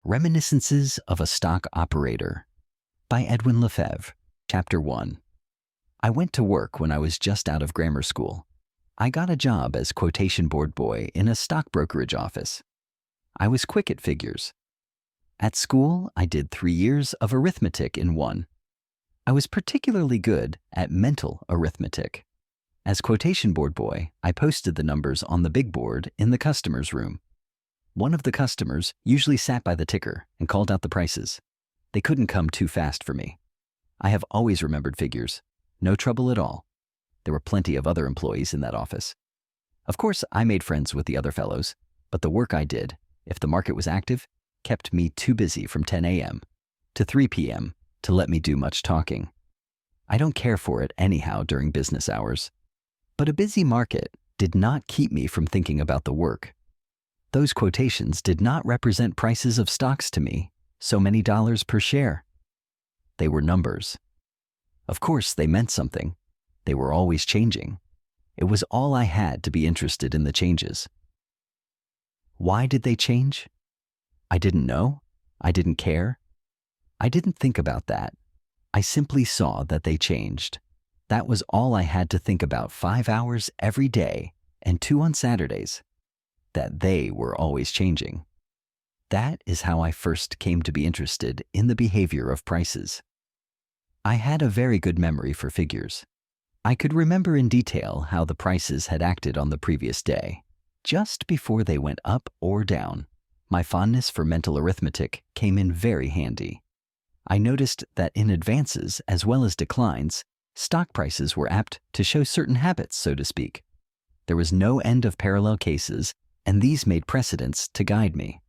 Reminiscences of a Stock Operator by Edwin Lefevre. Chapter 1. I went to work when I was just out of grammar school. I got a job as quotation board boy in a stock brokerage office. I was quick at figures. At school, I did 3 years of arithmetic in one. I was particularly good at mental arithmetic. As quotation board boy, I posted the numbers on the big board in the customer's room. One of the customers usually sat by the ticker and called out the prices. They couldn't come too fast for me. I have always remembered figures. No trouble at all. There were plenty of other employees in that office. Of course, I made friends with the other fellows, but the work I did, if the market was active, kept me too busy from 10 a.m. to 3 p.m. to let me do much talking. I don't care for it anyhow during business hours. But a busy market did not keep me from thinking about the work. Those quotations did not represent prices of stocks to me, so many dollars per share. They were numbers. Of course, they meant something. They were always changing. It was all I had to be interested in the changes. Why did they change? I didn't know. I didn't care. I didn't think about that. I simply saw that they changed. That was all I had to think about 5 hours every day and 2 on Saturdays. That they were always changing. That is how I first came to be interested in the behavior of prices. I had a very good memory for figures. I could remember in detail how the prices had acted on the previous day, just before they went up or down. My fondness for mental arithmetic came in very handy. I noticed that in advances as well as declines, stock prices were apt to show certain habits, so to speak. There was no end of parallel cases, and these made precedents to guide me.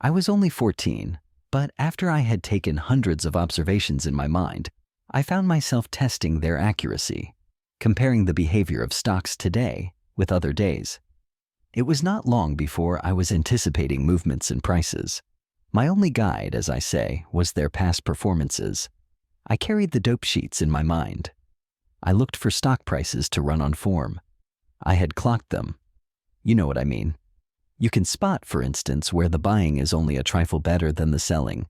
I was only 14, but after I had taken hundreds of observations in my mind, I found myself testing their accuracy, comparing the behavior of stocks today with other days. It was not long before I was anticipating movements in prices. My only guide, as I say, was their past performances. I carried the dope sheets in my mind. I looked for stock prices to run on form. I had clocked them. You know what I mean. You can spot, for instance, where the buying is only a trifle better than the selling.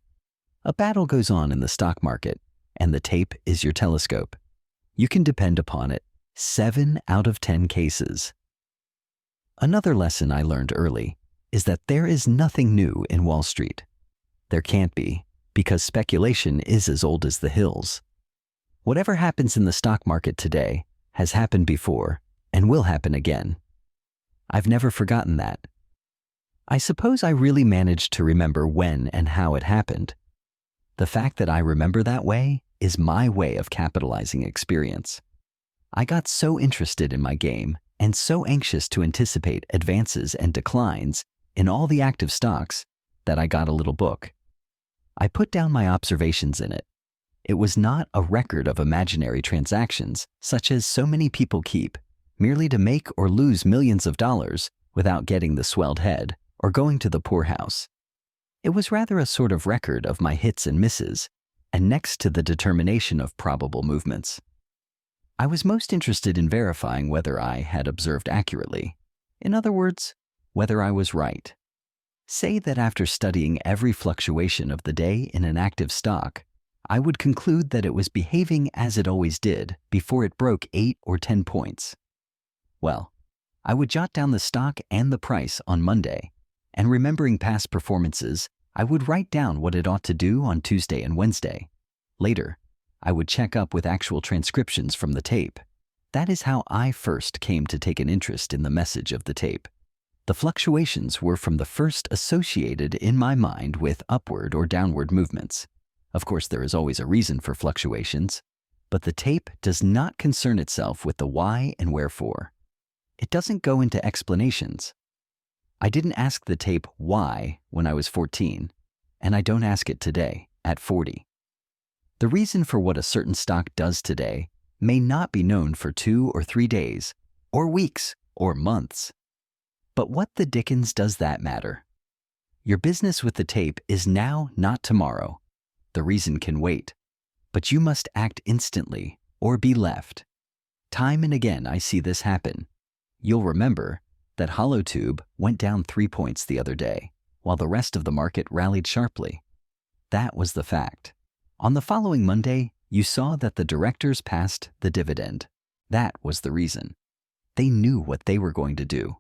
A battle goes on in the stock market, and the tape is your telescope. You can depend upon it 7 out of 10 cases. Another lesson I learned early is that there is nothing new in Wall Street. There can't be, because speculation is as old as the hills. Whatever happens in the stock market today has happened before and will happen again. I've never forgotten that. I suppose I really managed to remember when and how it happened. The fact that I remember that way is my way of capitalizing experience. I got so interested in my game and so anxious to anticipate advances and declines in all the active stocks that I got a little book. I put down my observations in it. It was not a record of imaginary transactions such as so many people keep, merely to make or lose millions of dollars without getting the swelled head or going to the poorhouse. It was rather a sort of record of my hits and misses, and next to the determination of probable movements. I was most interested in verifying whether I had observed accurately. In other words, whether I was right. Say that after studying every fluctuation of the day in an active stock, I would conclude that it was behaving as it always did before it broke 8 or 10 points. Well, I would jot down the stock and the price on Monday, and remembering past performances, I would write down what it ought to do on Tuesday and Wednesday. Later, I would check up with actual transcriptions from the tape. That is how I first came to take an interest in the message of the tape. The fluctuations were from the first associated in my mind with upward or downward movements. Of course, there is always a reason for fluctuations, but the tape does not concern itself with the why and wherefore. It doesn't go into explanations. I didn't ask the tape why when I was 14, and I don't ask it today at 40. The reason for what a certain stock does today may not be known for 2 or 3 days, or weeks, or months. But what the dickens does that matter? Your business with the tape is now, not tomorrow. The reason can wait, but you must act instantly or be left. Time and again I see this happen. You'll remember that Hollow Tube went down 3 points the other day, while the rest of the market rallied sharply. That was the fact. On the following Monday, you saw that the directors passed the dividend. That was the reason. They knew what they were going to do.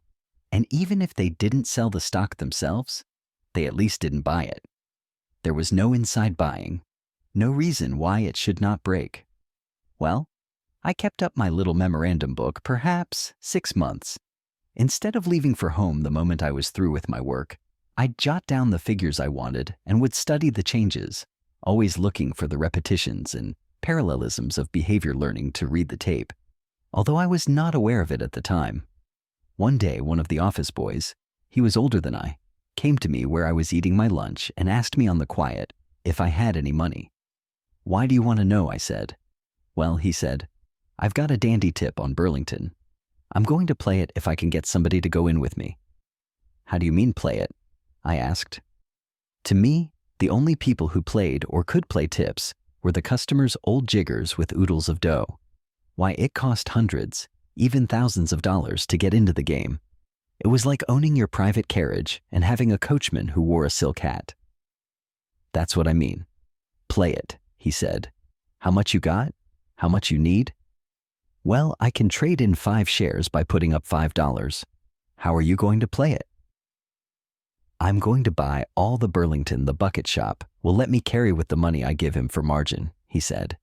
And even if they didn't sell the stock themselves, they at least didn't buy it. There was no inside buying, no reason why it should not break. Well, I kept up my little memorandum book perhaps 6 months. Instead of leaving for home the moment I was through with my work, I'd jot down the figures I wanted and would study the changes, always looking for the repetitions and parallelisms of behavior learning to read the tape, although I was not aware of it at the time. One day, one of the office boys, he was older than I, came to me where I was eating my lunch and asked me on the quiet if I had any money. "Why do you want to know?" I said. "Well," he said, "I've got a dandy tip on Burlington. I'm going to play it if I can get somebody to go in with me." "How do you mean play it?" I asked. To me, the only people who played or could play tips were the customers' old jiggers with oodles of dough. Why, it cost hundreds, even thousands of dollars to get into the game. It was like owning your private carriage and having a coachman who wore a silk hat. "That's what I mean. Play it," he said. "How much you got? How much you need?" "Well, I can trade in 5 shares by putting up $5. How are you going to play it?" "I'm going to buy all the Burlington the bucket shop will let me carry with the money I give him for margin," he said.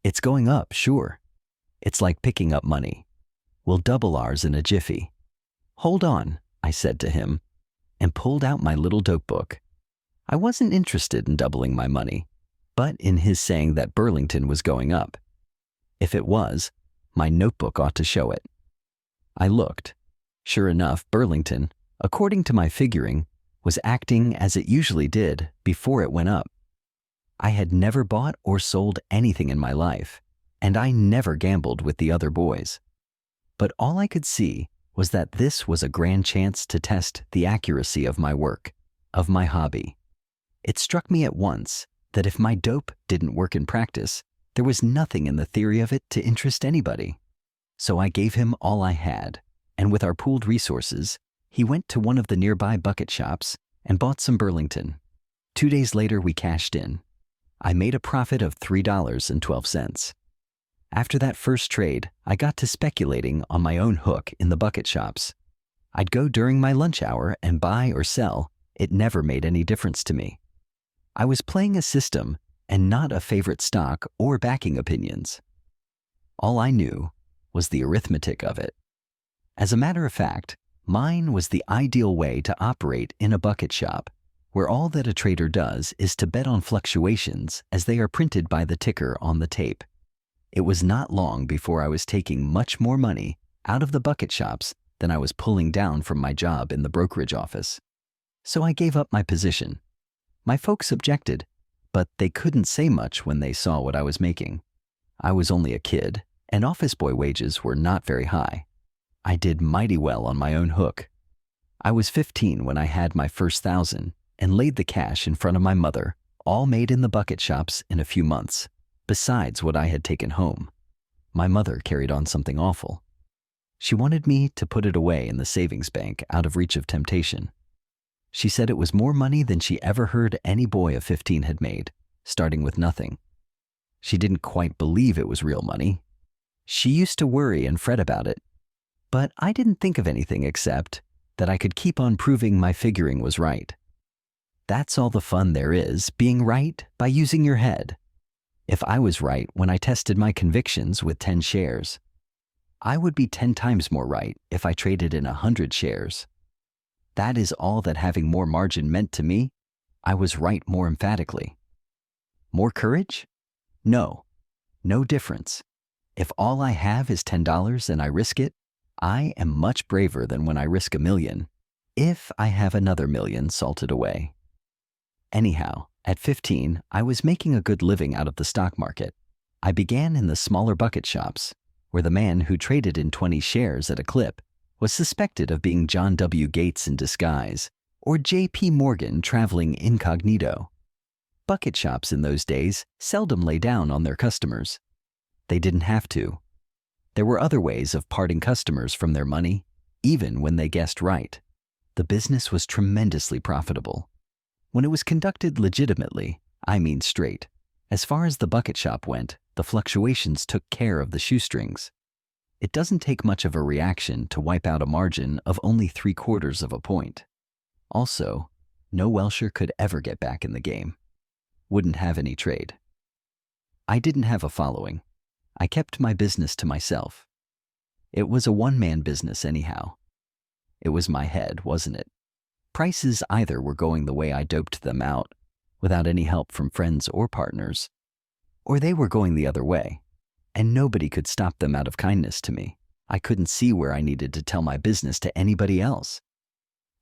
"It's going up, sure. It's like picking up money. We'll double ours in a jiffy." "Hold on," I said to him, and pulled out my little dope book. I wasn't interested in doubling my money, but in his saying that Burlington was going up. If it was, my notebook ought to show it. I looked. Sure enough, Burlington, according to my figuring, was acting as it usually did before it went up. I had never bought or sold anything in my life, and I never gambled with the other boys. But all I could see was that this was a grand chance to test the accuracy of my work, of my hobby. It struck me at once that if my dope didn't work in practice, there was nothing in the theory of it to interest anybody. So I gave him all I had, and with our pooled resources, he went to one of the nearby bucket shops and bought some Burlington. 2 days later, we cashed in. I made a profit of $3.12. After that first trade, I got to speculating on my own hook in the bucket shops. I'd go during my lunch hour and buy or sell. It never made any difference to me. I was playing a system and not a favorite stock or backing opinions. All I knew was the arithmetic of it. As a matter of fact, mine was the ideal way to operate in a bucket shop, where all that a trader does is to bet on fluctuations as they are printed by the ticker on the tape. It was not long before I was taking much more money out of the bucket shops than I was pulling down from my job in the brokerage office. So I gave up my position. My folks objected, but they couldn't say much when they saw what I was making. I was only a kid, and office boy wages were not very high. I did mighty well on my own hook. I was 15 when I had my first 1,000 and laid the cash in front of my mother, all made in the bucket shops in a few months, besides what I had taken home. My mother carried on something awful. She wanted me to put it away in the savings bank out of reach of temptation. She said it was more money than she ever heard any boy of 15 had made, starting with nothing. She didn't quite believe it was real money. She used to worry and fret about it. But I didn't think of anything except that I could keep on proving my figuring was right. That's all the fun there is, being right by using your head. If I was right when I tested my convictions with 10 shares, I would be 10 times more right if I traded in 100 shares. That is all that having more margin meant to me. I was right more emphatically. More courage? No difference. If all I have is $10 and I risk it, I am much braver than when I risk $1 million, if I have another $1 million salted away. Anyhow, at 15, I was making a good living out of the stock market. I began in the smaller bucket shops, where the man who traded in 20 shares at a clip was suspected of being John W. Gates in disguise, or J.P. Morgan traveling incognito. Bucket shops in those days seldom lay down on their customers. They didn't have to. There were other ways of parting customers from their money, even when they guessed right. The business was tremendously profitable. When it was conducted legitimately, I mean straight. As far as the bucket shop went, the fluctuations took care of the shoestrings. It doesn't take much of a reaction to wipe out a margin of only 3/4 of a point. Also, no Welsher could ever get back in the game. Wouldn't have any trade. I didn't have a following. I kept my business to myself. It was a one-man business anyhow. It was my head, wasn't it? Prices either were going the way I doped them out, without any help from friends or partners, or they were going the other way, and nobody could stop them out of kindness to me. I couldn't see where I needed to tell my business to anybody else.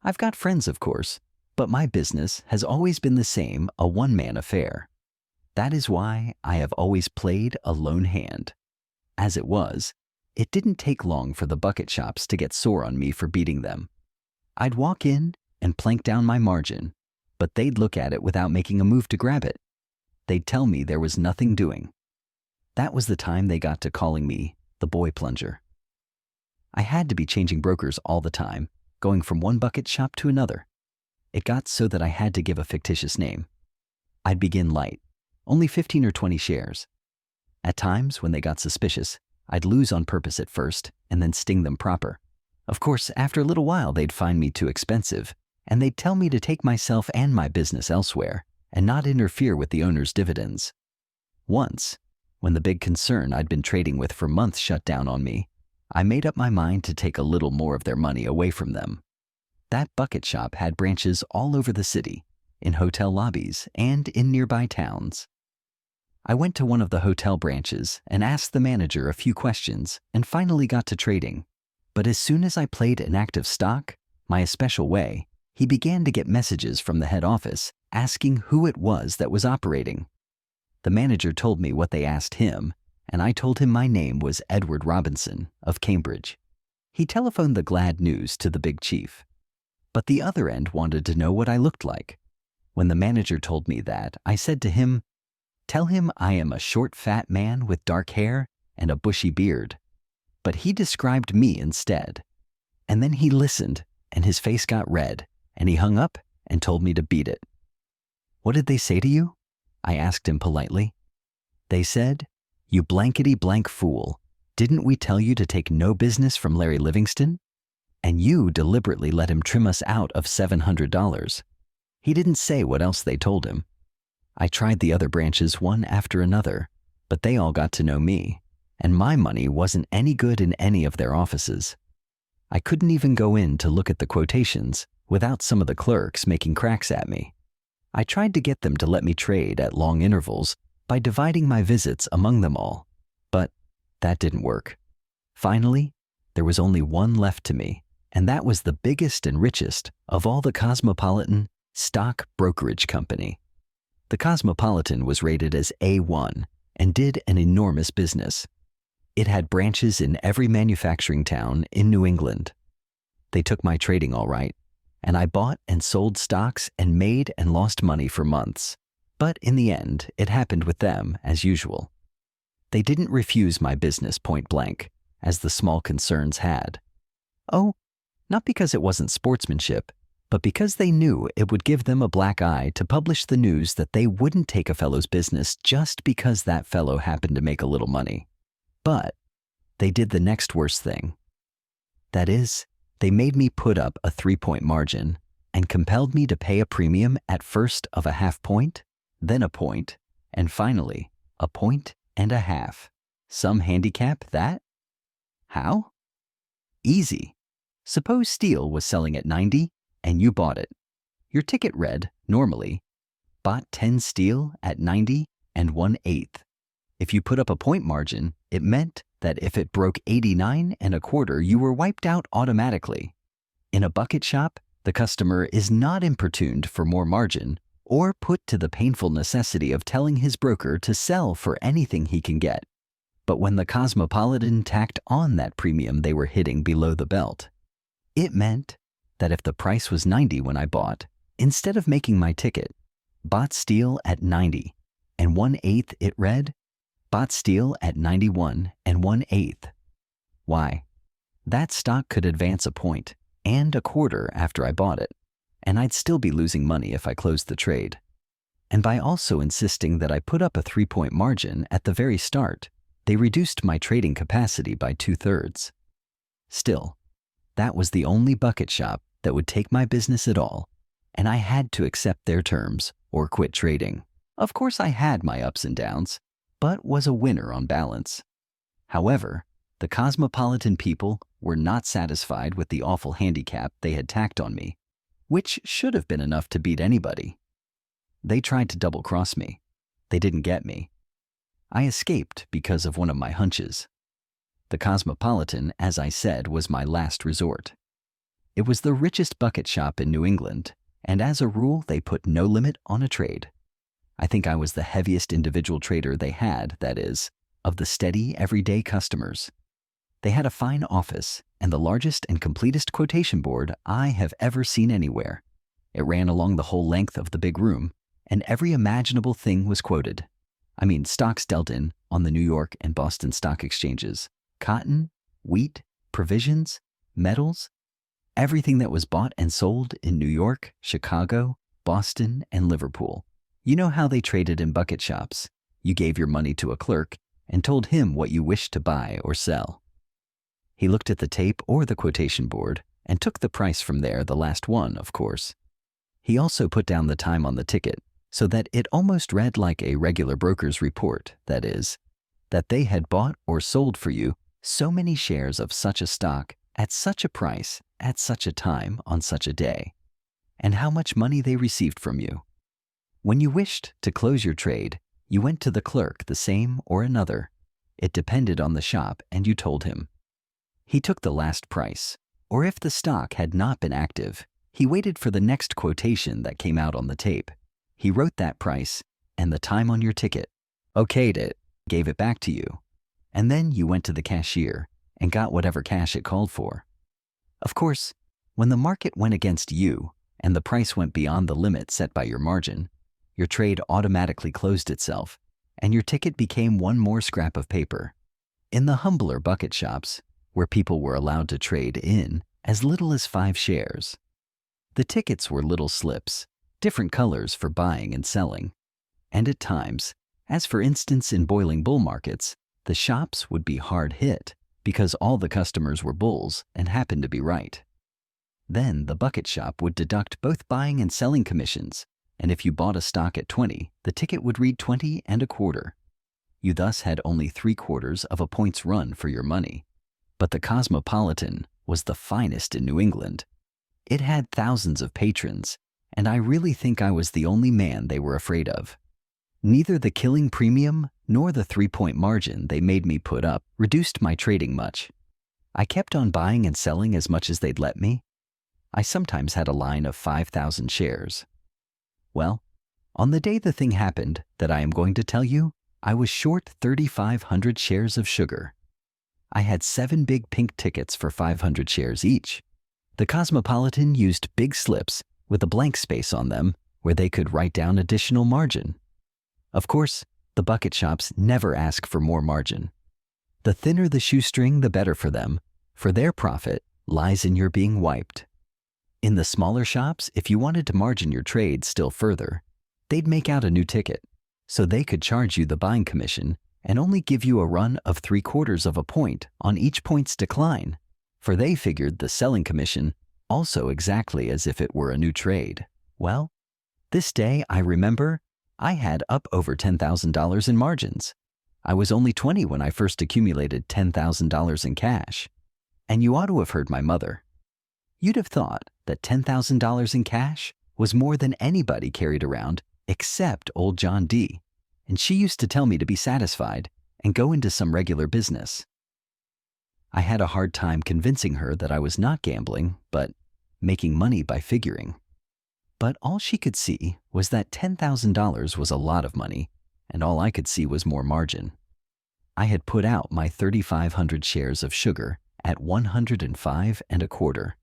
I've got friends, of course, but my business has always been the same, a one-man affair. That is why I have always played a lone hand. As it was, it didn't take long for the bucket shops to get sore on me for beating them. I'd walk in and plank down my margin, but they'd look at it without making a move to grab it. They'd tell me there was nothing doing. That was the time they got to calling me the boy plunger. I had to be changing brokers all the time, going from one bucket shop to another. It got so that I had to give a fictitious name. I'd begin light, only 15 or 20 shares. At times, when they got suspicious, I'd lose on purpose at first and then sting them proper. Of course, after a little while, they'd find me too expensive, and they'd tell me to take myself and my business elsewhere and not interfere with the owner's dividends. Once, when the big concern I'd been trading with for months shut down on me, I made up my mind to take a little more of their money away from them. That bucket shop had branches all over the city, in hotel lobbies and in nearby towns. I went to one of the hotel branches and asked the manager a few questions and finally got to trading. But as soon as I played an active stock, my especial way, he began to get messages from the head office asking who it was that was operating. The manager told me what they asked him, and I told him my name was Edward Robinson of Cambridge. He telephoned the glad news to the big chief. But the other end wanted to know what I looked like. When the manager told me that, I said to him, "Tell him I am a short, fat man with dark hair and a bushy beard." But he described me instead. And then he listened, and his face got red, and he hung up and told me to beat it. "What did they say to you?" I asked him politely. "They said, 'You blankety-blank fool, didn't we tell you to take no business from Larry Livingston? And you deliberately let him trim us out of $700. He didn't say what else they told him. I tried the other branches one after another, but they all got to know me, and my money wasn't any good in any of their offices. I couldn't even go in to look at the quotations without some of the clerks making cracks at me. I tried to get them to let me trade at long intervals by dividing my visits among them all, but that didn't work. Finally, there was only one left to me, and that was the biggest and richest of all the Cosmopolitan Stock Brokerage Company. The Cosmopolitan was rated as A1 and did an enormous business. It had branches in every manufacturing town in New England. They took my trading all right, and I bought and sold stocks and made and lost money for months. But in the end, it happened with them as usual. They didn't refuse my business point blank, as the small concerns had. Oh, not because it wasn't sportsmanship, but because they knew it would give them a black eye to publish the news that they wouldn't take a fellow's business just because that fellow happened to make a little money. But they did the next worst thing. That is, they made me put up a 3-point margin and compelled me to pay a premium at first of a 0.5 point, then a point, and finally 1.5 points. Some handicap that? How? Easy. Suppose steel was selling at 90 and you bought it. Your ticket read, normally, bought 10 steel at 90 and 1/8. If you put up a point margin, it meant that if it broke 89 1/4, you were wiped out automatically. In a bucket shop, the customer is not importuned for more margin or put to the painful necessity of telling his broker to sell for anything he can get. But when the Cosmopolitan tacked on that premium they were hitting below the belt, it meant that if the price was 90 when I bought, instead of making my ticket, bought steel at 90 and 1/8, it read, bought steel at 91 and 1/8. Why, that stock could advance a point, and a quarter after I bought it, and I'd still be losing money if I closed the trade. And by also insisting that I put up a 3-point margin at the very start, they reduced my trading capacity by 2/3. Still, that was the only bucket shop that would take my business at all, and I had to accept their terms or quit trading. Of course, I had my ups and downs, but was a winner on balance. However, the cosmopolitan people were not satisfied with the awful handicap they had tacked on me, which should have been enough to beat anybody. They tried to double-cross me. They didn't get me. I escaped because of one of my hunches. The Cosmopolitan, as I said, was my last resort. It was the richest bucket shop in New England, and as a rule, they put no limit on a trade. I think I was the heaviest individual trader they had, that is, of the steady, everyday customers. They had a fine office and the largest and completest quotation board I have ever seen anywhere. It ran along the whole length of the big room, and every imaginable thing was quoted. I mean, stocks dealt in on the New York and Boston stock exchanges, cotton, wheat, provisions, metals, everything that was bought and sold in New York, Chicago, Boston, and Liverpool. You know how they traded in bucket shops. You gave your money to a clerk and told him what you wished to buy or sell. He looked at the tape or the quotation board and took the price from there, the last one, of course. He also put down the time on the ticket so that it almost read like a regular broker's report, that is, that they had bought or sold for you so many shares of such a stock at such a price at such a time on such a day, and how much money they received from you. When you wished to close your trade, you went to the clerk, the same or another. It depended on the shop, and you told him. He took the last price, or if the stock had not been active, he waited for the next quotation that came out on the tape. He wrote that price and the time on your ticket, okayed it, gave it back to you, and then you went to the cashier and got whatever cash it called for. Of course, when the market went against you and the price went beyond the limit set by your margin, your trade automatically closed itself, and your ticket became one more scrap of paper. In the humbler bucket shops, where people were allowed to trade in as little as 5 shares, the tickets were little slips, different colors for buying and selling, and at times, as for instance in boiling bull markets, the shops would be hard hit because all the customers were bulls and happened to be right. Then the bucket shop would deduct both buying and selling commissions, and if you bought a stock at 20, the ticket would read 20 1/4. You thus had only 3/4 of a point's run for your money. But the Cosmopolitan was the finest in New England. It had thousands of patrons, and I really think I was the only man they were afraid of. Neither the killing premium nor the 3-point margin they made me put up reduced my trading much. I kept on buying and selling as much as they'd let me. I sometimes had a line of 5,000 shares. Well, on the day the thing happened that I am going to tell you, I was short 3,500 shares of sugar. I had 7 big pink tickets for 500 shares each. The Cosmopolitan used big slips with a blank space on them where they could write down additional margin. Of course, the bucket shops never ask for more margin. The thinner the shoestring, the better for them, for their profit lies in your being wiped. In the smaller shops, if you wanted to margin your trade still further, they'd make out a new ticket, so they could charge you the buying commission and only give you a run of 3/4 of a point on each point's decline, for they figured the selling commission also exactly as if it were a new trade. Well, this day I remember I had up over $10,000 in margins. I was only 20 when I first accumulated $10,000 in cash. And you ought to have heard my mother. You'd have thought that $10,000 in cash was more than anybody carried around except old John D., and she used to tell me to be satisfied and go into some regular business. I had a hard time convincing her that I was not gambling, but making money by figuring. But all she could see was that $10,000 was a lot of money, and all I could see was more margin. I had put out my 3,500 shares of sugar at 105 1/4.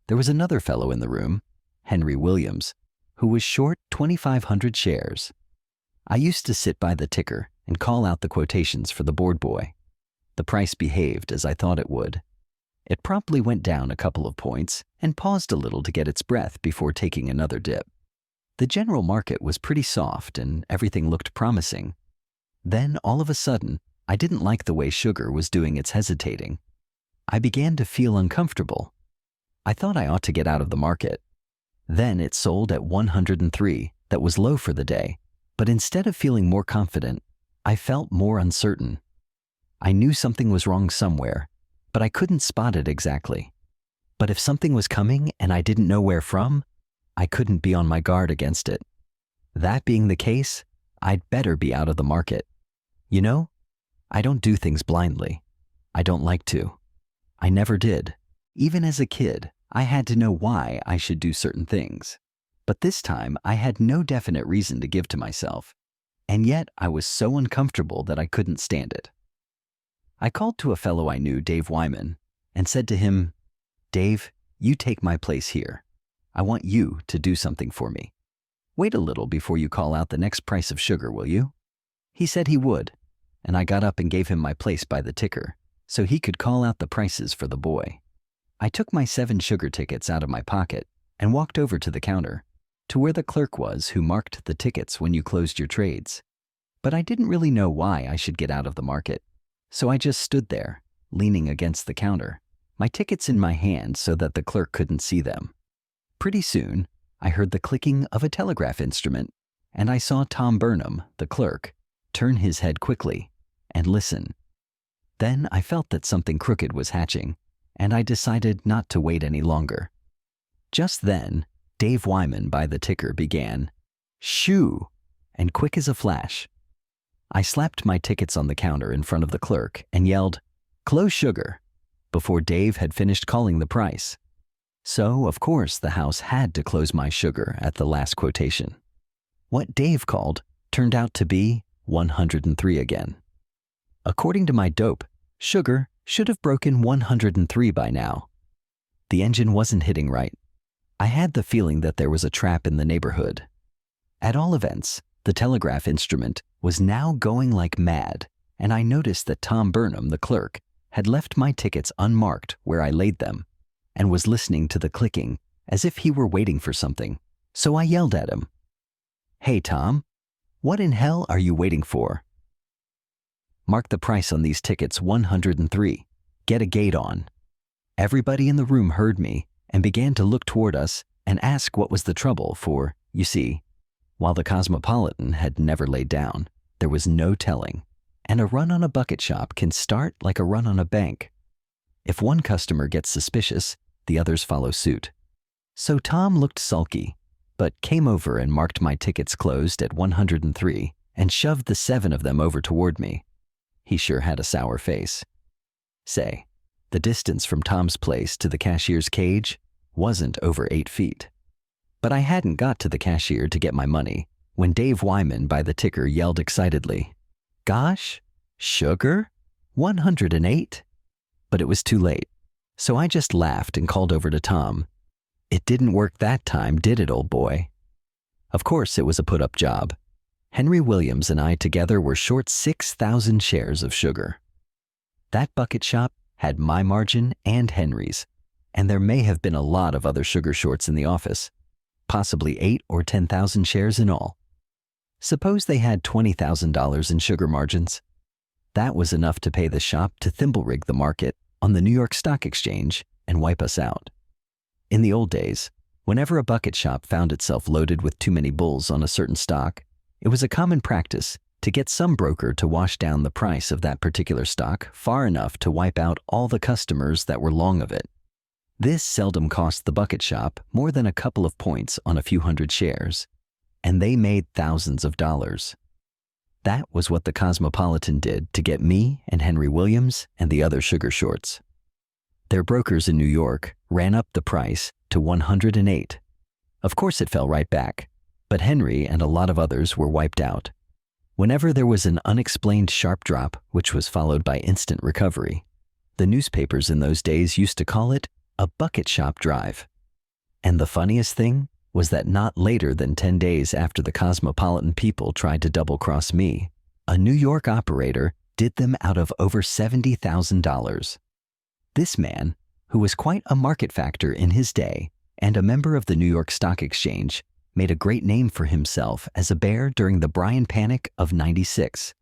There was another fellow in the room, Henry Williams, who was short 2,500 shares. I used to sit by the ticker and call out the quotations for the board boy. The price behaved as I thought it would. It promptly went down a couple of points and paused a little to get its breath before taking another dip. The general market was pretty soft and everything looked promising. Then, all of a sudden, I didn't like the way sugar was doing its hesitating. I began to feel uncomfortable. I thought I ought to get out of the market. Then it sold at 103, that was low for the day, but instead of feeling more confident, I felt more uncertain. I knew something was wrong somewhere, but I couldn't spot it exactly. But if something was coming and I didn't know where from, I couldn't be on my guard against it. That being the case, I'd better be out of the market. You know, I don't do things blindly. I don't like to. I never did. Even as a kid, I had to know why I should do certain things. But this time, I had no definite reason to give to myself. And yet, I was so uncomfortable that I couldn't stand it. I called to a fellow I knew, Dave Wyman, and said to him, "Dave, you take my place here. I want you to do something for me. Wait a little before you call out the next price of sugar, will you?" He said he would, and I got up and gave him my place by the ticker, so he could call out the prices for the boy. I took my 7 sugar tickets out of my pocket and walked over to the counter, to where the clerk was who marked the tickets when you closed your trades. But I didn't really know why I should get out of the market, so I just stood there, leaning against the counter, my tickets in my hand so that the clerk couldn't see them. Pretty soon, I heard the clicking of a telegraph instrument, and I saw Tom Burnham, the clerk, turn his head quickly and listen. Then I felt that something crooked was hatching, and I decided not to wait any longer. Just then, Dave Wyman by the ticker began, "Shoo!" and quick as a flash. I slapped my tickets on the counter in front of the clerk and yelled, "Close sugar," before Dave had finished calling the price. So, of course, the house had to close my sugar at the last quotation. What Dave called turned out to be 103 again. According to my dope, sugar should have broken 103 by now. The engine wasn't hitting right. I had the feeling that there was a trap in the neighborhood. At all events, the telegraph instrument was now going like mad, and I noticed that Tom Burnham, the clerk, had left my tickets unmarked where I laid them, and was listening to the clicking as if he were waiting for something. So I yelled at him, "Hey, Tom, what in hell are you waiting for? Mark the price on these tickets 103. Get a gate on." Everybody in the room heard me and began to look toward us and ask what was the trouble, for, you see, while the Cosmopolitan had never laid down, there was no telling, and a run on a bucket shop can start like a run on a bank. If one customer gets suspicious, the others follow suit. So Tom looked sulky, but came over and marked my tickets closed at 103 and shoved the 7 of them over toward me. He sure had a sour face. Say, the distance from Tom's place to the cashier's cage wasn't over 8 feet. But I hadn't got to the cashier to get my money when Dave Wyman by the ticker yelled excitedly, "Gosh, sugar? 108? But it was too late, so I just laughed and called over to Tom. "It didn't work that time, did it, old boy?" Of course, it was a put-up job. Henry Williams and I together were short 6,000 shares of sugar. That bucket shop had my margin and Henry's, and there may have been a lot of other sugar shorts in the office, possibly 8 or 10,000 shares in all. Suppose they had $20,000 in sugar margins. That was enough to pay the shop to thimble-rig the market on the New York Stock Exchange and wipe us out. In the old days, whenever a bucket shop found itself loaded with too many bulls on a certain stock, it was a common practice to get some broker to wash down the price of that particular stock far enough to wipe out all the customers that were long of it. This seldom cost the bucket shop more than a couple of points on a few hundred shares, and they made thousands of dollars. That was what the Cosmopolitan did to get me and Henry Williams and the other sugar shorts. Their brokers in New York ran up the price to 108. Of course it fell right back, but Henry and a lot of others were wiped out. Whenever there was an unexplained sharp drop, which was followed by instant recovery, the newspapers in those days used to call it a bucket shop drive. And the funniest thing was that not later than 10 days after the Cosmopolitan people tried to double-cross me, a New York operator did them out of over $70,000. This man, who was quite a market factor in his day and a member of the New York Stock Exchange, made a great name for himself as a bear during the Bryan Panic of '96.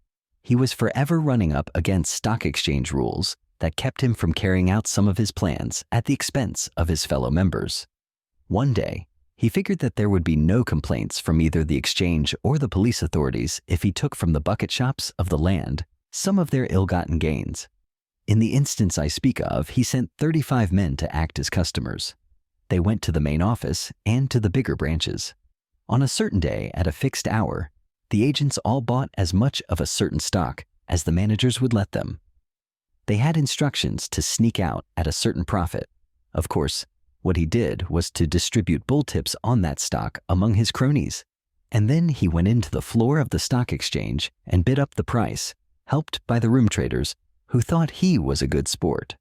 He was forever running up against stock exchange rules that kept him from carrying out some of his plans at the expense of his fellow members. One day, he figured that there would be no complaints from either the exchange or the police authorities if he took from the bucket shops of the land some of their ill-gotten gains. In the instance I speak of, he sent 35 men to act as customers. They went to the main office and to the bigger branches. On a certain day at a fixed hour, the agents all bought as much of a certain stock as the managers would let them. They had instructions to sneak out at a certain profit. Of course, what he did was to distribute bull tips on that stock among his cronies. And then he went into the floor of the stock exchange and bid up the price, helped by the room traders who thought he was a good sport.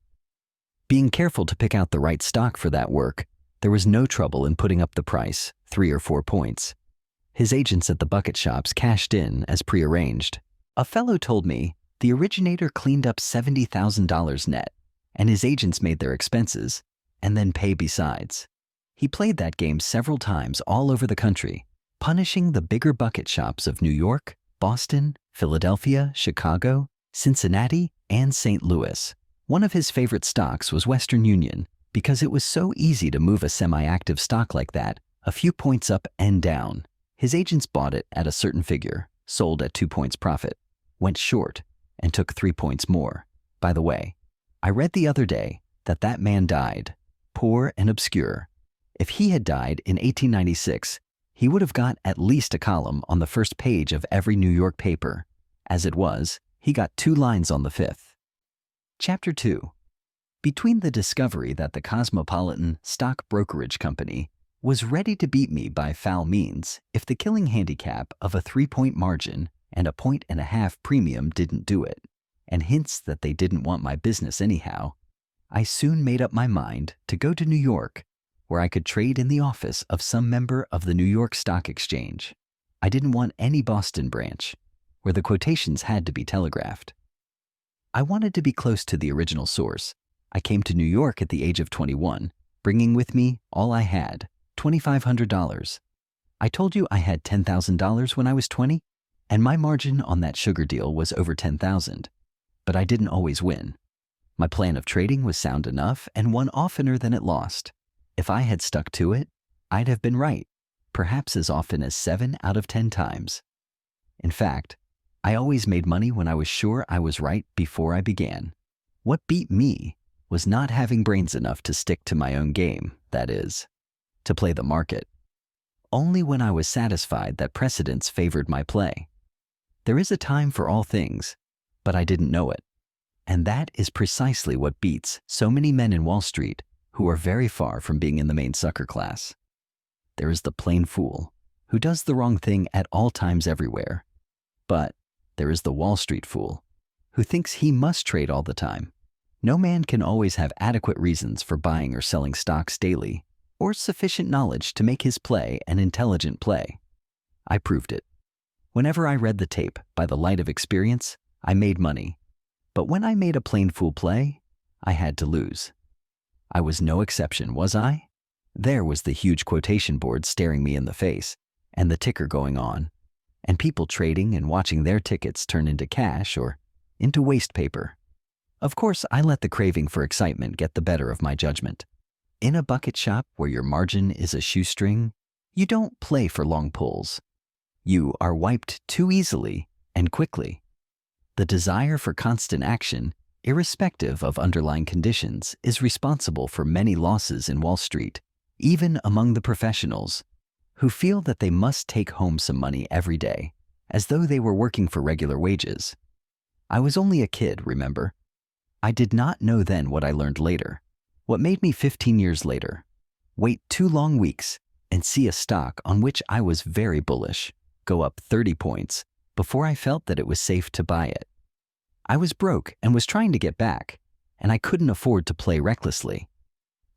Being careful to pick out the right stock for that work, there was no trouble in putting up the price 3 or 4 points. His agents at the bucket shops cashed in as prearranged. A fellow told me the originator cleaned up $70,000 net, and his agents made their expenses and then pay besides. He played that game several times all over the country, punishing the bigger bucket shops of New York, Boston, Philadelphia, Chicago, Cincinnati, and St. Louis. One of his favorite stocks was Western Union because it was so easy to move a semi-active stock like that a few points up and down. His agents bought it at a certain figure, sold at 2 points profit, went short, and took 3 points more. By the way, I read the other day that that man died, poor and obscure. If he had died in 1896, he would have got at least a column on the first page of every New York paper. As it was, he got 2 lines on the 5th. Chapter 2. Between the discovery that the Cosmopolitan Stock Brokerage Company was ready to beat me by foul means if the killing handicap of a 3-point margin and a 1.5 premium didn't do it, and hints that they didn't want my business anyhow, I soon made up my mind to go to New York, where I could trade in the office of some member of the New York Stock Exchange. I didn't want any Boston branch, where the quotations had to be telegraphed. I wanted to be close to the original source. I came to New York at the age of 21, bringing with me all I had, $2,500. I told you I had $10,000 when I was 20, and my margin on that sugar deal was over $10,000. But I didn't always win. My plan of trading was sound enough and won oftener than it lost. If I had stuck to it, I'd have been right, perhaps as often as 7 out of 10 times. In fact, I always made money when I was sure I was right before I began. What beat me was not having brains enough to stick to my own game, that is, to play the market. Only when I was satisfied that precedents favored my play. There is a time for all things, but I didn't know it. And that is precisely what beats so many men in Wall Street who are very far from being in the main sucker class. There is the plain fool who does the wrong thing at all times everywhere. But there is the Wall Street fool who thinks he must trade all the time. No man can always have adequate reasons for buying or selling stocks daily, or sufficient knowledge to make his play an intelligent play. I proved it. Whenever I read the tape by the light of experience, I made money. But when I made a plain fool play, I had to lose. I was no exception, was I? There was the huge quotation board staring me in the face, and the ticker going on, and people trading and watching their tickets turn into cash or into waste paper. Of course, I let the craving for excitement get the better of my judgment. In a bucket shop where your margin is a shoestring, you don't play for long pulls. You are wiped too easily and quickly. The desire for constant action, irrespective of underlying conditions, is responsible for many losses in Wall Street, even among the professionals, who feel that they must take home some money every day, as though they were working for regular wages. I was only a kid, remember? I did not know then what I learned later. What made me 15 years later wait 2 long weeks and see a stock on which I was very bullish go up 30 points before I felt that it was safe to buy it. I was broke and was trying to get back, and I couldn't afford to play recklessly.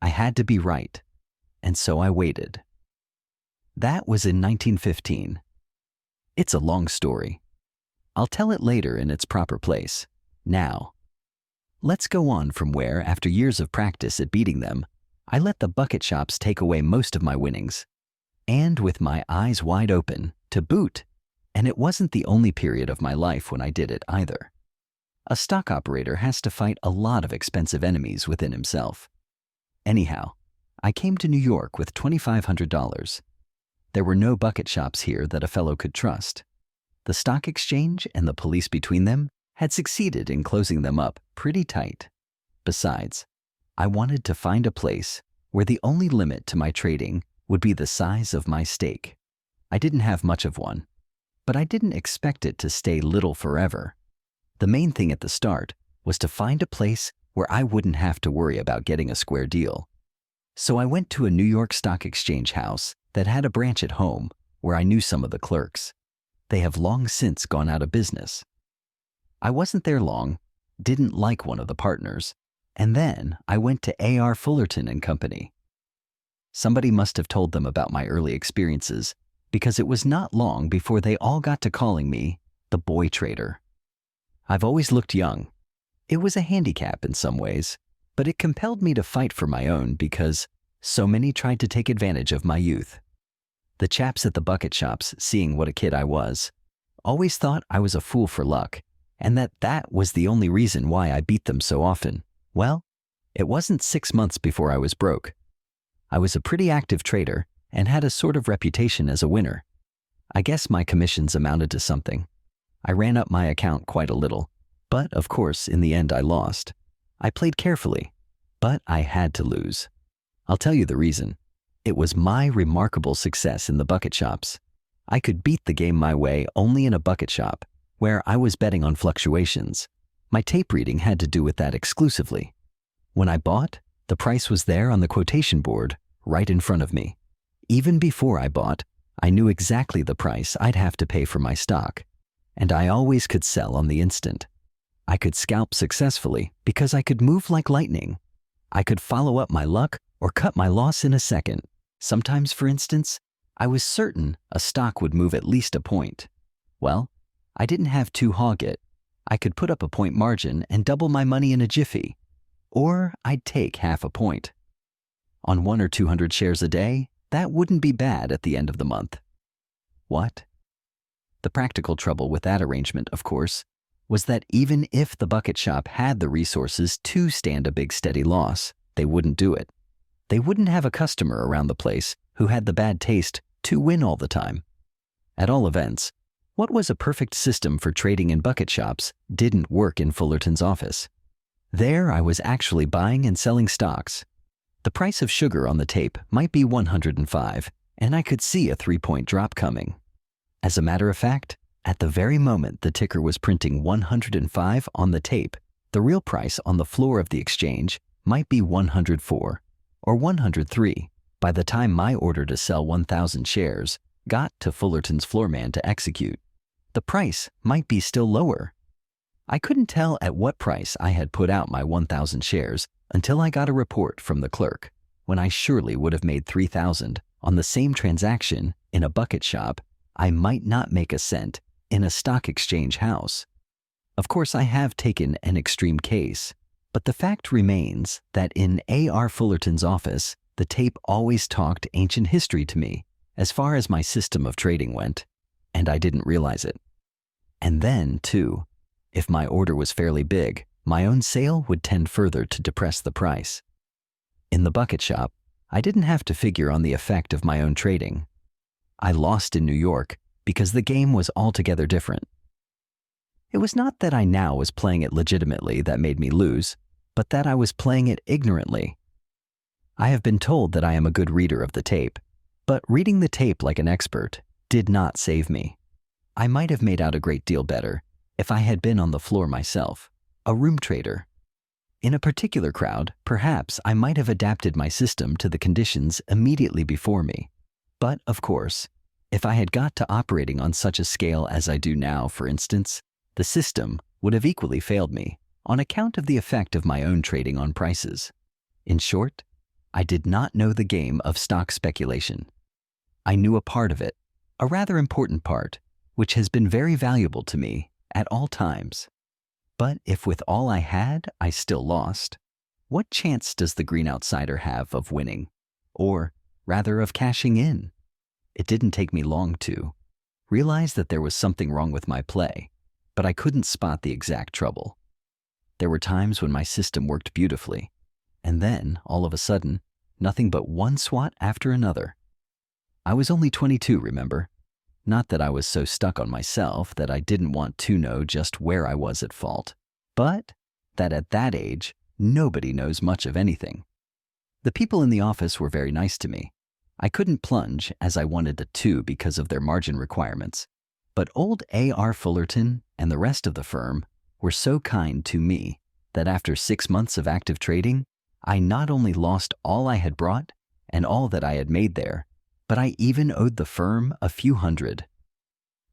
I had to be right, and so I waited. That was in 1915. It's a long story. I'll tell it later in its proper place. Now, Let's go on from where, after years of practice at beating them, I let the bucket shops take away most of my winnings. And with my eyes wide open, to boot. And it wasn't the only period of my life when I did it either. A stock operator has to fight a lot of expensive enemies within himself. Anyhow, I came to New York with $2,500. There were no bucket shops here that a fellow could trust. The stock exchange and the police between them had succeeded in closing them up pretty tight. Besides, I wanted to find a place where the only limit to my trading would be the size of my stake. I didn't have much of one, but I didn't expect it to stay little forever. The main thing at the start was to find a place where I wouldn't have to worry about getting a square deal. So I went to a New York Stock Exchange house that had a branch at home where I knew some of the clerks. They have long since gone out of business. I wasn't there long, didn't like one of the partners, and then I went to A.R. Fullerton and Company. Somebody must have told them about my early experiences, because it was not long before they all got to calling me the boy trader. I've always looked young. It was a handicap in some ways, but it compelled me to fight for my own because so many tried to take advantage of my youth. The chaps at the bucket shops, seeing what a kid I was, always thought I was a fool for luck, and that was the only reason why I beat them so often. Well, it wasn't 6 months before I was broke. I was a pretty active trader and had a sort of reputation as a winner. I guess my commissions amounted to something. I ran up my account quite a little, but of course, in the end I lost. I played carefully, but I had to lose. I'll tell you the reason. It was my remarkable success in the bucket shops. I could beat the game my way only in a bucket shop, where I was betting on fluctuations. My tape reading had to do with that exclusively. When I bought, the price was there on the quotation board, right in front of me. Even before I bought, I knew exactly the price I'd have to pay for my stock, and I always could sell on the instant. I could scalp successfully because I could move like lightning. I could follow up my luck or cut my loss in a second. Sometimes, for instance, I was certain a stock would move at least a point. Well, I didn't have to hog it. I could put up a point margin and double my money in a jiffy, or I'd take half a point. On 100 or 200 shares a day, that wouldn't be bad at the end of the month. What? The practical trouble with that arrangement, of course, was that even if the bucket shop had the resources to stand a big steady loss, they wouldn't do it. They wouldn't have a customer around the place who had the bad taste to win all the time. At all events, what was a perfect system for trading in bucket shops didn't work in Fullerton's office. There I was actually buying and selling stocks. The price of sugar on the tape might be 105, and I could see a 3-point drop coming. As a matter of fact, at the very moment the ticker was printing 105 on the tape, the real price on the floor of the exchange might be 104 or 103 by the time my order to sell 1,000 shares got to Fullerton's floorman to execute. The price might be still lower. I couldn't tell at what price I had put out my 1,000 shares until I got a report from the clerk, when I surely would have made 3,000 on the same transaction in a bucket shop. I might not make a cent in a stock exchange house. Of course, I have taken an extreme case, but the fact remains that in A.R. Fullerton's office, the tape always talked ancient history to me as far as my system of trading went, and I didn't realize it. And then, too, if my order was fairly big, my own sale would tend further to depress the price. In the bucket shop, I didn't have to figure on the effect of my own trading. I lost in New York because the game was altogether different. It was not that I now was playing it legitimately that made me lose, but that I was playing it ignorantly. I have been told that I am a good reader of the tape, but reading the tape like an expert did not save me. I might have made out a great deal better if I had been on the floor myself, a room trader. In a particular crowd, perhaps I might have adapted my system to the conditions immediately before me. But, of course, if I had got to operating on such a scale as I do now, for instance, the system would have equally failed me on account of the effect of my own trading on prices. In short, I did not know the game of stock speculation. I knew a part of it, a rather important part, which has been very valuable to me at all times. But if with all I had, I still lost, what chance does the green outsider have of winning? Or, rather, of cashing in? It didn't take me long to realize that there was something wrong with my play, but I couldn't spot the exact trouble. There were times when my system worked beautifully, and then, all of a sudden, nothing but one swat after another. I was only 22, remember? Not that I was so stuck on myself that I didn't want to know just where I was at fault, but that at that age, nobody knows much of anything. The people in the office were very nice to me. I couldn't plunge as I wanted to because of their margin requirements, but old A.R. Fullerton and the rest of the firm were so kind to me that after 6 months of active trading, I not only lost all I had brought and all that I had made there, but I even owed the firm a few hundred.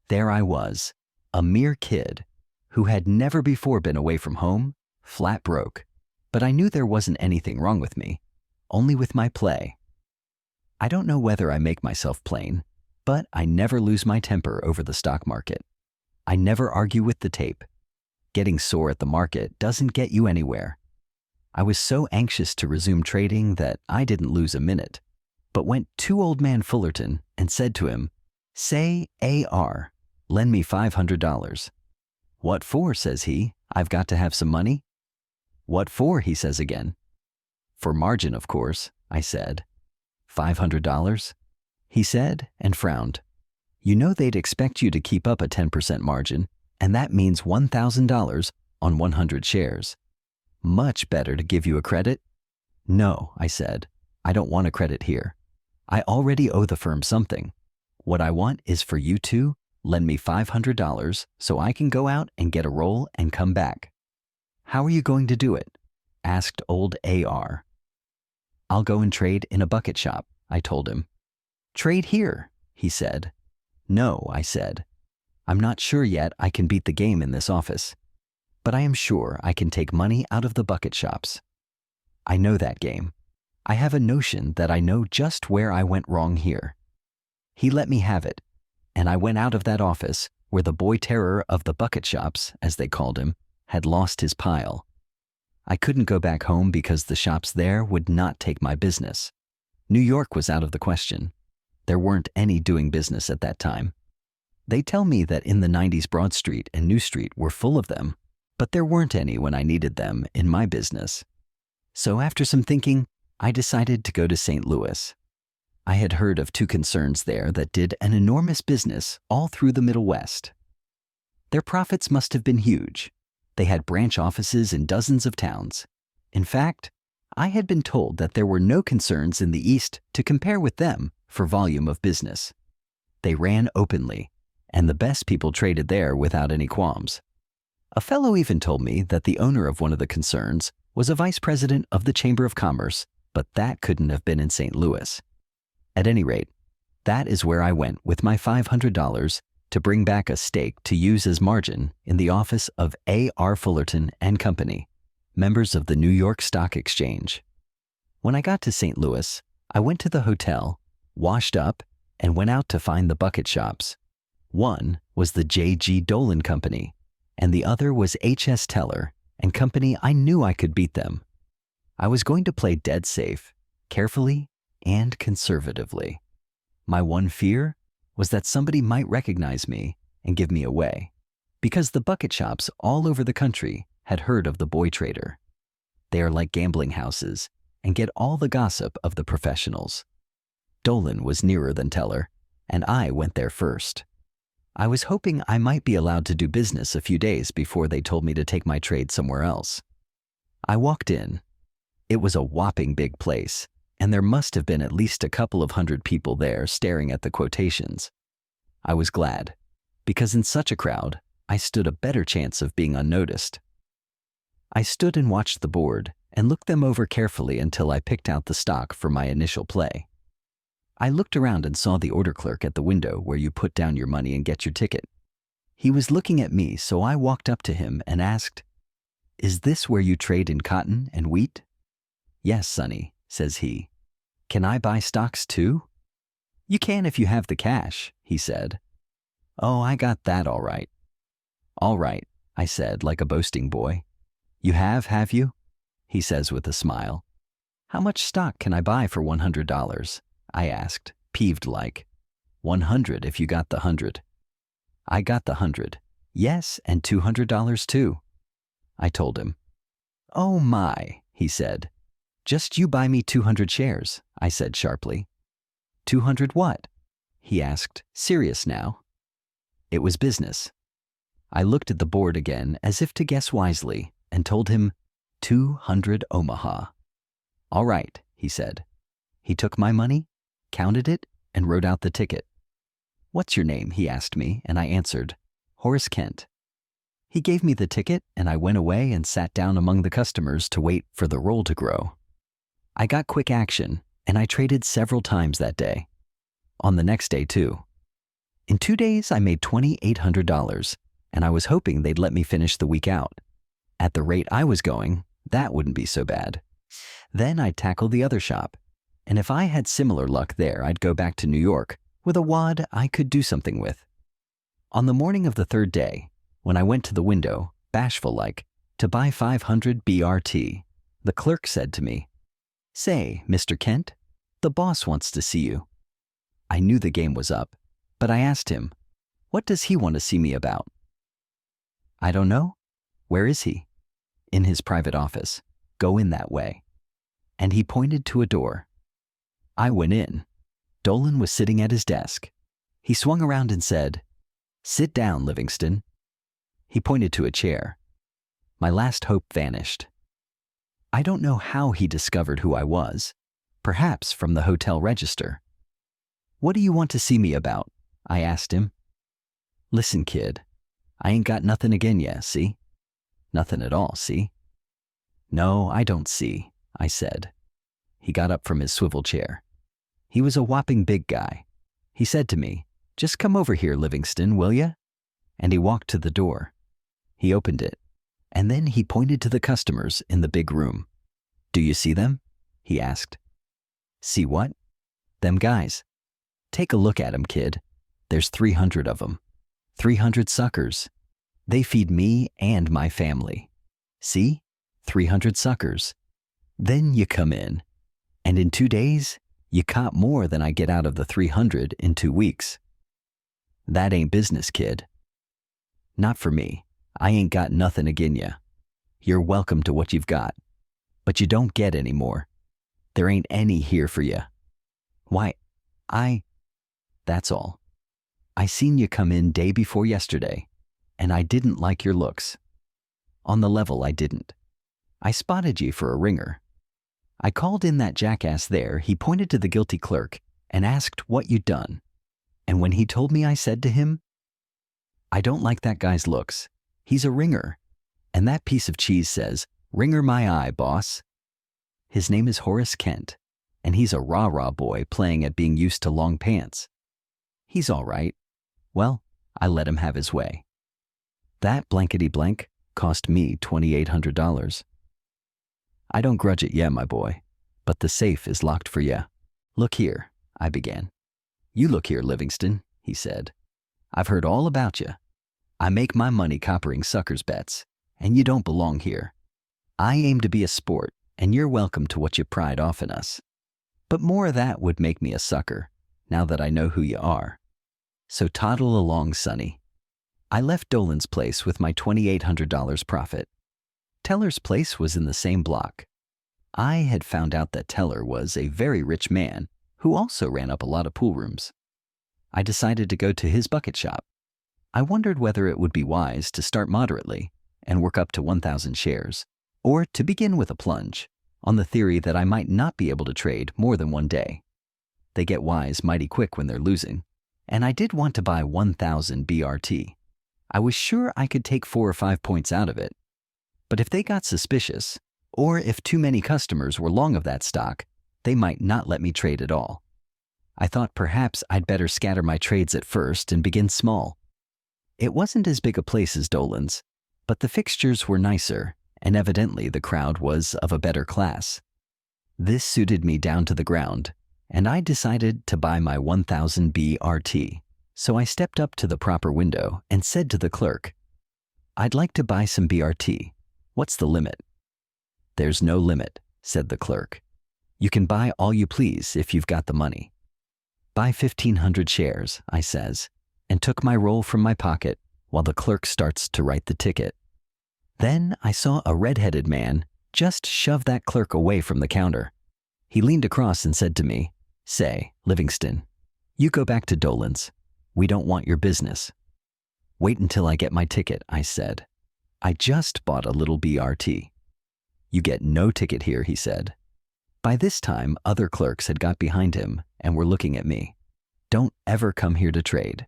There I was, a mere kid who had never before been away from home, flat broke, but I knew there wasn't anything wrong with me, only with my play. I don't know whether I make myself plain, but I never lose my temper over the stock market. I never argue with the tape. Getting sore at the market doesn't get you anywhere. I was so anxious to resume trading that I didn't lose a minute, but went to old man Fullerton and said to him, "Say, A.R., lend me $500. "What for?" says he. "I've got to have some money." "What for?" he says again. "For margin, of course," I said. $500? He said and frowned. "You know they'd expect you to keep up a 10% margin, and that means $1,000 on 100 shares. Much better to give you a credit." "No," I said. "I don't want a credit here. I already owe the firm something. What I want is for you to lend me $500 so I can go out and get a roll and come back." "How are you going to do it?" asked old A.R. "I'll go and trade in a bucket shop," I told him. "Trade here," he said. "No," I said. "I'm not sure yet I can beat the game in this office, but I am sure I can take money out of the bucket shops. I know that game. I have a notion that I know just where I went wrong here." He let me have it, and I went out of that office where the boy terror of the bucket shops, as they called him, had lost his pile. I couldn't go back home because the shops there would not take my business. New York was out of the question. There weren't any doing business at that time. They tell me that in the 90s Broad Street and New Street were full of them, but there weren't any when I needed them in my business. So after some thinking, I decided to go to St. Louis. I had heard of 2 concerns there that did an enormous business all through the Middle West. Their profits must have been huge. They had branch offices in dozens of towns. In fact, I had been told that there were no concerns in the East to compare with them for volume of business. They ran openly, and the best people traded there without any qualms. A fellow even told me that the owner of one of the concerns was a vice president of the Chamber of Commerce, but that couldn't have been in St. Louis. At any rate, that is where I went with my $500 to bring back a stake to use as margin in the office of A.R. Fullerton and Company, members of the New York Stock Exchange. When I got to St. Louis, I went to the hotel, washed up, and went out to find the bucket shops. One was the J.G. Dolan Company, and the other was H.S. Teller and Company. I knew I could beat them. I was going to play dead safe, carefully and conservatively. My one fear was that somebody might recognize me and give me away, because the bucket shops all over the country had heard of the boy trader. They are like gambling houses and get all the gossip of the professionals. Dolan was nearer than Teller, and I went there first. I was hoping I might be allowed to do business a few days before they told me to take my trade somewhere else. I walked in. It was a whopping big place, and there must have been at least a couple of hundred people there staring at the quotations. I was glad, because in such a crowd, I stood a better chance of being unnoticed. I stood and watched the board and looked them over carefully until I picked out the stock for my initial play. I looked around and saw the order clerk at the window where you put down your money and get your ticket. He was looking at me, so I walked up to him and asked, "Is this where you trade in cotton and wheat?" "Yes, Sonny," says he. "Can I buy stocks too?" "You can if you have the cash," he said. "Oh, I got that all right." "All right, I said like a boasting boy. You have you? He says with a smile. How much stock can I buy for $100? I asked, peeved like. 100 if you got the 100. I got the 100. Yes, and $200 too. I told him. Oh my, he said. Just you buy me 200 shares, I said sharply. 200 what? He asked, serious now. It was business. I looked at the board again as if to guess wisely and told him 200 Omaha. All right, he said. He took my money, counted it, and wrote out the ticket. What's your name? He asked me, and I answered, Horace Kent. He gave me the ticket, and I went away and sat down among the customers to wait for the roll to grow. I got quick action, and I traded several times that day. On the next day, too. In 2 days, I made $2,800, and I was hoping they'd let me finish the week out. At the rate I was going, that wouldn't be so bad. Then I'd tackle the other shop, and if I had similar luck there, I'd go back to New York with a wad I could do something with. On the morning of the third day, when I went to the window, bashful-like, to buy 500 BRT, the clerk said to me, Say, Mr. Kent, the boss wants to see you. I knew the game was up, but I asked him, what does he want to see me about? I don't know. Where is he? In his private office. Go in that way. And he pointed to a door. I went in. Dolan was sitting at his desk. He swung around and said, Sit down, Livingston. He pointed to a chair. My last hope vanished. I don't know how he discovered who I was, perhaps from the hotel register. What do you want to see me about? I asked him. Listen, kid, I ain't got nothing agin ya, see? Nothing at all, see? No, I don't see, I said. He got up from his swivel chair. He was a whopping big guy. He said to me, Just come over here, Livingston, will ya? And he walked to the door. He opened it, and then he pointed to the customers in the big room. Do you see them? He asked. See what? Them guys. Take a look at 'em, kid. There's 300 of 'em. 300 suckers. They feed me and my family. See? 300 suckers. Then you come in, and in 2 days, you caught more than I get out of the 300 in 2 weeks. That ain't business, kid. Not for me. I ain't got nothing agin ya. You're welcome to what you've got, but you don't get any more. There ain't any here for ya. Why, that's all. I seen you come in day before yesterday, and I didn't like your looks. On the level, I didn't. I spotted you for a ringer. I called in that jackass there. He pointed to the guilty clerk and asked what you'd done. And when he told me, I said to him, I don't like that guy's looks. He's a ringer. And that piece of cheese says, Ringer my eye, boss. His name is Horace Kent, and he's a rah-rah boy playing at being used to long pants. He's all right. Well, I let him have his way. That blankety-blank cost me $2,800. I don't grudge it, my boy, but the safe is locked for ya. Look here, I began. You look here, Livingston, he said. I've heard all about ya. I make my money coppering suckers' bets, and you don't belong here. I aim to be a sport, and you're welcome to what you pride off in us. But more of that would make me a sucker, now that I know who you are. So toddle along, sonny. I left Dolan's place with my $2,800 profit. Teller's place was in the same block. I had found out that Teller was a very rich man who also ran up a lot of pool rooms. I decided to go to his bucket shop. I wondered whether it would be wise to start moderately and work up to 1,000 shares, or to begin with a plunge, on the theory that I might not be able to trade more than 1 day. They get wise mighty quick when they're losing, and I did want to buy 1,000 BRT. I was sure I could take 4 or 5 points out of it. But if they got suspicious, or if too many customers were long of that stock, they might not let me trade at all. I thought perhaps I'd better scatter my trades at first and begin small. It wasn't as big a place as Dolan's, but the fixtures were nicer, and evidently the crowd was of a better class. This suited me down to the ground, and I decided to buy my 1,000 BRT. So I stepped up to the proper window and said to the clerk, I'd like to buy some BRT. What's the limit? There's no limit, said the clerk. You can buy all you please if you've got the money. Buy 1,500 shares, I says, and took my roll from my pocket while the clerk starts to write the ticket. Then I saw a red-headed man just shove that clerk away from the counter. He leaned across and said to me, "Say, Livingston, you go back to Dolan's. We don't want your business." "Wait until I get my ticket," I said. "I just bought a little BRT." "You get no ticket here," he said. By this time, other clerks had got behind him and were looking at me. "Don't ever come here to trade.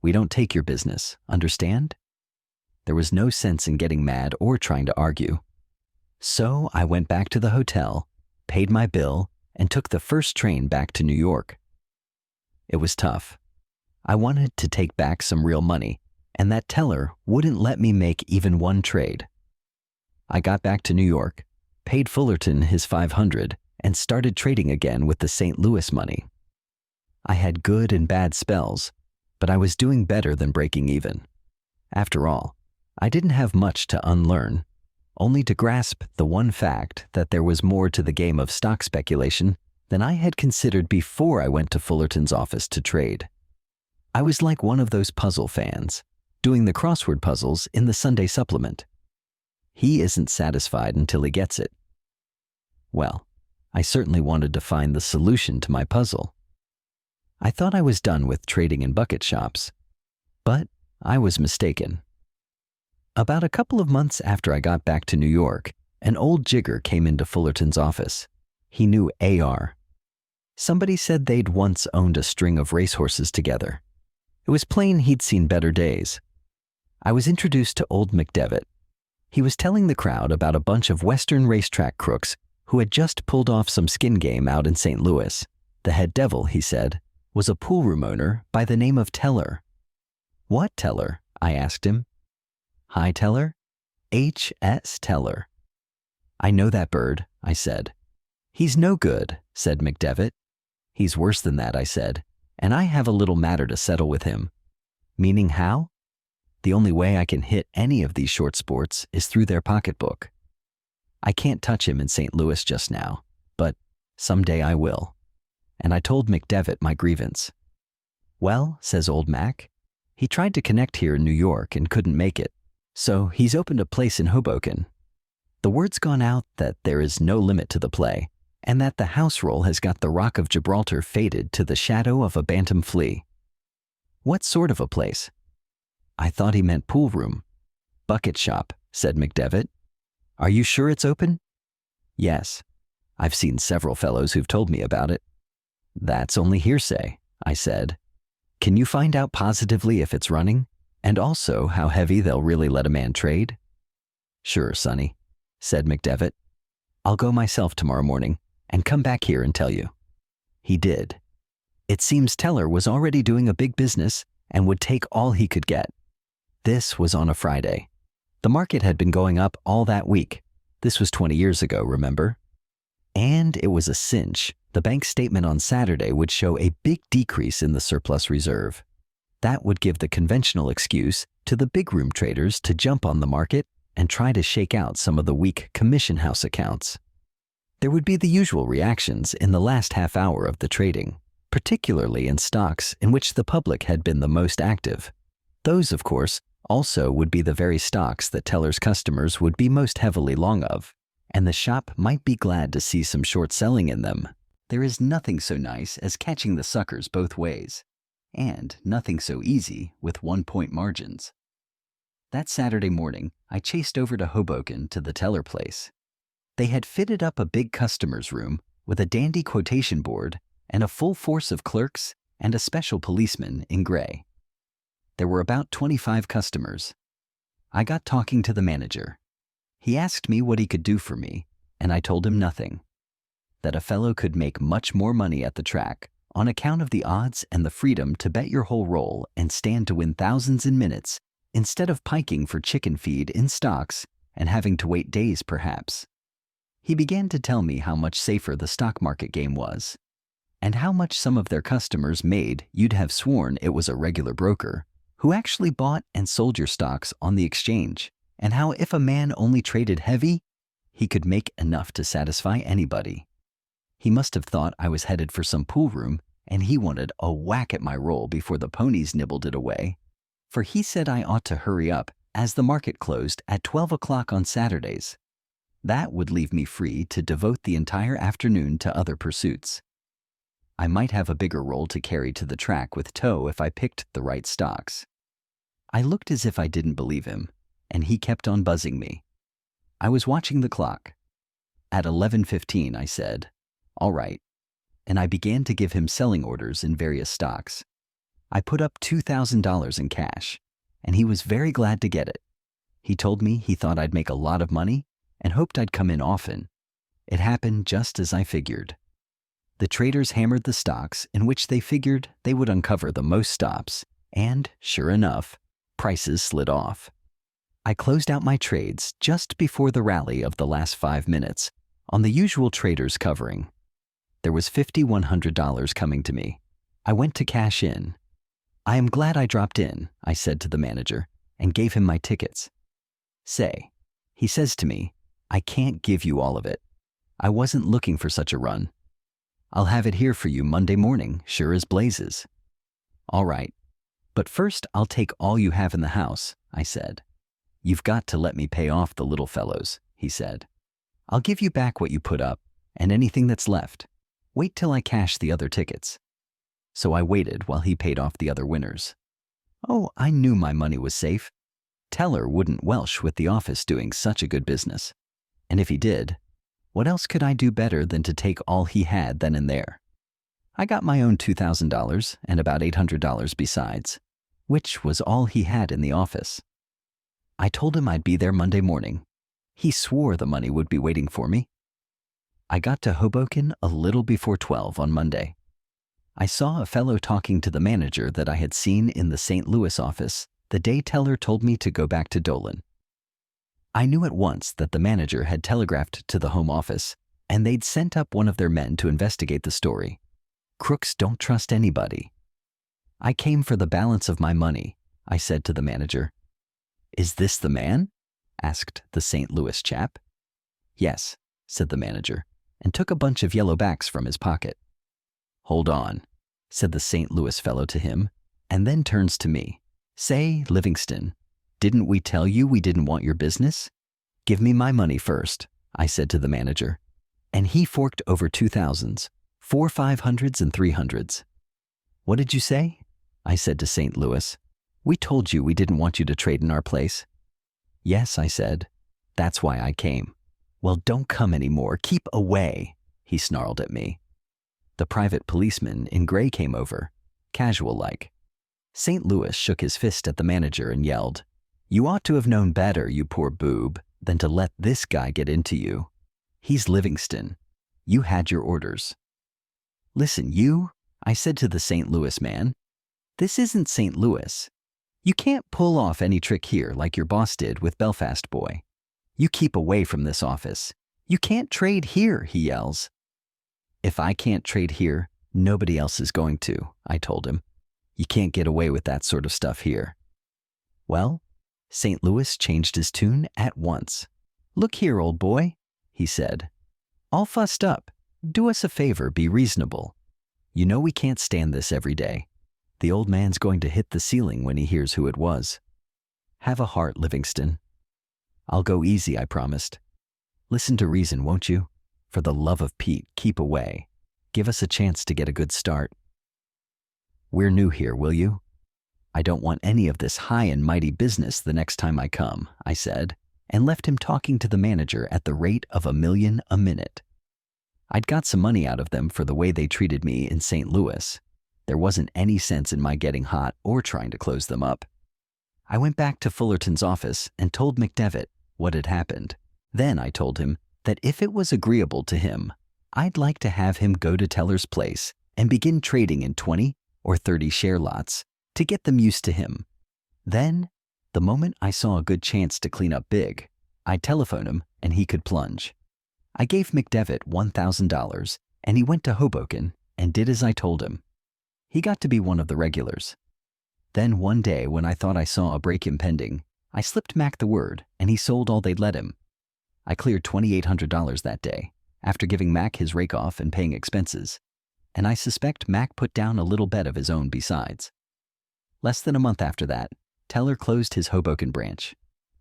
We don't take your business, understand?" There was no sense in getting mad or trying to argue. So I went back to the hotel, paid my bill, and took the first train back to New York. It was tough. I wanted to take back some real money, and that teller wouldn't let me make even one trade. I got back to New York, paid Fullerton his $500, and started trading again with the St. Louis money. I had good and bad spells, but I was doing better than breaking even. After all, I didn't have much to unlearn, only to grasp the one fact that there was more to the game of stock speculation than I had considered before I went to Fullerton's office to trade. I was like one of those puzzle fans, doing the crossword puzzles in the Sunday supplement. He isn't satisfied until he gets it. Well, I certainly wanted to find the solution to my puzzle. I thought I was done with trading in bucket shops, but I was mistaken. About a couple of months after I got back to New York, an old jigger came into Fullerton's office. He knew AR. Somebody said they'd once owned a string of racehorses together. It was plain he'd seen better days. I was introduced to old McDevitt. He was telling the crowd about a bunch of Western racetrack crooks who had just pulled off some skin game out in St. Louis. The head devil, he said, was a pool room owner by the name of Teller. "What Teller?" I asked him. "Hi, Teller? H.S. Teller." "I know that bird," I said. "He's no good," said McDevitt. "He's worse than that," I said, "and I have a little matter to settle with him." "Meaning how?" "The only way I can hit any of these short sports is through their pocketbook. I can't touch him in St. Louis just now, but someday I will." And I told McDevitt my grievance. "Well," says old Mac, "he tried to connect here in New York and couldn't make it, so he's opened a place in Hoboken. The word's gone out that there is no limit to the play, and that the house roll has got the Rock of Gibraltar faded to the shadow of a bantam flea." "What sort of a place?" I thought he meant pool room. "Bucket shop," said McDevitt. "Are you sure it's open?" "Yes. I've seen several fellows who've told me about it." "That's only hearsay," I said. "Can you find out positively if it's running, and also how heavy they'll really let a man trade?" "Sure, Sonny," said McDevitt. "I'll go myself tomorrow morning and come back here and tell you." He did. It seems Teller was already doing a big business and would take all he could get. This was on a Friday. The market had been going up all that week. This was 20 years ago, remember? And it was a cinch. The bank statement on Saturday would show a big decrease in the surplus reserve. That would give the conventional excuse to the big room traders to jump on the market and try to shake out some of the weak commission house accounts. There would be the usual reactions in the last half hour of the trading, particularly in stocks in which the public had been the most active. Those, of course, also would be the very stocks that Teller's customers would be most heavily long of, and the shop might be glad to see some short selling in them. There is nothing so nice as catching the suckers both ways, and nothing so easy with 1-point margins. That Saturday morning, I chased over to Hoboken to the Teller place. They had fitted up a big customer's room with a dandy quotation board and a full force of clerks and a special policeman in gray. There were about 25 customers. I got talking to the manager. He asked me what he could do for me, and I told him nothing. That a fellow could make much more money at the track on account of the odds and the freedom to bet your whole roll and stand to win thousands in minutes instead of piking for chicken feed in stocks and having to wait days perhaps. He began to tell me how much safer the stock market game was, and how much some of their customers made you'd have sworn it was a regular broker, who actually bought and sold your stocks on the exchange, and how if a man only traded heavy, he could make enough to satisfy anybody. He must have thought I was headed for some pool room, and he wanted a whack at my roll before the ponies nibbled it away, for he said I ought to hurry up as the market closed at 12 o'clock on Saturdays. That would leave me free to devote the entire afternoon to other pursuits. I might have a bigger roll to carry to the track with tow if I picked the right stocks. I looked as if I didn't believe him, and he kept on buzzing me. I was watching the clock. At 11:15, I said, "All right," and I began to give him selling orders in various stocks. I put up $2,000 in cash, and he was very glad to get it. He told me he thought I'd make a lot of money and hoped I'd come in often. It happened just as I figured. The traders hammered the stocks in which they figured they would uncover the most stops, and, sure enough, prices slid off. I closed out my trades just before the rally of the last 5 minutes on the usual traders covering. There was $5,100 coming to me. I went to cash in. "I am glad I dropped in," I said to the manager, and gave him my tickets. "Say," he says to me, "I can't give you all of it. I wasn't looking for such a run. I'll have it here for you Monday morning, sure as blazes." "All right, but first I'll take all you have in the house," I said. "You've got to let me pay off the little fellows," he said. "I'll give you back what you put up, and anything that's left. Wait till I cash the other tickets." So I waited while he paid off the other winners. Oh, I knew my money was safe. Teller wouldn't welsh with the office doing such a good business. And if he did, what else could I do better than to take all he had then and there? I got my own $2,000 and about $800 besides, which was all he had in the office. I told him I'd be there Monday morning. He swore the money would be waiting for me. I got to Hoboken a little before 12 on Monday. I saw a fellow talking to the manager that I had seen in the St. Louis office the day Teller told me to go back to Dolan. I knew at once that the manager had telegraphed to the home office, and they'd sent up one of their men to investigate the story. Crooks don't trust anybody. "I came for the balance of my money," I said to the manager. "Is this the man?" asked the St. Louis chap. "Yes," said the manager, and took a bunch of yellow backs from his pocket. "Hold on," said the St. Louis fellow to him, and then turns to me. "Say, Livingston, didn't we tell you we didn't want your business? Give me my money first," I said to the manager, and he forked over 2,000s, 4 500s and 300s. "What did you say?" I said to St. Louis. "We told you we didn't want you to trade in our place." "Yes," I said. "That's why I came." "Well, don't come anymore. Keep away," he snarled at me. The private policeman in gray came over, casual-like. St. Louis shook his fist at the manager and yelled, "You ought to have known better, you poor boob, than to let this guy get into you. He's Livingston. You had your orders." "Listen, you," I said to the St. Louis man. "This isn't St. Louis. You can't pull off any trick here like your boss did with Belfast Boy. You keep away from this office. You can't trade here," he yells. "If I can't trade here, nobody else is going to," I told him. "You can't get away with that sort of stuff here." Well, St. Louis changed his tune at once. "Look here, old boy," he said. "All fussed up. Do us a favor, be reasonable. You know we can't stand this every day. The old man's going to hit the ceiling when he hears who it was. Have a heart, Livingston." "I'll go easy," I promised. "Listen to reason, won't you? For the love of Pete, keep away. Give us a chance to get a good start. We're new here, will you? I don't want any of this high and mighty business the next time I come," I said, and left him talking to the manager at the rate of $1 million a minute. I'd got some money out of them for the way they treated me in St. Louis. There wasn't any sense in my getting hot or trying to close them up. I went back to Fullerton's office and told McDevitt what had happened. Then I told him that if it was agreeable to him, I'd like to have him go to Teller's place and begin trading in 20 or 30 share lots to get them used to him. Then, the moment I saw a good chance to clean up big, I'd telephone him and he could plunge. I gave McDevitt $1,000 and he went to Hoboken and did as I told him. He got to be one of the regulars. Then one day when I thought I saw a break impending, I slipped Mac the word and he sold all they'd let him. I cleared $2,800 that day, after giving Mac his rake off and paying expenses. And I suspect Mac put down a little bet of his own besides. Less than a month after that, Teller closed his Hoboken branch.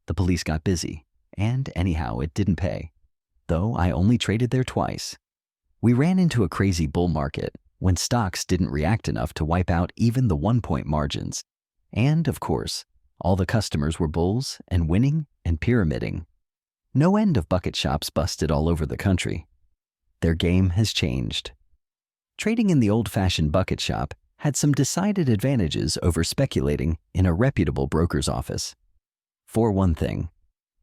The police got busy, and anyhow, it didn't pay. Though I only traded there twice. We ran into a crazy bull market when stocks didn't react enough to wipe out even the 1-point margins. And, of course, all the customers were bulls and winning and pyramiding. No end of bucket shops busted all over the country. Their game has changed. Trading in the old-fashioned bucket shop had some decided advantages over speculating in a reputable broker's office. For one thing,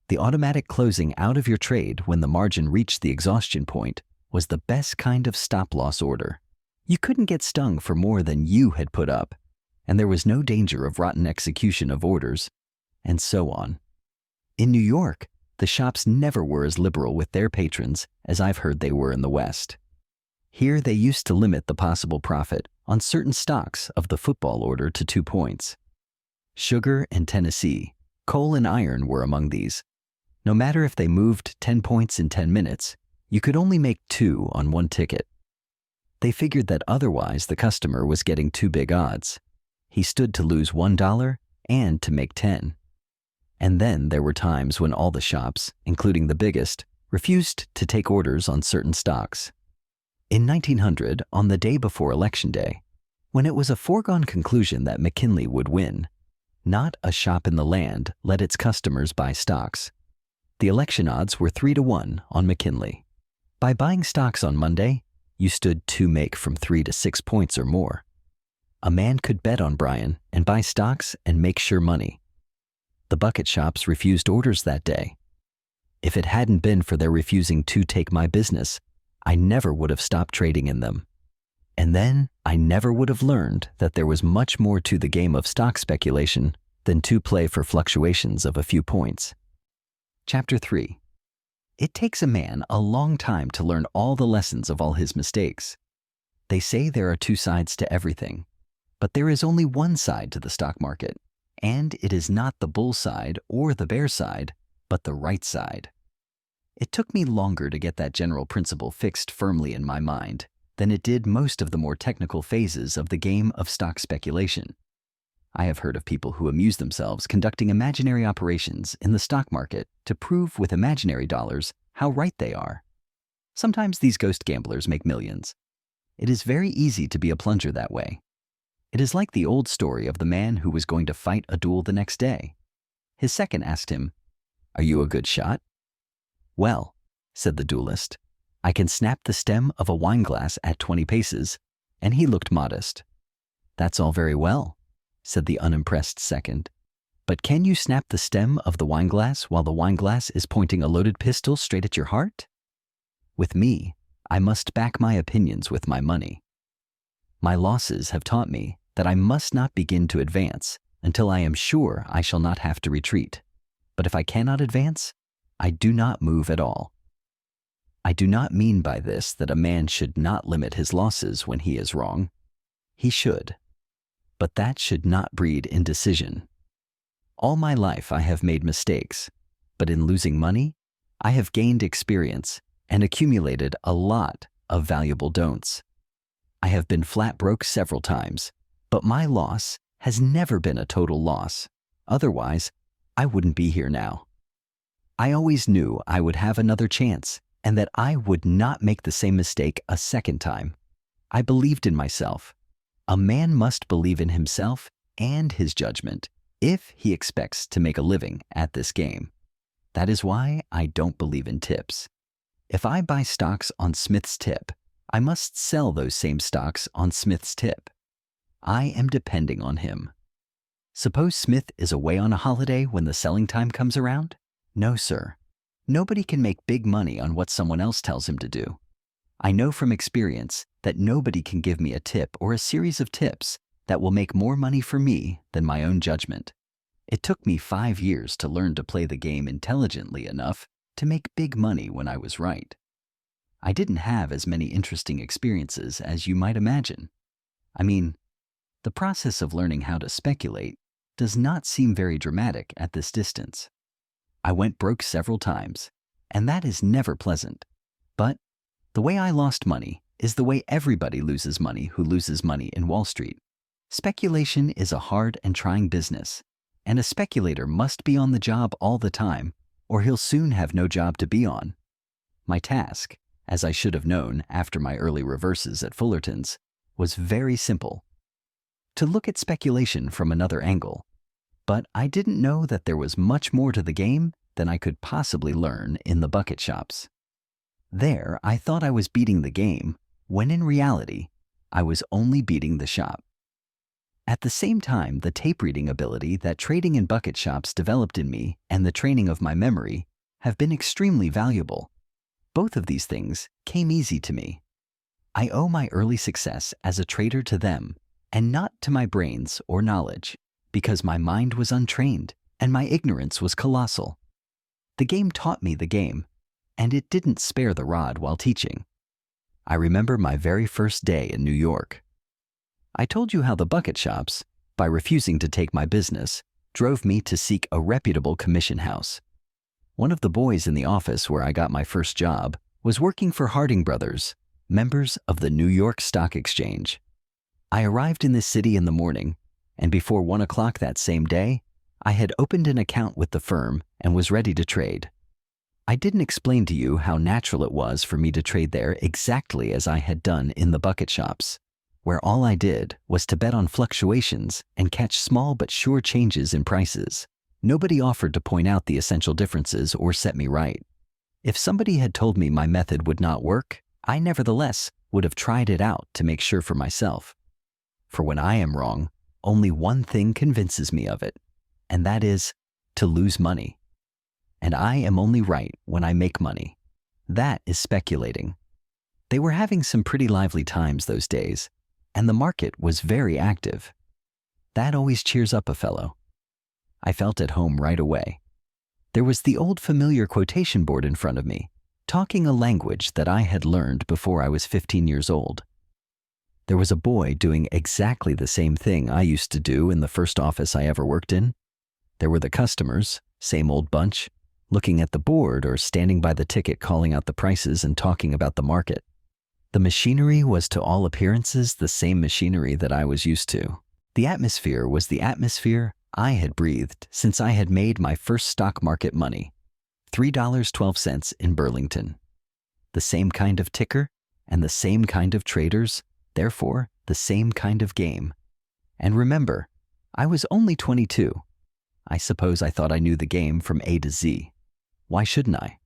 the automatic closing out of your trade when the margin reached the exhaustion point was the best kind of stop-loss order. You couldn't get stung for more than you had put up, and there was no danger of rotten execution of orders, and so on. In New York, the shops never were as liberal with their patrons as I've heard they were in the West. Here they used to limit the possible profit on certain stocks of the football order to 2 points. Sugar and Tennessee, coal and iron were among these. No matter if they moved 10 points in 10 minutes, you could only make 2 on one ticket. They figured that otherwise the customer was getting too big odds. He stood to lose $1 and to make 10. And then there were times when all the shops, including the biggest, refused to take orders on certain stocks. In 1900, on the day before Election Day, when it was a foregone conclusion that McKinley would win, not a shop in the land let its customers buy stocks. The election odds were 3-1 on McKinley. By buying stocks on Monday, you stood to make from 3 to 6 points or more. A man could bet on Bryan and buy stocks and make sure money. The bucket shops refused orders that day. If it hadn't been for their refusing to take my business, I never would have stopped trading in them. And then I never would have learned that there was much more to the game of stock speculation than to play for fluctuations of a few points. Chapter 3. It takes a man a long time to learn all the lessons of all his mistakes. They say there are 2 sides to everything, but there is only one side to the stock market, and it is not the bull side or the bear side, but the right side. It took me longer to get that general principle fixed firmly in my mind than it did most of the more technical phases of the game of stock speculation. I have heard of people who amuse themselves conducting imaginary operations in the stock market to prove with imaginary dollars how right they are. Sometimes these ghost gamblers make millions. It is very easy to be a plunger that way. It is like the old story of the man who was going to fight a duel the next day. His second asked him, "Are you a good shot?" "Well," said the duelist, "I can snap the stem of a wineglass at 20 paces," and he looked modest. "That's all very well," said the unimpressed second, "but can you snap the stem of the wineglass while the wineglass is pointing a loaded pistol straight at your heart? With me, I must back my opinions with my money. My losses have taught me that I must not begin to advance until I am sure I shall not have to retreat. But if I cannot advance, I do not move at all. I do not mean by this that a man should not limit his losses when he is wrong. He should. But that should not breed indecision. All my life I have made mistakes, but in losing money, I have gained experience and accumulated a lot of valuable don'ts. I have been flat broke several times, but my loss has never been a total loss. Otherwise, I wouldn't be here now. I always knew I would have another chance and that I would not make the same mistake a second time. I believed in myself. A man must believe in himself and his judgment if he expects to make a living at this game. That is why I don't believe in tips. If I buy stocks on Smith's tip, I must sell those same stocks on Smith's tip. I am depending on him. Suppose Smith is away on a holiday when the selling time comes around? No, sir. Nobody can make big money on what someone else tells him to do. I know from experience that nobody can give me a tip or a series of tips that will make more money for me than my own judgment. It took me 5 years to learn to play the game intelligently enough to make big money when I was right. I didn't have as many interesting experiences as you might imagine. I mean, The process of learning how to speculate does not seem very dramatic at this distance. I went broke several times, and that is never pleasant. But the way I lost money is the way everybody loses money who loses money in Wall Street. Speculation is a hard and trying business, and a speculator must be on the job all the time, or he'll soon have no job to be on. My task, as I should have known after my early reverses at Fullerton's, was very simple: to look at speculation from another angle. But I didn't know that there was much more to the game than I could possibly learn in the bucket shops. There, I thought I was beating the game, when in reality, I was only beating the shop. At the same time, the tape-reading ability that trading in bucket shops developed in me and the training of my memory have been extremely valuable. Both of these things came easy to me. I owe my early success as a trader to them, and not to my brains or knowledge, because my mind was untrained and my ignorance was colossal. The game taught me the game, and it didn't spare the rod while teaching. I remember my very first day in New York. I told you how the bucket shops, by refusing to take my business, drove me to seek a reputable commission house. One of the boys in the office where I got my first job was working for Harding Brothers, members of the New York Stock Exchange. I arrived in this city in the morning, and before 1 o'clock that same day, I had opened an account with the firm and was ready to trade. I didn't explain to you how natural it was for me to trade there exactly as I had done in the bucket shops, where all I did was to bet on fluctuations and catch small but sure changes in prices. Nobody offered to point out the essential differences or set me right. If somebody had told me my method would not work, I nevertheless would have tried it out to make sure for myself. For when I am wrong, only one thing convinces me of it, and that is to lose money. And I am only right when I make money. That is speculating. They were having some pretty lively times those days, and the market was very active. That always cheers up a fellow. I felt at home right away. There was the old familiar quotation board in front of me, talking a language that I had learned before I was 15 years old. There was a boy doing exactly the same thing I used to do in the first office I ever worked in. There were the customers, same old bunch, looking at the board or standing by the ticket calling out the prices and talking about the market. The machinery was to all appearances the same machinery that I was used to. The atmosphere was the atmosphere I had breathed since I had made my first stock market money, $3.12 in Burlington. The same kind of ticker and the same kind of traders, therefore the same kind of game. And remember, I was only 22. I suppose I thought I knew the game from A to Z. Why shouldn't I?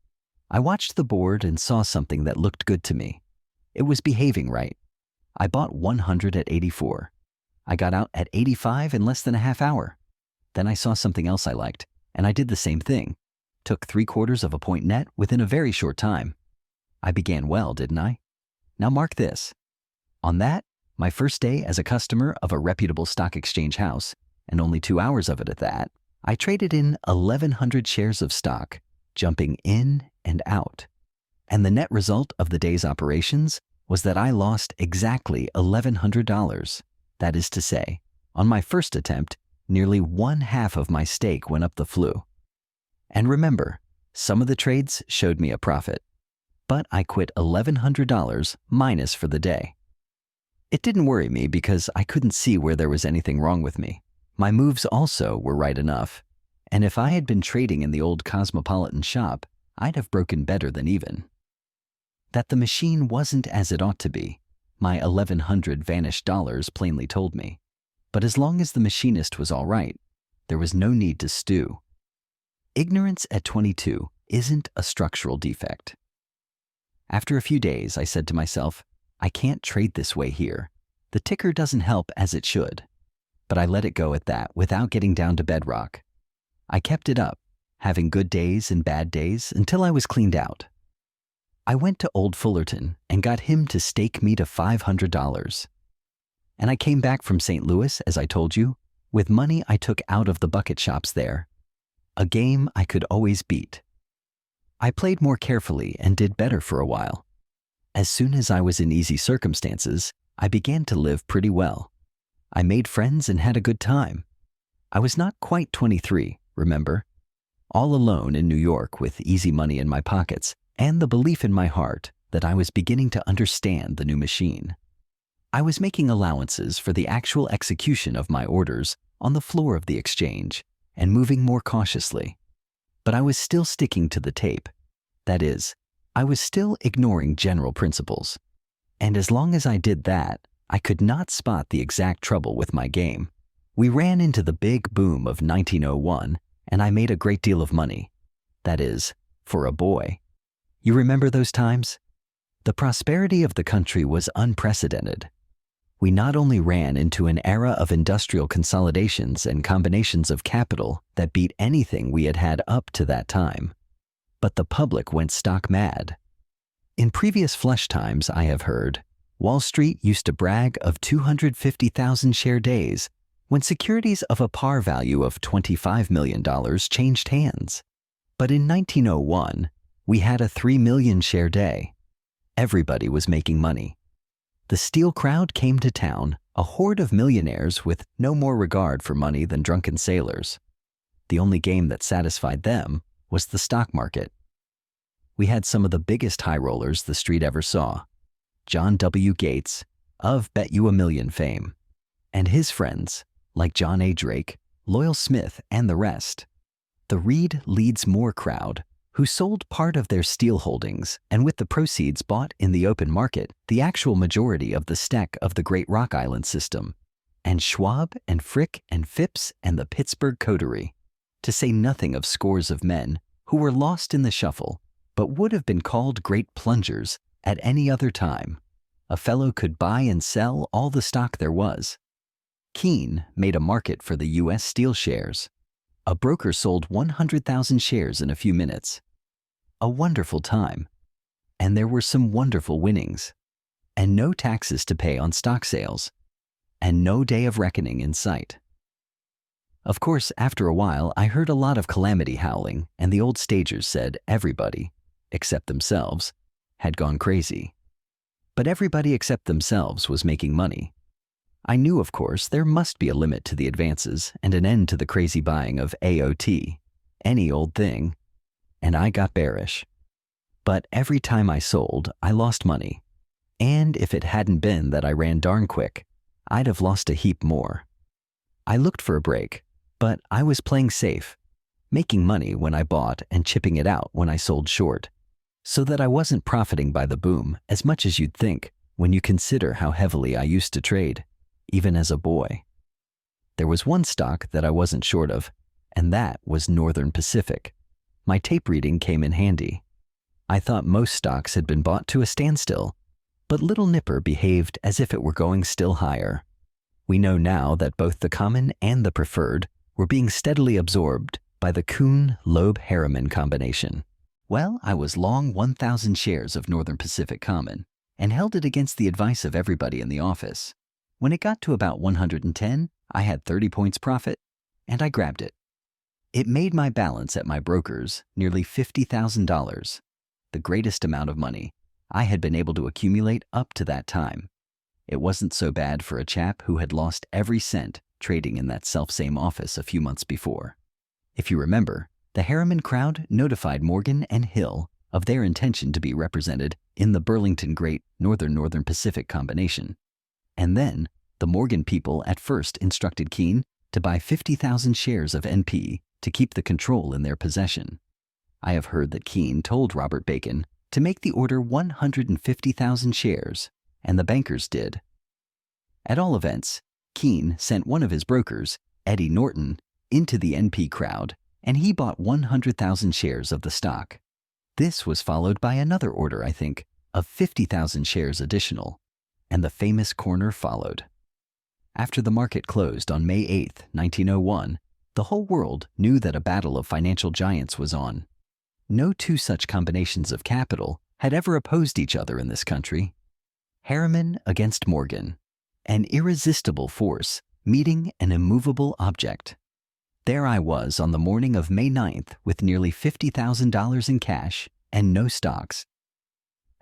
I watched the board and saw something that looked good to me. It was behaving right. I bought 100 at 84. I got out at 85 in less than a half hour. Then I saw something else I liked, and I did the same thing. Took 3/4 of a point net within a very short time. I began well, didn't I? Now mark this. On that, my first day as a customer of a reputable stock exchange house, and only 2 hours of it at that, I traded in 1,100 shares of stock, jumping in and out. And the net result of the day's operations was that I lost exactly $1,100. That is to say, on my first attempt, nearly 1/2 of my stake went up the flue. And remember, some of the trades showed me a profit, but I quit $1,100 minus for the day. It didn't worry me because I couldn't see where there was anything wrong with me. My moves also were right enough, and if I had been trading in the old Cosmopolitan shop, I'd have broken better than even. That the machine wasn't as it ought to be, my 1,100 vanished dollars plainly told me. But as long as the machinist was all right, there was no need to stew. Ignorance at 22 isn't a structural defect. After a few days, I said to myself, I can't trade this way here. The ticker doesn't help as it should. But I let it go at that without getting down to bedrock. I kept it up, having good days and bad days until I was cleaned out. I went to old Fullerton and got him to stake me to $500. And I came back from St. Louis, as I told you, with money I took out of the bucket shops there. A game I could always beat. I played more carefully and did better for a while. As soon as I was in easy circumstances, I began to live pretty well. I made friends and had a good time. I was not quite 23, remember? All alone in New York with easy money in my pockets and the belief in my heart that I was beginning to understand the new machine. I was making allowances for the actual execution of my orders on the floor of the exchange and moving more cautiously. But I was still sticking to the tape. That is, I was still ignoring general principles. And as long as I did that, I could not spot the exact trouble with my game. We ran into the big boom of 1901, and I made a great deal of money. That is, for a boy. You remember those times? The prosperity of the country was unprecedented. We not only ran into an era of industrial consolidations and combinations of capital that beat anything we had had up to that time, but the public went stock mad. In previous flush times, I have heard, Wall Street used to brag of 250,000 share days when securities of a par value of $25 million changed hands. But in 1901, we had a 3 million share day. Everybody was making money. The steel crowd came to town, a horde of millionaires with no more regard for money than drunken sailors. The only game that satisfied them was the stock market. We had some of the biggest high rollers the street ever saw. John W. Gates, of Bet You a Million fame, and his friends, like John A. Drake, Loyal Smith, and the rest. The Reed Leeds Moore crowd, who sold part of their steel holdings and with the proceeds bought in the open market the actual majority of the stack of the Great Rock Island system, and Schwab and Frick and Phipps and the Pittsburgh Coterie, to say nothing of scores of men who were lost in the shuffle but would have been called great plungers at any other time. A fellow could buy and sell all the stock there was. Keene made a market for the U.S. Steel shares. A broker sold 100,000 shares in a few minutes. A wonderful time. And there were some wonderful winnings. And no taxes to pay on stock sales. And no day of reckoning in sight. Of course, after a while, I heard a lot of calamity howling, and the old stagers said everybody, except themselves, had gone crazy. But everybody except themselves was making money. I knew, of course, there must be a limit to the advances and an end to the crazy buying of AOT, any old thing, and I got bearish. But every time I sold, I lost money. And if it hadn't been that I ran darn quick, I'd have lost a heap more. I looked for a break, but I was playing safe, making money when I bought and chipping it out when I sold short, so that I wasn't profiting by the boom as much as you'd think when you consider how heavily I used to trade, even as a boy. There was one stock that I wasn't short of, and that was Northern Pacific. My tape reading came in handy. I thought most stocks had been bought to a standstill, but Little Nipper behaved as if it were going still higher. We know now that both the common and the preferred were being steadily absorbed by the Kuhn-Loeb-Harriman combination. Well, I was long 1,000 shares of Northern Pacific Common and held it against the advice of everybody in the office. When it got to about 110, I had 30 points profit, and I grabbed it. It made my balance at my broker's nearly $50,000, the greatest amount of money I had been able to accumulate up to that time. It wasn't so bad for a chap who had lost every cent trading in that selfsame office a few months before. If you remember, the Harriman crowd notified Morgan and Hill of their intention to be represented in the Burlington Great Northern Pacific combination. And then, the Morgan people at first instructed Keene to buy 50,000 shares of NP to keep the control in their possession. I have heard that Keene told Robert Bacon to make the order 150,000 shares, and the bankers did. At all events, Keene sent one of his brokers, Eddie Norton, into the NP crowd, and he bought 100,000 shares of the stock. This was followed by another order, I think, of 50,000 shares additional, and the famous corner followed. After the market closed on May 8, 1901, the whole world knew that a battle of financial giants was on. No two such combinations of capital had ever opposed each other in this country. Harriman against Morgan, an irresistible force meeting an immovable object. There I was on the morning of May 9th with nearly $50,000 in cash and no stocks.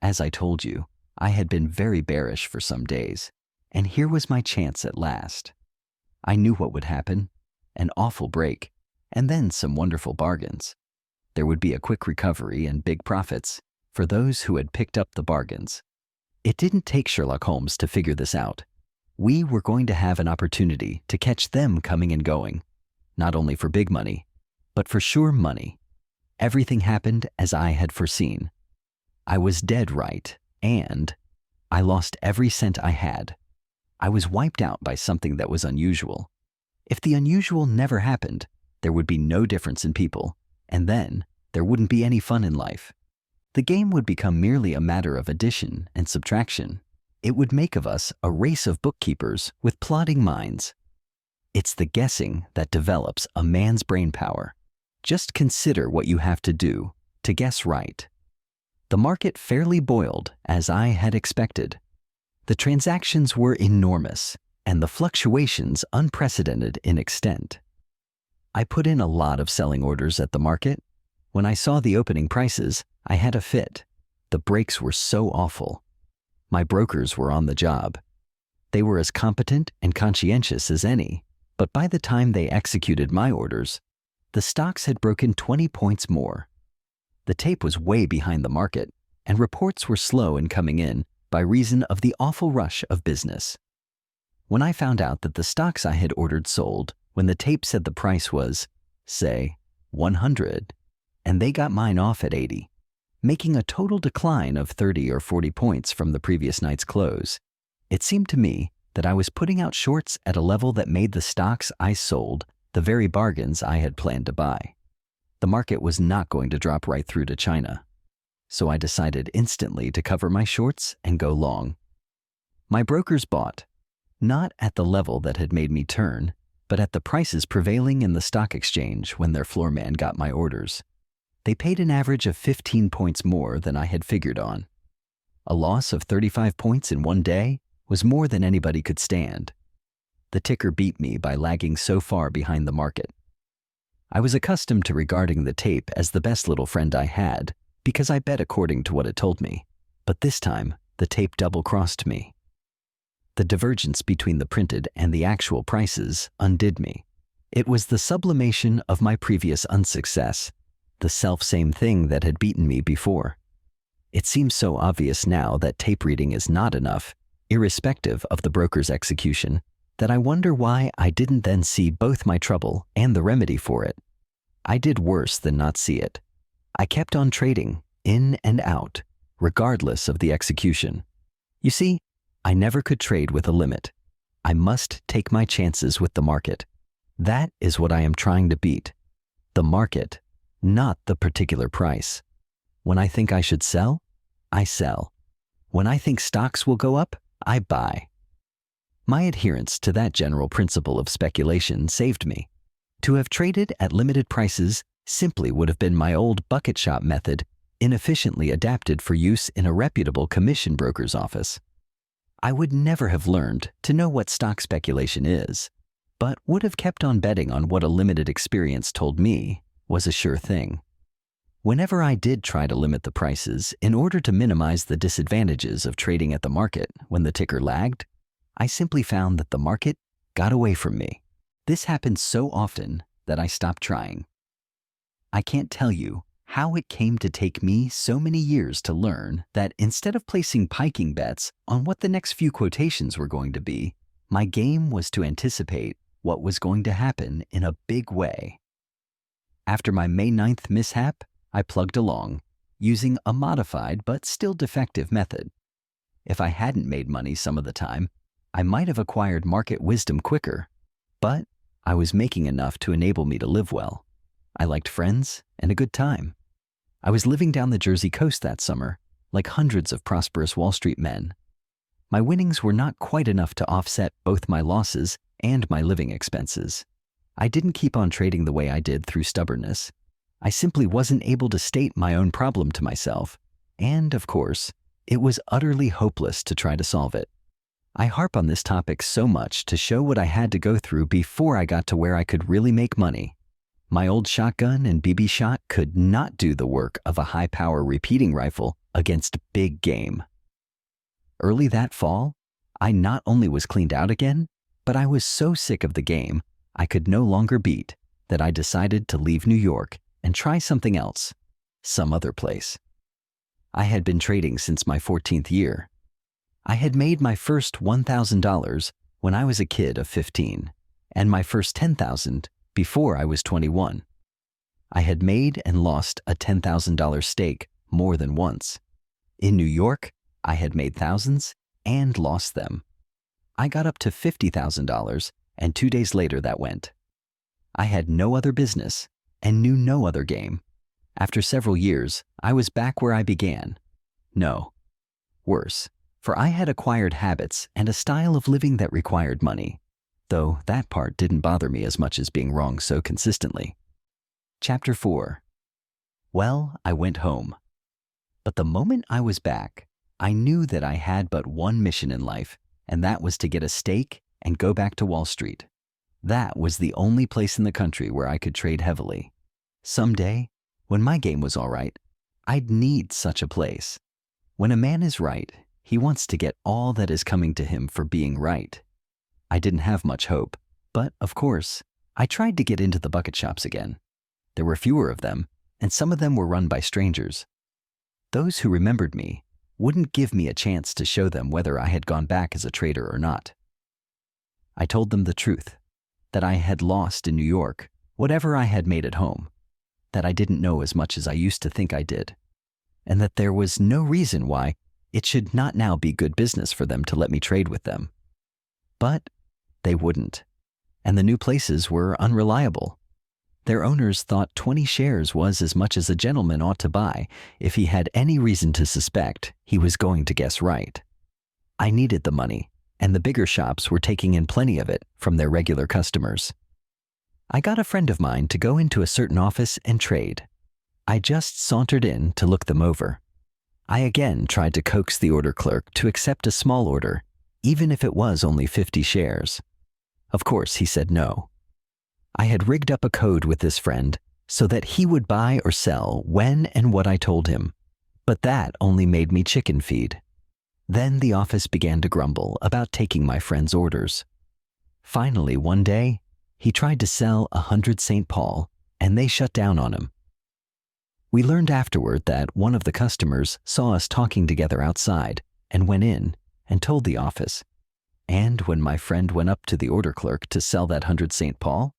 As I told you, I had been very bearish for some days, and here was my chance at last. I knew what would happen: an awful break, and then some wonderful bargains. There would be a quick recovery and big profits for those who had picked up the bargains. It didn't take Sherlock Holmes to figure this out. We were going to have an opportunity to catch them coming and going, not only for big money, but for sure money. Everything happened as I had foreseen. I was dead right, and I lost every cent I had. I was wiped out by something that was unusual. If the unusual never happened, there would be no difference in people, and then there wouldn't be any fun in life. The game would become merely a matter of addition and subtraction. It would make of us a race of bookkeepers with plodding minds. It's the guessing that develops a man's brain power. Just consider what you have to do to guess right. The market fairly boiled, as I had expected. The transactions were enormous, and the fluctuations unprecedented in extent. I put in a lot of selling orders at the market. When I saw the opening prices, I had a fit. The breaks were so awful. My brokers were on the job. They were as competent and conscientious as any, but by the time they executed my orders, the stocks had broken 20 points more. The tape was way behind the market, and reports were slow in coming in by reason of the awful rush of business. When I found out that the stocks I had ordered sold when the tape said the price was, say, 100, and they got mine off at 80, making a total decline of 30 or 40 points from the previous night's close, it seemed to me that I was putting out shorts at a level that made the stocks I sold the very bargains I had planned to buy. The market was not going to drop right through to China, so I decided instantly to cover my shorts and go long. My brokers bought, not at the level that had made me turn, but at the prices prevailing in the stock exchange when their floor man got my orders. They paid an average of 15 points more than I had figured on. A loss of 35 points in one day was more than anybody could stand. The ticker beat me by lagging so far behind the market. I was accustomed to regarding the tape as the best little friend I had, because I bet according to what it told me, but this time the tape double-crossed me. The divergence between the printed and the actual prices undid me. It was the sublimation of my previous unsuccess, the self-same thing that had beaten me before. It seems so obvious now that tape reading is not enough, irrespective of the broker's execution, that I wonder why I didn't then see both my trouble and the remedy for it. I did worse than not see it. I kept on trading, in and out, regardless of the execution. You see, I never could trade with a limit. I must take my chances with the market. That is what I am trying to beat. The market, not the particular price. When I think I should sell, I sell. When I think stocks will go up, I buy. My adherence to that general principle of speculation saved me. To have traded at limited prices simply would have been my old bucket shop method, inefficiently adapted for use in a reputable commission broker's office. I would never have learned to know what stock speculation is, but would have kept on betting on what a limited experience told me was a sure thing. Whenever I did try to limit the prices in order to minimize the disadvantages of trading at the market when the ticker lagged, I simply found that the market got away from me. This happened so often that I stopped trying. I can't tell you how it came to take me so many years to learn that instead of placing piking bets on what the next few quotations were going to be, my game was to anticipate what was going to happen in a big way. After my May 9th mishap, I plugged along, using a modified but still defective method. If I hadn't made money some of the time, I might have acquired market wisdom quicker, but I was making enough to enable me to live well. I liked friends and a good time. I was living down the Jersey coast that summer, like hundreds of prosperous Wall Street men. My winnings were not quite enough to offset both my losses and my living expenses. I didn't keep on trading the way I did through stubbornness. I simply wasn't able to state my own problem to myself, and, of course, it was utterly hopeless to try to solve it. I harp on this topic so much to show what I had to go through before I got to where I could really make money. My old shotgun and BB shot could not do the work of a high-power repeating rifle against big game. Early that fall, I not only was cleaned out again, But I was so sick of the game I could no longer beat that I decided to leave New York and try something else, some other place. I had been trading since my 14th year. I had made my first $1,000 when I was a kid of 15, and my first $10,000 before I was 21. I had made and lost a $10,000 stake more than once. In New York, I had made thousands and lost them. I got up to $50,000, and 2 days later that went. I had no other business and knew no other game. After several years, I was back where I began. No, worse, for I had acquired habits and a style of living that required money, though that part didn't bother me as much as being wrong so consistently. Chapter 4. Well, I went home. But the moment I was back, I knew that I had but one mission in life, and that was to get a stake and go back to Wall Street. That was the only place in the country where I could trade heavily. Someday, when my game was all right, I'd need such a place. When a man is right, he wants to get all that is coming to him for being right. I didn't have much hope, but, of course, I tried to get into the bucket shops again. There were fewer of them, and some of them were run by strangers. Those who remembered me wouldn't give me a chance to show them whether I had gone back as a trader or not. I told them the truth, that I had lost in New York whatever I had made at home, that I didn't know as much as I used to think I did, and that there was no reason why it should not now be good business for them to let me trade with them. But they wouldn't, and the new places were unreliable. Their owners thought 20 shares was as much as a gentleman ought to buy if he had any reason to suspect he was going to guess right. I needed the money, and the bigger shops were taking in plenty of it from their regular customers. I got a friend of mine to go into a certain office and trade. I just sauntered in to look them over. I again tried to coax the order clerk to accept a small order, even if it was only 50 shares. Of course, he said no. I had rigged up a code with this friend so that he would buy or sell when and what I told him, but that only made me chicken feed. Then the office began to grumble about taking my friend's orders. Finally, one day, he tried to sell 100 St. Paul, and they shut down on him. We learned afterward that one of the customers saw us talking together outside and went in and told the office. And when my friend went up to the order clerk to sell that 100 St. Paul,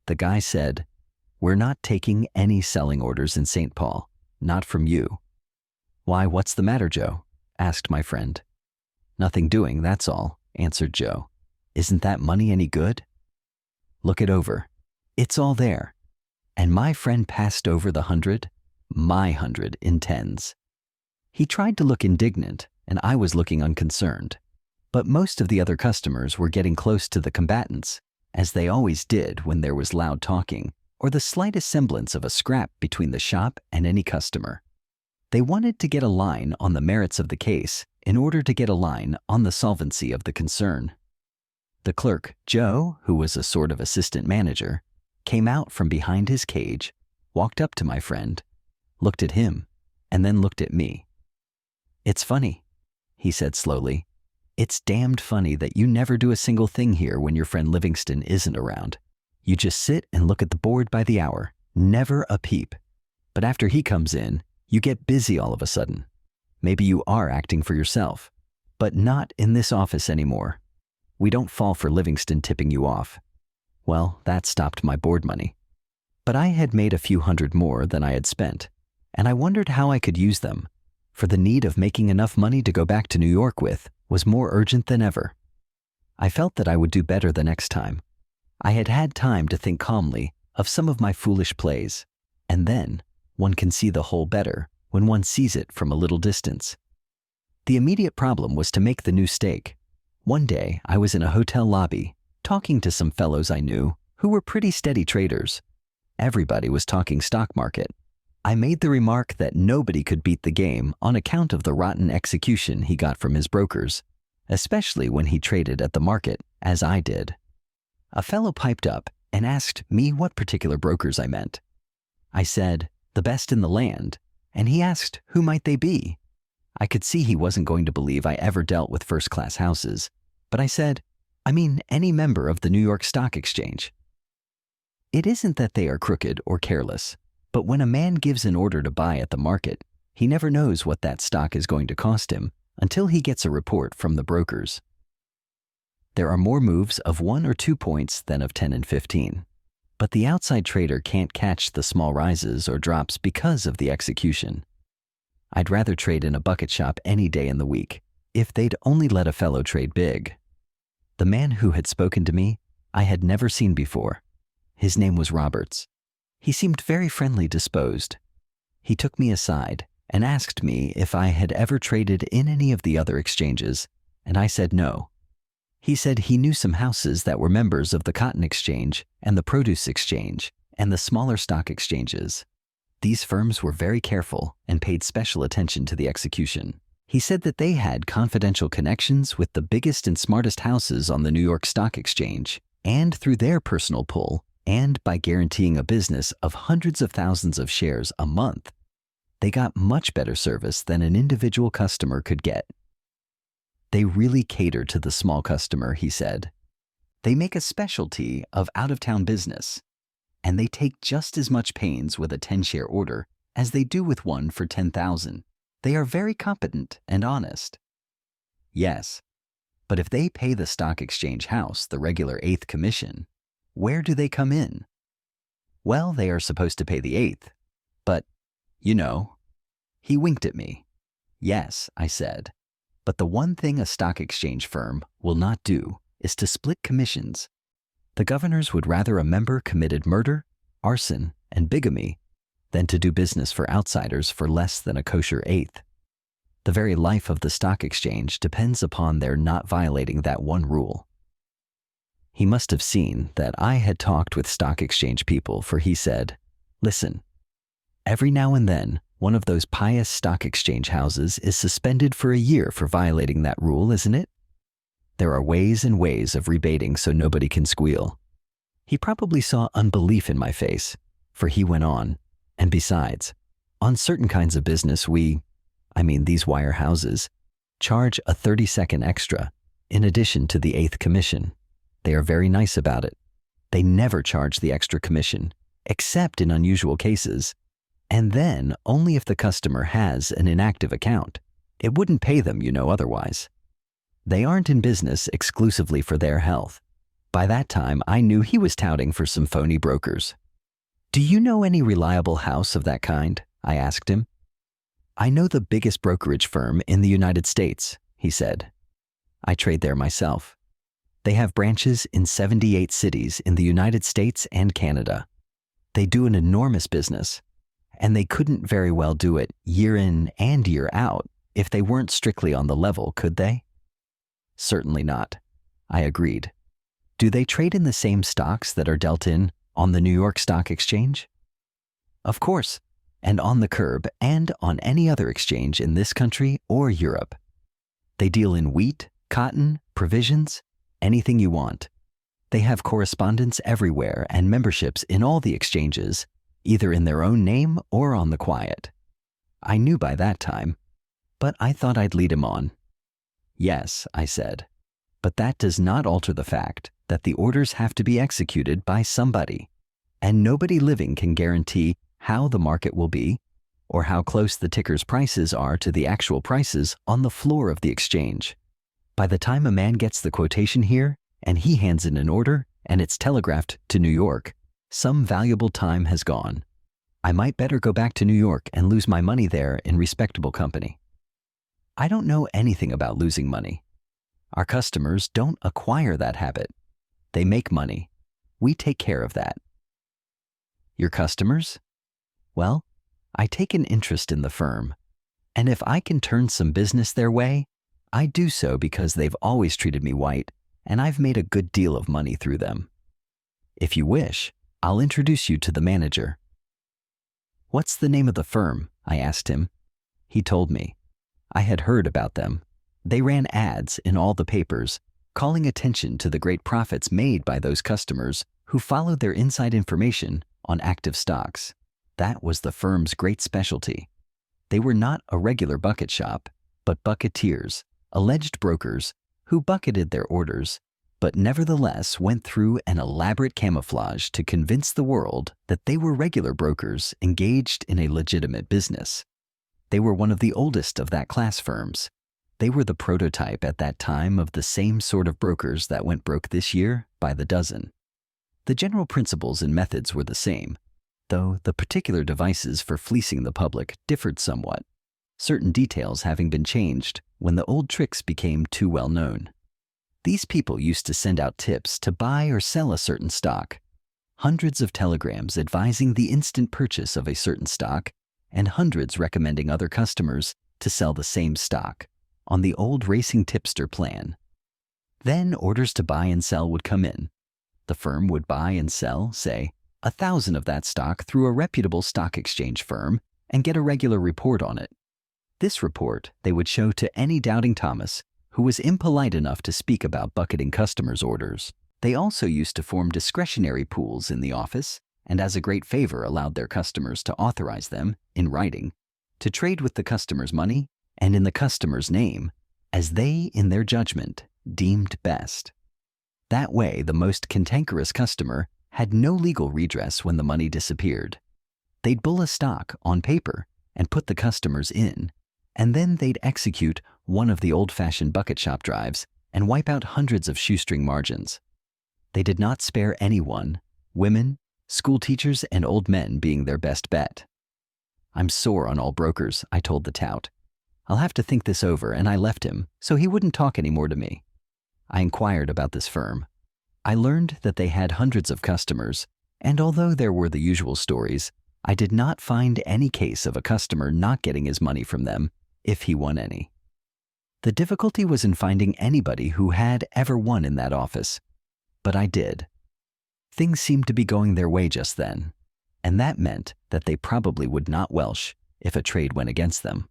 the guy said, "We're not taking any selling orders in St. Paul, not from you." "Why, what's the matter, Joe?" asked my friend. "Nothing doing, that's all," answered Joe. "Isn't that money any good?" "Look it over. It's all there." And my friend passed over the 100, my 100 in tens. He tried to look indignant, and I was looking unconcerned. But most of the other customers were getting close to the combatants, as they always did when there was loud talking or the slightest semblance of a scrap between the shop and any customer. They wanted to get a line on the merits of the case in order to get a line on the solvency of the concern. The clerk, Joe, who was a sort of assistant manager, came out from behind his cage, walked up to my friend, looked at him, and then looked at me. "It's funny," he said slowly. "It's damned funny that you never do a single thing here when your friend Livingston isn't around. You just sit and look at the board by the hour, never a peep. But after he comes in, you get busy all of a sudden. Maybe you are acting for yourself, but not in this office anymore. We don't fall for Livingston tipping you off." Well, that stopped my board money. But I had made a few hundred more than I had spent, and I wondered how I could use them, for the need of making enough money to go back to New York with was more urgent than ever. I felt that I would do better the next time. I had had time to think calmly of some of my foolish plays, and then one can see the whole better when one sees it from a little distance. The immediate problem was to make the new stake. One day I was in a hotel lobby, talking to some fellows I knew who were pretty steady traders. Everybody was talking stock market. I made the remark that nobody could beat the game on account of the rotten execution he got from his brokers, especially when he traded at the market, as I did. A fellow piped up and asked me what particular brokers I meant. I said, "The best in the land," and he asked who might they be. I could see he wasn't going to believe I ever dealt with first-class houses, but I said, I mean, any member of the New York Stock Exchange. It isn't that they are crooked or careless, but when a man gives an order to buy at the market, he never knows what that stock is going to cost him until he gets a report from the brokers. There are more moves of 1 or 2 points than of 10 and 15. But the outside trader can't catch the small rises or drops because of the execution. I'd rather trade in a bucket shop any day in the week, if they'd only let a fellow trade big. The man who had spoken to me, I had never seen before. His name was Roberts. He seemed very friendly disposed. He took me aside and asked me if I had ever traded in any of the other exchanges, and I said no. He said he knew some houses that were members of the Cotton Exchange and the Produce Exchange and the smaller stock exchanges. These firms were very careful and paid special attention to the execution. He said that they had confidential connections with the biggest and smartest houses on the New York Stock Exchange, and through their personal pull, and by guaranteeing a business of hundreds of thousands of shares a month, they got much better service than an individual customer could get. They really cater to the small customer, he said. They make a specialty of out-of-town business, and they take just as much pains with a 10-share order as they do with one for 10,000. They are very competent and honest. Yes, but if they pay the stock exchange house the regular 8th commission, where do they come in? Well, they are supposed to pay the 8th, but, you know. He winked at me. Yes, I said. But the one thing a stock exchange firm will not do is to split commissions. The governors would rather a member committed murder, arson, and bigamy than to do business for outsiders for less than a kosher 8th. The very life of the stock exchange depends upon their not violating that one rule. He must have seen that I had talked with stock exchange people, for he said, "Listen, every now and then, one of those pious stock exchange houses is suspended for a year for violating that rule, isn't it? There are ways and ways of rebating so nobody can squeal." He probably saw unbelief in my face, for he went on, "And besides, on certain kinds of business these wire houses, charge a 30-second extra in addition to the 8th commission. They are very nice about it. They never charge the extra commission, except in unusual cases. And then only if the customer has an inactive account. It wouldn't pay them, otherwise. They aren't in business exclusively for their health. By that time, I knew he was touting for some phony brokers. "Do you know any reliable house of that kind?" I asked him. "I know the biggest brokerage firm in the United States," he said. "I trade there myself. They have branches in 78 cities in the United States and Canada. They do an enormous business. And they couldn't very well do it year in and year out if they weren't strictly on the level, could they?" "Certainly not," I agreed. "Do they trade in the same stocks that are dealt in on the New York Stock Exchange?" "Of course, and on the curb and on any other exchange in this country or Europe. They deal in wheat, cotton, provisions, anything you want. They have correspondents everywhere and memberships in all the exchanges, either in their own name or on the quiet." I knew by that time, but I thought I'd lead him on. "Yes," I said, "but that does not alter the fact that the orders have to be executed by somebody, and nobody living can guarantee how the market will be or how close the ticker's prices are to the actual prices on the floor of the exchange. By the time a man gets the quotation here and he hands in an order and it's telegraphed to New York, some valuable time has gone. I might better go back to New York and lose my money there in respectable company. I don't know anything about losing money. Our customers don't acquire that habit. They make money. We take care of that." "Your customers?" "Well, I take an interest in the firm, and if I can turn some business their way, I do so because they've always treated me white, and I've made a good deal of money through them. If you wish, I'll introduce you to the manager." "What's the name of the firm?" I asked him. He told me. I had heard about them. They ran ads in all the papers, calling attention to the great profits made by those customers who followed their inside information on active stocks. That was the firm's great specialty. They were not a regular bucket shop, but bucketeers, alleged brokers, who bucketed their orders but nevertheless went through an elaborate camouflage to convince the world that they were regular brokers engaged in a legitimate business. They were one of the oldest of that class firms. They were the prototype at that time of the same sort of brokers that went broke this year by the dozen. The general principles and methods were the same, though the particular devices for fleecing the public differed somewhat, certain details having been changed when the old tricks became too well known. These people used to send out tips to buy or sell a certain stock, hundreds of telegrams advising the instant purchase of a certain stock, and hundreds recommending other customers to sell the same stock on the old racing tipster plan. Then orders to buy and sell would come in. The firm would buy and sell, say, 1,000 of that stock through a reputable stock exchange firm and get a regular report on it. This report they would show to any doubting Thomas who was impolite enough to speak about bucketing customers' orders. They also used to form discretionary pools in the office and as a great favor allowed their customers to authorize them, in writing, to trade with the customer's money and in the customer's name, as they, in their judgment, deemed best. That way, the most cantankerous customer had no legal redress when the money disappeared. They'd bull a stock on paper and put the customers in, and then they'd execute one of the old-fashioned bucket shop drives and wipe out hundreds of shoestring margins. They did not spare anyone, women, school teachers, and old men being their best bet. "I'm sore on all brokers," I told the tout. "I'll have to think this over," and I left him so he wouldn't talk any more to me. I inquired about this firm. I learned that they had hundreds of customers, and although there were the usual stories, I did not find any case of a customer not getting his money from them if he won any. The difficulty was in finding anybody who had ever won in that office, but I did. Things seemed to be going their way just then, and that meant that they probably would not welsh if a trade went against them.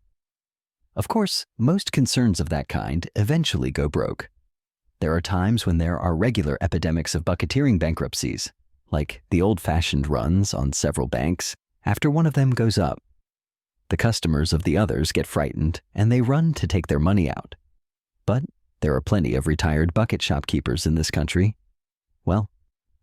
Of course, most concerns of that kind eventually go broke. There are times when there are regular epidemics of bucketeering bankruptcies, like the old-fashioned runs on several banks after one of them goes up. The customers of the others get frightened and they run to take their money out. But there are plenty of retired bucket shopkeepers in this country. Well,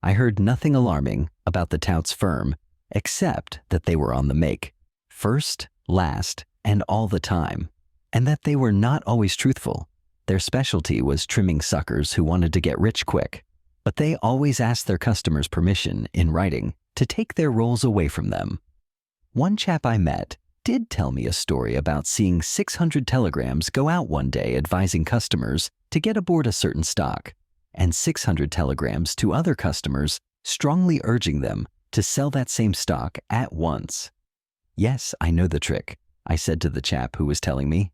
I heard nothing alarming about the tout's firm except that they were on the make, first, last, and all the time, and that they were not always truthful. Their specialty was trimming suckers who wanted to get rich quick, but they always asked their customers' permission in writing to take their rolls away from them. One chap I met did tell me a story about seeing 600 telegrams go out one day advising customers to get aboard a certain stock, and 600 telegrams to other customers strongly urging them to sell that same stock at once. "Yes, I know the trick," I said to the chap who was telling me.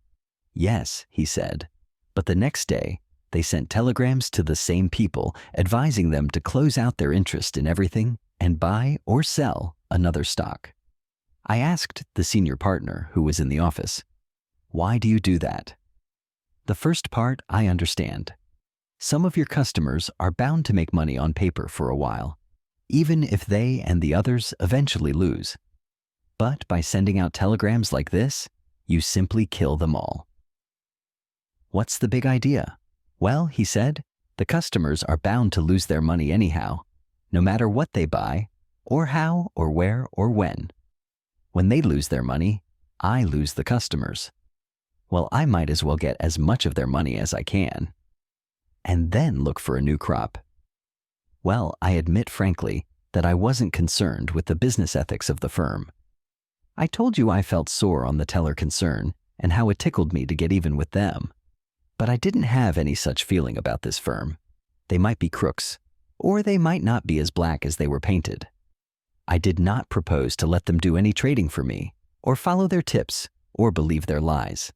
"Yes," he said, but the next day they sent telegrams to the same people advising them to close out their interest in everything and buy or sell another stock. I asked the senior partner who was in the office, "Why do you do that?" "The first part I understand. Some of your customers are bound to make money on paper for a while, even if they and the others eventually lose. But by sending out telegrams like this, you simply kill them all." "What's the big idea?" "Well," he said, "the customers are bound to lose their money anyhow, no matter what they buy, or how, or where, or when. When they lose their money, I lose the customers. Well, I might as well get as much of their money as I can, and then look for a new crop." Well, I admit frankly that I wasn't concerned with the business ethics of the firm. I told you I felt sore on the teller concern and how it tickled me to get even with them. But I didn't have any such feeling about this firm. They might be crooks, or they might not be as black as they were painted. I did not propose to let them do any trading for me, or follow their tips, or believe their lies.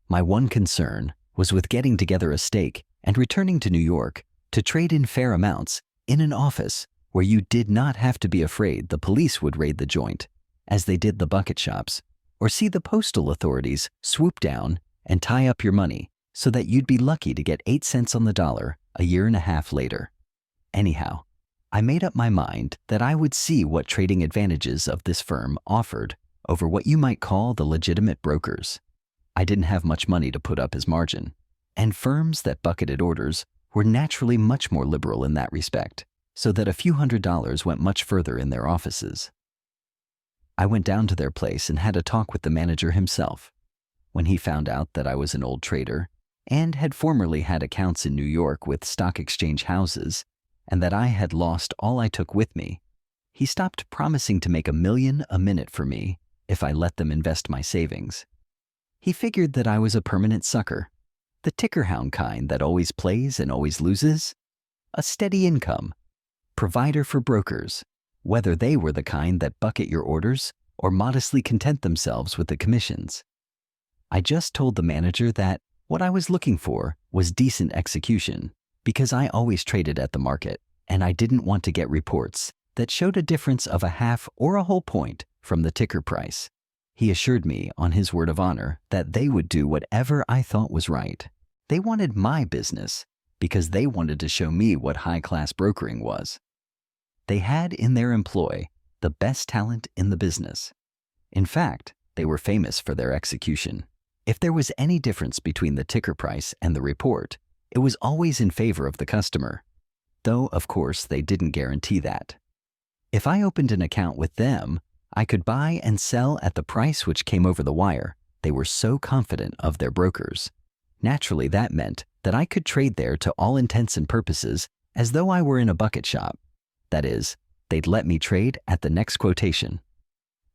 My one concern was with getting together a stake and returning to New York to trade in fair amounts in an office where you did not have to be afraid the police would raid the joint, as they did the bucket shops, or see the postal authorities swoop down and tie up your money so that you'd be lucky to get 8 cents on the dollar a year and a half later. Anyhow, I made up my mind that I would see what trading advantages of this firm offered over what you might call the legitimate brokers. I didn't have much money to put up as margin, and firms that bucketed orders were naturally much more liberal in that respect, so that a few $100s went much further in their offices. I went down to their place and had a talk with the manager himself. When he found out that I was an old trader and had formerly had accounts in New York with stock exchange houses, and that I had lost all I took with me, he stopped promising to make $1 million a minute for me if I let them invest my savings. He figured that I was a permanent sucker, the ticker hound kind that always plays and always loses, a steady income, provider for brokers, whether they were the kind that bucket your orders or modestly content themselves with the commissions. I just told the manager that what I was looking for was decent execution, because I always traded at the market, and I didn't want to get reports that showed a difference of a half or a whole point from the ticker price. He assured me on his word of honor that they would do whatever I thought was right. They wanted my business because they wanted to show me what high-class brokering was. They had in their employ the best talent in the business. In fact, they were famous for their execution. If there was any difference between the ticker price and the report, it was always in favor of the customer, though of course they didn't guarantee that. If I opened an account with them, I could buy and sell at the price which came over the wire. They were so confident of their brokers. Naturally, that meant that I could trade there to all intents and purposes as though I were in a bucket shop. That is, they'd let me trade at the next quotation.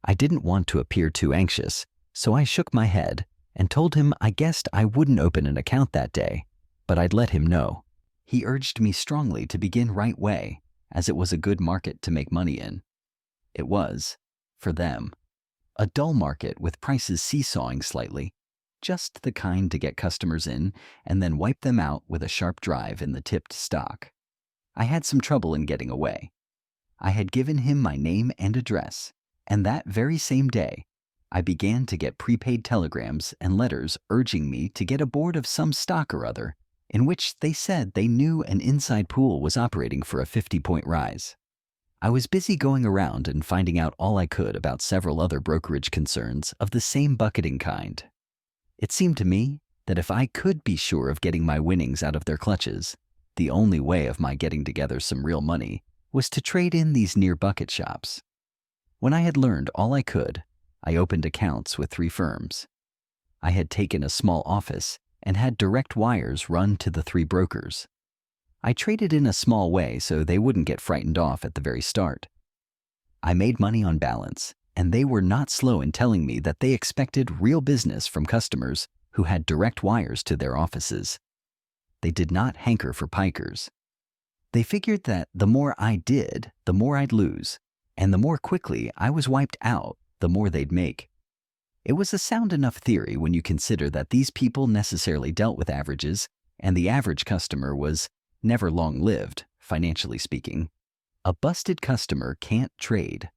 I didn't want to appear too anxious, so I shook my head and told him I guessed I wouldn't open an account that day, but I'd let him know. He urged me strongly to begin right way, as it was a good market to make money in. It was, for them, a dull market with prices seesawing slightly, just the kind to get customers in and then wipe them out with a sharp drive in the tipped stock. I had some trouble in getting away. I had given him my name and address, and that very same day, I began to get prepaid telegrams and letters urging me to get aboard of some stock or other, in which they said they knew an inside pool was operating for a 50-point rise. I was busy going around and finding out all I could about several other brokerage concerns of the same bucketing kind. It seemed to me that if I could be sure of getting my winnings out of their clutches, the only way of my getting together some real money was to trade in these near bucket shops. When I had learned all I could, I opened accounts with 3 firms. I had taken a small office and had direct wires run to the 3 brokers. I traded in a small way so they wouldn't get frightened off at the very start. I made money on balance, and they were not slow in telling me that they expected real business from customers who had direct wires to their offices. They did not hanker for pikers. They figured that the more I did, the more I'd lose, and the more quickly I was wiped out, the more they'd make. It was a sound enough theory when you consider that these people necessarily dealt with averages, and the average customer was never long-lived, financially speaking. A busted customer can't trade.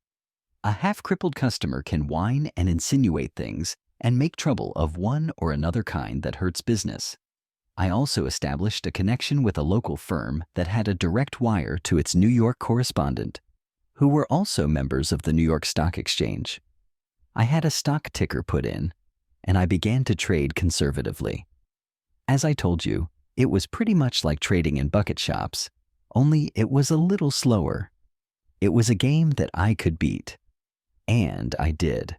A half-crippled customer can whine and insinuate things and make trouble of one or another kind that hurts business. I also established a connection with a local firm that had a direct wire to its New York correspondent, who were also members of the New York Stock Exchange. I had a stock ticker put in, and I began to trade conservatively. As I told you, it was pretty much like trading in bucket shops, only it was a little slower. It was a game that I could beat, and I did.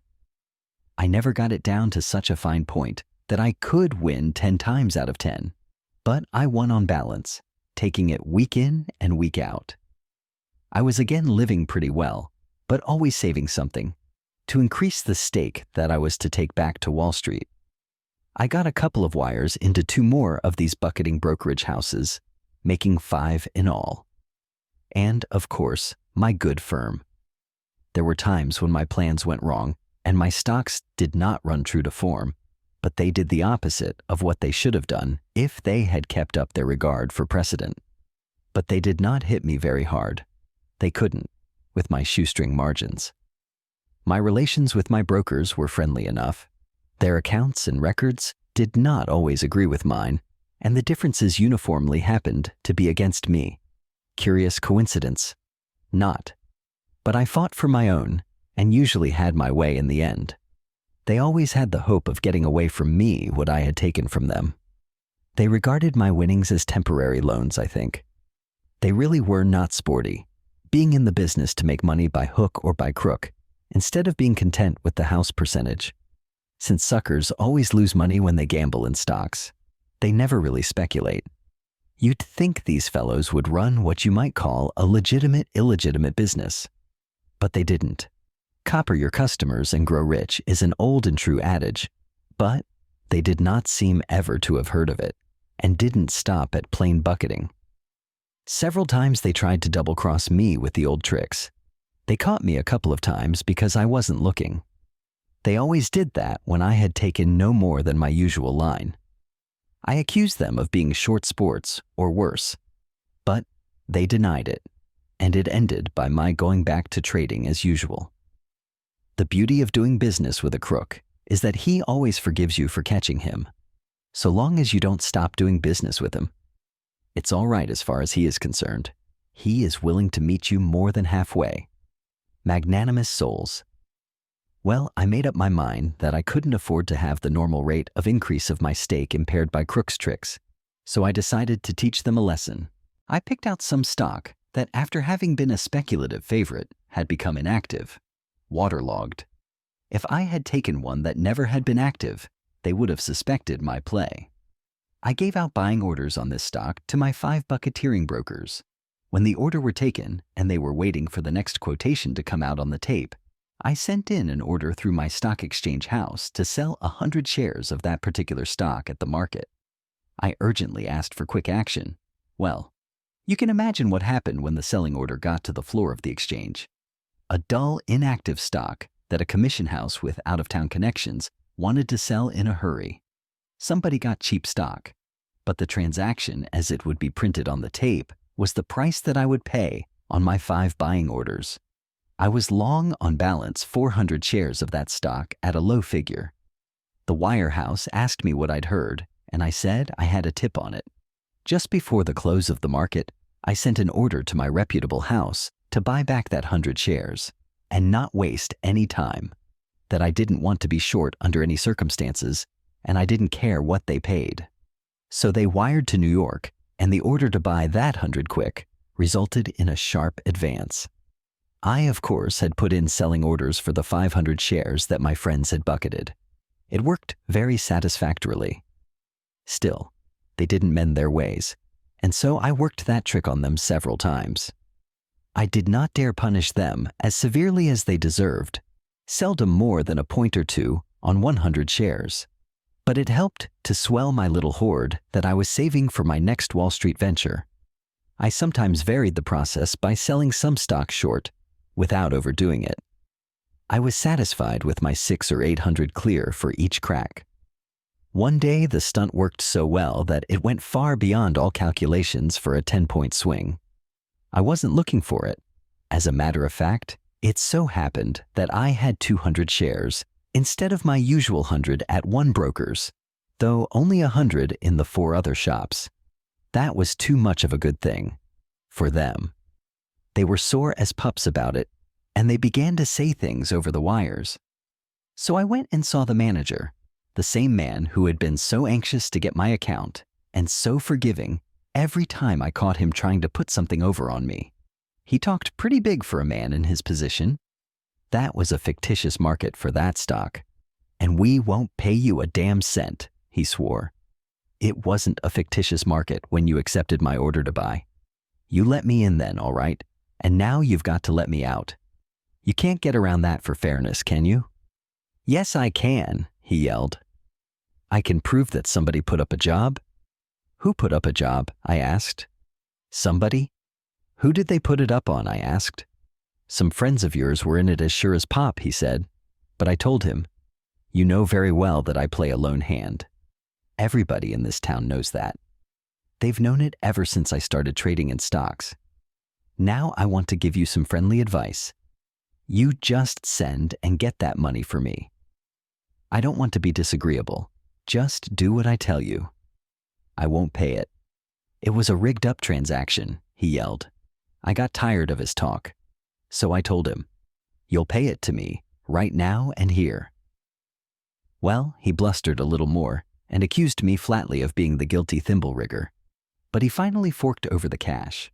I never got it down to such a fine point that I could win 10 times out of 10, but I won on balance, taking it week in and week out. I was again living pretty well, but always saving something, to increase the stake that I was to take back to Wall Street. I got a couple of wires into 2 more of these bucketing brokerage houses, making 5 in all. And, of course, my good firm. There were times when my plans went wrong, and my stocks did not run true to form, but they did the opposite of what they should have done if they had kept up their regard for precedent. But they did not hit me very hard. They couldn't, with my shoestring margins. My relations with my brokers were friendly enough. Their accounts and records did not always agree with mine, and the differences uniformly happened to be against me. Curious coincidence? Not. But I fought for my own, and usually had my way in the end. They always had the hope of getting away from me what I had taken from them. They regarded my winnings as temporary loans, I think. They really were not sporty, being in the business to make money by hook or by crook, instead of being content with the house percentage. Since suckers always lose money when they gamble in stocks, they never really speculate. You'd think these fellows would run what you might call a legitimate, illegitimate business. But they didn't. Copper your customers and grow rich is an old and true adage, but they did not seem ever to have heard of it, and didn't stop at plain bucketing. Several times they tried to double-cross me with the old tricks. They caught me a couple of times because I wasn't looking. They always did that when I had taken no more than my usual line. I accused them of being short sports, or worse, but they denied it, and it ended by my going back to trading as usual. The beauty of doing business with a crook is that he always forgives you for catching him, so long as you don't stop doing business with him. It's all right as far as he is concerned. He is willing to meet you more than halfway. Magnanimous souls. Well, I made up my mind that I couldn't afford to have the normal rate of increase of my stake impaired by crooks' tricks, so I decided to teach them a lesson. I picked out some stock that, after having been a speculative favorite, had become inactive, waterlogged. If I had taken one that never had been active, they would have suspected my play. I gave out buying orders on this stock to my 5 bucketeering brokers. When the order were taken and they were waiting for the next quotation to come out on the tape, I sent in an order through my stock exchange house to sell 100 shares of that particular stock at the market. I urgently asked for quick action. Well, you can imagine what happened when the selling order got to the floor of the exchange. A dull, inactive stock that a commission house with out-of-town connections wanted to sell in a hurry. Somebody got cheap stock, but the transaction, as it would be printed on the tape, was the price that I would pay on my 5 buying orders. I was long, on balance, 400 shares of that stock at a low figure. The wire house asked me what I'd heard, and I said I had a tip on it. Just before the close of the market, I sent an order to my reputable house to buy back that 100 shares and not waste any time. That I didn't want to be short under any circumstances, and I didn't care what they paid. So they wired to New York, and the order to buy that 100 quick resulted in a sharp advance. I, of course, had put in selling orders for the 500 shares that my friends had bucketed. It worked very satisfactorily. Still, they didn't mend their ways, and so I worked that trick on them several times. I did not dare punish them as severely as they deserved, seldom more than a point or two on 100 shares. But it helped to swell my little hoard that I was saving for my next Wall Street venture. I sometimes varied the process by selling some stock short, without overdoing it. I was satisfied with my 600 or 800 clear for each crack. One day the stunt worked so well that it went far beyond all calculations for a 10-point swing. I wasn't looking for it. As a matter of fact, it so happened that I had 200 shares instead of my usual 100 at one broker's, though only 100 in the 4 other shops. That was too much of a good thing. For them. They were sore as pups about it, and they began to say things over the wires. So I went and saw the manager, the same man who had been so anxious to get my account, and so forgiving every time I caught him trying to put something over on me. He talked pretty big for a man in his position. That was a fictitious market for that stock, and we won't pay you a damn cent, he swore. It wasn't a fictitious market when you accepted my order to buy. You let me in then, all right, and now you've got to let me out. You can't get around that for fairness, can you? Yes, I can, he yelled. I can prove that somebody put up a job. Who put up a job? I asked. Somebody? Who did they put it up on? I asked. Some friends of yours were in it as sure as pop, he said. But I told him, you know very well that I play a lone hand. Everybody in this town knows that. They've known it ever since I started trading in stocks. Now I want to give you some friendly advice. You just send and get that money for me. I don't want to be disagreeable. Just do what I tell you. I won't pay it. It was a rigged-up transaction, he yelled. I got tired of his talk. So I told him, you'll pay it to me, right now and here. Well, he blustered a little more and accused me flatly of being the guilty thimble rigger. But he finally forked over the cash.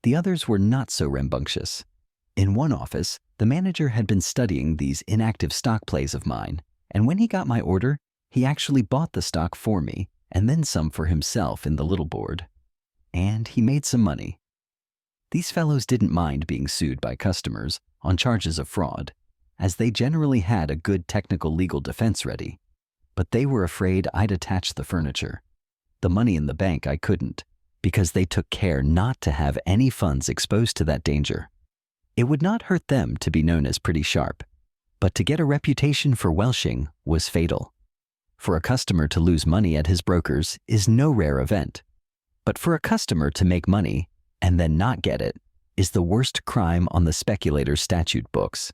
The others were not so rambunctious. In one office, the manager had been studying these inactive stock plays of mine, and when he got my order, he actually bought the stock for me and then some for himself in the little board. And he made some money. These fellows didn't mind being sued by customers on charges of fraud, as they generally had a good technical legal defense ready. But they were afraid I'd attach the furniture. The money in the bank I couldn't, because they took care not to have any funds exposed to that danger. It would not hurt them to be known as pretty sharp, but to get a reputation for welshing was fatal. For a customer to lose money at his broker's is no rare event, but for a customer to make money and then not get it is the worst crime on the speculator's statute books.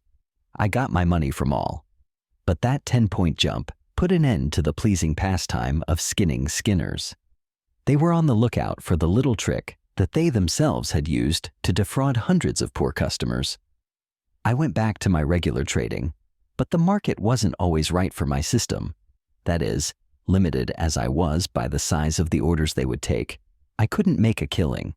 I got my money from all, but that 10-point jump put an end to the pleasing pastime of skinning skinners. They were on the lookout for the little trick that they themselves had used to defraud hundreds of poor customers. I went back to my regular trading, but the market wasn't always right for my system. That is, limited as I was by the size of the orders they would take, I couldn't make a killing.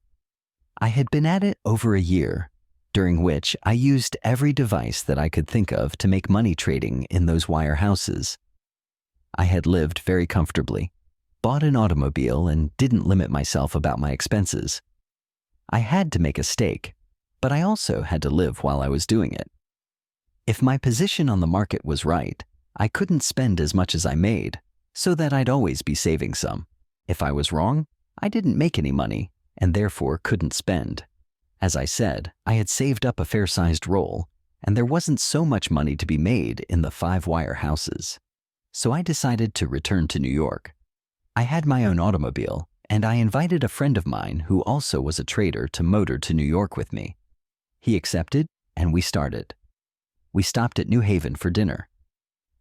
I had been at it over a year, during which I used every device that I could think of to make money trading in those wire houses. I had lived very comfortably, bought an automobile, and didn't limit myself about my expenses. I had to make a stake, but I also had to live while I was doing it. If my position on the market was right, I couldn't spend as much as I made, so that I'd always be saving some. If I was wrong, I didn't make any money, and therefore couldn't spend. As I said, I had saved up a fair-sized roll, and there wasn't so much money to be made in the 5-wire houses. So I decided to return to New York. I had my own automobile, and I invited a friend of mine who also was a trader to motor to New York with me. He accepted, and we started. We stopped at New Haven for dinner.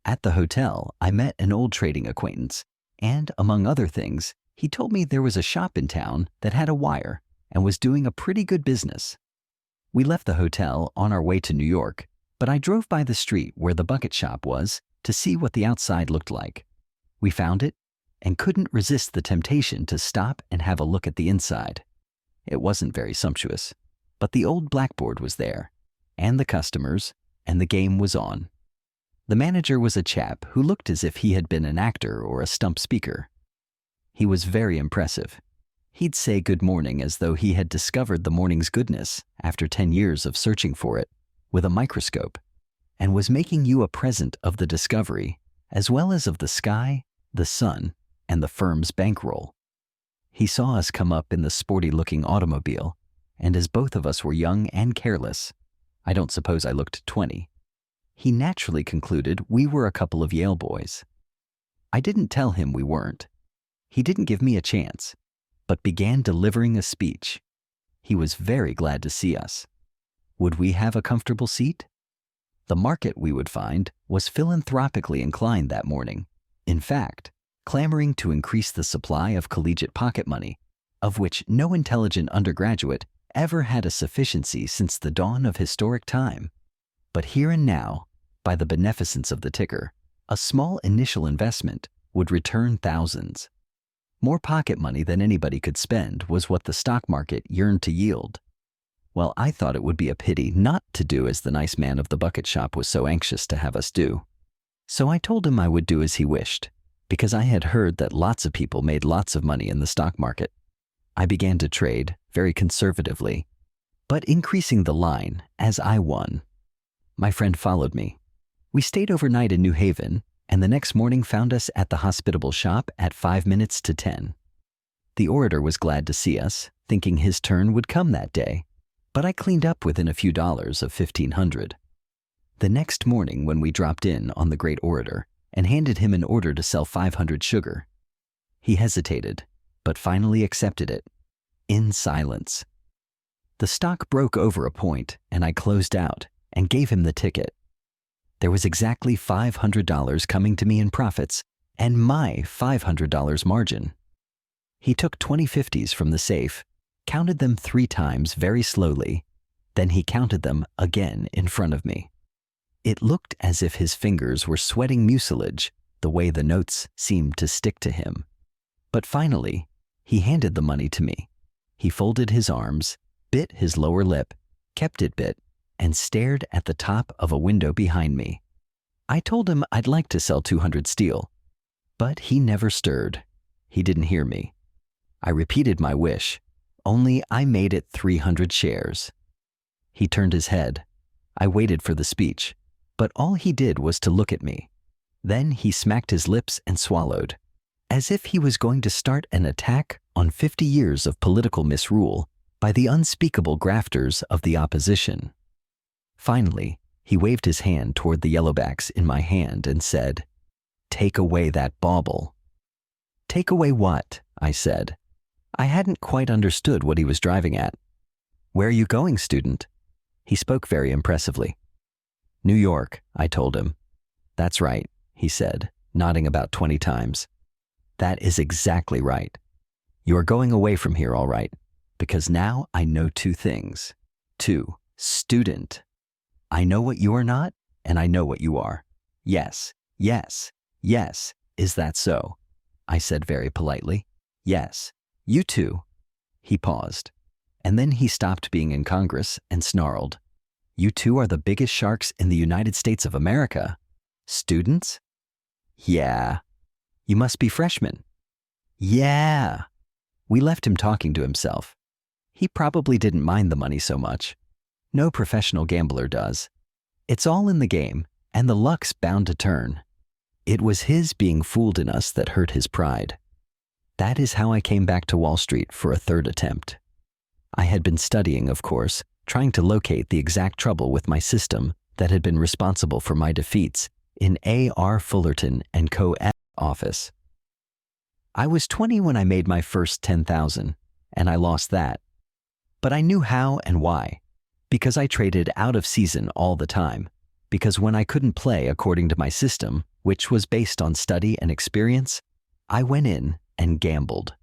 At the hotel, I met an old trading acquaintance, and, among other things, he told me there was a shop in town that had a wire and was doing a pretty good business. We left the hotel on our way to New York, but I drove by the street where the bucket shop was to see what the outside looked like. We found it and couldn't resist the temptation to stop and have a look at the inside. It wasn't very sumptuous, but the old blackboard was there, and the customers, and the game was on. The manager was a chap who looked as if he had been an actor or a stump speaker. He was very impressive. He'd say good morning as though he had discovered the morning's goodness after 10 years of searching for it with a microscope, and was making you a present of the discovery, as well as of the sky, the sun, and the firm's bankroll. He saw us come up in the sporty-looking automobile, and as both of us were young and careless, I don't suppose I looked 20, he naturally concluded we were a couple of Yale boys. I didn't tell him we weren't. He didn't give me a chance, but began delivering a speech. He was very glad to see us. Would we have a comfortable seat? The market, we would find, was philanthropically inclined that morning. In fact, clamoring to increase the supply of collegiate pocket money, of which no intelligent undergraduate ever had a sufficiency since the dawn of historic time. But here and now, by the beneficence of the ticker, a small initial investment would return thousands. More pocket money than anybody could spend was what the stock market yearned to yield. Well, I thought it would be a pity not to do as the nice man of the bucket shop was so anxious to have us do. So I told him I would do as he wished, because I had heard that lots of people made lots of money in the stock market. I began to trade, very conservatively, but increasing the line as I won. My friend followed me. We stayed overnight in New Haven, and the next morning found us at the hospitable shop at 5 minutes to 10. The orator was glad to see us, thinking his turn would come that day, but I cleaned up within a few dollars of $1,500. The next morning when we dropped in on the great orator and handed him an order to sell 500 sugar, he hesitated, but finally accepted it, in silence. The stock broke over a point, and I closed out and gave him the ticket. There was exactly $500 coming to me in profits and my $500 margin. He took 20 50s from the safe, counted them 3 times very slowly, then he counted them again in front of me. It looked as if his fingers were sweating mucilage, the way the notes seemed to stick to him. But finally, he handed the money to me. He folded his arms, bit his lower lip, kept it bit, and stared at the top of a window behind me. I told him I'd like to sell 200 steel, but he never stirred. He didn't hear me. I repeated my wish, only I made it 300 shares. He turned his head. I waited for the speech, but all he did was to look at me. Then he smacked his lips and swallowed, as if he was going to start an attack on 50 years of political misrule by the unspeakable grafters of the opposition. Finally, he waved his hand toward the yellowbacks in my hand and said, "Take away that bauble." "Take away what?" I said. I hadn't quite understood what he was driving at. "Where are you going, student?" He spoke very impressively. "New York," I told him. "That's right," he said, nodding about 20 times. "That is exactly right. You are going away from here, all right, because now I know two things. 2. Student. I know what you are not, and I know what you are. Yes, yes, yes, is that so?" I said very politely. "Yes, you too." He paused, and then he stopped being in Congress and snarled, "You two are the biggest sharks in the United States of America. Students?" "Yeah." "You must be freshmen." "Yeah." We left him talking to himself. He probably didn't mind the money so much. No professional gambler does. It's all in the game, and the luck's bound to turn. It was his being fooled in us that hurt his pride. That is how I came back to Wall Street for a third attempt. I had been studying, of course, trying to locate the exact trouble with my system that had been responsible for my defeats in A.R. Fullerton & Co. office. I was 20 when I made my first 10,000, and I lost that. But I knew how and why, because I traded out of season all the time, because when I couldn't play according to my system, which was based on study and experience, I went in and gambled.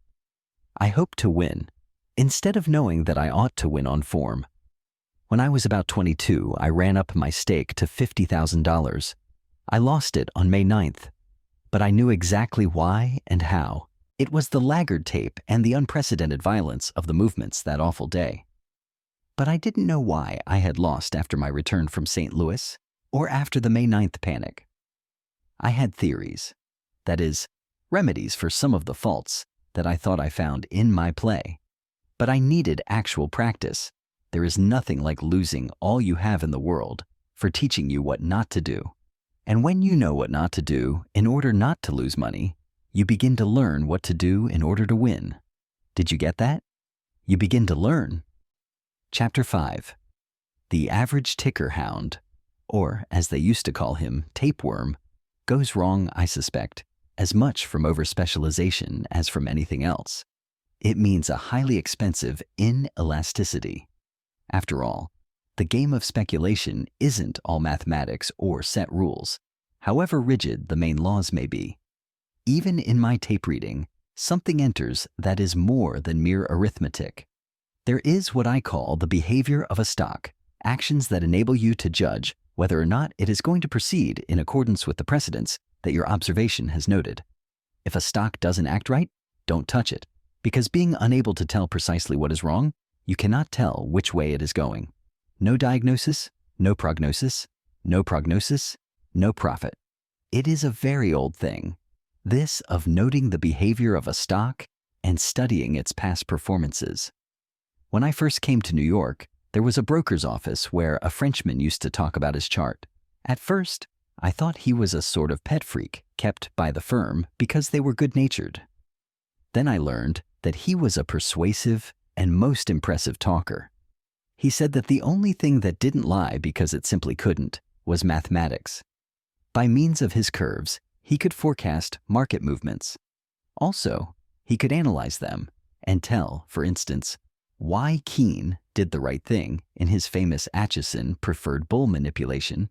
I hoped to win, instead of knowing that I ought to win on form. When I was about 22, I ran up my stake to $50,000. I lost it on May 9th, but I knew exactly why and how. It was the laggard tape and the unprecedented violence of the movements that awful day. But I didn't know why I had lost after my return from St. Louis or after the May 9th panic. I had theories, that is, remedies for some of the faults that I thought I found in my play. But I needed actual practice. There is nothing like losing all you have in the world for teaching you what not to do. And when you know what not to do in order not to lose money, you begin to learn what to do in order to win. Did you get that? You begin to learn. Chapter 5. The average ticker hound, or as they used to call him, tapeworm, goes wrong, I suspect, as much from overspecialization as from anything else. It means a highly expensive inelasticity. After all, the game of speculation isn't all mathematics or set rules, however rigid the main laws may be. Even in my tape reading, something enters that is more than mere arithmetic. There is what I call the behavior of a stock, actions that enable you to judge whether or not it is going to proceed in accordance with the precedents that your observation has noted. If a stock doesn't act right, don't touch it, because being unable to tell precisely what is wrong, you cannot tell which way it is going. No diagnosis, no prognosis, no prognosis, no profit. It is a very old thing, this of noting the behavior of a stock and studying its past performances. When I first came to New York, there was a broker's office where a Frenchman used to talk about his chart. At first, I thought he was a sort of pet freak kept by the firm because they were good-natured. Then I learned that he was a persuasive and most impressive talker. He said that the only thing that didn't lie because it simply couldn't was mathematics. By means of his curves, he could forecast market movements. Also, he could analyze them and tell, for instance, why Keene did the right thing in his famous Atchison preferred bull manipulation,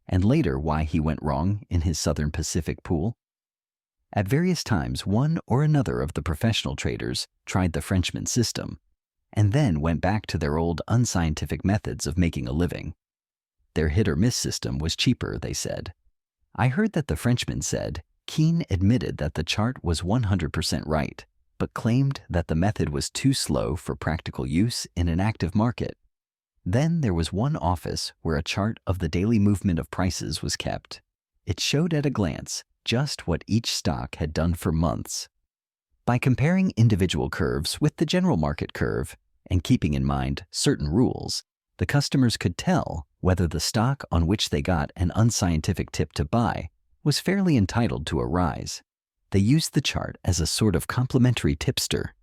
and later why he went wrong in his Southern Pacific pool. At various times, one or another of the professional traders tried the Frenchman system, and then went back to their old unscientific methods of making a living. Their hit-or-miss system was cheaper, they said. I heard that the Frenchman said Keene admitted that the chart was 100% right, but claimed that the method was too slow for practical use in an active market. Then there was one office where a chart of the daily movement of prices was kept. It showed at a glance just what each stock had done for months. By comparing individual curves with the general market curve and keeping in mind certain rules, the customers could tell whether the stock on which they got an unscientific tip to buy was fairly entitled to a rise. They used the chart as a sort of complimentary tipster.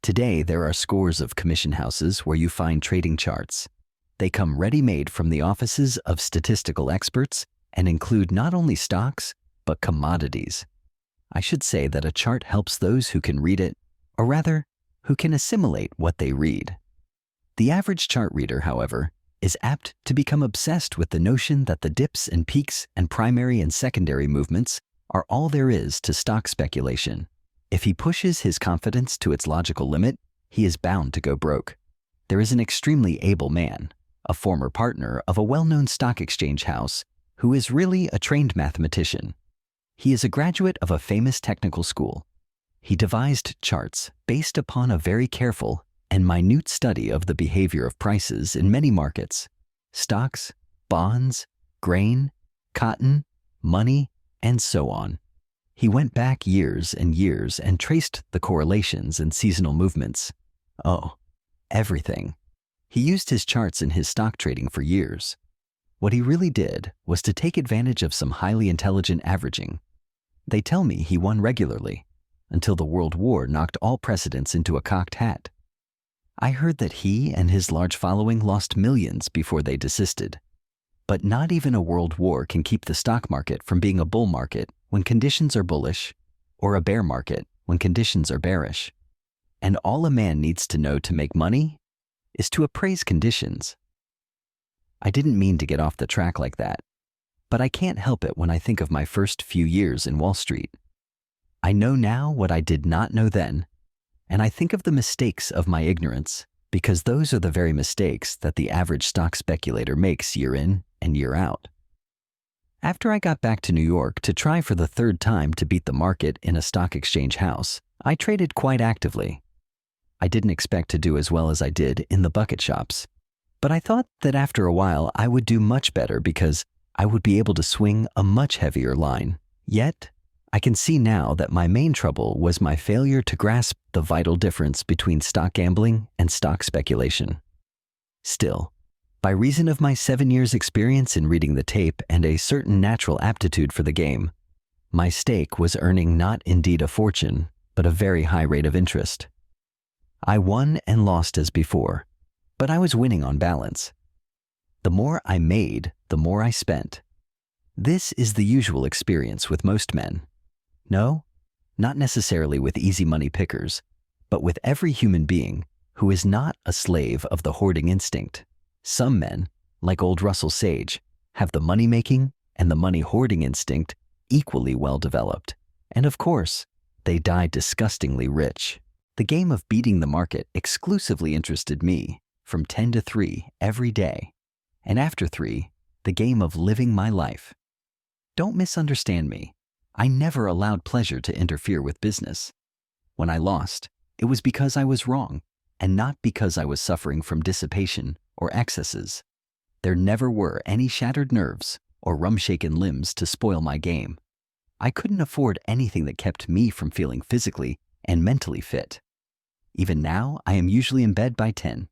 Today, there are scores of commission houses where you find trading charts. They come ready-made from the offices of statistical experts and include not only stocks, but commodities. I should say that a chart helps those who can read it, or rather, who can assimilate what they read. The average chart reader, however, is apt to become obsessed with the notion that the dips and peaks and primary and secondary movements are all there is to stock speculation. If he pushes his confidence to its logical limit, he is bound to go broke. There is an extremely able man, a former partner of a well-known stock exchange house, who is really a trained mathematician. He is a graduate of a famous technical school. He devised charts based upon a very careful and minute study of the behavior of prices in many markets: stocks, bonds, grain, cotton, money, and so on. He went back years and years and traced the correlations and seasonal movements. Oh, everything. He used his charts in his stock trading for years. What he really did was to take advantage of some highly intelligent averaging. They tell me he won regularly, until the World War knocked all precedents into a cocked hat. I heard that he and his large following lost millions before they desisted. But not even a world war can keep the stock market from being a bull market when conditions are bullish, or a bear market when conditions are bearish. And all a man needs to know to make money is to appraise conditions. I didn't mean to get off the track like that, but I can't help it when I think of my first few years in Wall Street. I know now what I did not know then, and I think of the mistakes of my ignorance, because those are the very mistakes that the average stock speculator makes year in and year out. After I got back to New York to try for the third time to beat the market in a stock exchange house, I traded quite actively. I didn't expect to do as well as I did in the bucket shops, but I thought that after a while I would do much better because I would be able to swing a much heavier line. Yet, I can see now that my main trouble was my failure to grasp the vital difference between stock gambling and stock speculation. Still, by reason of my 7 years' experience in reading the tape and a certain natural aptitude for the game, my stake was earning not indeed a fortune, but a very high rate of interest. I won and lost as before, but I was winning on balance. The more I made, the more I spent. This is the usual experience with most men. No, not necessarily with easy money pickers, but with every human being who is not a slave of the hoarding instinct. Some men, like old Russell Sage, have the money-making and the money-hoarding instinct equally well developed. And of course, they die disgustingly rich. The game of beating the market exclusively interested me from 10 to 3 every day. And after 3, the game of living my life. Don't misunderstand me. I never allowed pleasure to interfere with business. When I lost, it was because I was wrong, and not because I was suffering from dissipation or excesses. There never were any shattered nerves or rum-shaken limbs to spoil my game. I couldn't afford anything that kept me from feeling physically and mentally fit. Even now, I am usually in bed by 10.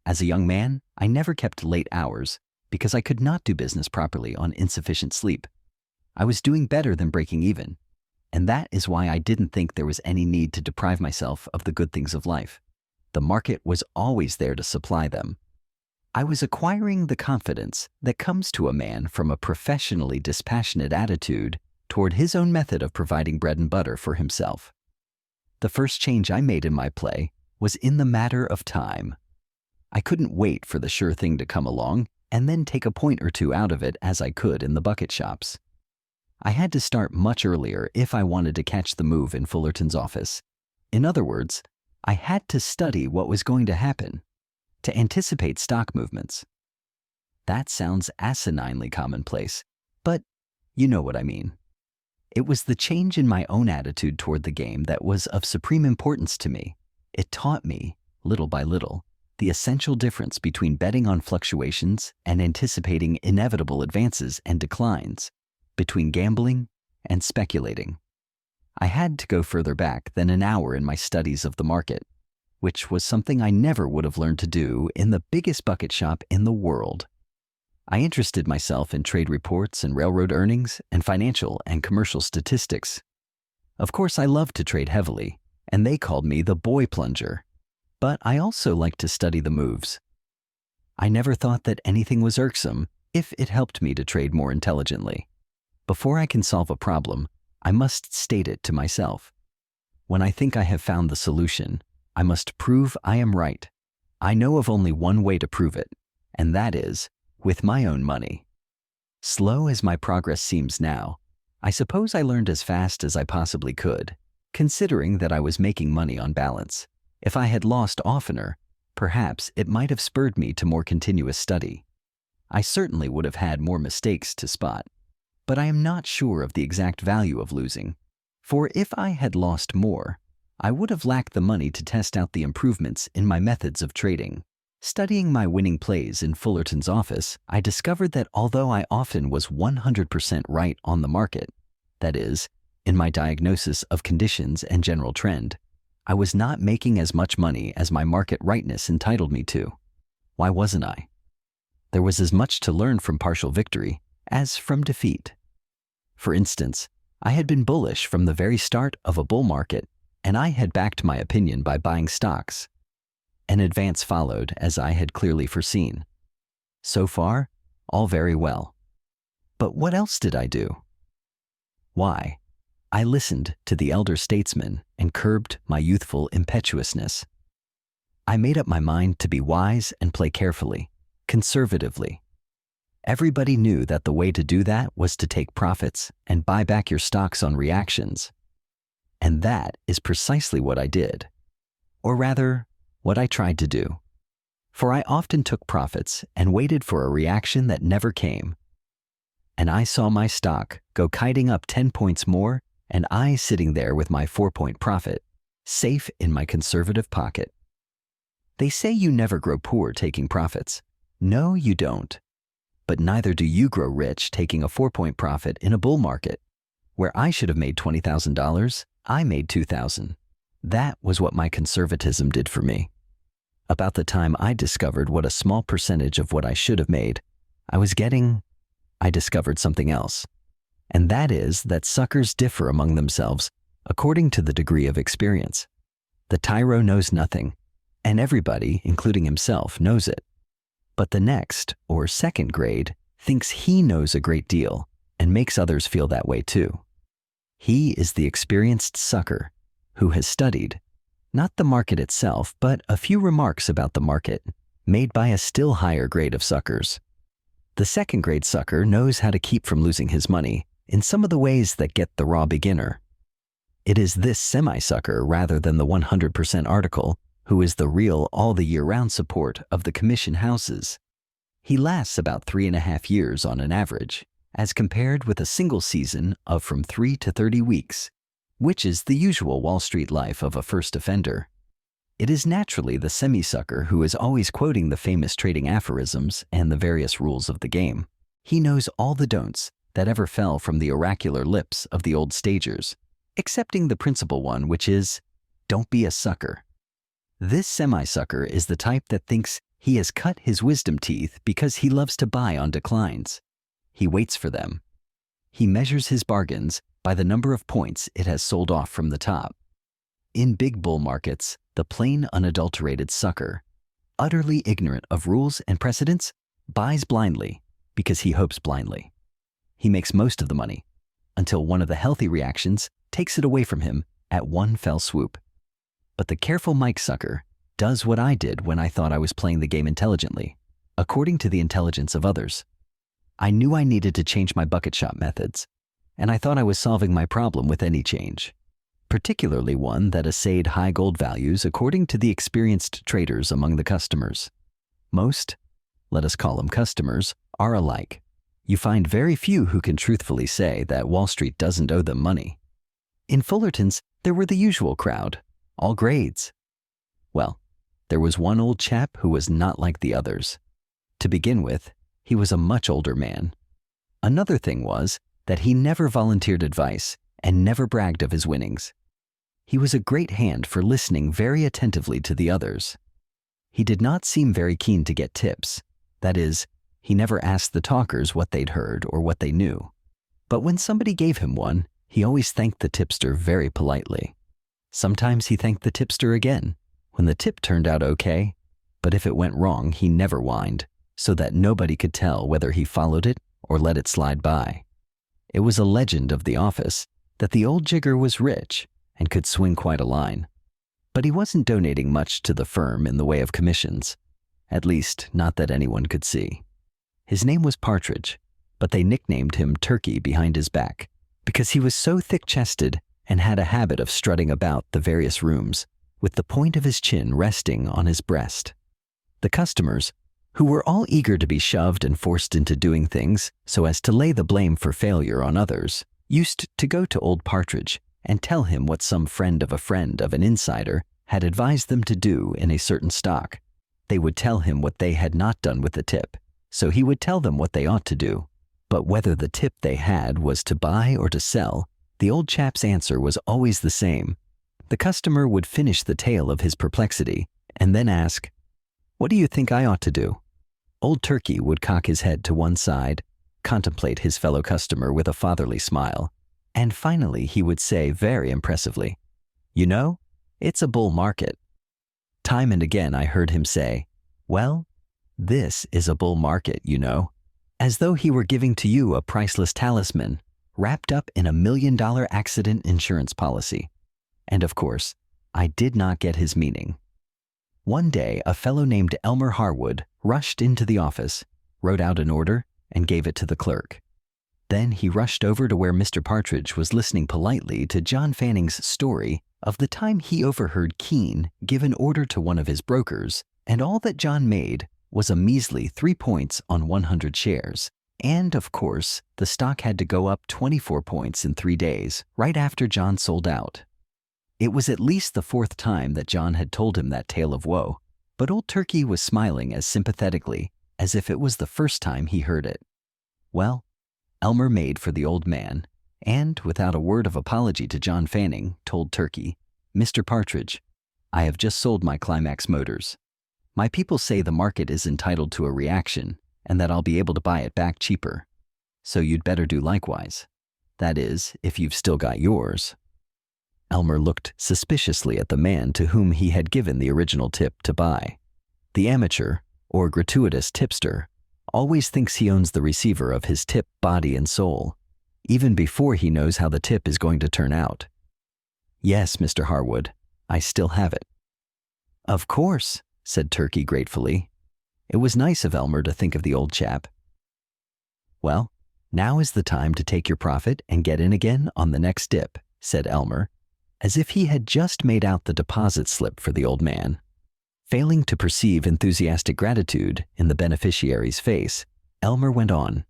As a young man, I never kept late hours because I could not do business properly on insufficient sleep. I was doing better than breaking even, and that is why I didn't think there was any need to deprive myself of the good things of life. The market was always there to supply them. I was acquiring the confidence that comes to a man from a professionally dispassionate attitude toward his own method of providing bread and butter for himself. The first change I made in my play was in the matter of time. I couldn't wait for the sure thing to come along and then take a point or two out of it as I could in the bucket shops. I had to start much earlier if I wanted to catch the move in Fullerton's office. In other words, I had to study what was going to happen, to anticipate stock movements. That sounds asininely commonplace, but you know what I mean. It was the change in my own attitude toward the game that was of supreme importance to me. It taught me, little by little, the essential difference between betting on fluctuations and anticipating inevitable advances and declines, between gambling and speculating. I had to go further back than an hour in my studies of the market, which was something I never would have learned to do in the biggest bucket shop in the world. I interested myself in trade reports and railroad earnings and financial and commercial statistics. Of course, I loved to trade heavily, and they called me the boy plunger. But I also liked to study the moves. I never thought that anything was irksome if it helped me to trade more intelligently. Before I can solve a problem, I must state it to myself. When I think I have found the solution, I must prove I am right. I know of only one way to prove it, and that is with my own money. Slow as my progress seems now, I suppose I learned as fast as I possibly could, considering that I was making money on balance. If I had lost oftener, perhaps it might have spurred me to more continuous study. I certainly would have had more mistakes to spot, but I am not sure of the exact value of losing, for if I had lost more, I would have lacked the money to test out the improvements in my methods of trading. Studying my winning plays in Fullerton's office, I discovered that although I often was 100% right on the market, that is, in my diagnosis of conditions and general trend, I was not making as much money as my market rightness entitled me to. Why wasn't I? There was as much to learn from partial victory as from defeat. For instance, I had been bullish from the very start of a bull market, and I had backed my opinion by buying stocks. An advance followed, as I had clearly foreseen. So far, all very well. But what else did I do? Why, I listened to the elder statesmen and curbed my youthful impetuousness. I made up my mind to be wise and play carefully, conservatively. Everybody knew that the way to do that was to take profits and buy back your stocks on reactions. And that is precisely what I did. Or rather, what I tried to do. For I often took profits and waited for a reaction that never came. And I saw my stock go kiting up 10 points more, and I sitting there with my 4-point profit, safe in my conservative pocket. They say you never grow poor taking profits. No, you don't. But neither do you grow rich taking a 4-point profit in a bull market. Where I should have made $20,000, I made $2,000. That was what my conservatism did for me. About the time I discovered what a small percentage of what I should have made I discovered something else. And that is that suckers differ among themselves according to the degree of experience. The tyro knows nothing, and everybody, including himself, knows it. But the next, or second grade, thinks he knows a great deal and makes others feel that way too. He is the experienced sucker who has studied, not the market itself, but a few remarks about the market made by a still higher grade of suckers. The second grade sucker knows how to keep from losing his money in some of the ways that get the raw beginner. It is this semi-sucker rather than the 100% article who is the real all-the-year-round support of the commission houses. He lasts about 3.5 years on an average, as compared with a single season of from 3 to 30 weeks, which is the usual Wall Street life of a first offender. It is naturally the semi-sucker who is always quoting the famous trading aphorisms and the various rules of the game. He knows all the don'ts that ever fell from the oracular lips of the old stagers, excepting the principal one, which is, don't be a sucker. This semi-sucker is the type that thinks he has cut his wisdom teeth because he loves to buy on declines. He waits for them. He measures his bargains by the number of points it has sold off from the top. In big bull markets, the plain unadulterated sucker, utterly ignorant of rules and precedents, buys blindly because he hopes blindly. He makes most of the money until one of the healthy reactions takes it away from him at one fell swoop. But the careful Mike sucker does what I did when I thought I was playing the game intelligently, according to the intelligence of others. I knew I needed to change my bucket shop methods, and I thought I was solving my problem with any change, particularly one that assayed high gold values according to the experienced traders among the customers. Most, let us call them customers, are alike. You find very few who can truthfully say that Wall Street doesn't owe them money. In Fullerton's, there were the usual crowd, all grades. Well, there was one old chap who was not like the others. To begin with, he was a much older man. Another thing was that he never volunteered advice and never bragged of his winnings. He was a great hand for listening very attentively to the others. He did not seem very keen to get tips. That is, he never asked the talkers what they'd heard or what they knew. But when somebody gave him one, he always thanked the tipster very politely. Sometimes he thanked the tipster again, when the tip turned out okay, but if it went wrong, he never whined, so that nobody could tell whether he followed it or let it slide by. It was a legend of the office that the old jigger was rich and could swing quite a line. But he wasn't donating much to the firm in the way of commissions, at least not that anyone could see. His name was Partridge, but they nicknamed him Turkey behind his back because he was so thick-chested and had a habit of strutting about the various rooms with the point of his chin resting on his breast. The customers, who were all eager to be shoved and forced into doing things so as to lay the blame for failure on others, used to go to old Partridge and tell him what some friend of an insider had advised them to do in a certain stock. They would tell him what they had not done with the tip, so he would tell them what they ought to do. But whether the tip they had was to buy or to sell, the old chap's answer was always the same. The customer would finish the tale of his perplexity and then ask, "What do you think I ought to do?" Old Turkey would cock his head to one side, contemplate his fellow customer with a fatherly smile, and finally he would say very impressively, "You know, it's a bull market." Time and again I heard him say, "Well, this is a bull market, you know," as though he were giving to you a priceless talisman wrapped up in $1 million accident insurance policy. And of course, I did not get his meaning. One day, a fellow named Elmer Harwood rushed into the office, wrote out an order, and gave it to the clerk. Then he rushed over to where Mr. Partridge was listening politely to John Fanning's story of the time he overheard Keene give an order to one of his brokers, and all that John made was a measly 3 points on 100 shares. And, of course, the stock had to go up 24 points in 3 days, right after John sold out. It was at least the 4th time that John had told him that tale of woe, but old Turkey was smiling as sympathetically as if it was the first time he heard it. Well, Elmer made for the old man, and, without a word of apology to John Fanning, told Turkey, "Mr. Partridge, I have just sold my Climax Motors. My people say the market is entitled to a reaction, and that I'll be able to buy it back cheaper. So you'd better do likewise. That is, if you've still got yours." Elmer looked suspiciously at the man to whom he had given the original tip to buy. The amateur, or gratuitous tipster, always thinks he owns the receiver of his tip body and soul, even before he knows how the tip is going to turn out. "Yes, Mr. Harwood, I still have it." "Of course," said Turkey gratefully. It was nice of Elmer to think of the old chap. "Well, now is the time to take your profit and get in again on the next dip," said Elmer, as if he had just made out the deposit slip for the old man. Failing to perceive enthusiastic gratitude in the beneficiary's face, Elmer went on,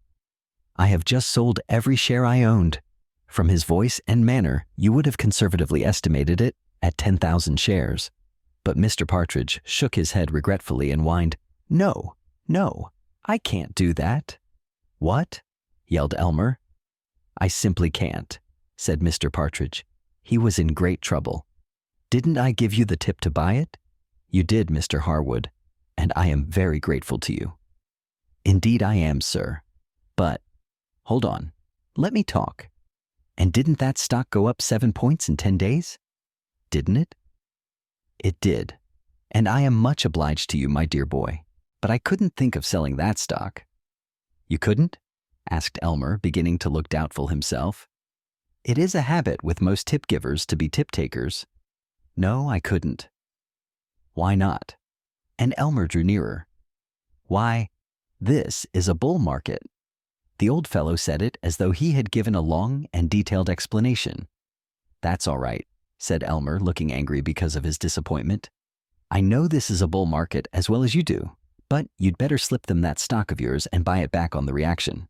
"I have just sold every share I owned." From his voice and manner, you would have conservatively estimated it at 10,000 shares. But Mr. Partridge shook his head regretfully and whined, No, I can't do that." "What?" yelled Elmer. "I simply can't," said Mr. Partridge. He was in great trouble. "Didn't I give you the tip to buy it?" "You did, Mr. Harwood, and I am very grateful to you." "Indeed I am, sir. But, hold on, let me talk. And didn't that stock go up 7 points in 10 days? Didn't it?" "It did, and I am much obliged to you, my dear boy, but I couldn't think of selling that stock." "You couldn't?" asked Elmer, beginning to look doubtful himself. It is a habit with most tip givers to be tip takers. "No, I couldn't." "Why not?" And Elmer drew nearer. "Why, this is a bull market." The old fellow said it as though he had given a long and detailed explanation. "That's all right," said Elmer, looking angry because of his disappointment. "I know this is a bull market as well as you do, but you'd better slip them that stock of yours and buy it back on the reaction.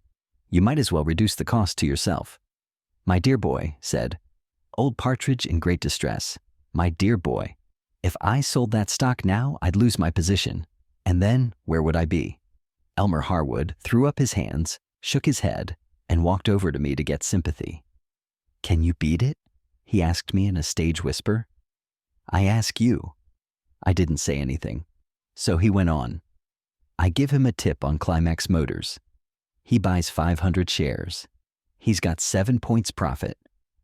You might as well reduce the cost to yourself." "My dear boy," said Old Partridge in great distress, "my dear boy, if I sold that stock now, I'd lose my position. And then where would I be?" Elmer Harwood threw up his hands, shook his head, and walked over to me to get sympathy. "Can you beat it?" he asked me in a stage whisper. "I ask you." I didn't say anything. So he went on. "I give him a tip on Climax Motors. He buys 500 shares. He's got 7 points profit,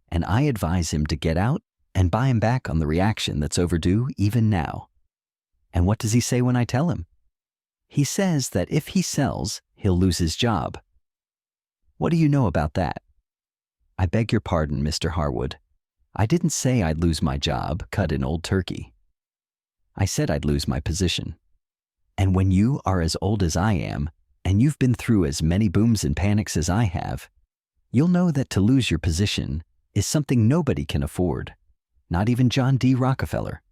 and I advise him to get out and buy him back on the reaction that's overdue even now." "And what does he say when I tell him?" "He says that if he sells, he'll lose his job." "What do you know about that?" "I beg your pardon, Mr. Harwood. I didn't say I'd lose my job, cut in old turkey. I said I'd lose my position. And when you are as old as I am, and you've been through as many booms and panics as I have, you'll know that to lose your position is something nobody can afford, not even John D. Rockefeller.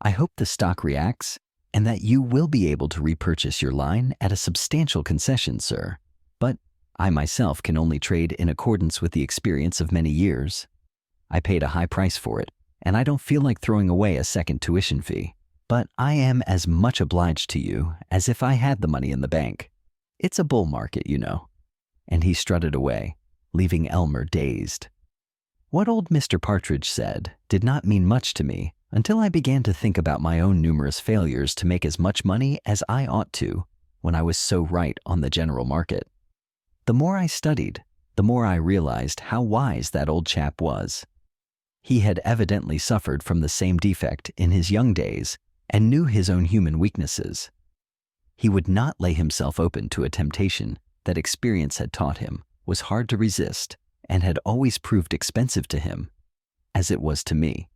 I hope the stock reacts, and that you will be able to repurchase your line at a substantial concession, sir. But I myself can only trade in accordance with the experience of many years. I paid a high price for it, and I don't feel like throwing away a second tuition fee. But I am as much obliged to you as if I had the money in the bank. It's a bull market, you know." And he strutted away, leaving Elmer dazed. What old Mr. Partridge said did not mean much to me until I began to think about my own numerous failures to make as much money as I ought to when I was so right on the general market. The more I studied, the more I realized how wise that old chap was. He had evidently suffered from the same defect in his young days and knew his own human weaknesses. He would not lay himself open to a temptation that experience had taught him was hard to resist and had always proved expensive to him, as it was to me.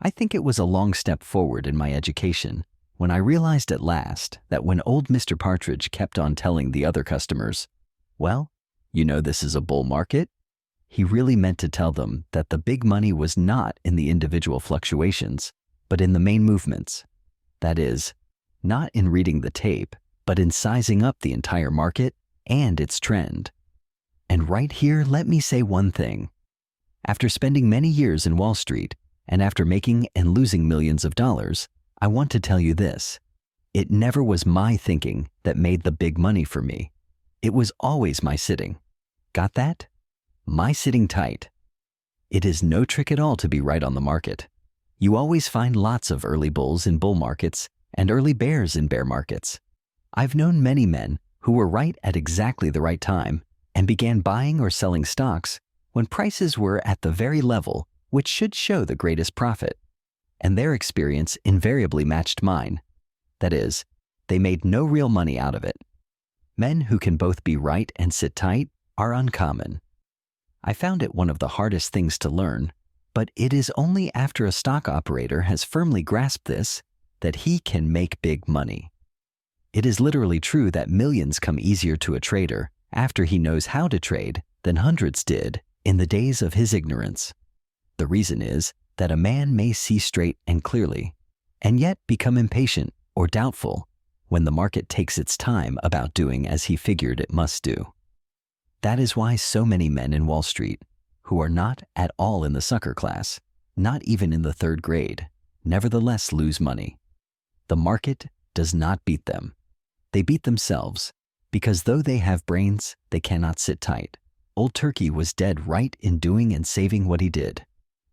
I think it was a long step forward in my education when I realized at last that when old Mr. Partridge kept on telling the other customers, "Well, you know this is a bull market," he really meant to tell them that the big money was not in the individual fluctuations, but in the main movements. That is, not in reading the tape, but in sizing up the entire market and its trend. And right here, let me say one thing. After spending many years in Wall Street, and after making and losing millions of dollars, I want to tell you this. It never was my thinking that made the big money for me. It was always my sitting. Got that? My sitting tight. It is no trick at all to be right on the market. You always find lots of early bulls in bull markets and early bears in bear markets. I've known many men who were right at exactly the right time and began buying or selling stocks when prices were at the very level which should show the greatest profit, and their experience invariably matched mine. That is, they made no real money out of it. Men who can both be right and sit tight are uncommon. I found it one of the hardest things to learn, but it is only after a stock operator has firmly grasped this that he can make big money. It is literally true that millions come easier to a trader after he knows how to trade than hundreds did in the days of his ignorance. The reason is that a man may see straight and clearly, and yet become impatient or doubtful when the market takes its time about doing as he figured it must do. That is why so many men in Wall Street, who are not at all in the sucker class, not even in the third grade, nevertheless lose money. The market does not beat them. They beat themselves, because though they have brains, they cannot sit tight. Old Turkey was dead right in doing and saving what he did.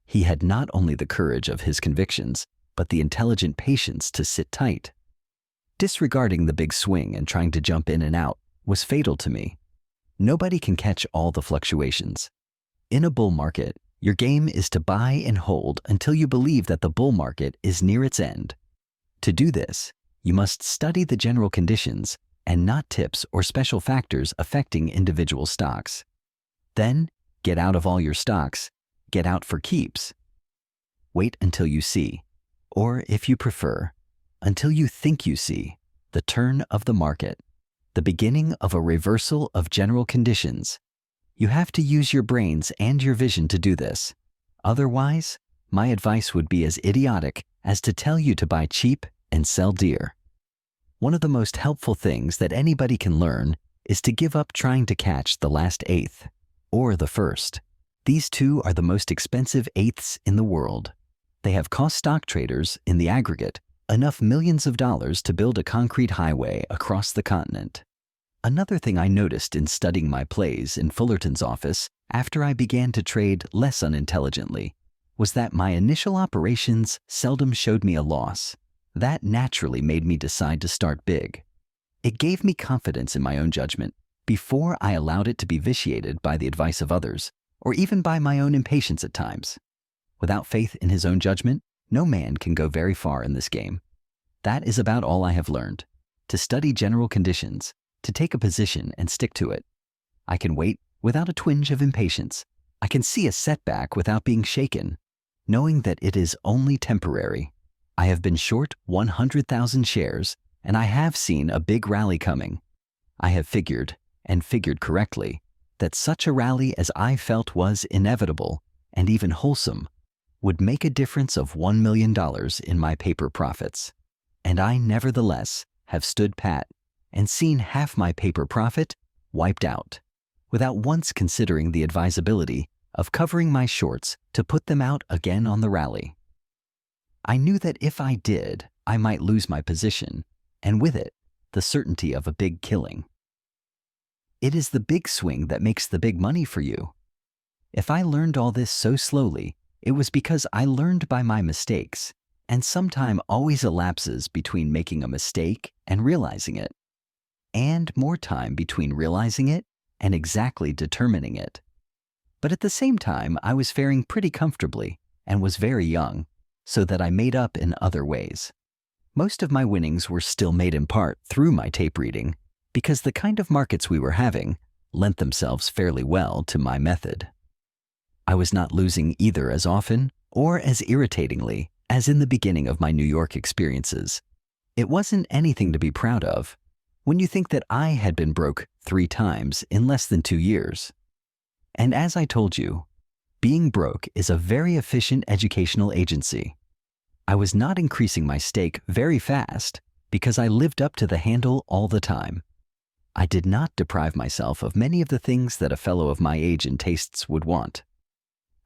He had not only the courage of his convictions, but the intelligent patience to sit tight. Disregarding the big swing and trying to jump in and out was fatal to me. Nobody can catch all the fluctuations. In a bull market, your game is to buy and hold until you believe that the bull market is near its end. To do this, you must study the general conditions and not tips or special factors affecting individual stocks. Then, get out of all your stocks, get out for keeps. Wait until you see, or if you prefer, until you think you see, the turn of the market, the beginning of a reversal of general conditions. You have to use your brains and your vision to do this. Otherwise, my advice would be as idiotic as to tell you to buy cheap and sell dear. One of the most helpful things that anybody can learn is to give up trying to catch the last eighth, or the first. These two are the most expensive eighths in the world. They have cost stock traders, in the aggregate, enough millions of dollars to build a concrete highway across the continent. Another thing I noticed in studying my plays in Fullerton's office after I began to trade less unintelligently was that my initial operations seldom showed me a loss. That naturally made me decide to start big. It gave me confidence in my own judgment before I allowed it to be vitiated by the advice of others, or even by my own impatience at times. Without faith in his own judgment, no man can go very far in this game. That is about all I have learned: to study general conditions, to take a position and stick to it. I can wait without a twinge of impatience. I can see a setback without being shaken, knowing that it is only temporary. I have been short 100,000 shares, and I have seen a big rally coming. I have figured, and figured correctly, that such a rally as I felt was inevitable, and even wholesome, would make a difference of $1 million in my paper profits. And I nevertheless have stood pat and seen half my paper profit wiped out, without once considering the advisability of covering my shorts to put them out again on the rally. I knew that if I did, I might lose my position, and with it, the certainty of a big killing. It is the big swing that makes the big money for you. If I learned all this so slowly, it was because I learned by my mistakes, and some time always elapses between making a mistake and realizing it, and more time between realizing it and exactly determining it. But at the same time, I was faring pretty comfortably and was very young, so that I made up in other ways. Most of my winnings were still made in part through my tape reading, because the kind of markets we were having lent themselves fairly well to my method. I was not losing either as often or as irritatingly as in the beginning of my New York experiences. It wasn't anything to be proud of when you think that I had been broke 3 times in less than 2 years. And as I told you, being broke is a very efficient educational agency. I was not increasing my stake very fast because I lived up to the handle all the time. I did not deprive myself of many of the things that a fellow of my age and tastes would want.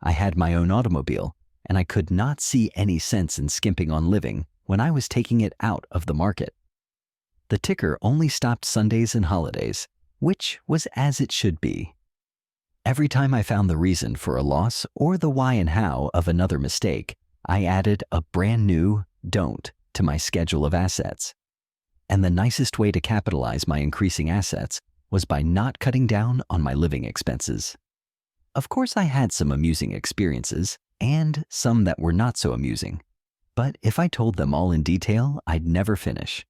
I had my own automobile, and I could not see any sense in skimping on living when I was taking it out of the market. The ticker only stopped Sundays and holidays, which was as it should be. Every time I found the reason for a loss or the why and how of another mistake, I added a brand new don't to my schedule of assets. And the nicest way to capitalize my increasing assets was by not cutting down on my living expenses. Of course, I had some amusing experiences and some that were not so amusing, but if I told them all in detail, I'd never finish.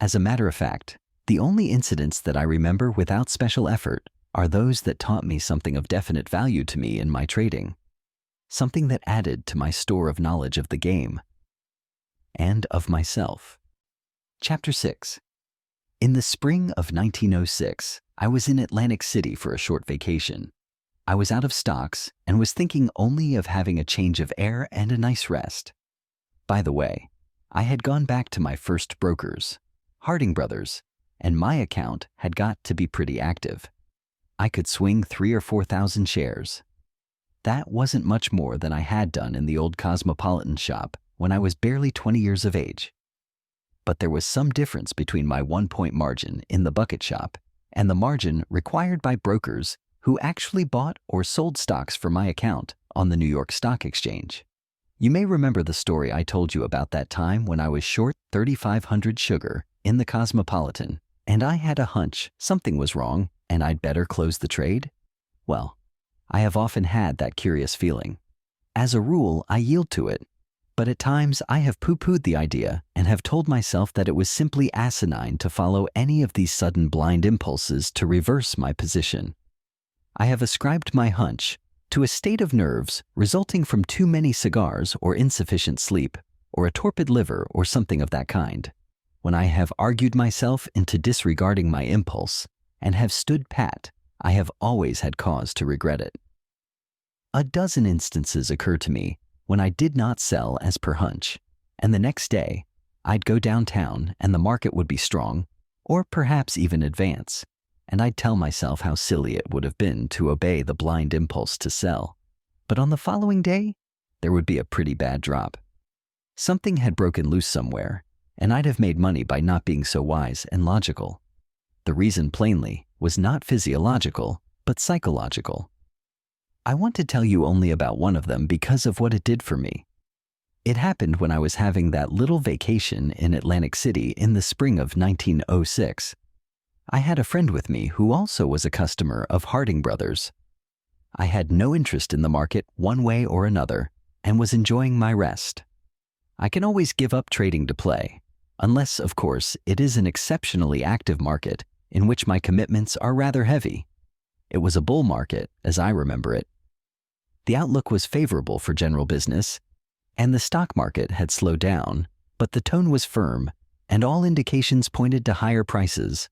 As a matter of fact, the only incidents that I remember without special effort are those that taught me something of definite value to me in my trading, something that added to my store of knowledge of the game and of myself. Chapter 6. In the spring of 1906, I was in Atlantic City for a short vacation. I was out of stocks and was thinking only of having a change of air and a nice rest. By the way, I had gone back to my first brokers, Harding Brothers, and my account had got to be pretty active. I could swing 3,000 or 4,000 shares. That wasn't much more than I had done in the old Cosmopolitan shop when I was barely 20 years of age. But there was some difference between my 1-point margin in the bucket shop and the margin required by brokers who actually bought or sold stocks for my account on the New York Stock Exchange. You may remember the story I told you about that time when I was short 3,500 sugar in the Cosmopolitan, and I had a hunch something was wrong and I'd better close the trade? Well, I have often had that curious feeling. As a rule, I yield to it, but at times I have poo-pooed the idea and have told myself that it was simply asinine to follow any of these sudden blind impulses to reverse my position. I have ascribed my hunch to a state of nerves resulting from too many cigars or insufficient sleep or a torpid liver or something of that kind, when I have argued myself into disregarding my impulse and have stood pat. I have always had cause to regret it. A dozen instances occur to me when I did not sell as per hunch, and the next day I'd go downtown and the market would be strong, or perhaps even advance, and I'd tell myself how silly it would have been to obey the blind impulse to sell. But on the following day, there would be a pretty bad drop. Something had broken loose somewhere, and I'd have made money by not being so wise and logical. The reason, plainly, was not physiological, but psychological. I want to tell you only about one of them because of what it did for me. It happened when I was having that little vacation in Atlantic City in the spring of 1906. I had a friend with me who also was a customer of Harding Brothers. I had no interest in the market one way or another and was enjoying my rest. I can always give up trading to play, unless, of course, it is an exceptionally active market in which my commitments are rather heavy. It was a bull market, as I remember it. The outlook was favorable for general business, and the stock market had slowed down, but the tone was firm, and all indications pointed to higher prices.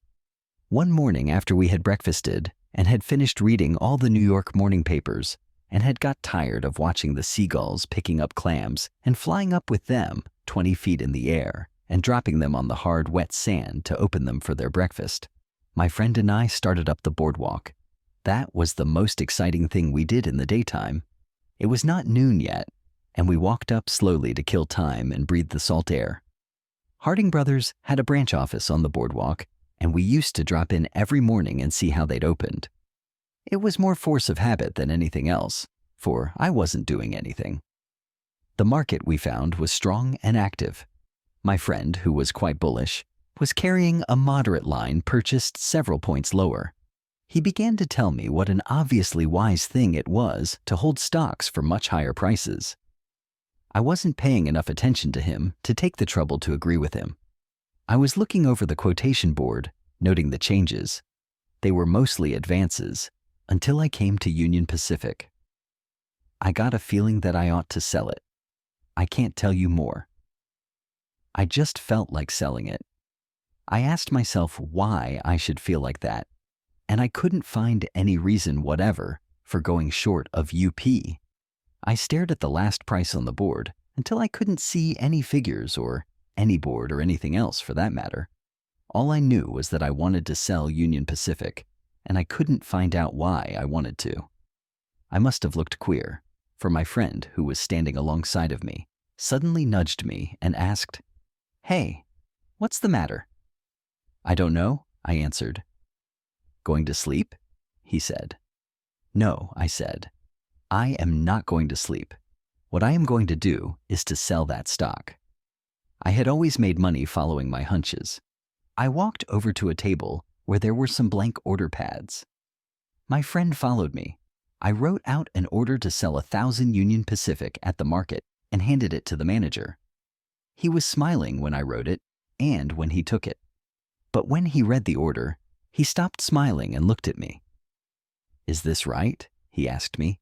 One morning after we had breakfasted and had finished reading all the New York morning papers and had got tired of watching the seagulls picking up clams and flying up with them 20 feet in the air and dropping them on the hard, wet sand to open them for their breakfast, my friend and I started up the boardwalk. That was the most exciting thing we did in the daytime. It was not noon yet, and we walked up slowly to kill time and breathe the salt air. Harding Brothers had a branch office on the boardwalk, and we used to drop in every morning and see how they'd opened. It was more force of habit than anything else, for I wasn't doing anything. The market, we found, was strong and active. My friend, who was quite bullish, was carrying a moderate line purchased several points lower. He began to tell me what an obviously wise thing it was to hold stocks for much higher prices. I wasn't paying enough attention to him to take the trouble to agree with him. I was looking over the quotation board, noting the changes. They were mostly advances, until I came to Union Pacific. I got a feeling that I ought to sell it. I can't tell you more. I just felt like selling it. I asked myself why I should feel like that, and I couldn't find any reason whatever for going short of UP. I stared at the last price on the board until I couldn't see any figures or any board or anything else for that matter. All I knew was that I wanted to sell Union Pacific, and I couldn't find out why I wanted to. I must have looked queer, for my friend, who was standing alongside of me, suddenly nudged me and asked, "Hey, what's the matter?" "I don't know," I answered. "Going to sleep?" he said. "No," I said. "I am not going to sleep. What I am going to do is to sell that stock." I had always made money following my hunches. I walked over to a table where there were some blank order pads. My friend followed me. I wrote out an order to sell 1,000 Union Pacific at the market and handed it to the manager. He was smiling when I wrote it and when he took it. But when he read the order, he stopped smiling and looked at me. "Is this right?" he asked me.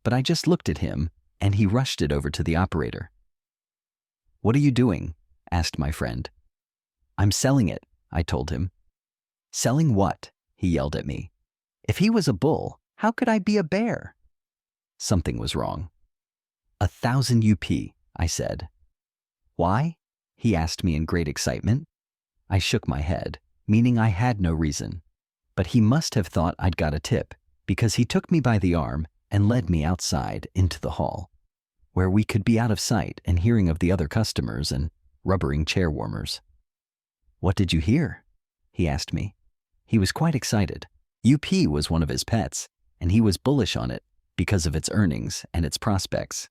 But I just looked at him, and he rushed it over to the operator. "What are you doing?" asked my friend. "I'm selling it," I told him. "Selling what?" he yelled at me. If he was a bull, how could I be a bear? Something was wrong. 1,000 UP, I said. "Why?" he asked me in great excitement. I shook my head, meaning I had no reason. But he must have thought I'd got a tip, because he took me by the arm and led me outside into the hall, where we could be out of sight and hearing of the other customers and rubbering chair warmers. "What did you hear?" he asked me. He was quite excited. UP was one of his pets, and he was bullish on it because of its earnings and its prospects.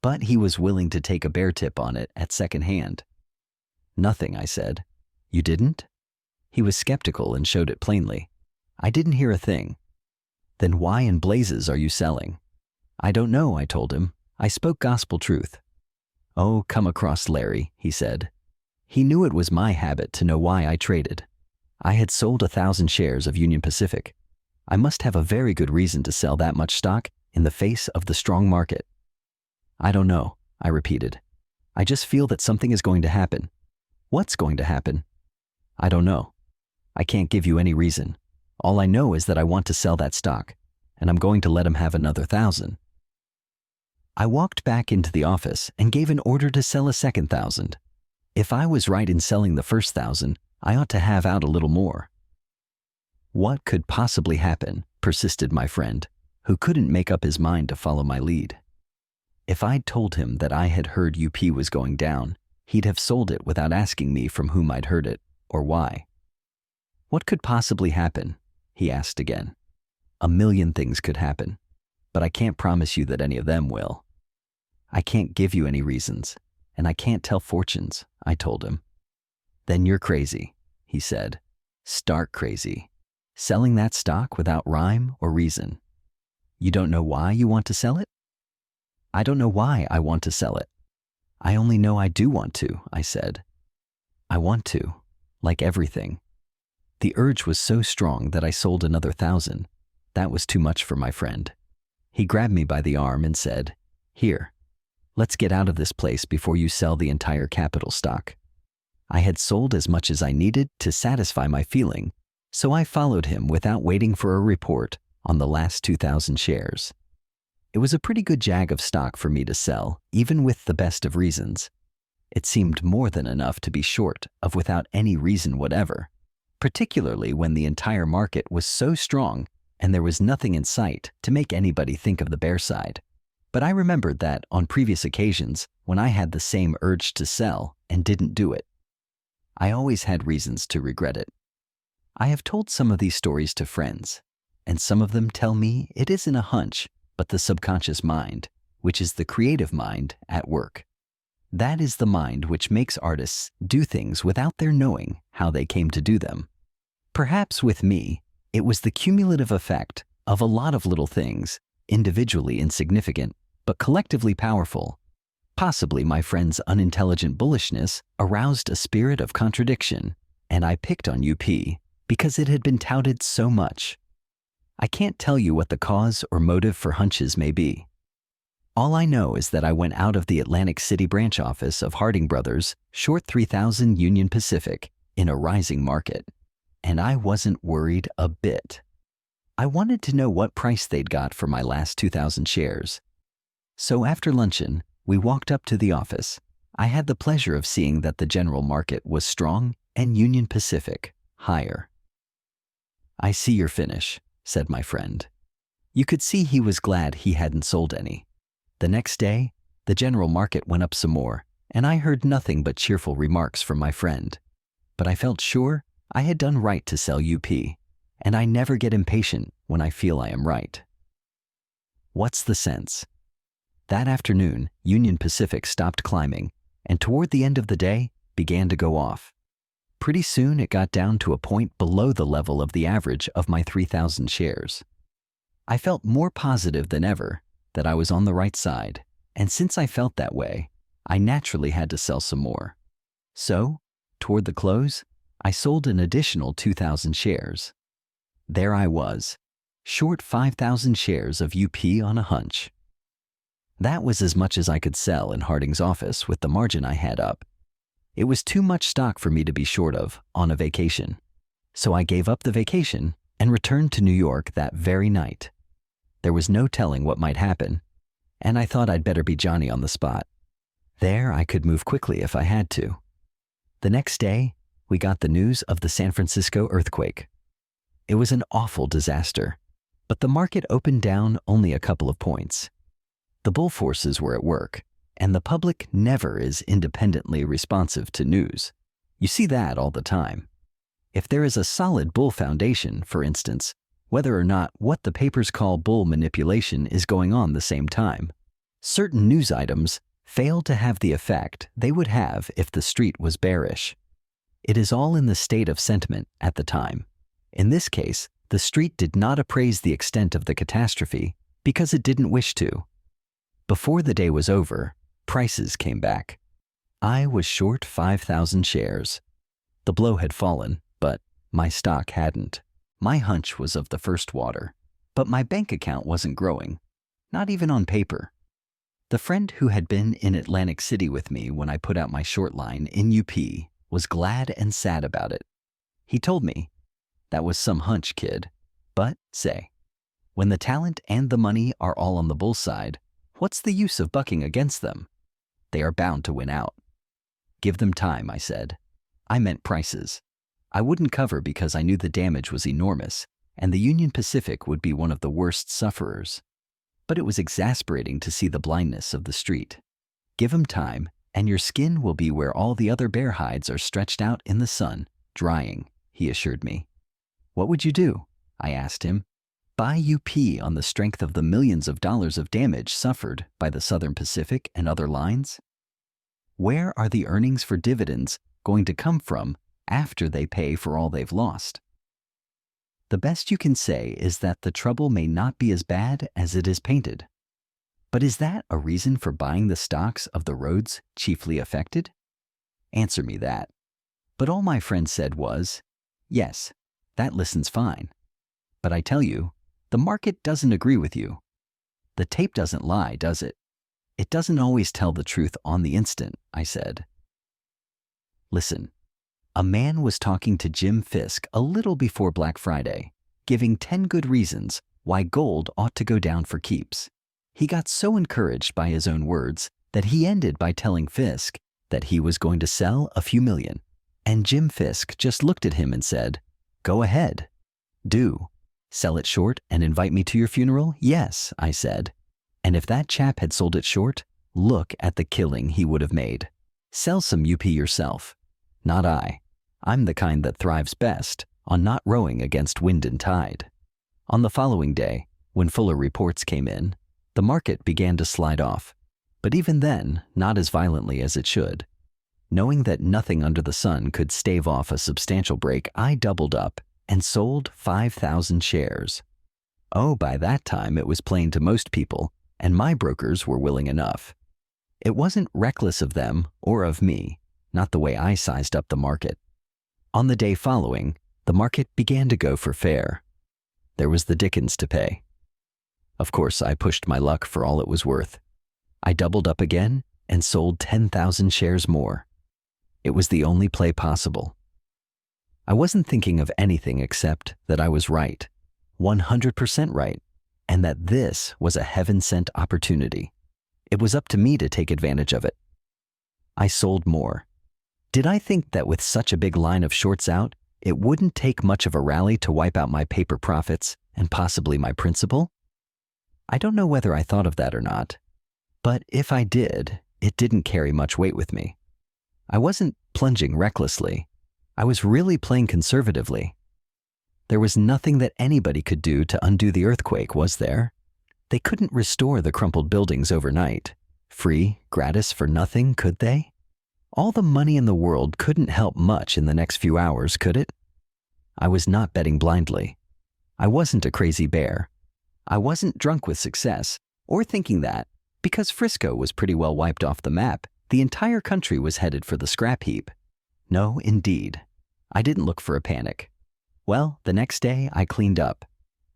But he was willing to take a bear tip on it at second hand. "Nothing," I said. "You didn't?" He was skeptical and showed it plainly. "I didn't hear a thing." "Then why in blazes are you selling?" "I don't know," I told him. I spoke gospel truth. "Oh, come across Larry," he said. He knew it was my habit to know why I traded. I had sold 1,000 shares of Union Pacific. I must have a very good reason to sell that much stock in the face of the strong market. "I don't know," I repeated. "I just feel that something is going to happen." "What's going to happen?" "I don't know. I can't give you any reason. All I know is that I want to sell that stock, and I'm going to let him have another 1,000. I walked back into the office and gave an order to sell a second 1,000. If I was right in selling the first 1,000, I ought to have out a little more. What could possibly happen? Persisted my friend, who couldn't make up his mind to follow my lead. If I'd told him that I had heard UP was going down, he'd have sold it without asking me from whom I'd heard it, or why. What could possibly happen? He asked again. A million things could happen, but I can't promise you that any of them will. I can't give you any reasons, and I can't tell fortunes, I told him. Then you're crazy, he said. Stark crazy. Selling that stock without rhyme or reason. You don't know why you want to sell it? I don't know why I want to sell it. I only know I do want to, I said. I want to, like everything. The urge was so strong that I sold another 1,000. That was too much for my friend. He grabbed me by the arm and said, Here, let's get out of this place before you sell the entire capital stock. I had sold as much as I needed to satisfy my feeling, so I followed him without waiting for a report on the last 2,000 shares. It was a pretty good jag of stock for me to sell, even with the best of reasons. It seemed more than enough to be short of without any reason whatever, particularly when the entire market was so strong and there was nothing in sight to make anybody think of the bear side. But I remembered that on previous occasions when I had the same urge to sell and didn't do it. I always had reasons to regret it. I have told some of these stories to friends, and some of them tell me it isn't a hunch, but the subconscious mind, which is the creative mind at work. That is the mind which makes artists do things without their knowing how they came to do them. Perhaps with me, it was the cumulative effect of a lot of little things, individually insignificant, but collectively powerful. Possibly my friend's unintelligent bullishness aroused a spirit of contradiction, and I picked on UP because it had been touted so much. I can't tell you what the cause or motive for hunches may be. All I know is that I went out of the Atlantic City branch office of Harding Brothers, short 3,000 Union Pacific, in a rising market, and I wasn't worried a bit. I wanted to know what price they'd got for my last 2,000 shares. So after luncheon, we walked up to the office. I had the pleasure of seeing that the general market was strong and Union Pacific higher. I see your finish, said my friend. You could see he was glad he hadn't sold any. The next day, the general market went up some more, and I heard nothing but cheerful remarks from my friend. But I felt sure I had done right to sell UP, and I never get impatient when I feel I am right. What's the sense? That afternoon, Union Pacific stopped climbing, and toward the end of the day, began to go off. Pretty soon it got down to a point below the level of the average of my 3,000 shares. I felt more positive than ever that I was on the right side, and since I felt that way, I naturally had to sell some more. So, toward the close, I sold an additional 2,000 shares. There I was, short 5,000 shares of UP on a hunch. That was as much as I could sell in Harding's office with the margin I had up. It was too much stock for me to be short of on a vacation. So I gave up the vacation and returned to New York that very night. There was no telling what might happen, and I thought I'd better be Johnny on the spot. There I could move quickly if I had to. The next day, we got the news of the San Francisco earthquake. It was an awful disaster, but the market opened down only a couple of points. The bull forces were at work, and the public never is independently responsive to news. You see that all the time. If there is a solid bull foundation, for instance, whether or not what the papers call bull manipulation is going on the same time, certain news items fail to have the effect they would have if the street was bearish. It is all in the state of sentiment at the time. In this case, the street did not appraise the extent of the catastrophe because it didn't wish to. Before the day was over, prices came back. I was short 5,000 shares. The blow had fallen, but my stock hadn't. My hunch was of the first water, but my bank account wasn't growing, not even on paper. The friend who had been in Atlantic City with me when I put out my short line in UP was glad and sad about it. He told me, "That was some hunch, kid. But, say, when the talent and the money are all on the bull side, what's the use of bucking against them? They are bound to win out." "Give them time," I said. I meant prices. I wouldn't cover because I knew the damage was enormous, and the Union Pacific would be one of the worst sufferers. But it was exasperating to see the blindness of the street. Give 'em time, and your skin will be where all the other bear hides are stretched out in the sun, drying, he assured me. What would you do? I asked him. Buy UP on the strength of the millions of dollars of damage suffered by the Southern Pacific and other lines? Where are the earnings for dividends going to come from after they pay for all they've lost? The best you can say is that the trouble may not be as bad as it is painted. But is that a reason for buying the stocks of the roads chiefly affected? Answer me that. But all my friend said was, yes, that listens fine. But I tell you, the market doesn't agree with you. The tape doesn't lie, does it? It doesn't always tell the truth on the instant, I said. Listen, a man was talking to Jim Fisk a little before Black Friday, giving 10 good reasons why gold ought to go down for keeps. He got so encouraged by his own words that he ended by telling Fisk that he was going to sell a few million. And Jim Fisk just looked at him and said, "Go ahead. Do. Sell it short and invite me to your funeral?" "Yes," I said. And if that chap had sold it short, look at the killing he would have made. Sell some UP yourself. Not I. I'm the kind that thrives best on not rowing against wind and tide. On the following day, when fuller reports came in, the market began to slide off, but even then, not as violently as it should. Knowing that nothing under the sun could stave off a substantial break, I doubled up and sold 5,000 shares. Oh, by that time it was plain to most people, and my brokers were willing enough. It wasn't reckless of them or of me, not the way I sized up the market. On the day following, the market began to go for fair. There was the dickens to pay. Of course, I pushed my luck for all it was worth. I doubled up again and sold 10,000 shares more. It was the only play possible. I wasn't thinking of anything except that I was right, 100% right, and that this was a heaven-sent opportunity. It was up to me to take advantage of it. I sold more. Did I think that with such a big line of shorts out, it wouldn't take much of a rally to wipe out my paper profits and possibly my principal? I don't know whether I thought of that or not, but if I did, it didn't carry much weight with me. I wasn't plunging recklessly. I was really playing conservatively. There was nothing that anybody could do to undo the earthquake, was there? They couldn't restore the crumpled buildings overnight. Free, gratis, for nothing, could they? All the money in the world couldn't help much in the next few hours, could it? I was not betting blindly. I wasn't a crazy bear. I wasn't drunk with success, or thinking that, because Frisco was pretty well wiped off the map, the entire country was headed for the scrap heap. No, indeed. I didn't look for a panic. Well, the next day I cleaned up.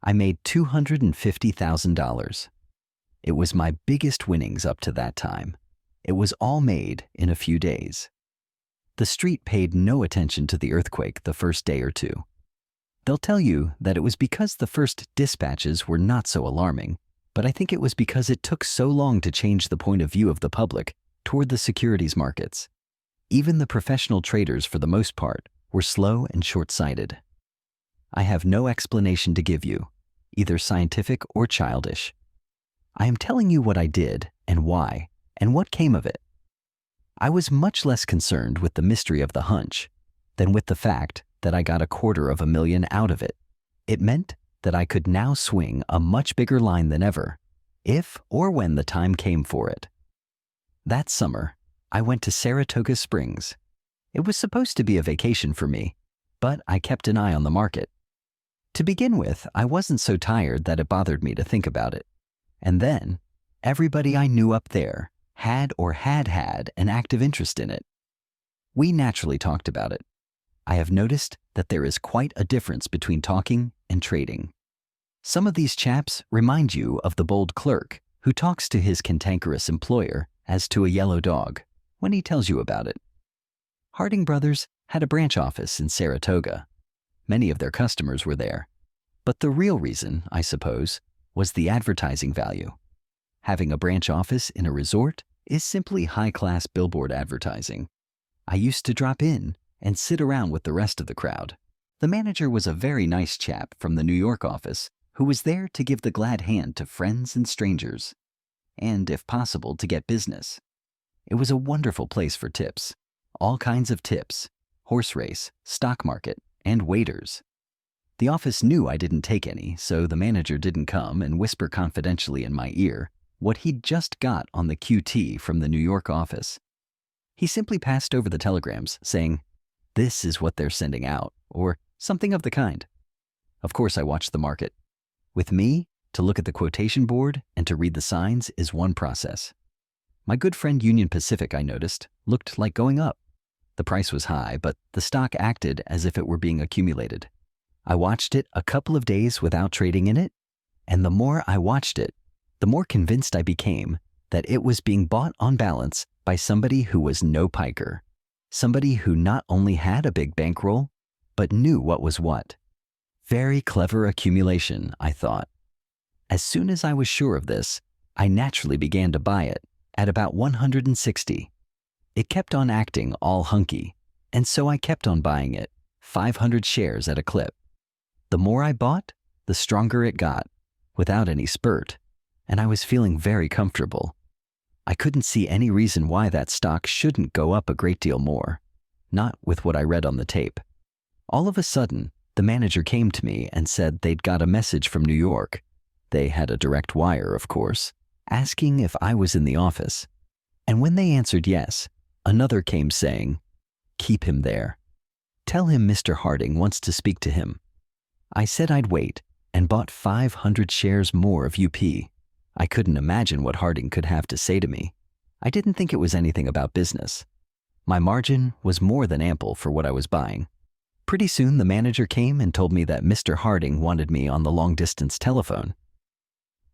I made $250,000. It was my biggest winnings up to that time. It was all made in a few days. The street paid no attention to the earthquake the first day or two. They'll tell you that it was because the first dispatches were not so alarming, but I think it was because it took so long to change the point of view of the public toward the securities markets. Even the professional traders, for the most part, were slow and short-sighted. I have no explanation to give you, either scientific or childish. I am telling you what I did and why, and what came of it. I was much less concerned with the mystery of the hunch than with the fact that I got $250,000 out of it. It meant that I could now swing a much bigger line than ever, if or when the time came for it. That summer, I went to Saratoga Springs. It was supposed to be a vacation for me, but I kept an eye on the market. To begin with, I wasn't so tired that it bothered me to think about it. And then, everybody I knew up there had or had had an active interest in it. We naturally talked about it. I have noticed that there is quite a difference between talking and trading. Some of these chaps remind you of the bold clerk who talks to his cantankerous employer as to a yellow dog when he tells you about it. Harding Brothers had a branch office in Saratoga. Many of their customers were there. But the real reason, I suppose, was the advertising value. Having a branch office in a resort is simply high-class billboard advertising. I used to drop in and sit around with the rest of the crowd. The manager was a very nice chap from the New York office who was there to give the glad hand to friends and strangers, and, if possible, to get business. It was a wonderful place for tips. All kinds of tips: horse race, stock market, and waiters. The office knew I didn't take any, so the manager didn't come and whisper confidentially in my ear what he'd just got on the QT from the New York office. He simply passed over the telegrams, saying, "This is what they're sending out," or something of the kind. Of course, I watched the market. With me, to look at the quotation board and to read the signs is one process. My good friend Union Pacific, I noticed, looked like going up. The price was high, but the stock acted as if it were being accumulated. I watched it a couple of days without trading in it, and the more I watched it, the more convinced I became that it was being bought on balance by somebody who was no piker, somebody who not only had a big bankroll, but knew what was what. Very clever accumulation, I thought. As soon as I was sure of this, I naturally began to buy it at about 160. It kept on acting all hunky, and so I kept on buying it, 500 shares at a clip. The more I bought, the stronger it got, without any spurt, and I was feeling very comfortable. I couldn't see any reason why that stock shouldn't go up a great deal more, not with what I read on the tape. All of a sudden, the manager came to me and said they'd got a message from New York. They had a direct wire, of course, asking if I was in the office. And when they answered yes, another came saying, "Keep him there. Tell him Mr. Harding wants to speak to him." I said I'd wait and bought 500 shares more of UP. I couldn't imagine what Harding could have to say to me. I didn't think it was anything about business. My margin was more than ample for what I was buying. Pretty soon the manager came and told me that Mr. Harding wanted me on the long-distance telephone.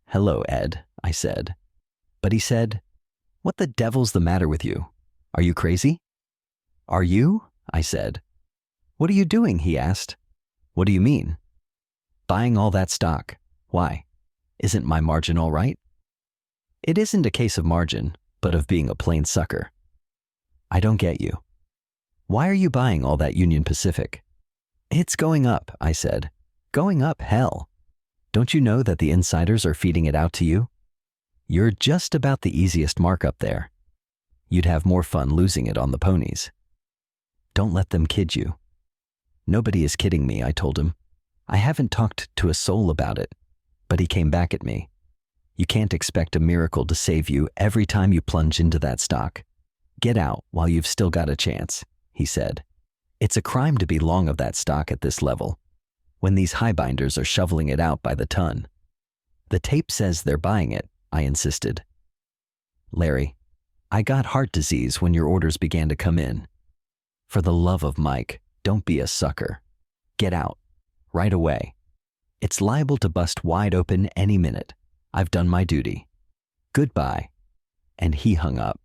"Hello, Ed," I said. But he said, "What the devil's the matter with you? Are you crazy?" "Are you?" I said. "What are you doing?" he asked. "What do you mean?" "Buying all that stock. Why? Isn't my margin all right?" "It isn't a case of margin, but of being a plain sucker." "I don't get you. Why are you buying all that Union Pacific?" "It's going up," I said. "Going up, hell. Don't you know that the insiders are feeding it out to you? You're just about the easiest markup there. You'd have more fun losing it on the ponies." "Don't let them kid you." "Nobody is kidding me," I told him. "I haven't talked to a soul about it." But he came back at me. "You can't expect a miracle to save you every time you plunge into that stock. Get out while you've still got a chance," he said. "It's a crime to be long of that stock at this level, when these highbinders are shoveling it out by the ton." "The tape says they're buying it," I insisted. "Larry, I got heart disease when your orders began to come in. For the love of Mike, don't be a sucker. Get out, right away. It's liable to bust wide open any minute. I've done my duty. Goodbye." And he hung up.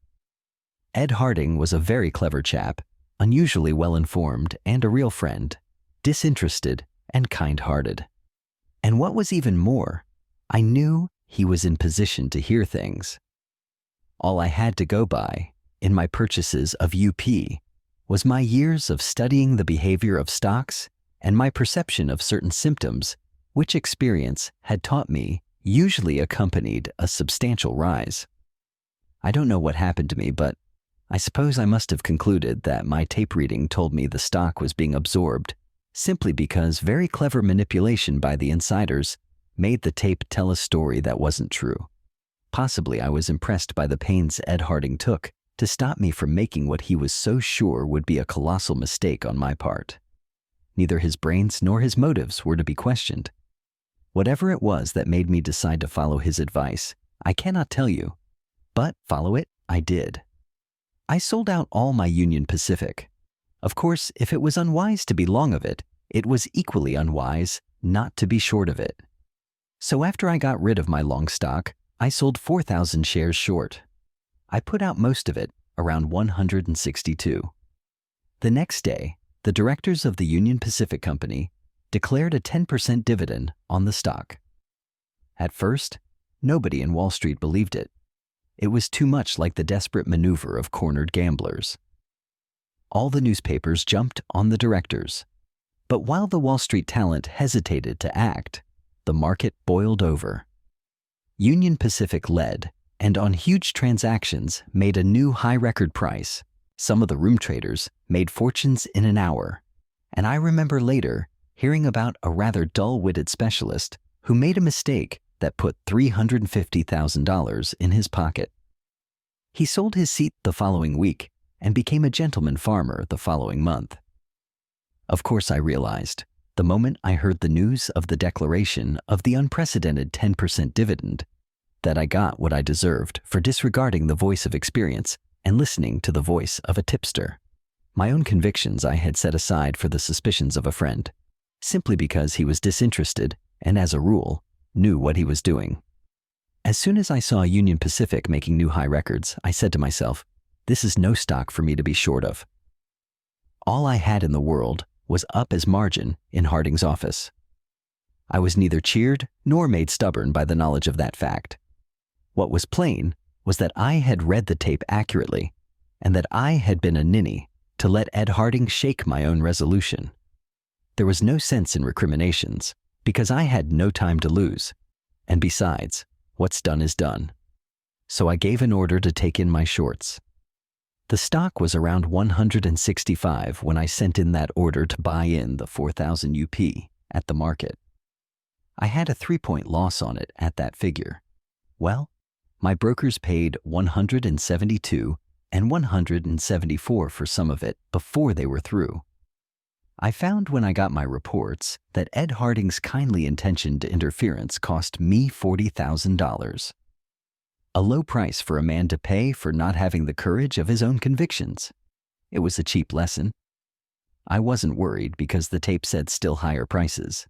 Ed Harding was a very clever chap, unusually well-informed and a real friend, disinterested and kind-hearted. And what was even more, I knew he was in position to hear things. All I had to go by, in my purchases of UP, was my years of studying the behavior of stocks and my perception of certain symptoms, which experience had taught me usually accompanied a substantial rise. I don't know what happened to me, but I suppose I must have concluded that my tape reading told me the stock was being absorbed, simply because very clever manipulation by the insiders made the tape tell a story that wasn't true. Possibly I was impressed by the pains Ed Harding took to stop me from making what he was so sure would be a colossal mistake on my part. Neither his brains nor his motives were to be questioned. Whatever it was that made me decide to follow his advice, I cannot tell you, but follow it I did. I sold out all my Union Pacific. Of course, if it was unwise to be long of it, it was equally unwise not to be short of it. So after I got rid of my long stock, I sold 4,000 shares short. I put out most of it, around 162. The next day, the directors of the Union Pacific Company declared a 10% dividend on the stock. At first, nobody in Wall Street believed it. It was too much like the desperate maneuver of cornered gamblers. All the newspapers jumped on the directors. But while the Wall Street talent hesitated to act, the market boiled over. Union Pacific led, and on huge transactions made a new high record price. Some of the room traders made fortunes in an hour. And I remember later hearing about a rather dull-witted specialist who made a mistake that put $350,000 in his pocket. He sold his seat the following week and became a gentleman farmer the following month. Of course, I realized, the moment I heard the news of the declaration of the unprecedented 10% dividend, that I got what I deserved for disregarding the voice of experience and listening to the voice of a tipster. My own convictions I had set aside for the suspicions of a friend, simply because he was disinterested and, as a rule, knew what he was doing. As soon as I saw Union Pacific making new high records, I said to myself, this is no stock for me to be short of. All I had in the world was up as margin in Harding's office. I was neither cheered nor made stubborn by the knowledge of that fact. What was plain was that I had read the tape accurately and that I had been a ninny to let Ed Harding shake my own resolution. There was no sense in recriminations because I had no time to lose, and besides, what's done is done. So I gave an order to take in my shorts. The stock was around 165 when I sent in that order to buy in the 4,000 UP at the market. I had a 3-point loss on it at that figure. Well, my brokers paid 172 and 174 for some of it before they were through. I found when I got my reports that Ed Harding's kindly intentioned interference cost me $40,000. A low price for a man to pay for not having the courage of his own convictions. It was a cheap lesson. I wasn't worried because the tape said still higher prices.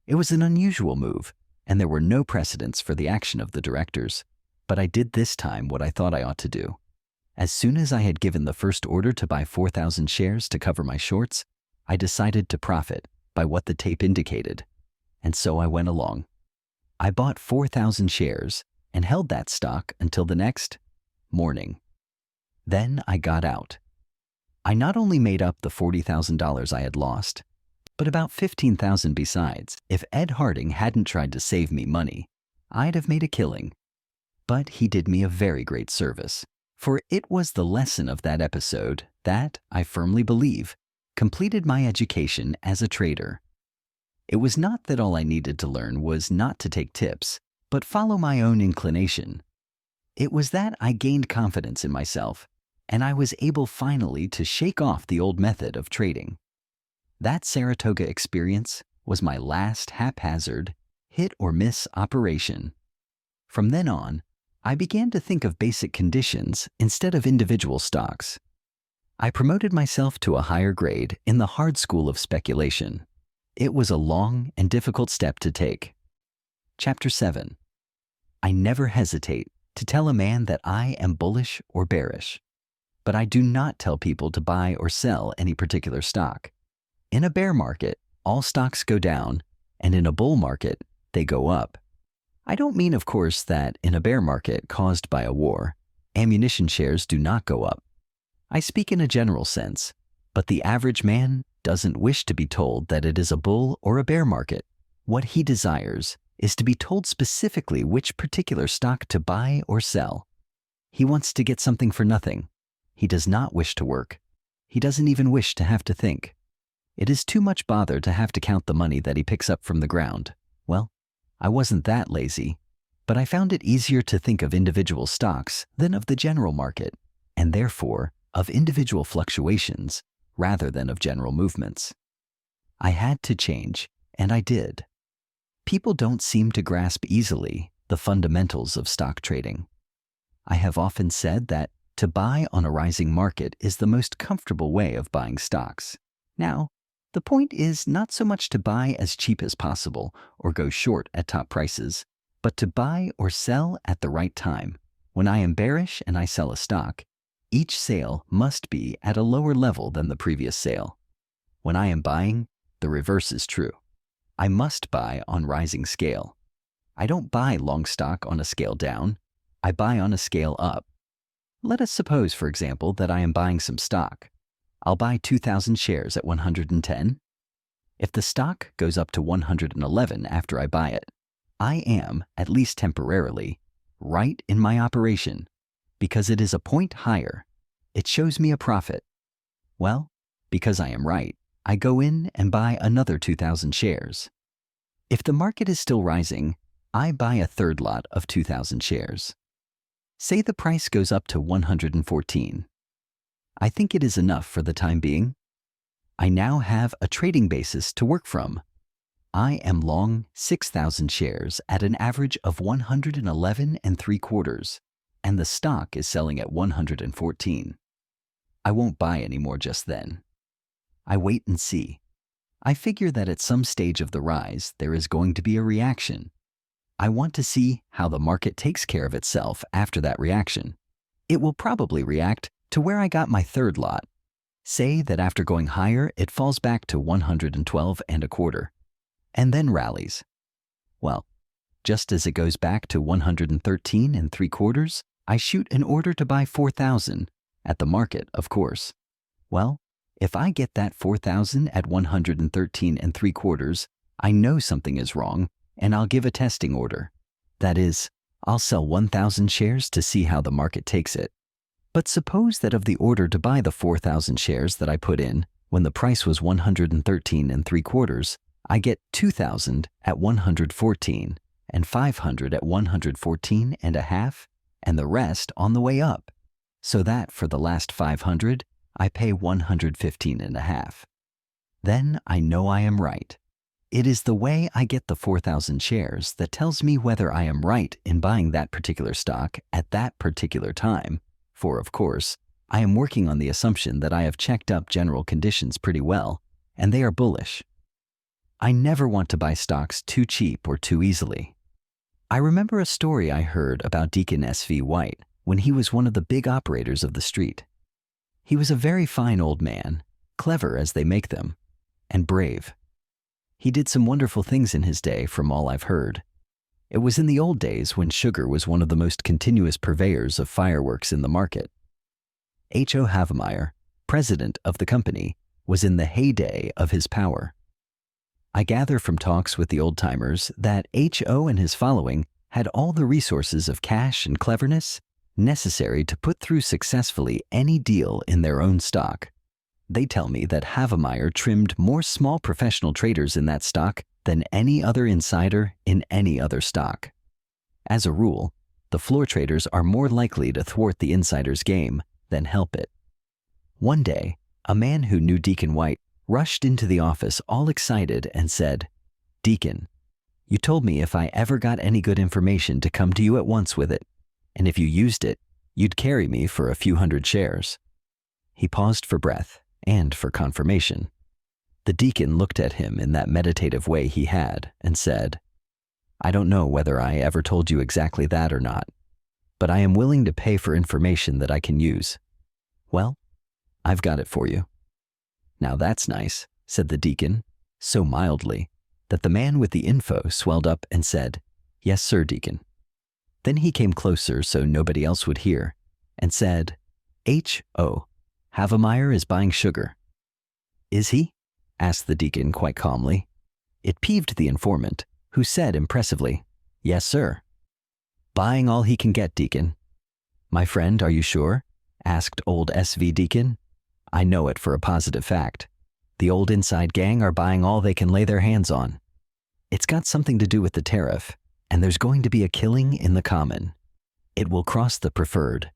It was an unusual move, and there were no precedents for the action of the directors, but I did this time what I thought I ought to do. As soon as I had given the first order to buy 4,000 shares to cover my shorts, I decided to profit by what the tape indicated, and so I went along. I bought 4,000 shares and held that stock until the next morning. Then I got out. I not only made up the $40,000 I had lost, but about $15,000 besides. If Ed Harding hadn't tried to save me money, I'd have made a killing. But he did me a very great service, for it was the lesson of that episode that, I firmly believe, completed my education as a trader. It was not that all I needed to learn was not to take tips, but follow my own inclination. It was that I gained confidence in myself, and I was able finally to shake off the old method of trading. That Saratoga experience was my last haphazard, hit-or-miss operation. From then on, I began to think of basic conditions instead of individual stocks. I promoted myself to a higher grade in the hard school of speculation. It was a long and difficult step to take. Chapter 7. I never hesitate to tell a man that I am bullish or bearish, but I do not tell people to buy or sell any particular stock. In a bear market, all stocks go down, and in a bull market, they go up. I don't mean, of course, that in a bear market caused by a war, ammunition shares do not go up. I speak in a general sense, but the average man doesn't wish to be told that it is a bull or a bear market. What he desires is to be told specifically which particular stock to buy or sell. He wants to get something for nothing. He does not wish to work. He doesn't even wish to have to think. It is too much bother to have to count the money that he picks up from the ground. Well, I wasn't that lazy, but I found it easier to think of individual stocks than of the general market, and therefore of individual fluctuations rather than of general movements. I had to change, and I did. People don't seem to grasp easily the fundamentals of stock trading. I have often said that to buy on a rising market is the most comfortable way of buying stocks. Now, the point is not so much to buy as cheap as possible or go short at top prices, but to buy or sell at the right time. When I am bearish and I sell a stock, each sale must be at a lower level than the previous sale. When I am buying, the reverse is true. I must buy on rising scale. I don't buy long stock on a scale down. I buy on a scale up. Let us suppose, for example, that I am buying some stock. I'll buy 2,000 shares at 110. If the stock goes up to 111 after I buy it, I am, at least temporarily, right in my operation because it is a point higher. It shows me a profit. Well, because I am right, I go in and buy another 2,000 shares. If the market is still rising, I buy a third lot of 2,000 shares. Say the price goes up to 114. I think it is enough for the time being. I now have a trading basis to work from. I am long 6,000 shares at an average of 111 3/4, and the stock is selling at 114. I won't buy any more just then. I wait and see. I figure that at some stage of the rise, there is going to be a reaction. I want to see how the market takes care of itself after that reaction. It will probably react to where I got my third lot. Say that after going higher, it falls back to 112 1/4, and then rallies. Well, just as it goes back to 113 3/4, I shoot an order to buy 4,000, at the market, of course. Well, if I get that 4,000 at 113 3/4, I know something is wrong, and I'll give a testing order. That is, I'll sell 1,000 shares to see how the market takes it. But suppose that of the order to buy the 4,000 shares that I put in when the price was 113 3/4, I get 2,000 at 114 and 500 at 114.5, and the rest on the way up, so that for the last 500, I pay 115.5. Then I know I am right. It is the way I get the 4,000 shares that tells me whether I am right in buying that particular stock at that particular time, for of course, I am working on the assumption that I have checked up general conditions pretty well, and they are bullish. I never want to buy stocks too cheap or too easily. I remember a story I heard about Deacon S.V. White when he was one of the big operators of the street. He was a very fine old man, clever as they make them, and brave. He did some wonderful things in his day from all I've heard. It was in the old days when sugar was one of the most continuous purveyors of fireworks in the market. H.O. Havemeyer, president of the company, was in the heyday of his power. I gather from talks with the old-timers that H.O. and his following had all the resources of cash and cleverness necessary to put through successfully any deal in their own stock. They tell me that Havemeyer trimmed more small professional traders in that stock than any other insider in any other stock. As a rule, the floor traders are more likely to thwart the insider's game than help it. One day, a man who knew Deacon White rushed into the office all excited and said, "Deacon, you told me if I ever got any good information to come to you at once with it, and if you used it, you'd carry me for a few hundred shares." He paused for breath and for confirmation. The deacon looked at him in that meditative way he had and said, "I don't know whether I ever told you exactly that or not, but I am willing to pay for information that I can use. Well, I've got it for you." "Now that's nice," said the deacon, so mildly that the man with the info swelled up and said, "Yes, sir, deacon." Then he came closer so nobody else would hear and said, "H.O. Havemeyer is buying sugar." "Is he?" asked the deacon quite calmly. It peeved the informant, who said impressively, "Yes, sir." "Buying all he can get, deacon." "My friend, are you sure?" asked old S.V. Deacon. "I know it for a positive fact. The old inside gang are buying all they can lay their hands on. It's got something to do with the tariff, and there's going to be a killing in the common. It will cross the preferred.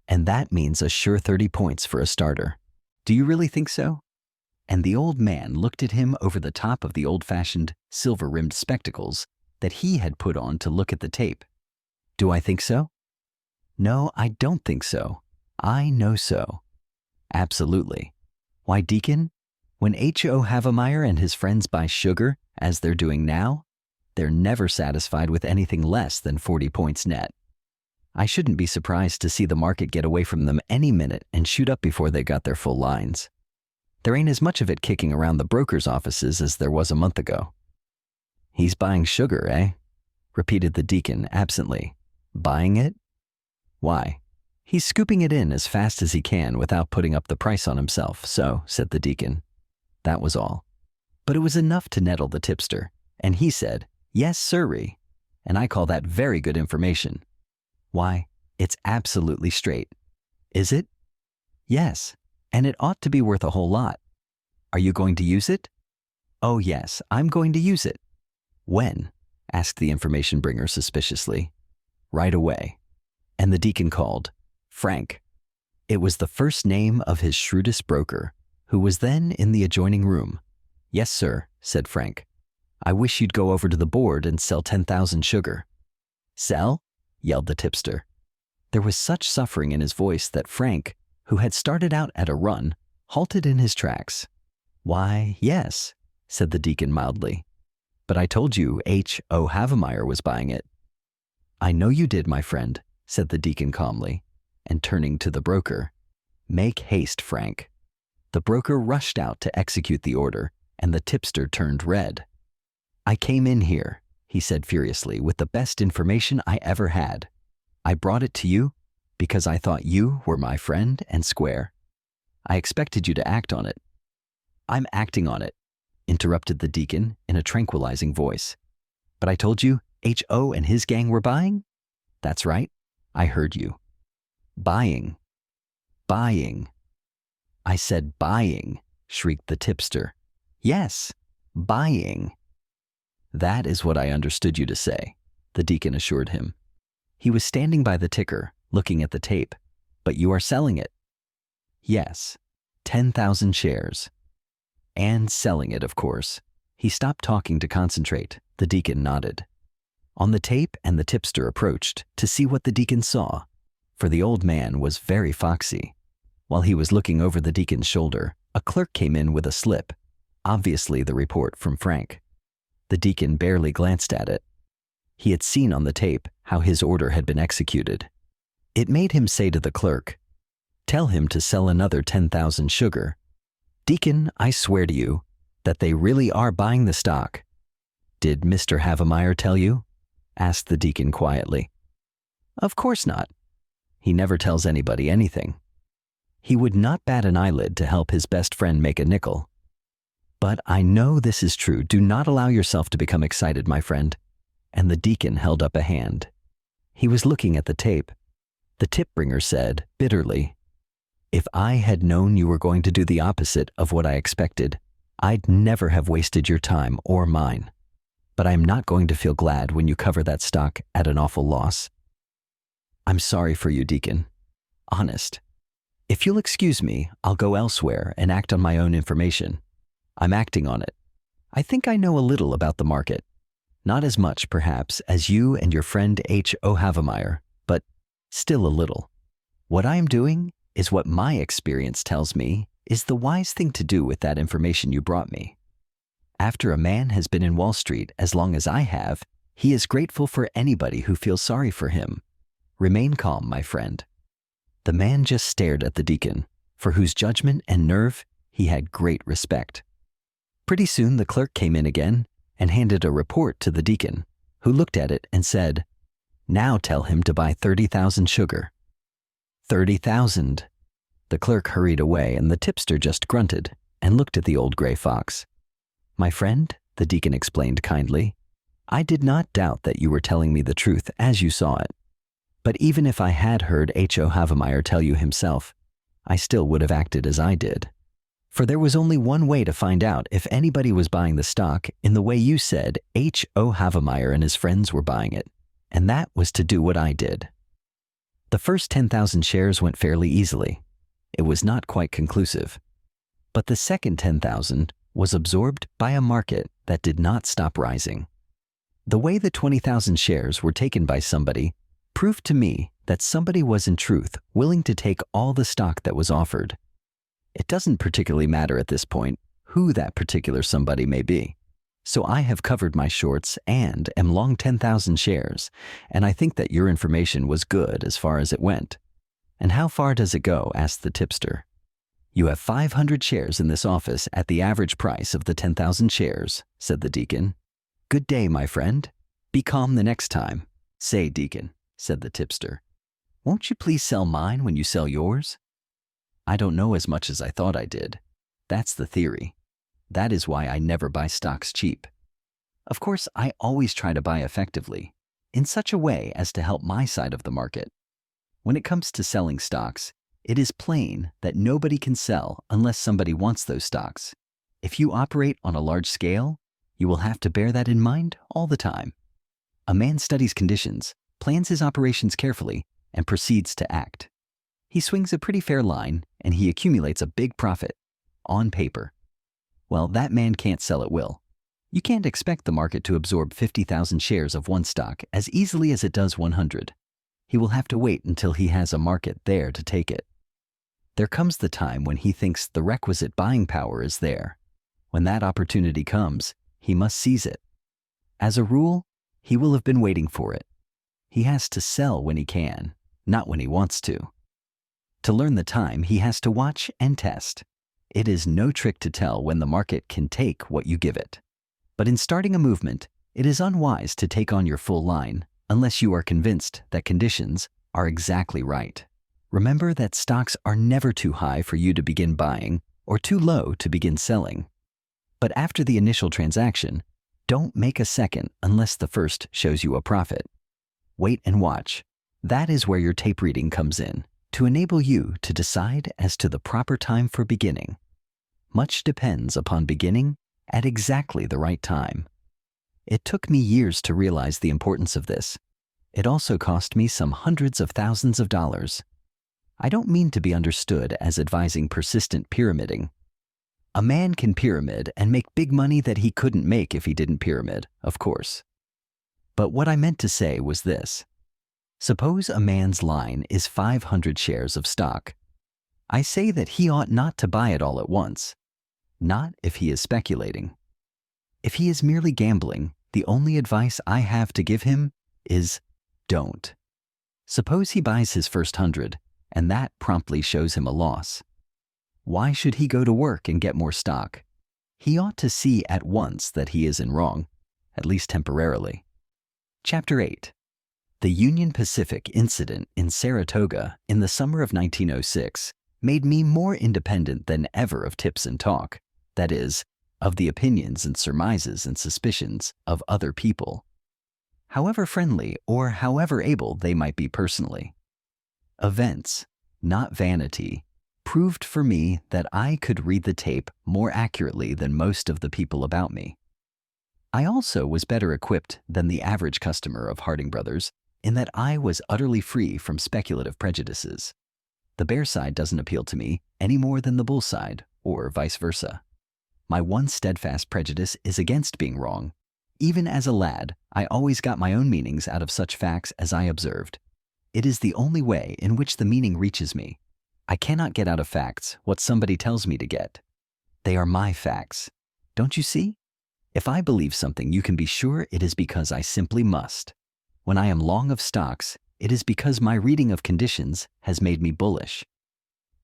And that means a sure 30 points for a starter. Do you really think so?" And the old man looked at him over the top of the old-fashioned, silver-rimmed spectacles that he had put on to look at the tape. "Do I think so?" "No, I don't think so. I know so." "Absolutely. Why, deacon, when H.O. Havemeyer and his friends buy sugar, as they're doing now, they're never satisfied with anything less than 40 points net. I shouldn't be surprised to see the market get away from them any minute and shoot up before they got their full lines. There ain't as much of it kicking around the brokers' offices as there was a month ago." "He's buying sugar, eh?" repeated the deacon absently. "Buying it? Why, He's scooping it in as fast as he can without putting up the price on himself, so, said the deacon. That was all. But it was enough to nettle the tipster, and he said, yes, sirree, and I call that very good information. Why, it's absolutely straight. Is it? Yes, and it ought to be worth a whole lot. Are you going to use it? Oh yes, I'm going to use it. When? Asked the information bringer suspiciously. Right away. And the deacon called, Frank. It was the first name of his shrewdest broker, who was then in the adjoining room. Yes, sir, said Frank. I wish you'd go over to the board and sell 10,000 sugar. Sell? Yelled the tipster. There was such suffering in his voice that Frank, who had started out at a run, halted in his tracks. Why, yes, said the deacon mildly. But I told you H.O. Havemeyer was buying it. I know you did, my friend, said the deacon calmly, and turning to the broker, make haste, Frank. The broker rushed out to execute the order, and the tipster turned red. I came in here, he said furiously, with the best information I ever had. I brought it to you because I thought you were my friend and square. I expected you to act on it. I'm acting on it, interrupted the deacon in a tranquilizing voice. But I told you H.O. and his gang were buying? That's right. I heard you. Buying. Buying. I said buying, shrieked the tipster. Yes, buying. That is what I understood you to say, the deacon assured him. He was standing by the ticker, looking at the tape. But you are selling it. Yes, 10,000 shares. And selling it, of course. He stopped talking to concentrate. The deacon nodded. On the tape, and the tipster approached to see what the deacon saw, for the old man was very foxy. While he was looking over the deacon's shoulder, a clerk came in with a slip, obviously the report from Frank. The deacon barely glanced at it. He had seen on the tape how his order had been executed. It made him say to the clerk, tell him to sell another 10,000 sugar. Deacon, I swear to you that they really are buying the stock. Did Mr. Havemeyer tell you? Asked the deacon quietly. Of course not. He never tells anybody anything. He would not bat an eyelid to help his best friend make a nickel. But I know this is true. Do not allow yourself to become excited, my friend. And the deacon held up a hand. He was looking at the tape. The tip bringer said, bitterly, if I had known you were going to do the opposite of what I expected, I'd never have wasted your time or mine. But I'm not going to feel glad when you cover that stock at an awful loss. I'm sorry for you, deacon. Honest. If you'll excuse me, I'll go elsewhere and act on my own information. I'm acting on it. I think I know a little about the market. Not as much, perhaps, as you and your friend H.O. Havemeyer, but still a little. What I am doing is what my experience tells me is the wise thing to do with that information you brought me. After a man has been in Wall Street as long as I have, he is grateful for anybody who feels sorry for him. Remain calm, my friend. The man just stared at the deacon, for whose judgment and nerve he had great respect. Pretty soon the clerk came in again and handed a report to the deacon, who looked at it and said, now tell him to buy 30,000 sugar. 30,000. The clerk hurried away, and the tipster just grunted and looked at the old gray fox. My friend, the deacon explained kindly, I did not doubt that you were telling me the truth as you saw it. But even if I had heard H.O. Havemeyer tell you himself, I still would have acted as I did. For there was only one way to find out if anybody was buying the stock in the way you said H.O. Havemeyer and his friends were buying it, and that was to do what I did. The first 10,000 shares went fairly easily. It was not quite conclusive. But the second 10,000 was absorbed by a market that did not stop rising. The way the 20,000 shares were taken by somebody proved to me that somebody was in truth willing to take all the stock that was offered. It doesn't particularly matter at this point who that particular somebody may be. So I have covered my shorts and am long 10,000 shares, and I think that your information was good as far as it went. And how far does it go? Asked the tipster. You have 500 shares in this office at the average price of the 10,000 shares, said the deacon. Good day, my friend. Be calm the next time. Say, deacon, said the tipster. Won't you please sell mine when you sell yours? I don't know as much as I thought I did. That's the theory. That is why I never buy stocks cheap. Of course, I always try to buy effectively, in such a way as to help my side of the market. When it comes to selling stocks, it is plain that nobody can sell unless somebody wants those stocks. If you operate on a large scale, you will have to bear that in mind all the time. A man studies conditions, plans his operations carefully, and proceeds to act. He swings a pretty fair line, and he accumulates a big profit, on paper. Well, that man can't sell at will. You can't expect the market to absorb 50,000 shares of one stock as easily as it does 100. He will have to wait until he has a market there to take it. There comes the time when he thinks the requisite buying power is there. When that opportunity comes, he must seize it. As a rule, he will have been waiting for it. He has to sell when he can, not when he wants to. To learn the time, he has to watch and test. It is no trick to tell when the market can take what you give it. But in starting a movement, it is unwise to take on your full line unless you are convinced that conditions are exactly right. Remember that stocks are never too high for you to begin buying or too low to begin selling. But after the initial transaction, don't make a second unless the first shows you a profit. Wait and watch. That is where your tape reading comes in, to enable you to decide as to the proper time for beginning. Much depends upon beginning at exactly the right time. It took me years to realize the importance of this. It also cost me some hundreds of thousands of dollars. I don't mean to be understood as advising persistent pyramiding. A man can pyramid and make big money that he couldn't make if he didn't pyramid, of course. But what I meant to say was this. Suppose a man's line is 500 shares of stock. I say that he ought not to buy it all at once. Not if he is speculating. If he is merely gambling, the only advice I have to give him is don't. Suppose he buys his first 100, and that promptly shows him a loss. Why should he go to work and get more stock? He ought to see at once that he is in wrong, at least temporarily. Chapter 8. The Union Pacific incident in Saratoga in the summer of 1906 made me more independent than ever of tips and talk, that is, of the opinions and surmises and suspicions of other people, however friendly or however able they might be personally. Events, not vanity, proved for me that I could read the tape more accurately than most of the people about me. I also was better equipped than the average customer of Harding Brothers in that I was utterly free from speculative prejudices. The bear side doesn't appeal to me any more than the bull side, or vice versa. My one steadfast prejudice is against being wrong. Even as a lad, I always got my own meanings out of such facts as I observed. It is the only way in which the meaning reaches me. I cannot get out of facts what somebody tells me to get. They are my facts. Don't you see? If I believe something, you can be sure it is because I simply must. When I am long of stocks, it is because my reading of conditions has made me bullish.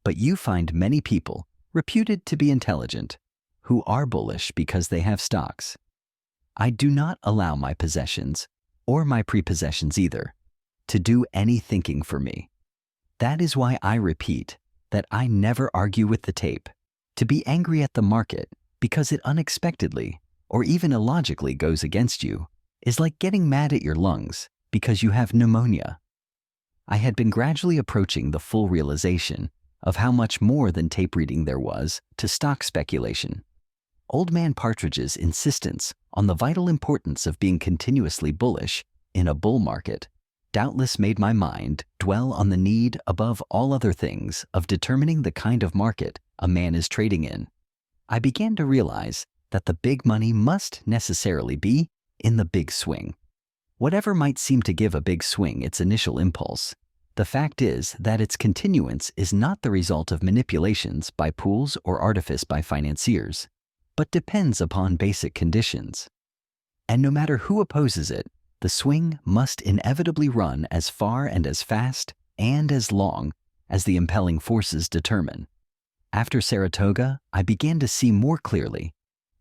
But you find many people, reputed to be intelligent, who are bullish because they have stocks. I do not allow my possessions, or my prepossessions either, to do any thinking for me. That is why I repeat that I never argue with the tape. To be angry at the market because it unexpectedly or even illogically goes against you is like getting mad at your lungs because you have pneumonia. I had been gradually approaching the full realization of how much more than tape reading there was to stock speculation. Old Man Partridge's insistence on the vital importance of being continuously bullish in a bull market doubtless made my mind dwell on the need, above all other things, of determining the kind of market a man is trading in. I began to realize that the big money must necessarily be in the big swing. Whatever might seem to give a big swing its initial impulse, the fact is that its continuance is not the result of manipulations by pools or artifice by financiers, but depends upon basic conditions. And no matter who opposes it, the swing must inevitably run as far and as fast and as long as the impelling forces determine. After Saratoga, I began to see more clearly,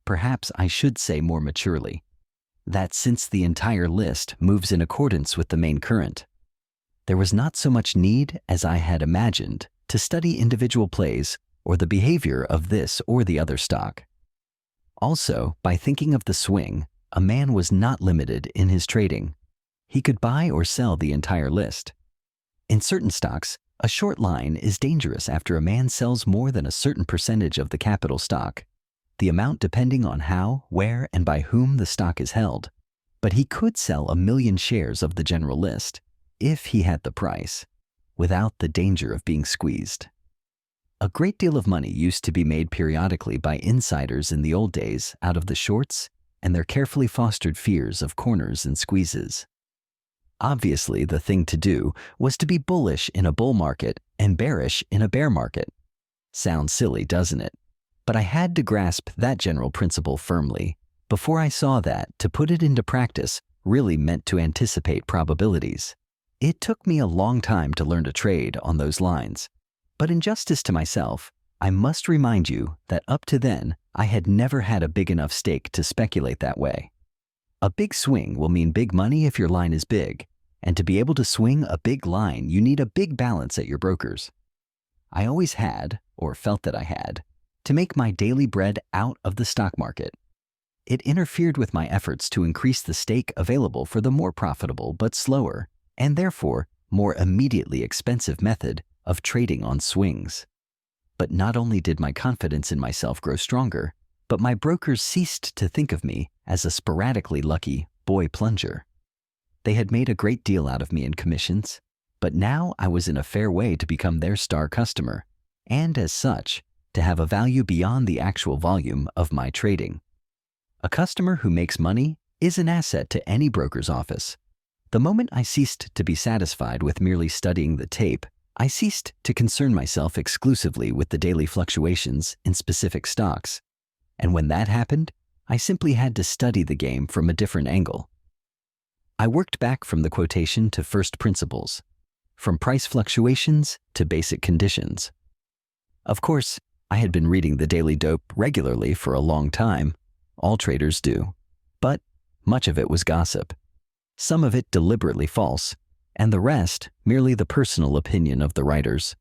perhaps I should say more maturely, that since the entire list moves in accordance with the main current, There was not so much need as I had imagined to study individual plays or the behavior of this or the other stock. Also, by thinking of the swing, a man was not limited in his trading. He could buy or sell the entire list. In certain stocks, a short line is dangerous after a man sells more than a certain percentage of the capital stock, the amount depending on how, where, and by whom the stock is held. But he could sell 1 million shares of the general list, if he had the price, without the danger of being squeezed. A great deal of money used to be made periodically by insiders in the old days out of the shorts and their carefully fostered fears of corners and squeezes. Obviously, the thing to do was to be bullish in a bull market and bearish in a bear market. Sounds silly, doesn't it? But I had to grasp that general principle firmly before I saw that to put it into practice really meant to anticipate probabilities. It took me a long time to learn to trade on those lines, but in justice to myself, I must remind you that up to then, I had never had a big enough stake to speculate that way. A big swing will mean big money if your line is big, and to be able to swing a big line, you need a big balance at your brokers. I always had, or felt that I had, to make my daily bread out of the stock market. It interfered with my efforts to increase the stake available for the more profitable but slower, and therefore more immediately expensive method of trading on swings. But not only did my confidence in myself grow stronger, but my brokers ceased to think of me as a sporadically lucky boy plunger. They had made a great deal out of me in commissions, but now I was in a fair way to become their star customer, and as such, to have a value beyond the actual volume of my trading. A customer who makes money is an asset to any broker's office. The moment I ceased to be satisfied with merely studying the tape, I ceased to concern myself exclusively with the daily fluctuations in specific stocks. And when that happened, I simply had to study the game from a different angle. I worked back from the quotation to first principles, from price fluctuations to basic conditions. Of course, I had been reading the Daily Dope regularly for a long time. All traders do. But much of it was gossip. Some of it deliberately false, and the rest merely the personal opinion of the writers.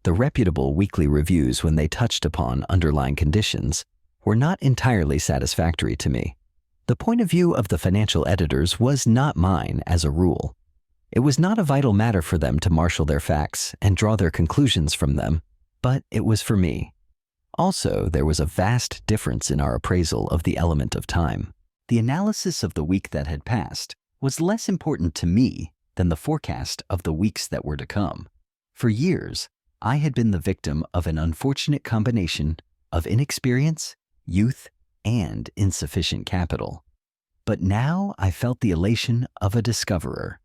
The reputable weekly reviews, when they touched upon underlying conditions, were not entirely satisfactory to me. The point of view of the financial editors was not mine as a rule. It was not a vital matter for them to marshal their facts and draw their conclusions from them, but it was for me. Also, there was a vast difference in our appraisal of the element of time. The analysis of the week that had passed was less important to me than the forecast of the weeks that were to come. For years, I had been the victim of an unfortunate combination of inexperience, youth, and insufficient capital. But now I felt the elation of a discoverer.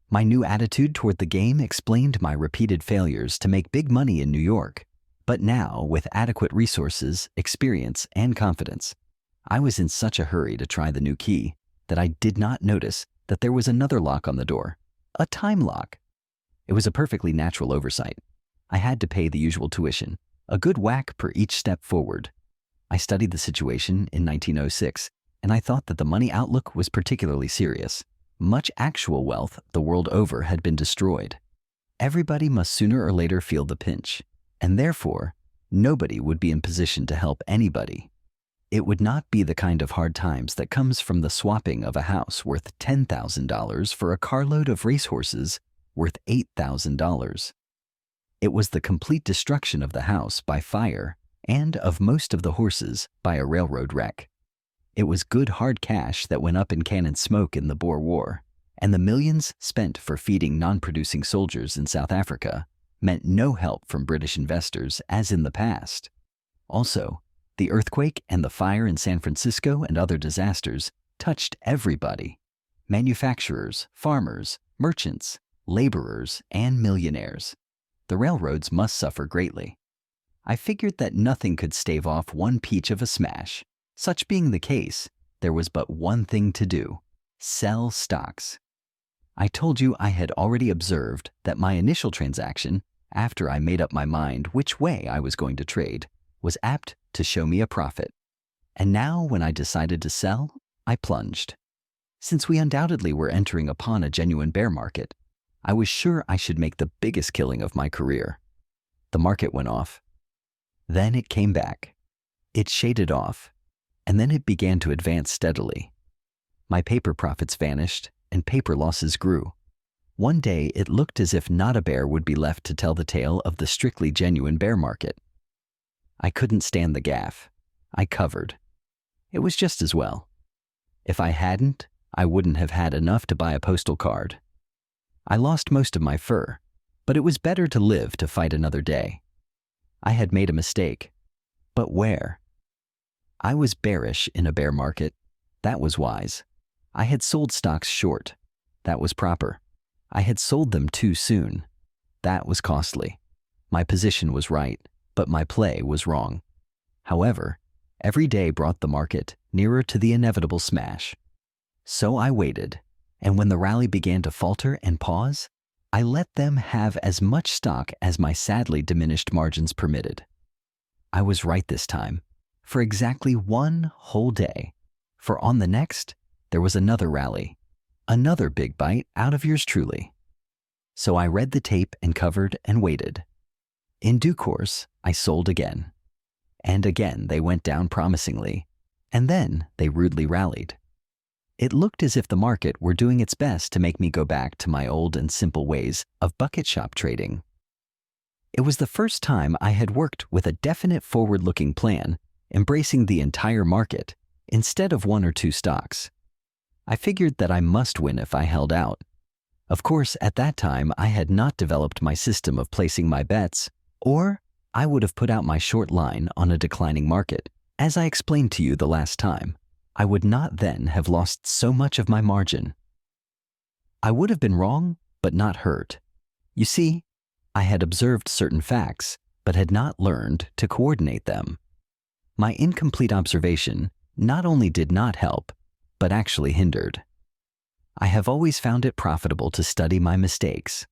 My new attitude toward the game explained my repeated failures to make big money in New York. But now, with adequate resources, experience, and confidence, I was in such a hurry to try the new key that I did not notice that there was another lock on the door, a time lock. It was a perfectly natural oversight. I had to pay the usual tuition, a good whack per each step forward. I studied the situation in 1906, and I thought that the money outlook was particularly serious. Much actual wealth the world over had been destroyed. Everybody must sooner or later feel the pinch, and therefore, nobody would be in position to help anybody. It would not be the kind of hard times that comes from the swapping of a house worth $10,000 for a carload of racehorses worth $8,000. It was the complete destruction of the house by fire and of most of the horses by a railroad wreck. It was good hard cash that went up in cannon smoke in the Boer War, and the millions spent for feeding non-producing soldiers in South Africa meant no help from British investors as in the past. Also, the earthquake and the fire in San Francisco and other disasters touched everybody: manufacturers, farmers, merchants, laborers, and millionaires. The railroads must suffer greatly. I figured that nothing could stave off one peach of a smash. Such being the case, there was but one thing to do: sell stocks. I told you I had already observed that my initial transaction, after I made up my mind which way I was going to trade, was apt to show me a profit. And now, when I decided to sell, I plunged. Since we undoubtedly were entering upon a genuine bear market, I was sure I should make the biggest killing of my career. The market went off. Then it came back. It shaded off, and then it began to advance steadily. My paper profits vanished, and paper losses grew. One day, it looked as if not a bear would be left to tell the tale of the strictly genuine bear market. I couldn't stand the gaff. I covered. It was just as well. If I hadn't, I wouldn't have had enough to buy a postal card. I lost most of my fur, but it was better to live to fight another day. I had made a mistake. But where? I was bearish in a bear market. That was wise. I had sold stocks short. That was proper. I had sold them too soon. That was costly. My position was right, but my play was wrong. However, every day brought the market nearer to the inevitable smash. So I waited, and when the rally began to falter and pause, I let them have as much stock as my sadly diminished margins permitted. I was right this time, for exactly one whole day, for on the next, there was another rally, another big bite out of yours truly. So I read the tape and covered and waited. In due course, I sold again. And again they went down promisingly, and then they rudely rallied. It looked as if the market were doing its best to make me go back to my old and simple ways of bucket shop trading. It was the first time I had worked with a definite forward-looking plan, embracing the entire market instead of one or two stocks. I figured that I must win if I held out. Of course, at that time, I had not developed my system of placing my bets, or I would have put out my short line on a declining market. As I explained to you the last time, I would not then have lost so much of my margin. I would have been wrong, but not hurt. You see, I had observed certain facts, but had not learned to coordinate them. My incomplete observation not only did not help, but actually hindered. I have always found it profitable to study my mistakes.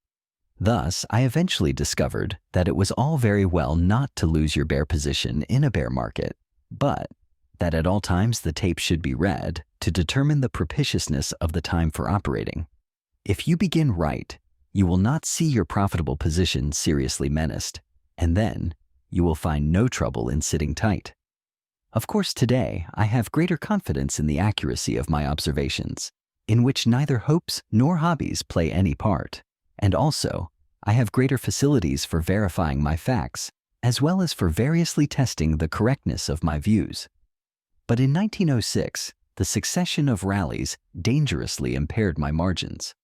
Thus, I eventually discovered that it was all very well not to lose your bear position in a bear market, but that at all times the tape should be read to determine the propitiousness of the time for operating. If you begin right, you will not see your profitable position seriously menaced, and then you will find no trouble in sitting tight. Of course, today I have greater confidence in the accuracy of my observations, in which neither hopes nor hobbies play any part, and also I have greater facilities for verifying my facts, as well as for variously testing the correctness of my views. But in 1906, the succession of rallies dangerously impaired my margins.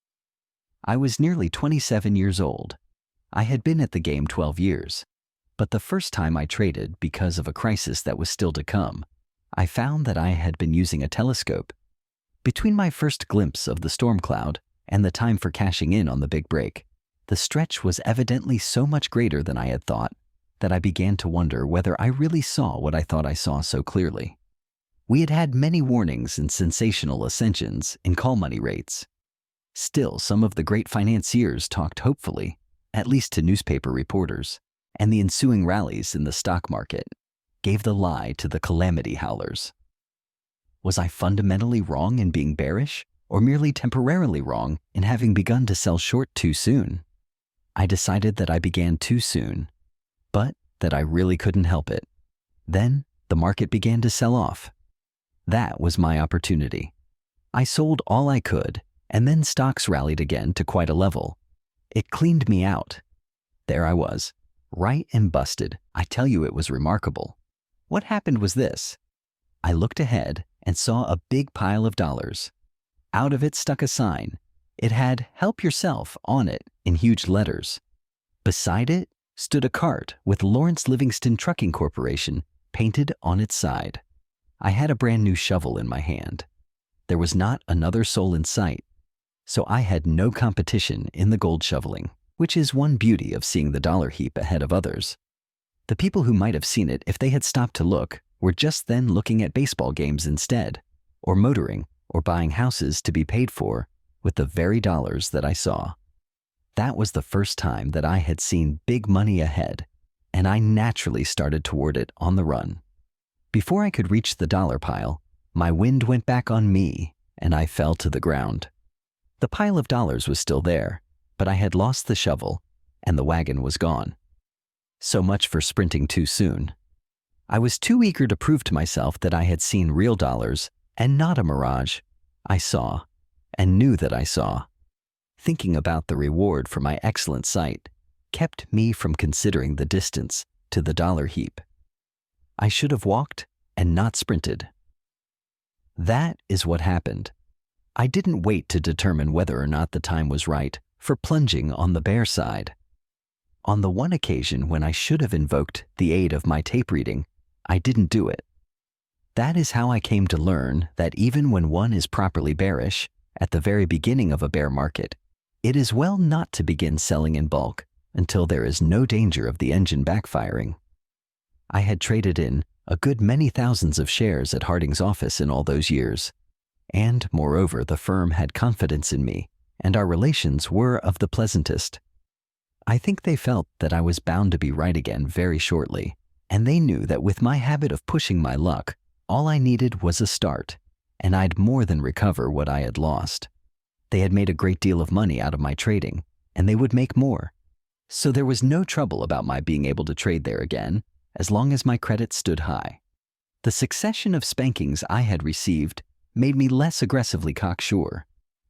I was nearly 27 years old. I had been at the game 12 years, but the first time I traded because of a crisis that was still to come, I found that I had been using a telescope. Between my first glimpse of the storm cloud and the time for cashing in on the big break, the stretch was evidently so much greater than I had thought that I began to wonder whether I really saw what I thought I saw so clearly. We had had many warnings and sensational ascensions in call money rates. Still, some of the great financiers talked hopefully, at least to newspaper reporters, and the ensuing rallies in the stock market gave the lie to the calamity howlers. Was I fundamentally wrong in being bearish, or merely temporarily wrong in having begun to sell short too soon? I decided that I began too soon, but that I really couldn't help it. Then the market began to sell off. That was my opportunity. I sold all I could, and then stocks rallied again to quite a level. It cleaned me out. There I was, right and busted. I tell you, it was remarkable. What happened was this. I looked ahead and saw a big pile of dollars. Out of it stuck a sign. It had "Help Yourself" on it in huge letters. Beside it stood a cart with Lauriston Livermore Trucking Corporation painted on its side. I had a brand new shovel in my hand. There was not another soul in sight, so I had no competition in the gold shoveling, which is one beauty of seeing the dollar heap ahead of others. The people who might have seen it if they had stopped to look were just then looking at baseball games instead, or motoring, or buying houses to be paid for with the very dollars that I saw. That was the first time that I had seen big money ahead, and I naturally started toward it on the run. Before I could reach the dollar pile, my wind went back on me, and I fell to the ground. The pile of dollars was still there, but I had lost the shovel, and the wagon was gone. So much for sprinting too soon. I was too eager to prove to myself that I had seen real dollars and not a mirage. I saw, and knew that I saw. Thinking about the reward for my excellent sight kept me from considering the distance to the dollar heap. I should have walked and not sprinted. That is what happened. I didn't wait to determine whether or not the time was right for plunging on the bear side. On the one occasion when I should have invoked the aid of my tape reading, I didn't do it. That is how I came to learn that even when one is properly bearish, at the very beginning of a bear market, it is well not to begin selling in bulk until there is no danger of the engine backfiring. I had traded in a good many thousands of shares at Harding's office in all those years, and moreover the firm had confidence in me, and our relations were of the pleasantest. I think they felt that I was bound to be right again very shortly, and they knew that with my habit of pushing my luck, all I needed was a start, and I'd more than recover what I had lost. They had made a great deal of money out of my trading, and they would make more. So there was no trouble about my being able to trade there again, as long as my credit stood high. The succession of spankings I had received made me less aggressively cocksure.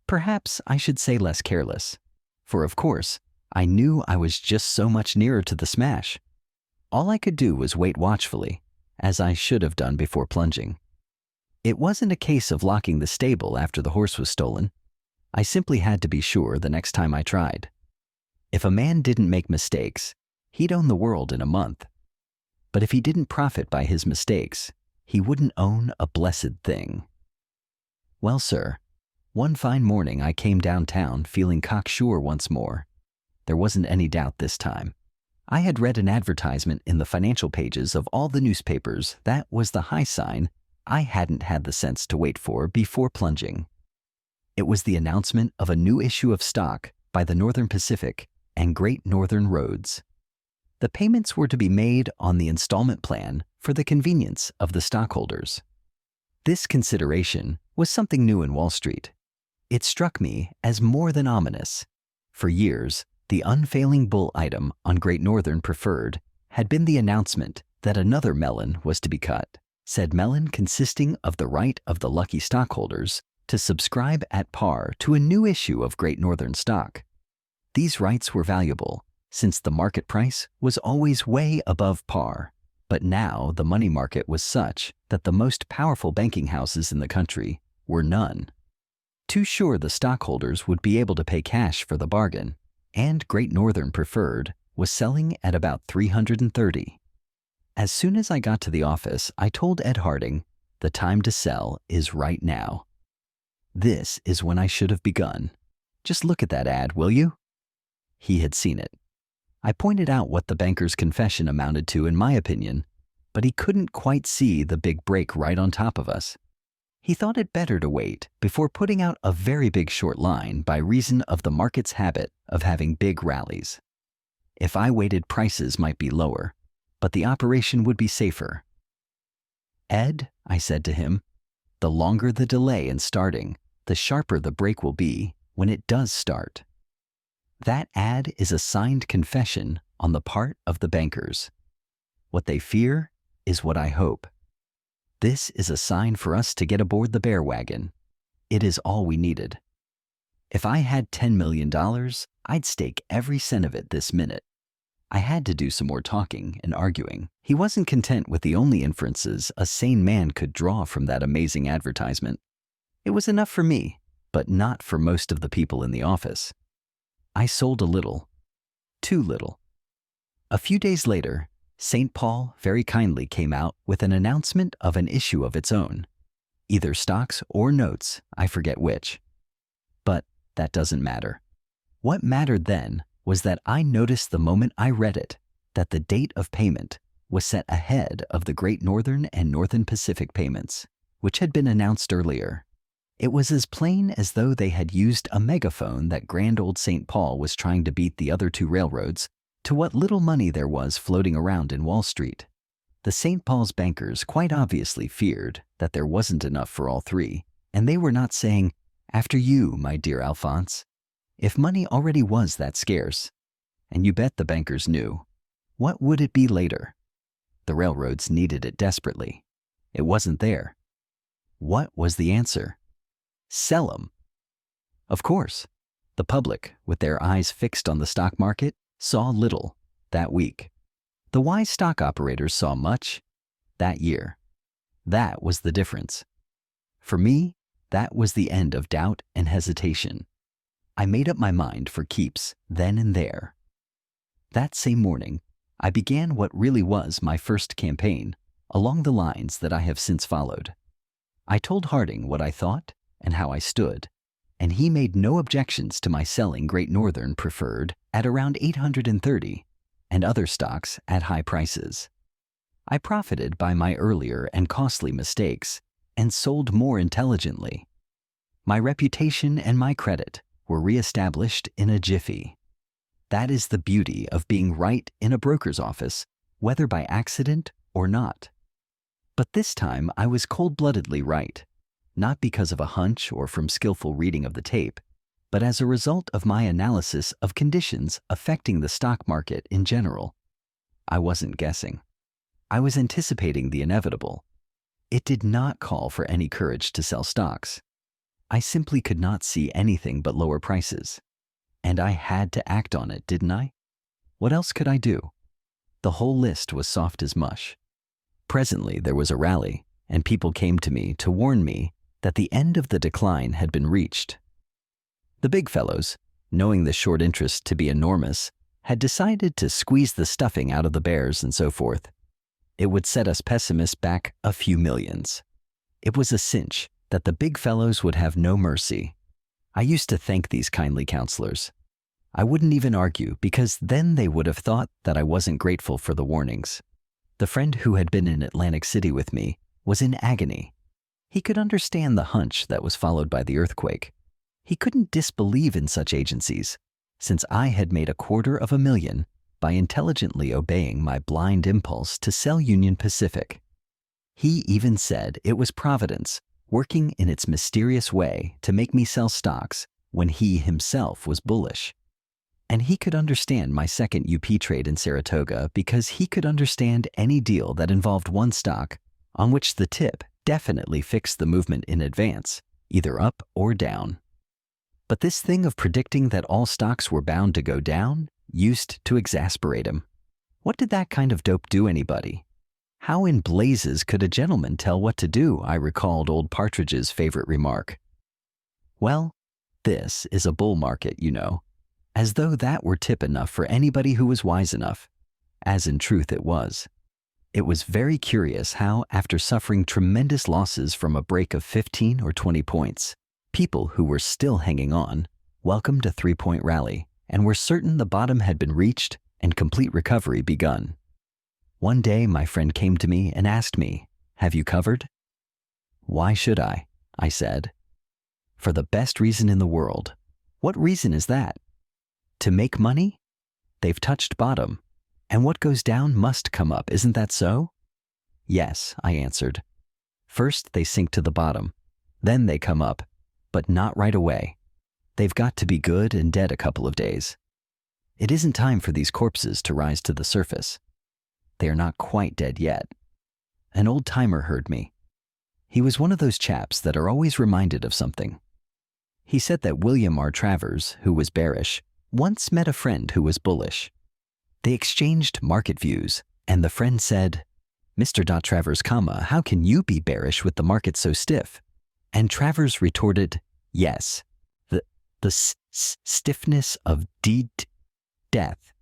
Perhaps I should say less careless, for of course, I knew I was just so much nearer to the smash. All I could do was wait watchfully, as I should have done before plunging. It wasn't a case of locking the stable after the horse was stolen. I simply had to be sure the next time I tried. If a man didn't make mistakes, he'd own the world in a month. But if he didn't profit by his mistakes, he wouldn't own a blessed thing. Well, sir, one fine morning I came downtown feeling cocksure once more. There wasn't any doubt this time. I had read an advertisement in the financial pages of all the newspapers that was the high sign I hadn't had the sense to wait for before plunging. It was the announcement of a new issue of stock by the Northern Pacific and Great Northern Roads. The payments were to be made on the installment plan for the convenience of the stockholders. This consideration was something new in Wall Street. It struck me as more than ominous. For years, the unfailing bull item on Great Northern Preferred had been the announcement that another melon was to be cut, said melon consisting of the right of the lucky stockholders to subscribe at par to a new issue of Great Northern stock. These rights were valuable, since the market price was always way above par, but now the money market was such that the most powerful banking houses in the country were none. Too sure the stockholders would be able to pay cash for the bargain, and Great Northern Preferred was selling at about 330. As soon as I got to the office, I told Ed Harding, "The time to sell is right now." This is when I should have begun. Just look at that ad, will you? He had seen it. I pointed out what the banker's confession amounted to in my opinion, but he couldn't quite see the big break right on top of us. He thought it better to wait before putting out a very big short line by reason of the market's habit of having big rallies. If I waited, prices might be lower, but the operation would be safer. "Ed," I said to him, "the longer the delay in starting, the sharper the break will be when it does start." That ad is a signed confession on the part of the bankers. What they fear is what I hope. This is a sign for us to get aboard the bear wagon. It is all we needed. If I had $10 million, I'd stake every cent of it this minute. I had to do some more talking and arguing. He wasn't content with the only inferences a sane man could draw from that amazing advertisement. It was enough for me, but not for most of the people in the office. I sold a little. Too little. A few days later, St. Paul very kindly came out with an announcement of an issue of its own. Either stocks or notes, I forget which. But that doesn't matter. What mattered then was that I noticed the moment I read it that the date of payment was set ahead of the Great Northern and Northern Pacific payments, which had been announced earlier. It was as plain as though they had used a megaphone that grand old St. Paul was trying to beat the other two railroads to what little money there was floating around in Wall Street. The St. Paul's bankers quite obviously feared that there wasn't enough for all three, and they were not saying, "After you, my dear Alphonse." If money already was that scarce, and you bet the bankers knew, what would it be later? The railroads needed it desperately. It wasn't there. What was the answer? Sell 'em. Of course, the public, with their eyes fixed on the stock market, saw little that week. The wise stock operators saw much that year. That was the difference. For me, that was the end of doubt and hesitation. I made up my mind for keeps then and there. That same morning, I began what really was my first campaign, along the lines that I have since followed. I told Harding what I thought and how I stood, and he made no objections to my selling Great Northern Preferred at around 830 and other stocks at high prices. I profited by my earlier and costly mistakes and sold more intelligently. My reputation and my credit were reestablished in a jiffy. That is the beauty of being right in a broker's office, whether by accident or not. But this time I was cold-bloodedly right, not because of a hunch or from skillful reading of the tape, but as a result of my analysis of conditions affecting the stock market in general. I wasn't guessing. I was anticipating the inevitable. It did not call for any courage to sell stocks. I simply could not see anything but lower prices. And I had to act on it, didn't I? What else could I do? The whole list was soft as mush. Presently there was a rally, and people came to me to warn me that the end of the decline had been reached. The big fellows, knowing the short interest to be enormous, had decided to squeeze the stuffing out of the bears and so forth. It would set us pessimists back a few millions. It was a cinch that the big fellows would have no mercy. I used to thank these kindly counselors. I wouldn't even argue, because then they would have thought that I wasn't grateful for the warnings. The friend who had been in Atlantic City with me was in agony. He could understand the hunch that was followed by the earthquake. He couldn't disbelieve in such agencies, since I had made $250,000 by intelligently obeying my blind impulse to sell Union Pacific. He even said it was Providence working in its mysterious way to make me sell stocks when he himself was bullish. And he could understand my second UP trade in Saratoga because he could understand any deal that involved one stock on which the tip definitely fixed the movement in advance, either up or down. But this thing of predicting that all stocks were bound to go down used to exasperate him. What did that kind of dope do anybody? How in blazes could a gentleman tell what to do? I recalled old Partridge's favorite remark. Well, this is a bull market, you know, as though that were tip enough for anybody who was wise enough, as in truth it was. It was very curious how, after suffering tremendous losses from a break of 15 or 20 points, people who were still hanging on welcomed a 3-point rally and were certain the bottom had been reached and complete recovery begun. One day my friend came to me and asked me, "Have you covered?" "Why should I?" I said. "For the best reason in the world." "What reason is that?" "To make money? They've touched bottom, and what goes down must come up, isn't that so?" "Yes," I answered. "First they sink to the bottom, then they come up, but not right away. They've got to be good and dead a couple of days. It isn't time for these corpses to rise to the surface. They are not quite dead yet." An old-timer heard me. He was one of those chaps that are always reminded of something. He said that William R. Travers, who was bearish, once met a friend who was bullish. They exchanged market views, and the friend said, "Mr. Travers, how can you be bearish with the market so stiff?" And Travers retorted, "Yes, the stiffness of death."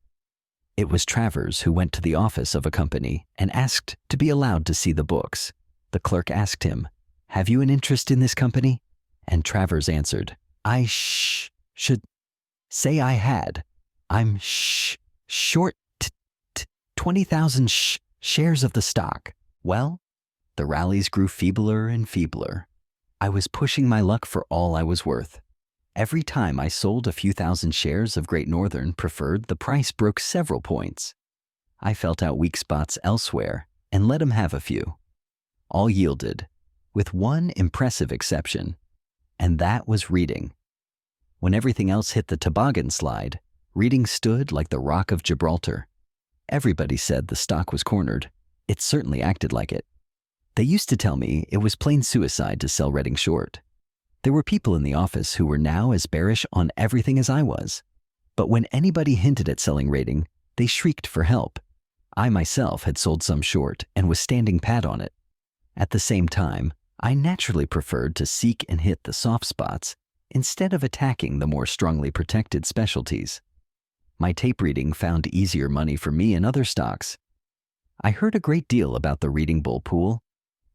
It was Travers who went to the office of a company and asked to be allowed to see the books. The clerk asked him, "Have you an interest in this company?" And Travers answered, "I should say I had. I'm short 20,000 shares of the stock." Well, the rallies grew feebler and feebler. I was pushing my luck for all I was worth. Every time I sold a few thousand shares of Great Northern Preferred, the price broke several points. I felt out weak spots elsewhere and let him have a few. All yielded, with one impressive exception, and that was reading. When everything else hit the toboggan slide, reading stood like the Rock of Gibraltar. Everybody said the stock was cornered. It certainly acted like it. They used to tell me it was plain suicide to sell Reading short. There were people in the office who were now as bearish on everything as I was. But when anybody hinted at selling Reading, they shrieked for help. I myself had sold some short and was standing pat on it. At the same time, I naturally preferred to seek and hit the soft spots instead of attacking the more strongly protected specialties. My tape reading found easier money for me in other stocks. I heard a great deal about the Reading Bull pool.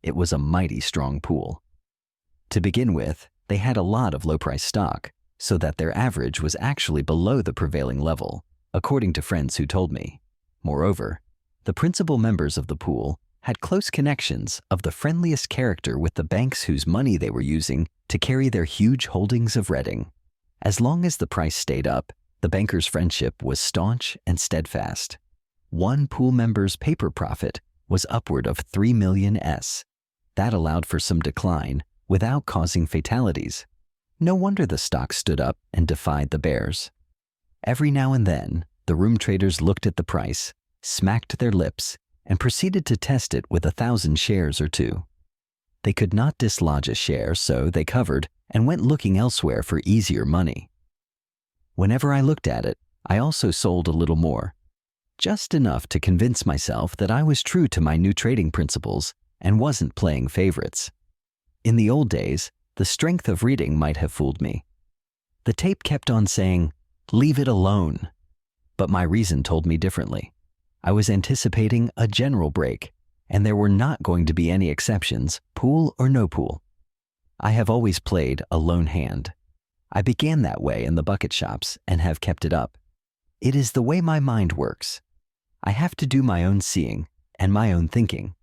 It was a mighty strong pool. To begin with, they had a lot of low-price stock, so that their average was actually below the prevailing level, according to friends who told me. Moreover, the principal members of the pool had close connections of the friendliest character with the banks whose money they were using to carry their huge holdings of Reading. As long as the price stayed up, the bankers' friendship was staunch and steadfast. One pool member's paper profit was upward of 3 million S. That allowed for some decline without causing fatalities. No wonder the stock stood up and defied the bears. Every now and then, the room traders looked at the price, smacked their lips, and proceeded to test it with 1,000 shares or two. They could not dislodge a share, so they covered and went looking elsewhere for easier money. Whenever I looked at it, I also sold a little more, just enough to convince myself that I was true to my new trading principles and wasn't playing favorites. In the old days, the strength of reading might have fooled me. The tape kept on saying, "Leave it alone." But my reason told me differently. I was anticipating a general break, and there were not going to be any exceptions, pool or no pool. I have always played a lone hand. I began that way in the bucket shops and have kept it up. It is the way my mind works. I have to do my own seeing and my own thinking.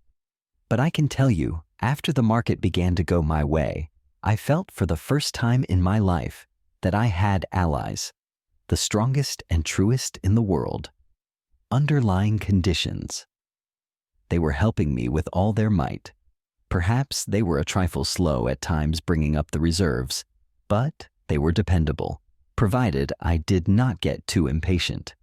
But I can tell you, after the market began to go my way, I felt for the first time in my life that I had allies, the strongest and truest in the world. Underlying conditions. They were helping me with all their might. Perhaps they were a trifle slow at times bringing up the reserves, but they were dependable, provided I did not get too impatient.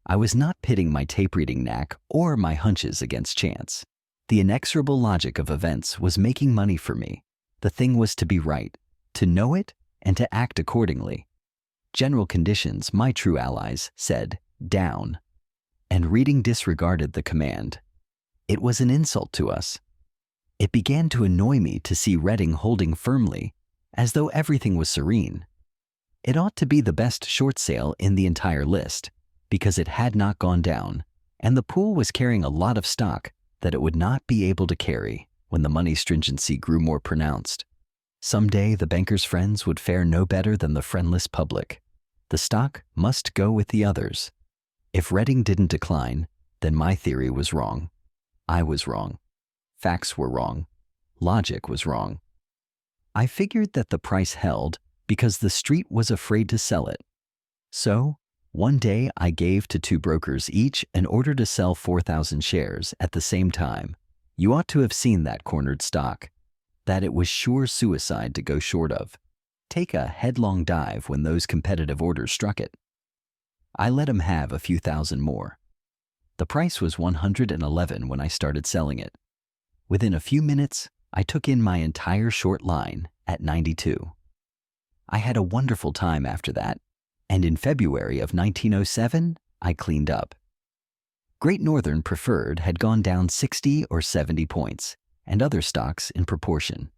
I was not pitting my tape-reading knack or my hunches against chance. The inexorable logic of events was making money for me. The thing was to be right, to know it, and to act accordingly. General conditions, my true allies, said, "Down." And reading disregarded the command. It was an insult to us. It began to annoy me to see Reading holding firmly, as though everything was serene. It ought to be the best short sale in the entire list, because it had not gone down, and the pool was carrying a lot of stock that it would not be able to carry when the money stringency grew more pronounced. Someday the banker's friends would fare no better than the friendless public. The stock must go with the others. If Reading didn't decline, then my theory was wrong. I was wrong. Facts were wrong. Logic was wrong. I figured that the price held because the street was afraid to sell it. So, one day I gave to 2 brokers each an order to sell 4,000 shares at the same time. You ought to have seen that cornered stock. That it was sure suicide to go short of. Take a headlong dive when those competitive orders struck it. I let him have a few thousand more. The price was 111 when I started selling it. Within a few minutes, I took in my entire short line at 92. I had a wonderful time after that, and in February of 1907, I cleaned up. Great Northern Preferred had gone down 60 or 70 points, and other stocks in proportion.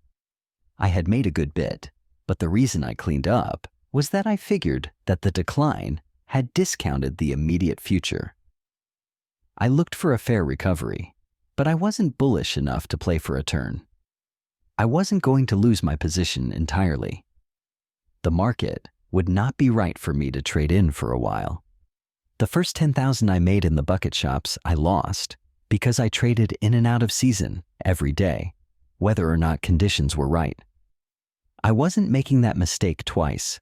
I had made a good bit, but the reason I cleaned up was that I figured that the decline had discounted the immediate future. I looked for a fair recovery, but I wasn't bullish enough to play for a turn. I wasn't going to lose my position entirely. The market would not be right for me to trade in for a while. The first 10,000 I made in the bucket shops I lost because I traded in and out of season every day, whether or not conditions were right. I wasn't making that mistake twice.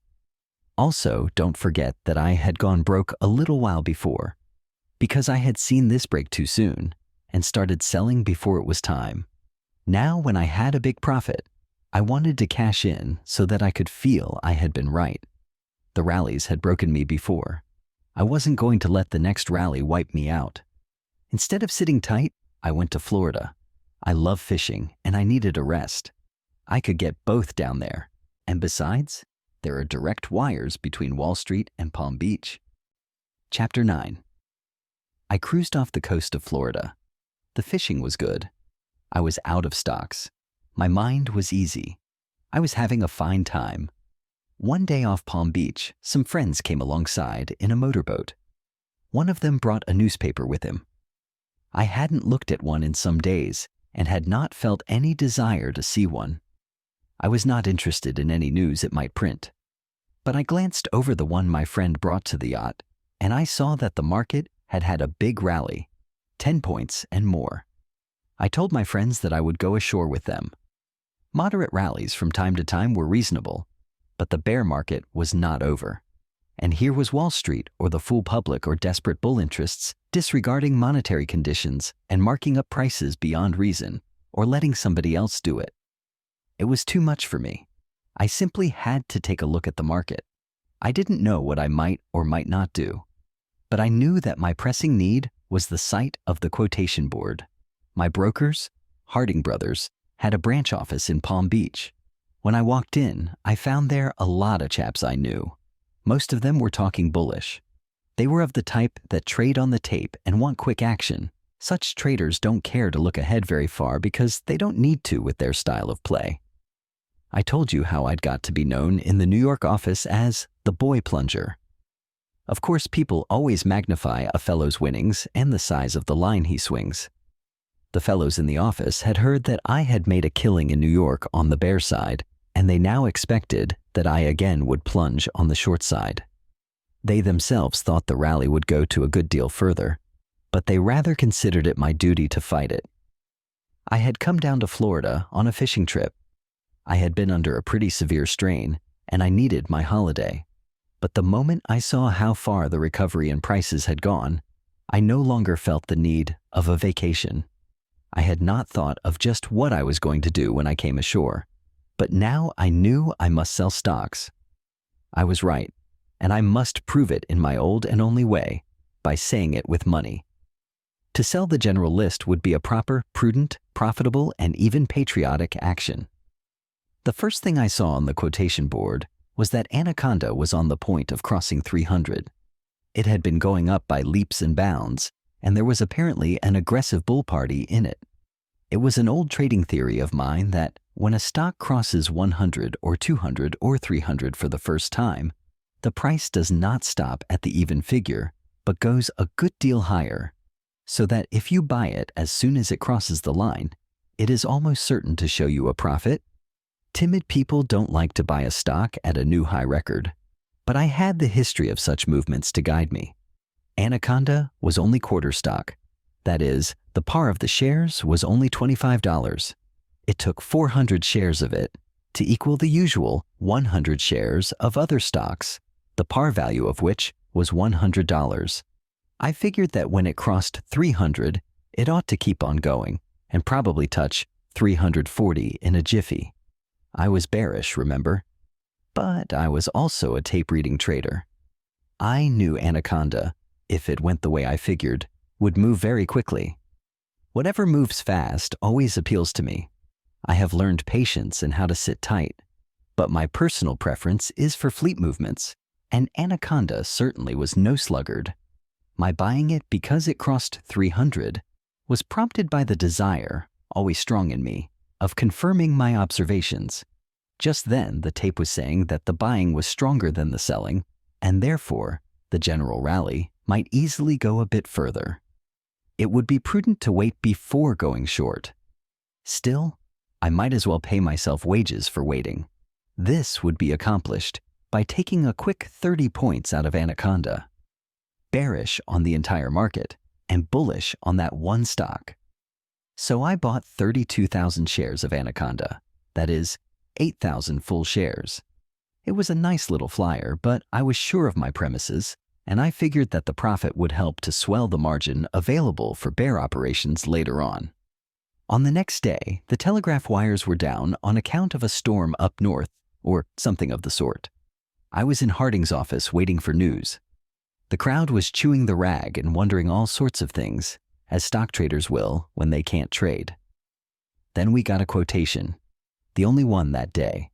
Also, don't forget that I had gone broke a little while before, because I had seen this break too soon and started selling before it was time. Now, when I had a big profit, I wanted to cash in so that I could feel I had been right. The rallies had broken me before. I wasn't going to let the next rally wipe me out. Instead of sitting tight, I went to Florida. I love fishing and I needed a rest. I could get both down there. And besides, there are direct wires between Wall Street and Palm Beach. Chapter 9. I cruised off the coast of Florida. The fishing was good. I was out of stocks. My mind was easy. I was having a fine time. One day off Palm Beach, some friends came alongside in a motorboat. One of them brought a newspaper with him. I hadn't looked at one in some days and had not felt any desire to see one. I was not interested in any news it might print. But I glanced over the one my friend brought to the yacht, and I saw that the market had had a big rally, 10 points and more. I told my friends that I would go ashore with them. Moderate rallies from time to time were reasonable, but the bear market was not over. And here was Wall Street or the fool public or desperate bull interests disregarding monetary conditions and marking up prices beyond reason or letting somebody else do it. It was too much for me. I simply had to take a look at the market. I didn't know what I might or might not do, but I knew that my pressing need was the sight of the quotation board. My brokers, Harding Brothers, had a branch office in Palm Beach. When I walked in, I found there a lot of chaps I knew. Most of them were talking bullish. They were of the type that trade on the tape and want quick action. Such traders don't care to look ahead very far because they don't need to with their style of play. I told you how I'd got to be known in the New York office as the boy plunger. Of course, people always magnify a fellow's winnings and the size of the line he swings. The fellows in the office had heard that I had made a killing in New York on the bear side, and they now expected that I again would plunge on the short side. They themselves thought the rally would go to a good deal further, but they rather considered it my duty to fight it. I had come down to Florida on a fishing trip. I had been under a pretty severe strain, and I needed my holiday. But the moment I saw how far the recovery in prices had gone, I no longer felt the need of a vacation. I had not thought of just what I was going to do when I came ashore, but now I knew I must sell stocks. I was right, and I must prove it in my old and only way, by saying it with money. To sell the general list would be a proper, prudent, profitable, and even patriotic action. The first thing I saw on the quotation board was that Anaconda was on the point of crossing 300. It had been going up by leaps and bounds, and there was apparently an aggressive bull party in it. It was an old trading theory of mine that when a stock crosses 100 or 200 or 300 for the first time, the price does not stop at the even figure, but goes a good deal higher, so that if you buy it as soon as it crosses the line, it is almost certain to show you a profit. Timid people don't like to buy a stock at a new high record, but I had the history of such movements to guide me. Anaconda was only quarter stock. That is, the par of the shares was only $25. It took 400 shares of it to equal the usual 100 shares of other stocks, the par value of which was $100. I figured that when it crossed 300, it ought to keep on going and probably touch 340 in a jiffy. I was bearish, remember? But I was also a tape-reading trader. I knew Anaconda, if it went the way I figured, would move very quickly. Whatever moves fast always appeals to me. I have learned patience and how to sit tight, but my personal preference is for fleet movements, and Anaconda certainly was no sluggard. My buying it because it crossed 300 was prompted by the desire, always strong in me, of confirming my observations. Just then, the tape was saying that the buying was stronger than the selling, and therefore, the general rally might easily go a bit further. It would be prudent to wait before going short. Still, I might as well pay myself wages for waiting. This would be accomplished by taking a quick 30 points out of Anaconda. Bearish on the entire market and bullish on that one stock. So I bought 32,000 shares of Anaconda, that is, 8,000 full shares. It was a nice little flyer, but I was sure of my premises, and I figured that the profit would help to swell the margin available for bear operations later on. On the next day, the telegraph wires were down on account of a storm up north, or something of the sort. I was in Harding's office waiting for news. The crowd was chewing the rag and wondering all sorts of things, as stock traders will when they can't trade. Then we got a quotation, the only one that day.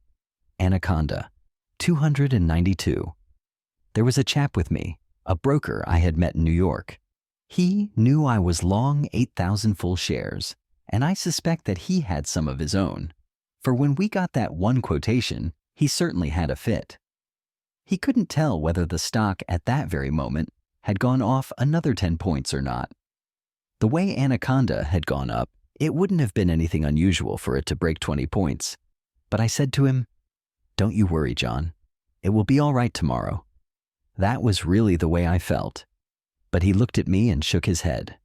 Anaconda, 292. There was a chap with me, a broker I had met in New York. He knew I was long 8,000 full shares, and I suspect that he had some of his own, for when we got that one quotation, he certainly had a fit. He couldn't tell whether the stock at that very moment had gone off another 10 points or not. The way Anaconda had gone up, it wouldn't have been anything unusual for it to break 20 points. But I said to him, "Don't you worry, John. It will be all right tomorrow." That was really the way I felt. But he looked at me and shook his head.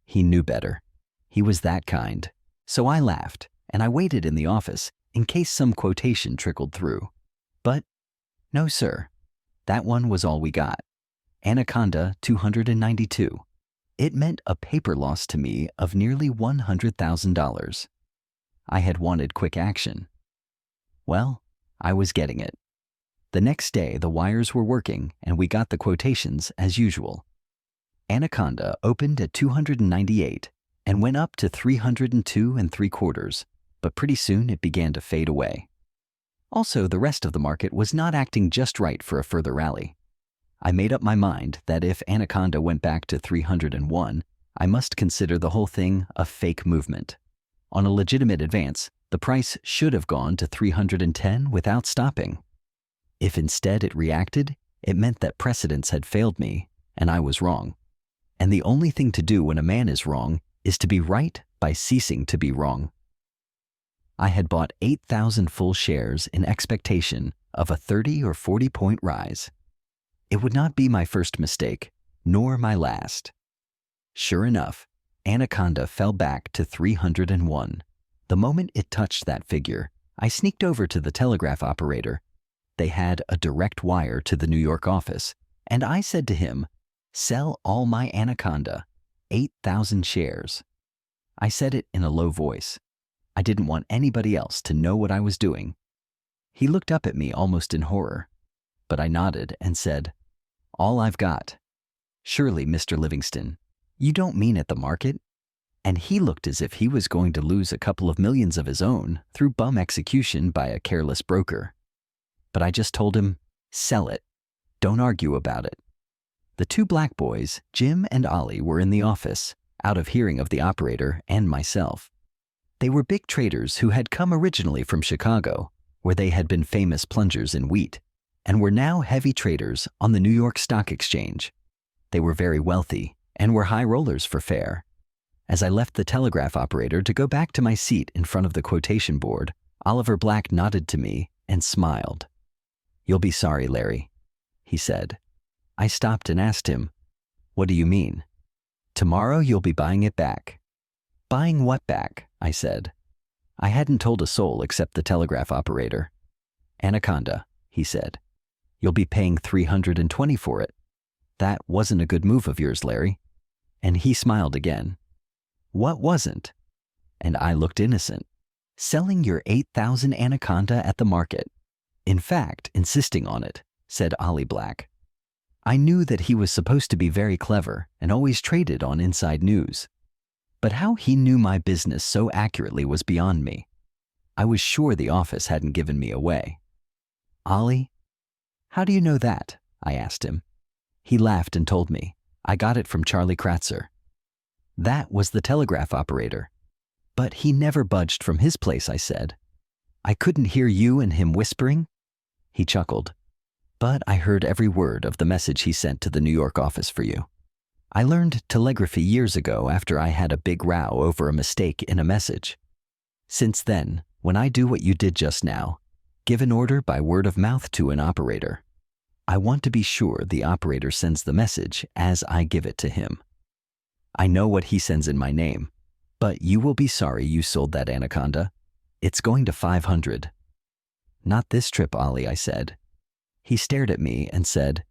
He knew better. He was that kind. So I laughed, and I waited in the office in case some quotation trickled through. But no, sir. That one was all we got. Anaconda 292. It meant a paper loss to me of nearly $100,000. I had wanted quick action. Well, I was getting it. The next day, the wires were working, and we got the quotations as usual. Anaconda opened at 298 and went up to 302 3/4, but pretty soon it began to fade away. Also, the rest of the market was not acting just right for a further rally. I made up my mind that if Anaconda went back to 301, I must consider the whole thing a fake movement. On a legitimate advance, the price should have gone to 310 without stopping. If instead it reacted, it meant that precedents had failed me, and I was wrong. And the only thing to do when a man is wrong is to be right by ceasing to be wrong. I had bought 8,000 full shares in expectation of a 30 or 40 point rise. It would not be my first mistake, nor my last. Sure enough, Anaconda fell back to 301. The moment it touched that figure, I sneaked over to the telegraph operator. They had a direct wire to the New York office, and I said to him, "Sell all my Anaconda, 8,000 shares." I said it in a low voice. I didn't want anybody else to know what I was doing. He looked up at me almost in horror, but I nodded and said, "All I've got." "Surely, Mr. Livingston, you don't mean at the market?" And he looked as if he was going to lose a couple of millions of his own through bum execution by a careless broker. But I just told him, "Sell it. Don't argue about it." The two black boys, Jim and Ollie, were in the office, out of hearing of the operator and myself. They were big traders who had come originally from Chicago, where they had been famous plungers in wheat, and were now heavy traders on the New York Stock Exchange. They were very wealthy and were high rollers for fare. As I left the telegraph operator to go back to my seat in front of the quotation board, Oliver Black nodded to me and smiled. "You'll be sorry, Larry," he said. I stopped and asked him, "What do you mean?" "Tomorrow you'll be buying it back." "Buying what back?" I said. I hadn't told a soul except the telegraph operator. "Anaconda," he said. "You'll be paying 320 for it. That wasn't a good move of yours, Larry." And he smiled again. "What wasn't?" And I looked innocent. "Selling your 8,000 Anaconda at the market. In fact, insisting on it," said Ollie Black. I knew that he was supposed to be very clever and always traded on inside news. But how he knew my business so accurately was beyond me. I was sure the office hadn't given me away. "Ollie, how do you know that?" I asked him. He laughed and told me. "I got it from Charlie Kratzer." That was the telegraph operator. "But he never budged from his place," I said. "I couldn't hear you and him whispering?" He chuckled. "But I heard every word of the message he sent to the New York office for you. I learned telegraphy years ago after I had a big row over a mistake in a message. Since then, when I do what you did just now, give an order by word of mouth to an operator, I want to be sure the operator sends the message as I give it to him. I know what he sends in my name, but you will be sorry you sold that Anaconda. It's going to 500. "Not this trip, Ollie," I said. He stared at me and said,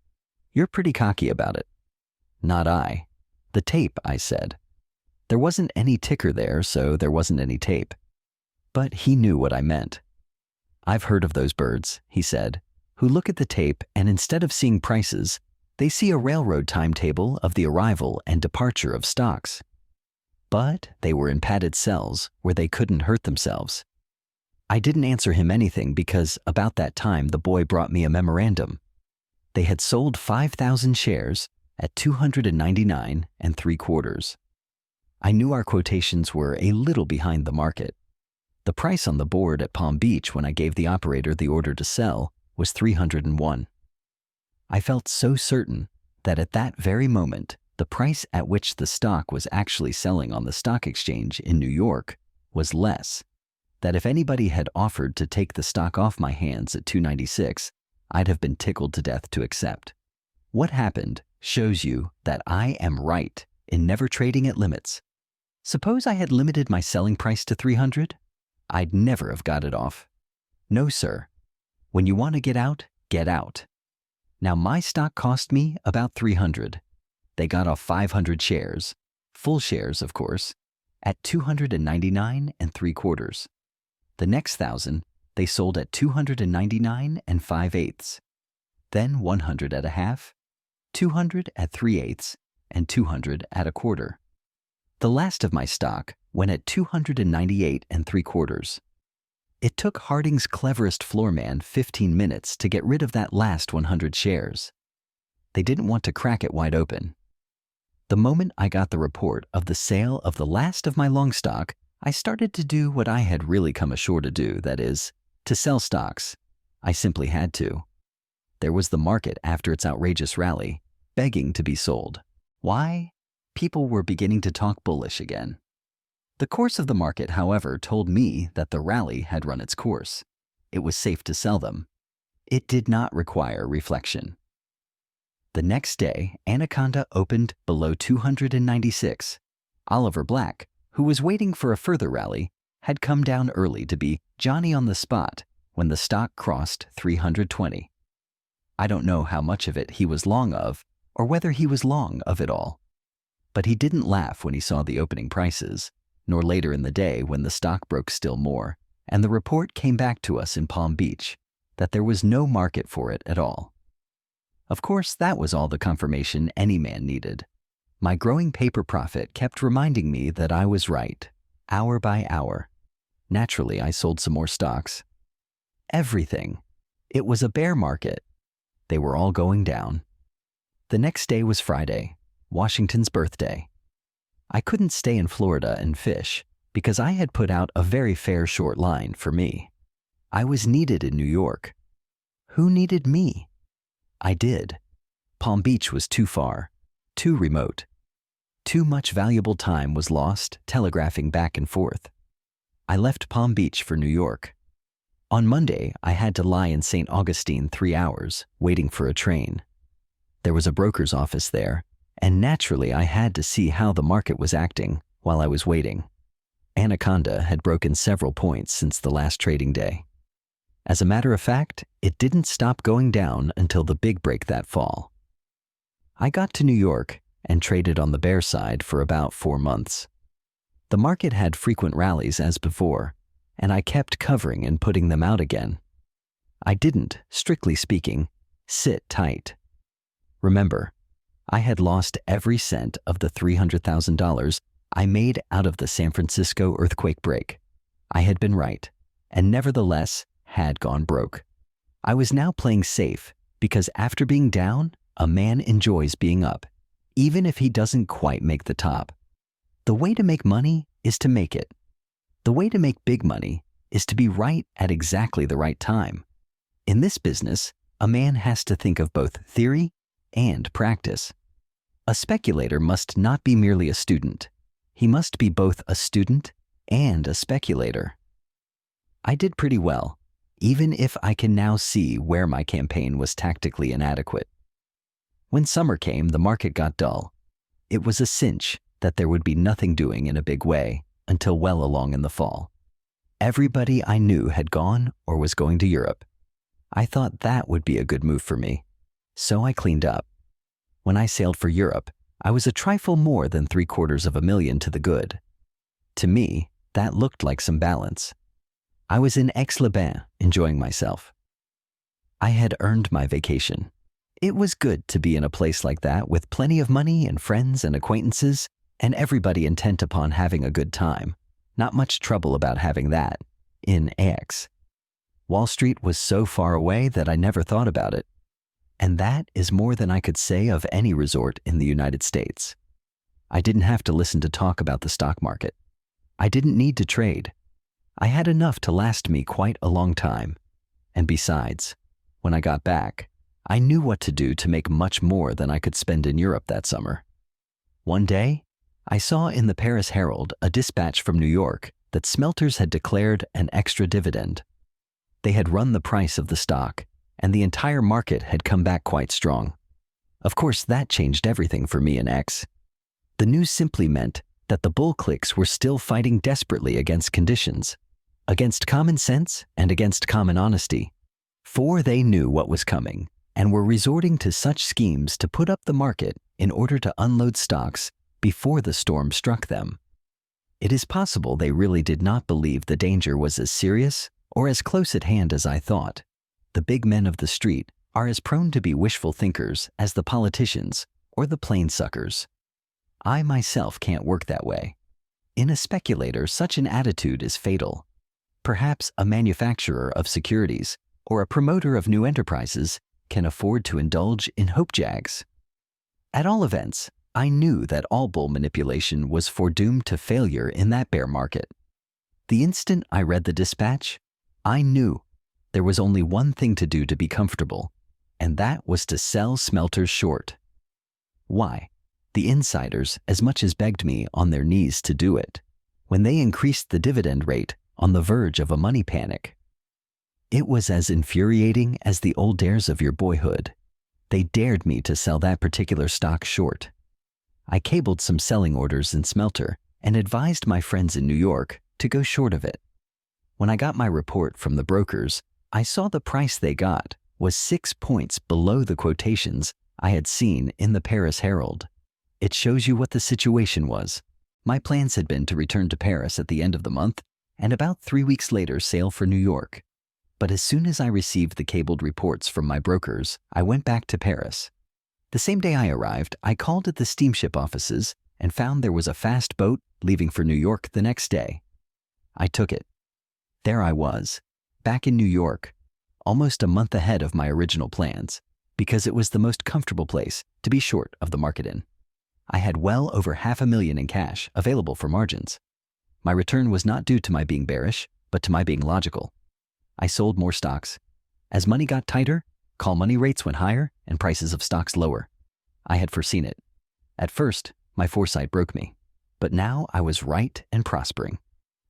"You're pretty cocky about it." "Not I. The tape," I said. There wasn't any ticker there, so there wasn't any tape. But he knew what I meant. "I've heard of those birds," he said, who look at the tape and instead of seeing prices, they see a railroad timetable of the arrival and departure of stocks. But they were in padded cells where they couldn't hurt themselves. I didn't answer him anything because about that time the boy brought me a memorandum. They had sold 5,000 shares at 299 3/4. I knew our quotations were a little behind the market. The price on the board at Palm Beach when I gave the operator the order to sell was 301. I felt so certain that at that very moment, the price at which the stock was actually selling on the stock exchange in New York was less, that if anybody had offered to take the stock off my hands at 296, I'd have been tickled to death to accept. What happened shows you that I am right in never trading at limits. Suppose I had limited my selling price to 300? I'd never have got it off. No, sir. When you want to get out, get out. Now my stock cost me about 300. They got off 500 shares, full shares of course, at 299 3/4. The next 1,000 they sold at 299 5/8. Then 100 at a half, 200 at 3/8, and 200 at a quarter. The last of my stock went at 298 3/4. It took Harding's cleverest floor man 15 minutes to get rid of that last 100 shares. They didn't want to crack it wide open. The moment I got the report of the sale of the last of my long stock, I started to do what I had really come ashore to do, that is, to sell stocks. I simply had to. There was the market after its outrageous rally, begging to be sold. Why? People were beginning to talk bullish again. The course of the market, however, told me that the rally had run its course. It was safe to sell them. It did not require reflection. The next day, Anaconda opened below 296. Oliver Black, who was waiting for a further rally, had come down early to be Johnny on the spot when the stock crossed 320. I don't know how much of it he was long of, or whether he was long of it all. But he didn't laugh when he saw the opening prices, nor later in the day when the stock broke still more, and the report came back to us in Palm Beach that there was no market for it at all. Of course, that was all the confirmation any man needed. My growing paper profit kept reminding me that I was right, hour by hour. Naturally, I sold some more stocks. Everything. It was a bear market. They were all going down. The next day was Friday, Washington's birthday. I couldn't stay in Florida and fish because I had put out a very fair short line for me. I was needed in New York. Who needed me? I did. Palm Beach was too far, too remote. Too much valuable time was lost telegraphing back and forth. I left Palm Beach for New York. On Monday, I had to lie in St. Augustine 3 hours, waiting for a train. There was a broker's office there, and naturally I had to see how the market was acting while I was waiting. Anaconda had broken several points since the last trading day. As a matter of fact, it didn't stop going down until the big break that fall. I got to New York and traded on the bear side for about 4 months. The market had frequent rallies as before, and I kept covering and putting them out again. I didn't, strictly speaking, sit tight. Remember, I had lost every cent of the $300,000 I made out of the San Francisco earthquake break. I had been right, and nevertheless had gone broke. I was now playing safe because after being down, a man enjoys being up, even if he doesn't quite make the top. The way to make money is to make it. The way to make big money is to be right at exactly the right time. In this business, a man has to think of both theory and practice. A speculator must not be merely a student. He must be both a student and a speculator. I did pretty well, even if I can now see where my campaign was tactically inadequate. When summer came, the market got dull. It was a cinch that there would be nothing doing in a big way until well along in the fall. Everybody I knew had gone or was going to Europe. I thought that would be a good move for me, so I cleaned up. When I sailed for Europe, I was a trifle more than $750,000 to the good. To me, that looked like some balance. I was in Aix-les-Bains, enjoying myself. I had earned my vacation. It was good to be in a place like that with plenty of money and friends and acquaintances and everybody intent upon having a good time. Not much trouble about having that in AX. Wall Street was so far away that I never thought about it. And that is more than I could say of any resort in the United States. I didn't have to listen to talk about the stock market. I didn't need to trade. I had enough to last me quite a long time. And besides, when I got back, I knew what to do to make much more than I could spend in Europe that summer. One day, I saw in the Paris Herald a dispatch from New York that smelters had declared an extra dividend. They had run the price of the stock, and the entire market had come back quite strong. Of course, that changed everything for me and X. The news simply meant that the bull cliques were still fighting desperately against conditions, against common sense and against common honesty, for they knew what was coming and were resorting to such schemes to put up the market in order to unload stocks before the storm struck them. It is possible they really did not believe the danger was as serious or as close at hand as I thought. The big men of the street are as prone to be wishful thinkers as the politicians or the plain suckers. I myself can't work that way. In a speculator, such an attitude is fatal. Perhaps a manufacturer of securities or a promoter of new enterprises can afford to indulge in hope jags. At all events, I knew that all bull manipulation was foredoomed to failure in that bear market. The instant I read the dispatch, I knew there was only one thing to do to be comfortable, and that was to sell smelters short. Why? The insiders as much as begged me on their knees to do it, when they increased the dividend rate on the verge of a money panic. It was as infuriating as the old dares of your boyhood. They dared me to sell that particular stock short. I cabled some selling orders in Smelter and advised my friends in New York to go short of it. When I got my report from the brokers, I saw the price they got was 6 points below the quotations I had seen in the Paris Herald. It shows you what the situation was. My plans had been to return to Paris at the end of the month and about 3 weeks later sail for New York. But as soon as I received the cabled reports from my brokers, I went back to Paris. The same day I arrived, I called at the steamship offices and found there was a fast boat leaving for New York the next day. I took it. There I was, back in New York, almost a month ahead of my original plans, because it was the most comfortable place to be short of the market in. I had well over $500,000 in cash available for margins. My return was not due to my being bearish, but to my being logical. I sold more stocks. As money got tighter, call money rates went higher and prices of stocks lower. I had foreseen it. At first, my foresight broke me, but now I was right and prospering.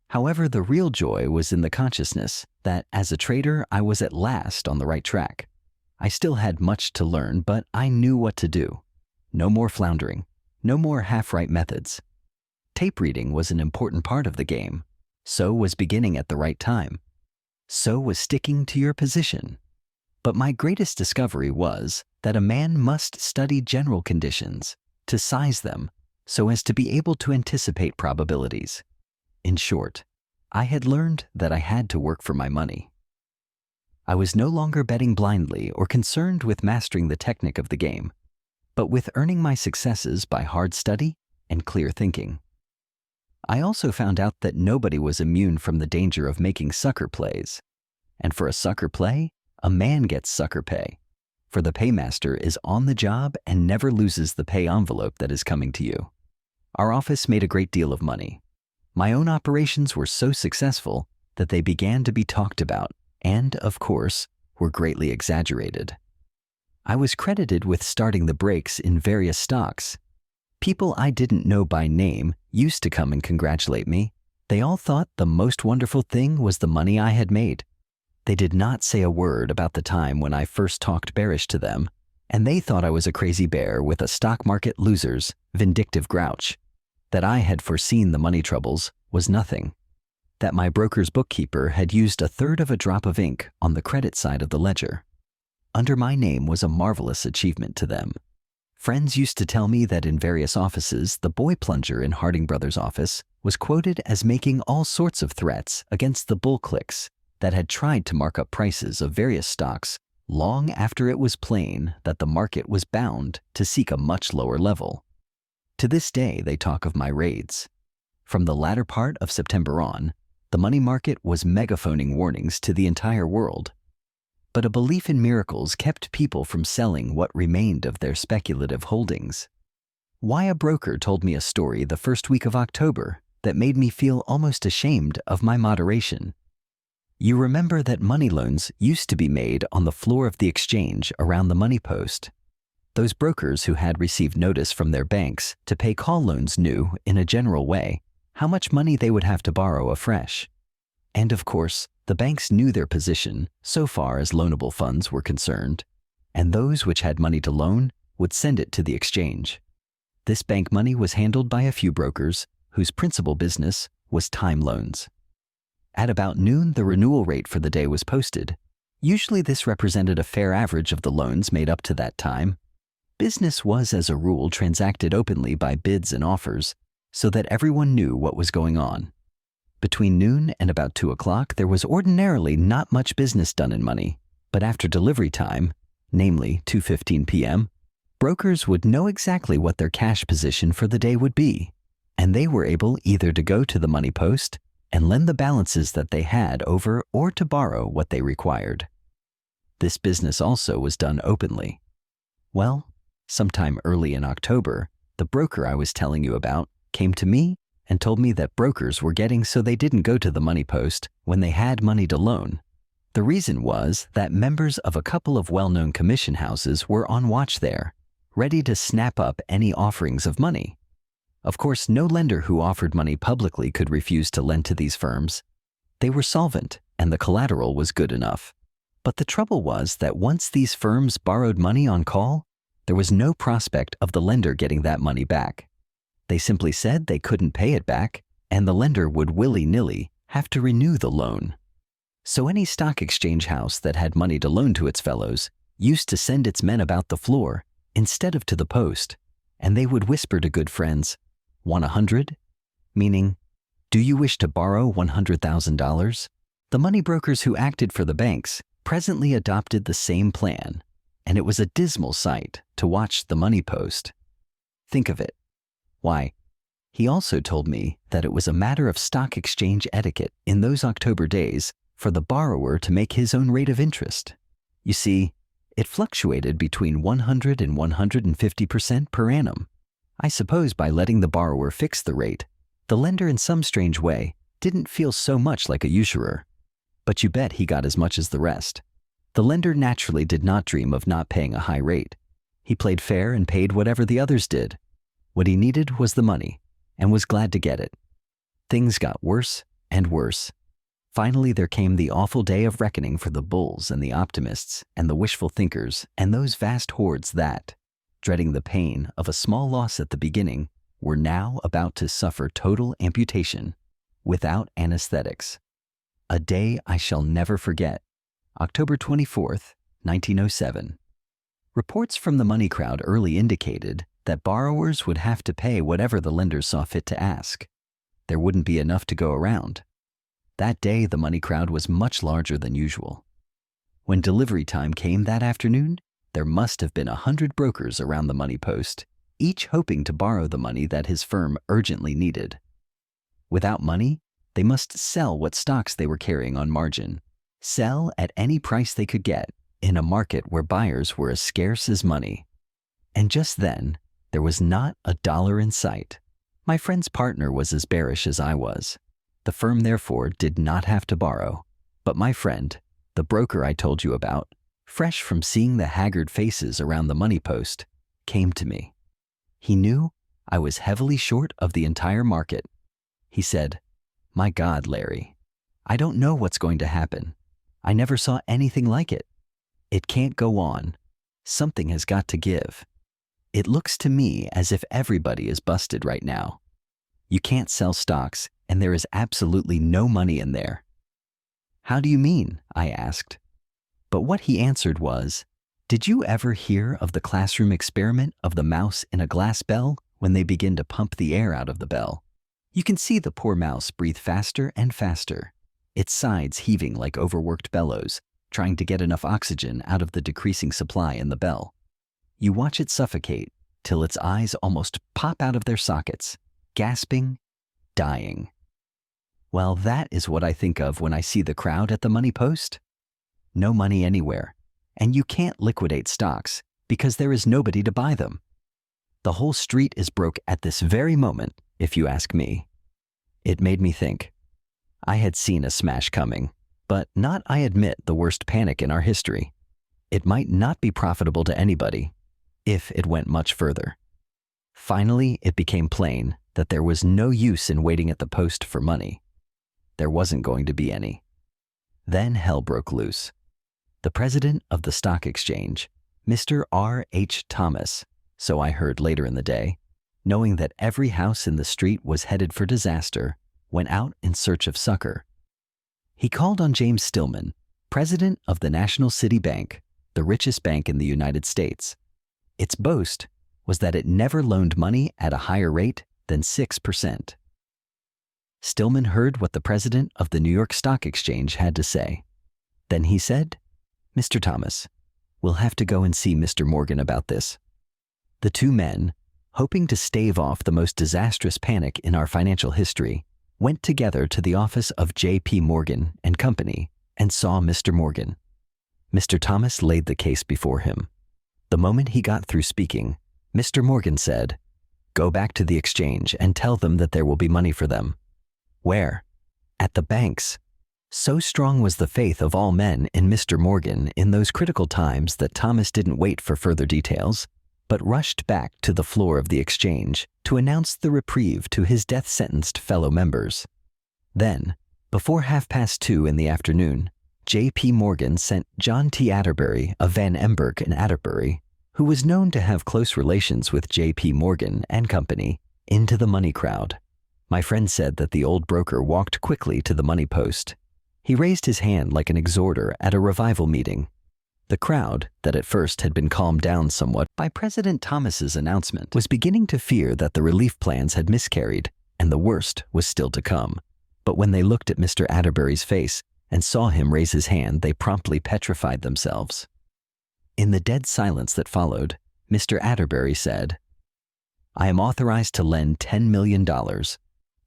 However, the real joy was in the consciousness that as a trader, I was at last on the right track. I still had much to learn, but I knew what to do. No more floundering, no more half-right methods. Tape reading was an important part of the game. So was beginning at the right time. So was sticking to your position. But my greatest discovery was that a man must study general conditions to size them so as to be able to anticipate probabilities. In short, I had learned that I had to work for my money. I was no longer betting blindly or concerned with mastering the technique of the game, but with earning my successes by hard study and clear thinking. I also found out that nobody was immune from the danger of making sucker plays. And for a sucker play, a man gets sucker pay. For the paymaster is on the job and never loses the pay envelope that is coming to you. Our office made a great deal of money. My own operations were so successful that they began to be talked about and, of course, were greatly exaggerated. I was credited with starting the breaks in various stocks. People I didn't know by name used to come and congratulate me. They all thought the most wonderful thing was the money I had made. They did not say a word about the time when I first talked bearish to them, and they thought I was a crazy bear with a stock market loser's vindictive grouch. That I had foreseen the money troubles was nothing. That my broker's bookkeeper had used a third of a drop of ink on the credit side of the ledger. Under my name was a marvelous achievement to them. Friends used to tell me that in various offices, the boy plunger in Harding Brothers' office was quoted as making all sorts of threats against the bull cliques that had tried to mark up prices of various stocks long after it was plain that the market was bound to seek a much lower level. To this day, they talk of my raids. From the latter part of September on, the money market was megaphoning warnings to the entire world. But a belief in miracles kept people from selling what remained of their speculative holdings. Why a broker told me a story the first week of October that made me feel almost ashamed of my moderation. You remember that money loans used to be made on the floor of the exchange around the money post. Those brokers who had received notice from their banks to pay call loans knew, in a general way, how much money they would have to borrow afresh. And of course, the banks knew their position so far as loanable funds were concerned, and those which had money to loan would send it to the exchange. This bank money was handled by a few brokers whose principal business was time loans. At about noon, the renewal rate for the day was posted. Usually this represented a fair average of the loans made up to that time. Business was, as a rule, transacted openly by bids and offers, so that everyone knew what was going on. Between noon and about 2 o'clock, there was ordinarily not much business done in money, but after delivery time, namely 2:15 p.m., brokers would know exactly what their cash position for the day would be, and they were able either to go to the money post and lend the balances that they had over or to borrow what they required. This business also was done openly. Well, sometime early in October, the broker I was telling you about came to me and told me that brokers were getting so they didn't go to the money post when they had money to loan. The reason was that members of a couple of well-known commission houses were on watch there, ready to snap up any offerings of money. Of course, no lender who offered money publicly could refuse to lend to these firms. They were solvent, and the collateral was good enough. But the trouble was that once these firms borrowed money on call, there was no prospect of the lender getting that money back. They simply said they couldn't pay it back, and the lender would willy-nilly have to renew the loan. So any stock exchange house that had money to loan to its fellows used to send its men about the floor instead of to the post, and they would whisper to good friends, "Want 100?" Meaning, "Do you wish to borrow $100,000? The money brokers who acted for the banks presently adopted the same plan, and it was a dismal sight to watch the money post. Think of it. Why, he also told me that it was a matter of stock exchange etiquette in those October days for the borrower to make his own rate of interest. You see, it fluctuated between 100 and 150% per annum. I suppose by letting the borrower fix the rate, the lender in some strange way didn't feel so much like a usurer. But you bet he got as much as the rest. The lender naturally did not dream of not paying a high rate. He played fair and paid whatever the others did. What he needed was the money, and was glad to get it. Things got worse and worse. Finally, there came the awful day of reckoning for the bulls and the optimists and the wishful thinkers and those vast hordes that, dreading the pain of a small loss at the beginning, were now about to suffer total amputation without anesthetics. A day I shall never forget. October 24th, 1907. Reports from the money crowd early indicated that borrowers would have to pay whatever the lenders saw fit to ask. There wouldn't be enough to go around. That day, the money crowd was much larger than usual. When delivery time came that afternoon, there must have been 100 brokers around the money post, each hoping to borrow the money that his firm urgently needed. Without money, they must sell what stocks they were carrying on margin, sell at any price they could get in a market where buyers were as scarce as money. And just then, there was not a dollar in sight. My friend's partner was as bearish as I was. The firm, therefore, did not have to borrow. But my friend, the broker I told you about, fresh from seeing the haggard faces around the money post, came to me. He knew I was heavily short of the entire market. He said, "My God, Larry, I don't know what's going to happen. I never saw anything like it. It can't go on. Something has got to give. It looks to me as if everybody is busted right now. You can't sell stocks, and there is absolutely no money in there." "How do you mean?" I asked. But what he answered was, "Did you ever hear of the classroom experiment of the mouse in a glass bell when they begin to pump the air out of the bell? You can see the poor mouse breathe faster and faster, its sides heaving like overworked bellows, trying to get enough oxygen out of the decreasing supply in the bell. You watch it suffocate till its eyes almost pop out of their sockets, gasping, dying. Well, that is what I think of when I see the crowd at the money post. No money anywhere, and you can't liquidate stocks because there is nobody to buy them. The whole street is broke at this very moment, if you ask me. It made me think. I had seen a smash coming, but not, I admit, the worst panic in our history. It might not be profitable to anybody if it went much further. Finally, it became plain that there was no use in waiting at the post for money. There wasn't going to be any. Then hell broke loose. The president of the stock exchange, Mr. R.H. Thomas, so I heard later in the day, knowing that every house in the street was headed for disaster, went out in search of succor. He called on James Stillman, president of the National City Bank, the richest bank in the United States. Its boast was that it never loaned money at a higher rate than 6%. Stillman heard what the president of the New York Stock Exchange had to say. Then he said, "Mr. Thomas, we'll have to go and see Mr. Morgan about this." The two men, hoping to stave off the most disastrous panic in our financial history, went together to the office of J.P. Morgan and Company and saw Mr. Morgan. Mr. Thomas laid the case before him. The moment he got through speaking, Mr. Morgan said, "Go back to the exchange and tell them that there will be money for them." Where? At the banks. So strong was the faith of all men in Mr. Morgan in those critical times that Thomas didn't wait for further details, but rushed back to the floor of the exchange to announce the reprieve to his death-sentenced fellow members. Then, before 2:30 in the afternoon, J.P. Morgan sent John T. Atterbury of Van Emberg and Atterbury, who was known to have close relations with J.P. Morgan and Company, into the money crowd. My friend said that the old broker walked quickly to the money post. He raised his hand like an exhorter at a revival meeting. The crowd, that at first had been calmed down somewhat by President Thomas's announcement, was beginning to fear that the relief plans had miscarried and the worst was still to come. But when they looked at Mr. Atterbury's face and saw him raise his hand, they promptly petrified themselves. In the dead silence that followed, Mr. Atterbury said, "I am authorized to lend $10 million.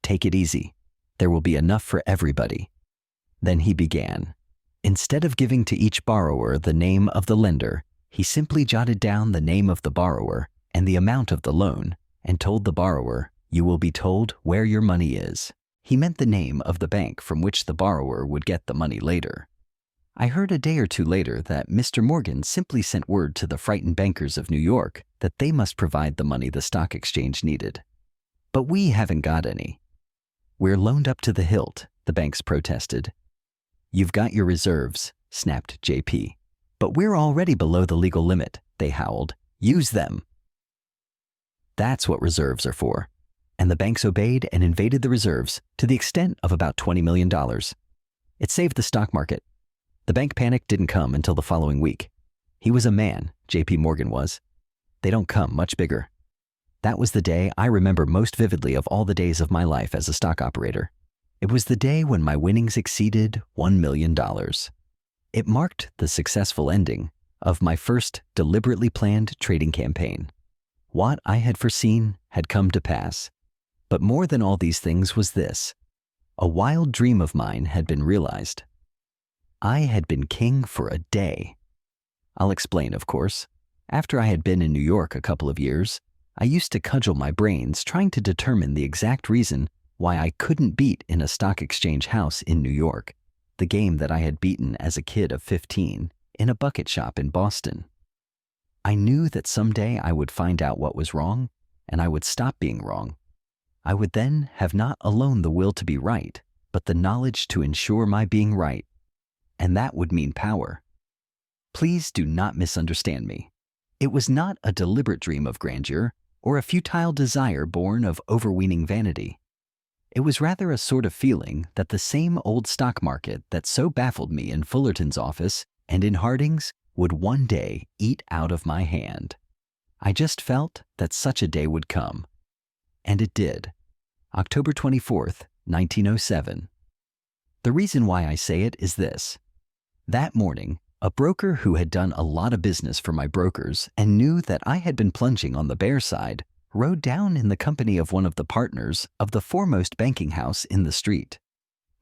Take it easy. There will be enough for everybody." Then he began. Instead of giving to each borrower the name of the lender, he simply jotted down the name of the borrower and the amount of the loan and told the borrower, "You will be told where your money is." He meant the name of the bank from which the borrower would get the money later. I heard a day or two later that Mr. Morgan simply sent word to the frightened bankers of New York that they must provide the money the stock exchange needed. But we haven't got any. "We're loaned up to the hilt," the banks protested. "You've got your reserves," snapped JP. "But we're already below the legal limit," they howled. "Use them." That's what reserves are for. And the banks obeyed and invaded the reserves to the extent of about $20 million. It saved the stock market. The bank panic didn't come until the following week. He was a man, JP Morgan was. They don't come much bigger. That was the day I remember most vividly of all the days of my life as a stock operator. It was the day when my winnings exceeded $1 million. It marked the successful ending of my first deliberately planned trading campaign. What I had foreseen had come to pass. But more than all these things was this. A wild dream of mine had been realized. I had been king for a day. I'll explain, of course. After I had been in New York a couple of years, I used to cudgel my brains trying to determine the exact reason why I couldn't beat in a stock exchange house in New York, the game that I had beaten as a kid of 15 in a bucket shop in Boston. I knew that someday I would find out what was wrong, and I would stop being wrong. I would then have not alone the will to be right, but the knowledge to ensure my being right. And that would mean power. Please do not misunderstand me. It was not a deliberate dream of grandeur or a futile desire born of overweening vanity. It was rather a sort of feeling that the same old stock market that so baffled me in Fullerton's office and in Harding's would one day eat out of my hand. I just felt that such a day would come. And it did. October 24th, 1907. The reason why I say it is this. That morning, a broker who had done a lot of business for my brokers and knew that I had been plunging on the bear side rode down in the company of one of the partners of the foremost banking house in the street.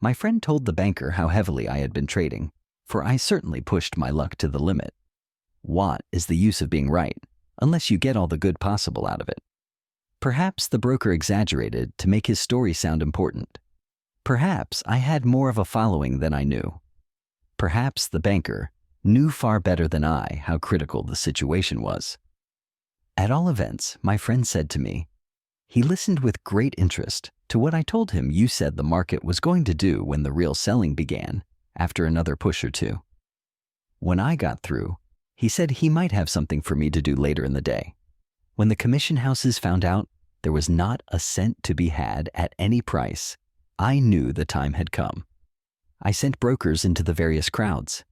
My friend told the banker how heavily I had been trading, for I certainly pushed my luck to the limit. What is the use of being right, unless you get all the good possible out of it? Perhaps the broker exaggerated to make his story sound important. Perhaps I had more of a following than I knew. Perhaps the banker knew far better than I how critical the situation was. At all events, my friend said to me, he listened with great interest to what I told him you said the market was going to do when the real selling began, after another push or two. When I got through, he said he might have something for me to do later in the day. When the commission houses found out there was not a cent to be had at any price, I knew the time had come. I sent brokers into the various crowds.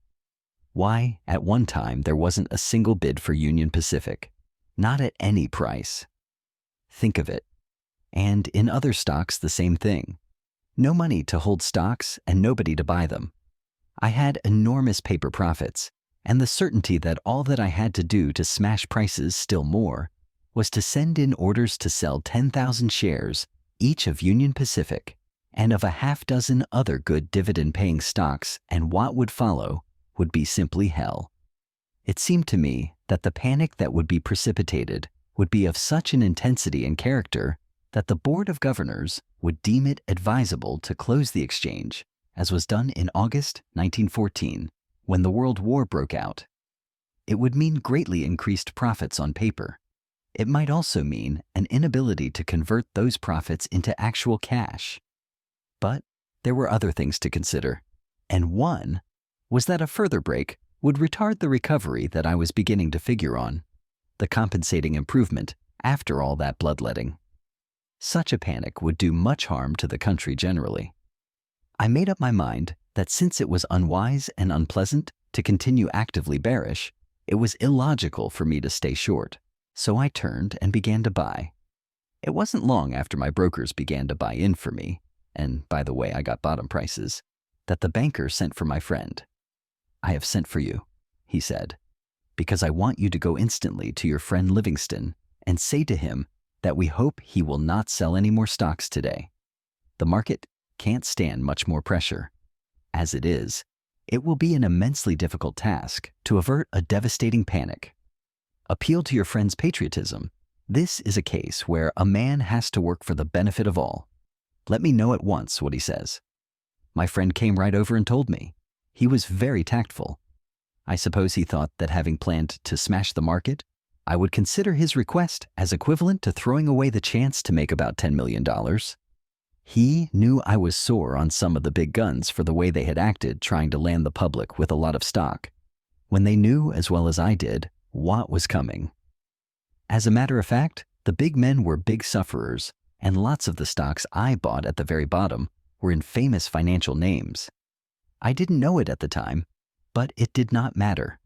Why, at one time, there wasn't a single bid for Union Pacific, not at any price. Think of it. And in other stocks, the same thing. No money to hold stocks and nobody to buy them. I had enormous paper profits, and the certainty that all that I had to do to smash prices still more was to send in orders to sell 10,000 shares, each of Union Pacific, and of a half-dozen other good dividend-paying stocks, and what would follow would be simply hell. It seemed to me that the panic that would be precipitated would be of such an intensity and character that the Board of Governors would deem it advisable to close the exchange, as was done in August 1914, when the World War broke out. It would mean greatly increased profits on paper. It might also mean an inability to convert those profits into actual cash. But there were other things to consider, and one was that a further break would retard the recovery that I was beginning to figure on, the compensating improvement after all that bloodletting. Such a panic would do much harm to the country generally. I made up my mind that since it was unwise and unpleasant to continue actively bearish, it was illogical for me to stay short, so I turned and began to buy. It wasn't long after my brokers began to buy in for me, and by the way I got bottom prices, that the banker sent for my friend. "I have sent for you," he said, "because I want you to go instantly to your friend Livingston and say to him that we hope he will not sell any more stocks today. The market can't stand much more pressure. As it is, it will be an immensely difficult task to avert a devastating panic. Appeal to your friend's patriotism. This is a case where a man has to work for the benefit of all. Let me know at once what he says." My friend came right over and told me. He was very tactful. I suppose he thought that having planned to smash the market, I would consider his request as equivalent to throwing away the chance to make about $10 million. He knew I was sore on some of the big guns for the way they had acted trying to land the public with a lot of stock, when they knew as well as I did what was coming. As a matter of fact, the big men were big sufferers, and lots of the stocks I bought at the very bottom were in famous financial names. I didn't know it at the time, but it did not matter.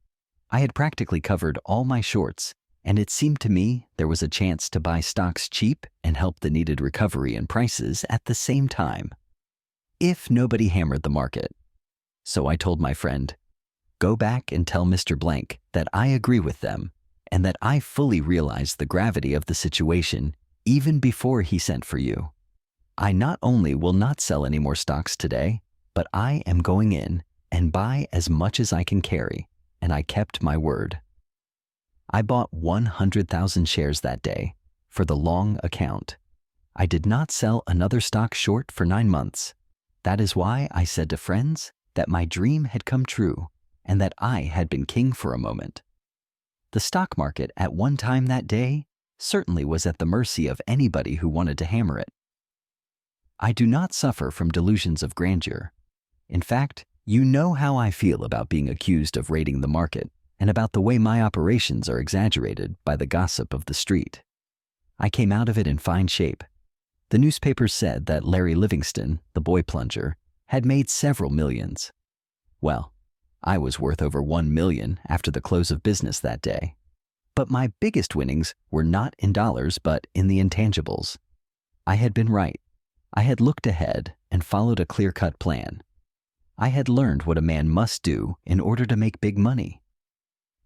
I had practically covered all my shorts, and it seemed to me there was a chance to buy stocks cheap and help the needed recovery in prices at the same time, if nobody hammered the market. So I told my friend, "Go back and tell Mr. Blank that I agree with them and that I fully realize the gravity of the situation even before he sent for you. I not only will not sell any more stocks today, but I am going in and buy as much as I can carry," and I kept my word. I bought 100,000 shares that day for the long account. I did not sell another stock short for 9 months. That is why I said to friends that my dream had come true and that I had been king for a moment. The stock market at one time that day certainly was at the mercy of anybody who wanted to hammer it. I do not suffer from delusions of grandeur. In fact, you know how I feel about being accused of raiding the market and about the way my operations are exaggerated by the gossip of the street. I came out of it in fine shape. The newspapers said that Larry Livingston, the boy plunger, had made several millions. Well, I was worth over 1 million after the close of business that day. But my biggest winnings were not in dollars but in the intangibles. I had been right. I had looked ahead and followed a clear-cut plan. I had learned what a man must do in order to make big money.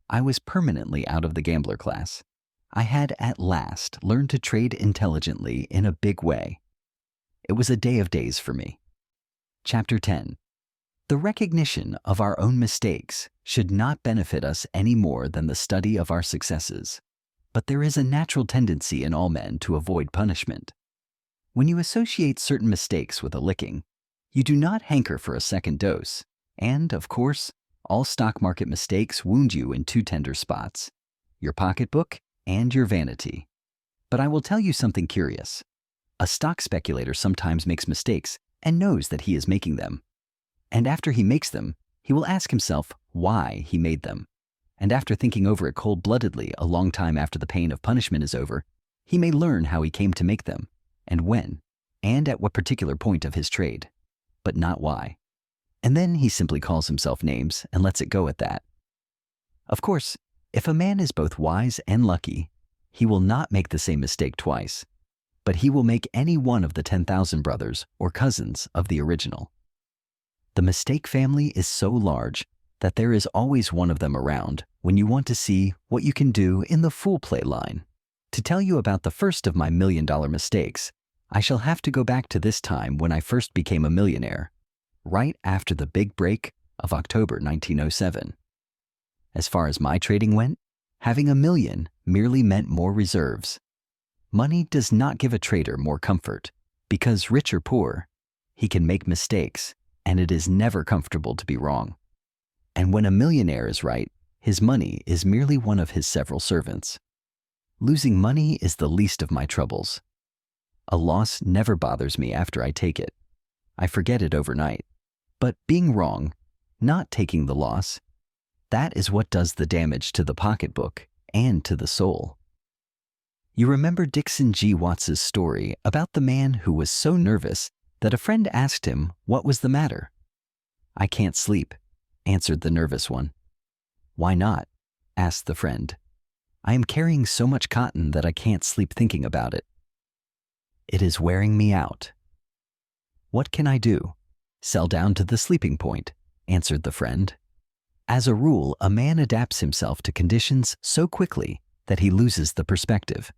I was permanently out of the gambler class. I had at last learned to trade intelligently in a big way. It was a day of days for me. Chapter 10. The recognition of our own mistakes should not benefit us any more than the study of our successes. But there is a natural tendency in all men to avoid punishment. When you associate certain mistakes with a licking, you do not hanker for a second dose, and, of course, all stock market mistakes wound you in two tender spots, your pocketbook and your vanity. But I will tell you something curious. A stock speculator sometimes makes mistakes and knows that he is making them. And after he makes them, he will ask himself why he made them. And after thinking over it cold-bloodedly a long time after the pain of punishment is over, he may learn how he came to make them, and when, and at what particular point of his trade, but not why. And then he simply calls himself names and lets it go at that. Of course, if a man is both wise and lucky, he will not make the same mistake twice, but he will make any one of the 10,000 brothers or cousins of the original. The mistake family is so large that there is always one of them around when you want to see what you can do in the fool play line. To tell you about the first of my million-dollar mistakes, I shall have to go back to this time when I first became a millionaire, right after the big break of October 1907. As far as my trading went, having $1 million merely meant more reserves. Money does not give a trader more comfort, because rich or poor, he can make mistakes, and it is never comfortable to be wrong. And when a millionaire is right, his money is merely one of his several servants. Losing money is the least of my troubles. A loss never bothers me after I take it. I forget it overnight. But being wrong, not taking the loss, that is what does the damage to the pocketbook and to the soul. You remember Dixon G. Watts's story about the man who was so nervous that a friend asked him what was the matter. "I can't sleep," answered the nervous one. "Why not?" asked the friend. "I am carrying so much cotton that I can't sleep thinking about it. It is wearing me out." "What can I do?" "Sell down to the sleeping point," answered the friend. As a rule, a man adapts himself to conditions so quickly that he loses the perspective.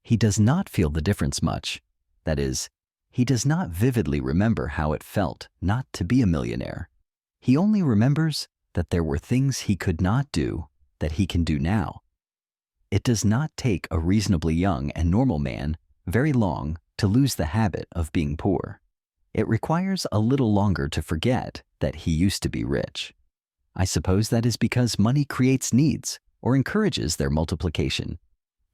He does not feel the difference much. That is, he does not vividly remember how it felt not to be a millionaire. He only remembers that there were things he could not do that he can do now. It does not take a reasonably young and normal man very long to lose the habit of being poor. It requires a little longer to forget that he used to be rich. I suppose that is because money creates needs or encourages their multiplication.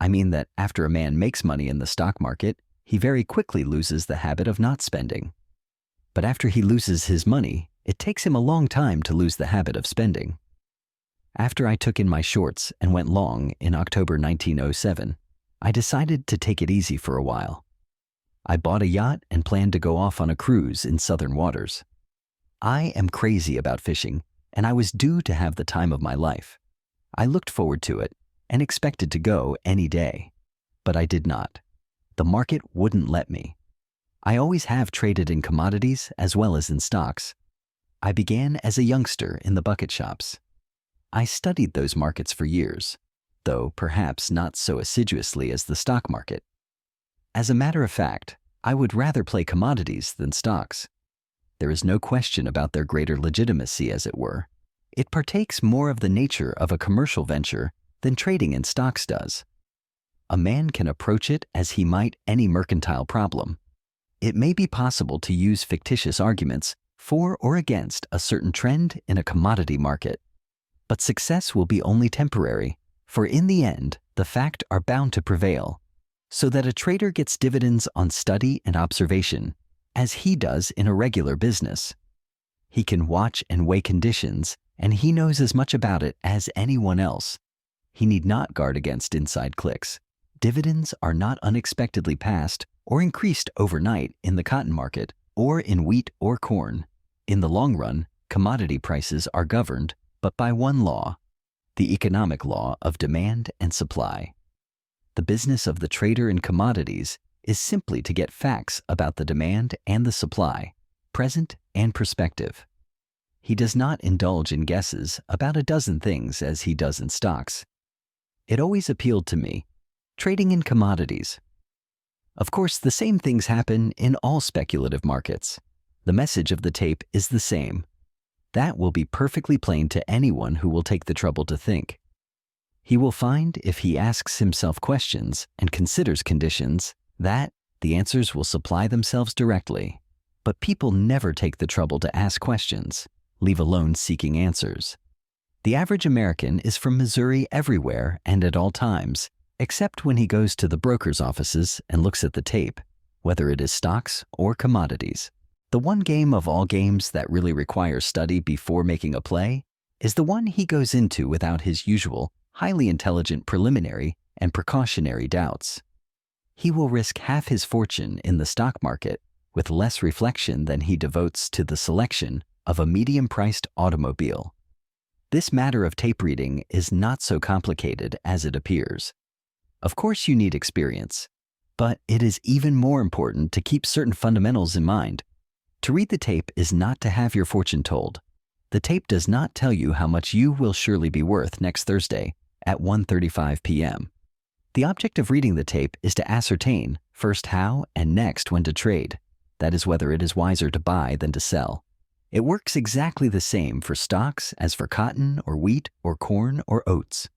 I mean that after a man makes money in the stock market, he very quickly loses the habit of not spending. But after he loses his money, it takes him a long time to lose the habit of spending. After I took in my shorts and went long in October 1907, I decided to take it easy for a while. I bought a yacht and planned to go off on a cruise in southern waters. I am crazy about fishing, and I was due to have the time of my life. I looked forward to it and expected to go any day, but I did not. The market wouldn't let me. I always have traded in commodities as well as in stocks. I began as a youngster in the bucket shops. I studied those markets for years, though perhaps not so assiduously as the stock market. As a matter of fact, I would rather play commodities than stocks. There is no question about their greater legitimacy, as it were. It partakes more of the nature of a commercial venture than trading in stocks does. A man can approach it as he might any mercantile problem. It may be possible to use fictitious arguments for or against a certain trend in a commodity market. But success will be only temporary, for in the end, the facts are bound to prevail, so that a trader gets dividends on study and observation, as he does in a regular business. He can watch and weigh conditions, and he knows as much about it as anyone else. He need not guard against inside clicks. Dividends are not unexpectedly passed or increased overnight in the cotton market or in wheat or corn. In the long run, commodity prices are governed but by one law, the economic law of demand and supply. The business of the trader in commodities is simply to get facts about the demand and the supply, present and prospective. He does not indulge in guesses about a dozen things as he does in stocks. It always appealed to me. Trading in commodities. Of course, the same things happen in all speculative markets. The message of the tape is the same. That will be perfectly plain to anyone who will take the trouble to think. He will find, if he asks himself questions and considers conditions, that the answers will supply themselves directly. But people never take the trouble to ask questions, leave alone seeking answers. The average American is from Missouri everywhere and at all times, except when he goes to the broker's offices and looks at the tape, whether it is stocks or commodities. The one game of all games that really requires study before making a play is the one he goes into without his usual, highly intelligent preliminary and precautionary doubts. He will risk half his fortune in the stock market with less reflection than he devotes to the selection of a medium-priced automobile. This matter of tape reading is not so complicated as it appears. Of course you need experience, but it is even more important to keep certain fundamentals in mind. To read the tape is not to have your fortune told. The tape does not tell you how much you will surely be worth next Thursday at 1:35 p.m. The object of reading the tape is to ascertain, first how and next when to trade. That is whether it is wiser to buy than to sell. It works exactly the same for stocks as for cotton or wheat or corn or oats.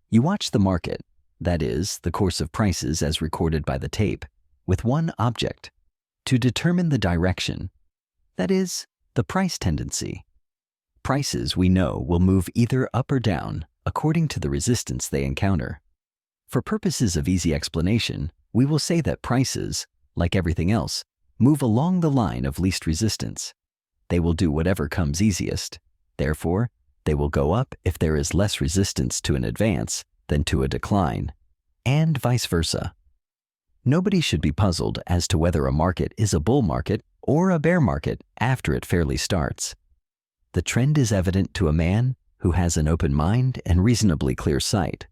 You watch the market, that is, the course of prices as recorded by the tape, with one object: to determine the direction, that is, the price tendency. Prices, we know, will move either up or down according to the resistance they encounter. For purposes of easy explanation, we will say that prices, like everything else, move along the line of least resistance. They will do whatever comes easiest. Therefore, they will go up if there is less resistance to an advance than to a decline, and vice versa. Nobody should be puzzled as to whether a market is a bull market or a bear market after it fairly starts. The trend is evident to a man who has an open mind and reasonably clear sight,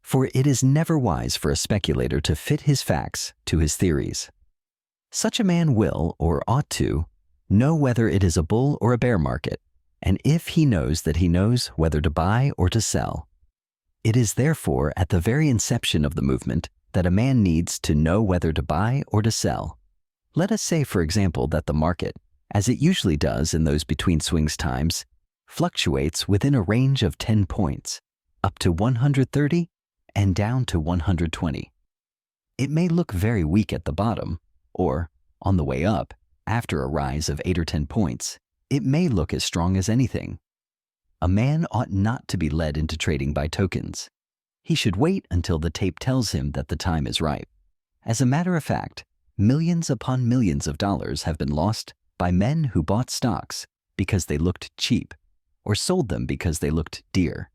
for it is never wise for a speculator to fit his facts to his theories. Such a man will, or ought to, know whether it is a bull or a bear market, and if he knows that he knows whether to buy or to sell. It is therefore at the very inception of the movement that a man needs to know whether to buy or to sell. Let us say, for example, that the market, as it usually does in those between swings times, fluctuates within a range of 10 points, up to 130 and down to 120. It may look very weak at the bottom, or, on the way up, after a rise of 8 or 10 points, it may look as strong as anything. A man ought not to be led into trading by tokens. He should wait until the tape tells him that the time is ripe. As a matter of fact, millions upon millions of dollars have been lost by men who bought stocks because they looked cheap, or sold them because they looked dear.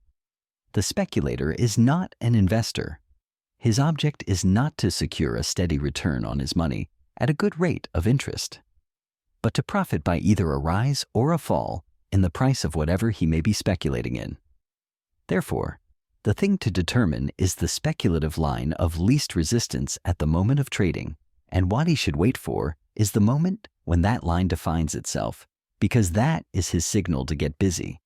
The speculator is not an investor. His object is not to secure a steady return on his money at a good rate of interest, but to profit by either a rise or a fall in the price of whatever he may be speculating in. Therefore, the thing to determine is the speculative line of least resistance at the moment of trading, and what he should wait for is the moment when that line defines itself, because that is his signal to get busy.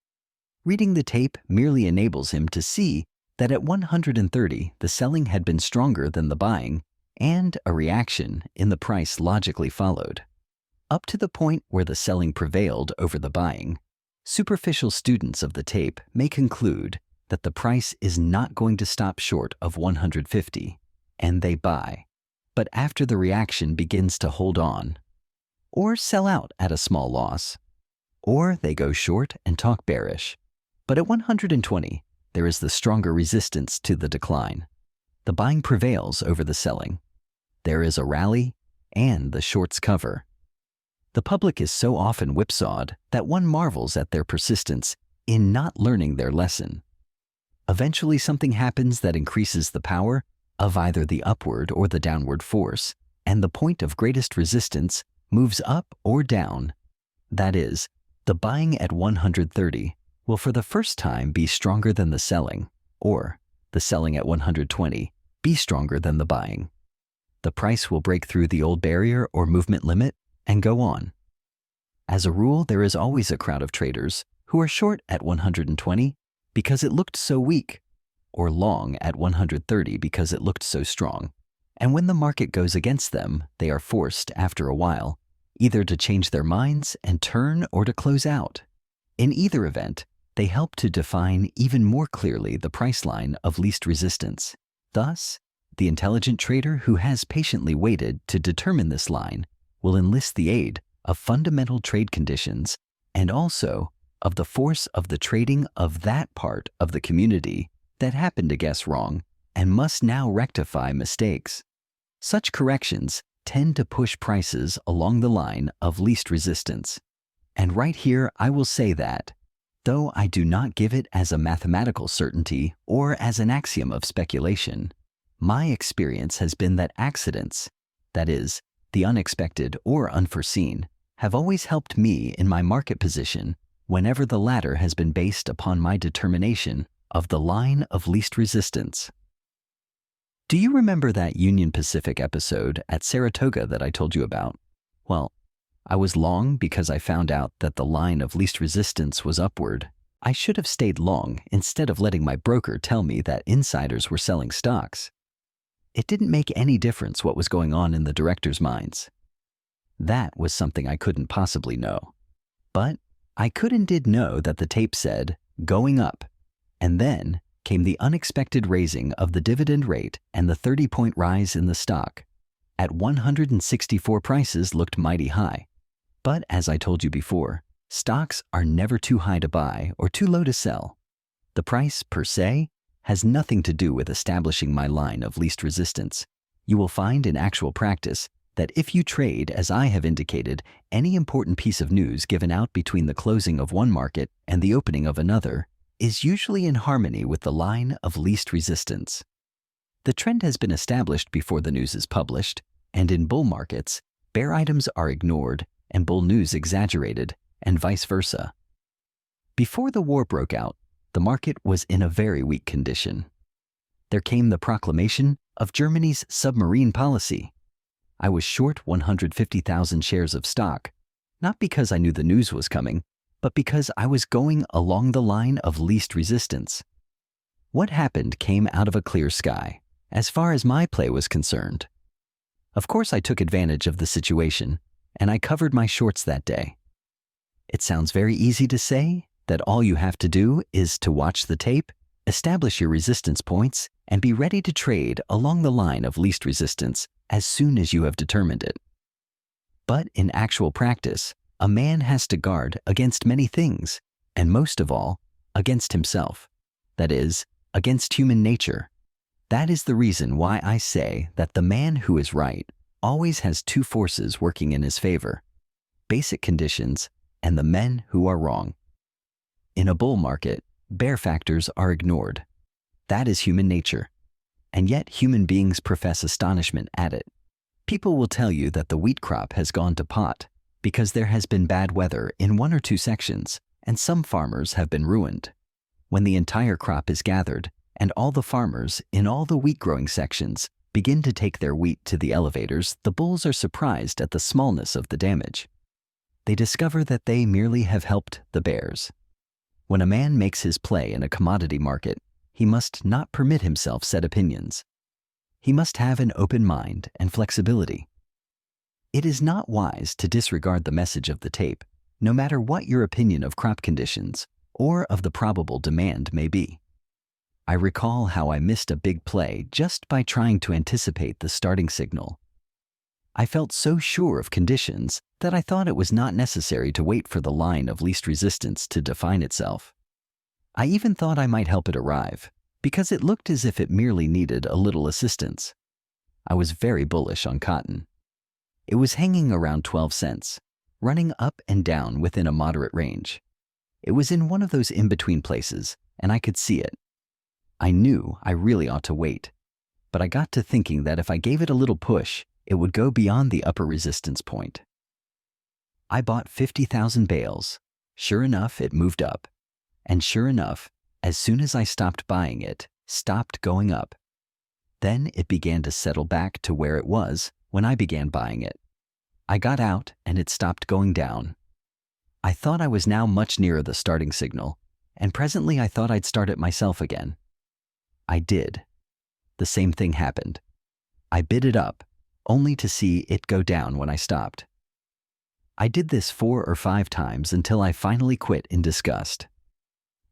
Reading the tape merely enables him to see that at 130 the selling had been stronger than the buying, and a reaction in the price logically followed. Up to the point where the selling prevailed over the buying, superficial students of the tape may conclude that the price is not going to stop short of 150, and they buy. But after the reaction begins to hold on, or sell out at a small loss, or they go short and talk bearish. But at 120, there is the stronger resistance to the decline. The buying prevails over the selling. There is a rally, and the shorts cover. The public is so often whipsawed that one marvels at their persistence in not learning their lesson. Eventually something happens that increases the power of either the upward or the downward force, and the point of greatest resistance moves up or down. That is, the buying at 130 will for the first time be stronger than the selling, or the selling at 120 be stronger than the buying. The price will break through the old barrier or movement limit and go on. As a rule, there is always a crowd of traders who are short at 120 because it looked so weak, or long at 130 because it looked so strong. And when the market goes against them, they are forced, after a while, either to change their minds and turn or to close out. In either event, they help to define even more clearly the price line of least resistance. Thus, the intelligent trader who has patiently waited to determine this line will enlist the aid of fundamental trade conditions and also of the force of the trading of that part of the community that happened to guess wrong and must now rectify mistakes. Such corrections tend to push prices along the line of least resistance. And right here I will say that, though I do not give it as a mathematical certainty or as an axiom of speculation, my experience has been that accidents, that is, the unexpected or unforeseen, have always helped me in my market position whenever the latter has been based upon my determination of the line of least resistance. Do you remember that Union Pacific episode at Saratoga that I told you about? Well, I was long because I found out that the line of least resistance was upward. I should have stayed long instead of letting my broker tell me that insiders were selling stocks. It didn't make any difference what was going on in the directors' minds. That was something I couldn't possibly know. But I could and did know that the tape said, going up, and then came the unexpected raising of the dividend rate and the 30-point rise in the stock. At 164 prices looked mighty high. But as I told you before, stocks are never too high to buy or too low to sell. The price, per se, has nothing to do with establishing my line of least resistance. You will find in actual practice that if you trade, as I have indicated, any important piece of news given out between the closing of one market and the opening of another is usually in harmony with the line of least resistance. The trend has been established before the news is published, and in bull markets, bear items are ignored and bull news exaggerated, and vice versa. Before the war broke out, the market was in a very weak condition. There came the proclamation of Germany's submarine policy. I was short 150,000 shares of stock, not because I knew the news was coming, but because I was going along the line of least resistance. What happened came out of a clear sky, as far as my play was concerned. Of course, I took advantage of the situation, and I covered my shorts that day. It sounds very easy to say that all you have to do is to watch the tape, establish your resistance points, and be ready to trade along the line of least resistance as soon as you have determined it. But in actual practice, a man has to guard against many things, and most of all, against himself. That is, against human nature. That is the reason why I say that the man who is right always has two forces working in his favor: basic conditions and the men who are wrong. In a bull market, bear factors are ignored. That is human nature. And yet human beings profess astonishment at it. People will tell you that the wheat crop has gone to pot because there has been bad weather in one or two sections, and some farmers have been ruined. When the entire crop is gathered, and all the farmers in all the wheat-growing sections begin to take their wheat to the elevators, the bulls are surprised at the smallness of the damage. They discover that they merely have helped the bears. When a man makes his play in a commodity market, he must not permit himself set opinions. He must have an open mind and flexibility. It is not wise to disregard the message of the tape, no matter what your opinion of crop conditions or of the probable demand may be. I recall how I missed a big play just by trying to anticipate the starting signal. I felt so sure of conditions that I thought it was not necessary to wait for the line of least resistance to define itself. I even thought I might help it arrive, because it looked as if it merely needed a little assistance. I was very bullish on cotton. It was hanging around 12 cents, running up and down within a moderate range. It was in one of those in-between places, and I could see it. I knew I really ought to wait, but I got to thinking that if I gave it a little push, it would go beyond the upper resistance point. I bought 50,000 bales. Sure enough, it moved up. And sure enough, as soon as I stopped buying it, stopped going up. Then it began to settle back to where it was when I began buying it. I got out and it stopped going down. I thought I was now much nearer the starting signal, and presently I thought I'd start it myself again. I did. The same thing happened. I bid it up, only to see it go down when I stopped. I did this 4 or 5 times until I finally quit in disgust.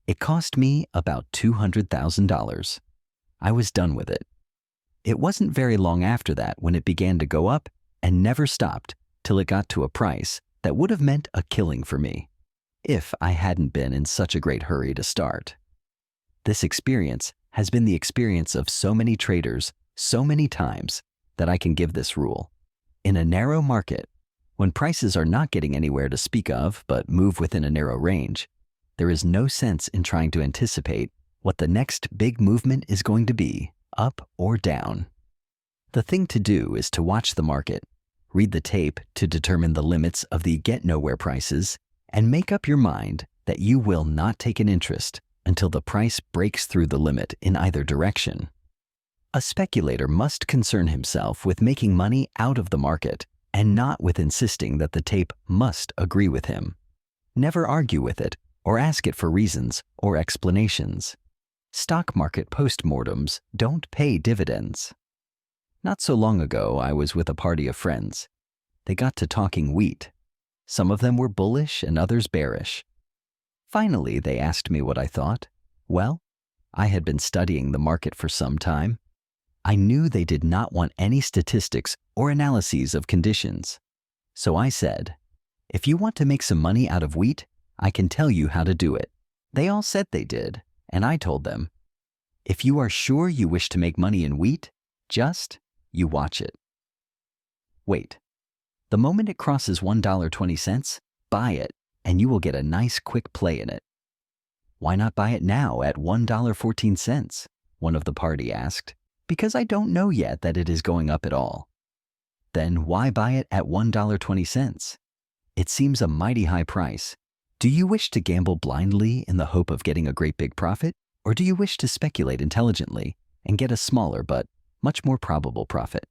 It cost me about $200,000. I was done with it. It wasn't very long after that when it began to go up and never stopped till it got to a price that would have meant a killing for me, if I hadn't been in such a great hurry to start. This experience has been the experience of so many traders so many times that I can give this rule. In a narrow market, when prices are not getting anywhere to speak of but move within a narrow range, there is no sense in trying to anticipate what the next big movement is going to be, up or down. The thing to do is to watch the market, read the tape to determine the limits of the get-nowhere prices, and make up your mind that you will not take an interest until the price breaks through the limit in either direction. A speculator must concern himself with making money out of the market and not with insisting that the tape must agree with him. Never argue with it or ask it for reasons or explanations. Stock market postmortems don't pay dividends. Not so long ago, I was with a party of friends. They got to talking wheat. Some of them were bullish and others bearish. Finally, they asked me what I thought. Well, I had been studying the market for some time. I knew they did not want any statistics or analyses of conditions. So I said, if you want to make some money out of wheat, I can tell you how to do it. They all said they did, and I told them, if you are sure you wish to make money in wheat, you watch it. Wait. The moment it crosses $1.20, buy it, and you will get a nice quick play in it. Why not buy it now at $1.14? One of the party asked. Because I don't know yet that it is going up at all. Then why buy it at $1.20? It seems a mighty high price. Do you wish to gamble blindly in the hope of getting a great big profit, or do you wish to speculate intelligently and get a smaller but much more probable profit?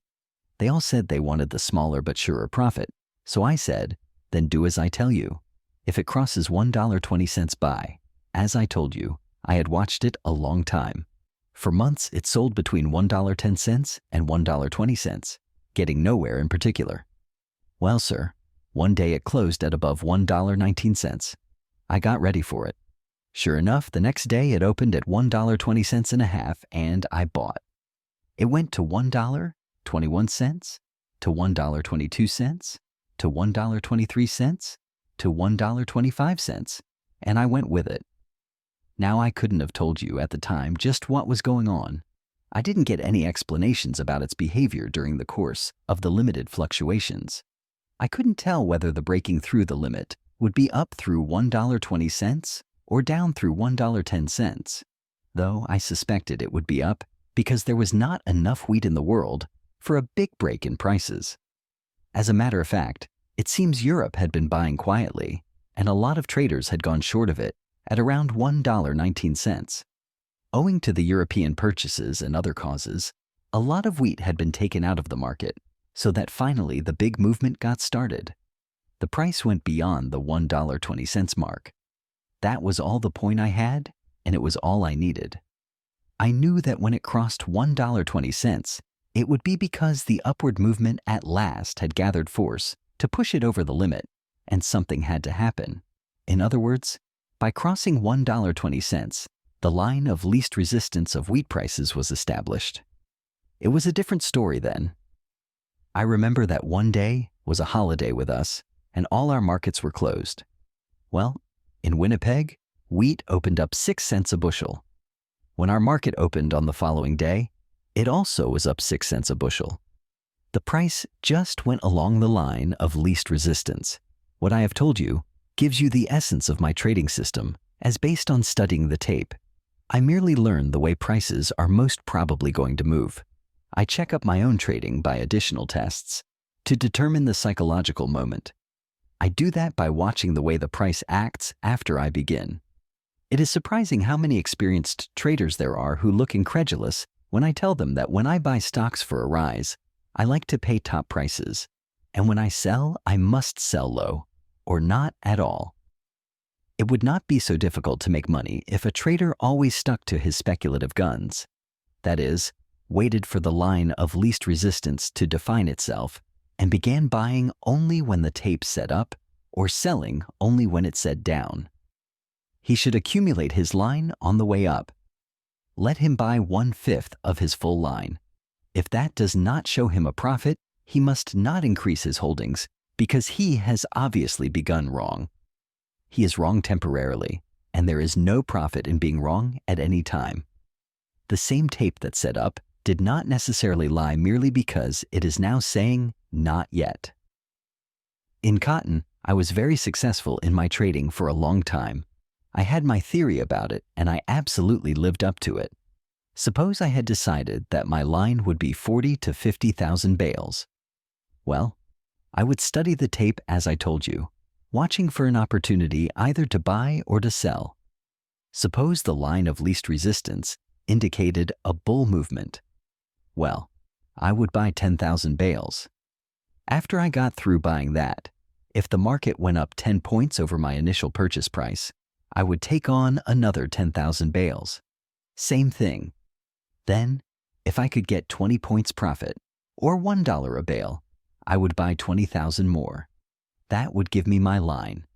They all said they wanted the smaller but surer profit, so I said, then do as I tell you. If it crosses $1.20, buy. As I told you, I had watched it a long time. For months, it sold between $1.10 and $1.20, getting nowhere in particular. Well, sir, one day it closed at above $1.19. I got ready for it. Sure enough, the next day it opened at $1.20.5, and I bought. It went to $1.21, to $1.22, to $1.23, to $1.25, and I went with it. Now, I couldn't have told you at the time just what was going on. I didn't get any explanations about its behavior during the course of the limited fluctuations. I couldn't tell whether the breaking through the limit would be up through $1.20 or down through $1.10, though I suspected it would be up because there was not enough wheat in the world for a big break in prices. As a matter of fact, it seems Europe had been buying quietly, and a lot of traders had gone short of it at around $1.19. Owing to the European purchases and other causes, a lot of wheat had been taken out of the market, so that finally the big movement got started. The price went beyond the $1.20 mark. That was all the point I had, and it was all I needed. I knew that when it crossed $1.20, it would be because the upward movement at last had gathered force to push it over the limit, and something had to happen. In other words, by crossing $1.20, the line of least resistance of wheat prices was established. It was a different story then. I remember that one day was a holiday with us, and all our markets were closed. Well, in Winnipeg, wheat opened up 6 cents a bushel. When our market opened on the following day, it also was up 6 cents a bushel. The price just went along the line of least resistance. What I have told you gives you the essence of my trading system, as based on studying the tape. I merely learn the way prices are most probably going to move. I check up my own trading by additional tests to determine the psychological moment. I do that by watching the way the price acts after I begin. It is surprising how many experienced traders there are who look incredulous when I tell them that when I buy stocks for a rise, I like to pay top prices, and when I sell, I must sell low, or not at all. It would not be so difficult to make money if a trader always stuck to his speculative guns. That is, waited for the line of least resistance to define itself and began buying only when the tape said up or selling only when it said down. He should accumulate his line on the way up. Let him buy 1/5 of his full line. If that does not show him a profit, he must not increase his holdings because he has obviously begun wrong. He is wrong temporarily, and there is no profit in being wrong at any time. The same tape that said up did not necessarily lie merely because it is now saying not yet. In cotton, I was very successful in my trading for a long time. I had my theory about it, and I absolutely lived up to it. Suppose I had decided that my line would be 40 to 50,000 bales. Well, I would study the tape as I told you, watching for an opportunity either to buy or to sell. Suppose the line of least resistance indicated a bull movement. Well, I would buy 10,000 bales. After I got through buying that, if the market went up 10 points over my initial purchase price, I would take on another 10,000 bales. Same thing. Then, if I could get 20 points profit, or $1 a bale, I would buy 20,000 more. That would give me my line,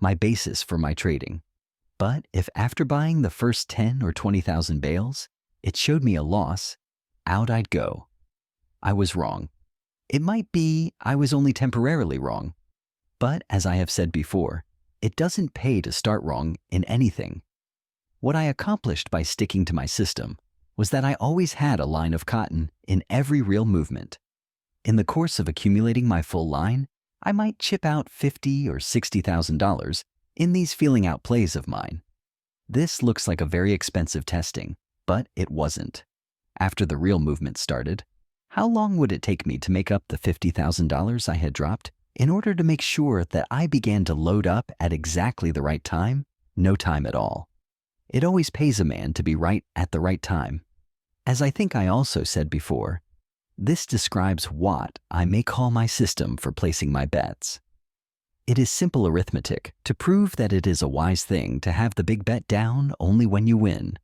my basis for my trading. But if after buying the first 10 or 20,000 bales, it showed me a loss, out I'd go. I was wrong. It might be I was only temporarily wrong. But as I have said before, it doesn't pay to start wrong in anything. What I accomplished by sticking to my system was that I always had a line of cotton in every real movement. In the course of accumulating my full line, I might chip out $50,000 or $60,000 in these feeling out plays of mine. This looks like a very expensive testing, but it wasn't. After the real movement started, how long would it take me to make up the $50,000 I had dropped in order to make sure that I began to load up at exactly the right time? No time at all. It always pays a man to be right at the right time. As I think I also said before, this describes what I may call my system for placing my bets. It is simple arithmetic to prove that it is a wise thing to have the big bet down only when you win,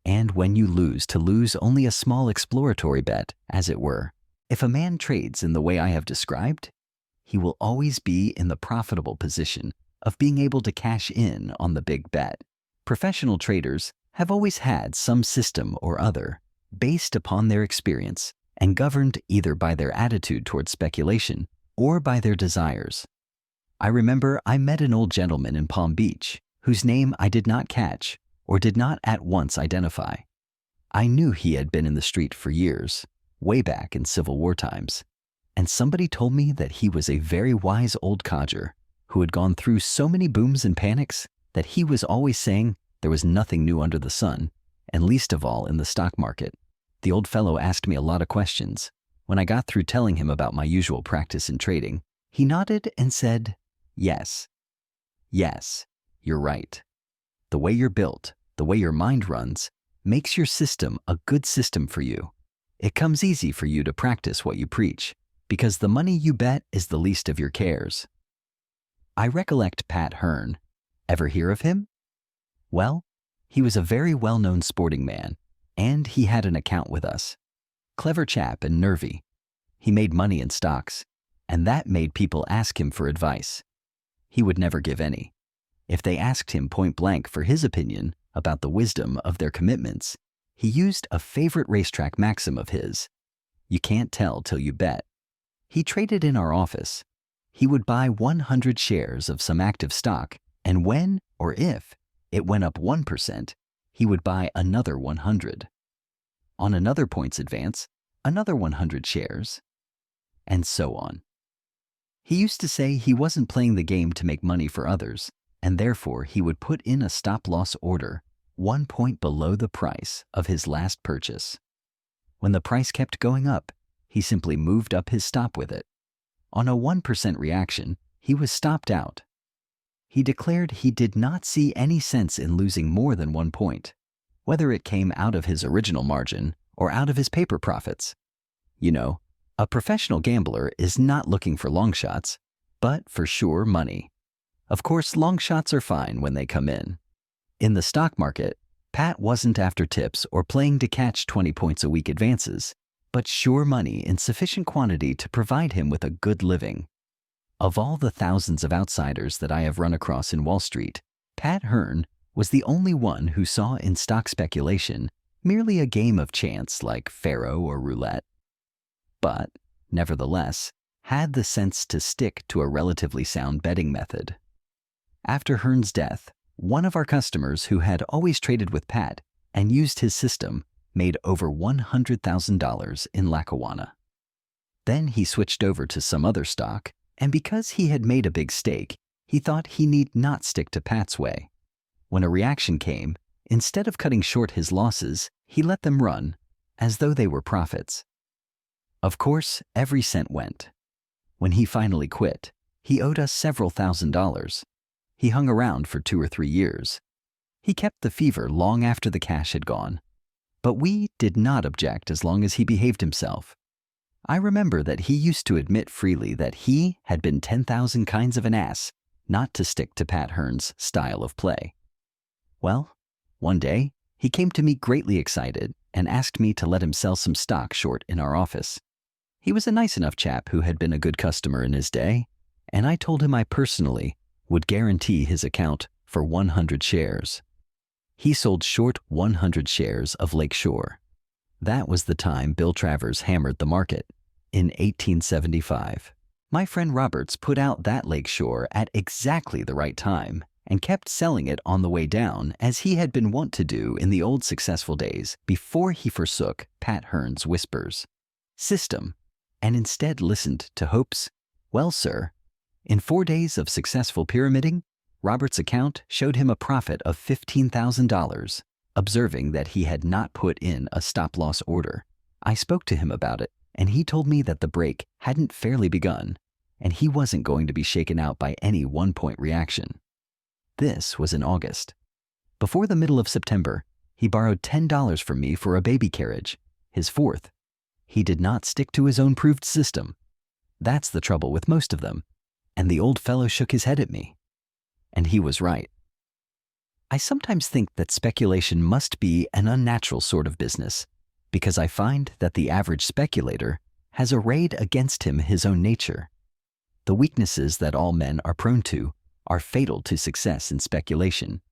and when you lose to lose only a small exploratory bet, as it were. If a man trades in the way I have described, he will always be in the profitable position of being able to cash in on the big bet. Professional traders have always had some system or other based upon their experience and governed either by their attitude toward speculation or by their desires. I remember I met an old gentleman in Palm Beach whose name I did not catch or did not at once identify. I knew he had been in the street for years, way back in Civil War times, and somebody told me that he was a very wise old codger who had gone through so many booms and panics that he was always saying there was nothing new under the sun, and least of all in the stock market. The old fellow asked me a lot of questions. When I got through telling him about my usual practice in trading, he nodded and said, "Yes. Yes, you're right. The way you're built, the way your mind runs, makes your system a good system for you. It comes easy for you to practice what you preach, because the money you bet is the least of your cares." I recollect Pat Hearn. Ever hear of him? Well, he was a very well-known sporting man, and he had an account with us. Clever chap and nervy. He made money in stocks, and that made people ask him for advice. He would never give any. If they asked him point blank for his opinion about the wisdom of their commitments, he used a favorite racetrack maxim of his: "You can't tell till you bet." He traded in our office. He would buy 100 shares of some active stock, and when, or if, it went up 1%, he would buy another 100. On another point's advance, another 100 shares, and so on. He used to say he wasn't playing the game to make money for others, and therefore he would put in a stop-loss order 1 point below the price of his last purchase. When the price kept going up, he simply moved up his stop with it. On a 1% reaction, he was stopped out. He declared he did not see any sense in losing more than 1 point, whether it came out of his original margin or out of his paper profits. You know, a professional gambler is not looking for long shots, but for sure money. Of course, long shots are fine when they come in. In the stock market, Pat wasn't after tips or playing to catch 20 points a week advances, but sure money in sufficient quantity to provide him with a good living. Of all the thousands of outsiders that I have run across in Wall Street, Pat Hearn was the only one who saw in stock speculation merely a game of chance like faro or roulette. But, nevertheless, had the sense to stick to a relatively sound betting method. After Hearn's death, one of our customers who had always traded with Pat and used his system made over $100,000 in Lackawanna. Then he switched over to some other stock, and because he had made a big stake, he thought he need not stick to Pat's way. When a reaction came, instead of cutting short his losses, he let them run, as though they were profits. Of course, every cent went. When he finally quit, he owed us several $1,000s. He hung around for 2 or 3 years. He kept the fever long after the cash had gone. But we did not object as long as he behaved himself. I remember that he used to admit freely that he had been 10,000 kinds of an ass not to stick to Pat Hearn's style of play. Well, one day, he came to me greatly excited and asked me to let him sell some stock short in our office. He was a nice enough chap who had been a good customer in his day, and I told him I personally would guarantee his account for 100 shares. He sold short 100 shares of Lakeshore. That was the time Bill Travers hammered the market, in 1875. My friend Roberts put out that Lakeshore at exactly the right time and kept selling it on the way down as he had been wont to do in the old successful days before he forsook Pat Hearn's whispers system and instead listened to Hope's, "Well, sir." In 4 days of successful pyramiding, Robert's account showed him a profit of $15,000, observing that he had not put in a stop-loss order. I spoke to him about it, and he told me that the break hadn't fairly begun, and he wasn't going to be shaken out by any one-point reaction. This was in August. Before the middle of September, he borrowed $10 from me for a baby carriage, his 4th. He did not stick to his own proved system. That's the trouble with most of them, and the old fellow shook his head at me. And he was right. I sometimes think that speculation must be an unnatural sort of business, because I find that the average speculator has arrayed against him his own nature. The weaknesses that all men are prone to are fatal to success in speculation.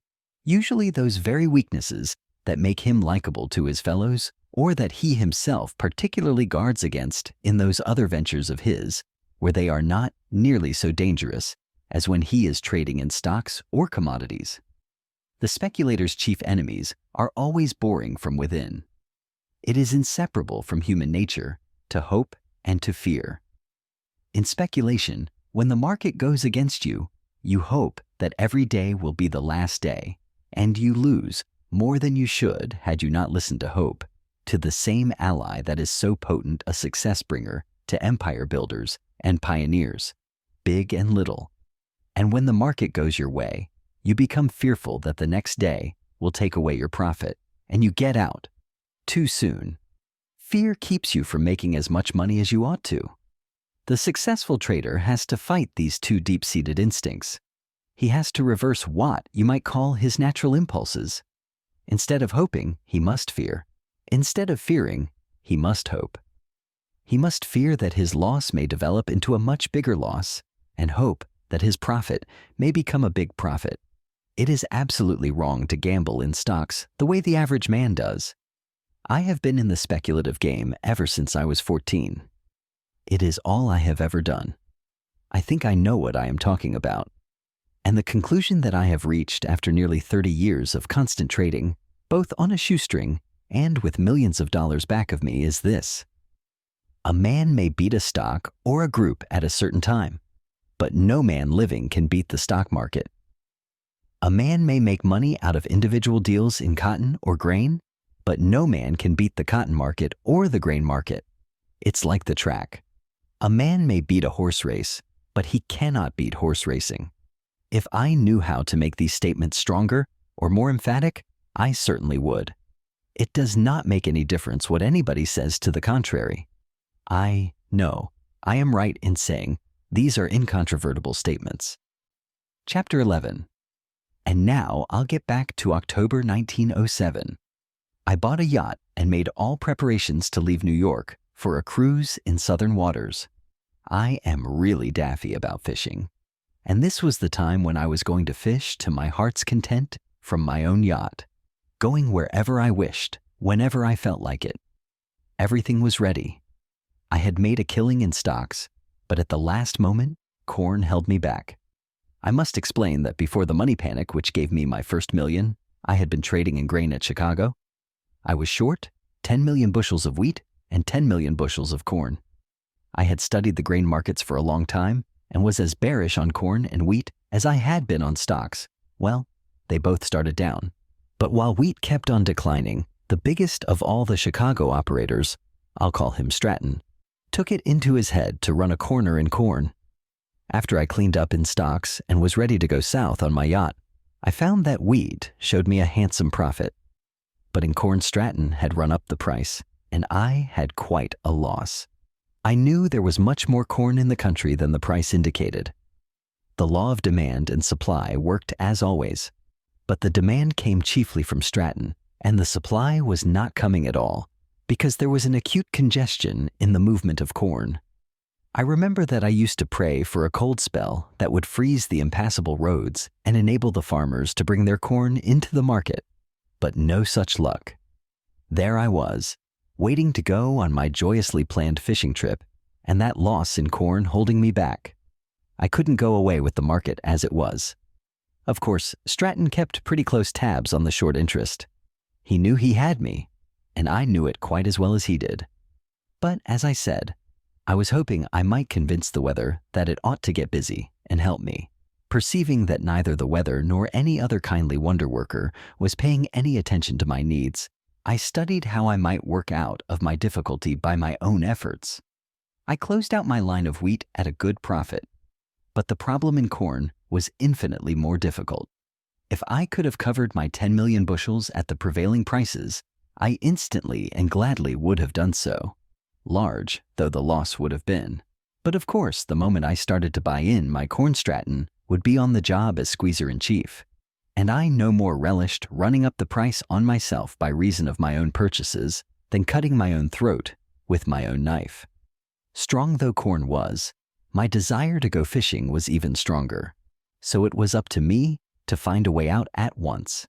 Usually those very weaknesses that make him likable to his fellows, or that he himself particularly guards against in those other ventures of his, where they are not nearly so dangerous as when he is trading in stocks or commodities. The speculator's chief enemies are always boring from within. It is inseparable from human nature to hope and to fear. In speculation, when the market goes against you, you hope that every day will be the last day, and you lose more than you should had you not listened to hope, to the same ally that is so potent a success bringer to empire builders and pioneers, big and little. And when the market goes your way, you become fearful that the next day will take away your profit, and you get out too soon. Fear keeps you from making as much money as you ought to. The successful trader has to fight these two deep-seated instincts. He has to reverse what you might call his natural impulses. Instead of hoping, he must fear. Instead of fearing, he must hope. He must fear that his loss may develop into a much bigger loss, and hope that his profit may become a big profit. It is absolutely wrong to gamble in stocks the way the average man does. I have been in the speculative game ever since I was 14. It is all I have ever done. I think I know what I am talking about. And the conclusion that I have reached after nearly 30 years of constant trading, both on a shoestring and with millions of dollars back of me, is this. A man may beat a stock or a group at a certain time, but no man living can beat the stock market. A man may make money out of individual deals in cotton or grain, but no man can beat the cotton market or the grain market. It's like the track. A man may beat a horse race, but he cannot beat horse racing. If I knew how to make these statements stronger or more emphatic, I certainly would. It does not make any difference what anybody says to the contrary. I know I am right in saying these are incontrovertible statements. Chapter 11. And now I'll get back to October 1907. I bought a yacht and made all preparations to leave New York for a cruise in southern waters. I am really daffy about fishing. And this was the time when I was going to fish to my heart's content from my own yacht, going wherever I wished, whenever I felt like it. Everything was ready. I had made a killing in stocks, but at the last moment, corn held me back. I must explain that before the money panic which gave me my first million, I had been trading in grain at Chicago. I was short 10 million bushels of wheat and 10 million bushels of corn. I had studied the grain markets for a long time and was as bearish on corn and wheat as I had been on stocks. Well, they both started down. But while wheat kept on declining, the biggest of all the Chicago operators, I'll call him Stratton, took it into his head to run a corner in corn. After I cleaned up in stocks and was ready to go south on my yacht, I found that wheat showed me a handsome profit. But in corn, Stratton had run up the price, and I had quite a loss. I knew there was much more corn in the country than the price indicated. The law of demand and supply worked as always, but the demand came chiefly from Stratton, and the supply was not coming at all, because there was an acute congestion in the movement of corn. I remember that I used to pray for a cold spell that would freeze the impassable roads and enable the farmers to bring their corn into the market, but no such luck. There I was, waiting to go on my joyously planned fishing trip, and that loss in corn holding me back. I couldn't go away with the market as it was. Of course, Stratton kept pretty close tabs on the short interest. He knew he had me, and I knew it quite as well as he did. But as I said, I was hoping I might convince the weather that it ought to get busy and help me. Perceiving that neither the weather nor any other kindly wonder worker was paying any attention to my needs, I studied how I might work out of my difficulty by my own efforts. I closed out my line of wheat at a good profit, but the problem in corn was infinitely more difficult. If I could have covered my 10 million bushels at the prevailing prices, I instantly and gladly would have done so, large though the loss would have been. But of course, the moment I started to buy in, my corn Stratton would be on the job as squeezer-in-chief, and I no more relished running up the price on myself by reason of my own purchases than cutting my own throat with my own knife. Strong though corn was, my desire to go fishing was even stronger, so it was up to me to find a way out at once.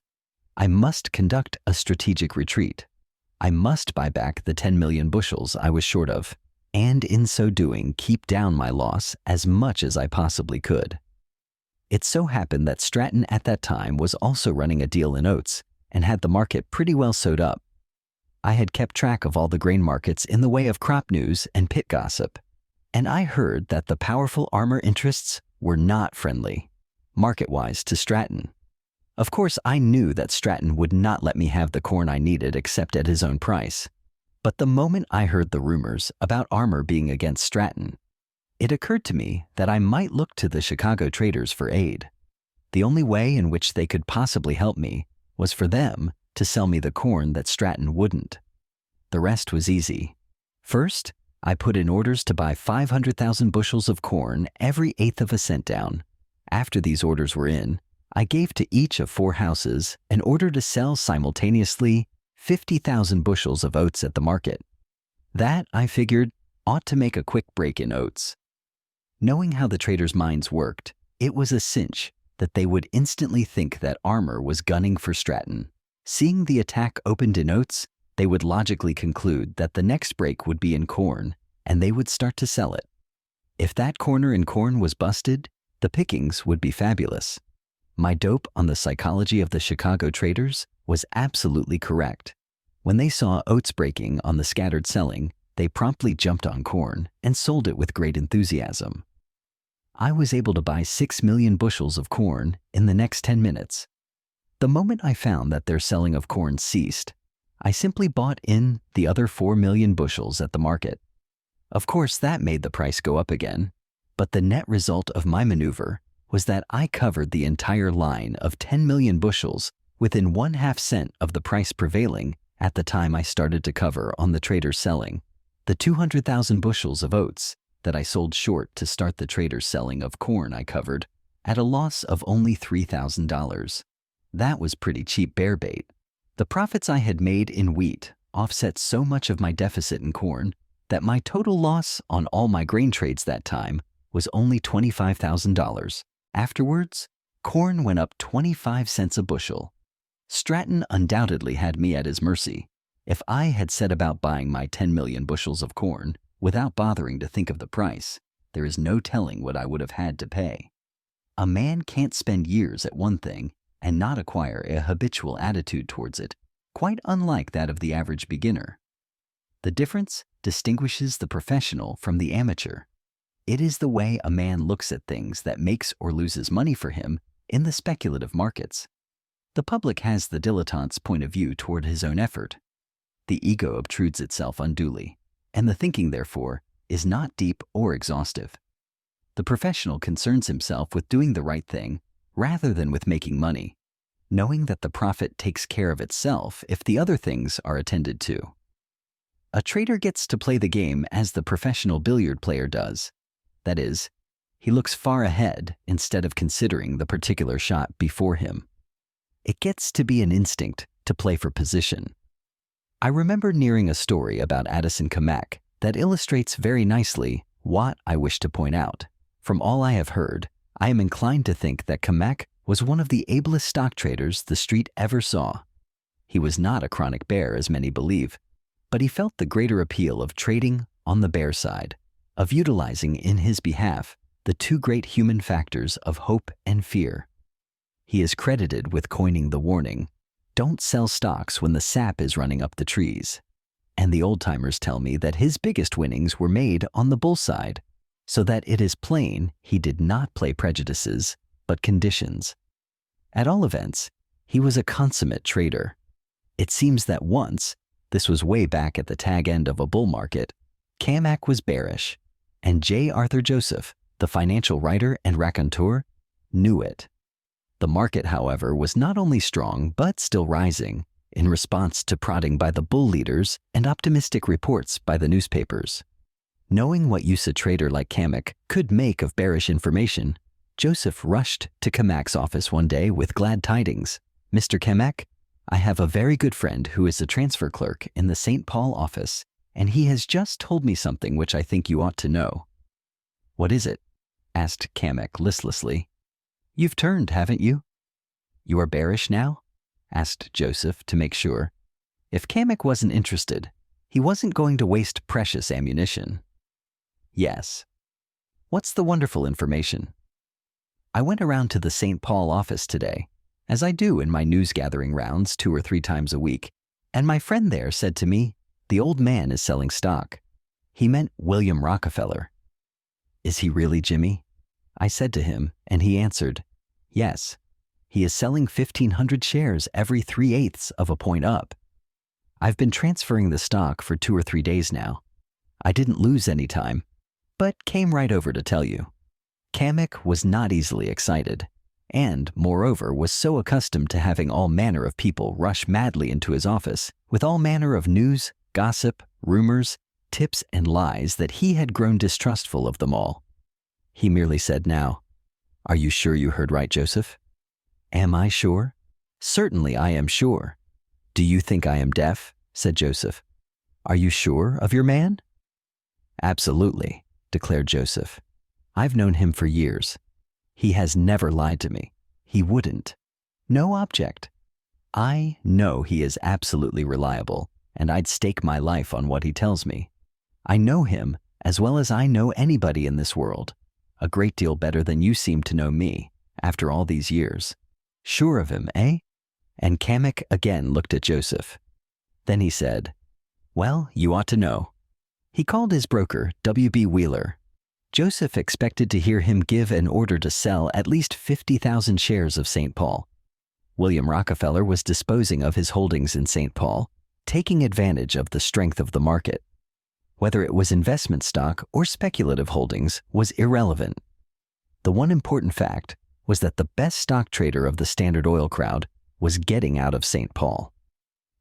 I must conduct a strategic retreat. I must buy back the 10 million bushels I was short of, and in so doing keep down my loss as much as I possibly could. It so happened that Stratton at that time was also running a deal in oats and had the market pretty well sewed up. I had kept track of all the grain markets in the way of crop news and pit gossip, and I heard that the powerful armor interests were not friendly, market-wise, to Stratton. Of course, I knew that Stratton would not let me have the corn I needed except at his own price. But the moment I heard the rumors about armor being against Stratton, it occurred to me that I might look to the Chicago traders for aid. The only way in which they could possibly help me was for them to sell me the corn that Stratton wouldn't. The rest was easy. First, I put in orders to buy 500,000 bushels of corn every eighth of a cent down. After these orders were in, I gave to each of 4 houses an order to sell simultaneously 50,000 bushels of oats at the market. That, I figured, ought to make a quick break in oats. Knowing how the traders' minds worked, it was a cinch that they would instantly think that armor was gunning for Stratton. Seeing the attack opened in oats, they would logically conclude that the next break would be in corn, and they would start to sell it. If that corner in corn was busted, the pickings would be fabulous. My dope on the psychology of the Chicago traders was absolutely correct. When they saw oats breaking on the scattered selling, they promptly jumped on corn and sold it with great enthusiasm. I was able to buy 6 million bushels of corn in the next 10 minutes. The moment I found that their selling of corn ceased, I simply bought in the other 4 million bushels at the market. Of course, that made the price go up again, but the net result of my maneuver was that I covered the entire line of 10 million bushels within 1/2 cent of the price prevailing at the time I started to cover on the traders selling the 200,000 bushels of oats that I sold short to start the traders selling of corn I covered at a loss of only $3,000. That was pretty cheap bear bait. The profits I had made in wheat offset so much of my deficit in corn that my total loss on all my grain trades that time was only $25,000. Afterwards, corn went up 25 cents a bushel. Stratton undoubtedly had me at his mercy. If I had set about buying my 10 million bushels of corn without bothering to think of the price, there is no telling what I would have had to pay. A man can't spend years at one thing and not acquire a habitual attitude towards it, quite unlike that of the average beginner. The difference distinguishes the professional from the amateur. It is the way a man looks at things that makes or loses money for him in the speculative markets. The public has the dilettante's point of view toward his own effort. The ego obtrudes itself unduly, and the thinking, therefore, is not deep or exhaustive. The professional concerns himself with doing the right thing rather than with making money, knowing that the profit takes care of itself if the other things are attended to. A trader gets to play the game as the professional billiard player does. That is, he looks far ahead instead of considering the particular shot before him. It gets to be an instinct to play for position. I remember nearing a story about Addison Kamek that illustrates very nicely what I wish to point out. From all I have heard, I am inclined to think that Kamek was one of the ablest stock traders the street ever saw. He was not a chronic bear, as many believe, but he felt the greater appeal of trading on the bear side, of utilizing in his behalf the two great human factors of hope and fear. He is credited with coining the warning, "Don't sell stocks when the sap is running up the trees." And the old-timers tell me that his biggest winnings were made on the bull side, so that it is plain he did not play prejudices, but conditions. At all events, he was a consummate trader. It seems that once, this was way back at the tag end of a bull market, Kamek was bearish, and J. Arthur Joseph, the financial writer and raconteur, knew it. The market, however, was not only strong but still rising, in response to prodding by the bull leaders and optimistic reports by the newspapers. Knowing what use a trader like Kamek could make of bearish information, Joseph rushed to Kamek's office one day with glad tidings. "Mr. Kamek, I have a very good friend who is a transfer clerk in the St. Paul office, and he has just told me something which I think you ought to know." "What is it?" asked Kamek listlessly. "You've turned, haven't you?" "You are bearish now?" asked Joseph to make sure. If Kamek wasn't interested, he wasn't going to waste precious ammunition. "Yes." "What's the wonderful information?" "I went around to the St. Paul office today, as I do in my news-gathering rounds 2 or 3 times a week, and my friend there said to me, 'The old man is selling stock.' He meant William Rockefeller." "Is he really, Jimmy?" I said to him, and he answered, "Yes. He is selling 1,500 shares every 3/8 of a point up. I've been transferring the stock for 2 or 3 days now. I didn't lose any time, but came right over to tell you." Kamek was not easily excited, and, moreover, was so accustomed to having all manner of people rush madly into his office with all manner of news, gossip, rumors, tips, and lies that he had grown distrustful of them all. He merely said now, "Are you sure you heard right, Joseph?" "Am I sure?" "Certainly I am sure." "Do you think I am deaf?" said Joseph. "Are you sure of your man?" "Absolutely," declared Joseph. "I've known him for years. He has never lied to me. He wouldn't. No object. I know he is absolutely reliable, and I'd stake my life on what he tells me. I know him as well as I know anybody in this world, a great deal better than you seem to know me, after all these years. Sure of him, eh?" And Kamek again looked at Joseph. Then he said, "Well, you ought to know." He called his broker, W.B. Wheeler. Joseph expected to hear him give an order to sell at least 50,000 shares of St. Paul. William Rockefeller was disposing of his holdings in St. Paul, taking advantage of the strength of the market. Whether it was investment stock or speculative holdings was irrelevant. The one important fact was that the best stock trader of the Standard Oil crowd was getting out of St. Paul.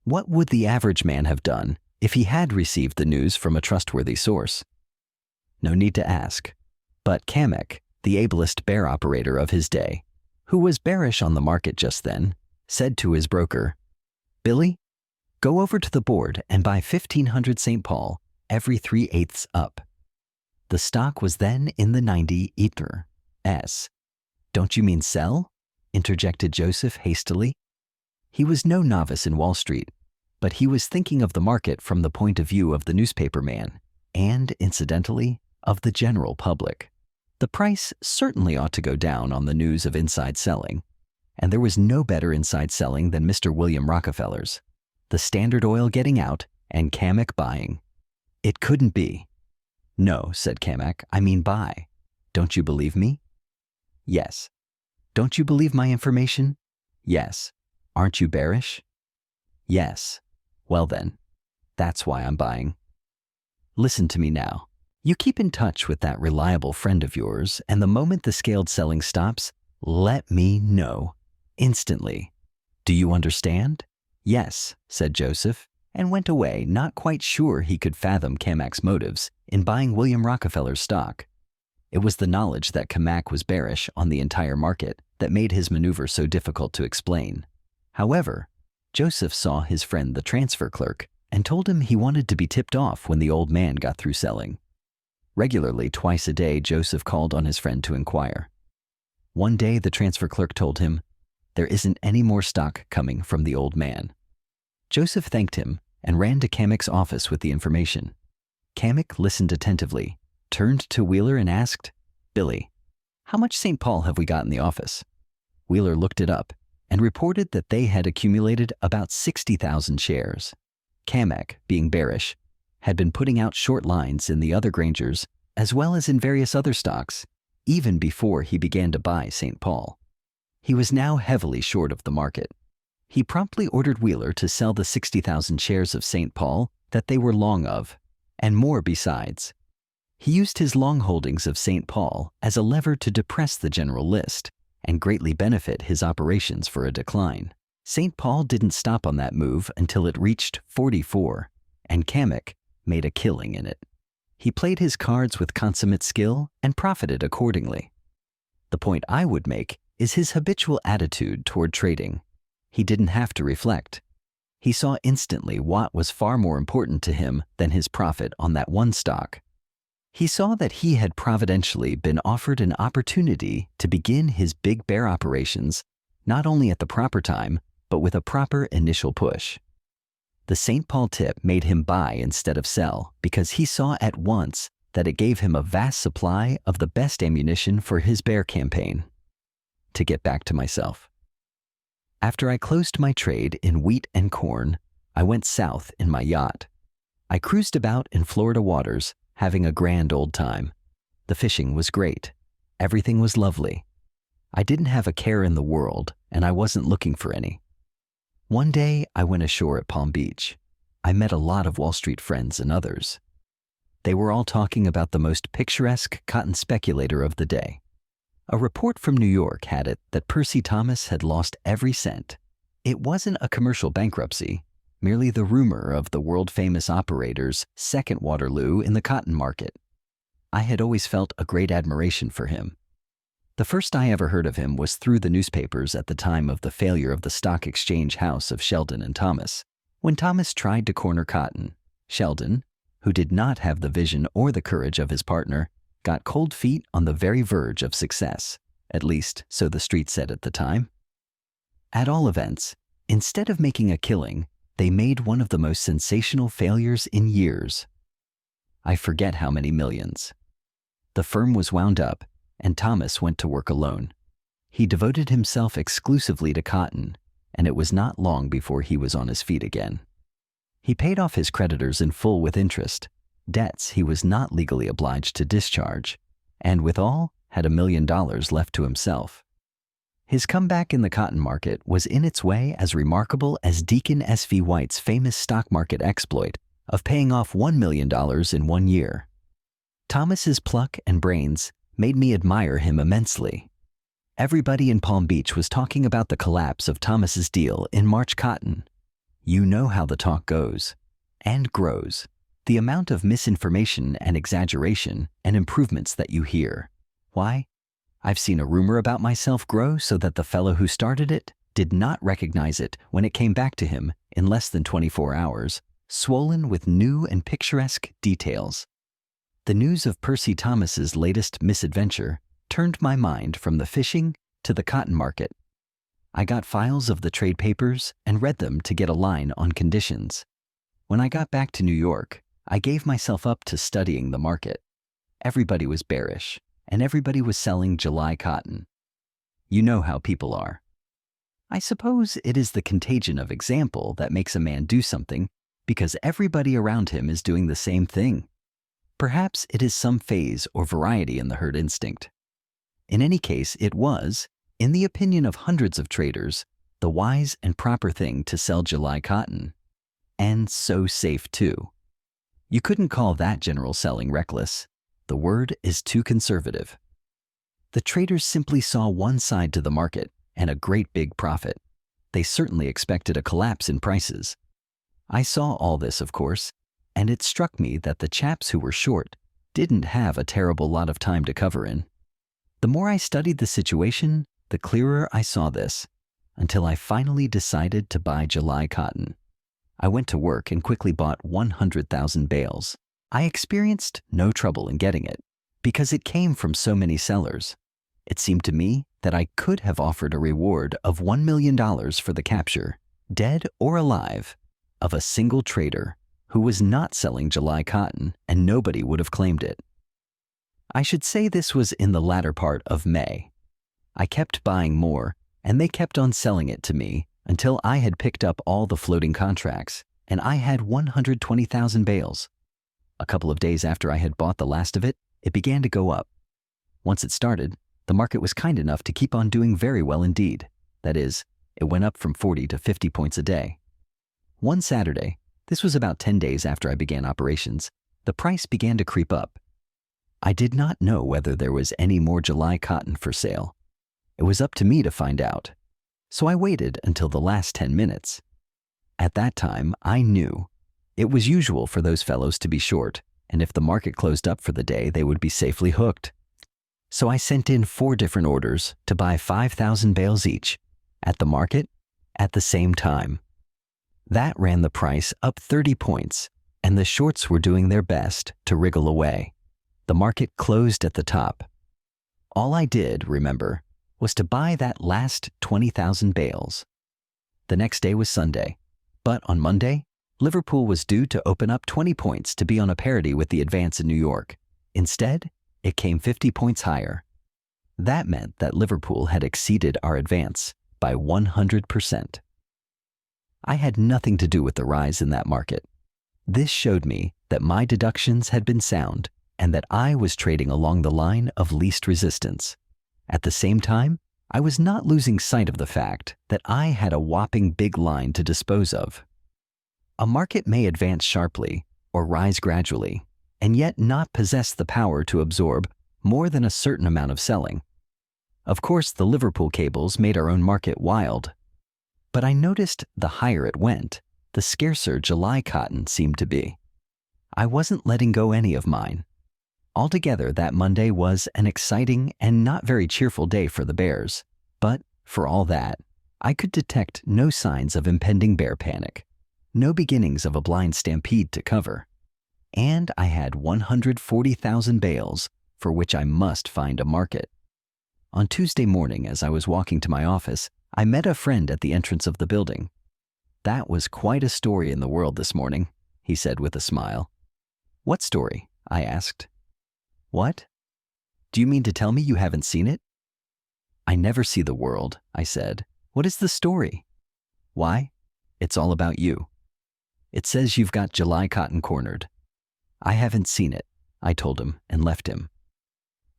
What would the average man have done if he had received the news from a trustworthy source? No need to ask. But Kamek, The ablest bear operator of his day, who was bearish on the market just then, said to his broker, "Billy, go over to the board and buy 1,500 St. Paul every 3/8 up." The stock was then in the 90 ETHs. "Don't you mean sell?" interjected Joseph hastily. He was no novice in Wall Street, but he was thinking of the market from the point of view of the newspaper man and, incidentally, of the general public. The price certainly ought to go down on the news of inside selling, and there was no better inside selling than Mr. William Rockefeller's, the Standard Oil getting out and Kamek buying. It couldn't be. "No," said Kamek, "I mean buy. Don't you believe me?" "Yes." "Don't you believe my information?" "Yes." "Aren't you bearish?" "Yes." "Well then, that's why I'm buying." Listen to me now. You keep in touch with that reliable friend of yours, and the moment the scaled selling stops, let me know. Instantly. Do you understand? "Yes," said Joseph, and went away, not quite sure he could fathom Kamek's motives in buying William Rockefeller's stock. It was the knowledge that Kamek was bearish on the entire market that made his maneuver so difficult to explain. However, Joseph saw his friend the transfer clerk and told him he wanted to be tipped off when the old man got through selling. Regularly, twice a day, Joseph called on his friend to inquire. One day, the transfer clerk told him, "There isn't any more stock coming from the old man." Joseph thanked him and ran to Kamek's office with the information. Kamek listened attentively, turned to Wheeler and asked, "Billy, how much St. Paul have we got in the office?" Wheeler looked it up and reported that they had accumulated about 60,000 shares. Kamek, being bearish, had been putting out short lines in the other Grangers as well as in various other stocks, even before he began to buy St. Paul. He was now heavily short of the market. He promptly ordered Wheeler to sell the 60,000 shares of St. Paul that they were long of, and more besides. He used his long holdings of St. Paul as a lever to depress the general list and greatly benefit his operations for a decline. St. Paul didn't stop on that move until it reached 44, and Kamek made a killing in it. He played his cards with consummate skill and profited accordingly. The point I would make is his habitual attitude toward trading. He didn't have to reflect. He saw instantly what was far more important to him than his profit on that one stock. He saw that he had providentially been offered an opportunity to begin his big bear operations not only at the proper time, but with a proper initial push. The St. Paul tip made him buy instead of sell because he saw at once that it gave him a vast supply of the best ammunition for his bear campaign. To get back to myself. After I closed my trade in wheat and corn, I went south in my yacht. I cruised about in Florida waters, having a grand old time. The fishing was great. Everything was lovely. I didn't have a care in the world, and I wasn't looking for any. One day, I went ashore at Palm Beach. I met a lot of Wall Street friends and others. They were all talking about the most picturesque cotton speculator of the day. A report from New York had it that Percy Thomas had lost every cent. It wasn't a commercial bankruptcy, merely the rumor of the world-famous operator's second Waterloo in the cotton market. I had always felt a great admiration for him. The first I ever heard of him was through the newspapers at the time of the failure of the stock exchange house of Sheldon and Thomas. When Thomas tried to corner cotton, Sheldon, who did not have the vision or the courage of his partner, got cold feet on the very verge of success, at least so the street said at the time. At all events, instead of making a killing, they made one of the most sensational failures in years. I forget how many millions. The firm was wound up, and Thomas went to work alone. He devoted himself exclusively to cotton, and it was not long before he was on his feet again. He paid off his creditors in full with interest, debts he was not legally obliged to discharge, and withal had $1 million left to himself. His comeback in the cotton market was in its way as remarkable as Deacon S.V. White's famous stock market exploit of paying off $1 million in 1 year. Thomas's pluck and brains made me admire him immensely. Everybody in Palm Beach was talking about the collapse of Thomas's deal in March cotton. You know how the talk goes and grows. The amount of misinformation and exaggeration and improvements that you hear. Why? I've seen a rumor about myself grow so that the fellow who started it did not recognize it when it came back to him in less than 24 hours, swollen with new and picturesque details. The news of Percy Thomas's latest misadventure turned my mind from the fishing to the cotton market. I got files of the trade papers and read them to get a line on conditions. When I got back to New York, I gave myself up to studying the market. Everybody was bearish, and everybody was selling July cotton. You know how people are. I suppose it is the contagion of example that makes a man do something because everybody around him is doing the same thing. Perhaps it is some phase or variety in the herd instinct. In any case, it was, in the opinion of hundreds of traders, the wise and proper thing to sell July cotton. And so safe too. You couldn't call that general selling reckless. The word is too conservative. The traders simply saw one side to the market and a great big profit. They certainly expected a collapse in prices. I saw all this, of course, and it struck me that the chaps who were short didn't have a terrible lot of time to cover in. The more I studied the situation, the clearer I saw this, until I finally decided to buy July cotton. I went to work and quickly bought 100,000 bales. I experienced no trouble in getting it, because it came from so many sellers. It seemed to me that I could have offered a reward of $1 million for the capture, dead or alive, of a single trader who was not selling July cotton, and nobody would have claimed it. I should say this was in the latter part of May. I kept buying more, and they kept on selling it to me until I had picked up all the floating contracts, and I had 120,000 bales. A couple of days after I had bought the last of it, it began to go up. Once it started, the market was kind enough to keep on doing very well indeed. That is, it went up from 40 to 50 points a day. One Saturday, this was about 10 days after I began operations, the price began to creep up. I did not know whether there was any more July cotton for sale. It was up to me to find out. So I waited until the last 10 minutes. At that time, I knew it was usual for those fellows to be short, and if the market closed up for the day, they would be safely hooked. So I sent in 4 different orders to buy 5,000 bales each, at the market, at the same time. That ran the price up 30 points, and the shorts were doing their best to wriggle away. The market closed at the top. All I did, remember, was to buy that last 20,000 bales. The next day was Sunday, but on Monday, Liverpool was due to open up 20 points to be on a parity with the advance in New York. Instead, it came 50 points higher. That meant that Liverpool had exceeded our advance by 100%. I had nothing to do with the rise in that market. This showed me that my deductions had been sound and that I was trading along the line of least resistance. At the same time, I was not losing sight of the fact that I had a whopping big line to dispose of. A market may advance sharply or rise gradually, and yet not possess the power to absorb more than a certain amount of selling. Of course, the Liverpool cables made our own market wild. But I noticed the higher it went, the scarcer July cotton seemed to be. I wasn't letting go any of mine. Altogether, that Monday was an exciting and not very cheerful day for the bears. But, for all that, I could detect no signs of impending bear panic, no beginnings of a blind stampede to cover. And I had 140,000 bales for which I must find a market. On Tuesday morning, as I was walking to my office, I met a friend at the entrance of the building. "That was quite a story in the world this morning," he said with a smile. "What story?" I asked. "What? Do you mean to tell me you haven't seen it?" "I never see the world," I said. "What is the story?" "Why, it's all about you. It says you've got July cotton cornered." "I haven't seen it," I told him and left him.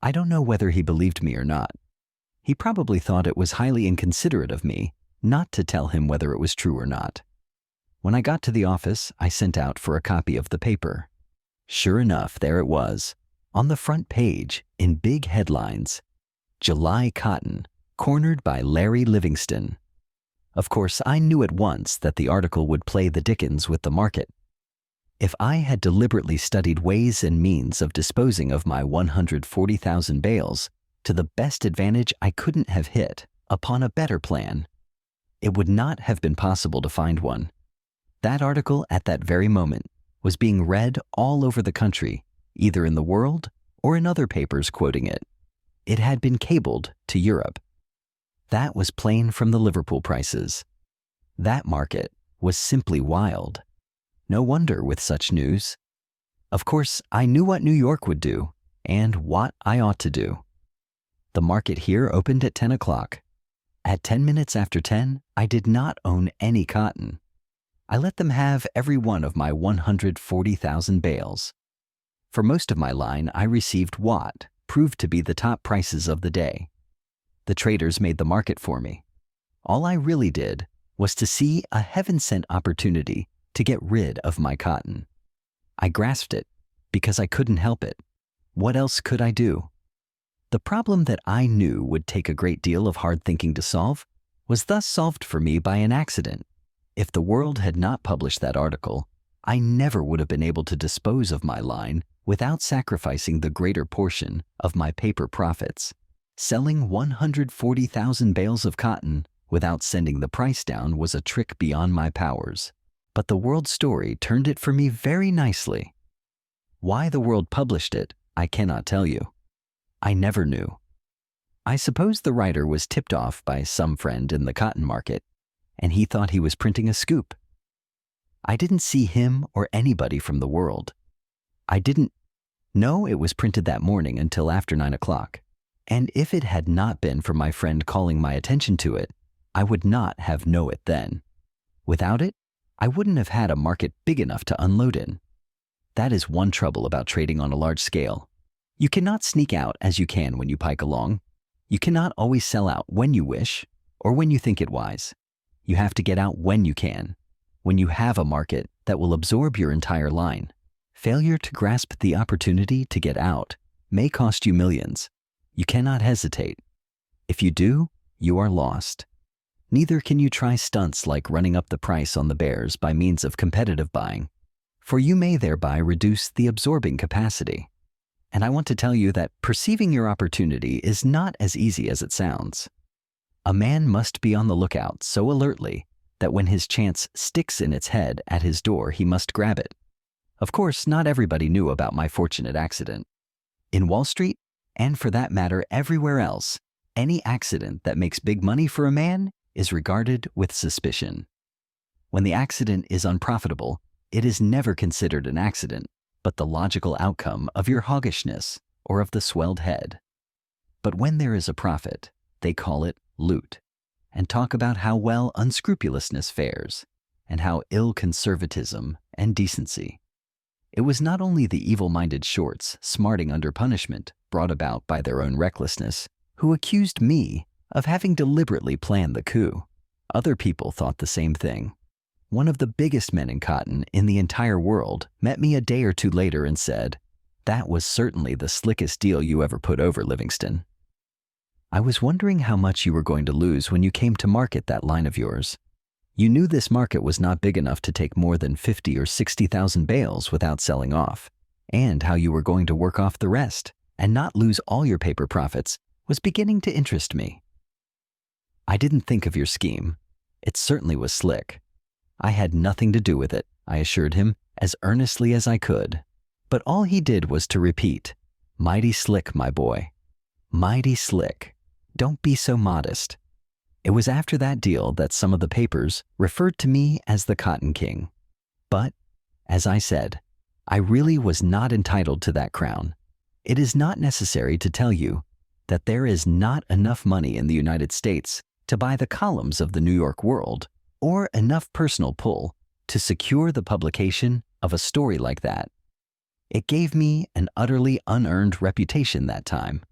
I don't know whether he believed me or not. He probably thought it was highly inconsiderate of me not to tell him whether it was true or not. When I got to the office, I sent out for a copy of the paper. Sure enough, there it was, on the front page, in big headlines, "July cotton, cornered by Larry Livingston." Of course, I knew at once that the article would play the dickens with the market. If I had deliberately studied ways and means of disposing of my 140,000 bales, to the best advantage I couldn't have hit upon a better plan. It would not have been possible to find one. That article at that very moment was being read all over the country, either in the World or in other papers quoting it. It had been cabled to Europe. That was plain from the Liverpool prices. That market was simply wild. No wonder with such news. Of course, I knew what New York would do and what I ought to do. The market here opened at 10 o'clock. At 10 minutes after 10, I did not own any cotton. I let them have every one of my 140,000 bales. For most of my line, I received what proved to be the top prices of the day. The traders made the market for me. All I really did was to see a heaven-sent opportunity to get rid of my cotton. I grasped it because I couldn't help it. What else could I do? The problem that I knew would take a great deal of hard thinking to solve was thus solved for me by an accident. If the World had not published that article, I never would have been able to dispose of my line without sacrificing the greater portion of my paper profits. Selling 140,000 bales of cotton without sending the price down was a trick beyond my powers. But the World story turned it for me very nicely. Why the World published it, I cannot tell you. I never knew. I suppose the writer was tipped off by some friend in the cotton market, and he thought he was printing a scoop. I didn't see him or anybody from the World. I didn't know it was printed that morning until after 9 o'clock, and if it had not been for my friend calling my attention to it, I would not have known it then. Without it, I wouldn't have had a market big enough to unload in. That is one trouble about trading on a large scale. You cannot sneak out as you can when you pike along. You cannot always sell out when you wish or when you think it wise. You have to get out when you can, when you have a market that will absorb your entire line. Failure to grasp the opportunity to get out may cost you millions. You cannot hesitate. If you do, you are lost. Neither can you try stunts like running up the price on the bears by means of competitive buying, for you may thereby reduce the absorbing capacity. And I want to tell you that perceiving your opportunity is not as easy as it sounds. A man must be on the lookout so alertly that when his chance sticks in its head at his door, he must grab it. Of course, not everybody knew about my fortunate accident. In Wall Street, and for that matter everywhere else, any accident that makes big money for a man is regarded with suspicion. When the accident is unprofitable, it is never considered an accident, but the logical outcome of your hoggishness or of the swelled head. But when there is a profit, they call it loot, and talk about how well unscrupulousness fares, and how ill conservatism and decency. It was not only the evil-minded shorts smarting under punishment brought about by their own recklessness who accused me of having deliberately planned the coup. Other people thought the same thing. One of the biggest men in cotton in the entire world met me a day or two later and said, "That was certainly the slickest deal you ever put over, Livingston." I was wondering how much you were going to lose when you came to market that line of yours. You knew this market was not big enough to take more than 50 or 60,000 bales without selling off, and how you were going to work off the rest and not lose all your paper profits was beginning to interest me. I didn't think of your scheme. It certainly was slick. I had nothing to do with it, I assured him as earnestly as I could. But all he did was to repeat, "Mighty slick, my boy. Mighty slick. Don't be so modest." It was after that deal that some of the papers referred to me as the Cotton King. But, as I said, I really was not entitled to that crown. It is not necessary to tell you that there is not enough money in the United States to buy the columns of the New York World, or enough personal pull to secure the publication of a story like that. It gave me an utterly unearned reputation that time.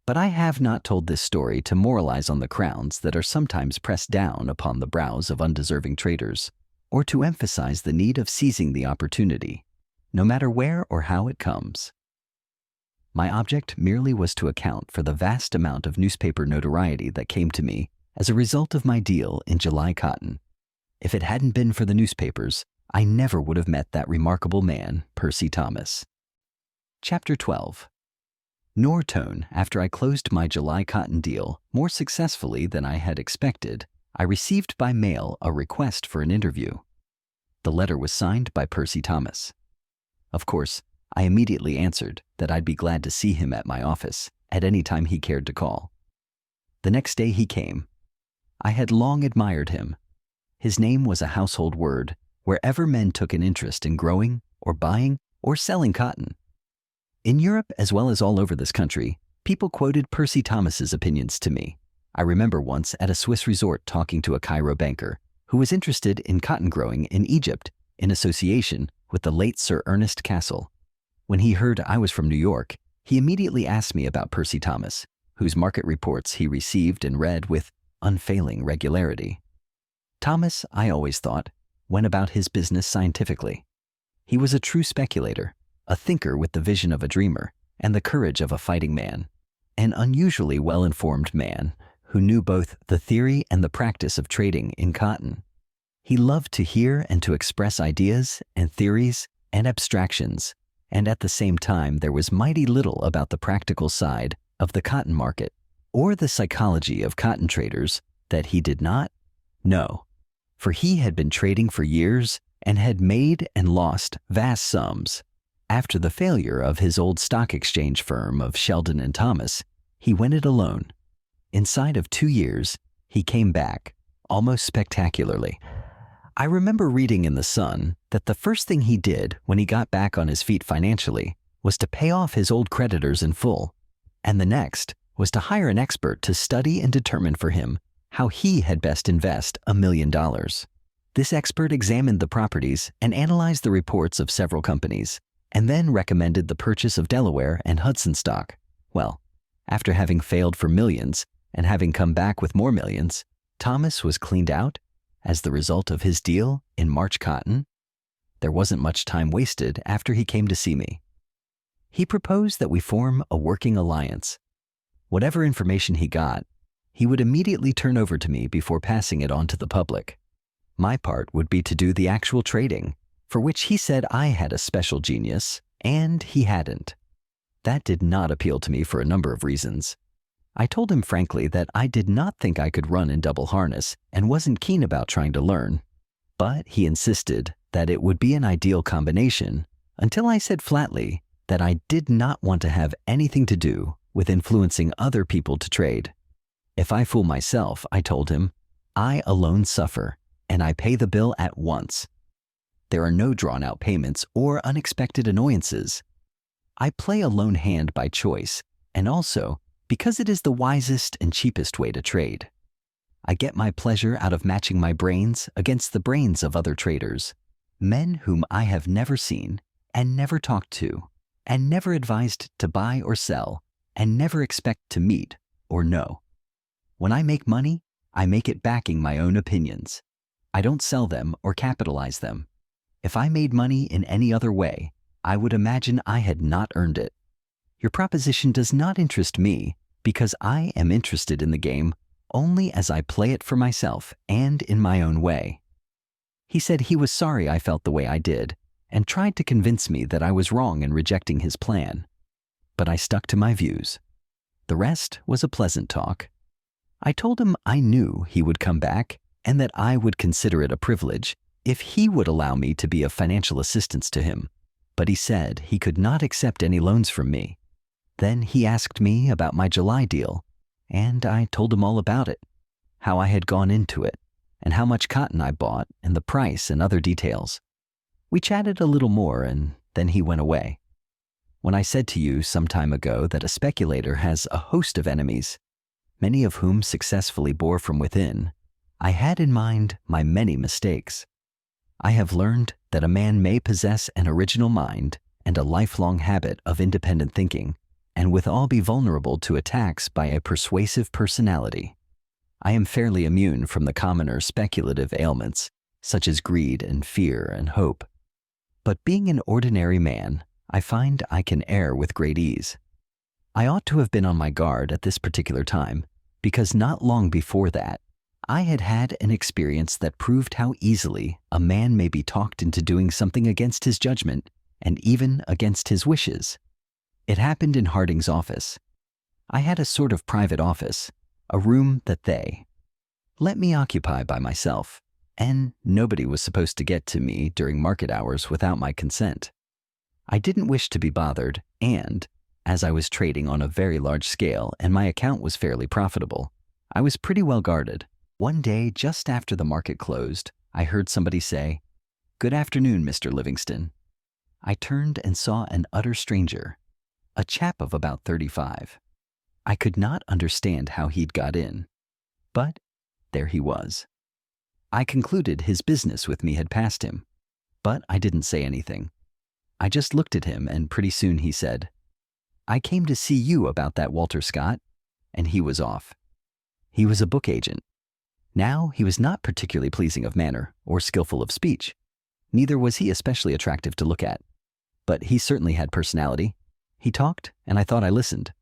But I have not told this story to moralize on the crowns that are sometimes pressed down upon the brows of undeserving traders, or to emphasize the need of seizing the opportunity, no matter where or how it comes. My object merely was to account for the vast amount of newspaper notoriety that came to me as a result of my deal in July cotton. If it hadn't been for the newspapers, I never would have met that remarkable man, Percy Thomas. Chapter 12. nor tone. After I closed my July cotton deal more successfully than I had expected, I received by mail a request for an interview. The letter was signed by Percy Thomas. Of course, I immediately answered that I'd be glad to see him at my office at any time he cared to call. The next day he came. I had long admired him. His name was a household word wherever men took an interest in growing or buying or selling cotton. In Europe, as well as all over this country, people quoted Percy Thomas's opinions to me. I remember once at a Swiss resort talking to a Cairo banker who was interested in cotton growing in Egypt in association with the late Sir Ernest Cassell. When he heard I was from New York, he immediately asked me about Percy Thomas, whose market reports he received and read with unfailing regularity. Thomas, I always thought, went about his business scientifically. He was a true speculator, a thinker with the vision of a dreamer and the courage of a fighting man, an unusually well-informed man who knew both the theory and the practice of trading in cotton. He loved to hear and to express ideas and theories and abstractions, and at the same time there was mighty little about the practical side of the cotton market or the psychology of cotton traders that he did not know, for he had been trading for years and had made and lost vast sums. After the failure of his old stock exchange firm of Sheldon and Thomas, he went it alone. Inside of 2 years, he came back, almost spectacularly. I remember reading in The Sun that the first thing he did when he got back on his feet financially was to pay off his old creditors in full, and the next was to hire an expert to study and determine for him how he had best invest $1 million. This expert examined the properties and analyzed the reports of several companies, and then recommended the purchase of Delaware and Hudson stock. Well, after having failed for millions and having come back with more millions, Thomas was cleaned out as the result of his deal in March cotton. There wasn't much time wasted after he came to see me. He proposed that we form a working alliance. Whatever information he got, he would immediately turn over to me before passing it on to the public. My part would be to do the actual trading, for which he said I had a special genius, and he hadn't. That did not appeal to me for a number of reasons. I told him frankly that I did not think I could run in double harness and wasn't keen about trying to learn. But he insisted that it would be an ideal combination until I said flatly that I did not want to have anything to do with influencing other people to trade. If I fool myself, I told him, I alone suffer, and I pay the bill at once. There are no drawn-out payments or unexpected annoyances. I play a lone hand by choice, and also because it is the wisest and cheapest way to trade. I get my pleasure out of matching my brains against the brains of other traders, men whom I have never seen and never talked to, and never advised to buy or sell, and never expect to meet or know. When I make money, I make it backing my own opinions. I don't sell them or capitalize them. If I made money in any other way, I would imagine I had not earned it. Your proposition does not interest me because I am interested in the game only as I play it for myself and in my own way. He said he was sorry I felt the way I did and tried to convince me that I was wrong in rejecting his plan. But I stuck to my views. The rest was a pleasant talk. I told him I knew he would come back and that I would consider it a privilege if he would allow me to be of financial assistance to him, but he said he could not accept any loans from me. Then he asked me about my July deal, and I told him all about it, how I had gone into it, and how much cotton I bought, and the price and other details. We chatted a little more, and then he went away. When I said to you some time ago that a speculator has a host of enemies, many of whom successfully bore from within, I had in mind my many mistakes. I have learned that a man may possess an original mind and a lifelong habit of independent thinking, and withal be vulnerable to attacks by a persuasive personality. I am fairly immune from the commoner speculative ailments, such as greed and fear and hope. But being an ordinary man, I find I can err with great ease. I ought to have been on my guard at this particular time, because not long before that, I had had an experience that proved how easily a man may be talked into doing something against his judgment and even against his wishes. It happened in Harding's office. I had a sort of private office, a room that they let me occupy by myself, and nobody was supposed to get to me during market hours without my consent. I didn't wish to be bothered, and, as I was trading on a very large scale and my account was fairly profitable, I was pretty well guarded. One day, just after the market closed, I heard somebody say, "Good afternoon, Mr. Livingston." I turned and saw an utter stranger, a chap of about 35. I could not understand how he'd got in, but there he was. I concluded his business with me had passed him, but I didn't say anything. I just looked at him, and pretty soon he said, "I came to see you about that Walter Scott," and he was off. He was a book agent. Now, he was not particularly pleasing of manner or skillful of speech. Neither was he especially attractive to look at. But he certainly had personality. He talked, and I thought I listened.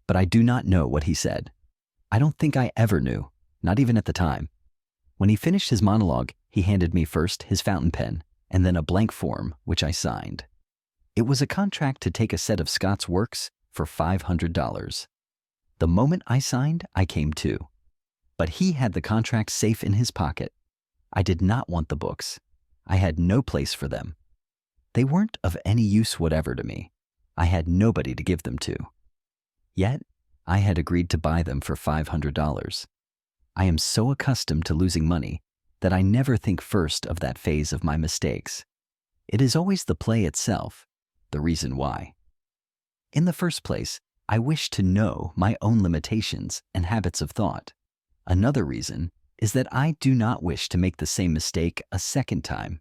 But I do not know what he said. I don't think I ever knew, not even at the time. When he finished his monologue, he handed me first his fountain pen and then a blank form, which I signed. It was a contract to take a set of Scott's works for $500. The moment I signed, I came to. But he had the contract safe in his pocket. I did not want the books. I had no place for them. They weren't of any use whatever to me. I had nobody to give them to. Yet, I had agreed to buy them for $500. I am so accustomed to losing money that I never think first of that phase of my mistakes. It is always the play itself, the reason why. In the first place, I wish to know my own limitations and habits of thought. Another reason is that I do not wish to make the same mistake a second time.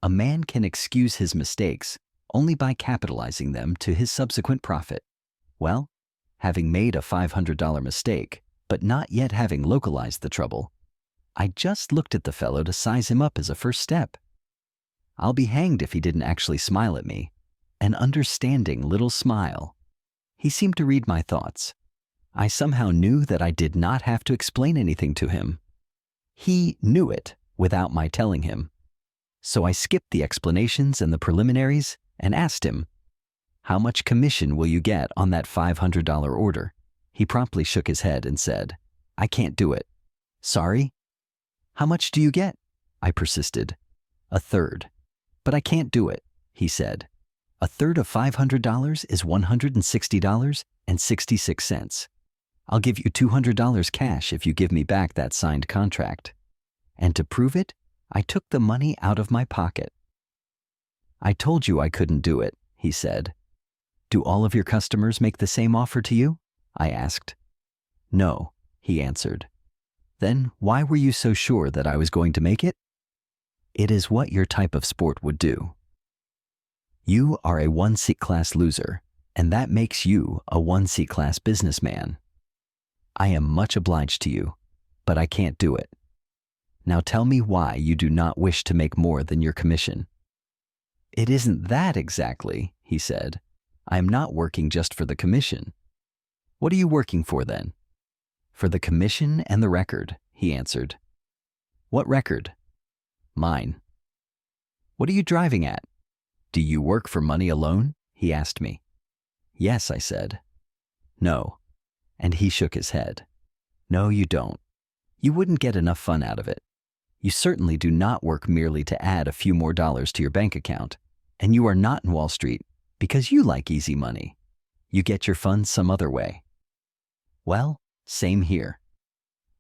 A man can excuse his mistakes only by capitalizing them to his subsequent profit. Well, having made a $500 mistake, but not yet having localized the trouble, I just looked at the fellow to size him up as a first step. I'll be hanged if he didn't actually smile at me, an understanding little smile. He seemed to read my thoughts. I somehow knew that I did not have to explain anything to him. He knew it without my telling him. So I skipped the explanations and the preliminaries and asked him, "How much commission will you get on that $500 order?" He promptly shook his head and said, "I can't do it." "Sorry?" "How much do you get?" I persisted. "A third." "But I can't do it," he said. "A third of $500 is $160.66. I'll give you $200 cash if you give me back that signed contract." And to prove it, I took the money out of my pocket. "I told you I couldn't do it," he said. "Do all of your customers make the same offer to you?" I asked. "No," he answered. "Then why were you so sure that I was going to make it?" "It is what your type of sport would do. You are a one-seat class loser, and that makes you a one-seat class businessman. I am much obliged to you, but I can't do it. Now tell me why you do not wish to make more than your commission." "It isn't that exactly," he said. "I am not working just for the commission." "What are you working for then?" "For the commission and the record," he answered. "What record?" "Mine." "What are you driving at?" "Do you work for money alone?" he asked me. "Yes," I said. "No." And he shook his head. "No, you don't. You wouldn't get enough fun out of it. You certainly do not work merely to add a few more dollars to your bank account, and you are not in Wall Street because you like easy money. You get your fun some other way." Well, same here.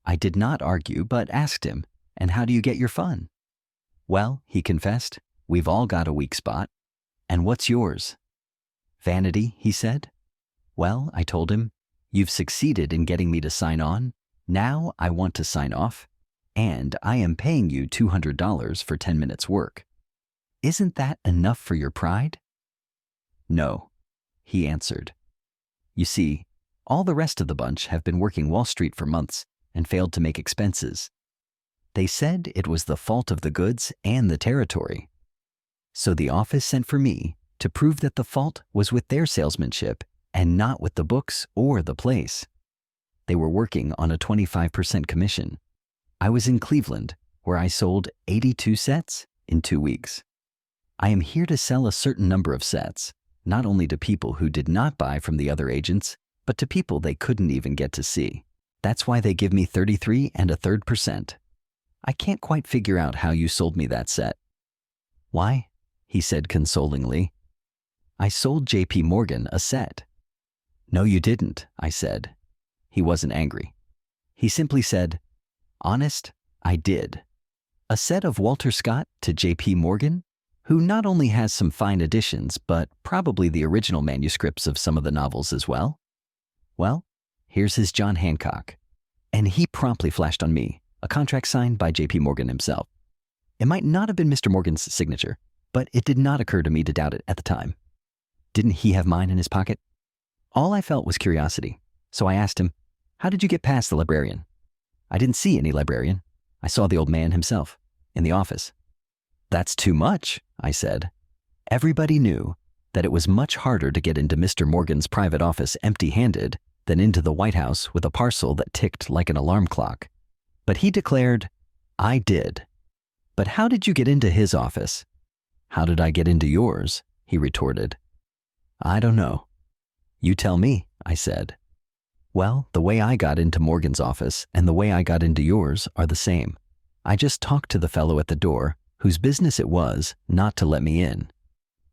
I did not argue, but asked him, "And how do you get your fun?" "Well," he confessed, "we've all got a weak spot." "And what's yours?" "Vanity," he said. "Well," I told him, "you've succeeded in getting me to sign on. Now I want to sign off, and I am paying you $200 for 10 minutes work. Isn't that enough for your pride?" "No," he answered. "You see, all the rest of the bunch have been working Wall Street for months and failed to make expenses. They said it was the fault of the goods and the territory. So the office sent for me to prove that the fault was with their salesmanship and not with the books or the place. They were working on a 25% commission. I was in Cleveland, where I sold 82 sets in 2 weeks. I am here to sell a certain number of sets, not only to people who did not buy from the other agents, but to people they couldn't even get to see. That's why they give me 33 1/3%. I can't quite figure out how you sold me that set. Why? He said consolingly. I sold J.P. Morgan a set. No, you didn't, I said. He wasn't angry. He simply said, honest, I did. A set of Walter Scott to J.P. Morgan, who not only has some fine editions, but probably the original manuscripts of some of the novels as well. Well, here's his John Hancock. And he promptly flashed on me a contract signed by J.P. Morgan himself. It might not have been Mr. Morgan's signature, but it did not occur to me to doubt it at the time. Didn't he have mine in his pocket? All I felt was curiosity, so I asked him, how did you get past the librarian? I didn't see any librarian. I saw the old man himself, in the office. That's too much, I said. Everybody knew that it was much harder to get into Mr. Morgan's private office empty-handed than into the White House with a parcel that ticked like an alarm clock. But he declared, I did. But how did you get into his office? How did I get into yours? He retorted. I don't know. You tell me, I said. Well, the way I got into Morgan's office and the way I got into yours are the same. I just talked to the fellow at the door, whose business it was not to let me in.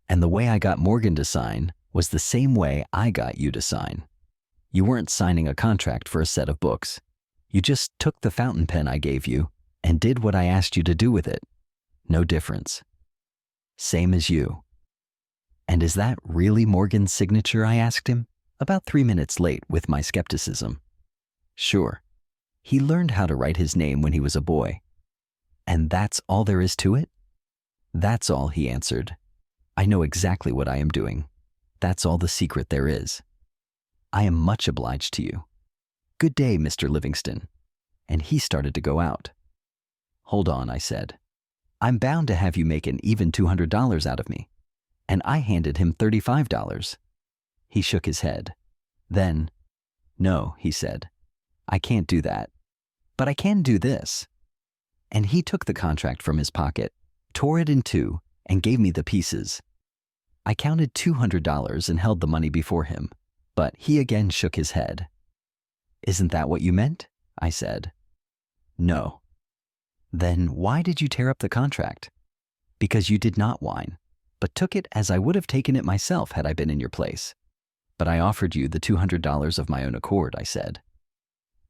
And the way I got Morgan to sign was the same way I got you to sign. You weren't signing a contract for a set of books. You just took the fountain pen I gave you and did what I asked you to do with it. No difference. Same as you. And is that really Morgan's signature? I asked him, about 3 minutes late with my skepticism. Sure. He learned how to write his name when he was a boy. And that's all there is to it? That's all, he answered. I know exactly what I am doing. That's all the secret there is. I am much obliged to you. Good day, Mr. Livingston. And he started to go out. Hold on, I said. I'm bound to have you make an even $200 out of me. And I handed him $35. He shook his head. Then, no, he said. I can't do that. But I can do this. And he took the contract from his pocket, tore it in two, and gave me the pieces. I counted $200 and held the money before him, but he again shook his head. Isn't that what you meant? I said. No. Then why did you tear up the contract? Because you did not whine, but took it as I would have taken it myself had I been in your place. But I offered you the $200 of my own accord, I said.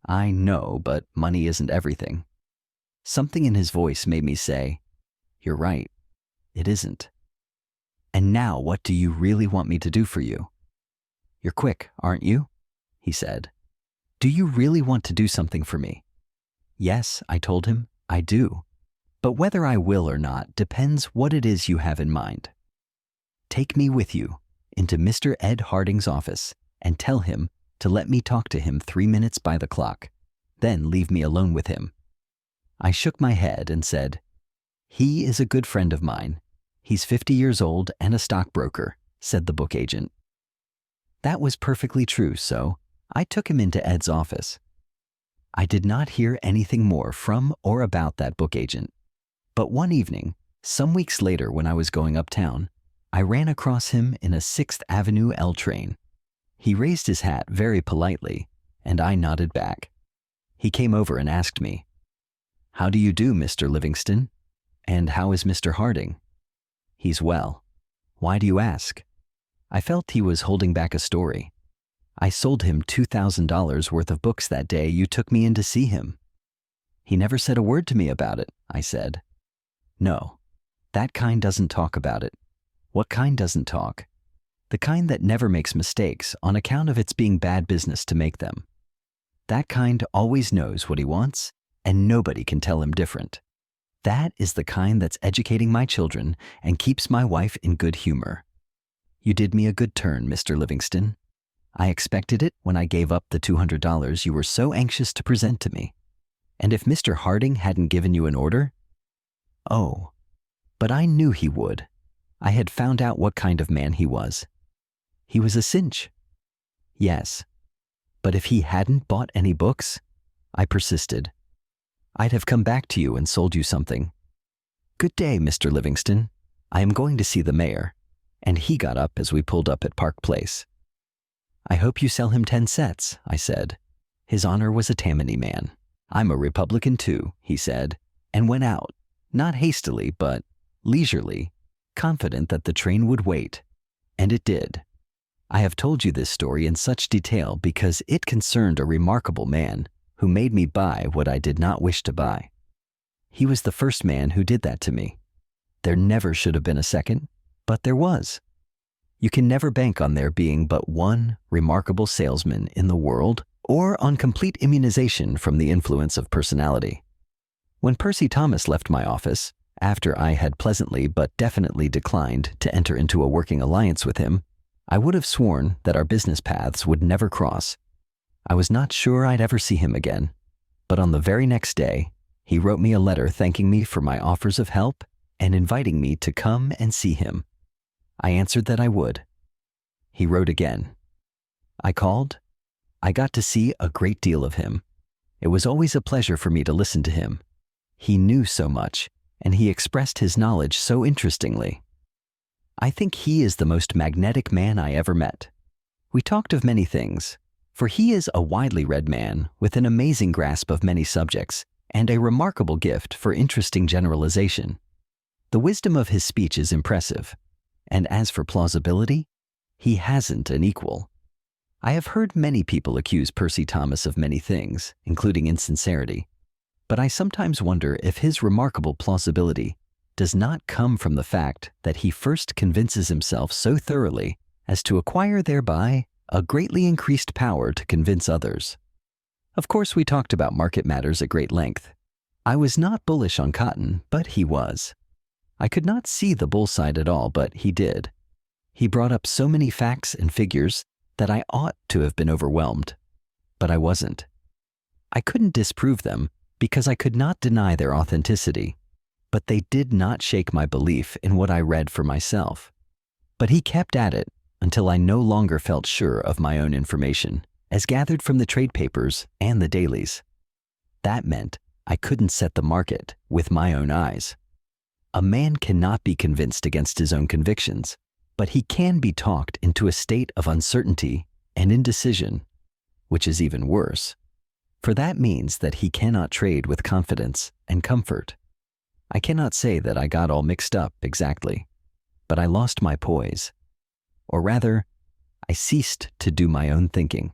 I know, but money isn't everything. Something in his voice made me say, you're right, it isn't. And now what do you really want me to do for you? You're quick, aren't you? He said. Do you really want to do something for me? Yes, I told him, I do. But whether I will or not depends what it is you have in mind. Take me with you into Mr. Ed Harding's office and tell him to let me talk to him 3 minutes by the clock, then leave me alone with him. I shook my head and said, he is a good friend of mine. He's 50 years old and a stockbroker, said the book agent. That was perfectly true, so I took him into Ed's office. I did not hear anything more from or about that book agent. But one evening, some weeks later when I was going uptown, I ran across him in a 6th Avenue L train. He raised his hat very politely, and I nodded back. He came over and asked me, How do you do, Mr. Livingston? And how is Mr. Harding? He's well. Why do you ask? I felt he was holding back a story. I sold him $2,000 worth of books that day you took me in to see him. He never said a word to me about it, I said. No, that kind doesn't talk about it. What kind doesn't talk? The kind that never makes mistakes on account of its being bad business to make them. That kind always knows what he wants, and nobody can tell him different. That is the kind that's educating my children and keeps my wife in good humor. You did me a good turn, Mr. Livingston. I expected it when I gave up the $200 you were so anxious to present to me. And if Mr. Harding hadn't given you an order? Oh, but I knew he would. I had found out what kind of man he was. He was a cinch. Yes, but if he hadn't bought any books, I persisted, I'd have come back to you and sold you something. Good day, Mr. Livingston. I am going to see the mayor. and he got up as we pulled up at Park Place. "I hope you sell him 10 sets, I said. His Honor was a Tammany man. "I'm a Republican too," he said, and went out, not hastily but leisurely, confident that the train would wait. And it did. I have told you this story in such detail because it concerned a remarkable man who made me buy what I did not wish to buy. He was the first man who did that to me. There never should have been a second, but there was. You can never bank on there being but one remarkable salesman in the world, or on complete immunization from the influence of personality. When Percy Thomas left my office, after I had pleasantly but definitely declined to enter into a working alliance with him, I would have sworn that our business paths would never cross. I was not sure I'd ever see him again, but on the very next day, he wrote me a letter thanking me for my offers of help and inviting me to come and see him. I answered that I would. He wrote again. I called. I got to see a great deal of him. It was always a pleasure for me to listen to him. He knew so much, and he expressed his knowledge so interestingly. I think he is the most magnetic man I ever met. We talked of many things, for he is a widely read man with an amazing grasp of many subjects and a remarkable gift for interesting generalization. The wisdom of his speech is impressive, and as for plausibility, he hasn't an equal. I have heard many people accuse Percy Thomas of many things, including insincerity, but I sometimes wonder if his remarkable plausibility does not come from the fact that he first convinces himself so thoroughly as to acquire thereby a greatly increased power to convince others. Of course, we talked about market matters at great length. I was not bullish on cotton, but he was. I could not see the bull side at all, but he did. He brought up so many facts and figures that I ought to have been overwhelmed, but I wasn't. I couldn't disprove them because I could not deny their authenticity, but they did not shake my belief in what I read for myself. But he kept at it until I no longer felt sure of my own information, as gathered from the trade papers and the dailies. That meant I couldn't set the market with my own eyes. A man cannot be convinced against his own convictions, but he can be talked into a state of uncertainty and indecision, which is even worse, for that means that he cannot trade with confidence and comfort. I cannot say that I got all mixed up exactly, but I lost my poise. Or rather, I ceased to do my own thinking.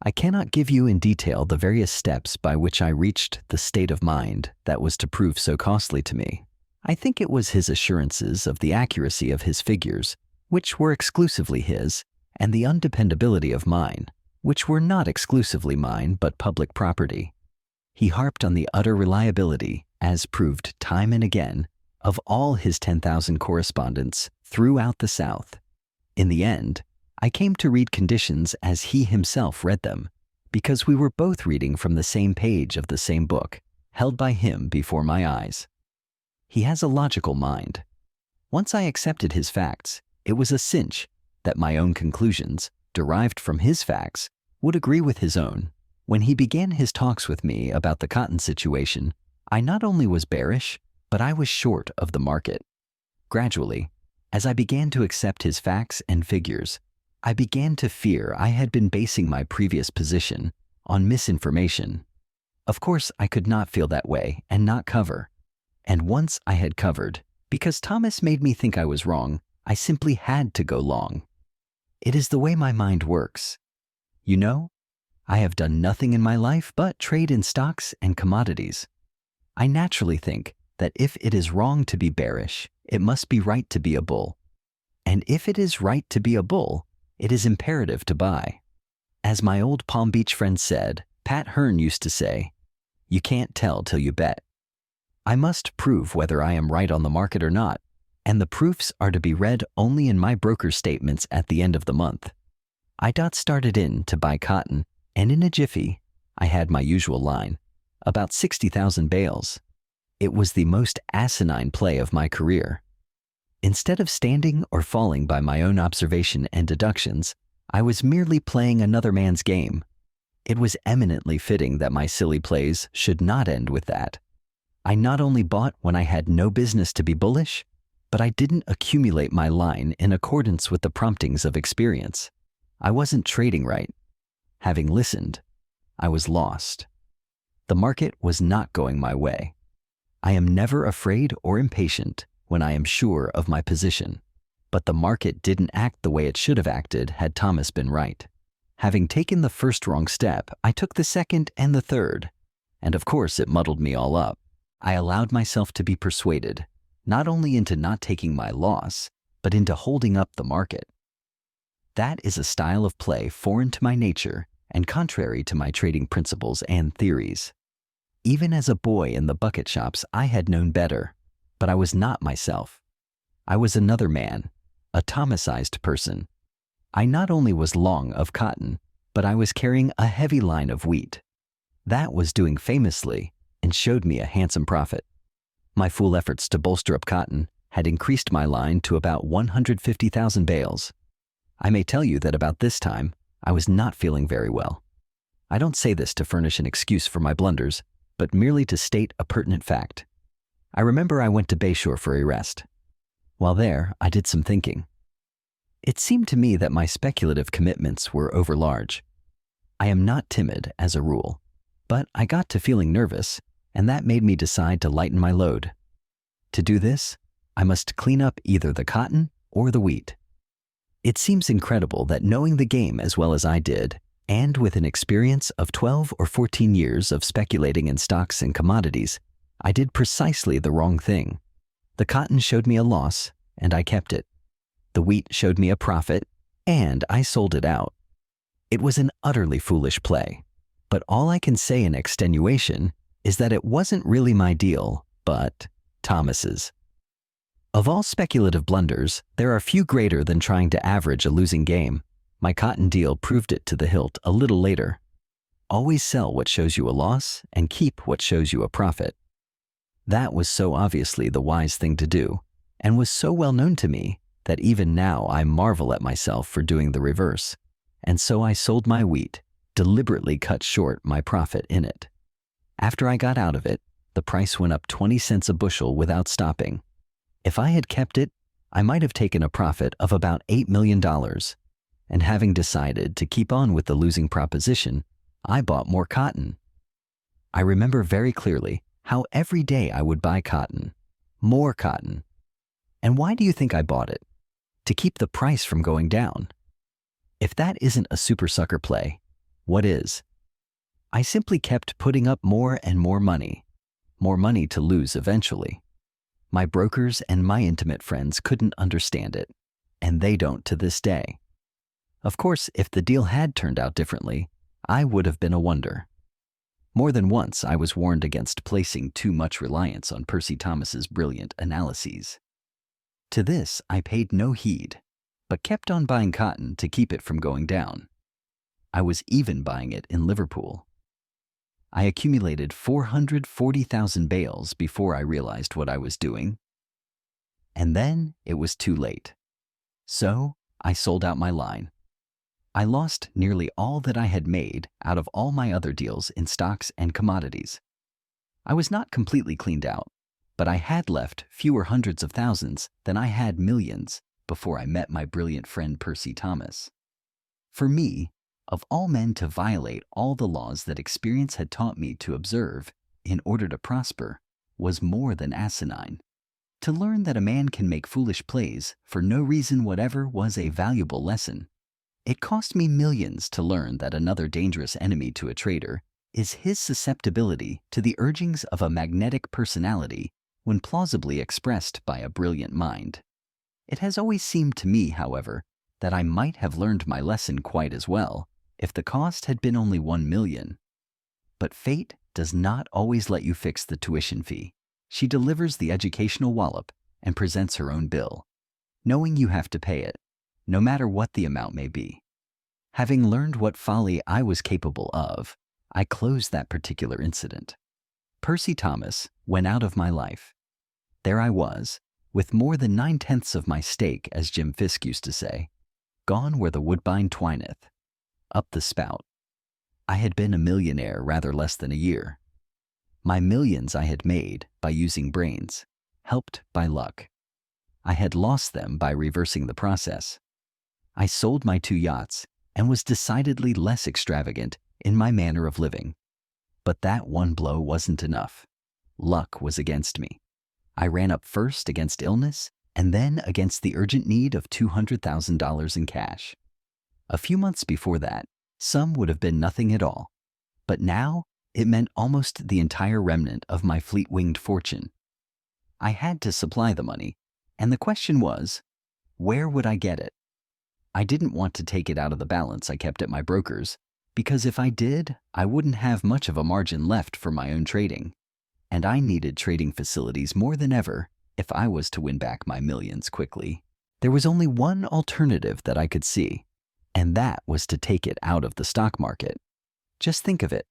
I cannot give you in detail the various steps by which I reached the state of mind that was to prove so costly to me. I think it was his assurances of the accuracy of his figures, which were exclusively his, and the undependability of mine, which were not exclusively mine but public property. He harped on the utter reliability, as proved time and again, of all his 10,000 correspondents throughout the South. In the end, I came to read conditions as he himself read them, because we were both reading from the same page of the same book, held by him before my eyes. He has a logical mind. Once I accepted his facts, it was a cinch that my own conclusions, derived from his facts, would agree with his own. When he began his talks with me about the cotton situation, I not only was bearish, but I was short of the market. Gradually, as I began to accept his facts and figures, I began to fear I had been basing my previous position on misinformation. Of course, I could not feel that way and not cover. And once I had covered, because Thomas made me think I was wrong, I simply had to go long. It is the way my mind works. You know, I have done nothing in my life but trade in stocks and commodities. I naturally think that if it is wrong to be bearish, it must be right to be a bull. And if it is right to be a bull, it is imperative to buy. As my old Palm Beach friend said, Pat Hearn used to say, "You can't tell till you bet." I must prove whether I am right on the market or not, and the proofs are to be read only in my broker's statements at the end of the month. I started in to buy cotton, and in a jiffy, I had my usual line, about 60,000 bales. It was the most asinine play of my career. Instead of standing or falling by my own observation and deductions, I was merely playing another man's game. It was eminently fitting that my silly plays should not end with that. I not only bought when I had no business to be bullish, But I didn't accumulate my line in accordance with the promptings of experience. I wasn't trading right. Having listened, I was lost. The market was not going my way. I am never afraid or impatient when I am sure of my position. But the market didn't act the way it should have acted had Thomas been right. Having taken the first wrong step, I took the second and the third. And of course it muddled me all up. I allowed myself to be persuaded, not only into not taking my loss, but into holding up the market. That is a style of play foreign to my nature and contrary to my trading principles and theories. Even as a boy in the bucket shops, I had known better, but I was not myself. I was another man, a Thomasized person. I not only was long of cotton, but I was carrying a heavy line of wheat. That was doing famously and showed me a handsome profit. My fool efforts to bolster up cotton had increased my line to about 150,000 bales. I may tell you that about this time, I was not feeling very well. I don't say this to furnish an excuse for my blunders, but merely to state a pertinent fact. I remember I went to Bayshore for a rest. While there, I did some thinking. It seemed to me that my speculative commitments were overlarge. I am not timid as a rule, but I got to feeling nervous, and that made me decide to lighten my load. To do this, I must clean up either the cotton or the wheat. It seems incredible that knowing the game as well as I did, and with an experience of 12 or 14 years of speculating in stocks and commodities, I did precisely the wrong thing. The cotton showed me a loss, and I kept it. The wheat showed me a profit, and I sold it out. It was an utterly foolish play, but all I can say in extenuation is that it wasn't really my deal, but Thomas's. Of all speculative blunders, there are few greater than trying to average a losing game. My cotton deal proved it to the hilt a little later. Always sell what shows you a loss and keep what shows you a profit. That was so obviously the wise thing to do, and was so well known to me that even now I marvel at myself for doing the reverse. And so I sold my wheat, deliberately cut short my profit in it. After I got out of it, the price went up 20 cents a bushel without stopping. If I had kept it, I might have taken a profit of about $8 million. And having decided to keep on with the losing proposition, I bought more cotton. I remember very clearly how every day I would buy cotton, more cotton. And why do you think I bought it? To keep the price from going down. If that isn't a super sucker play, what is? I simply kept putting up more and more money to lose eventually. My brokers and my intimate friends couldn't understand it, and they don't to this day. Of course, if the deal had turned out differently, I would have been a wonder. More than once, I was warned against placing too much reliance on Percy Thomas's brilliant analyses. To this, I paid no heed, but kept on buying cotton to keep it from going down. I was even buying it in Liverpool. I accumulated 440,000 bales before I realized what I was doing. And then it was too late. So I sold out my line. I lost nearly all that I had made out of all my other deals in stocks and commodities. I was not completely cleaned out, but I had left fewer hundreds of thousands than I had millions before I met my brilliant friend Percy Thomas. For me, of all men to violate all the laws that experience had taught me to observe in order to prosper was more than asinine. To learn that a man can make foolish plays for no reason whatever was a valuable lesson. It cost me millions to learn that another dangerous enemy to a trader is his susceptibility to the urgings of a magnetic personality when plausibly expressed by a brilliant mind. It has always seemed to me, however, that I might have learned my lesson quite as well if the cost had been only 1 million. But fate does not always let you fix the tuition fee. She delivers the educational wallop and presents her own bill, knowing you have to pay it, no matter what the amount may be. Having learned what folly I was capable of, I closed that particular incident. Percy Thomas went out of my life. There I was, with more than 9/10 of my stake, as Jim Fisk used to say, gone where the woodbine twineth, up the spout. I had been a millionaire rather less than a year. My millions I had made by using brains, helped by luck. I had lost them by reversing the process. I sold my 2 yachts and was decidedly less extravagant in my manner of living. But that one blow wasn't enough. Luck was against me. I ran up first against illness and then against the urgent need of $200,000 in cash. A few months before that, some would have been nothing at all. But now, it meant almost the entire remnant of my fleet-winged fortune. I had to supply the money, and the question was, where would I get it? I didn't want to take it out of the balance I kept at my broker's, because if I did, I wouldn't have much of a margin left for my own trading. And I needed trading facilities more than ever if I was to win back my millions quickly. There was only one alternative that I could see, and that was to take it out of the stock market. Just think of it.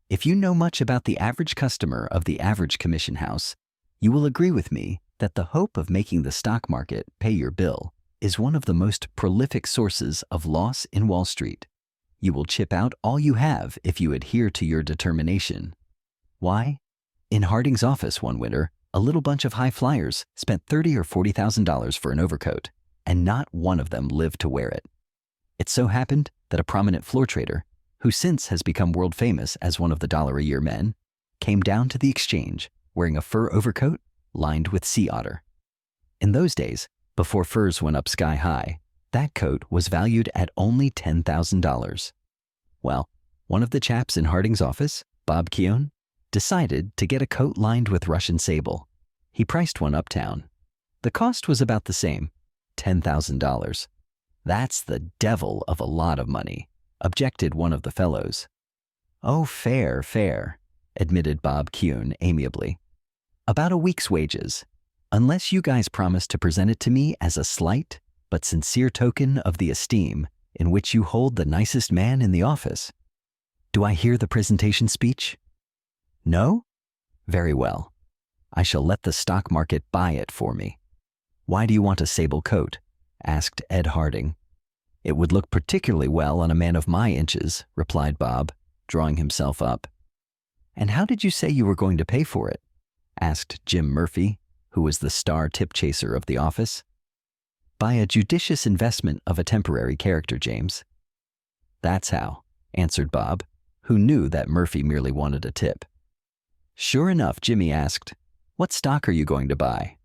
If you know much about the average customer of the average commission house, you will agree with me that the hope of making the stock market pay your bill is one of the most prolific sources of loss in Wall Street. You will chip out all you have if you adhere to your determination. Why? In Harding's office one winter, a little bunch of high flyers spent $30,000 or $40,000 for an overcoat, and not one of them lived to wear it. It so happened that a prominent floor trader, who since has become world famous as one of the $1-a-year men, came down to the exchange wearing a fur overcoat lined with sea otter. In those days, before furs went up sky high, that coat was valued at only $10,000. Well, one of the chaps in Harding's office, Bob Keown, decided to get a coat lined with Russian sable. He priced one uptown. The cost was about the same, $10,000. That's the devil of a lot of money, objected one of the fellows. Oh, fair, fair, admitted Bob Keown amiably. About a week's wages, unless you guys promise to present it to me as a slight but sincere token of the esteem in which you hold the nicest man in the office. Do I hear the presentation speech? No? Very well. I shall let the stock market buy it for me. Why do you want a sable coat? Asked Ed Harding. It would look particularly well on a man of my inches, replied Bob, drawing himself up. And how did you say you were going to pay for it? Asked Jim Murphy, who was the star tip chaser of the office. By a judicious investment of a temporary character, James. That's how, answered Bob, who knew that Murphy merely wanted a tip. Sure enough, Jimmy asked, what stock are you going to buy?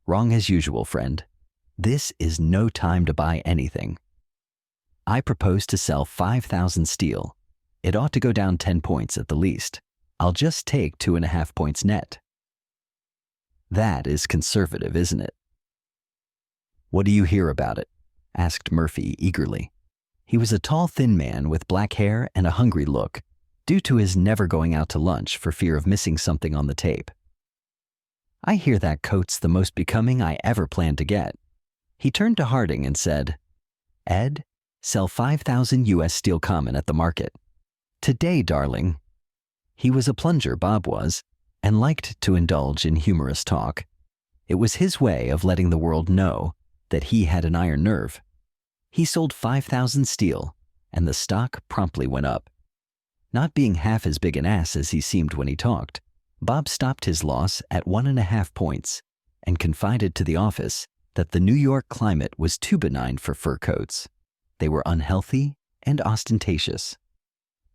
Wrong as usual, friend. This is no time to buy anything. I propose to sell 5,000 steel. It ought to go down 10 points at the least. I'll just take 2.5 points net. That is conservative, isn't it? What do you hear about it? Asked Murphy eagerly. He was a tall, thin man with black hair and a hungry look, due to his never going out to lunch for fear of missing something on the tape. I hear that coat's the most becoming I ever planned to get. He turned to Harding and said, Ed, sell 5,000 U.S. steel common at the market. Today, darling. He was a plunger, Bob was, and liked to indulge in humorous talk. It was his way of letting the world know that he had an iron nerve. He sold 5,000 steel, and the stock promptly went up. Not being half as big an ass as he seemed when he talked, Bob stopped his loss at 1.5 points and confided to the office that the New York climate was too benign for fur coats. They were unhealthy and ostentatious.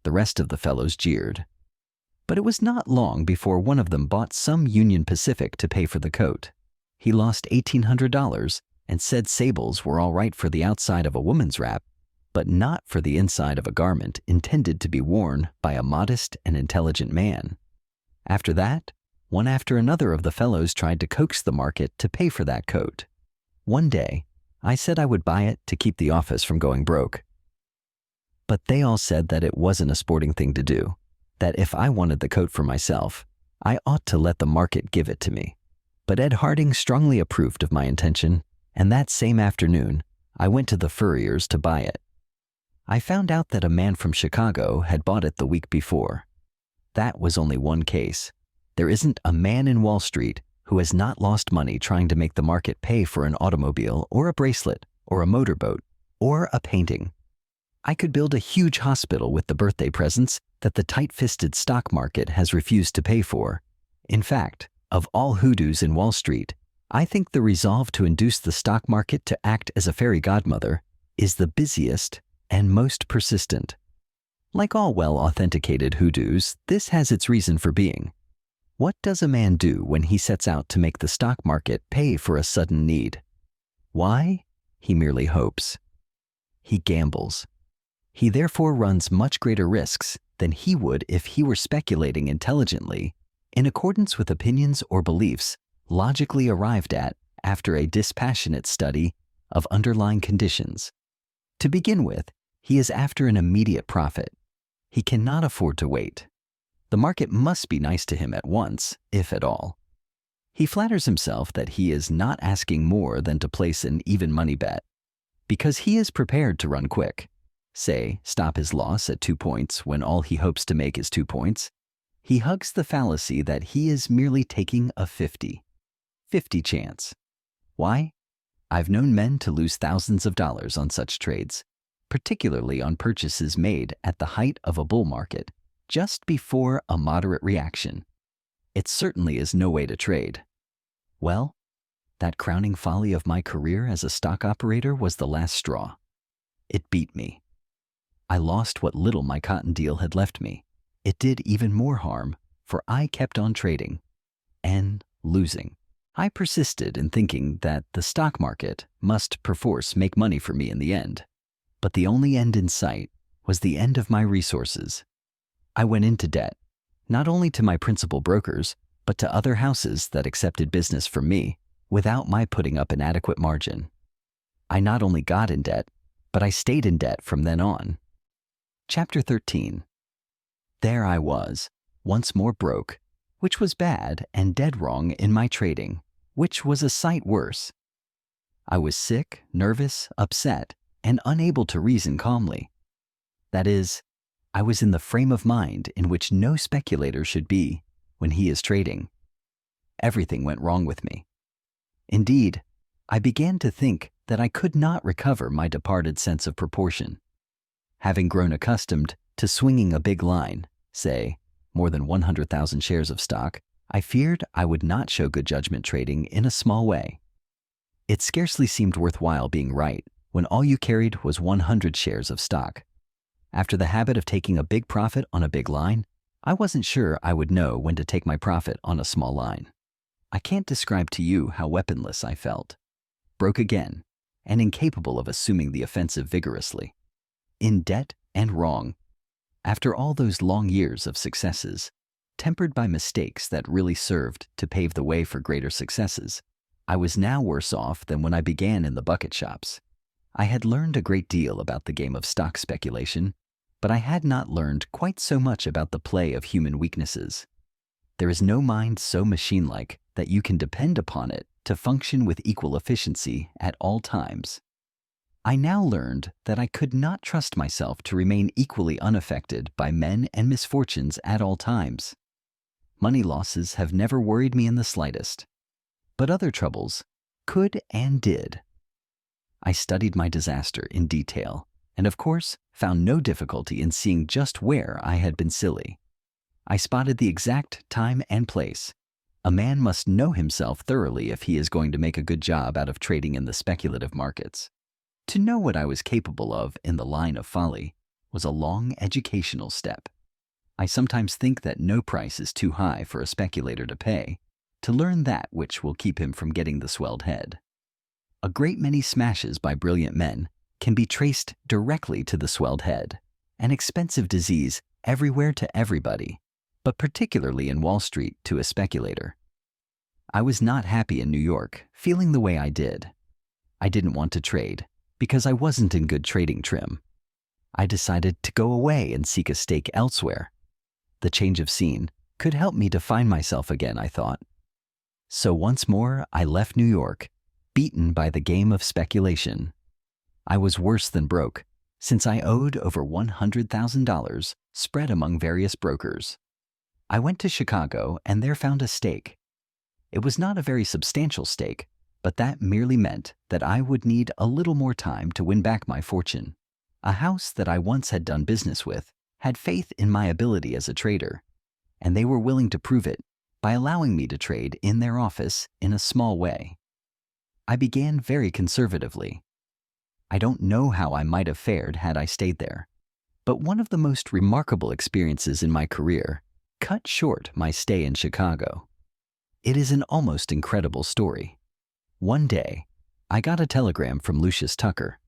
The rest of the fellows jeered. But it was not long before one of them bought some Union Pacific to pay for the coat. He lost $1,800 and said sables were all right for the outside of a woman's wrap, but not for the inside of a garment intended to be worn by a modest and intelligent man. After that, one after another of the fellows tried to coax the market to pay for that coat. One day, I said I would buy it to keep the office from going broke. But they all said that it wasn't a sporting thing to do, that if I wanted the coat for myself, I ought to let the market give it to me. But Ed Harding strongly approved of my intention, and that same afternoon, I went to the furrier's to buy it. I found out that a man from Chicago had bought it the week before. That was only one case. There isn't a man in Wall Street who has not lost money trying to make the market pay for an automobile or a bracelet or a motorboat or a painting. I could build a huge hospital with the birthday presents that the tight-fisted stock market has refused to pay for. In fact, of all hoodoos in Wall Street, I think the resolve to induce the stock market to act as a fairy godmother is the busiest and most persistent. Like all well-authenticated hoodoos, this has its reason for being. What does a man do when he sets out to make the stock market pay for a sudden need? Why? He merely hopes. He gambles. He therefore runs much greater risks than he would if he were speculating intelligently, in accordance with opinions or beliefs logically arrived at after a dispassionate study of underlying conditions. To begin with, he is after an immediate profit. He cannot afford to wait. The market must be nice to him at once, if at all. He flatters himself that he is not asking more than to place an even money bet, because he is prepared to run quick. Say, stop his loss at 2 points when all he hopes to make is 2 points. He hugs the fallacy that he is merely taking a 50 chance. Why? I've known men to lose thousands of dollars on such trades, particularly on purchases made at the height of a bull market, just before a moderate reaction. It certainly is no way to trade. Well, that crowning folly of my career as a stock operator was the last straw. It beat me. I lost what little my cotton deal had left me. It did even more harm, for I kept on trading and losing. I persisted in thinking that the stock market must perforce make money for me in the end. But the only end in sight was the end of my resources. I went into debt, not only to my principal brokers, but to other houses that accepted business from me without my putting up an adequate margin. I not only got in debt, but I stayed in debt from then on. Chapter 13. There I was, once more broke, which was bad, and dead wrong in my trading, which was a sight worse. I was sick, nervous, upset, and unable to reason calmly. That is, I was in the frame of mind in which no speculator should be when he is trading. Everything went wrong with me. Indeed, I began to think that I could not recover my departed sense of proportion. Having grown accustomed to swinging a big line, say, more than 100,000 shares of stock, I feared I would not show good judgment trading in a small way. It scarcely seemed worthwhile being right when all you carried was 100 shares of stock. After the habit of taking a big profit on a big line, I wasn't sure I would know when to take my profit on a small line. I can't describe to you how weaponless I felt. Broke again, and incapable of assuming the offensive vigorously. In debt and wrong. After all those long years of successes, tempered by mistakes that really served to pave the way for greater successes, I was now worse off than when I began in the bucket shops. I had learned a great deal about the game of stock speculation, but I had not learned quite so much about the play of human weaknesses. There is no mind so machine-like that you can depend upon it to function with equal efficiency at all times. I now learned that I could not trust myself to remain equally unaffected by men and misfortunes at all times. Money losses have never worried me in the slightest, but other troubles could and did. I studied my disaster in detail, and of course found no difficulty in seeing just where I had been silly. I spotted the exact time and place. A man must know himself thoroughly if he is going to make a good job out of trading in the speculative markets. To know what I was capable of in the line of folly was a long educational step. I sometimes think that no price is too high for a speculator to pay to learn that which will keep him from getting the swelled head. A great many smashes by brilliant men can be traced directly to the swelled head, an expensive disease everywhere to everybody, but particularly in Wall Street to a speculator. I was not happy in New York, feeling the way I did. I didn't want to trade, because I wasn't in good trading trim. I decided to go away and seek a stake elsewhere. The change of scene could help me to find myself again, I thought. So once more I left New York, beaten by the game of speculation. I was worse than broke, since I owed over $100,000 spread among various brokers. I went to Chicago and there found a stake. It was not a very substantial stake, but that merely meant that I would need a little more time to win back my fortune. A house that I once had done business with had faith in my ability as a trader, and they were willing to prove it by allowing me to trade in their office in a small way. I began very conservatively. I don't know how I might have fared had I stayed there, but one of the most remarkable experiences in my career cut short my stay in Chicago. It is an almost incredible story. One day, I got a telegram from Lucius Tucker.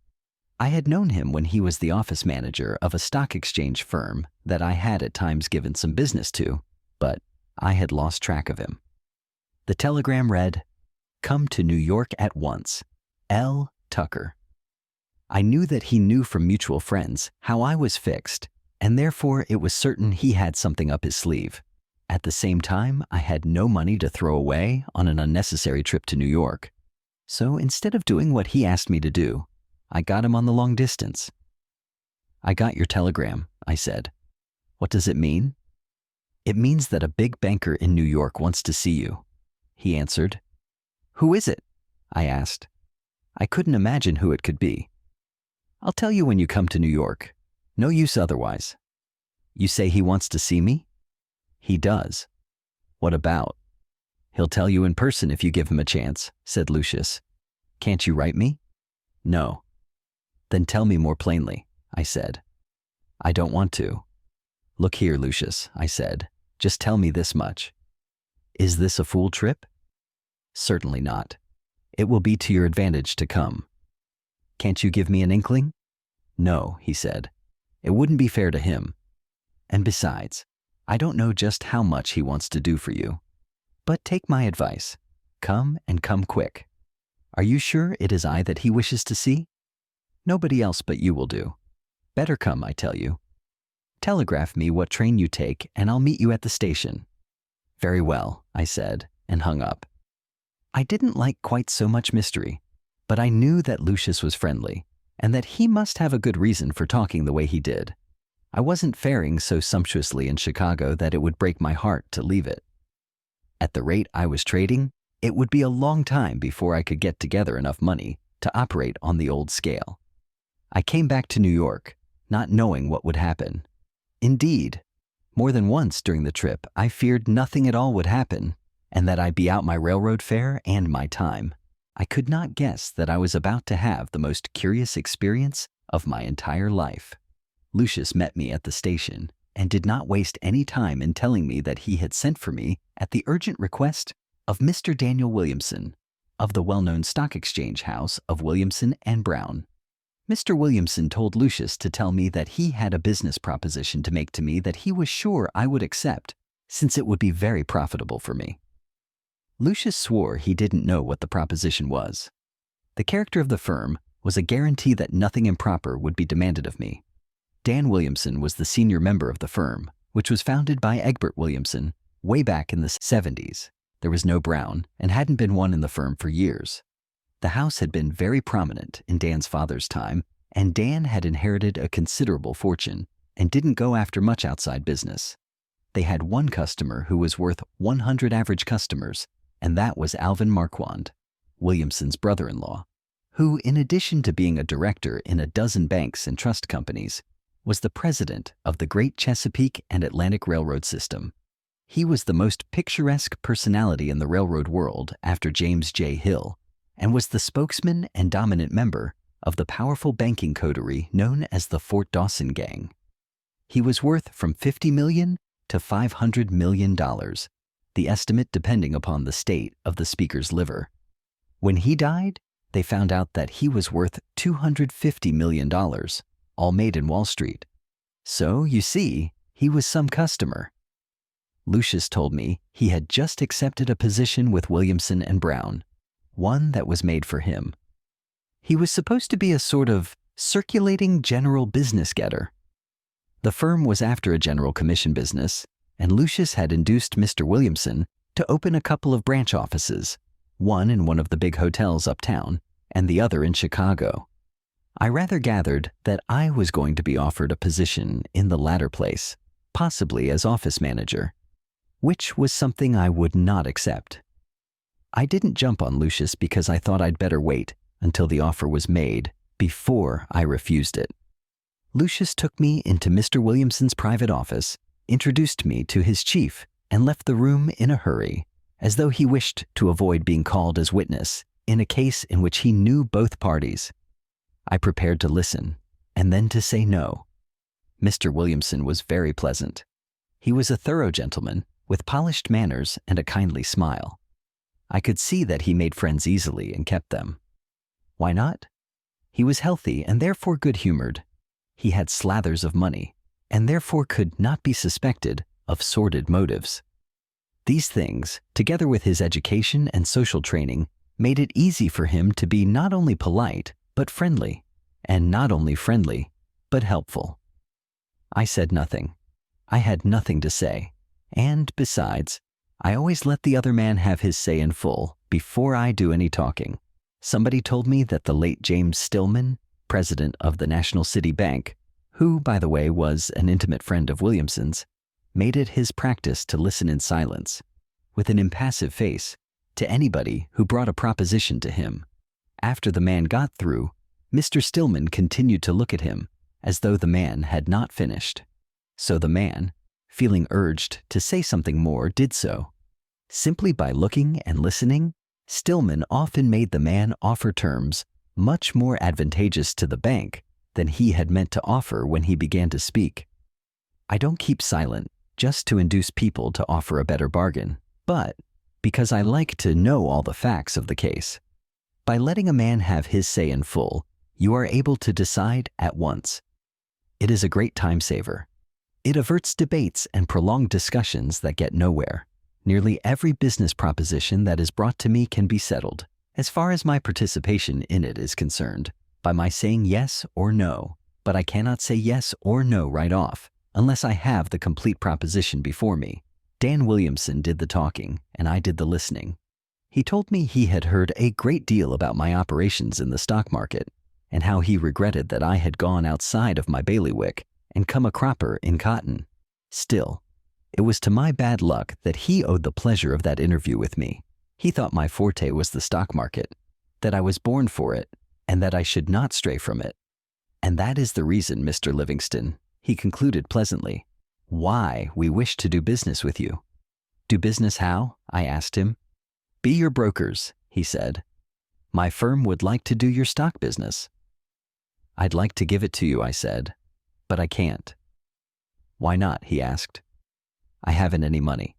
I had known him when he was the office manager of a stock exchange firm that I had at times given some business to, but I had lost track of him. The telegram read, "Come to New York at once. L. Tucker." I knew that he knew from mutual friends how I was fixed, and therefore it was certain he had something up his sleeve. At the same time, I had no money to throw away on an unnecessary trip to New York. So instead of doing what he asked me to do, I got him on the long distance. "I got your telegram," I said. "What does it mean?" "It means that a big banker in New York wants to see you," he answered. "Who is it?" I asked. I couldn't imagine who it could be. "I'll tell you when you come to New York. No use otherwise." "You say he wants to see me?" "He does." "What about?" "He'll tell you in person if you give him a chance," said Lucius. "Can't you write me?" "No." "Then tell me more plainly," I said. "I don't want to." "Look here, Lucius," I said. "Just tell me this much. Is this a fool trip?" "Certainly not. It will be to your advantage to come." "Can't you give me an inkling?" "No," he said. "It wouldn't be fair to him. And besides, I don't know just how much he wants to do for you. But take my advice. Come and come quick. Are you sure it is I that he wishes to see? Nobody else but you will do. Better come, I tell you. Telegraph me what train you take and I'll meet you at the station." "Very well," I said, and hung up. I didn't like quite so much mystery, but I knew that Lucius was friendly and that he must have a good reason for talking the way he did. I wasn't faring so sumptuously in Chicago that it would break my heart to leave it. At the rate I was trading, it would be a long time before I could get together enough money to operate on the old scale. I came back to New York, not knowing what would happen. Indeed, more than once during the trip, I feared nothing at all would happen, and that I'd be out my railroad fare and my time. I could not guess that I was about to have the most curious experience of my entire life. Lucius met me at the station and did not waste any time in telling me that he had sent for me at the urgent request of Mr. Daniel Williamson, of the well-known stock exchange house of Williamson and Brown. Mr. Williamson told Lucius to tell me that he had a business proposition to make to me that he was sure I would accept, since it would be very profitable for me. Lucius swore he didn't know what the proposition was. The character of the firm was a guarantee that nothing improper would be demanded of me. Dan Williamson was the senior member of the firm, which was founded by Egbert Williamson way back in the 70s. There was no Brown and hadn't been one in the firm for years. The house had been very prominent in Dan's father's time, and Dan had inherited a considerable fortune and didn't go after much outside business. They had one customer who was worth 100 average customers, and that was Alvin Marquand, Williamson's brother-in-law, who, in addition to being a director in a dozen banks and trust companies, was the president of the Great Chesapeake and Atlantic Railroad System. He was the most picturesque personality in the railroad world after James J. Hill, and was the spokesman and dominant member of the powerful banking coterie known as the Fort Dawson Gang. He was worth from $50 million to $500 million, the estimate depending upon the state of the speaker's liver. When he died, they found out that he was worth $250 million, all made in Wall Street. So, you see, he was some customer. Lucius told me he had just accepted a position with Williamson and Brown, one that was made for him. He was supposed to be a sort of circulating general business getter. The firm was after a general commission business, and Lucius had induced Mr. Williamson to open a couple of branch offices, one in one of the big hotels uptown and the other in Chicago. I rather gathered that I was going to be offered a position in the latter place, possibly as office manager, which was something I would not accept. I didn't jump on Lucius because I thought I'd better wait until the offer was made before I refused it. Lucius took me into Mr. Williamson's private office, introduced me to his chief, and left the room in a hurry, as though he wished to avoid being called as witness in a case in which he knew both parties. I prepared to listen, and then to say no. Mr. Williamson was very pleasant. He was a thorough gentleman, with polished manners and a kindly smile. I could see that he made friends easily and kept them. Why not? He was healthy and therefore good-humored. He had slathers of money, and therefore could not be suspected of sordid motives. These things, together with his education and social training, made it easy for him to be not only polite, but friendly, and not only friendly, but helpful. I said nothing. I had nothing to say, and besides, I always let the other man have his say in full before I do any talking. Somebody told me that the late James Stillman, president of the National City Bank, who, by the way, was an intimate friend of Williamson's, made it his practice to listen in silence, with an impassive face, to anybody who brought a proposition to him. After the man got through, Mr. Stillman continued to look at him, as though the man had not finished. So the man, feeling urged to say something more, did so. Simply by looking and listening, Stillman often made the man offer terms much more advantageous to the bank than he had meant to offer when he began to speak. I don't keep silent just to induce people to offer a better bargain, but because I like to know all the facts of the case. By letting a man have his say in full, you are able to decide at once. It is a great time saver. It averts debates and prolonged discussions that get nowhere. Nearly every business proposition that is brought to me can be settled, as far as my participation in it is concerned, by my saying yes or no, but I cannot say yes or no right off, unless I have the complete proposition before me. Dan Williamson did the talking, and I did the listening. He told me he had heard a great deal about my operations in the stock market, and how he regretted that I had gone outside of my bailiwick and come a cropper in cotton. Still, it was to my bad luck that he owed the pleasure of that interview with me. He thought my forte was the stock market, that I was born for it, and that I should not stray from it. And that is the reason, Mr. Livingston, he concluded pleasantly, why we wish to do business with you. Do business how? I asked him. Be your brokers, he said. My firm would like to do your stock business. I'd like to give it to you, I said, but I can't. Why not? He asked. I haven't any money,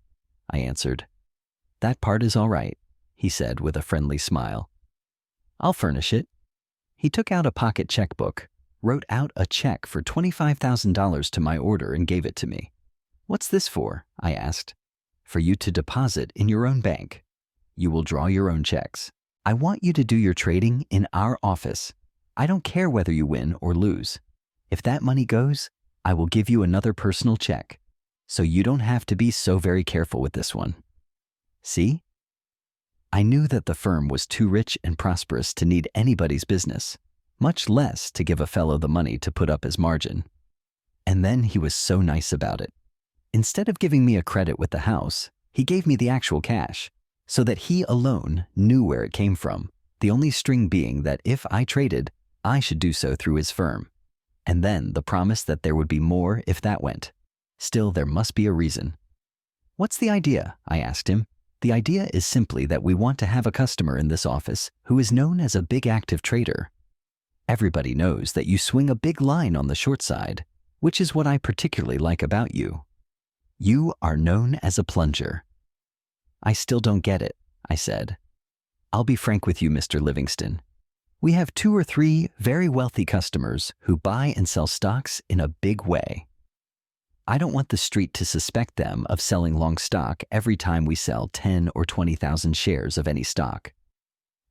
I answered. That part is all right, he said with a friendly smile. I'll furnish it. He took out a pocket checkbook, wrote out a check for $25,000 to my order and gave it to me. What's this for? I asked. For you to deposit in your own bank. You will draw your own checks. I want you to do your trading in our office. I don't care whether you win or lose. If that money goes, I will give you another personal check, so you don't have to be so very careful with this one. See? I knew that the firm was too rich and prosperous to need anybody's business, much less to give a fellow the money to put up as margin. And then he was so nice about it. Instead of giving me a credit with the house, he gave me the actual cash, so that he alone knew where it came from, the only string being that if I traded, I should do so through his firm. And then the promise that there would be more if that went. Still, there must be a reason. What's the idea? I asked him. The idea is simply that we want to have a customer in this office who is known as a big active trader. Everybody knows that you swing a big line on the short side, which is what I particularly like about you. You are known as a plunger. I still don't get it, I said. I'll be frank with you, Mr. Livingston. We have 2 or 3 very wealthy customers who buy and sell stocks in a big way. I don't want the street to suspect them of selling long stock every time we sell 10 or 20,000 shares of any stock.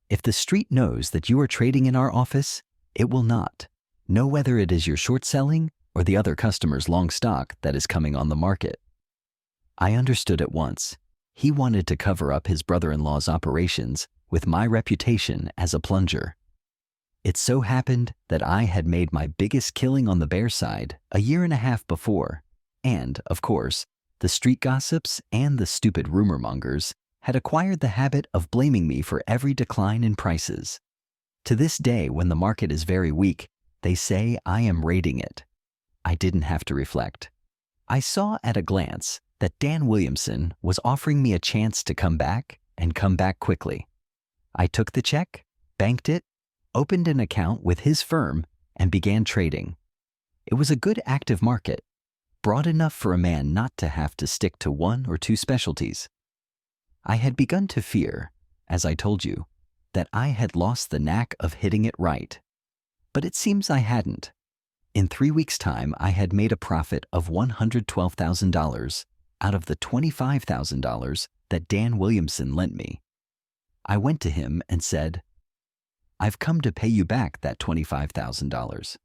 If the street knows that you are trading in our office, it will not know whether it is your short selling or the other customer's long stock that is coming on the market. I understood at once. He wanted to cover up his brother-in-law's operations with my reputation as a plunger. It so happened that I had made my biggest killing on the bear side a year and a half before, and, of course, the street gossips and the stupid rumor mongers had acquired the habit of blaming me for every decline in prices. To this day, when the market is very weak, they say I am raiding it. I didn't have to reflect. I saw at a glance that Dan Williamson was offering me a chance to come back and come back quickly. I took the check, banked it, opened an account with his firm, and began trading. It was a good active market, broad enough for a man not to have to stick to one or two specialties. I had begun to fear, as I told you, that I had lost the knack of hitting it right. But it seems I hadn't. In 3 weeks' time, I had made a profit of $112,000 out of the $25,000 that Dan Williamson lent me. I went to him and said, "I've come to pay you back that $25,000.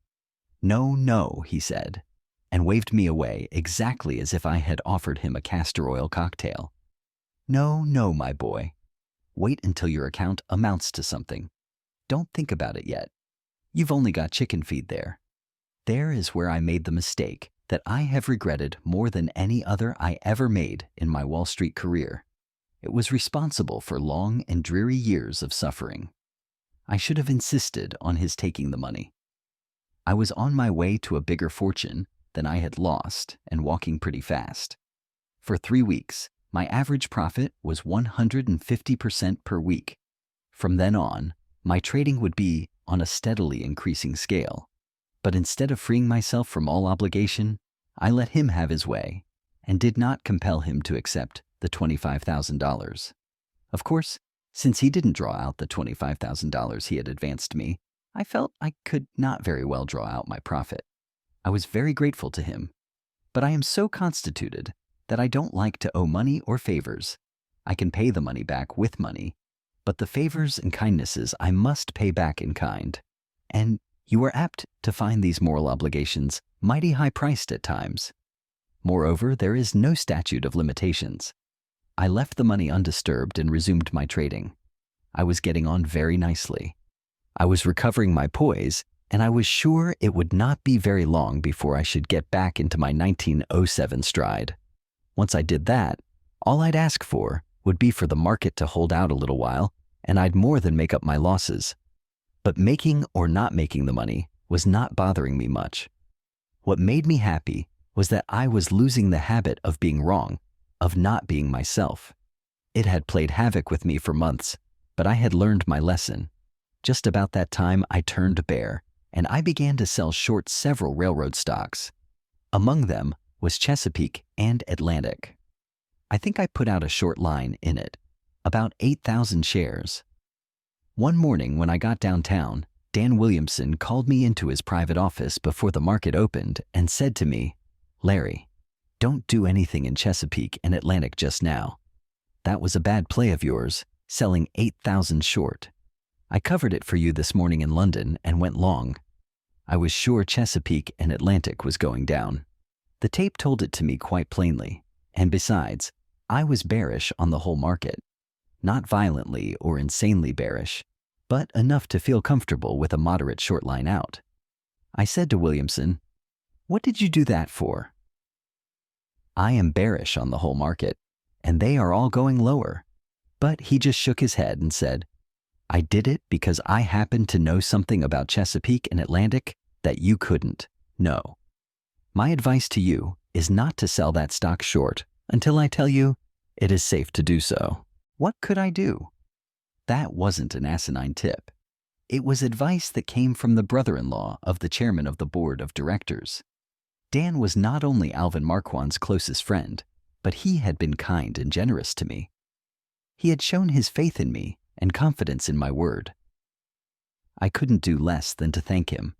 "No, no," he said, and waved me away exactly as if I had offered him a castor oil cocktail. "No, no, my boy. Wait until your account amounts to something. Don't think about it yet. You've only got chicken feed there." There is where I made the mistake that I have regretted more than any other I ever made in my Wall Street career. It was responsible for long and dreary years of suffering. I should have insisted on his taking the money. I was on my way to a bigger fortune than I had lost and walking pretty fast. For 3 weeks, my average profit was 150% per week. From then on, my trading would be on a steadily increasing scale. But instead of freeing myself from all obligation, I let him have his way and did not compel him to accept the $25,000. Of course, since he didn't draw out the $25,000 he had advanced me, I felt I could not very well draw out my profit. I was very grateful to him, but I am so constituted that I don't like to owe money or favors. I can pay the money back with money, but the favors and kindnesses I must pay back in kind. And you are apt to find these moral obligations mighty high-priced at times. Moreover, there is no statute of limitations. I left the money undisturbed and resumed my trading. I was getting on very nicely. I was recovering my poise, and I was sure it would not be very long before I should get back into my 1907 stride. Once I did that, all I'd ask for would be for the market to hold out a little while, and I'd more than make up my losses. But making or not making the money was not bothering me much. What made me happy was that I was losing the habit of being wrong, of not being myself. It had played havoc with me for months, but I had learned my lesson. Just about that time, I turned bear, and I began to sell short several railroad stocks. Among them was Chesapeake and Atlantic. I think I put out a short line in it, about 8,000 shares. One morning when I got downtown, Dan Williamson called me into his private office before the market opened and said to me, "Larry, don't do anything in Chesapeake and Atlantic just now. That was a bad play of yours, selling 8,000 short. I covered it for you this morning in London and went long. I was sure Chesapeake and Atlantic was going down. The tape told it to me quite plainly, and besides, I was bearish on the whole market. Not violently or insanely bearish, but enough to feel comfortable with a moderate short line out." I said to Williamson, "What did you do that for?" "I am bearish on the whole market, and they are all going lower." But he just shook his head and said, "I did it because I happened to know something about Chesapeake and Atlantic that you couldn't know. My advice to you is not to sell that stock short until I tell you it is safe to do so." What could I do? That wasn't an asinine tip. It was advice that came from the brother-in-law of the chairman of the board of directors. Dan was not only Alvin Marquand's closest friend, but he had been kind and generous to me. He had shown his faith in me and confidence in my word. I couldn't do less than to thank him.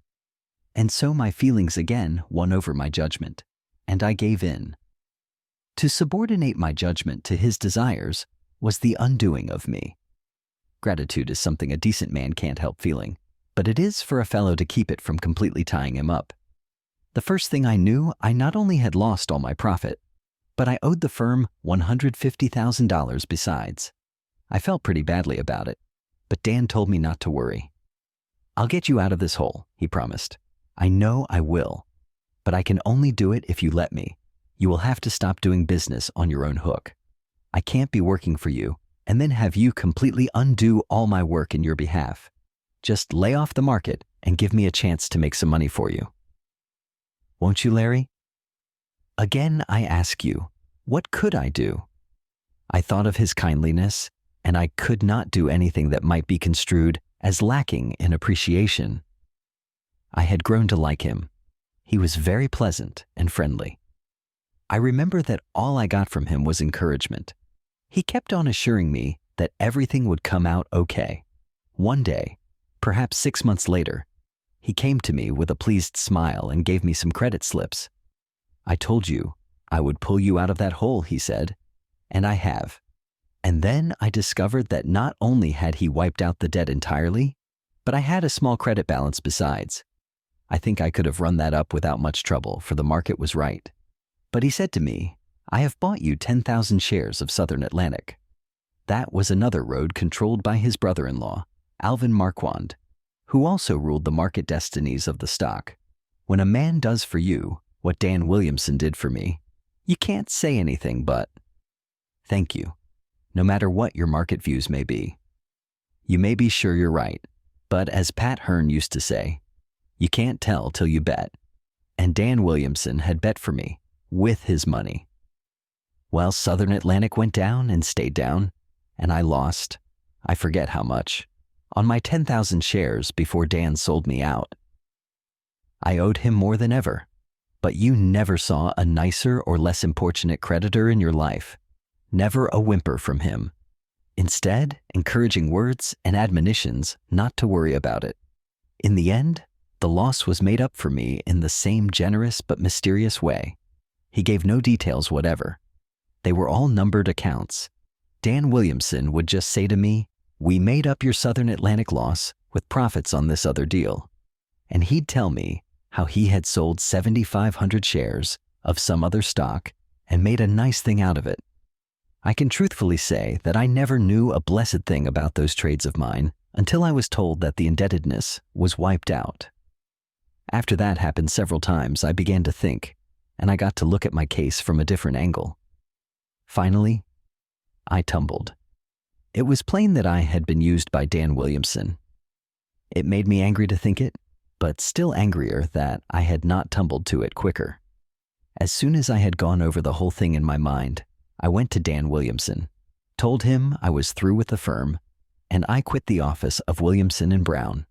And so my feelings again won over my judgment, and I gave in. To subordinate my judgment to his desires was the undoing of me. Gratitude is something a decent man can't help feeling, but it is for a fellow to keep it from completely tying him up. The first thing I knew, I not only had lost all my profit, but I owed the firm $150,000 besides. I felt pretty badly about it, but Dan told me not to worry. "I'll get you out of this hole," he promised. "I know I will, but I can only do it if you let me. You will have to stop doing business on your own hook. I can't be working for you and then have you completely undo all my work in your behalf. Just lay off the market and give me a chance to make some money for you. Won't you, Larry? Again, I ask you, What could I do? I thought of his kindliness, and I could not do anything that might be construed as lacking in appreciation. I had grown to like him. He was very pleasant and friendly. I remember that all I got from him was encouragement. He kept on assuring me that everything would come out okay. One day, perhaps 6 months later, he came to me with a pleased smile and gave me some credit slips. "I told you I would pull you out of that hole," he said, "and I have." And then I discovered that not only had he wiped out the debt entirely, but I had a small credit balance besides. I think I could have run that up without much trouble, for the market was right. But he said to me, "I have bought you 10,000 shares of Southern Atlantic." That was another road controlled by his brother-in-law, Alvin Marquand, who also ruled the market destinies of the stock. When a man does for you what Dan Williamson did for me, you can't say anything but, "Thank you," no matter what your market views may be. You may be sure you're right, but as Pat Hearn used to say, you can't tell till you bet. And Dan Williamson had bet for me, with his money. Well, Southern Atlantic went down and stayed down, and I lost, I forget how much, on my 10,000 shares before Dan sold me out. I owed him more than ever, but you never saw a nicer or less importunate creditor in your life. Never a whimper from him. Instead, encouraging words and admonitions not to worry about it. In the end, the loss was made up for me in the same generous but mysterious way. He gave no details whatever. They were all numbered accounts. Dan Williamson would just say to me, "We made up your Southern Atlantic loss with profits on this other deal." And he'd tell me how he had sold 7,500 shares of some other stock and made a nice thing out of it. I can truthfully say that I never knew a blessed thing about those trades of mine until I was told that the indebtedness was wiped out. After that happened several times, I began to think, and I got to look at my case from a different angle. Finally, I tumbled. It was plain that I had been used by Dan Williamson. It made me angry to think it, but still angrier that I had not tumbled to it quicker. As soon as I had gone over the whole thing in my mind, I went to Dan Williamson, told him I was through with the firm, and I quit the office of Williamson and Brown.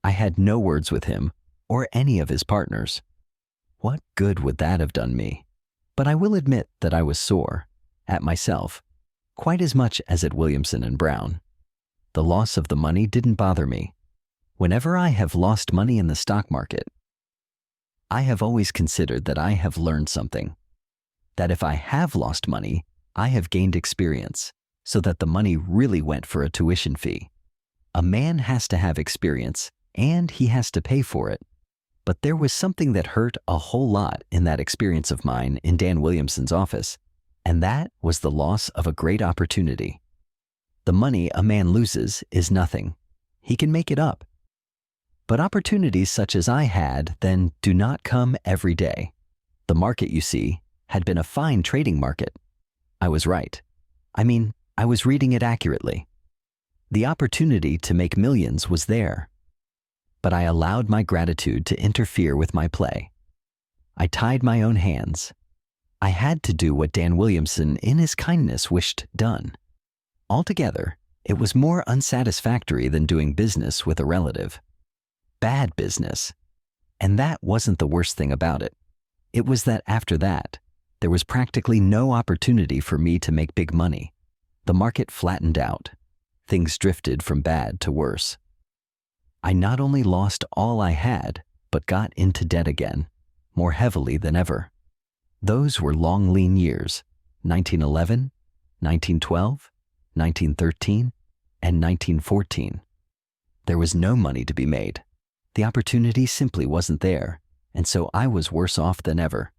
I had no words with him or any of his partners. What good would that have done me? But I will admit that I was sore at myself, quite as much as at Williamson and Brown. The loss of the money didn't bother me. Whenever I have lost money in the stock market, I have always considered that I have learned something. That if I have lost money, I have gained experience, so that the money really went for a tuition fee. A man has to have experience, and he has to pay for it. But there was something that hurt a whole lot in that experience of mine in Dan Williamson's office, and that was the loss of a great opportunity. The money a man loses is nothing. He can make it up. But opportunities such as I had then do not come every day. The market, you see, had been a fine trading market. I was right. I was reading it accurately. The opportunity to make millions was there. But I allowed my gratitude to interfere with my play. I tied my own hands. I had to do what Dan Williamson in his kindness wished done. Altogether, it was more unsatisfactory than doing business with a relative. Bad business. And that wasn't the worst thing about it. It was that after that, there was practically no opportunity for me to make big money. The market flattened out. Things drifted from bad to worse. I not only lost all I had, but got into debt again, more heavily than ever. Those were long, lean years, 1911, 1912, 1913, and 1914. There was no money to be made. The opportunity simply wasn't there, and so I was worse off than ever.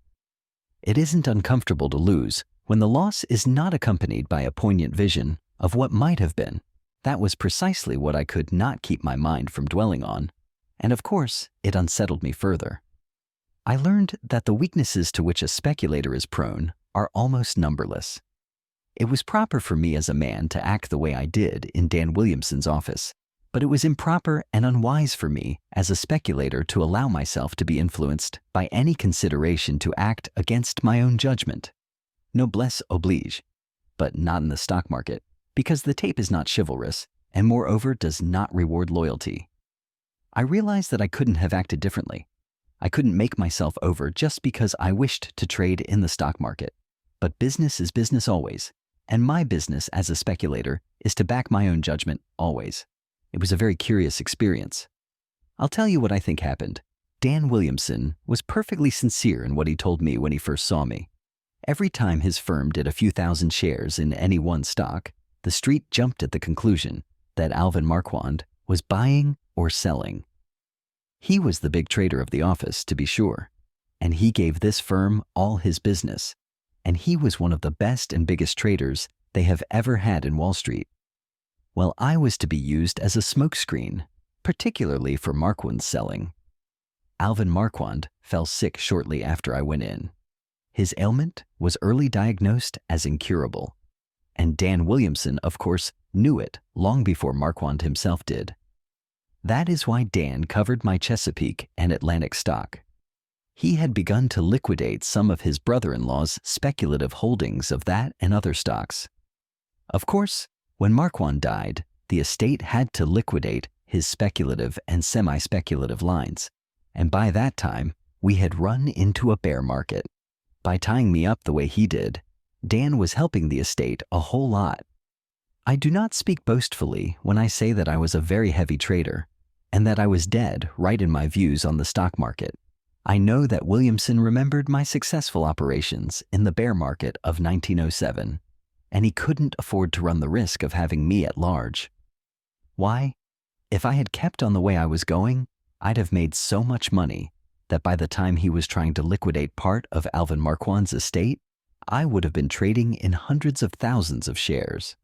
It isn't uncomfortable to lose when the loss is not accompanied by a poignant vision of what might have been. That was precisely what I could not keep my mind from dwelling on, and of course, it unsettled me further. I learned that the weaknesses to which a speculator is prone are almost numberless. It was proper for me as a man to act the way I did in Dan Williamson's office, but it was improper and unwise for me as a speculator to allow myself to be influenced by any consideration to act against my own judgment. noblesse oblige, but not in the stock market, because the tape is not chivalrous and moreover does not reward loyalty. I realized that I couldn't have acted differently. I couldn't make myself over just because I wished to trade in the stock market. But business is business always, and my business as a speculator is to back my own judgment always. It was a very curious experience. I'll tell you what I think happened. Dan Williamson was perfectly sincere in what he told me when he first saw me. Every time his firm did a few thousand shares in any one stock, the street jumped at the conclusion that Alvin Marquand was buying or selling. He was the big trader of the office, to be sure, and he gave this firm all his business, and he was one of the best and biggest traders they have ever had in Wall Street. Well, I was to be used as a smokescreen, particularly for Marquand's selling. Alvin Marquand fell sick shortly after I went in. His ailment was early diagnosed as incurable, and Dan Williamson, of course, knew it long before Marquand himself did. That is why Dan covered my Chesapeake and Atlantic stock. He had begun to liquidate some of his brother-in-law's speculative holdings of that and other stocks. Of course, when Marquand died, the estate had to liquidate his speculative and semi-speculative lines, and by that time, we had run into a bear market. By tying me up the way he did, Dan was helping the estate a whole lot. I do not speak boastfully when I say that I was a very heavy trader, and that I was dead right in my views on the stock market. I know that Williamson remembered my successful operations in the bear market of 1907, and he couldn't afford to run the risk of having me at large. Why? If I had kept on the way I was going, I'd have made so much money that by the time he was trying to liquidate part of Alvin Marquand's estate, I would have been trading in hundreds of thousands of shares.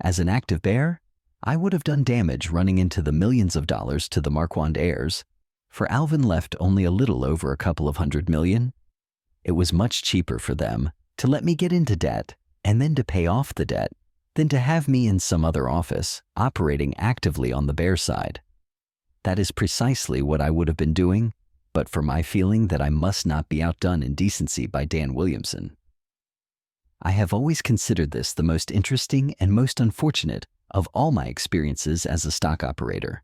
As an active bear, I would have done damage running into the millions of dollars to the Marquand heirs, for Alvin left only a little over a couple of $100 million. It was much cheaper for them to let me get into debt and then to pay off the debt than to have me in some other office operating actively on the bear side. That is precisely what I would have been doing, but for my feeling that I must not be outdone in decency by Dan Williamson. I have always considered this the most interesting and most unfortunate of all my experiences as a stock operator.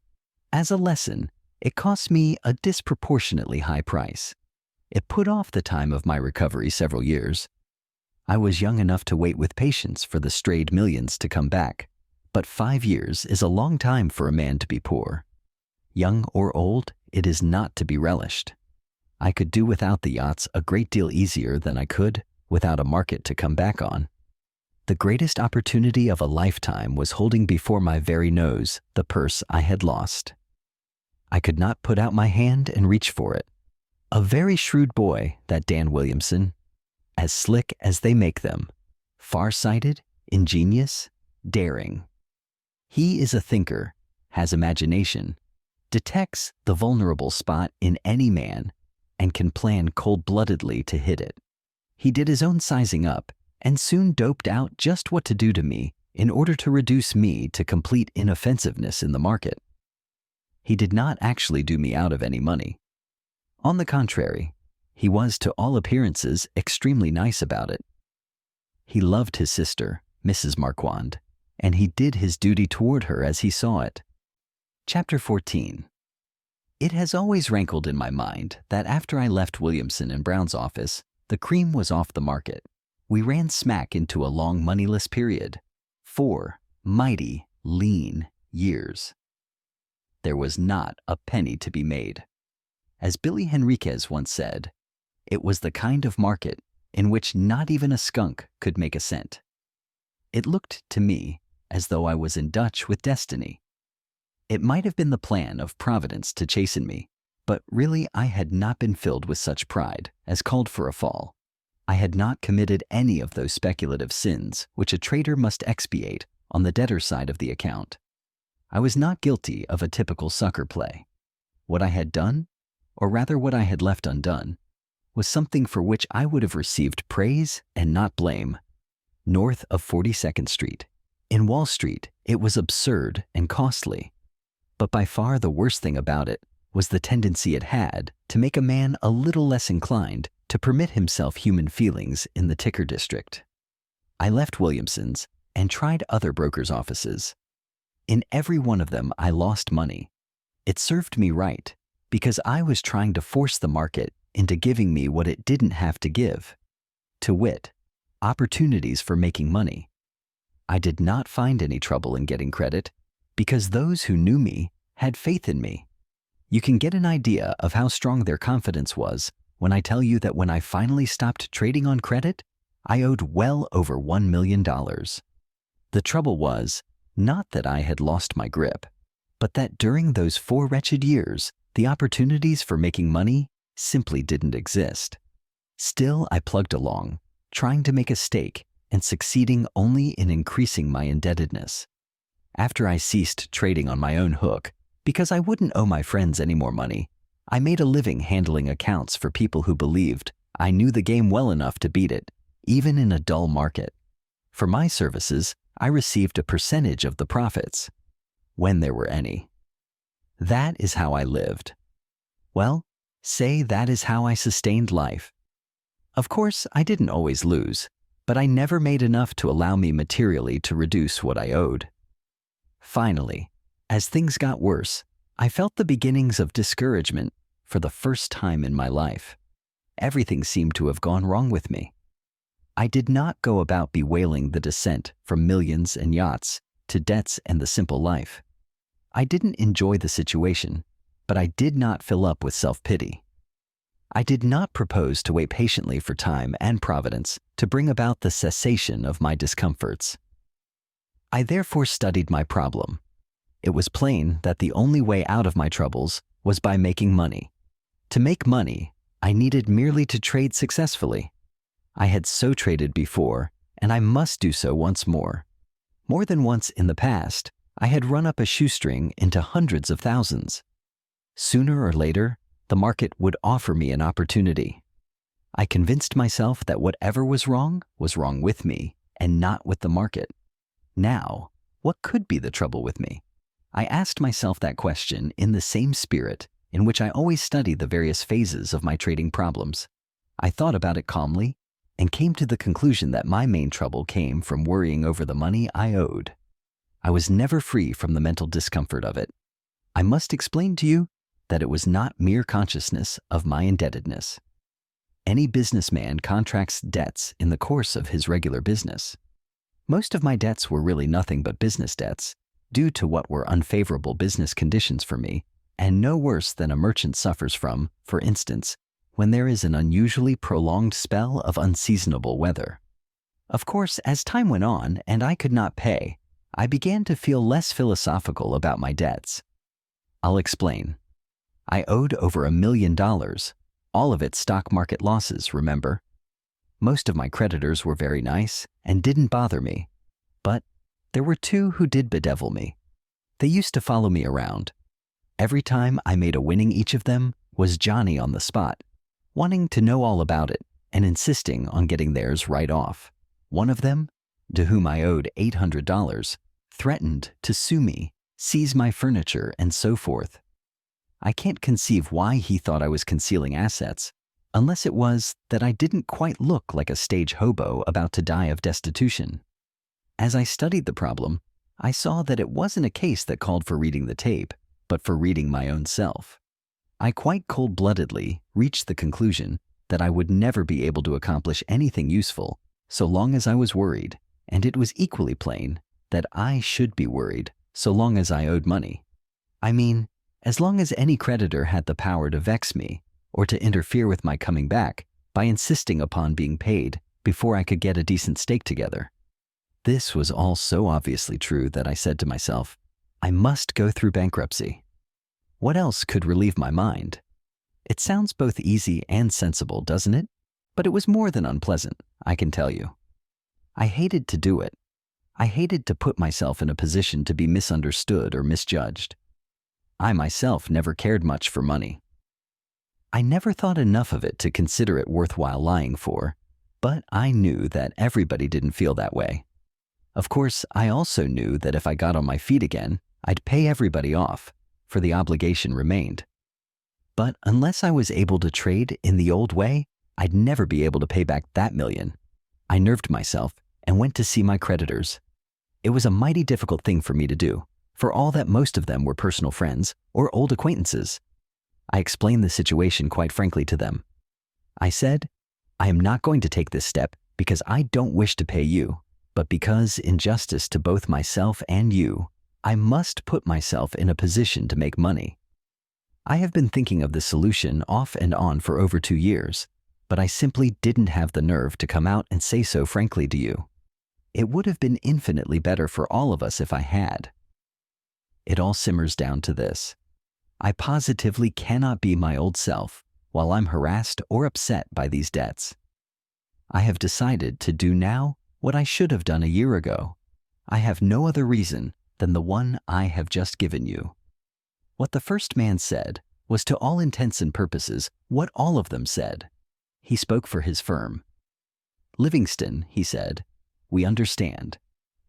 As a lesson, it cost me a disproportionately high price. It put off the time of my recovery several years. I was young enough to wait with patience for the strayed millions to come back, but 5 years is a long time for a man to be poor. Young or old, it is not to be relished. I could do without the yachts a great deal easier than I could without a market to come back on. The greatest opportunity of a lifetime was holding before my very nose the purse I had lost. I could not put out my hand and reach for it. A very shrewd boy, that Dan Williamson, as slick as they make them, far-sighted, ingenious, daring. He is a thinker, has imagination, detects the vulnerable spot in any man, and can plan cold-bloodedly to hit it. He did his own sizing up and soon doped out just what to do to me in order to reduce me to complete inoffensiveness in the market. He did not actually do me out of any money. On the contrary, he was to all appearances extremely nice about it. He loved his sister, Mrs. Marquand, and he did his duty toward her as he saw it. Chapter 14. It has always rankled in my mind that after I left Williamson and Brown's office, the cream was off the market. We ran smack into a long moneyless period. 4 mighty, lean years. There was not a penny to be made. As Billy Henriquez once said, it was the kind of market in which not even a skunk could make a cent. It looked to me as though I was in Dutch with destiny. It might have been the plan of Providence to chasten me, but really I had not been filled with such pride as called for a fall. I had not committed any of those speculative sins which a trader must expiate on the debtor's side of the account. I was not guilty of a typical sucker play. What I had done, or rather what I had left undone, was something for which I would have received praise and not blame. North of 42nd Street. In Wall Street, it was absurd and costly. But by far the worst thing about it was the tendency it had to make a man a little less inclined to permit himself human feelings in the ticker district. I left Williamson's and tried other brokers' offices. In every one of them, I lost money. It served me right, because I was trying to force the market into giving me what it didn't have to give. To wit, opportunities for making money. I did not find any trouble in getting credit, because those who knew me had faith in me. You can get an idea of how strong their confidence was when I tell you that when I finally stopped trading on credit, I owed well over $1 million. The trouble was, not that I had lost my grip, but that during those 4 wretched years, the opportunities for making money simply didn't exist. Still, I plugged along, trying to make a stake and succeeding only in increasing my indebtedness. After I ceased trading on my own hook, because I wouldn't owe my friends any more money, I made a living handling accounts for people who believed I knew the game well enough to beat it, even in a dull market. For my services, I received a percentage of the profits, when there were any. That is how I lived. Well, say that is how I sustained life. Of course, I didn't always lose, but I never made enough to allow me materially to reduce what I owed. Finally, as things got worse, I felt the beginnings of discouragement for the first time in my life. Everything seemed to have gone wrong with me. I did not go about bewailing the descent from millions and yachts to debts and the simple life. I didn't enjoy the situation, but I did not fill up with self-pity. I did not propose to wait patiently for time and providence to bring about the cessation of my discomforts. I therefore studied my problem. It was plain that the only way out of my troubles was by making money. To make money, I needed merely to trade successfully. I had so traded before, and I must do so once more. More than once in the past, I had run up a shoestring into hundreds of thousands. Sooner or later, the market would offer me an opportunity. I convinced myself that whatever was wrong with me and not with the market. Now, what could be the trouble with me? I asked myself that question in the same spirit in which I always study the various phases of my trading problems. I thought about it calmly and came to the conclusion that my main trouble came from worrying over the money I owed. I was never free from the mental discomfort of it. I must explain to you that it was not mere consciousness of my indebtedness. Any businessman contracts debts in the course of his regular business. Most of my debts were really nothing but business debts, due to what were unfavorable business conditions for me, and no worse than a merchant suffers from, for instance, when there is an unusually prolonged spell of unseasonable weather. Of course, as time went on and I could not pay, I began to feel less philosophical about my debts. I'll explain. I owed over $1 million, all of it stock market losses, remember? Most of my creditors were very nice and didn't bother me, but there were 2 who did bedevil me. They used to follow me around. Every time I made a winning, each of them was Johnny on the spot, wanting to know all about it and insisting on getting theirs right off. One of them, to whom I owed $800, threatened to sue me, seize my furniture, and so forth. I can't conceive why he thought I was concealing assets, unless it was that I didn't quite look like a stage hobo about to die of destitution. As I studied the problem, I saw that it wasn't a case that called for reading the tape, but for reading my own self. I quite cold-bloodedly reached the conclusion that I would never be able to accomplish anything useful so long as I was worried, and it was equally plain that I should be worried so long as I owed money. I mean, as long as any creditor had the power to vex me or to interfere with my coming back by insisting upon being paid before I could get a decent stake together. This was all so obviously true that I said to myself, I must go through bankruptcy. What else could relieve my mind? It sounds both easy and sensible, doesn't it? But it was more than unpleasant, I can tell you. I hated to do it. I hated to put myself in a position to be misunderstood or misjudged. I myself never cared much for money. I never thought enough of it to consider it worthwhile lying for, but I knew that everybody didn't feel that way. Of course, I also knew that if I got on my feet again, I'd pay everybody off, for the obligation remained. But unless I was able to trade in the old way, I'd never be able to pay back that million. I nerved myself and went to see my creditors. It was a mighty difficult thing for me to do, for all that most of them were personal friends or old acquaintances. I explained the situation quite frankly to them. I said, I am not going to take this step because I don't wish to pay you, but because, in justice to both myself and you, I must put myself in a position to make money. I have been thinking of this solution off and on for over 2 years, but I simply didn't have the nerve to come out and say so frankly to you. It would have been infinitely better for all of us if I had. It all simmers down to this. I positively cannot be my old self while I'm harassed or upset by these debts. I have decided to do now what I should have done a year ago. I have no other reason than the one I have just given you. What the first man said was to all intents and purposes what all of them said. He spoke for his firm. Livingston, he said, we understand.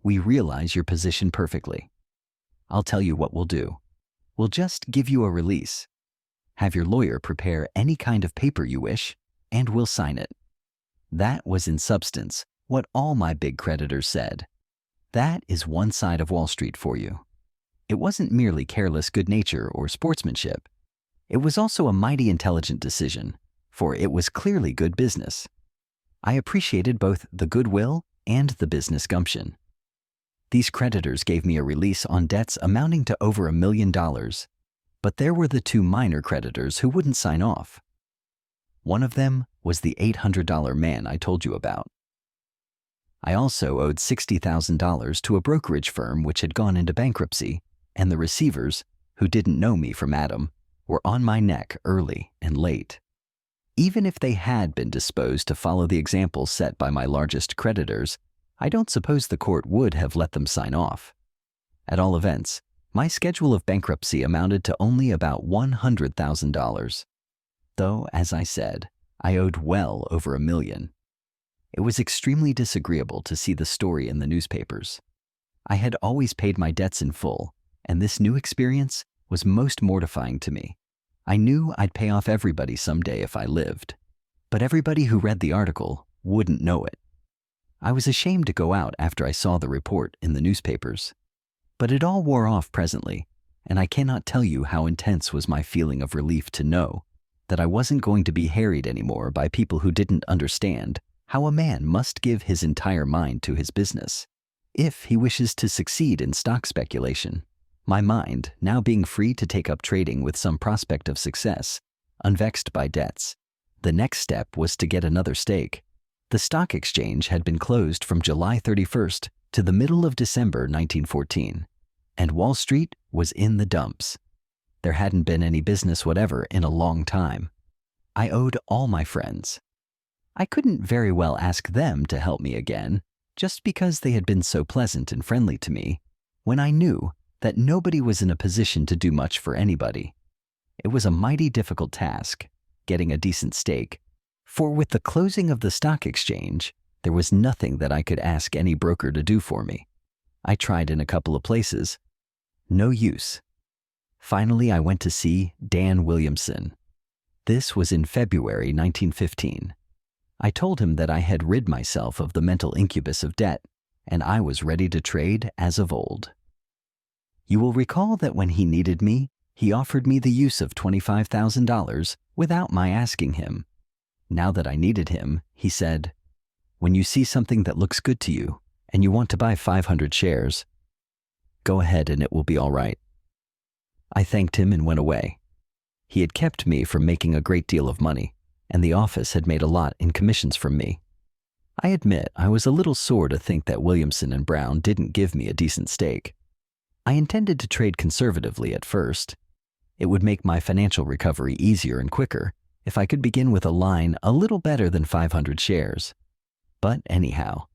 We realize your position perfectly. I'll tell you what we'll do. We'll just give you a release. Have your lawyer prepare any kind of paper you wish, and we'll sign it. That was in substance what all my big creditors said. That is one side of Wall Street for you. It wasn't merely careless good nature or sportsmanship. It was also a mighty intelligent decision, for it was clearly good business. I appreciated both the goodwill and the business gumption. These creditors gave me a release on debts amounting to over $1 million, but there were the 2 minor creditors who wouldn't sign off. One of them was the $800 man I told you about. I also owed $60,000 to a brokerage firm which had gone into bankruptcy, and the receivers, who didn't know me from Adam, were on my neck early and late. Even if they had been disposed to follow the example set by my largest creditors, I don't suppose the court would have let them sign off. At all events, my schedule of bankruptcy amounted to only about $100,000. Though, as I said, I owed well over $1 million. It was extremely disagreeable to see the story in the newspapers. I had always paid my debts in full, and this new experience was most mortifying to me. I knew I'd pay off everybody someday if I lived, but everybody who read the article wouldn't know it. I was ashamed to go out after I saw the report in the newspapers. But it all wore off presently, and I cannot tell you how intense was my feeling of relief to know that I wasn't going to be harried anymore by people who didn't understand how a man must give his entire mind to his business if he wishes to succeed in stock speculation. My mind, now being free to take up trading with some prospect of success, unvexed by debts, the next step was to get another stake. The stock exchange had been closed from July 31st to the middle of December 1914, and Wall Street was in the dumps. There hadn't been any business whatever in a long time. I owed all my friends. I couldn't very well ask them to help me again, just because they had been so pleasant and friendly to me, when I knew that nobody was in a position to do much for anybody. It was a mighty difficult task, getting a decent stake, for with the closing of the stock exchange, there was nothing that I could ask any broker to do for me. I tried in a couple of places. No use. Finally, I went to see Dan Williamson. This was in February 1915. I told him that I had rid myself of the mental incubus of debt, and I was ready to trade as of old. You will recall that when he needed me, he offered me the use of $25,000 without my asking him. Now that I needed him, he said, "When you see something that looks good to you, and you want to buy 500 shares, go ahead and it will be all right." I thanked him and went away. He had kept me from making a great deal of money, and the office had made a lot in commissions from me. I admit I was a little sore to think that Williamson and Brown didn't give me a decent stake. I intended to trade conservatively at first. It would make my financial recovery easier and quicker if I could begin with a line a little better than 500 shares. But anyhow,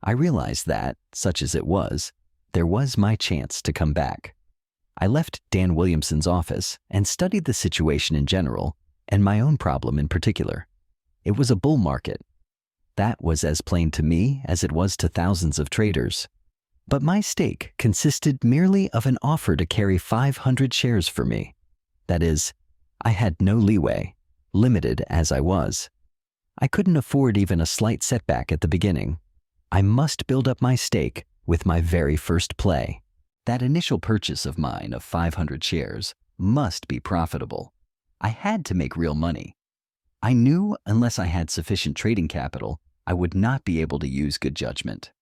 I realized that, such as it was, there was my chance to come back. I left Dan Williamson's office and studied the situation in general and my own problem in particular. It was a bull market. That was as plain to me as it was to thousands of traders. But my stake consisted merely of an offer to carry 500 shares for me. That is, I had no leeway, limited as I was. I couldn't afford even a slight setback at the beginning. I must build up my stake with my very first play. That initial purchase of mine of 500 shares must be profitable. I had to make real money. I knew unless I had sufficient trading capital, I would not be able to use good judgment.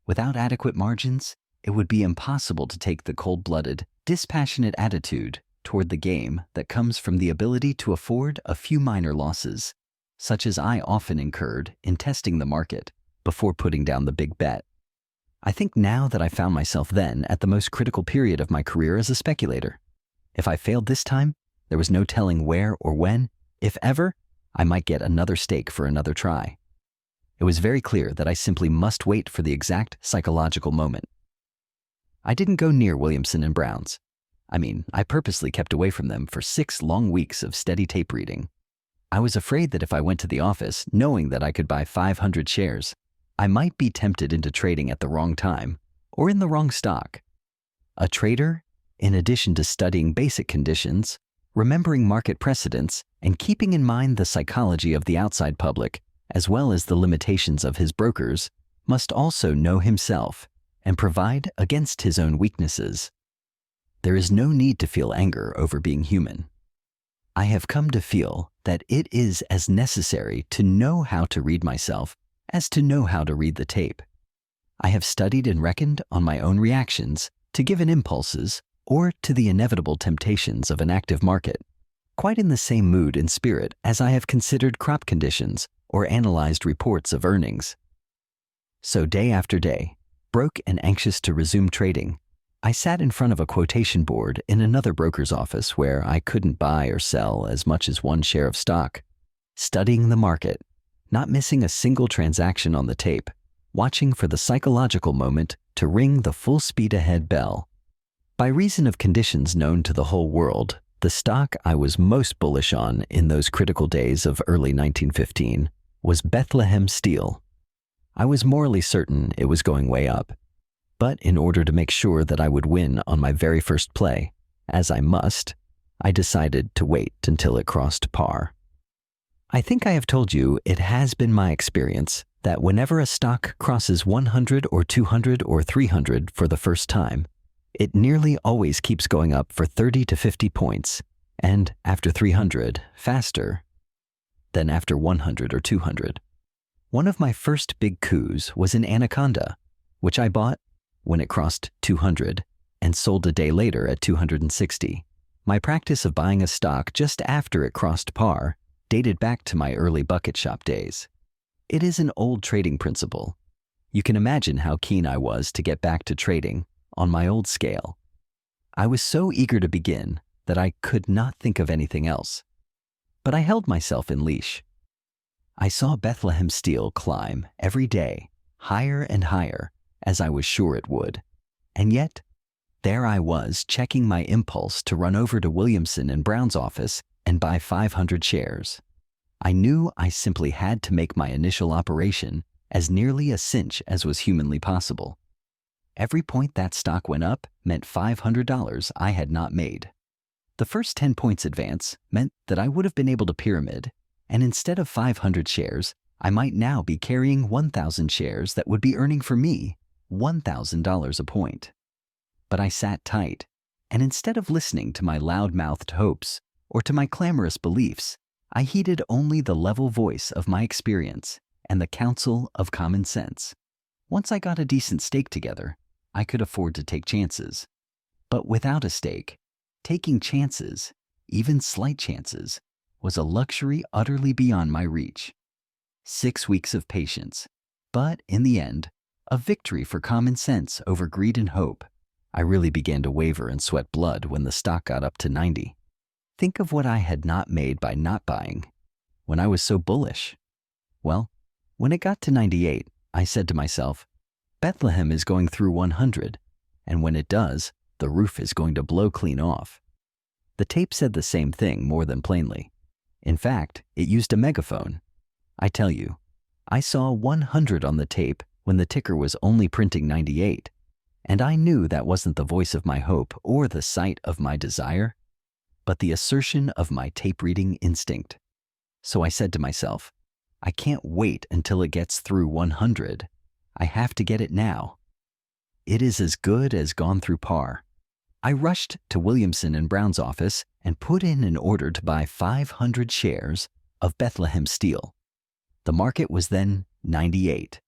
Without adequate margins, it would be impossible to take the cold-blooded, dispassionate attitude toward the game that comes from the ability to afford a few minor losses, such as I often incurred in testing the market before putting down the big bet. I think now that I found myself then at the most critical period of my career as a speculator. If I failed this time, there was no telling where or when, if ever, I might get another stake for another try. It was very clear that I simply must wait for the exact psychological moment. I didn't go near Williamson and Brown's. I purposely kept away from them for 6 long weeks of steady tape reading. I was afraid that if I went to the office knowing that I could buy 500 shares, I might be tempted into trading at the wrong time or in the wrong stock. A trader, in addition to studying basic conditions, remembering market precedents, and keeping in mind the psychology of the outside public, as well as the limitations of his brokers, must also know himself and provide against his own weaknesses. There is no need to feel anger over being human. I have come to feel that it is as necessary to know how to read myself as to know how to read the tape. I have studied and reckoned on my own reactions to given impulses or to the inevitable temptations of an active market, quite in the same mood and spirit as I have considered crop conditions or analyzed reports of earnings. So day after day, broke and anxious to resume trading, I sat in front of a quotation board in another broker's office where I couldn't buy or sell as much as 1 share of stock, studying the market, not missing a single transaction on the tape, watching for the psychological moment to ring the full speed ahead bell. By reason of conditions known to the whole world, the stock I was most bullish on in those critical days of early 1915 was Bethlehem Steel. I was morally certain it was going way up, but in order to make sure that I would win on my very first play, as I must, I decided to wait until it crossed par. I think I have told you it has been my experience that whenever a stock crosses 100 or 200 or 300 for the first time, it nearly always keeps going up for 30 to 50 points, and after 300, faster than after 100 or 200. One of my first big coups was in Anaconda, which I bought when it crossed 200 and sold a day later at 260. My practice of buying a stock just after it crossed par dated back to my early bucket shop days. It is an old trading principle. You can imagine how keen I was to get back to trading on my old scale. I was so eager to begin that I could not think of anything else. But I held myself in leash. I saw Bethlehem Steel climb every day, higher and higher, as I was sure it would. And yet, there I was checking my impulse to run over to Williamson and Brown's office and buy 500 shares. I knew I simply had to make my initial operation as nearly a cinch as was humanly possible. Every point that stock went up meant $500 I had not made. The first 10 points advance meant that I would have been able to pyramid, and instead of 500 shares, I might now be carrying 1,000 shares that would be earning for me $1,000 a point. But I sat tight, and instead of listening to my loud-mouthed hopes or to my clamorous beliefs, I heeded only the level voice of my experience and the counsel of common sense. Once I got a decent stake together, I could afford to take chances. But without a stake, taking chances, even slight chances, was a luxury utterly beyond my reach. 6 weeks of patience, but in the end, a victory for common sense over greed and hope. I really began to waver and sweat blood when the stock got up to 90. Think of what I had not made by not buying when I was so bullish. Well, when it got to 98, I said to myself, Bethlehem is going through 100, and when it does, the roof is going to blow clean off. The tape said the same thing more than plainly. In fact, it used a megaphone. I tell you, I saw 100 on the tape when the ticker was only printing 98, and I knew that wasn't the voice of my hope or the sight of my desire, but the assertion of my tape-reading instinct. So I said to myself, I can't wait until it gets through 100. I have to get it now. It is as good as gone through par. I rushed to Williamson and Brown's office and put in an order to buy 500 shares of Bethlehem Steel. The market was then 98.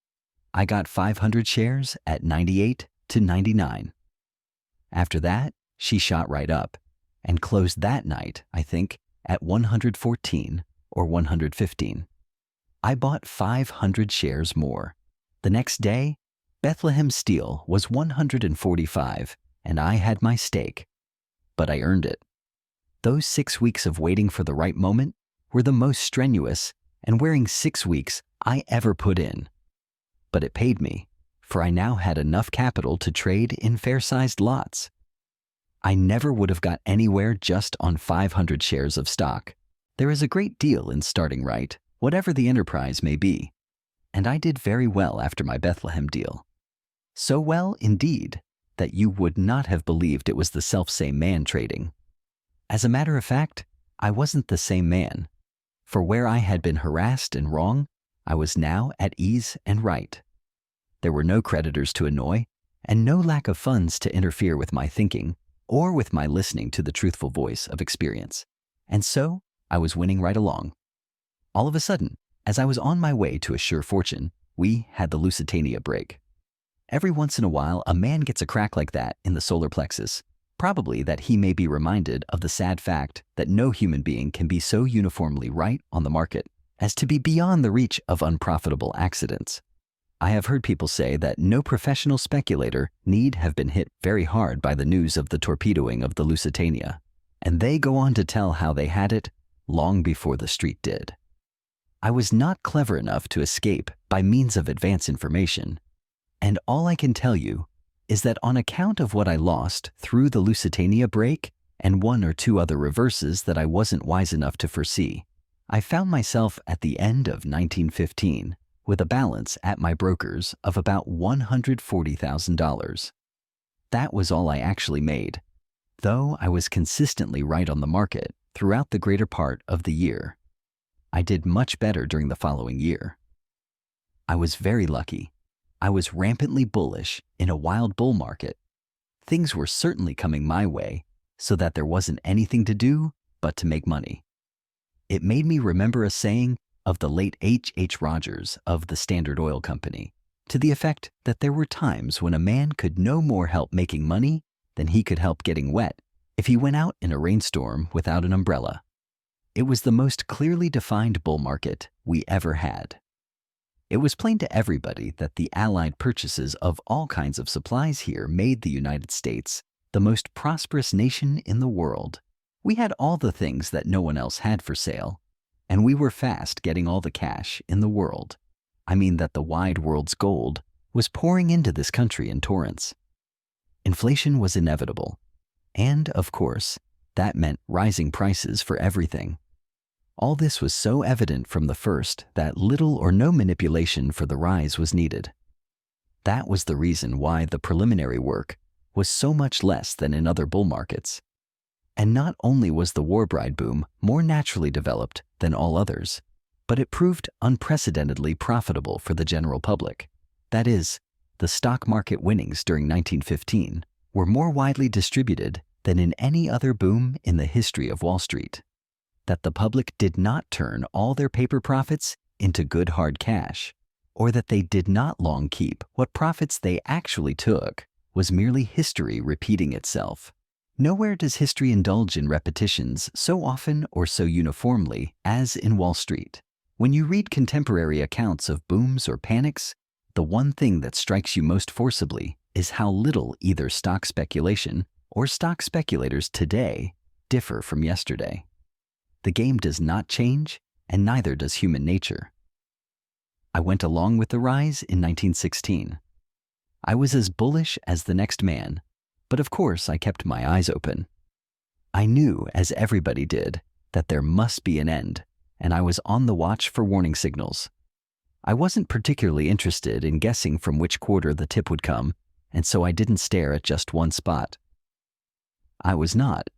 I got 500 shares at 98 to 99. After that, she shot right up and closed that night, I think, at 114 or 115. I bought 500 shares more. The next day, Bethlehem Steel was 145 and I had my stake. But I earned it. Those 6 weeks of waiting for the right moment were the most strenuous and wearing 6 weeks I ever put in. But it paid me, for I now had enough capital to trade in fair-sized lots. I never would have got anywhere just on 500 shares of stock. There is a great deal in starting right, whatever the enterprise may be. And I did very well after my Bethlehem deal. So well, indeed, that you would not have believed it was the selfsame man trading. As a matter of fact, I wasn't the same man. For where I had been harassed and wrong, I was now at ease and right. There were no creditors to annoy, and no lack of funds to interfere with my thinking or with my listening to the truthful voice of experience. And so, I was winning right along. All of a sudden, as I was on my way to a sure fortune, we had the Lusitania break. Every once in a while, a man gets a crack like that in the solar plexus, probably that he may be reminded of the sad fact that no human being can be so uniformly right on the market as to be beyond the reach of unprofitable accidents. I have heard people say that no professional speculator need have been hit very hard by the news of the torpedoing of the Lusitania, and they go on to tell how they had it long before the street did. I was not clever enough to escape by means of advance information, and all I can tell you is that on account of what I lost through the Lusitania break and 1 or 2 other reverses that I wasn't wise enough to foresee, I found myself at the end of 1915 with a balance at my brokers of about $140,000. That was all I actually made, though I was consistently right on the market throughout the greater part of the year. I did much better during the following year. I was very lucky. I was rampantly bullish in a wild bull market. Things were certainly coming my way, so that there wasn't anything to do but to make money. It made me remember a saying of the late H. Rogers of the Standard Oil Company, to the effect that there were times when a man could no more help making money than he could help getting wet if he went out in a rainstorm without an umbrella. It was the most clearly defined bull market we ever had. It was plain to everybody that the Allied purchases of all kinds of supplies here made the United States the most prosperous nation in the world. We had all the things that no one else had for sale, and we were fast getting all the cash in the world. I mean that the wide world's gold was pouring into this country in torrents. Inflation was inevitable, and, of course, that meant rising prices for everything. All this was so evident from the first that little or no manipulation for the rise was needed. That was the reason why the preliminary work was so much less than in other bull markets. And not only was the war bride boom more naturally developed than all others, but it proved unprecedentedly profitable for the general public. That is, the stock market winnings during 1915 were more widely distributed than in any other boom in the history of Wall Street. That the public did not turn all their paper profits into good hard cash, or that they did not long keep what profits they actually took, was merely history repeating itself. Nowhere does history indulge in repetitions so often or so uniformly as in Wall Street. When you read contemporary accounts of booms or panics, the one thing that strikes you most forcibly is how little either stock speculation or stock speculators today differ from yesterday. The game does not change, and neither does human nature. I went along with the rise in 1916. I was as bullish as the next man, but of course I kept my eyes open. I knew, as everybody did, that there must be an end, and I was on the watch for warning signals. I wasn't particularly interested in guessing from which quarter the tip would come, and so I didn't stare at just one spot. I was not,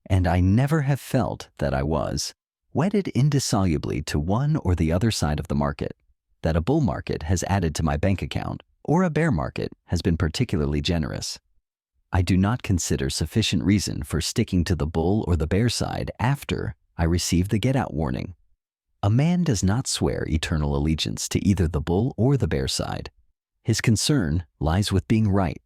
and I never have felt that I was, wedded indissolubly to one or the other side of the market, that a bull market has added to my bank account or a bear market has been particularly generous. I do not consider sufficient reason for sticking to the bull or the bear side after I receive the get-out warning. A man does not swear eternal allegiance to either the bull or the bear side. His concern lies with being right.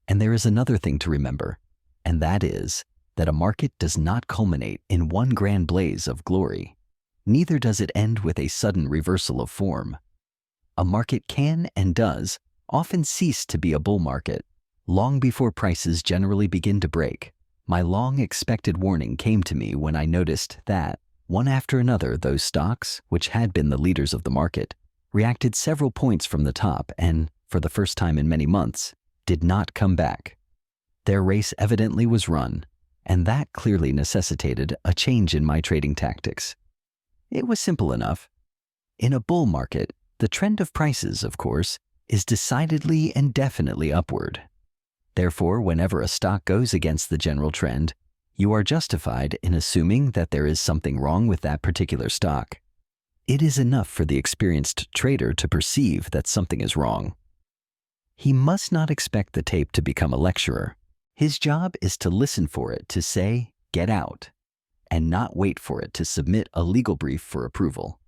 And there is another thing to remember, and that is that a market does not culminate in one grand blaze of glory. Neither does it end with a sudden reversal of form. A market can and does often cease to be a bull market long before prices generally begin to break. My long-expected warning came to me when I noticed that, one after another, those stocks, which had been the leaders of the market, reacted several points from the top and, for the first time in many months, did not come back. Their race evidently was run, and that clearly necessitated a change in my trading tactics. It was simple enough. In a bull market, the trend of prices, of course, is decidedly and definitely upward. Therefore, whenever a stock goes against the general trend, you are justified in assuming that there is something wrong with that particular stock. It is enough for the experienced trader to perceive that something is wrong. He must not expect the tape to become a lecturer. His job is to listen for it to say, "Get out," and not wait for it to submit a legal brief for approval.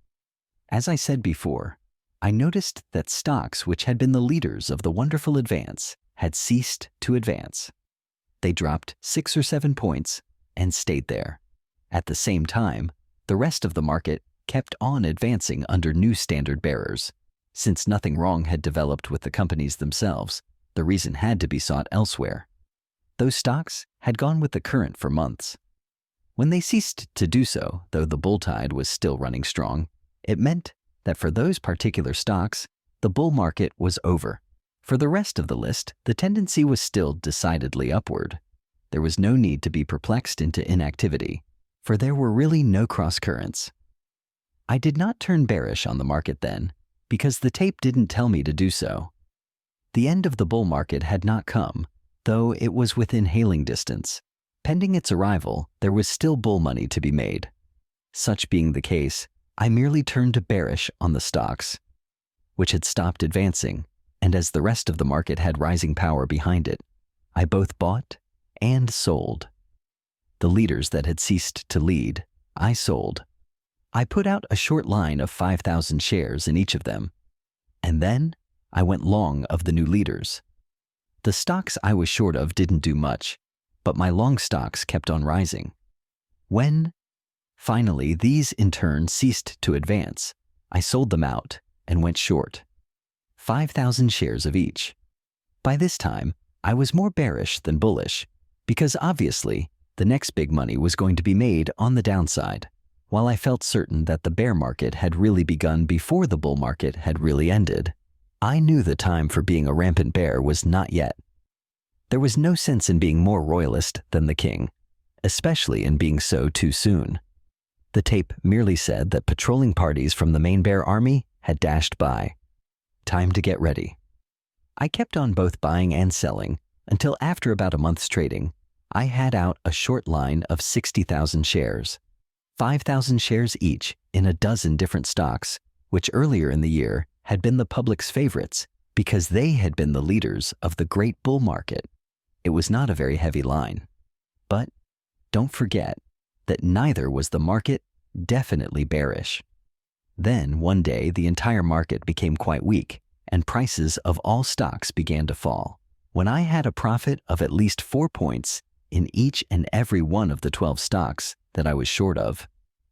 As I said before, I noticed that stocks which had been the leaders of the wonderful advance had ceased to advance. They dropped 6 or 7 points and stayed there. At the same time, the rest of the market kept on advancing under new standard bearers. Since nothing wrong had developed with the companies themselves, the reason had to be sought elsewhere. Those stocks had gone with the current for months. When they ceased to do so, though the bull tide was still running strong, it meant that for those particular stocks, the bull market was over. For the rest of the list, the tendency was still decidedly upward. There was no need to be perplexed into inactivity, for there were really no cross-currents. I did not turn bearish on the market then, because the tape didn't tell me to do so. The end of the bull market had not come, though it was within hailing distance. Pending its arrival, there was still bull money to be made. Such being the case, I merely turned bearish on the stocks, which had stopped advancing, and as the rest of the market had rising power behind it, I both bought and sold. The leaders that had ceased to lead, I sold. I put out a short line of 5,000 shares in each of them, and then I went long of the new leaders. The stocks I was short of didn't do much, but my long stocks kept on rising. When, finally, these in turn ceased to advance, I sold them out and went short. 5,000 shares of each. By this time, I was more bearish than bullish, because obviously the next big money was going to be made on the downside, while I felt certain that the bear market had really begun before the bull market had really ended. I knew the time for being a rampant bear was not yet. There was no sense in being more royalist than the king, especially in being so too soon. The tape merely said that patrolling parties from the main bear army had dashed by. Time to get ready. I kept on both buying and selling until after about a month's trading, I had out a short line of 60,000 shares, 5,000 shares each in a dozen different stocks, which earlier in the year had been the public's favorites because they had been the leaders of the great bull market. It was not a very heavy line. But don't forget that neither was the market definitely bearish. Then, one day, the entire market became quite weak, and prices of all stocks began to fall. When I had a profit of at least 4 points in each and every one of the 12 stocks that I was short of,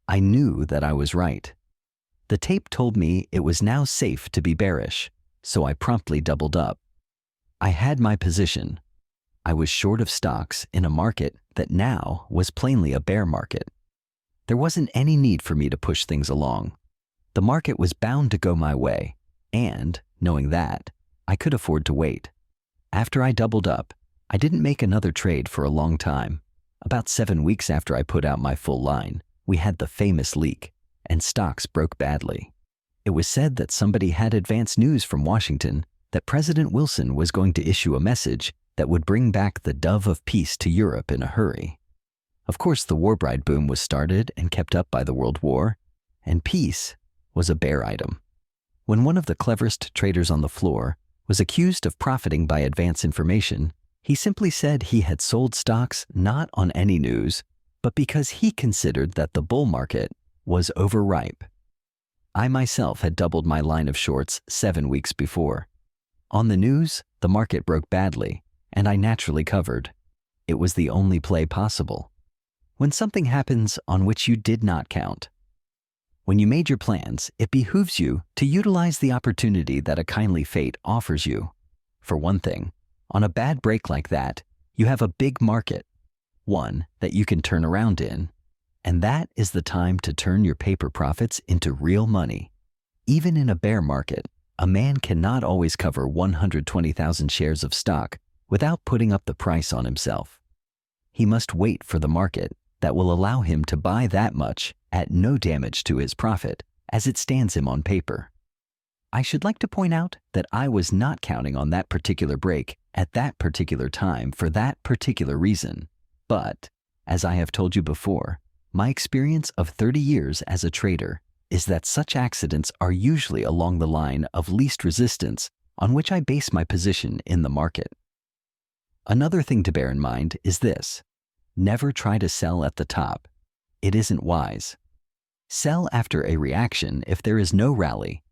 I knew that I was right. The tape told me it was now safe to be bearish, so I promptly doubled up. I had my position. I was short of stocks in a market that now was plainly a bear market. There wasn't any need for me to push things along. The market was bound to go my way, and, knowing that, I could afford to wait. After I doubled up, I didn't make another trade for a long time. About 7 weeks after I put out my full line, we had the famous leak, and stocks broke badly. It was said that somebody had advance news from Washington that President Wilson was going to issue a message that would bring back the dove of peace to Europe in a hurry. Of course, the war bride boom was started and kept up by the World War, and peace was a bear item. When one of the cleverest traders on the floor was accused of profiting by advance information, he simply said he had sold stocks not on any news, but because he considered that the bull market was overripe. I myself had doubled my line of shorts 7 weeks before. On the news, the market broke badly, and I naturally covered. It was the only play possible. When something happens on which you did not count, when you made your plans, it behooves you to utilize the opportunity that a kindly fate offers you. For one thing, on a bad break like that, you have a big market, one that you can turn around in, and that is the time to turn your paper profits into real money. Even in a bear market, a man cannot always cover 120,000 shares of stock without putting up the price on himself. He must wait for the market that will allow him to buy that much at no damage to his profit as it stands him on paper. I should like to point out that I was not counting on that particular break at that particular time for that particular reason, but, as I have told you before, my experience of 30 years as a trader is that such accidents are usually along the line of least resistance on which I base my position in the market. Another thing to bear in mind is this: never try to sell at the top. It isn't wise. Sell after a reaction if there is no rally.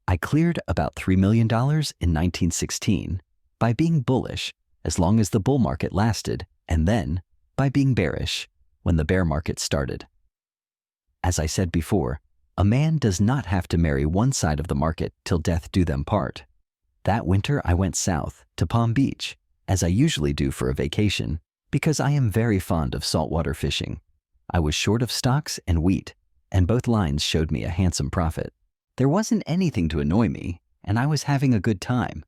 I cleared about $3 million in 1916 by being bullish as long as the bull market lasted, and then by being bearish when the bear market started. As I said before, a man does not have to marry one side of the market till death do them part. That winter I went south to Palm Beach, as I usually do for a vacation, because I am very fond of saltwater fishing. I was short of stocks and wheat, and both lines showed me a handsome profit. There wasn't anything to annoy me, and I was having a good time.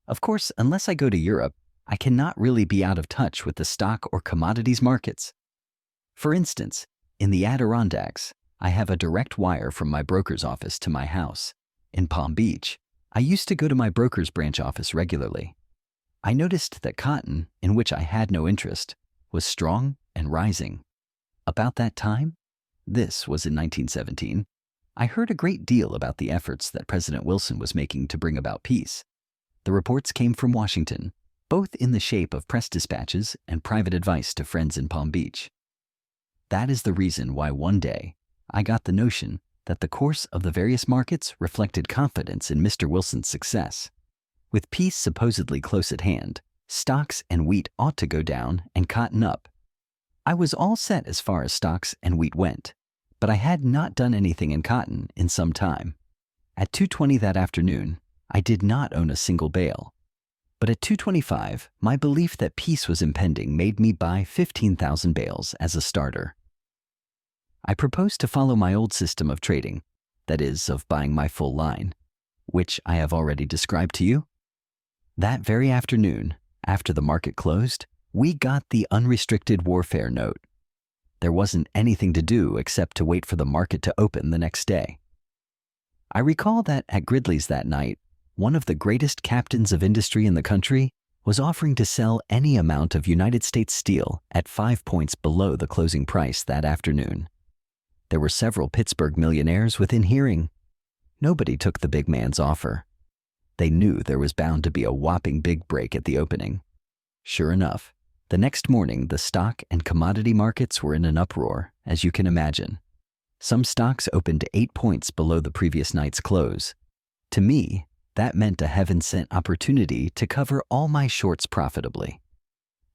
Of course, unless I go to Europe, I cannot really be out of touch with the stock or commodities markets. For instance, in the Adirondacks, I have a direct wire from my broker's office to my house. In Palm Beach, I used to go to my broker's branch office regularly. I noticed that cotton, in which I had no interest, was strong and rising. About that time, this was in 1917, I heard a great deal about the efforts that President Wilson was making to bring about peace. The reports came from Washington, both in the shape of press dispatches and private advice to friends in Palm Beach. That is the reason why one day I got the notion that the course of the various markets reflected confidence in Mr. Wilson's success. With peace supposedly close at hand, stocks and wheat ought to go down and cotton up. I was all set as far as stocks and wheat went, but I had not done anything in cotton in some time. At 2:20 that afternoon, I did not own a single bale. But at 2:25, my belief that peace was impending made me buy 15,000 bales as a starter. I proposed to follow my old system of trading, that is, of buying my full line, which I have already described to you. That very afternoon, after the market closed, we got the unrestricted warfare note. There wasn't anything to do except to wait for the market to open the next day. I recall that at Gridley's that night, one of the greatest captains of industry in the country was offering to sell any amount of United States steel at 5 points below the closing price that afternoon. There were several Pittsburgh millionaires within hearing. Nobody took the big man's offer. They knew there was bound to be a whopping big break at the opening. Sure enough, the next morning the stock and commodity markets were in an uproar, as you can imagine. Some stocks opened 8 points below the previous night's close. To me, that meant a heaven-sent opportunity to cover all my shorts profitably.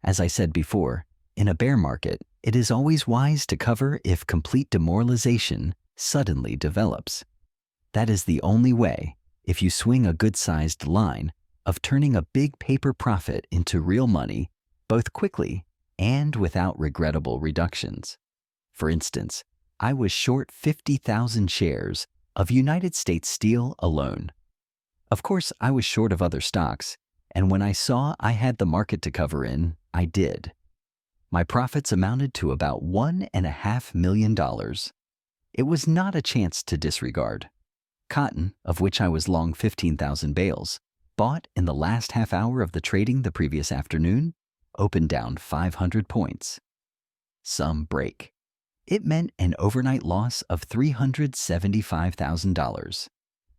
As I said before, in a bear market, it is always wise to cover if complete demoralization suddenly develops. That is the only way, if you swing a good-sized line, of turning a big paper profit into real money, both quickly and without regrettable reductions. For instance, I was short 50,000 shares of United States Steel alone. Of course, I was short of other stocks, and when I saw I had the market to cover in, I did. My profits amounted to about $1.5 million. It was not a chance to disregard. Cotton, of which I was long 15,000 bales, bought in the last half hour of the trading the previous afternoon, opened down 500 points. some break. It meant an overnight loss of $375,000.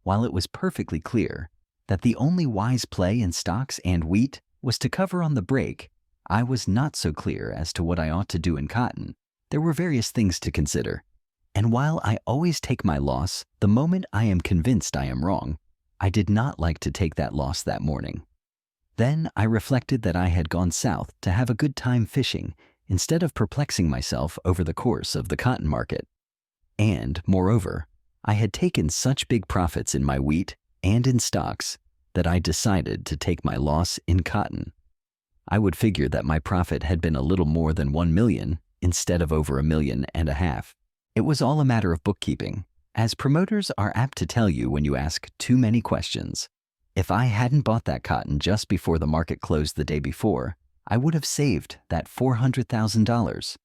While it was perfectly clear that the only wise play in stocks and wheat was to cover on the break, I was not so clear as to what I ought to do in cotton. There were various things to consider. And while I always take my loss the moment I am convinced I am wrong, I did not like to take that loss that morning. Then I reflected that I had gone south to have a good time fishing instead of perplexing myself over the course of the cotton market. And, moreover, I had taken such big profits in my wheat and in stocks that I decided to take my loss in cotton. I would figure that my profit had been a little more than 1 million instead of over 1.5 million. It was all a matter of bookkeeping, as promoters are apt to tell you when you ask too many questions. If I hadn't bought that cotton just before the market closed the day before, I would have saved that $400,000.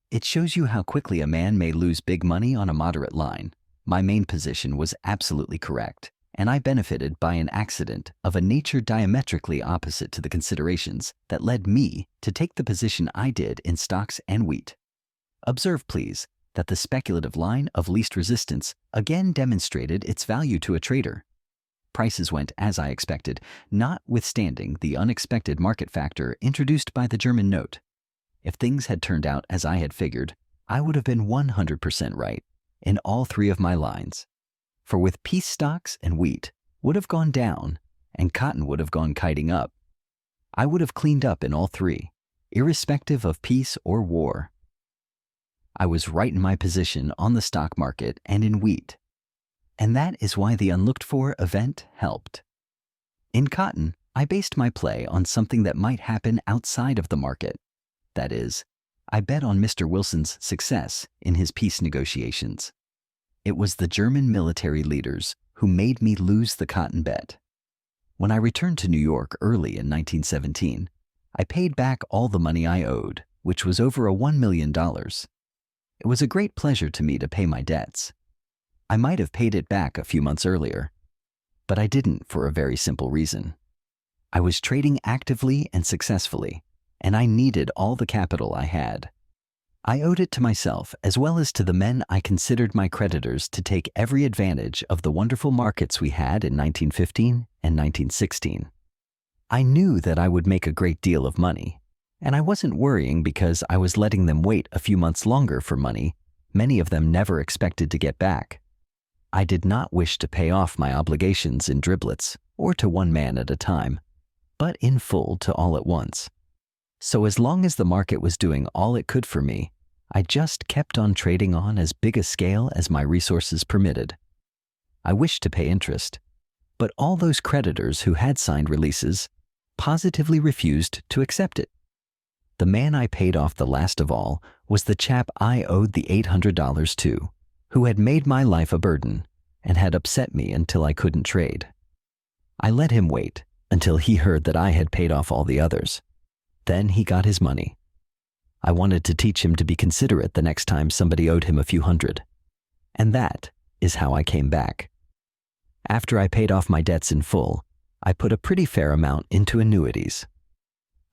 It shows you how quickly a man may lose big money on a moderate line. My main position was absolutely correct, and I benefited by an accident of a nature diametrically opposite to the considerations that led me to take the position I did in stocks and wheat. Observe, please, that the speculative line of least resistance again demonstrated its value to a trader. Prices went as I expected, notwithstanding the unexpected market factor introduced by the German note. If things had turned out as I had figured, I would have been 100% right in all three of my lines. For with peace stocks and wheat would have gone down and cotton would have gone kiting up, I would have cleaned up in all three, irrespective of peace or war. I was right in my position on the stock market and in wheat, and that is why the unlooked-for event helped. In cotton, I based my play on something that might happen outside of the market. That is, I bet on Mr. Wilson's success in his peace negotiations. It was the German military leaders who made me lose the cotton bet. When I returned to New York early in 1917, I paid back all the money I owed, which was over $1 million. It was a great pleasure to me to pay my debts. I might have paid it back a few months earlier, but I didn't for a very simple reason. I was trading actively and successfully, and I needed all the capital I had. I owed it to myself as well as to the men I considered my creditors to take every advantage of the wonderful markets we had in 1915 and 1916. I knew that I would make a great deal of money, and I wasn't worrying because I was letting them wait a few months longer for money many of them never expected to get back. I did not wish to pay off my obligations in driblets or to one man at a time, but in full to all at once. So as long as the market was doing all it could for me, I just kept on trading on as big a scale as my resources permitted. I wished to pay interest, but all those creditors who had signed releases positively refused to accept it. The man I paid off the last of all was the chap I owed the $800 to, who had made my life a burden and had upset me until I couldn't trade. I let him wait until he heard that I had paid off all the others. Then he got his money. I wanted to teach him to be considerate the next time somebody owed him a few hundred. And that is how I came back. After I paid off my debts in full, I put a pretty fair amount into annuities.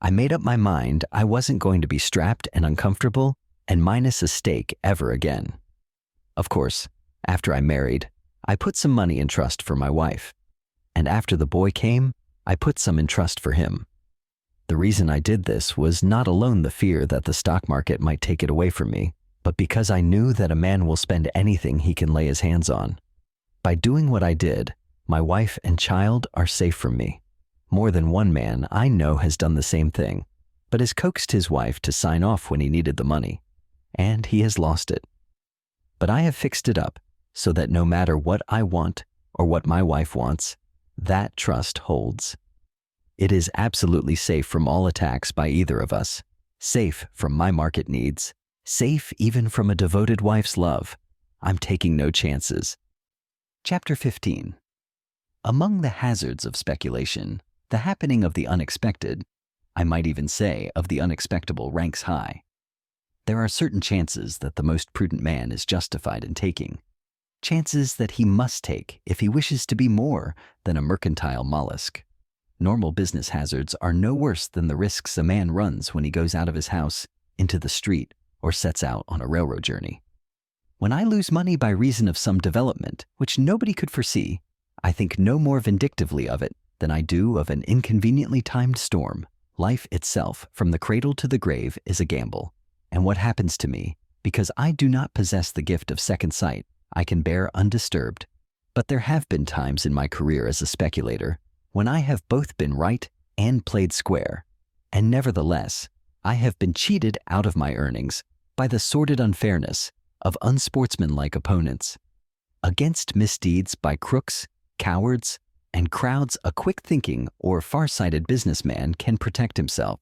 I made up my mind I wasn't going to be strapped and uncomfortable and minus a stake ever again. Of course, after I married, I put some money in trust for my wife. And after the boy came, I put some in trust for him. The reason I did this was not alone the fear that the stock market might take it away from me, but because I knew that a man will spend anything he can lay his hands on. By doing what I did, my wife and child are safe from me. More than one man I know has done the same thing, but has coaxed his wife to sign off when he needed the money, and he has lost it. But I have fixed it up so that no matter what I want or what my wife wants, that trust holds. It is absolutely safe from all attacks by either of us, safe from my market needs, safe even from a devoted wife's love. I'm taking no chances. Chapter 15. Among the hazards of speculation, the happening of the unexpected, I might even say of the unexpectable, ranks high. There are certain chances that the most prudent man is justified in taking, chances that he must take if he wishes to be more than a mercantile mollusk. Normal business hazards are no worse than the risks a man runs when he goes out of his house into the street or sets out on a railroad journey. When I lose money by reason of some development which nobody could foresee, I think no more vindictively of it than I do of an inconveniently timed storm. Life itself, from the cradle to the grave, is a gamble, and what happens to me, because I do not possess the gift of second sight, I can bear undisturbed. But there have been times in my career as a speculator when I have both been right and played square, and nevertheless, I have been cheated out of my earnings by the sordid unfairness of unsportsmanlike opponents. Against misdeeds by crooks, cowards, and crowds a quick-thinking or far-sighted businessman can protect himself.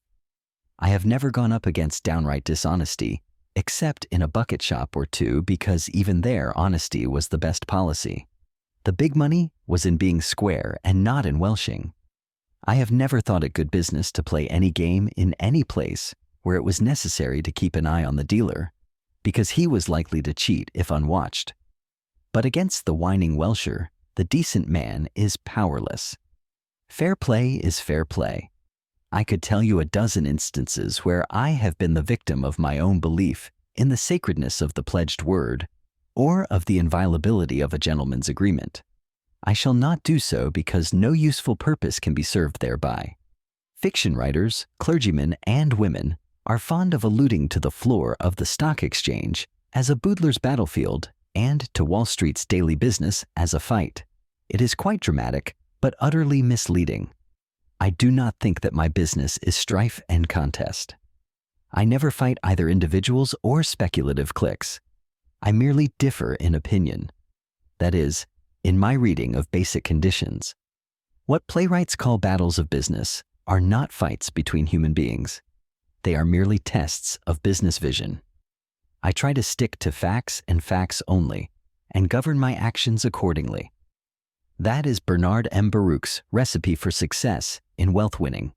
I have never gone up against downright dishonesty, except in a bucket shop or two, because even there honesty was the best policy. The big money was in being square and not in welshing. I have never thought it good business to play any game in any place where it was necessary to keep an eye on the dealer, because he was likely to cheat if unwatched. But against the whining welsher, the decent man is powerless. Fair play is fair play. I could tell you a dozen instances where I have been the victim of my own belief in the sacredness of the pledged word, or of the inviolability of a gentleman's agreement. I shall not do so because no useful purpose can be served thereby. Fiction writers, clergymen, and women are fond of alluding to the floor of the stock exchange as a boodler's battlefield and to Wall Street's daily business as a fight. It is quite dramatic, but utterly misleading. I do not think that my business is strife and contest. I never fight either individuals or speculative cliques. I merely differ in opinion. That is, in my reading of basic conditions. What playwrights call battles of business are not fights between human beings. They are merely tests of business vision. I try to stick to facts and facts only, and govern my actions accordingly. That is Bernard M. Baruch's recipe for success in wealth winning.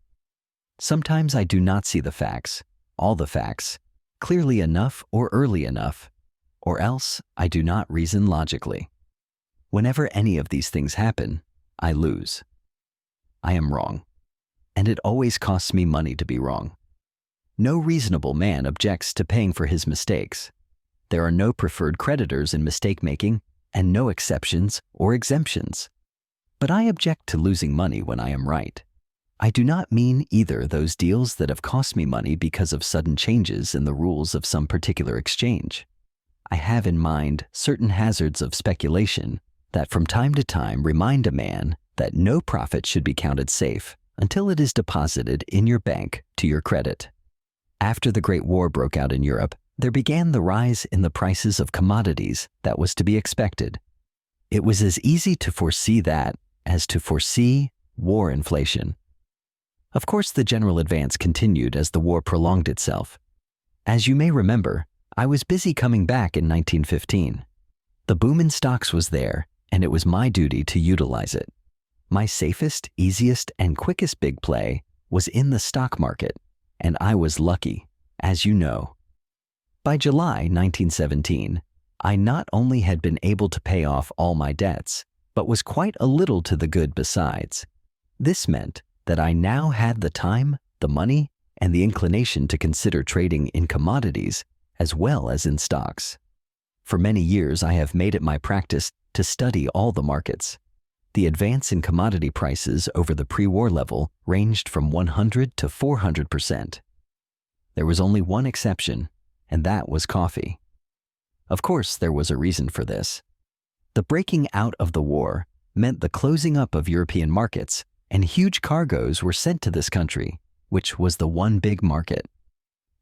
Sometimes I do not see the facts, all the facts, clearly enough or early enough, or else I do not reason logically. Whenever any of these things happen, I lose. I am wrong, and it always costs me money to be wrong. No reasonable man objects to paying for his mistakes. There are no preferred creditors in mistake-making, and no exceptions or exemptions. But I object to losing money when I am right. I do not mean either those deals that have cost me money because of sudden changes in the rules of some particular exchange. I have in mind certain hazards of speculation that from time to time remind a man that no profit should be counted safe until it is deposited in your bank to your credit. After the Great War broke out in Europe, there began the rise in the prices of commodities that was to be expected. It was as easy to foresee that as to foresee war inflation. Of course, the general advance continued as the war prolonged itself. As you may remember, I was busy coming back in 1915. The boom in stocks was there, and it was my duty to utilize it. My safest, easiest, and quickest big play was in the stock market, and I was lucky, as you know. By July 1917, I not only had been able to pay off all my debts, but was quite a little to the good besides. This meant that I now had the time, the money, and the inclination to consider trading in commodities as well as in stocks. For many years, I have made it my practice to study all the markets. The advance in commodity prices over the pre-war level ranged from 100 to 400%. There was only one exception, and that was coffee. Of course, there was a reason for this. The breaking out of the war meant the closing up of European markets, and huge cargoes were sent to this country, which was the one big market.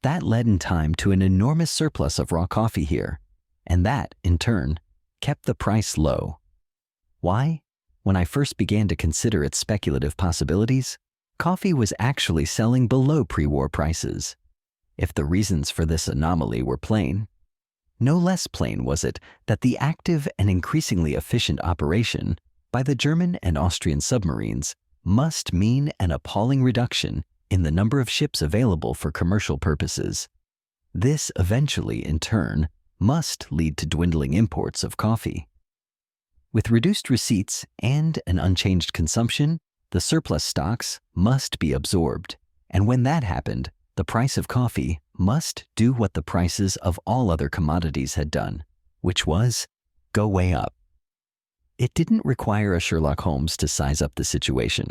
That led in time to an enormous surplus of raw coffee here, and that, in turn, kept the price low. Why? When I first began to consider its speculative possibilities, coffee was actually selling below pre-war prices. If the reasons for this anomaly were plain, no less plain was it that the active and increasingly efficient operation by the German and Austrian submarines must mean an appalling reduction in the number of ships available for commercial purposes. This eventually, in turn, must lead to dwindling imports of coffee. With reduced receipts and an unchanged consumption, the surplus stocks must be absorbed, and when that happened, the price of coffee must do what the prices of all other commodities had done, which was go way up. It didn't require a Sherlock Holmes to size up the situation.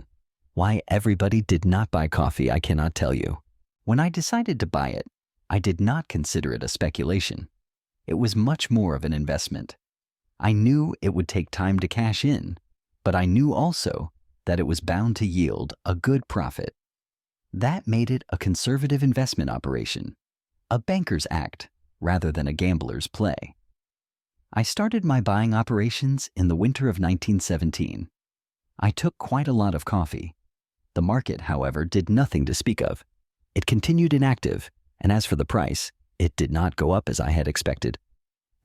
Why everybody did not buy coffee, I cannot tell you. When I decided to buy it, I did not consider it a speculation. It was much more of an investment. I knew it would take time to cash in, but I knew also that it was bound to yield a good profit. That made it a conservative investment operation, a banker's act rather than a gambler's play. I started my buying operations in the winter of 1917. I took quite a lot of coffee. The market, however, did nothing to speak of. It continued inactive, and as for the price, it did not go up as I had expected.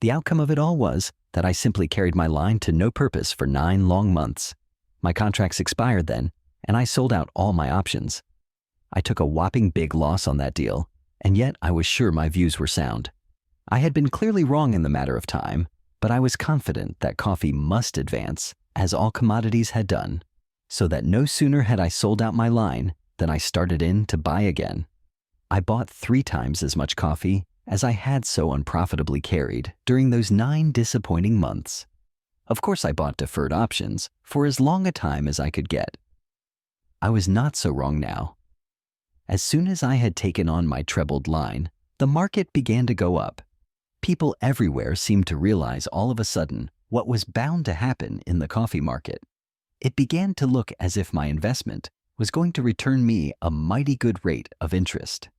The outcome of it all was that I simply carried my line to no purpose for 9 long months. My contracts expired then, and I sold out all my options. I took a whopping big loss on that deal, and yet I was sure my views were sound. I had been clearly wrong in the matter of time, but I was confident that coffee must advance, as all commodities had done, so that no sooner had I sold out my line than I started in to buy again. I bought 3 times as much coffee as I had so unprofitably carried during those 9 disappointing months. Of course, I bought deferred options for as long a time as I could get. I was not so wrong now. As soon as I had taken on my trebled line, the market began to go up. People everywhere seemed to realize all of a sudden what was bound to happen in the coffee market. It began to look as if my investment was going to return me a mighty good rate of interest.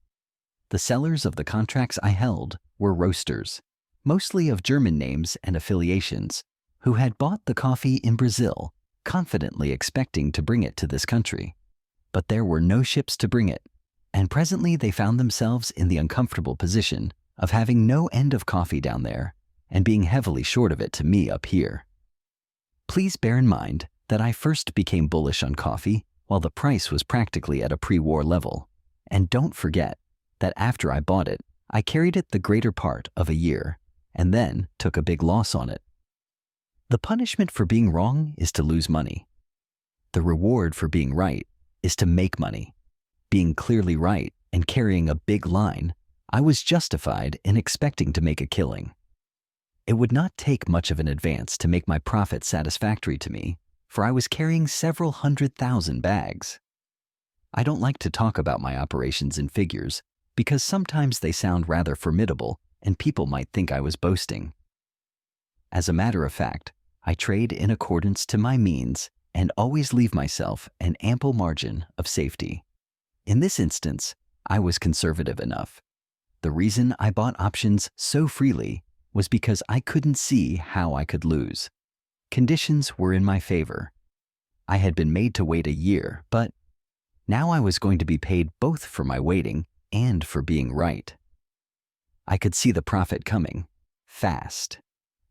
The sellers of the contracts I held were roasters, mostly of German names and affiliations, who had bought the coffee in Brazil, confidently expecting to bring it to this country. But there were no ships to bring it, and presently they found themselves in the uncomfortable position of having no end of coffee down there and being heavily short of it to me up here. Please bear in mind that I first became bullish on coffee while the price was practically at a pre-war level, and don't forget that after I bought it, I carried it the greater part of a year and then took a big loss on it. The punishment for being wrong is to lose money. The reward for being right is to make money. Being clearly right and carrying a big line, I was justified in expecting to make a killing. It would not take much of an advance to make my profit satisfactory to me, for I was carrying several 100,000 bags. I don't like to talk about my operations in figures because sometimes they sound rather formidable and people might think I was boasting. As a matter of fact, I trade in accordance to my means and always leave myself an ample margin of safety. In this instance, I was conservative enough. The reason I bought options so freely was because I couldn't see how I could lose. Conditions were in my favor. I had been made to wait a year, but now I was going to be paid both for my waiting and for being right. I could see the profit coming, fast.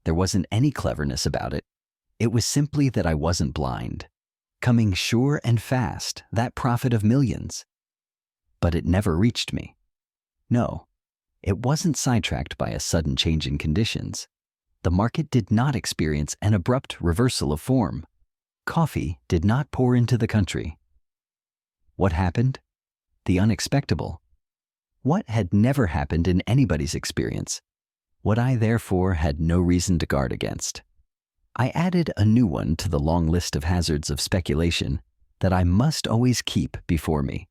There wasn't any cleverness about it. It was simply that I wasn't blind. Coming sure and fast, that profit of millions. But it never reached me. No, it wasn't sidetracked by a sudden change in conditions. The market did not experience an abrupt reversal of form. Coffee did not pour into the country. What happened? The unexpected. What had never happened in anybody's experience? What I therefore had no reason to guard against. I added a new one to the long list of hazards of speculation that I must always keep before me.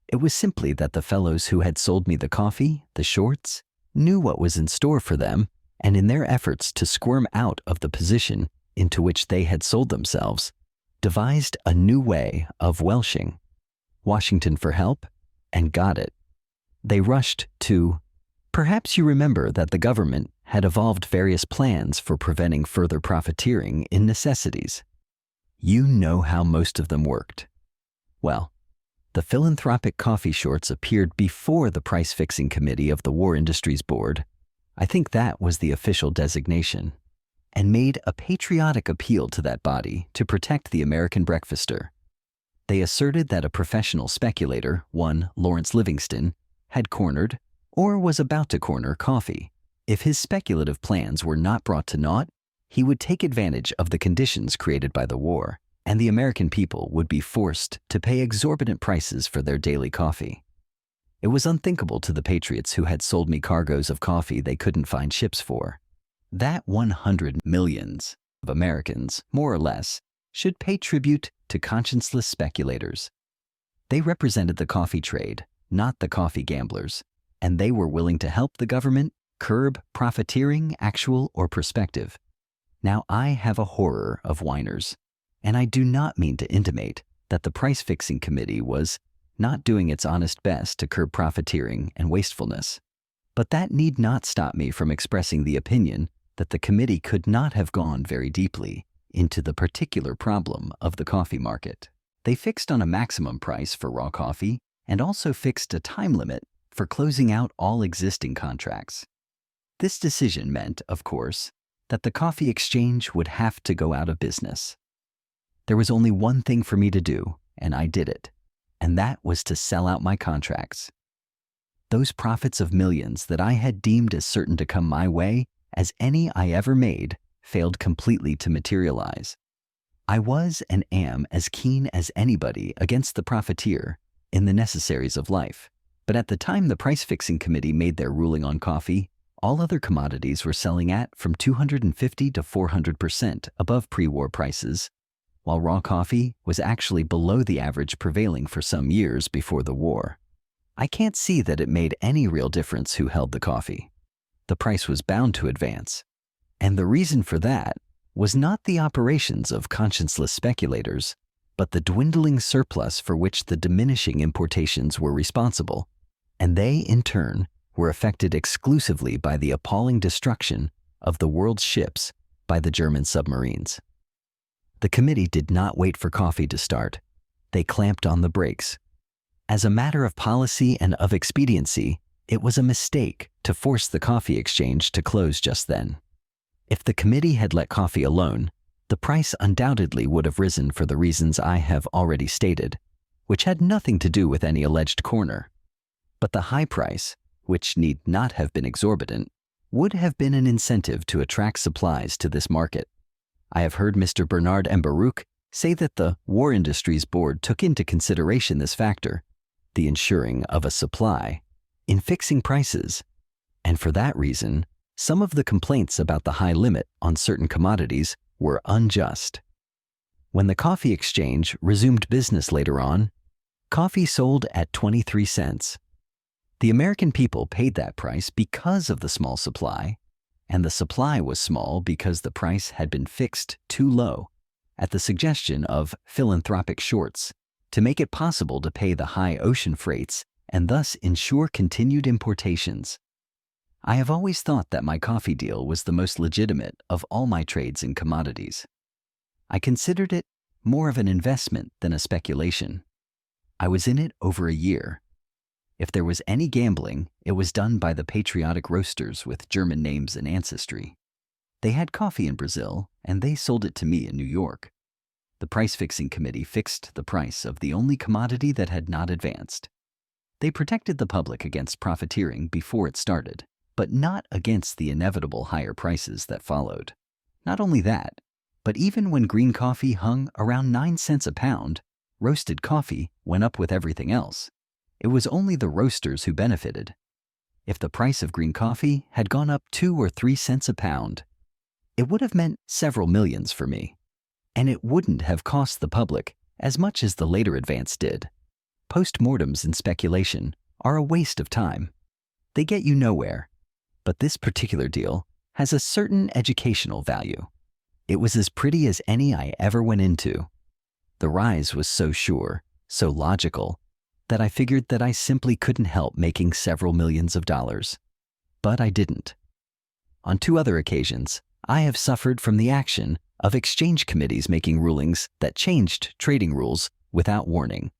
It was simply that the fellows who had sold me the coffee, the shorts, knew what was in store for them, and in their efforts to squirm out of the position into which they had sold themselves, devised a new way of welshing Washington for help and got it. They rushed to, perhaps you remember that the government had evolved various plans for preventing further profiteering in necessities. You know how most of them worked. Well, the philanthropic coffee shorts appeared before the price-fixing committee of the War Industries Board, I think that was the official designation, and made a patriotic appeal to that body to protect the American breakfaster. They asserted that a professional speculator, one Lauriston Livermore, had cornered, or was about to corner, coffee. If his speculative plans were not brought to naught, he would take advantage of the conditions created by the war, and the American people would be forced to pay exorbitant prices for their daily coffee. It was unthinkable to the patriots who had sold me cargoes of coffee they couldn't find ships for. That 100 millions of Americans, more or less, should pay tribute to conscienceless speculators. They represented the coffee trade, not the coffee gamblers, and they were willing to help the government curb profiteering, actual or prospective. Now, I have a horror of whiners, and I do not mean to intimate that the price-fixing committee was not doing its honest best to curb profiteering and wastefulness. But that need not stop me from expressing the opinion that the committee could not have gone very deeply into the particular problem of the coffee market. They fixed on a maximum price for raw coffee and also fixed a time limit for closing out all existing contracts. This decision meant, of course, that the coffee exchange would have to go out of business. There was only one thing for me to do, and I did it, and that was to sell out my contracts. Those profits of millions that I had deemed as certain to come my way as any I ever made failed completely to materialize. I was and am as keen as anybody against the profiteer in the necessaries of life, but at the time the price-fixing committee made their ruling on coffee, all other commodities were selling at from 250 to 400% above pre-war prices, while raw coffee was actually below the average prevailing for some years before the war. I can't see that it made any real difference who held the coffee. The price was bound to advance, and the reason for that was not the operations of conscienceless speculators, but the dwindling surplus for which the diminishing importations were responsible, and they, in turn, were affected exclusively by the appalling destruction of the world's ships by the German submarines. The committee did not wait for coffee to start. They clamped on the brakes. As a matter of policy and of expediency, it was a mistake to force the coffee exchange to close just then. If the committee had let coffee alone, the price undoubtedly would have risen for the reasons I have already stated, which had nothing to do with any alleged corner. But the high price, which need not have been exorbitant, would have been an incentive to attract supplies to this market. I have heard Mr. Bernard M. Baruch say that the War Industries Board took into consideration this factor, the ensuring of a supply, in fixing prices, and for that reason, some of the complaints about the high limit on certain commodities were unjust. When the coffee exchange resumed business later on, coffee sold at 23 cents. The American people paid that price because of the small supply, and the supply was small because the price had been fixed too low at the suggestion of philanthropic shorts to make it possible to pay the high ocean freights and thus ensure continued importations. I have always thought that my coffee deal was the most legitimate of all my trades in commodities. I considered it more of an investment than a speculation. I was in it over a year. If there was any gambling, it was done by the patriotic roasters with German names and ancestry. They had coffee in Brazil, and they sold it to me in New York. The price-fixing committee fixed the price of the only commodity that had not advanced. They protected the public against profiteering before it started, but not against the inevitable higher prices that followed. Not only that, but even when green coffee hung around 9 cents a pound, roasted coffee went up with everything else. It was only the roasters who benefited. If the price of green coffee had gone up 2 or 3 cents a pound, it would have meant several millions for me, and it wouldn't have cost the public as much as the later advance did. Post-mortems in speculation are a waste of time. They get you nowhere, but this particular deal has a certain educational value. It was as pretty as any I ever went into. The rise was so sure, so logical, that I figured that I simply couldn't help making several millions of dollars. But I didn't. On 2 other occasions, I have suffered from the action of exchange committees making rulings that changed trading rules without warning.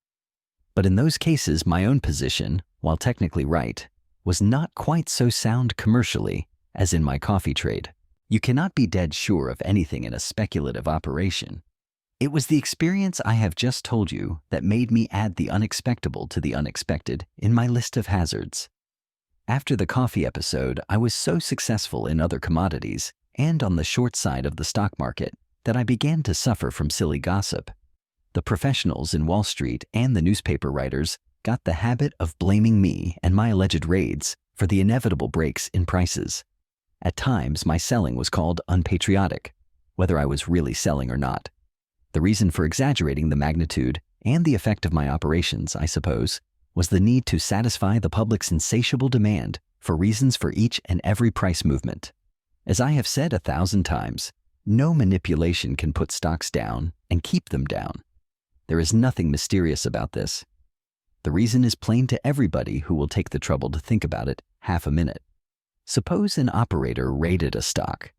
But in those cases, my own position, while technically right, was not quite so sound commercially as in my coffee trade. You cannot be dead sure of anything in a speculative operation. It was the experience I have just told you that made me add the unexpectable to the unexpected in my list of hazards. After the coffee episode, I was so successful in other commodities and on the short side of the stock market that I began to suffer from silly gossip. The professionals in Wall Street and the newspaper writers got the habit of blaming me and my alleged raids for the inevitable breaks in prices. At times, my selling was called unpatriotic, whether I was really selling or not. The reason for exaggerating the magnitude and the effect of my operations, I suppose, was the need to satisfy the public's insatiable demand for reasons for each and every price movement. As I have said 1,000 times, no manipulation can put stocks down and keep them down. There is nothing mysterious about this. The reason is plain to everybody who will take the trouble to think about it half a minute. Suppose an operator rated a stock,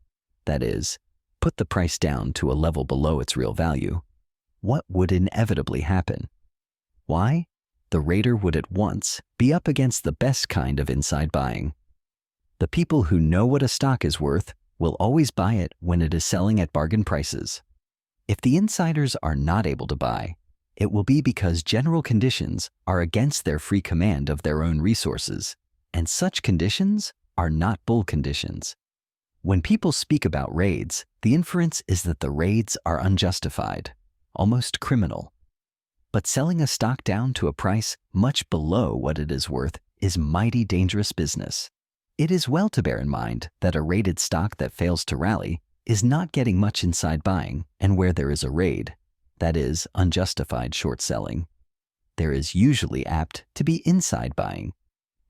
that is, put the price down to a level below its real value. What would inevitably happen? Why? The rater would at once be up against the best kind of inside buying. The people who know what a stock is worth will always buy it when it is selling at bargain prices. If the insiders are not able to buy, it will be because general conditions are against their free command of their own resources, and such conditions are not bull conditions. When people speak about raids, the inference is that the raids are unjustified, almost criminal. But selling a stock down to a price much below what it is worth is mighty dangerous business. It is well to bear in mind that a rated stock that fails to rally is not getting much inside buying, and where there is a raid, that is, unjustified short selling, there is usually apt to be inside buying.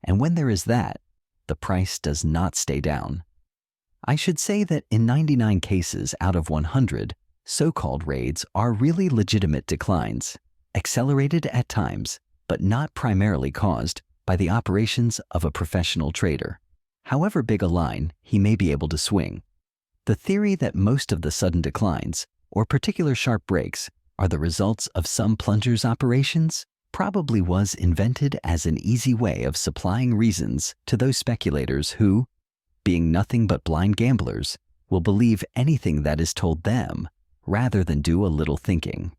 And when there is that, the price does not stay down. I should say that in 99 cases out of 100, so-called raids are really legitimate declines, accelerated at times, but not primarily caused by the operations of a professional trader. However big a line he may be able to swing. The theory that most of the sudden declines, or particular sharp breaks, are the results of some plunger's operations probably was invented as an easy way of supplying reasons to those speculators who, being nothing but blind gamblers, will believe anything that is told them rather than do a little thinking.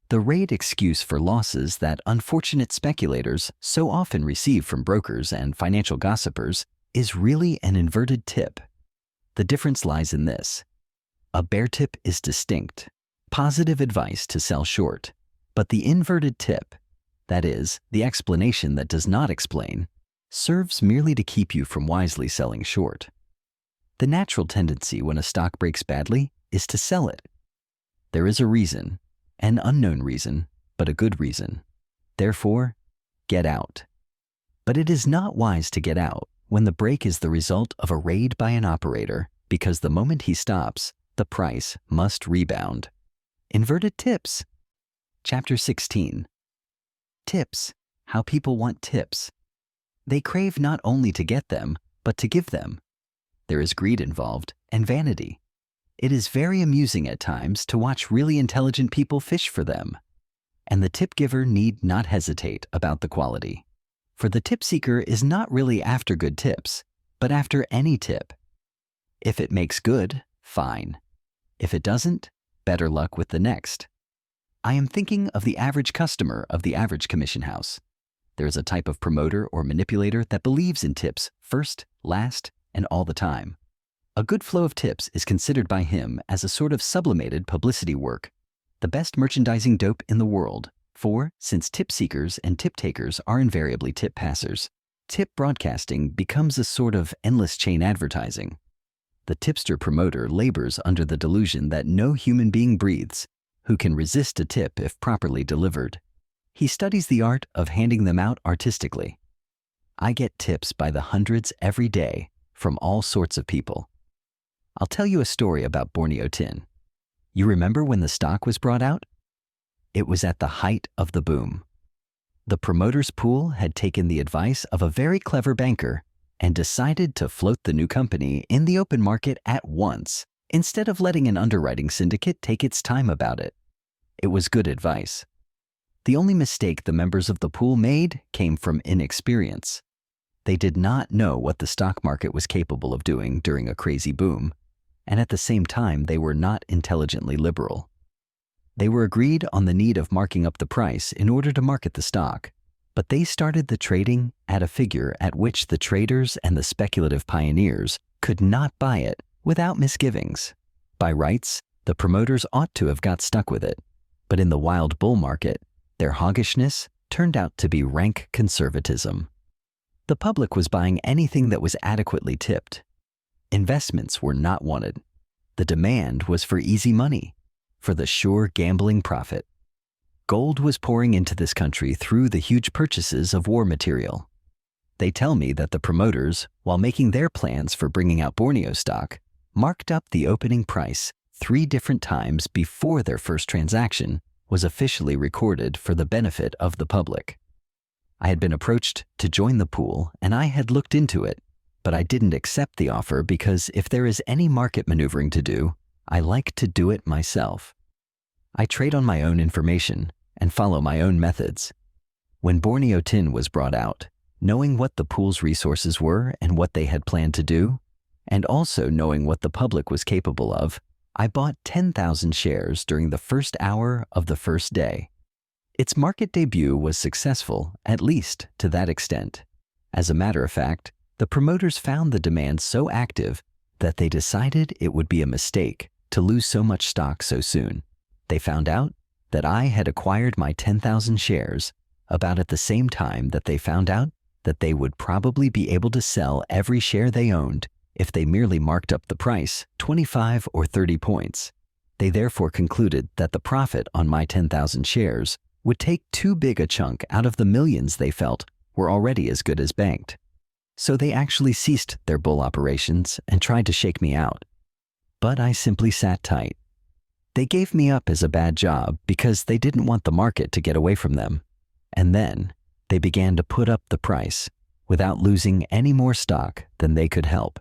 The raid excuse for losses that unfortunate speculators so often receive from brokers and financial gossipers is really an inverted tip. The difference lies in this. A bear tip is distinct, positive advice to sell short, but the inverted tip, that is, the explanation that does not explain, serves merely to keep you from wisely selling short. The natural tendency when a stock breaks badly is to sell it. There is a reason, an unknown reason, but a good reason. Therefore, get out. But it is not wise to get out when the break is the result of a raid by an operator, because the moment he stops, the price must rebound. Inverted tips. Chapter 16. Tips. How people want tips. They crave not only to get them, but to give them. There is greed involved and vanity. It is very amusing at times to watch really intelligent people fish for them. And the tip giver need not hesitate about the quality. For the tip seeker is not really after good tips, but after any tip. If it makes good, fine. If it doesn't, better luck with the next. I am thinking of the average customer of the average commission house. There is a type of promoter or manipulator that believes in tips first, last, and all the time. A good flow of tips is considered by him as a sort of sublimated publicity work, the best merchandising dope in the world. For, since tip seekers and tip takers are invariably tip passers, tip broadcasting becomes a sort of endless chain advertising. The tipster promoter labors under the delusion that no human being breathes who can resist a tip if properly delivered. He studies the art of handing them out artistically. I get tips by the hundreds every day from all sorts of people. I'll tell you a story about Borneo tin. You remember when the stock was brought out? It was at the height of the boom. The promoter's pool had taken the advice of a very clever banker and decided to float the new company in the open market at once, instead of letting an underwriting syndicate take its time about it. It was good advice. The only mistake the members of the pool made came from inexperience. They did not know what the stock market was capable of doing during a crazy boom, and at the same time they were not intelligently liberal. They were agreed on the need of marking up the price in order to market the stock, but they started the trading at a figure at which the traders and the speculative pioneers could not buy it without misgivings. By rights, the promoters ought to have got stuck with it, but in the wild bull market, their hoggishness turned out to be rank conservatism. The public was buying anything that was adequately tipped. Investments were not wanted. The demand was for easy money, for the sure gambling profit. Gold was pouring into this country through the huge purchases of war material. They tell me that the promoters, while making their plans for bringing out Borneo stock, marked up the opening price 3 different times before their first transaction was officially recorded for the benefit of the public. I had been approached to join the pool and I had looked into it, but I didn't accept the offer because if there is any market maneuvering to do, I like to do it myself. I trade on my own information and follow my own methods. When Borneo Tin was brought out, knowing what the pool's resources were and what they had planned to do, and also knowing what the public was capable of, I bought 10,000 shares during the first hour of the first day. Its market debut was successful, at least to that extent. As a matter of fact, the promoters found the demand so active that they decided it would be a mistake to lose so much stock so soon. They found out that I had acquired my 10,000 shares about at the same time that they found out that they would probably be able to sell every share they owned if they merely marked up the price 25 or 30 points. They therefore concluded that the profit on my 10,000 shares would take too big a chunk out of the millions they felt were already as good as banked. So they actually ceased their bull operations and tried to shake me out. But I simply sat tight. They gave me up as a bad job because they didn't want the market to get away from them. And then they began to put up the price without losing any more stock than they could help.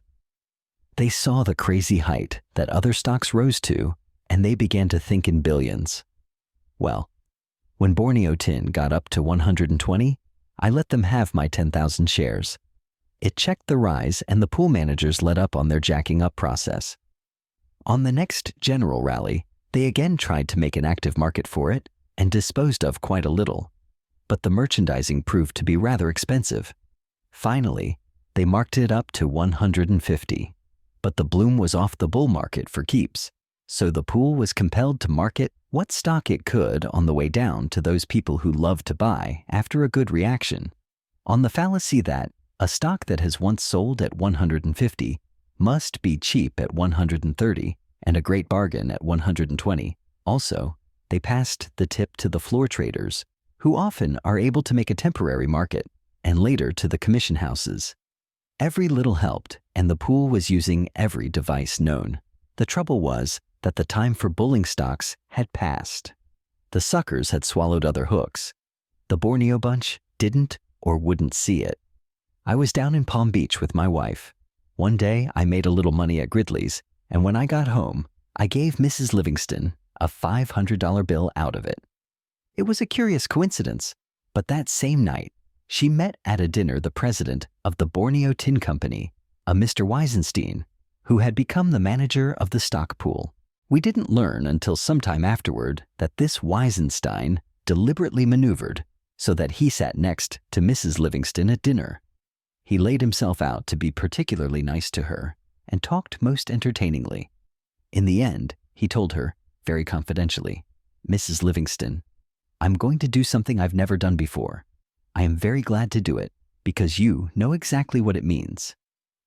They saw the crazy height that other stocks rose to, and they began to think in billions. Well, when Borneo Tin got up to 120, I let them have my 10,000 shares. It checked the rise and the pool managers let up on their jacking up process. On the next general rally, they again tried to make an active market for it and disposed of quite a little. But the merchandising proved to be rather expensive. Finally, they marked it up to 150. But the bloom was off the bull market for keeps, so the pool was compelled to market what stock it could on the way down to those people who love to buy after a good reaction, on the fallacy that a stock that has once sold at 150 must be cheap at 130 and a great bargain at 120. Also, they passed the tip to the floor traders, who often are able to make a temporary market, and later to the commission houses. Every little helped, and the pool was using every device known. The trouble was that the time for bulling stocks had passed. The suckers had swallowed other hooks. The Borneo bunch didn't or wouldn't see it. I was down in Palm Beach with my wife. One day I made a little money at Gridley's, and when I got home, I gave Mrs. Livingston a $500 bill out of it. It was a curious coincidence, but that same night, she met at a dinner the president of the Borneo Tin Company, a Mr. Weisenstein, who had become the manager of the stock pool. We didn't learn until sometime afterward that this Weisenstein deliberately maneuvered so that he sat next to Mrs. Livingston at dinner. He laid himself out to be particularly nice to her and talked most entertainingly. In the end, he told her, very confidentially, "Mrs. Livingston, I'm going to do something I've never done before. I am very glad to do it because you know exactly what it means."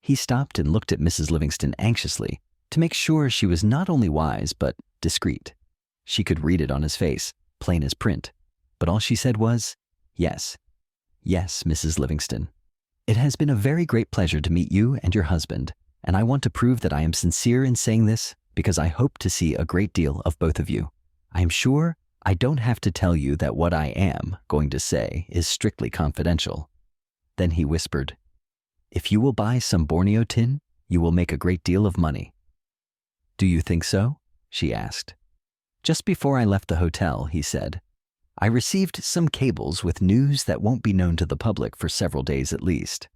He stopped and looked at Mrs. Livingston anxiously to make sure she was not only wise but discreet. She could read it on his face, plain as print, but all she said was, "Yes, yes, Mrs. Livingston. It has been a very great pleasure to meet you and your husband, and I want to prove that I am sincere in saying this because I hope to see a great deal of both of you. I am sure I don't have to tell you that what I am going to say is strictly confidential." Then he whispered, "If you will buy some Borneo tin, you will make a great deal of money." "Do you think so?" she asked. "Just before I left the hotel," he said, "I received some cables with news that won't be known to the public for several days at least.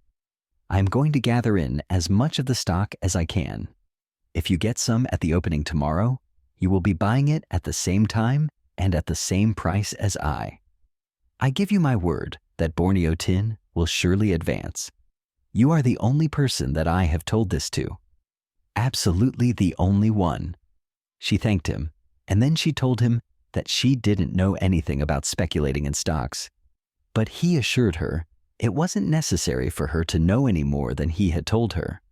I am going to gather in as much of the stock as I can. If you get some at the opening tomorrow, you will be buying it at the same time and at the same price as I. I give you my word that Borneo Tin will surely advance. You are the only person that I have told this to. Absolutely the only one." She thanked him, and then she told him that she didn't know anything about speculating in stocks. But he assured her it wasn't necessary for her to know any more than he had told her.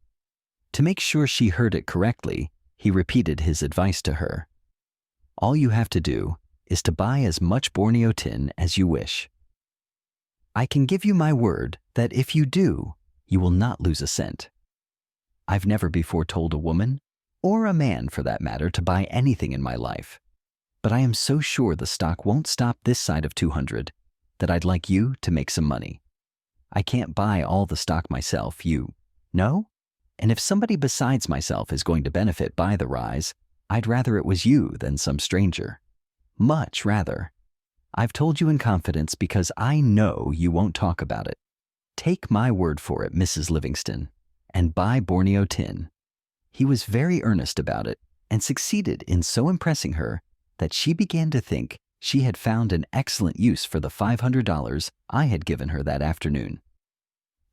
To make sure she heard it correctly, he repeated his advice to her. All you have to do is to buy as much Borneo tin as you wish. I can give you my word that if you do, you will not lose a cent. I've never before told a woman, or a man for that matter, to buy anything in my life. But I am so sure the stock won't stop this side of 200 that I'd like you to make some money. I can't buy all the stock myself, you know? And if somebody besides myself is going to benefit by the rise, I'd rather it was you than some stranger. Much rather. I've told you in confidence because I know you won't talk about it. Take my word for it, Mrs. Livingston, and buy Borneo tin. He was very earnest about it and succeeded in so impressing her that she began to think she had found an excellent use for the $500 I had given her that afternoon.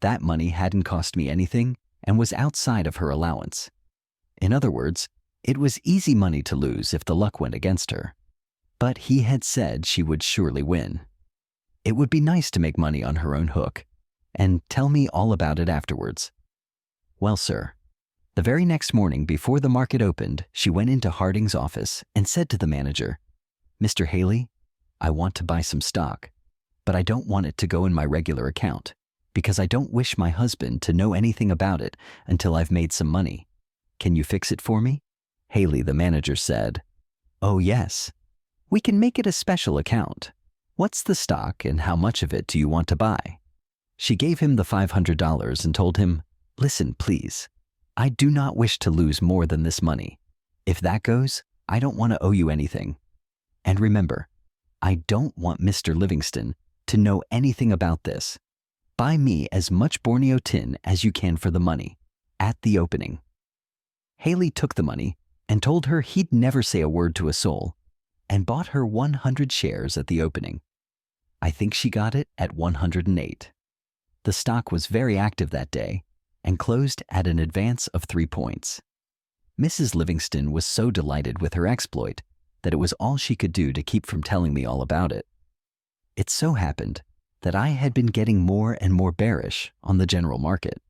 That money hadn't cost me anything and was outside of her allowance. In other words, it was easy money to lose if the luck went against her. But he had said she would surely win. It would be nice to make money on her own hook, and tell me all about it afterwards. Well, sir, the very next morning before the market opened, she went into Harding's office and said to the manager, Mr. Haley, I want to buy some stock, but I don't want it to go in my regular account because I don't wish my husband to know anything about it until I've made some money. Can you fix it for me? Haley, the manager, said, Oh, yes. We can make it a special account. What's the stock and how much of it do you want to buy? She gave him the $500 and told him, Listen, please. I do not wish to lose more than this money. If that goes, I don't want to owe you anything. And remember, I don't want Mr. Livingston to know anything about this. Buy me as much Borneo tin as you can for the money, at the opening. Haley took the money and told her he'd never say a word to a soul, and bought her 100 shares at the opening. I think she got it at 108. The stock was very active that day and closed at an advance of 3 points. Mrs. Livingston was so delighted with her exploit that it was all she could do to keep from telling me all about it. It so happened that I had been getting more and more bearish on the general market.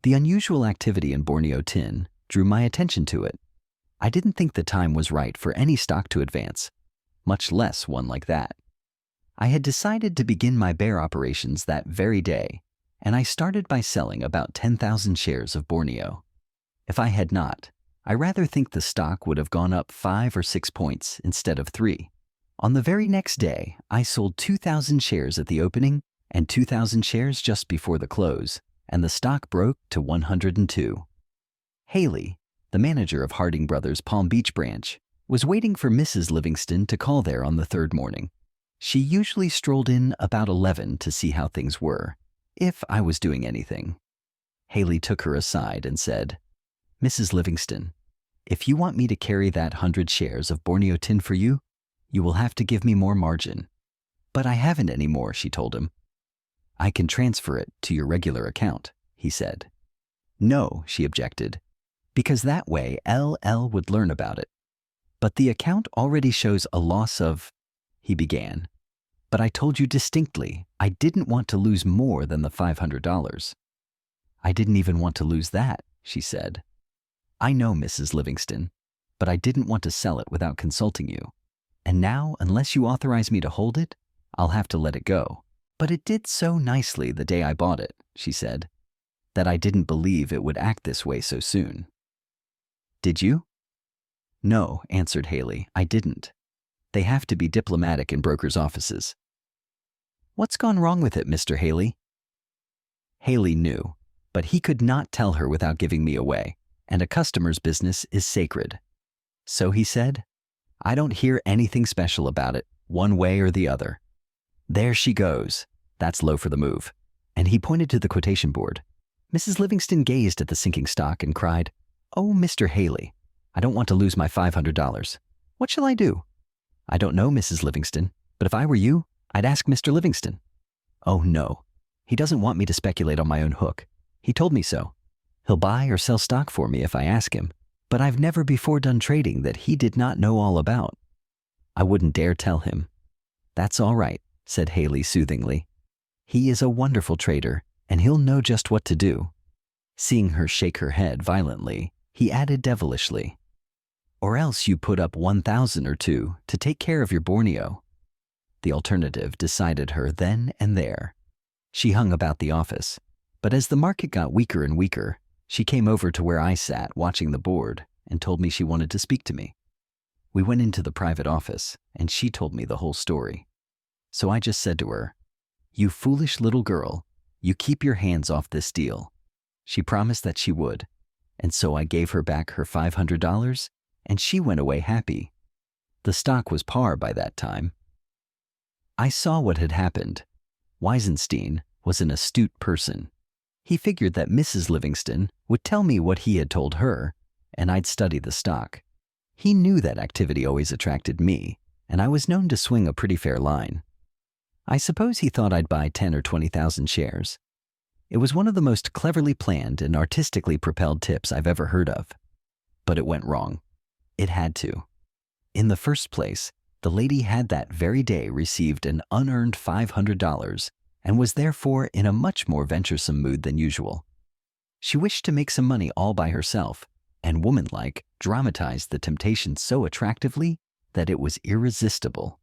The unusual activity in Borneo tin drew my attention to it. I didn't think the time was right for any stock to advance, much less one like that. I had decided to begin my bear operations that very day, and I started by selling about 10,000 shares of Borneo. If I had not, I rather think the stock would have gone up 5 or 6 points instead of 3. On the very next day, I sold 2,000 shares at the opening and 2,000 shares just before the close, and the stock broke to 102. Haley, the manager of Harding Brothers' Palm Beach branch, was waiting for Mrs. Livingston to call there on the third morning. She usually strolled in about 11 to see how things were, if I was doing anything. Haley took her aside and said, Mrs. Livingston, if you want me to carry that 100 shares of Borneo tin for you, you will have to give me more margin. But I haven't any more, she told him. I can transfer it to your regular account, he said. No, she objected, because that way LL would learn about it. But the account already shows a loss of, he began. But I told you distinctly I didn't want to lose more than the $500. I didn't even want to lose that, she said. I know, Mrs. Livingston, but I didn't want to sell it without consulting you. And now, unless you authorize me to hold it, I'll have to let it go. But it did so nicely the day I bought it, she said, that I didn't believe it would act this way so soon. Did you? No, answered Haley, I didn't. They have to be diplomatic in brokers' offices. What's gone wrong with it, Mr. Haley? Haley knew, but he could not tell her without giving me away, and a customer's business is sacred. So he said, I don't hear anything special about it, one way or the other. There she goes. That's low for the move. And he pointed to the quotation board. Mrs. Livingston gazed at the sinking stock and cried, Oh, Mr. Haley, I don't want to lose my $500. What shall I do? I don't know, Mrs. Livingston, but if I were you, I'd ask Mr. Livingston. Oh, no. He doesn't want me to speculate on my own hook. He told me so. He'll buy or sell stock for me if I ask him, but I've never before done trading that he did not know all about. I wouldn't dare tell him. That's all right, said Haley soothingly. He is a wonderful trader, and he'll know just what to do." Seeing her shake her head violently, he added devilishly, "Or else you put up 1,000 or two to take care of your Borneo." The alternative decided her then and there. She hung about the office, but as the market got weaker and weaker, she came over to where I sat watching the board and told me she wanted to speak to me. We went into the private office, and she told me the whole story. So I just said to her, "You foolish little girl, you keep your hands off this deal." She promised that she would, and so I gave her back her $500, and she went away happy. The stock was par by that time. I saw what had happened. Weisenstein was an astute person. He figured that Mrs. Livingston would tell me what he had told her, and I'd study the stock. He knew that activity always attracted me, and I was known to swing a pretty fair line. I suppose he thought I'd buy 10 or 20,000 shares. It was one of the most cleverly planned and artistically propelled tips I've ever heard of. But it went wrong. It had to. In the first place, the lady had that very day received an unearned $500 and was therefore in a much more venturesome mood than usual. She wished to make some money all by herself, and womanlike dramatized the temptation so attractively that it was irresistible.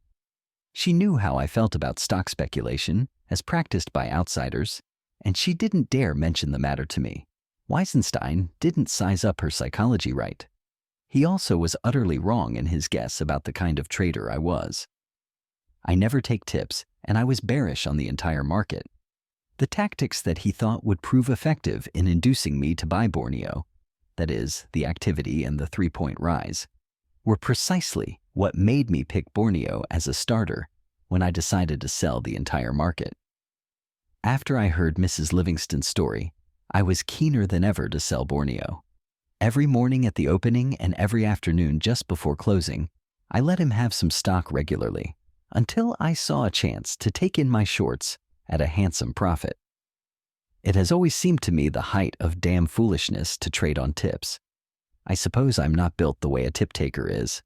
She knew how I felt about stock speculation as practiced by outsiders, and she didn't dare mention the matter to me. Weisenstein didn't size up her psychology right. He also was utterly wrong in his guess about the kind of trader I was. I never take tips, and I was bearish on the entire market. The tactics that he thought would prove effective in inducing me to buy Borneo, that is, the activity and the 3-point rise, were precisely what made me pick Borneo as a starter when I decided to sell the entire market. After I heard Mrs. Livingston's story, I was keener than ever to sell Borneo. Every morning at the opening and every afternoon just before closing, I let him have some stock regularly, until I saw a chance to take in my shorts at a handsome profit. It has always seemed to me the height of damn foolishness to trade on tips. I suppose I'm not built the way a tip taker is.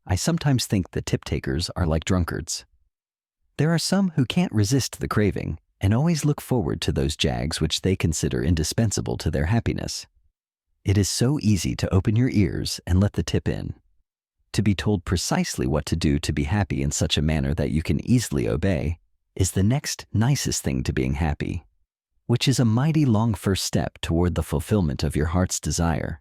I sometimes think that tip takers are like drunkards. There are some who can't resist the craving and always look forward to those jags which they consider indispensable to their happiness. It is so easy to open your ears and let the tip in. To be told precisely what to do to be happy in such a manner that you can easily obey is the next nicest thing to being happy, which is a mighty long first step toward the fulfillment of your heart's desire.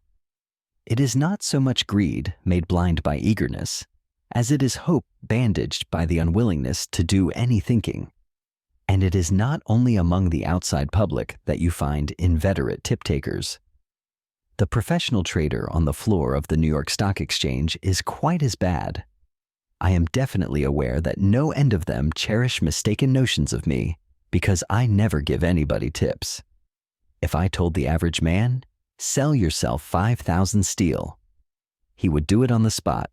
It is not so much greed made blind by eagerness, as it is hope bandaged by the unwillingness to do any thinking. And it is not only among the outside public that you find inveterate tip takers. The professional trader on the floor of the New York Stock Exchange is quite as bad. I am definitely aware that no end of them cherish mistaken notions of me because I never give anybody tips. If I told the average man, "Sell yourself 5,000 steel," he would do it on the spot.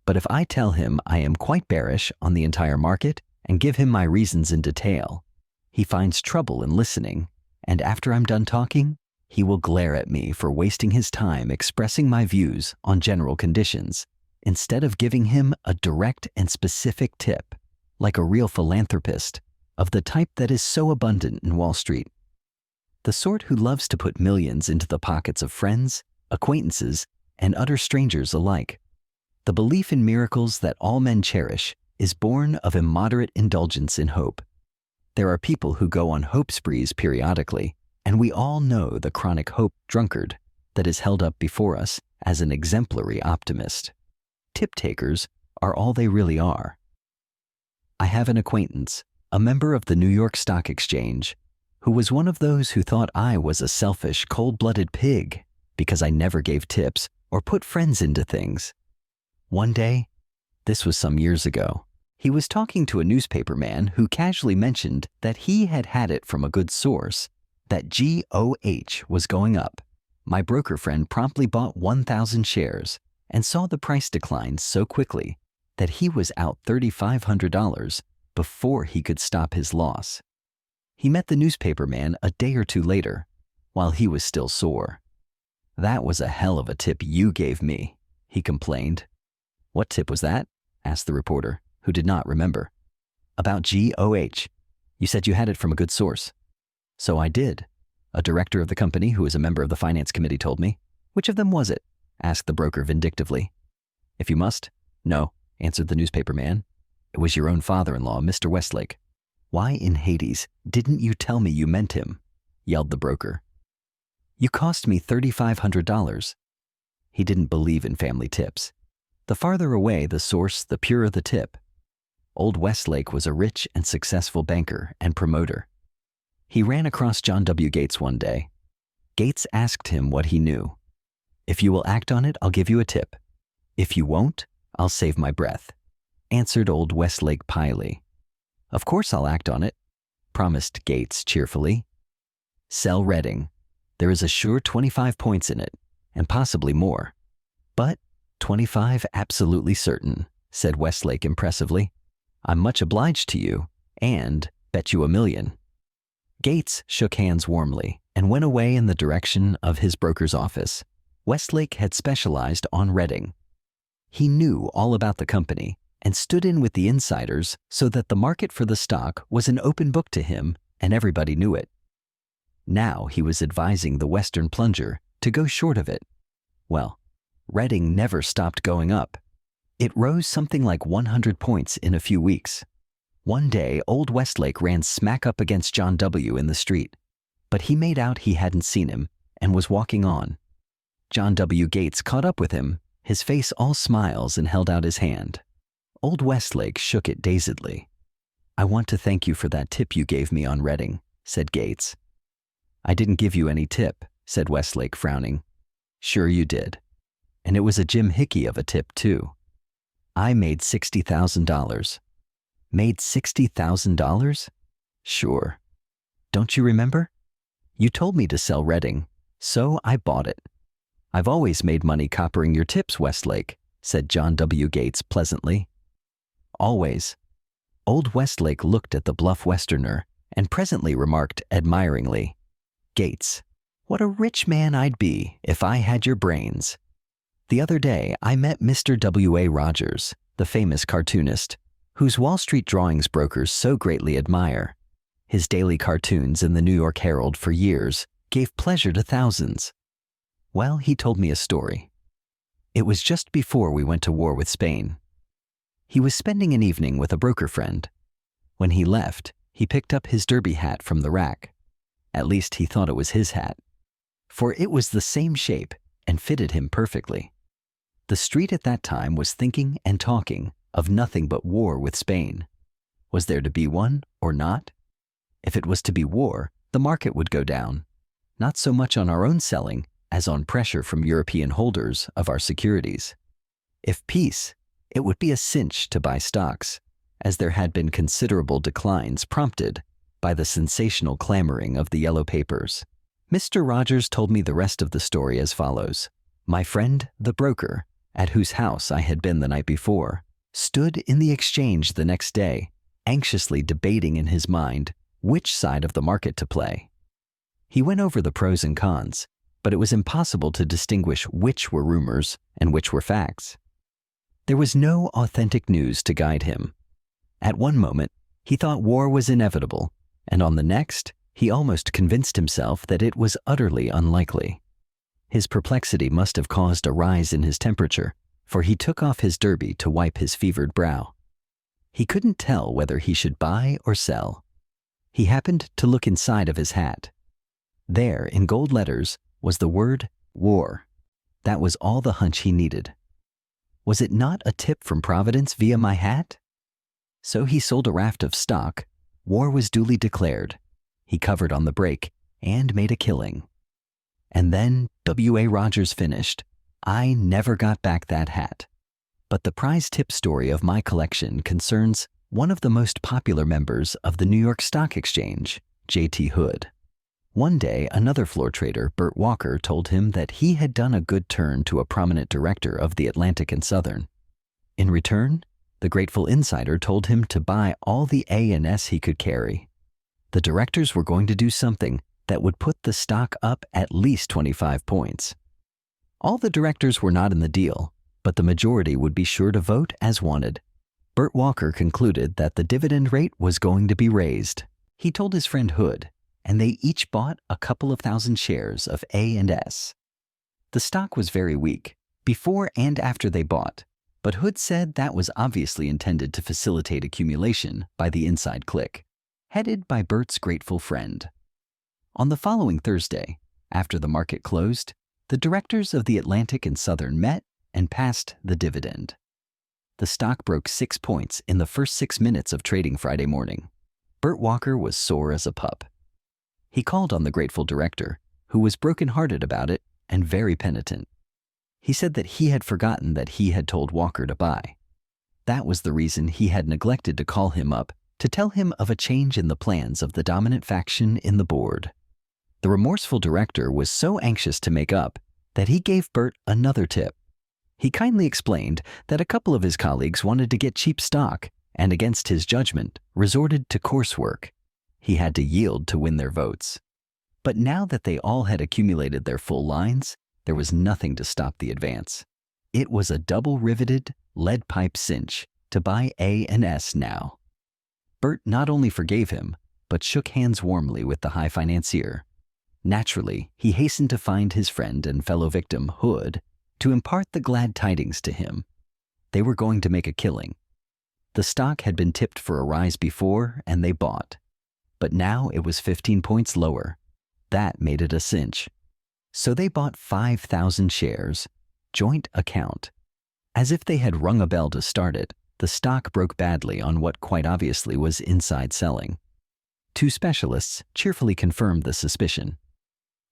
But if I tell him I am quite bearish on the entire market and give him my reasons in detail, he finds trouble in listening, and after I'm done talking, he will glare at me for wasting his time expressing my views on general conditions, instead of giving him a direct and specific tip, like a real philanthropist, of the type that is so abundant in Wall Street. The sort who loves to put millions into the pockets of friends, acquaintances, and utter strangers alike. The belief in miracles that all men cherish is born of immoderate indulgence in hope. There are people who go on hope sprees periodically, and we all know the chronic hope drunkard that is held up before us as an exemplary optimist. Tip takers are all they really are. I have an acquaintance, a member of the New York Stock Exchange, who was one of those who thought I was a selfish, cold-blooded pig because I never gave tips or put friends into things. One day, this was some years ago, he was talking to a newspaper man who casually mentioned that he had had it from a good source that GOH was going up. My broker friend promptly bought 1,000 shares and saw the price decline so quickly that he was out $3,500 before he could stop his loss. He met the newspaper man a day or two later, while he was still sore. "That was a hell of a tip you gave me," he complained. "What tip was that?" asked the reporter, who did not remember. "About GOH. You said you had it from a good source. So I did. A director of the company who is a member of the finance committee told me. Which of them was it? Asked the broker vindictively. If you must. No, answered the newspaper man. It was your own father-in-law, Mr. Westlake. Why in Hades didn't you tell me you meant him? Yelled the broker. You cost me $3,500. He didn't believe in family tips. The farther away the source, the purer the tip. Old Westlake was a rich and successful banker and promoter. He ran across John W. Gates one day. Gates asked him what he knew. If you will act on it, I'll give you a tip. If you won't, I'll save my breath, answered old Westlake pily. Of course I'll act on it, promised Gates cheerfully. Sell Reading. There is a sure 25 points in it, and possibly more. But 25 absolutely certain, said Westlake impressively. I'm much obliged to you, and bet you $1 million. Gates shook hands warmly and went away in the direction of his broker's office. Westlake had specialized on Reading. He knew all about the company and stood in with the insiders so that the market for the stock was an open book to him and everybody knew it. Now he was advising the Western Plunger to go short of it. Well, Reading never stopped going up. It rose something like 100 points in a few weeks. One day, old Westlake ran smack up against John W. in the street, but he made out he hadn't seen him and was walking on. John W. Gates caught up with him, his face all smiles, and held out his hand. Old Westlake shook it dazedly. I want to thank you for that tip you gave me on Reading, said Gates. I didn't give you any tip, said Westlake, frowning. Sure you did. And it was a Jim Hickey of a tip, too. I made $60,000. Made $60,000? Sure. Don't you remember? You told me to sell Reading, so I bought it. I've always made money coppering your tips, Westlake, said John W. Gates pleasantly. Always. Old Westlake looked at the bluff Westerner and presently remarked admiringly, Gates, what a rich man I'd be if I had your brains. The other day I met Mr. W.A. Rogers, the famous cartoonist, whose Wall Street drawings brokers so greatly admire. His daily cartoons in the New York Herald for years gave pleasure to thousands. Well, he told me a story. It was just before we went to war with Spain. He was spending an evening with a broker friend. When he left, he picked up his derby hat from the rack. At least he thought it was his hat, for it was the same shape and fitted him perfectly. The street at that time was thinking and talking of nothing but war with Spain. Was there to be one or not? If it was to be war, the market would go down, not so much on our own selling as on pressure from European holders of our securities. If peace, it would be a cinch to buy stocks, as there had been considerable declines prompted by the sensational clamoring of the yellow papers. Mr. Rogers told me the rest of the story as follows. My friend, the broker, at whose house I had been the night before, stood in the exchange the next day, anxiously debating in his mind which side of the market to play. He went over the pros and cons, but it was impossible to distinguish which were rumors and which were facts. There was no authentic news to guide him. At one moment, he thought war was inevitable, and on the next, he almost convinced himself that it was utterly unlikely. His perplexity must have caused a rise in his temperature, for he took off his derby to wipe his fevered brow. He couldn't tell whether he should buy or sell. He happened to look inside of his hat. There, in gold letters, was the word war. That was all the hunch he needed. Was it not a tip from Providence via my hat? So he sold a raft of stock. War was duly declared. He covered on the break and made a killing. And then W.A. Rogers finished. I never got back that hat. But the prize tip story of my collection concerns one of the most popular members of the New York Stock Exchange, J.T. Hood. One day, another floor trader, Bert Walker, told him that he had done a good turn to a prominent director of the Atlantic and Southern. In return, the grateful insider told him to buy all the A and S he could carry. The directors were going to do something that would put the stock up at least 25 points. All the directors were not in the deal, but the majority would be sure to vote as wanted. Bert Walker concluded that the dividend rate was going to be raised. He told his friend Hood, and they each bought a couple of thousand shares of A&S. The stock was very weak, before and after they bought, but Hood said that was obviously intended to facilitate accumulation by the inside clique, headed by Bert's grateful friend. On the following Thursday, after the market closed, the directors of the Atlantic and Southern met and passed the dividend. The stock broke 6 points in the first 6 minutes of trading Friday morning. Bert Walker was sore as a pup. He called on the grateful director, who was broken-hearted about it and very penitent. He said that he had forgotten that he had told Walker to buy. That was the reason he had neglected to call him up to tell him of a change in the plans of the dominant faction in the board. The remorseful director was so anxious to make up that he gave Bert another tip. He kindly explained that a couple of his colleagues wanted to get cheap stock and, against his judgment, resorted to coarsework. He had to yield to win their votes. But now that they all had accumulated their full lines, there was nothing to stop the advance. It was a double-riveted, lead-pipe cinch to buy A&S now. Bert not only forgave him, but shook hands warmly with the high financier. Naturally, he hastened to find his friend and fellow victim, Hood, to impart the glad tidings to him. They were going to make a killing. The stock had been tipped for a rise before, and they bought. But now it was 15 points lower. That made it a cinch. So they bought 5,000 shares, joint account. As if they had rung a bell to start it, the stock broke badly on what quite obviously was inside selling. 2 specialists cheerfully confirmed the suspicion.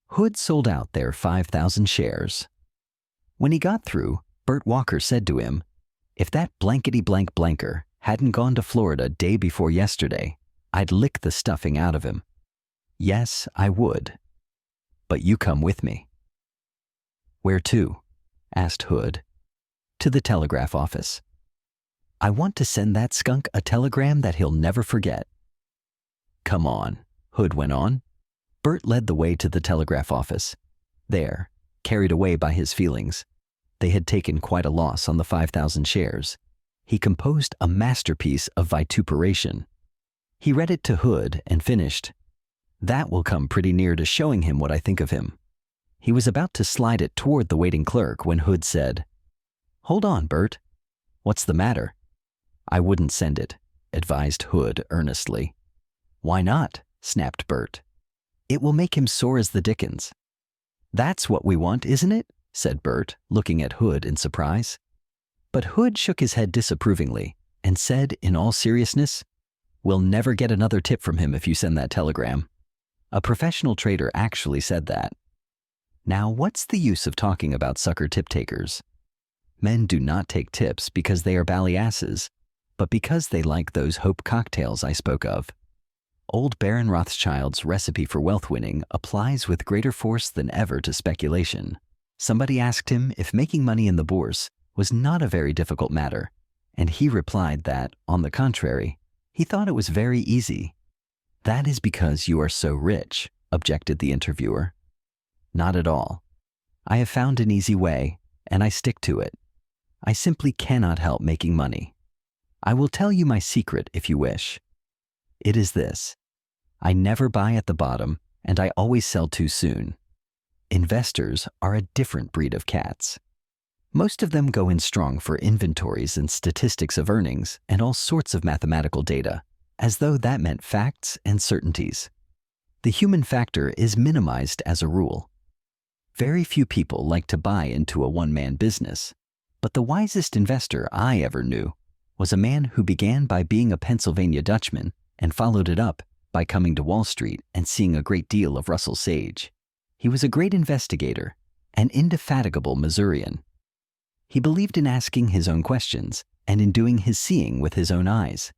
Hood sold out their 5,000 shares. When he got through, Bert Walker said to him, "If that blankety-blank blanker hadn't gone to Florida day before yesterday, I'd lick the stuffing out of him." "Yes, I would. But you come with me." "Where to?" asked Hood. "To the telegraph office. I want to send that skunk a telegram that he'll never forget." "Come on," Hood went on. Bert led the way to the telegraph office. There, carried away by his feelings, they had taken quite a loss on the 5,000 shares. He composed a masterpiece of vituperation. He read it to Hood and finished, "That will come pretty near to showing him what I think of him." He was about to slide it toward the waiting clerk when Hood said, "Hold on, Bert. What's the matter?" "I wouldn't send it," advised Hood earnestly. "Why not?" snapped Bert. "It will make him sore as the dickens." "That's what we want, isn't it?" said Bert, looking at Hood in surprise. But Hood shook his head disapprovingly and said in all seriousness, "We'll never get another tip from him if you send that telegram." A professional trader actually said that. Now, what's the use of talking about sucker tip takers? Men do not take tips because they are bally asses, but because they like those hope cocktails I spoke of. Old Baron Rothschild's recipe for wealth winning applies with greater force than ever to speculation. Somebody asked him if making money in the bourse was not a very difficult matter, and he replied that, on the contrary, he thought it was very easy. "That is because you are so rich," objected the interviewer. "Not at all. I have found an easy way, and I stick to it. I simply cannot help making money. I will tell you my secret if you wish. It is this: I never buy at the bottom, and I always sell too soon. Investors are a different breed of cats. Most of them go in strong for inventories and statistics of earnings and all sorts of mathematical data, as though that meant facts and certainties. The human factor is minimized as a rule. Very few people like to buy into a one-man business, but the wisest investor I ever knew was a man who began by being a Pennsylvania Dutchman and followed it up by coming to Wall Street and seeing a great deal of Russell Sage. He was a great investigator, an indefatigable Missourian. He believed in asking his own questions and in doing his seeing with his own eyes.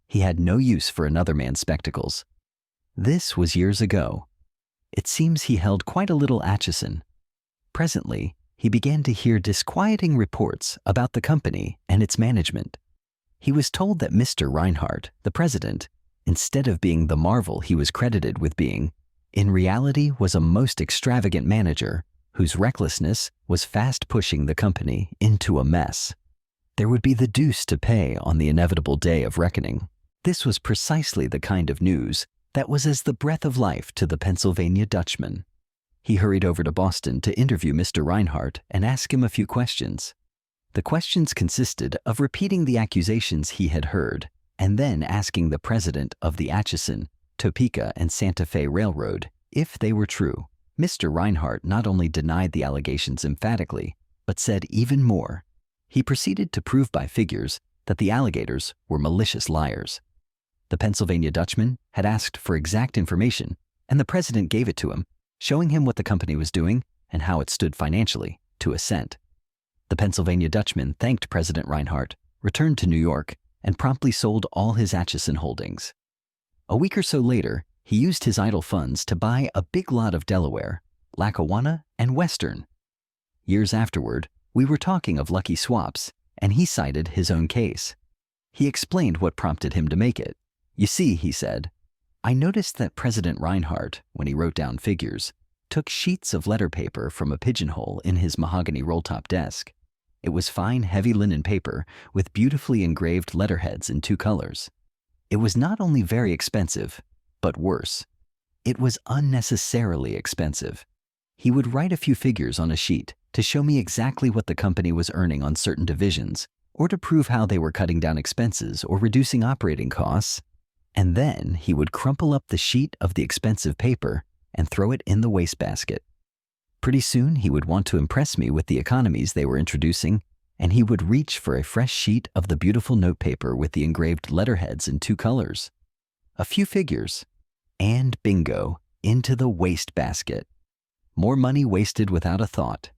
He had no use for another man's spectacles. This was years ago. It seems he held quite a little Atchison. Presently, he began to hear disquieting reports about the company and its management. He was told that Mr. Reinhardt, the president, instead of being the marvel he was credited with being, in reality was a most extravagant manager whose recklessness was fast pushing the company into a mess. There would be the deuce to pay on the inevitable day of reckoning. This was precisely the kind of news that was as the breath of life to the Pennsylvania Dutchman. He hurried over to Boston to interview Mr. Reinhardt and ask him a few questions. The questions consisted of repeating the accusations he had heard and then asking the president of the Atchison, Topeka, and Santa Fe Railroad if they were true. Mr. Reinhardt not only denied the allegations emphatically, but said even more. He proceeded to prove by figures that the alligators were malicious liars. The Pennsylvania Dutchman had asked for exact information, and the president gave it to him, showing him what the company was doing and how it stood financially, to a cent. The Pennsylvania Dutchman thanked President Reinhardt, returned to New York, and promptly sold all his Atchison holdings. A week or so later, he used his idle funds to buy a big lot of Delaware, Lackawanna, and Western. Years afterward, we were talking of lucky swaps, and he cited his own case. He explained what prompted him to make it. You see, he said, I noticed that President Reinhardt, when he wrote down figures, took sheets of letter paper from a pigeonhole in his mahogany roll-top desk. It was fine, heavy linen paper with beautifully engraved letterheads in 2 colors. It was not only very expensive, but worse. It was unnecessarily expensive. He would write a few figures on a sheet to show me exactly what the company was earning on certain divisions, or to prove how they were cutting down expenses or reducing operating costs, and then he would crumple up the sheet of the expensive paper and throw it in the wastebasket. Pretty soon he would want to impress me with the economies they were introducing, and he would reach for a fresh sheet of the beautiful notepaper with the engraved letterheads in 2 colors. A few figures, and bingo, into the wastebasket. More money wasted without a thought.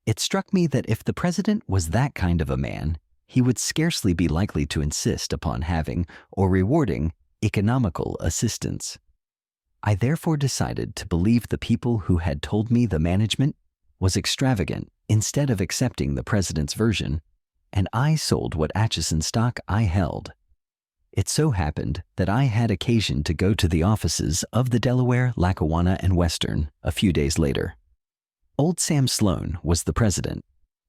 It struck me that if the president was that kind of a man, he would scarcely be likely to insist upon having or rewarding economical assistance. I therefore decided to believe the people who had told me the management was extravagant instead of accepting the president's version, and I sold what Atchison stock I held. It so happened that I had occasion to go to the offices of the Delaware, Lackawanna, and Western a few days later. Old Sam Sloan was the president.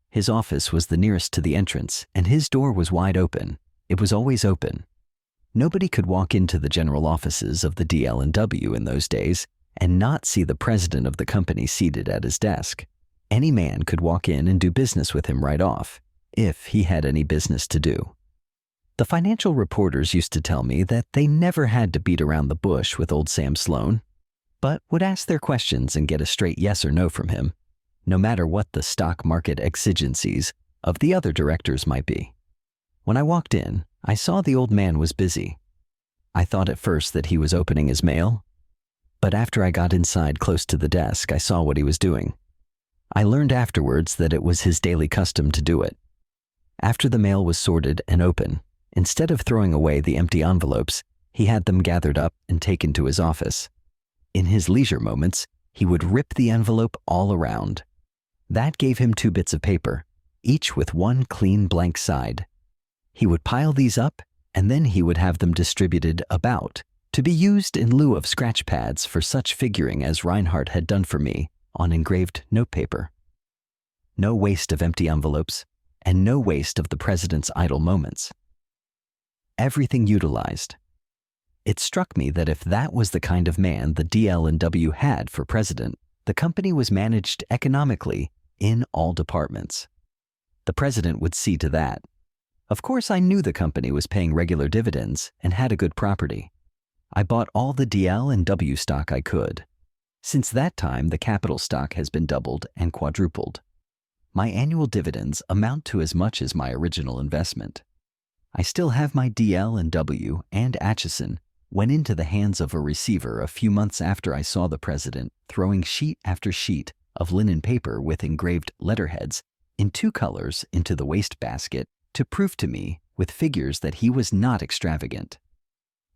His office was the nearest to the entrance, and his door was wide open. It was always open. Nobody could walk into the general offices of the DL&W in those days and not see the president of the company seated at his desk. Any man could walk in and do business with him right off, if he had any business to do. The financial reporters used to tell me that they never had to beat around the bush with old Sam Sloan, but would ask their questions and get a straight yes or no from him, no matter what the stock market exigencies of the other directors might be. When I walked in, I saw the old man was busy. I thought at first that he was opening his mail, but after I got inside close to the desk, I saw what he was doing. I learned afterwards that it was his daily custom to do it. After the mail was sorted and open, instead of throwing away the empty envelopes, he had them gathered up and taken to his office. In his leisure moments, he would rip the envelope all around. That gave him 2 bits of paper, each with 1 clean blank side. He would pile these up, and then he would have them distributed about, to be used in lieu of scratch pads for such figuring as Reinhardt had done for me on engraved notepaper. No waste of empty envelopes, and no waste of the president's idle moments. Everything utilized. It struck me that if that was the kind of man the DL&W had for president, the company was managed economically in all departments. The president would see to that. Of course, I knew the company was paying regular dividends and had a good property. I bought all the DL&W stock I could. Since that time, the capital stock has been doubled and quadrupled. My annual dividends amount to as much as my original investment. I still have my DL&W, and Atchison went into the hands of a receiver a few months after I saw the president throwing sheet after sheet of linen paper with engraved letterheads in 2 colors into the wastebasket to prove to me with figures that he was not extravagant.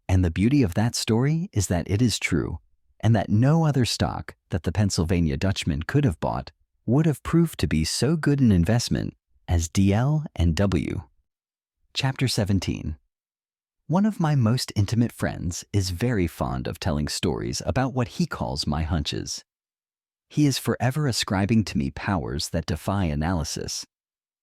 And the beauty of that story is that it is true, and that no other stock that the Pennsylvania Dutchman could have bought would have proved to be so good an investment as DL&W. Chapter 17. One of my most intimate friends is very fond of telling stories about what he calls my hunches. He is forever ascribing to me powers that defy analysis.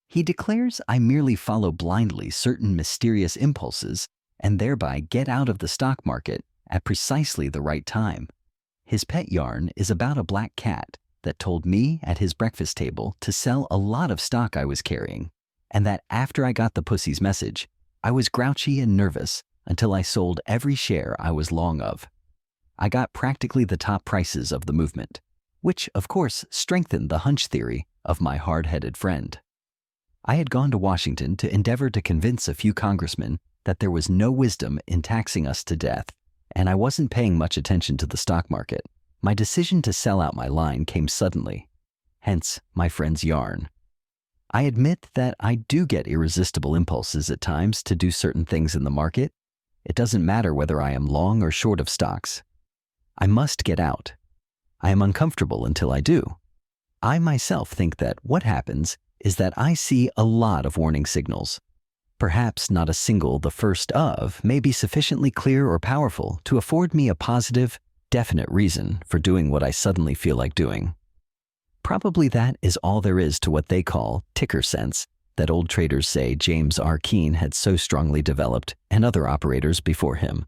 He declares I merely follow blindly certain mysterious impulses and thereby get out of the stock market at precisely the right time. His pet yarn is about a black cat that told me at his breakfast table to sell a lot of stock I was carrying, and that after I got the pussy's message, I was grouchy and nervous until I sold every share I was long of. I got practically the top prices of the movement, which of course strengthened the hunch theory of my hard-headed friend. I had gone to Washington to endeavor to convince a few congressmen that there was no wisdom in taxing us to death, and I wasn't paying much attention to the stock market. My decision to sell out my line came suddenly, hence my friend's yarn. I admit that I do get irresistible impulses at times to do certain things in the market. It doesn't matter whether I am long or short of stocks. I must get out. I am uncomfortable until I do. I myself think that what happens is that I see a lot of warning signals. Perhaps not a single the first of may be sufficiently clear or powerful to afford me a positive, definite reason for doing what I suddenly feel like doing. Probably that is all there is to what they call ticker sense that old traders say James R. Keene had so strongly developed and other operators before him.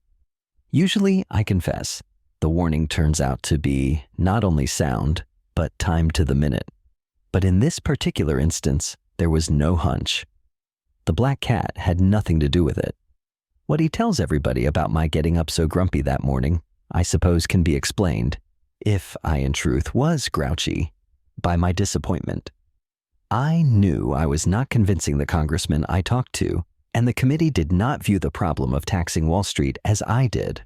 Usually, I confess, the warning turns out to be not only sound, but timed to the minute. But in this particular instance, there was no hunch. The black cat had nothing to do with it. What he tells everybody about my getting up so grumpy that morning, I suppose can be explained, if I in truth was grouchy, by my disappointment. I knew I was not convincing the congressman I talked to, and the committee did not view the problem of taxing Wall Street as I did.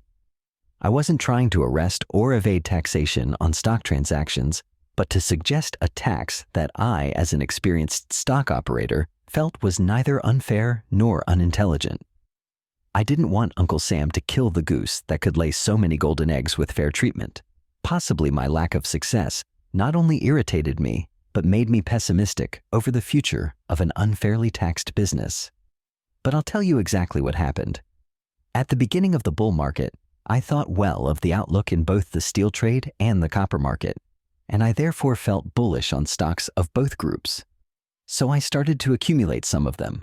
I wasn't trying to arrest or evade taxation on stock transactions, but to suggest a tax that I, as an experienced stock operator, felt was neither unfair nor unintelligent. I didn't want Uncle Sam to kill the goose that could lay so many golden eggs with fair treatment. Possibly my lack of success not only irritated me, but made me pessimistic over the future of an unfairly taxed business. But I'll tell you exactly what happened. At the beginning of the bull market, I thought well of the outlook in both the steel trade and the copper market, and I therefore felt bullish on stocks of both groups. So I started to accumulate some of them.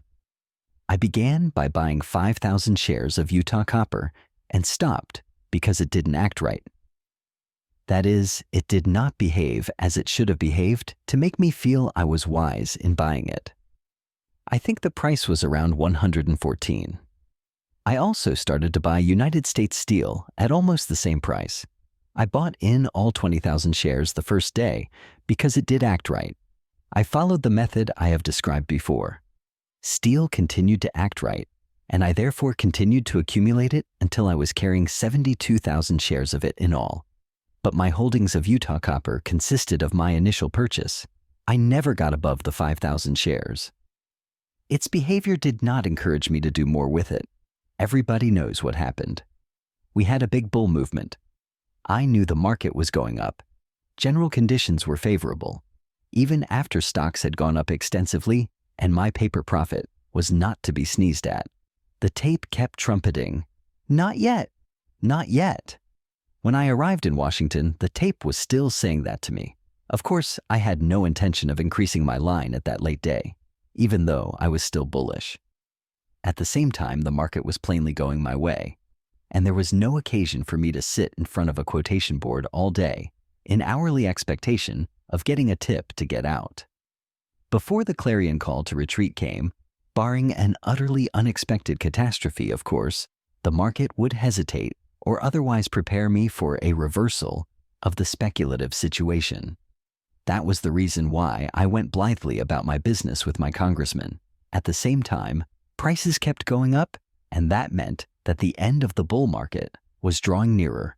I began by buying 5,000 shares of Utah Copper and stopped because it didn't act right. That is, it did not behave as it should have behaved to make me feel I was wise in buying it. I think the price was around 114. I also started to buy United States Steel at almost the same price. I bought in all 20,000 shares the first day because it did act right. I followed the method I have described before. Steel continued to act right, and I therefore continued to accumulate it until I was carrying 72,000 shares of it in all. But my holdings of Utah Copper consisted of my initial purchase. I never got above the 5,000 shares. Its behavior did not encourage me to do more with it. Everybody knows what happened. We had a big bull movement. I knew the market was going up. General conditions were favorable, even after stocks had gone up extensively, and my paper profit was not to be sneezed at. The tape kept trumpeting, "Not yet, not yet." When I arrived in Washington, the tape was still saying that to me. Of course, I had no intention of increasing my line at that late day, even though I was still bullish. At the same time, the market was plainly going my way, and there was no occasion for me to sit in front of a quotation board all day in hourly expectation of getting a tip to get out. Before the clarion call to retreat came, barring an utterly unexpected catastrophe, of course, the market would hesitate or otherwise prepare me for a reversal of the speculative situation. That was the reason why I went blithely about my business with my congressman. At the same time, prices kept going up, and that meant that the end of the bull market was drawing nearer.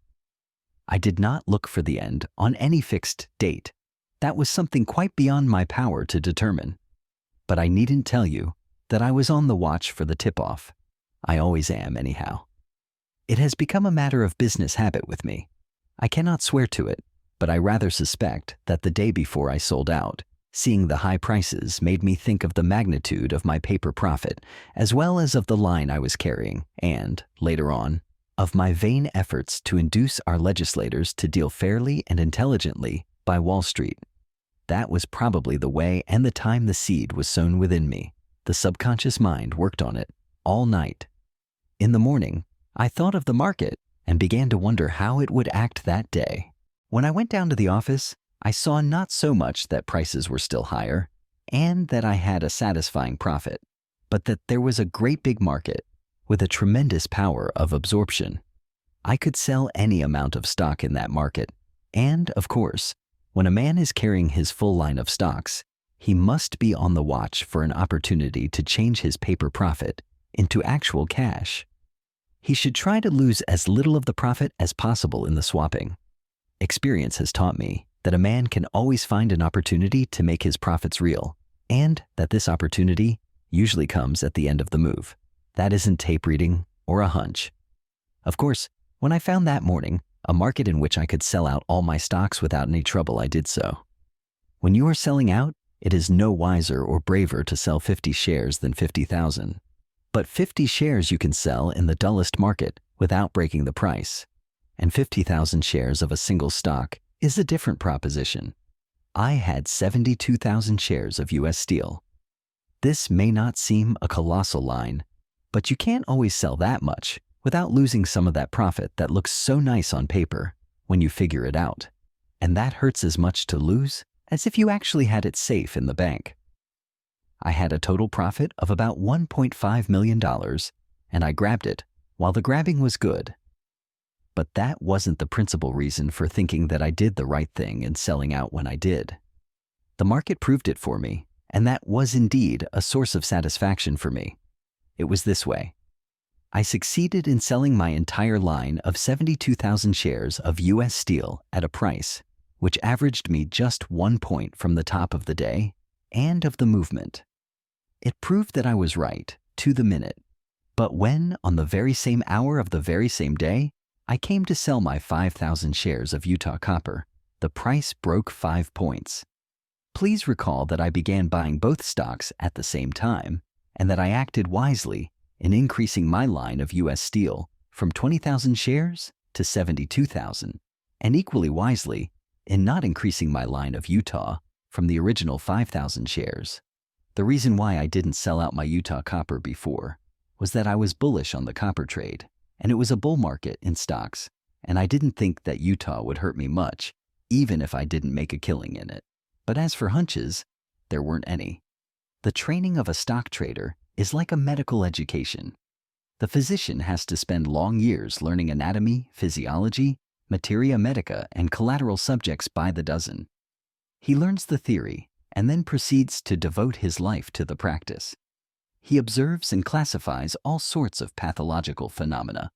I did not look for the end on any fixed date. That was something quite beyond my power to determine. But I needn't tell you that I was on the watch for the tip-off. I always am, anyhow. It has become a matter of business habit with me. I cannot swear to it, but I rather suspect that the day before I sold out, seeing the high prices made me think of the magnitude of my paper profit, as well as of the line I was carrying, and, later on, of my vain efforts to induce our legislators to deal fairly and intelligently by Wall Street. That was probably the way and the time the seed was sown within me. The subconscious mind worked on it all night. In the morning, I thought of the market and began to wonder how it would act that day. When I went down to the office, I saw not so much that prices were still higher and that I had a satisfying profit, but that there was a great big market with a tremendous power of absorption. I could sell any amount of stock in that market, and, of course, when a man is carrying his full line of stocks, he must be on the watch for an opportunity to change his paper profit into actual cash. He should try to lose as little of the profit as possible in the swapping. Experience has taught me that a man can always find an opportunity to make his profits real, and that this opportunity usually comes at the end of the move. That isn't tape reading or a hunch. Of course, when I found that morning a market in which I could sell out all my stocks without any trouble, I did so. When you are selling out, it is no wiser or braver to sell 50 shares than 50,000. But 50 shares you can sell in the dullest market without breaking the price, and 50,000 shares of a single stock is a different proposition. I had 72,000 shares of U.S. Steel. This may not seem a colossal line, but you can't always sell that much without losing some of that profit that looks so nice on paper when you figure it out. And that hurts as much to lose as if you actually had it safe in the bank. I had a total profit of about $1.5 million, and I grabbed it while the grabbing was good. But that wasn't the principal reason for thinking that I did the right thing in selling out when I did. The market proved it for me, and that was indeed a source of satisfaction for me. It was this way. I succeeded in selling my entire line of 72,000 shares of U.S. Steel at a price which averaged me just 1 point from the top of the day and of the movement. It proved that I was right to the minute. But when, on the very same hour of the very same day, I came to sell my 5,000 shares of Utah Copper, the price broke 5 points. Please recall that I began buying both stocks at the same time, and that I acted wisely in increasing my line of U.S. Steel from 20,000 shares to 72,000, and equally wisely in not increasing my line of Utah from the original 5,000 shares. The reason why I didn't sell out my Utah Copper before was that I was bullish on the copper trade, and it was a bull market in stocks, and I didn't think that Utah would hurt me much, even if I didn't make a killing in it. But as for hunches, there weren't any. The training of a stock trader is like a medical education. The physician has to spend long years learning anatomy, physiology, materia medica, and collateral subjects by the dozen. He learns the theory and then proceeds to devote his life to the practice. He observes and classifies all sorts of pathological phenomena.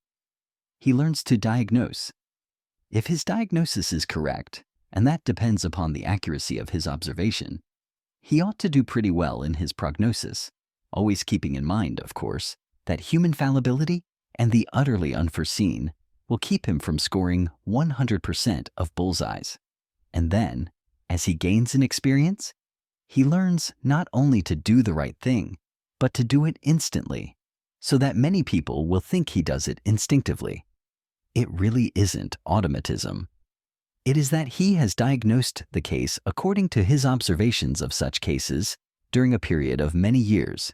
He learns to diagnose. If his diagnosis is correct, and that depends upon the accuracy of his observation, he ought to do pretty well in his prognosis, always keeping in mind, of course, that human fallibility and the utterly unforeseen will keep him from scoring 100% of bullseyes. And then, as he gains in experience, he learns not only to do the right thing, but to do it instantly, so that many people will think he does it instinctively. It really isn't automatism. It is that he has diagnosed the case according to his observations of such cases during a period of many years,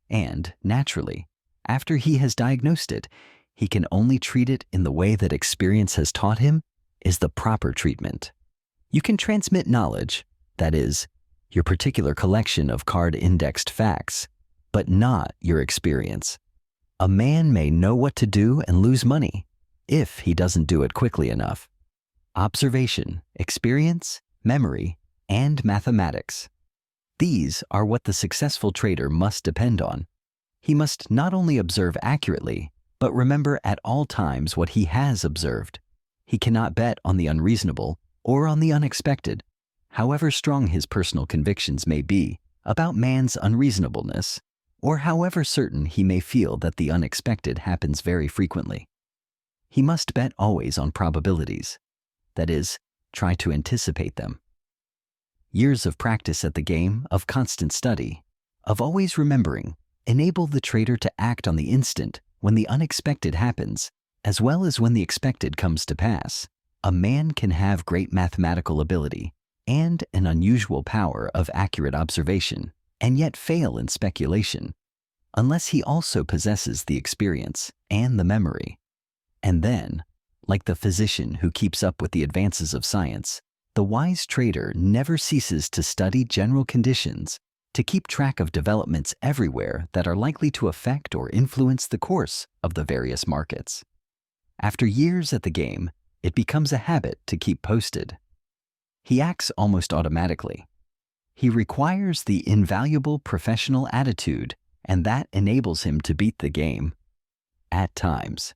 and, naturally, after he has diagnosed it, he can only treat it in the way that experience has taught him is the proper treatment. You can transmit knowledge, that is, your particular collection of card-indexed facts, but not your experience. A man may know what to do and lose money if he doesn't do it quickly enough. Observation, experience, memory, and mathematics. These are what the successful trader must depend on. He must not only observe accurately, but remember at all times what he has observed. He cannot bet on the unreasonable or on the unexpected, however strong his personal convictions may be about man's unreasonableness, or however certain he may feel that the unexpected happens very frequently. He must bet always on probabilities, that is, try to anticipate them. Years of practice at the game, of constant study, of always remembering, enable the trader to act on the instant when the unexpected happens, as well as when the expected comes to pass. A man can have great mathematical ability and an unusual power of accurate observation, and yet fail in speculation. unless he also possesses the experience and the memory. And then, like the physician who keeps up with the advances of science, the wise trader never ceases to study general conditions to keep track of developments everywhere that are likely to affect or influence the course of the various markets. After years at the game, it becomes a habit to keep posted. He acts almost automatically. He requires the invaluable professional attitude, and that enables him to beat the game. At times.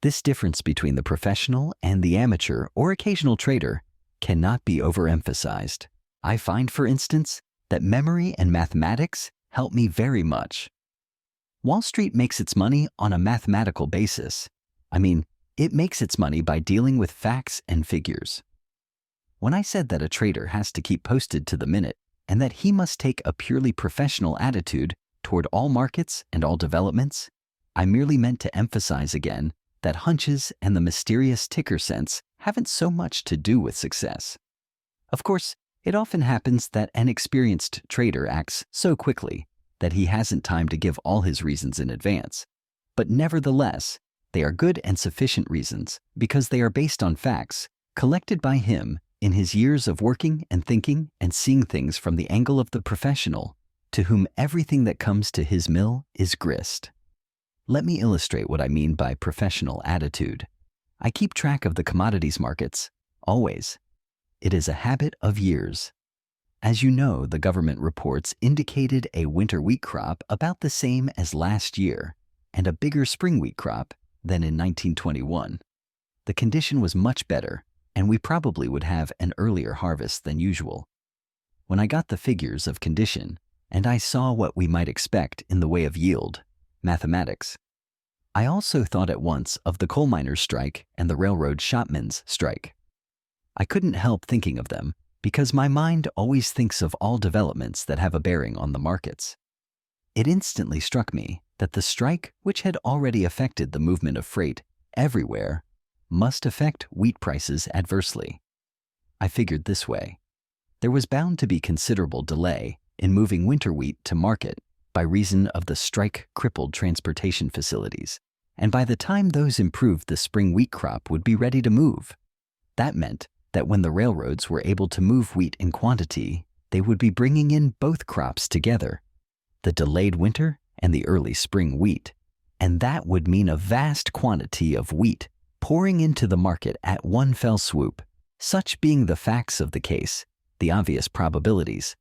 This difference between the professional and the amateur or occasional trader cannot be overemphasized. I find, for instance, that memory and mathematics help me very much. Wall Street makes its money on a mathematical basis. It makes its money by dealing with facts and figures. When I said that a trader has to keep posted to the minute and that he must take a purely professional attitude toward all markets and all developments, I merely meant to emphasize again that hunches and the mysterious ticker sense haven't so much to do with success. Of course, it often happens that an experienced trader acts so quickly that he hasn't time to give all his reasons in advance. But nevertheless, they are good and sufficient reasons because they are based on facts collected by him in his years of working and thinking and seeing things from the angle of the professional, to whom everything that comes to his mill is grist. Let me illustrate what I mean by professional attitude. I keep track of the commodities markets, always. It is a habit of years. As you know, the government reports indicated a winter wheat crop about the same as last year and a bigger spring wheat crop than in 1921. The condition was much better, and we probably would have an earlier harvest than usual. When I got the figures of condition, and I saw what we might expect in the way of yield, mathematics, I also thought at once of the coal miners' strike and the railroad shopmen's strike. I couldn't help thinking of them because my mind always thinks of all developments that have a bearing on the markets. It instantly struck me that the strike, which had already affected the movement of freight everywhere, must affect wheat prices adversely. I figured this way. There was bound to be considerable delay in moving winter wheat to market by reason of the strike-crippled transportation facilities, and by the time those improved, the spring wheat crop would be ready to move. That meant that when the railroads were able to move wheat in quantity, they would be bringing in both crops together, the delayed winter and the early spring wheat, and that would mean a vast quantity of wheat pouring into the market at one fell swoop. Such being the facts of the case, the obvious probabilities,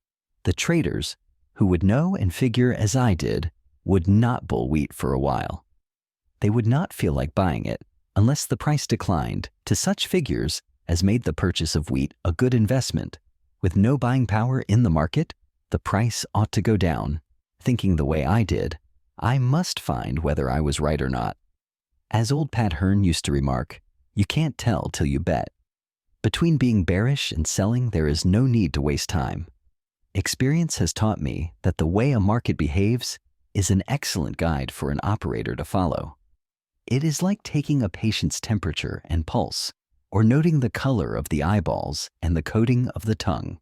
the traders, who would know and figure as I did, would not bull wheat for a while. They would not feel like buying it unless the price declined to such figures as made the purchase of wheat a good investment. With no buying power in the market, the price ought to go down. Thinking the way I did, I must find whether I was right or not. As old Pat Hearn used to remark, you can't tell till you bet. Between being bearish and selling, there is no need to waste time. Experience has taught me that the way a market behaves is an excellent guide for an operator to follow. It is like taking a patient's temperature and pulse, or noting the color of the eyeballs and the coating of the tongue.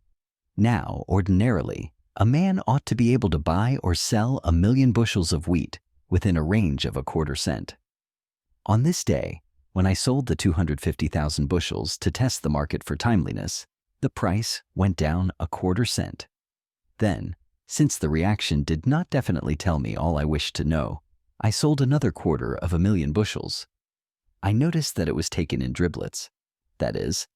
Now, ordinarily, a man ought to be able to buy or sell 1,000,000 bushels of wheat within a range of a quarter cent. On this day, when I sold the 250,000 bushels to test the market for timeliness, the price went down a quarter cent. Then, since the reaction did not definitely tell me all I wished to know, I sold another 250,000 bushels. I noticed that it was taken in driblets. That is,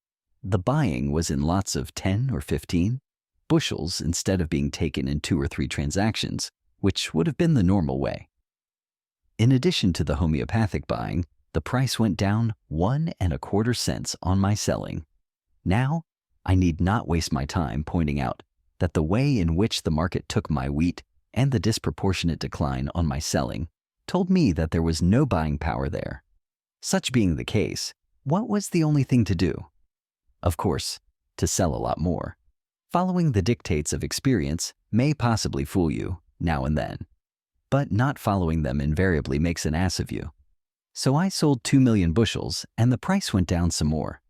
the buying was in lots of 10 or 15 bushels instead of being taken in 2 or 3 transactions, which would have been the normal way. In addition to the homeopathic buying, the price went down 1.25 cents on my selling. Now, I need not waste my time pointing out that the way in which the market took my wheat and the disproportionate decline on my selling told me that there was no buying power there. Such being the case, what was the only thing to do? Of course, to sell a lot more. Following the dictates of experience may possibly fool you now and then, but not following them invariably makes an ass of you. So I sold 2,000,000 bushels and the price went down some more.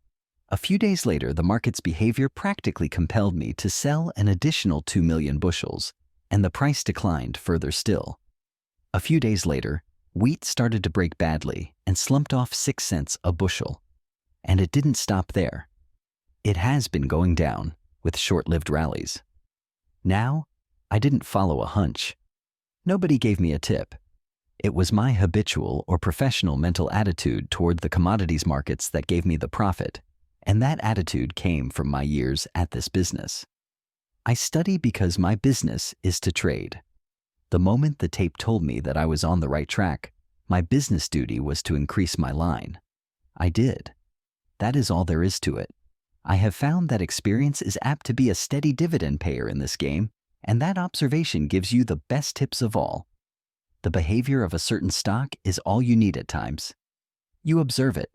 A few days later, the market's behavior practically compelled me to sell an additional 2,000,000 bushels, and the price declined further still. A few days later, wheat started to break badly and slumped off 6 cents a bushel. And it didn't stop there. It has been going down, with short-lived rallies. Now, I didn't follow a hunch. Nobody gave me a tip. It was my habitual or professional mental attitude toward the commodities markets that gave me the profit, and that attitude came from my years at this business. I study because my business is to trade. The moment the tape told me that I was on the right track, my business duty was to increase my line. I did. That is all there is to it. I have found that experience is apt to be a steady dividend payer in this game, and that observation gives you the best tips of all. The behavior of a certain stock is all you need at times. You observe it.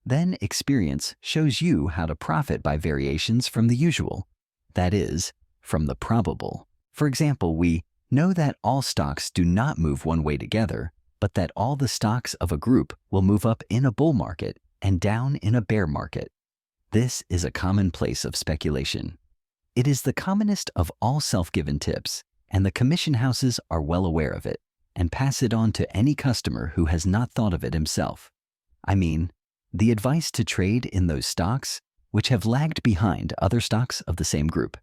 Then experience shows you how to profit by variations from the usual, that is, from the probable. For example, we know that all stocks do not move one way together, but that all the stocks of a group will move up in a bull market and down in a bear market. This is a commonplace of speculation. It is the commonest of all self-given tips, and the commission houses are well aware of it and pass it on to any customer who has not thought of it himself. I mean, the advice to trade in those stocks which have lagged behind other stocks of the same group.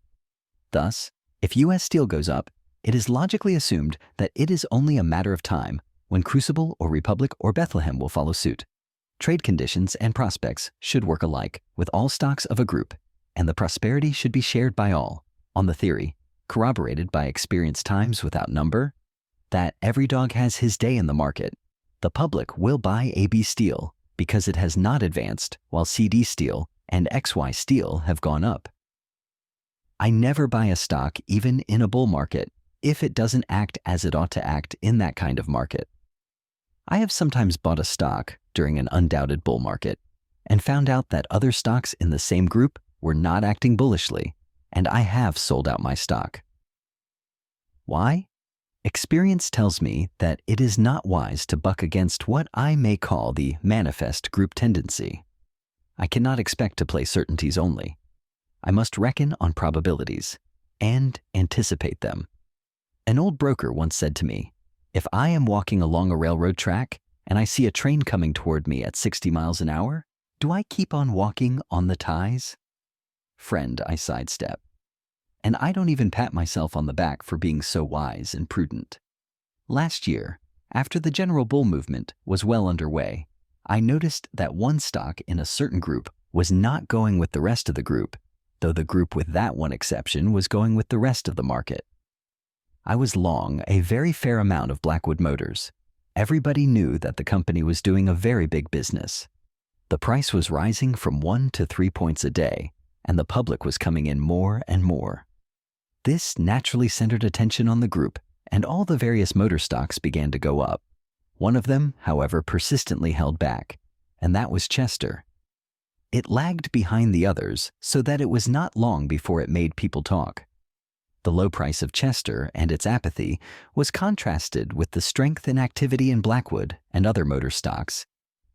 Thus, if U.S. Steel goes up, it is logically assumed that it is only a matter of time when Crucible or Republic or Bethlehem will follow suit. Trade conditions and prospects should work alike with all stocks of a group, and the prosperity should be shared by all, on the theory, corroborated by experience times without number, that every dog has his day in the market. The public will buy AB Steel because it has not advanced while CD Steel and XY Steel have gone up. I never buy a stock even in a bull market if it doesn't act as it ought to act in that kind of market. I have sometimes bought a stock during an undoubted bull market and found out that other stocks in the same group were not acting bullishly, and I have sold out my stock. Why? Experience tells me that it is not wise to buck against what I may call the manifest group tendency. I cannot expect to play certainties only. I must reckon on probabilities and anticipate them. An old broker once said to me, "If I am walking along a railroad track and I see a train coming toward me at 60 miles an hour, do I keep on walking on the ties?" Friend, I sidestep. And I don't even pat myself on the back for being so wise and prudent. Last year, after the general bull movement was well underway, I noticed that one stock in a certain group was not going with the rest of the group, though the group with that one exception was going with the rest of the market. I was long a very fair amount of Blackwood Motors. Everybody knew that the company was doing a very big business. The price was rising from 1 to 3 points a day, and the public was coming in more and more. This naturally centered attention on the group, and all the various motor stocks began to go up. One of them, however, persistently held back, and that was Chester. It lagged behind the others so that it was not long before it made people talk. The low price of Chester and its apathy was contrasted with the strength and activity in Blackwood and other motor stocks,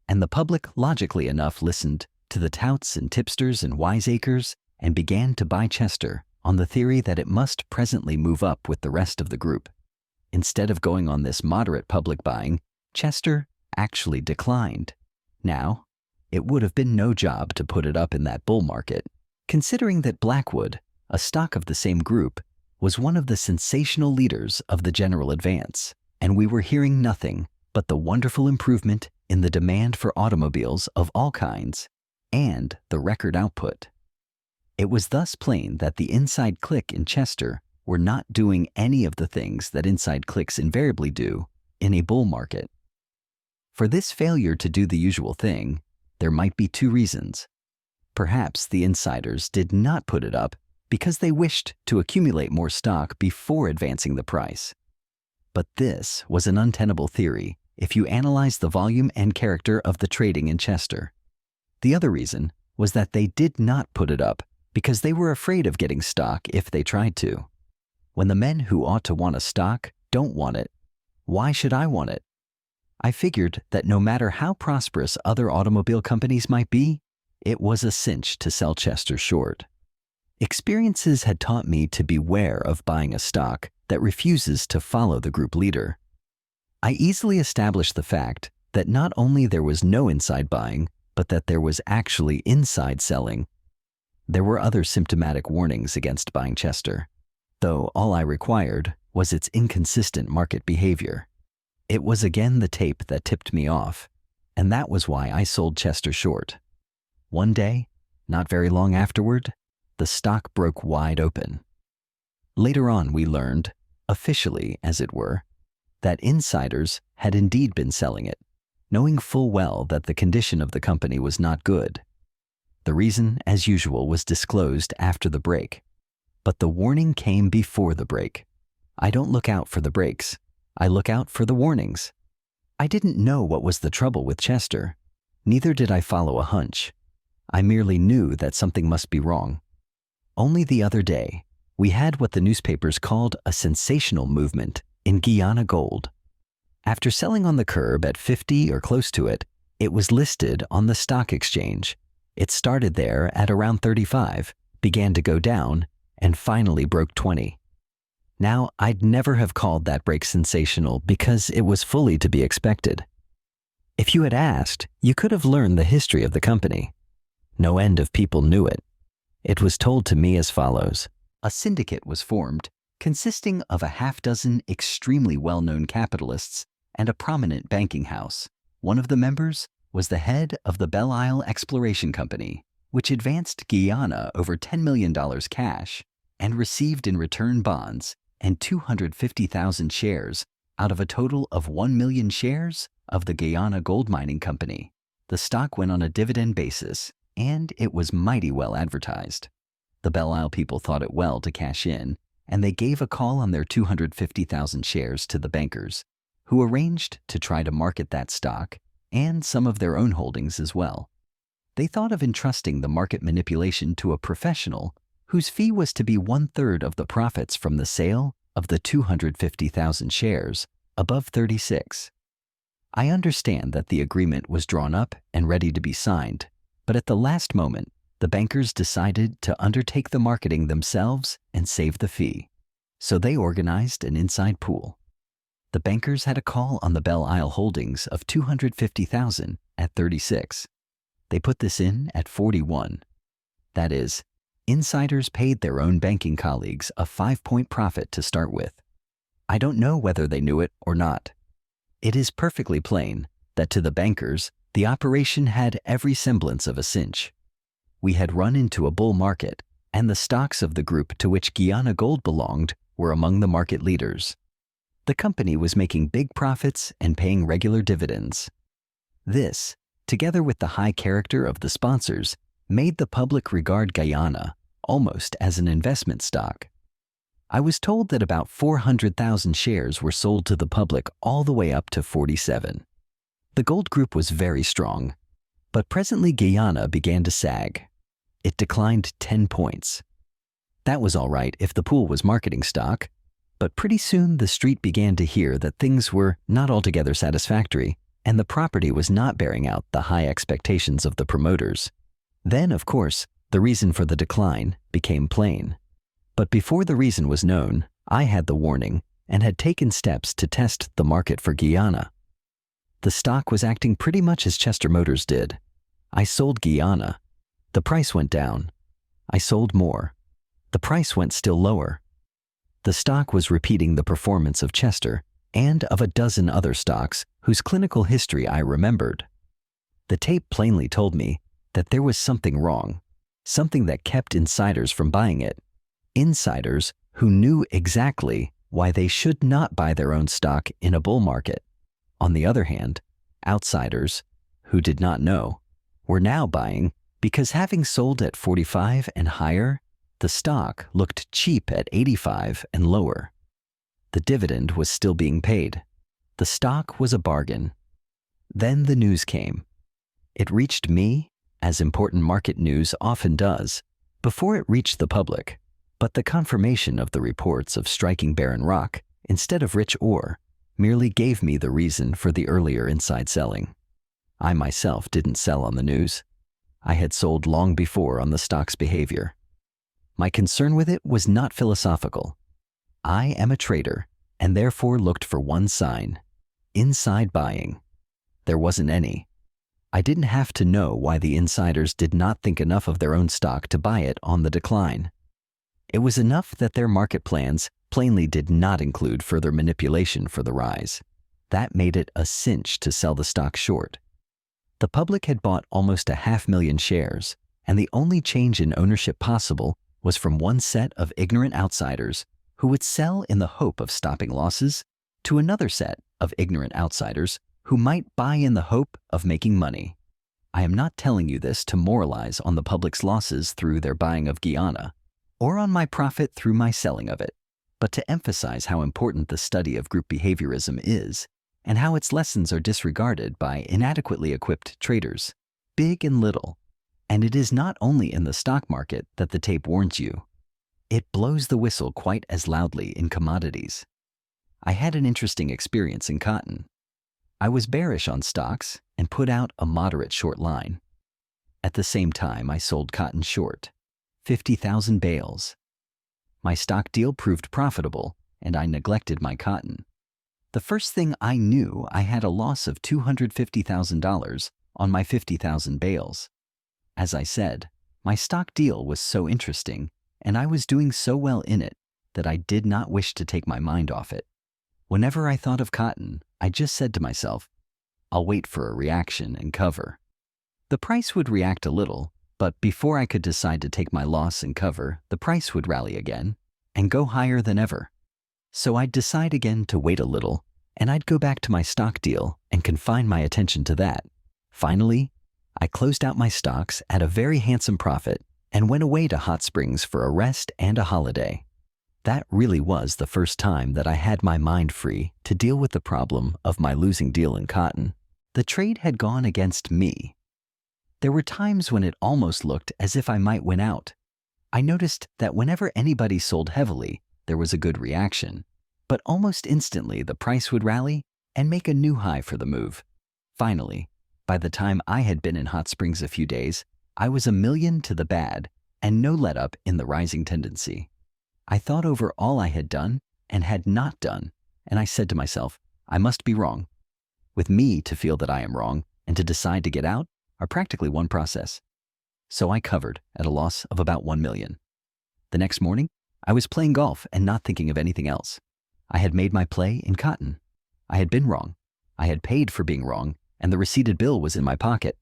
and the public logically enough listened to the touts and tipsters and wiseacres and began to buy Chester on the theory that it must presently move up with the rest of the group. Instead of going on this moderate public buying, Chester actually declined. Now, it would have been no job to put it up in that bull market, considering that Blackwood, a stock of the same group, was one of the sensational leaders of the general advance, and we were hearing nothing but the wonderful improvement in the demand for automobiles of all kinds and the record output. It was thus plain that the inside clique in Chester were not doing any of the things that inside cliques invariably do in a bull market. For this failure to do the usual thing, there might be two reasons. Perhaps the insiders did not put it up because they wished to accumulate more stock before advancing the price. But this was an untenable theory if you analyze the volume and character of the trading in Chester. The other reason was that they did not put it up because they were afraid of getting stock if they tried to. When the men who ought to want a stock don't want it, why should I want it? I figured that no matter how prosperous other automobile companies might be, it was a cinch to sell Chester short. Experiences had taught me to beware of buying a stock that refuses to follow the group leader. I easily established the fact that not only there was no inside buying, but that there was actually inside selling. There were other symptomatic warnings against buying Chester, though all I required was its inconsistent market behavior. It was again the tape that tipped me off, and that was why I sold Chester short. One day, not very long afterward, the stock broke wide open. Later on we learned, officially as it were, that insiders had indeed been selling it, knowing full well that the condition of the company was not good. The reason, as usual, was disclosed after the break. But the warning came before the break. I don't look out for the breaks. I look out for the warnings. I didn't know what was the trouble with Chester. Neither did I follow a hunch. I merely knew that something must be wrong. Only the other day, we had what the newspapers called a sensational movement in Guyana gold. After selling on the curb at 50 or close to it, it was listed on the stock exchange. It started there at around 35, began to go down, and finally broke 20. Now, I'd never have called that break sensational because it was fully to be expected. If you had asked, you could have learned the history of the company. No end of people knew it. It was told to me as follows. A syndicate was formed, consisting of a half-dozen extremely well-known capitalists and a prominent banking house. One of the members was the head of the Belle Isle Exploration Company, which advanced Guyana over $10 million cash and received in return bonds and 250,000 shares out of a total of 1 million shares of the Guyana Gold Mining Company. The stock went on a dividend basis, and it was mighty well advertised. The Belle Isle people thought it well to cash in, and they gave a call on their 250,000 shares to the bankers, who arranged to try to market that stock and some of their own holdings as well. They thought of entrusting the market manipulation to a professional whose fee was to be 1/3 of the profits from the sale of the 250,000 shares above 36. I understand that the agreement was drawn up and ready to be signed, but at the last moment, the bankers decided to undertake the marketing themselves and save the fee. So they organized an inside pool. The bankers had a call on the Belle Isle holdings of 250,000 at 36. They put this in at 41. That is, insiders paid their own banking colleagues a 5-point profit to start with. I don't know whether they knew it or not. It is perfectly plain that to the bankers, the operation had every semblance of a cinch. We had run into a bull market, and the stocks of the group to which Guyana Gold belonged were among the market leaders. The company was making big profits and paying regular dividends. This, together with the high character of the sponsors, made the public regard Guyana almost as an investment stock. I was told that about 400,000 shares were sold to the public all the way up to 47. The gold group was very strong, but presently Guyana began to sag. It declined 10 points. That was all right if the pool was marketing stock, but pretty soon the street began to hear that things were not altogether satisfactory, and the property was not bearing out the high expectations of the promoters. Then, of course, the reason for the decline became plain. But before the reason was known, I had the warning and had taken steps to test the market for Guyana. The stock was acting pretty much as Chester Motors did. I sold Guyana. The price went down. I sold more. The price went still lower. The stock was repeating the performance of Chester and of a dozen other stocks whose clinical history I remembered. The tape plainly told me that there was something wrong, something that kept insiders from buying it. Insiders who knew exactly why they should not buy their own stock in a bull market. On the other hand, outsiders who did not know were now buying because having sold at 45 and higher, the stock looked cheap at 85 and lower. The dividend was still being paid. The stock was a bargain. Then the news came. It reached me, as important market news often does, before it reached the public, but the confirmation of the reports of striking barren rock instead of rich ore merely gave me the reason for the earlier inside selling. I myself didn't sell on the news. I had sold long before on the stock's behavior. My concern with it was not philosophical. I am a trader and therefore looked for one sign. Inside buying. There wasn't any. I didn't have to know why the insiders did not think enough of their own stock to buy it on the decline. It was enough that their market plans plainly did not include further manipulation for the rise. That made it a cinch to sell the stock short. The public had bought almost 500,000 shares, and the only change in ownership possible was from one set of ignorant outsiders who would sell in the hope of stopping losses to another set of ignorant outsiders who might buy in the hope of making money. I am not telling you this to moralize on the public's losses through their buying of Guyana, or on my profit through my selling of it, but to emphasize how important the study of group behaviorism is and how its lessons are disregarded by inadequately equipped traders, big and little. And it is not only in the stock market that the tape warns you. It blows the whistle quite as loudly in commodities. I had an interesting experience in cotton. I was bearish on stocks and put out a moderate short line. At the same time, I sold cotton short, 50,000 bales. My stock deal proved profitable, and I neglected my cotton. The first thing I knew, I had a loss of $250,000 on my 50,000 bales. As I said, my stock deal was so interesting, and I was doing so well in it that I did not wish to take my mind off it. Whenever I thought of cotton, I just said to myself, I'll wait for a reaction and cover. The price would react a little, but before I could decide to take my loss and cover, the price would rally again and go higher than ever. So I'd decide again to wait a little, and I'd go back to my stock deal and confine my attention to that. Finally, I closed out my stocks at a very handsome profit and went away to Hot Springs for a rest and a holiday. That really was the first time that I had my mind free to deal with the problem of my losing deal in cotton. The trade had gone against me. There were times when it almost looked as if I might win out. I noticed that whenever anybody sold heavily, there was a good reaction, but almost instantly the price would rally and make a new high for the move. Finally, by the time I had been in Hot Springs a few days, I was $1 million to the bad and no let-up in the rising tendency. I thought over all I had done and had not done, and I said to myself, I must be wrong. With me to feel that I am wrong and to decide to get out are practically one process. So I covered at a loss of about $1 million. The next morning, I was playing golf and not thinking of anything else. I had made my play in cotton. I had been wrong. I had paid for being wrong, and the receipted bill was in my pocket.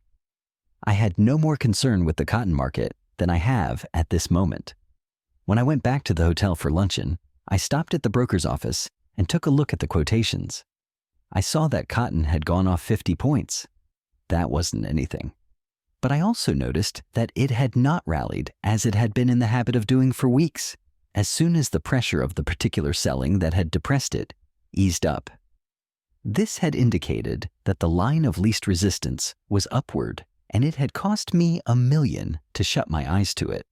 I had no more concern with the cotton market than I have at this moment. When I went back to the hotel for luncheon, I stopped at the broker's office and took a look at the quotations. I saw that cotton had gone off 50 points. That wasn't anything. But I also noticed that it had not rallied as it had been in the habit of doing for weeks, as soon as the pressure of the particular selling that had depressed it eased up. This had indicated that the line of least resistance was upward, and it had cost me $1 million to shut my eyes to it.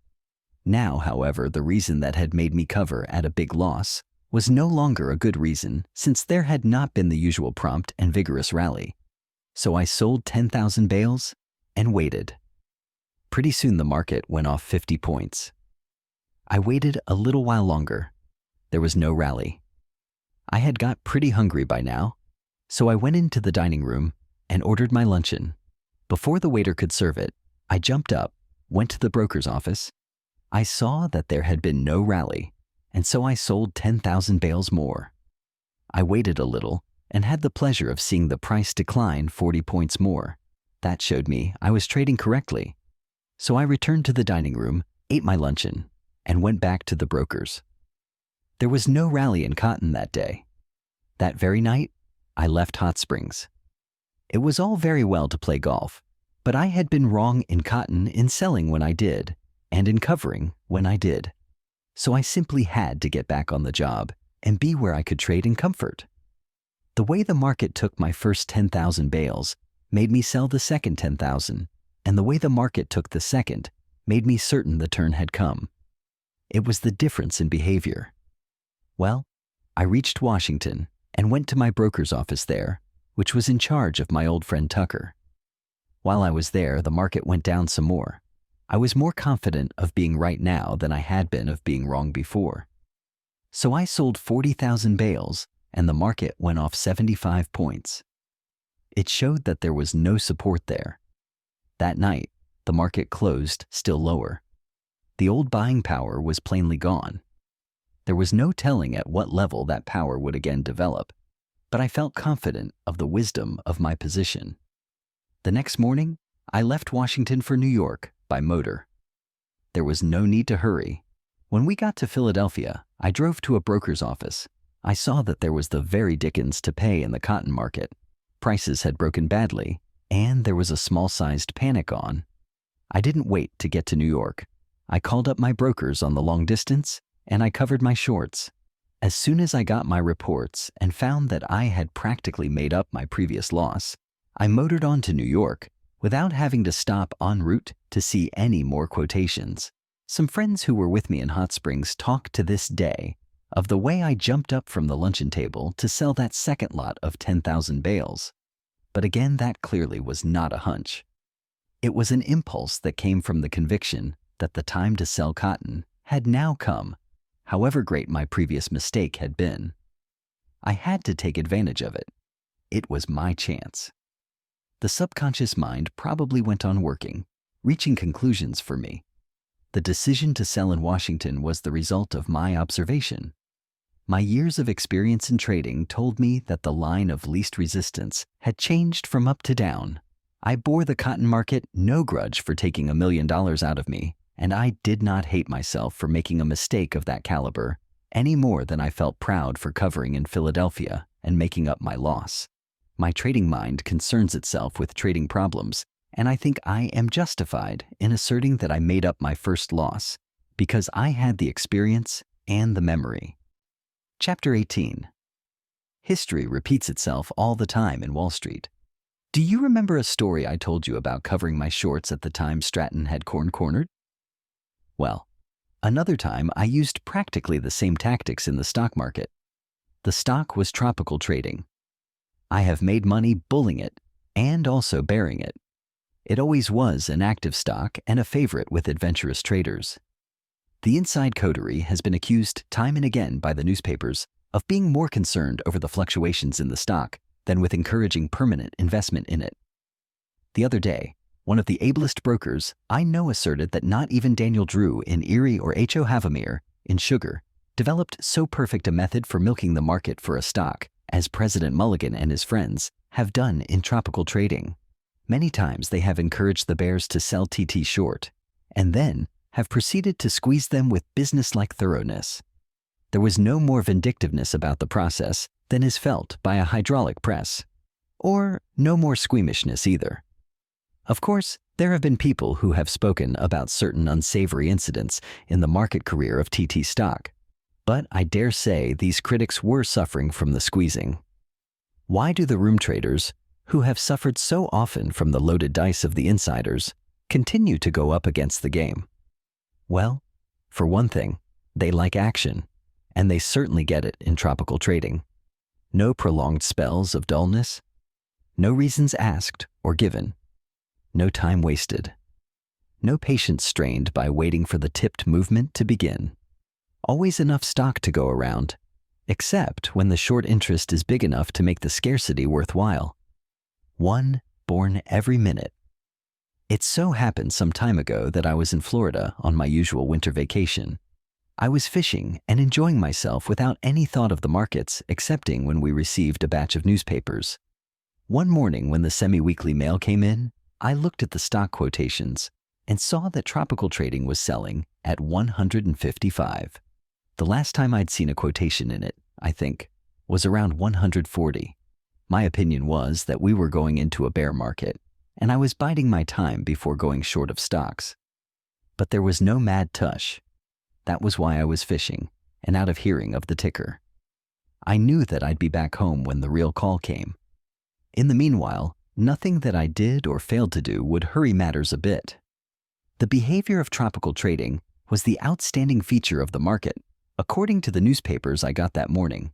Now, however, the reason that had made me cover at a big loss was no longer a good reason, since there had not been the usual prompt and vigorous rally. So I sold 10,000 bales and waited. Pretty soon the market went off 50 points. I waited a little while longer. There was no rally. I had got pretty hungry by now, so I went into the dining room and ordered my luncheon. Before the waiter could serve it, I jumped up, went to the broker's office. I saw that there had been no rally, and so I sold 10,000 bales more. I waited a little and had the pleasure of seeing the price decline 40 points more. That showed me I was trading correctly. So I returned to the dining room, ate my luncheon, and went back to the broker's. There was no rally in cotton that day. That very night, I left Hot Springs. It was all very well to play golf, but I had been wrong in cotton in selling when I did, and in covering when I did. So I simply had to get back on the job and be where I could trade in comfort. The way the market took my first 10,000 bales made me sell the second 10,000, and the way the market took the second made me certain the turn had come. It was the difference in behavior. Well, I reached Washington and went to my broker's office there, which was in charge of my old friend Tucker. While I was there, the market went down some more. I was more confident of being right now than I had been of being wrong before. So I sold 40,000 bales and the market went off 75 points. It showed that there was no support there. That night, the market closed still lower. The old buying power was plainly gone. There was no telling at what level that power would again develop, but I felt confident of the wisdom of my position. The next morning, I left Washington for New York by motor. There was no need to hurry. When we got to Philadelphia, I drove to a broker's office. I saw that there was the very dickens to pay in the cotton market. Prices had broken badly, and there was a small-sized panic on. I didn't wait to get to New York. I called up my brokers on the long distance, and I covered my shorts. As soon as I got my reports and found that I had practically made up my previous loss, I motored on to New York without having to stop en route to see any more quotations. Some friends who were with me in Hot Springs talk to this day of the way I jumped up from the luncheon table to sell that second lot of 10,000 bales. But again, that clearly was not a hunch. It was an impulse that came from the conviction that the time to sell cotton had now come, however great my previous mistake had been. I had to take advantage of it. It was my chance. The subconscious mind probably went on working, reaching conclusions for me. The decision to sell in Washington was the result of my observation. My years of experience in trading told me that the line of least resistance had changed from up to down. I bore the cotton market no grudge for taking $1 million out of me, and I did not hate myself for making a mistake of that caliber any more than I felt proud for covering in Philadelphia and making up my loss. My trading mind concerns itself with trading problems, and I think I am justified in asserting that I made up my first loss because I had the experience and the memory. Chapter 18. History repeats itself all the time in Wall Street. Do you remember a story I told you about covering my shorts at the time Stratton had cornered? Well, another time I used practically the same tactics in the stock market. The stock was tropical trading. I have made money bulling it and also bearing it. It always was an active stock and a favorite with adventurous traders. The inside coterie has been accused time and again by the newspapers of being more concerned over the fluctuations in the stock than with encouraging permanent investment in it. The other day, one of the ablest brokers I know asserted that not even Daniel Drew in Erie or H.O. Havamere in sugar developed so perfect a method for milking the market for a stock as President Mulligan and his friends have done in tropical trading. Many times they have encouraged the bears to sell TT short, and then have proceeded to squeeze them with business-like thoroughness. There was no more vindictiveness about the process than is felt by a hydraulic press, or no more squeamishness either. Of course, there have been people who have spoken about certain unsavory incidents in the market career of TT stock, but I dare say these critics were suffering from the squeezing. Why do the room traders, who have suffered so often from the loaded dice of the insiders, continue to go up against the game? Well, for one thing, they like action, and they certainly get it in tropical trading. No prolonged spells of dullness, no reasons asked or given, no time wasted, no patience strained by waiting for the tipped movement to begin. Always enough stock to go around, except when the short interest is big enough to make the scarcity worthwhile. One born every minute. It so happened some time ago that I was in Florida on my usual winter vacation. I was fishing and enjoying myself without any thought of the markets, excepting when we received a batch of newspapers. One morning when the semi-weekly mail came in, I looked at the stock quotations and saw that tropical trading was selling at 155. The last time I'd seen a quotation in it, I think, was around 140. My opinion was that we were going into a bear market, and I was biding my time before going short of stocks. But there was no mad tush. That was why I was fishing and out of hearing of the ticker. I knew that I'd be back home when the real call came. In the meanwhile, nothing that I did or failed to do would hurry matters a bit. The behavior of tropical trading was the outstanding feature of the market, according to the newspapers I got that morning.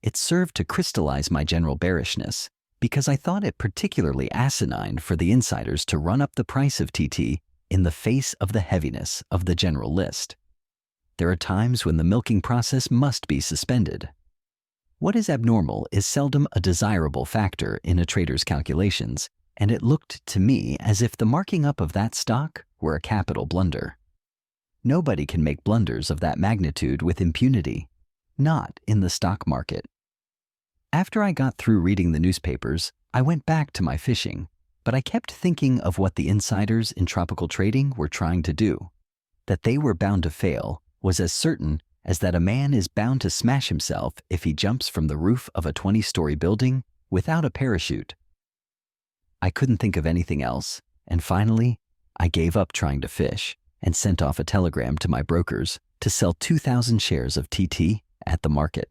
It served to crystallize my general bearishness, because I thought it particularly asinine for the insiders to run up the price of TT in the face of the heaviness of the general list. There are times when the milking process must be suspended. What is abnormal is seldom a desirable factor in a trader's calculations, and it looked to me as if the marking up of that stock were a capital blunder. Nobody can make blunders of that magnitude with impunity, not in the stock market. After I got through reading the newspapers, I went back to my fishing, but I kept thinking of what the insiders in tropical trading were trying to do. That they were bound to fail was as certain as that a man is bound to smash himself if he jumps from the roof of a 20-story building without a parachute. I couldn't think of anything else, and finally, I gave up trying to fish and sent off a telegram to my brokers to sell 2,000 shares of TT at the market.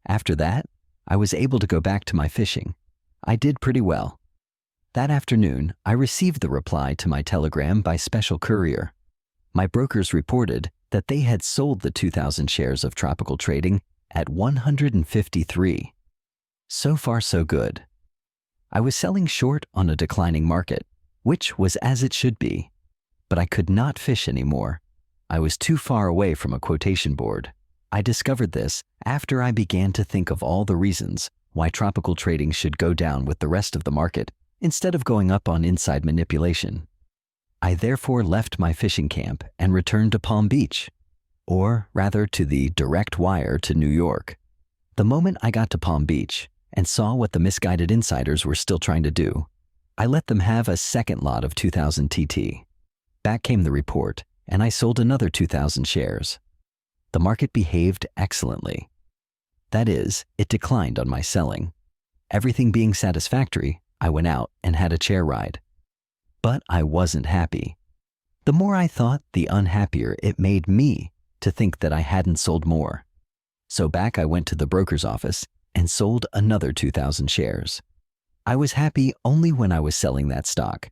After that, I was able to go back to my fishing. I did pretty well. That afternoon, I received the reply to my telegram by special courier. My brokers reported that they had sold the 2,000 shares of tropical trading at 153. So far, so good. I was selling short on a declining market, which was as it should be, but I could not fish anymore. I was too far away from a quotation board. I discovered this after I began to think of all the reasons why tropical trading should go down with the rest of the market instead of going up on inside manipulation. I therefore left my fishing camp and returned to Palm Beach, or rather to the direct wire to New York. The moment I got to Palm Beach and saw what the misguided insiders were still trying to do, I let them have a second lot of 2,000 TT. Back came the report, and I sold another 2,000 shares. The market behaved excellently. That is, it declined on my selling. Everything being satisfactory, I went out and had a chair ride. But I wasn't happy. The more I thought, the unhappier it made me to think that I hadn't sold more. So back I went to the broker's office and sold another 2,000 shares. I was happy only when I was selling that stock.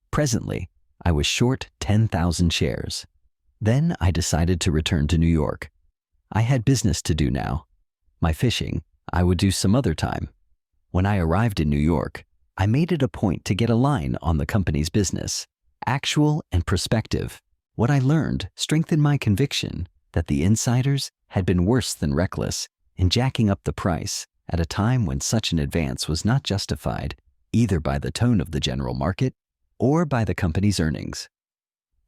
Presently, I was short 10,000 shares. Then I decided to return to New York. I had business to do now. My fishing, I would do some other time. When I arrived in New York, I made it a point to get a line on the company's business, actual and prospective. What I learned strengthened my conviction that the insiders had been worse than reckless in jacking up the price at a time when such an advance was not justified either by the tone of the general market or by the company's earnings.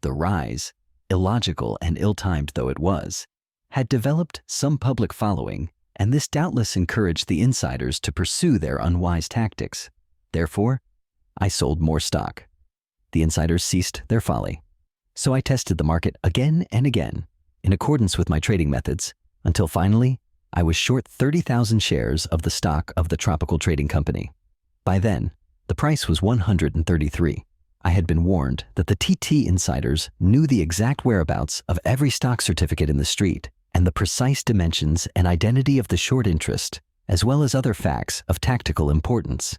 The rise, illogical and ill-timed though it was, had developed some public following, and this doubtless encouraged the insiders to pursue their unwise tactics. Therefore, I sold more stock. The insiders ceased their folly. So I tested the market again and again, in accordance with my trading methods, until finally, I was short 30,000 shares of the stock of the Tropical Trading Company. By then, the price was 133. I had been warned that the TT insiders knew the exact whereabouts of every stock certificate in the street and the precise dimensions and identity of the short interest, as well as other facts of tactical importance.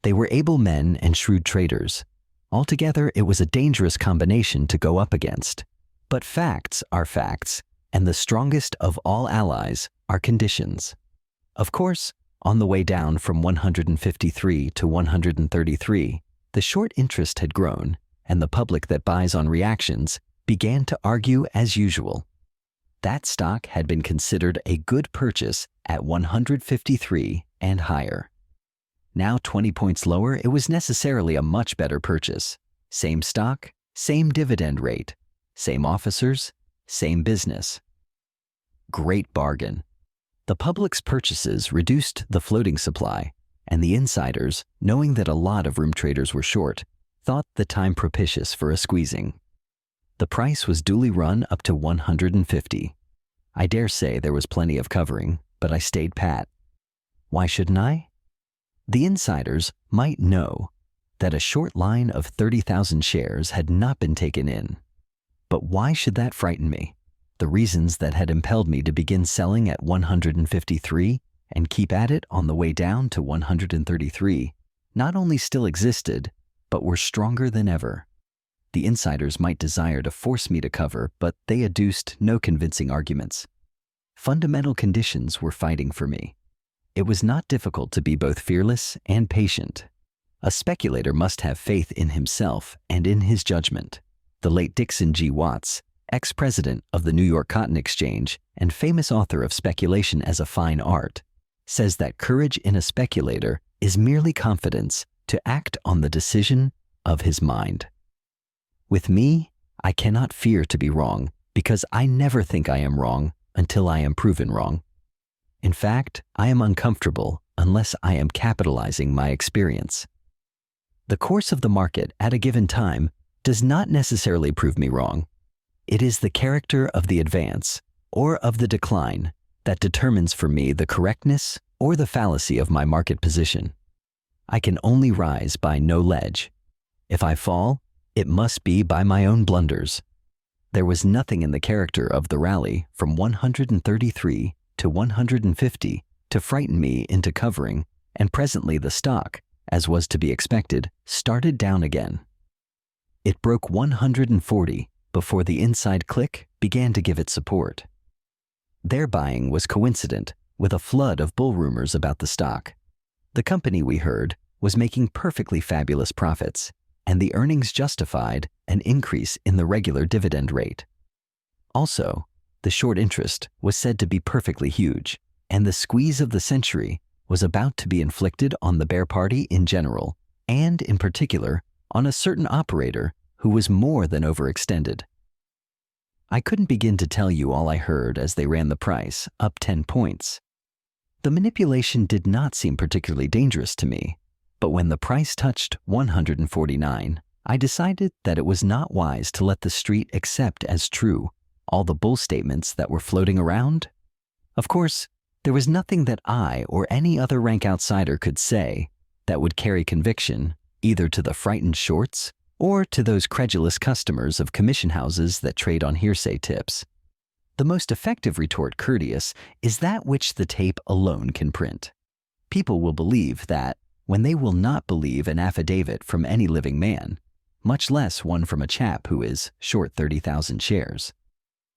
They were able men and shrewd traders. Altogether, it was a dangerous combination to go up against. But facts are facts, and the strongest of all allies are conditions. Of course, on the way down from 153 to 133, the short interest had grown, and the public that buys on reactions began to argue as usual. That stock had been considered a good purchase at 153 and higher. Now 20 points lower, it was necessarily a much better purchase. Same stock, same dividend rate, same officers, same business. Great bargain. The public's purchases reduced the floating supply, and the insiders, knowing that a lot of room traders were short, thought the time propitious for a squeezing. The price was duly run up to 150. I dare say there was plenty of covering, but I stayed pat. Why shouldn't I? The insiders might know that a short line of 30,000 shares had not been taken in. But why should that frighten me? The reasons that had impelled me to begin selling at 153 and keep at it on the way down to 133 not only still existed, but were stronger than ever. The insiders might desire to force me to cover, but they adduced no convincing arguments. Fundamental conditions were fighting for me. It was not difficult to be both fearless and patient. A speculator must have faith in himself and in his judgment. The late Dixon G. Watts, ex-president of the New York Cotton Exchange and famous author of Speculation as a Fine Art, says that courage in a speculator is merely confidence to act on the decision of his mind. With me, I cannot fear to be wrong because I never think I am wrong until I am proven wrong. In fact, I am uncomfortable unless I am capitalizing my experience. The course of the market at a given time does not necessarily prove me wrong. It is the character of the advance or of the decline that determines for me the correctness or the fallacy of my market position. I can only rise by no ledge. If I fall, it must be by my own blunders. There was nothing in the character of the rally from 133 to 150 to frighten me into covering, and presently the stock, as was to be expected, started down again. It broke 140 before the inside click began to give it support. Their buying was coincident with a flood of bull rumors about the stock. The company, we heard, was making perfectly fabulous profits, and the earnings justified an increase in the regular dividend rate. Also, the short interest was said to be perfectly huge, and the squeeze of the century was about to be inflicted on the bear party in general, and in particular on a certain operator who was more than overextended. I couldn't begin to tell you all I heard as they ran the price up 10 points. The manipulation did not seem particularly dangerous to me, but when the price touched 149, I decided that it was not wise to let the street accept as true all the bull statements that were floating around. Of course, there was nothing that I or any other rank outsider could say that would carry conviction either to the frightened shorts or to those credulous customers of commission houses that trade on hearsay tips. The most effective retort, courteous, is that which the tape alone can print. People will believe that when they will not believe an affidavit from any living man, much less one from a chap who is short 30,000 shares.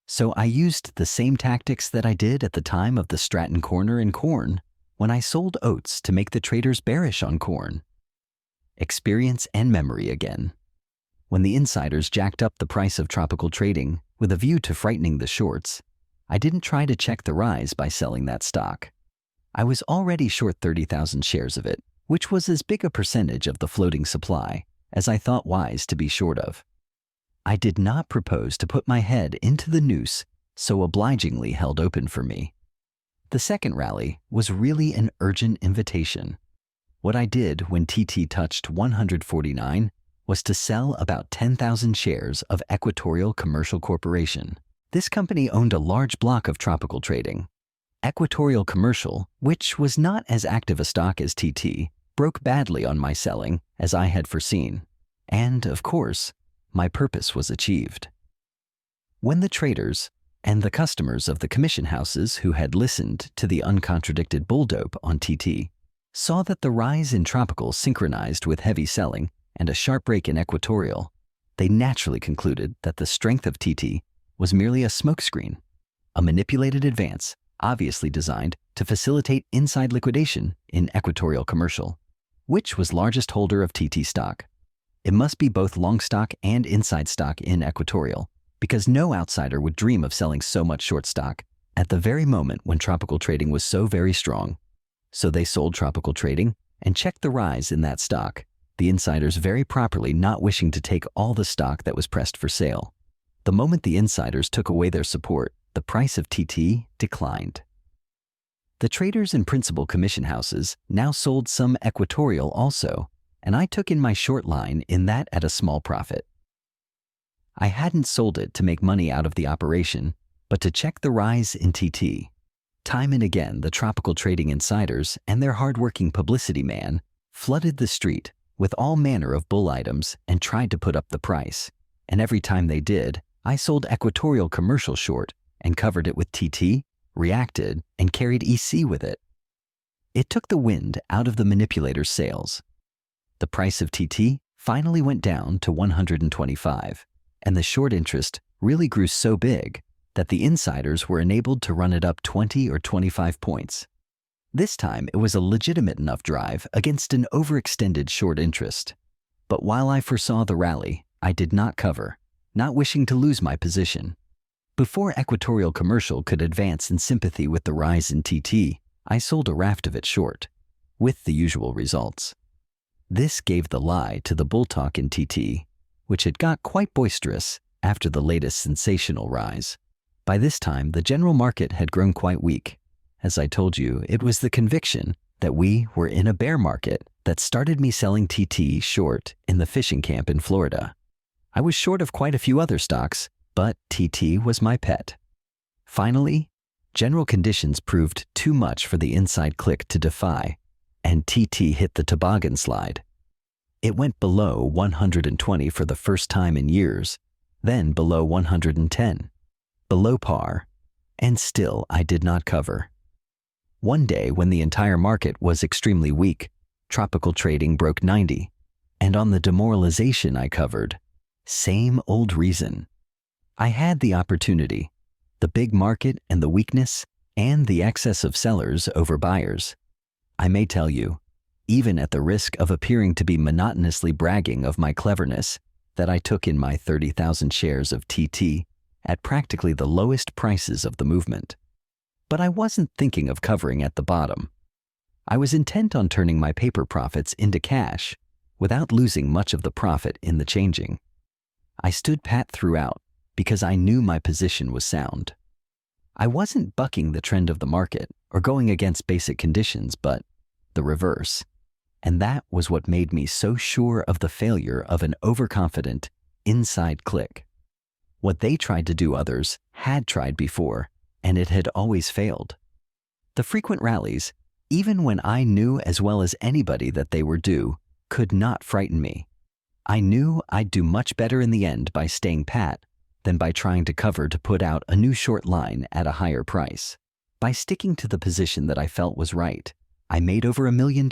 So I used the same tactics that I did at the time of the Stratton corner in corn when I sold oats to make the traders bearish on corn. Experience and memory again. When the insiders jacked up the price of tropical trading with a view to frightening the shorts, I didn't try to check the rise by selling that stock. I was already short 30,000 shares of it, which was as big a percentage of the floating supply as I thought wise to be short of. I did not propose to put my head into the noose so obligingly held open for me. The second rally was really an urgent invitation. What I did when TT touched 149 was to sell about 10,000 shares of Equatorial Commercial Corporation. This company owned a large block of tropical trading. Equatorial Commercial, which was not as active a stock as TT, broke badly on my selling as I had foreseen. And, of course, my purpose was achieved. When the traders and the customers of the commission houses who had listened to the uncontradicted bull dope on TT saw that the rise in tropical synchronized with heavy selling and a sharp break in Equatorial, they naturally concluded that the strength of TT was merely a smokescreen, a manipulated advance obviously designed to facilitate inside liquidation in Equatorial Commercial, which was largest holder of TT stock. It must be both long stock and inside stock in Equatorial, because no outsider would dream of selling so much short stock at the very moment when tropical trading was so very strong. So they sold tropical trading and checked the rise in that stock, the insiders very properly not wishing to take all the stock that was pressed for sale. The moment the insiders took away their support, the price of TT declined. The traders and principal commission houses now sold some Equatorial also, and I took in my short line in that at a small profit. I hadn't sold it to make money out of the operation, but to check the rise in TT. Time and again, the tropical trading insiders and their hard-working publicity man flooded the street with all manner of bull items and tried to put up the price. And every time they did, I sold Equatorial Commercial short and covered it with TT, reacted, and carried EC with it. It took the wind out of the manipulator's sails. The price of TT finally went down to 125, and the short interest really grew so big that the insiders were enabled to run it up 20 or 25 points. This time it was a legitimate enough drive against an overextended short interest. But while I foresaw the rally, I did not cover, not wishing to lose my position. Before Equatorial Commercial could advance in sympathy with the rise in TT, I sold a raft of it short, with the usual results. This gave the lie to the bull talk in TT, which had got quite boisterous after the latest sensational rise. By this time, the general market had grown quite weak. As I told you, it was the conviction that we were in a bear market that started me selling TT short in the fishing camp in Florida. I was short of quite a few other stocks, but TT was my pet. Finally, general conditions proved too much for the inside click to defy, and TT hit the toboggan slide. It went below 120 for the first time in years, then below 110, below par, and still I did not cover. One day when the entire market was extremely weak, tropical trading broke 90, and on the demoralization I covered, same old reason. I had the opportunity, the big market and the weakness, and the excess of sellers over buyers. I may tell you, even at the risk of appearing to be monotonously bragging of my cleverness, that I took in my 30,000 shares of TT at practically the lowest prices of the movement. But I wasn't thinking of covering at the bottom. I was intent on turning my paper profits into cash without losing much of the profit in the changing. I stood pat throughout because I knew my position was sound. I wasn't bucking the trend of the market or going against basic conditions, but the reverse. And that was what made me so sure of the failure of an overconfident inside click. What they tried to do, others had tried before, and it had always failed. The frequent rallies, even when I knew as well as anybody that they were due, could not frighten me. I knew I'd do much better in the end by staying pat than by trying to cover to put out a new short line at a higher price. By sticking to the position that I felt was right, I made over $1 million.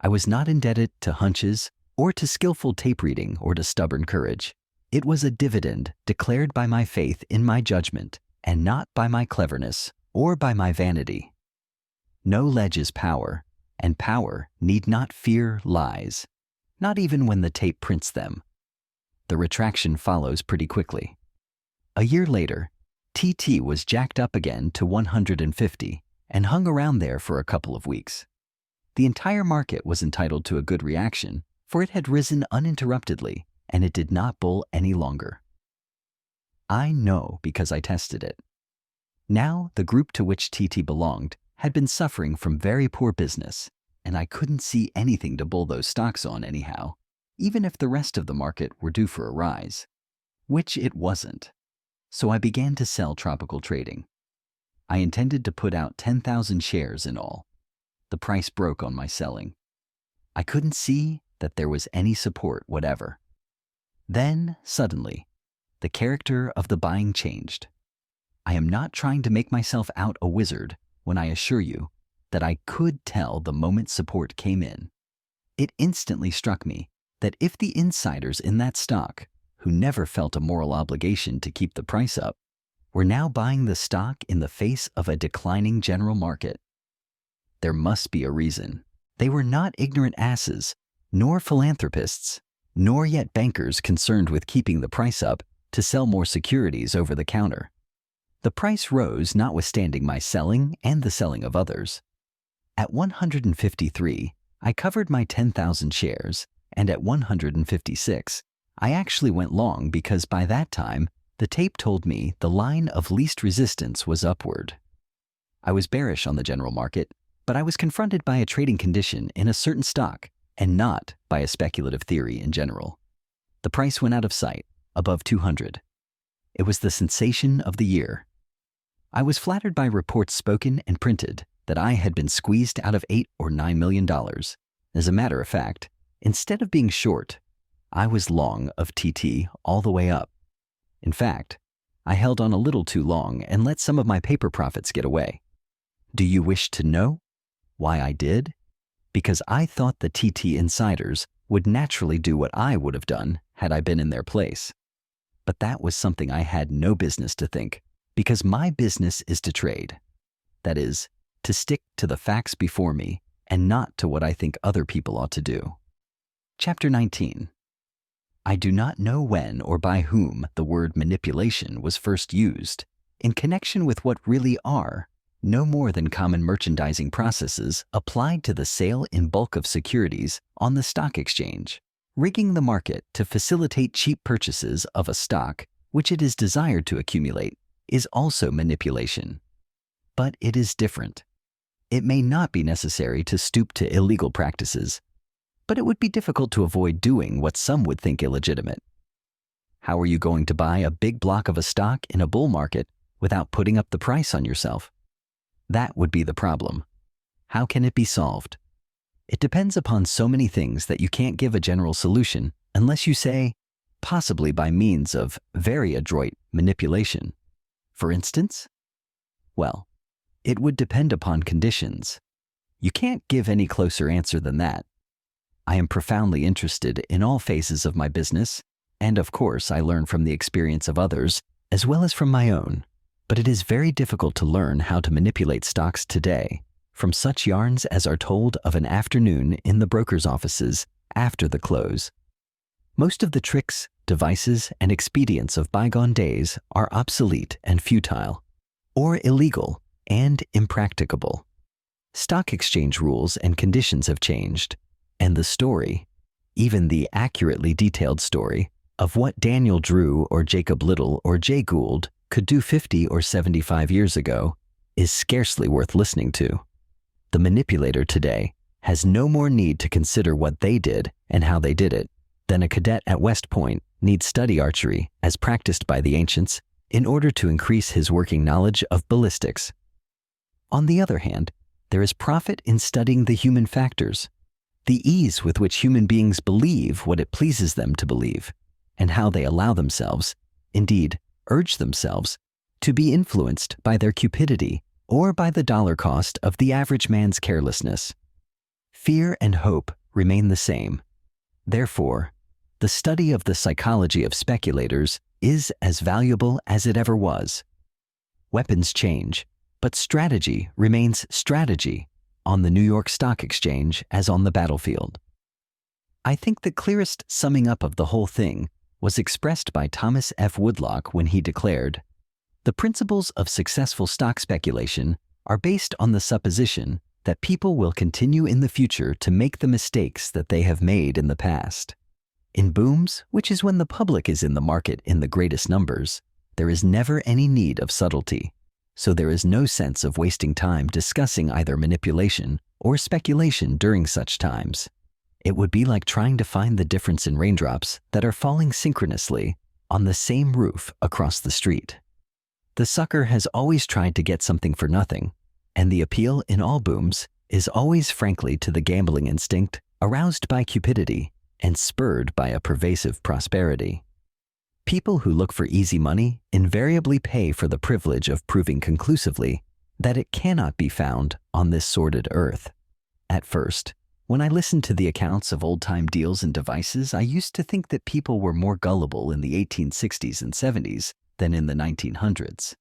I was not indebted to hunches or to skillful tape reading or to stubborn courage. It was a dividend declared by my faith in my judgment and not by my cleverness or by my vanity. No ledge is power, and power need not fear lies, not even when the tape prints them. The retraction follows pretty quickly. A year later, TT was jacked up again to 150 and hung around there for a couple of weeks. The entire market was entitled to a good reaction, for it had risen uninterruptedly and it did not bull any longer. I know because I tested it. Now the group to which TT belonged had been suffering from very poor business, and I couldn't see anything to bull those stocks on anyhow, even if the rest of the market were due for a rise, which it wasn't. So I began to sell tropical trading. I intended to put out 10,000 shares in all. The price broke on my selling. I couldn't see that there was any support whatever. Then, suddenly, the character of the buying changed. I am not trying to make myself out a wizard when I assure you that I could tell the moment support came in. It instantly struck me that if the insiders in that stock, who never felt a moral obligation to keep the price up, were now buying the stock in the face of a declining general market, there must be a reason. They were not ignorant asses, nor philanthropists, nor yet bankers concerned with keeping the price up to sell more securities over the counter. The price rose notwithstanding my selling and the selling of others. At 153, I covered my 10,000 shares, and at 156, I actually went long because by that time, the tape told me the line of least resistance was upward. I was bearish on the general market, but I was confronted by a trading condition in a certain stock and not by a speculative theory in general. The price went out of sight, above 200. It was the sensation of the year. I was flattered by reports spoken and printed that I had been squeezed out of $8 or $9 million. As a matter of fact, instead of being short, I was long of TT all the way up. In fact, I held on a little too long and let some of my paper profits get away. Do you wish to know why I did? Because I thought the TT insiders would naturally do what I would have done had I been in their place. But that was something I had no business to think, because my business is to trade. That is, to stick to the facts before me and not to what I think other people ought to do. Chapter 19. I do not know when or by whom the word manipulation was first used in connection with what really are no more than common merchandising processes applied to the sale in bulk of securities on the stock exchange. Rigging the market to facilitate cheap purchases of a stock which it is desired to accumulate is also manipulation. But it is different. It may not be necessary to stoop to illegal practices, but it would be difficult to avoid doing what some would think illegitimate. How are you going to buy a big block of a stock in a bull market without putting up the price on yourself? That would be the problem. How can it be solved? It depends upon so many things that you can't give a general solution unless you say, possibly by means of very adroit manipulation. For instance? Well, it would depend upon conditions. You can't give any closer answer than that. I am profoundly interested in all phases of my business, and of course I learn from the experience of others as well as from my own. But it is very difficult to learn how to manipulate stocks today from such yarns as are told of an afternoon in the broker's offices after the close. Most of the tricks, devices, and expedients of bygone days are obsolete and futile, or illegal and impracticable. Stock exchange rules and conditions have changed, and the story, even the accurately detailed story, of what Daniel Drew or Jacob Little or Jay Gould could do 50 or 75 years ago is scarcely worth listening to. The manipulator today has no more need to consider what they did and how they did it than a cadet at West Point needs study archery as practiced by the ancients in order to increase his working knowledge of ballistics. On the other hand, there is profit in studying the human factors, the ease with which human beings believe what it pleases them to believe, and how they allow themselves, indeed, urge themselves, to be influenced by their cupidity or by the dollar cost of the average man's carelessness. Fear and hope remain the same. Therefore, the study of the psychology of speculators is as valuable as it ever was. Weapons change, but strategy remains strategy on the New York Stock Exchange as on the battlefield. I think the clearest summing up of the whole thing was expressed by Thomas F. Woodlock when he declared, "The principles of successful stock speculation are based on the supposition that people will continue in the future to make the mistakes that they have made in the past. In booms, which is when the public is in the market in the greatest numbers, there is never any need of subtlety, so there is no sense of wasting time discussing either manipulation or speculation during such times. It would be like trying to find the difference in raindrops that are falling synchronously on the same roof across the street. The sucker has always tried to get something for nothing, and the appeal in all booms is always frankly to the gambling instinct aroused by cupidity and spurred by a pervasive prosperity. People who look for easy money invariably pay for the privilege of proving conclusively that it cannot be found on this sordid earth. At first, when I listened to the accounts of old-time deals and devices, I used to think that people were more gullible in the 1860s and 70s than in the 1900s.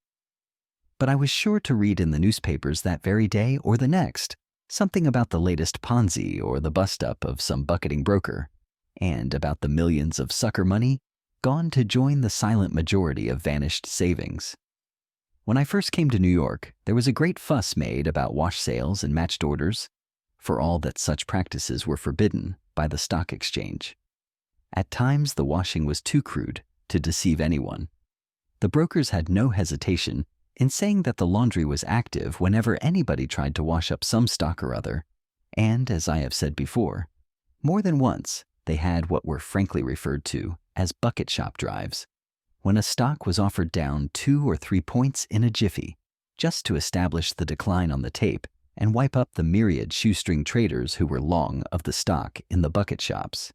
But I was sure to read in the newspapers that very day or the next something about the latest Ponzi or the bust-up of some bucketing broker, and about the millions of sucker money gone to join the silent majority of vanished savings. When I first came to New York, there was a great fuss made about wash sales and matched orders, for all that such practices were forbidden by the stock exchange. At times, the washing was too crude to deceive anyone. The brokers had no hesitation in saying that the laundry was active whenever anybody tried to wash up some stock or other, and, as I have said before, more than once they had what were frankly referred to as bucket shop drives, when a stock was offered down 2 or 3 points in a jiffy, just to establish the decline on the tape and wipe up the myriad shoestring traders who were long of the stock in the bucket shops.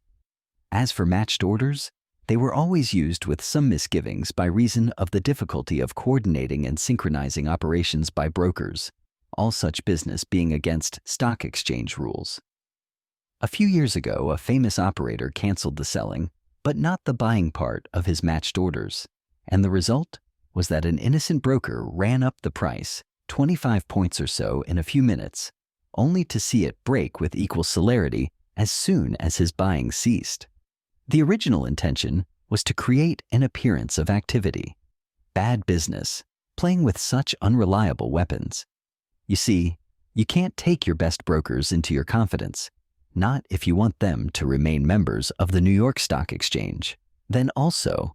As for matched orders, they were always used with some misgivings by reason of the difficulty of coordinating and synchronizing operations by brokers, all such business being against stock exchange rules. A few years ago, a famous operator canceled the selling, but not the buying part of his matched orders, and the result was that an innocent broker ran up the price 25 points or so in a few minutes, only to see it break with equal celerity as soon as his buying ceased. The original intention was to create an appearance of activity. Bad business, playing with such unreliable weapons. You see, you can't take your best brokers into your confidence, not if you want them to remain members of the New York Stock Exchange. Then also,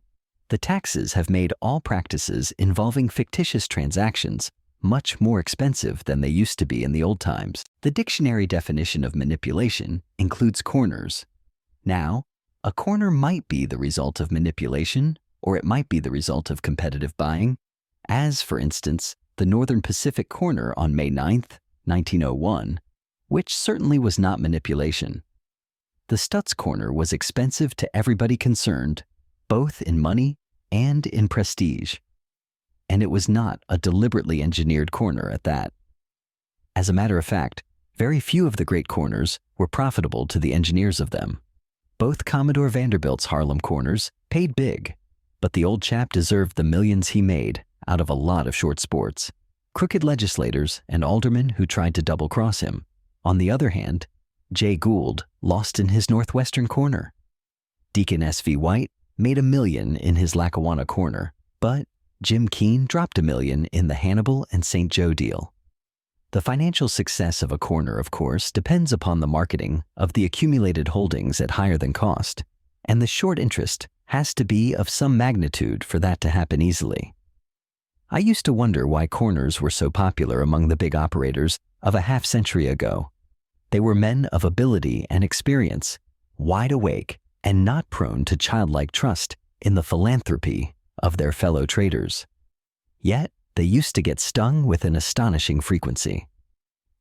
the taxes have made all practices involving fictitious transactions much more expensive than they used to be in the old times. The dictionary definition of manipulation includes corners. Now, a corner might be the result of manipulation, or it might be the result of competitive buying, as, for instance, the Northern Pacific corner on May 9th, 1901, which certainly was not manipulation. The Stutz corner was expensive to everybody concerned, both in money and in prestige. And it was not a deliberately engineered corner at that. As a matter of fact, very few of the great corners were profitable to the engineers of them. Both Commodore Vanderbilt's Harlem corners paid big, but the old chap deserved the millions he made out of a lot of short sports, crooked legislators and aldermen who tried to double-cross him. On the other hand, Jay Gould lost in his Northwestern corner. Deacon S.V. White made $1 million in his Lackawanna corner, but Jim Keene dropped $1 million in the Hannibal and St. Joe deal. The financial success of a corner, of course, depends upon the marketing of the accumulated holdings at higher than cost, and the short interest has to be of some magnitude for that to happen easily. I used to wonder why corners were so popular among the big operators of a half-century ago. They were men of ability and experience, wide awake and not prone to childlike trust in the philanthropy of their fellow traders. Yet, they used to get stung with an astonishing frequency.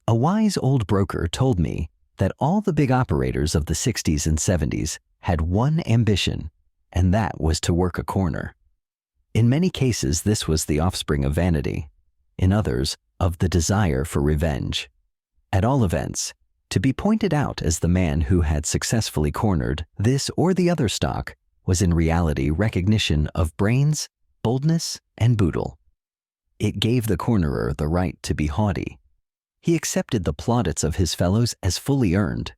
A wise old broker told me that all the big operators of the 60s and 70s had one ambition, and that was to work a corner. In many cases, this was the offspring of vanity. In others, of the desire for revenge. At all events, to be pointed out as the man who had successfully cornered this or the other stock was in reality recognition of brains, boldness, and boodle. It gave the cornerer the right to be haughty. He accepted the plaudits of his fellows as fully earned.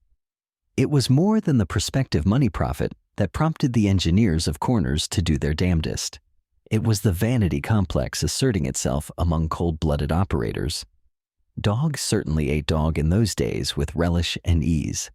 It was more than the prospective money profit that prompted the engineers of corners to do their damnedest. It was the vanity complex asserting itself among cold-blooded operators. Dogs certainly ate dog in those days with relish and ease.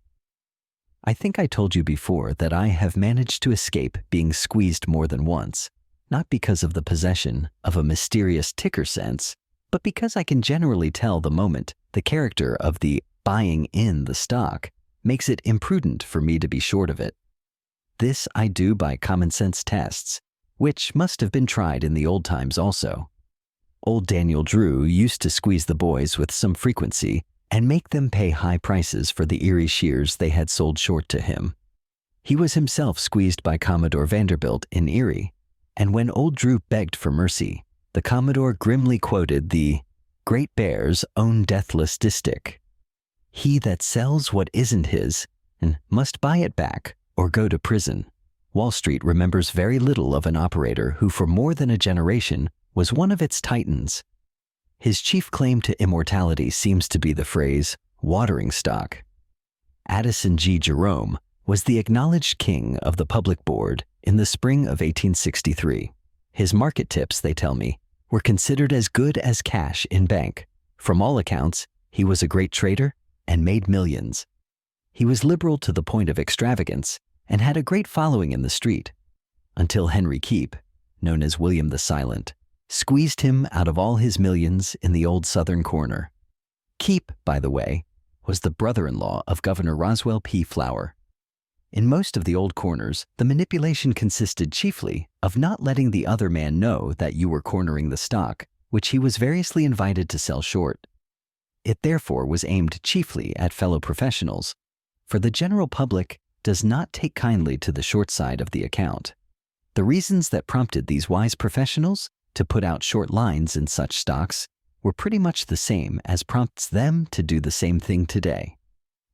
I think I told you before that I have managed to escape being squeezed more than once, not because of the possession of a mysterious ticker sense, but because I can generally tell the moment the character of the buying in the stock makes it imprudent for me to be short of it. This I do by common sense tests, which must have been tried in the old times also. Old Daniel Drew used to squeeze the boys with some frequency and make them pay high prices for the Erie shares they had sold short to him. He was himself squeezed by Commodore Vanderbilt in Erie, and when old Drew begged for mercy, the Commodore grimly quoted the Great Bear's own deathless distich. He that sells what isn't his and must buy it back or go to prison. Wall Street remembers very little of an operator who for more than a generation was one of its titans. His chief claim to immortality seems to be the phrase, watering stock. Addison G. Jerome was the acknowledged king of the public board in the spring of 1863. His market tips, they tell me, were considered as good as cash in bank. From all accounts, he was a great trader and made millions. He was liberal to the point of extravagance and had a great following in the street, until Henry Keep, known as William the Silent, squeezed him out of all his millions in the old southern corner. Keep, by the way, was the brother-in-law of Governor Roswell P. Flower. In most of the old corners, the manipulation consisted chiefly of not letting the other man know that you were cornering the stock, which he was variously invited to sell short. It therefore was aimed chiefly at fellow professionals, for the general public does not take kindly to the short side of the account. The reasons that prompted these wise professionals to put out short lines in such stocks were pretty much the same as prompts them to do the same thing today.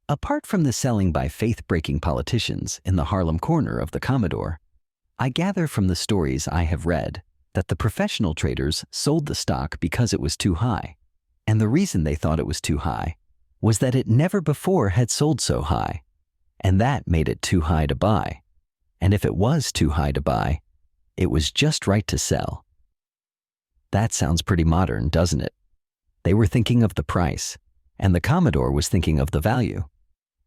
Apart from the selling by faith-breaking politicians in the Harlem corner of the Commodore, I gather from the stories I have read that the professional traders sold the stock because it was too high, and the reason they thought it was too high was that it never before had sold so high, and that made it too high to buy. And if it was too high to buy, it was just right to sell. That sounds pretty modern, doesn't it? They were thinking of the price, and the Commodore was thinking of the value.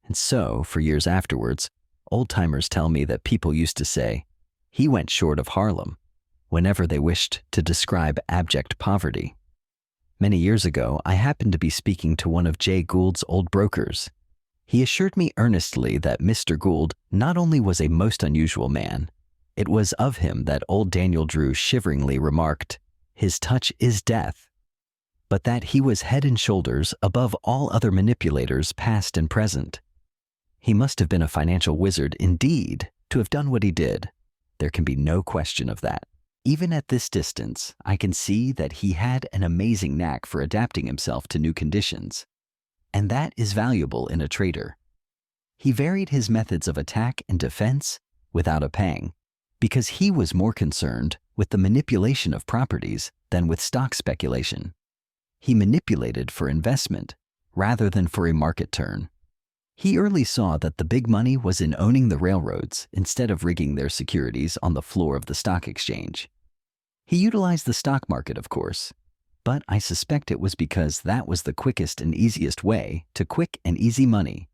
And so, for years afterwards, old-timers tell me that people used to say, "He went short of Harlem," whenever they wished to describe abject poverty. Many years ago, I happened to be speaking to one of Jay Gould's old brokers. He assured me earnestly that Mr. Gould not only was a most unusual man, it was of him that old Daniel Drew shiveringly remarked, "His touch is death," but that he was head and shoulders above all other manipulators past and present. He must have been a financial wizard indeed to have done what he did. There can be no question of that. Even at this distance, I can see that he had an amazing knack for adapting himself to new conditions. And that is valuable in a trader. He varied his methods of attack and defense without a pang, because he was more concerned with the manipulation of properties than with stock speculation. He manipulated for investment rather than for a market turn. He early saw that the big money was in owning the railroads instead of rigging their securities on the floor of the stock exchange. He utilized the stock market, of course, but I suspect it was because that was the quickest and easiest way to quick and easy money,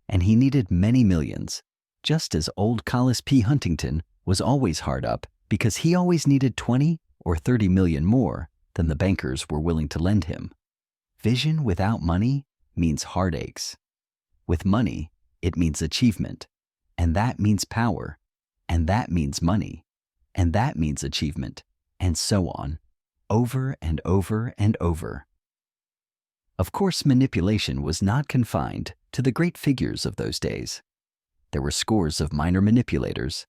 and he needed many millions, just as old Collis P. Huntington was always hard up because he always needed 20 or 30 million more than the bankers were willing to lend him. Vision without money means heartaches. With money, it means achievement, and that means power, and that means money, and that means achievement, and so on, over and over and over. Of course, manipulation was not confined to the great figures of those days. There were scores of minor manipulators.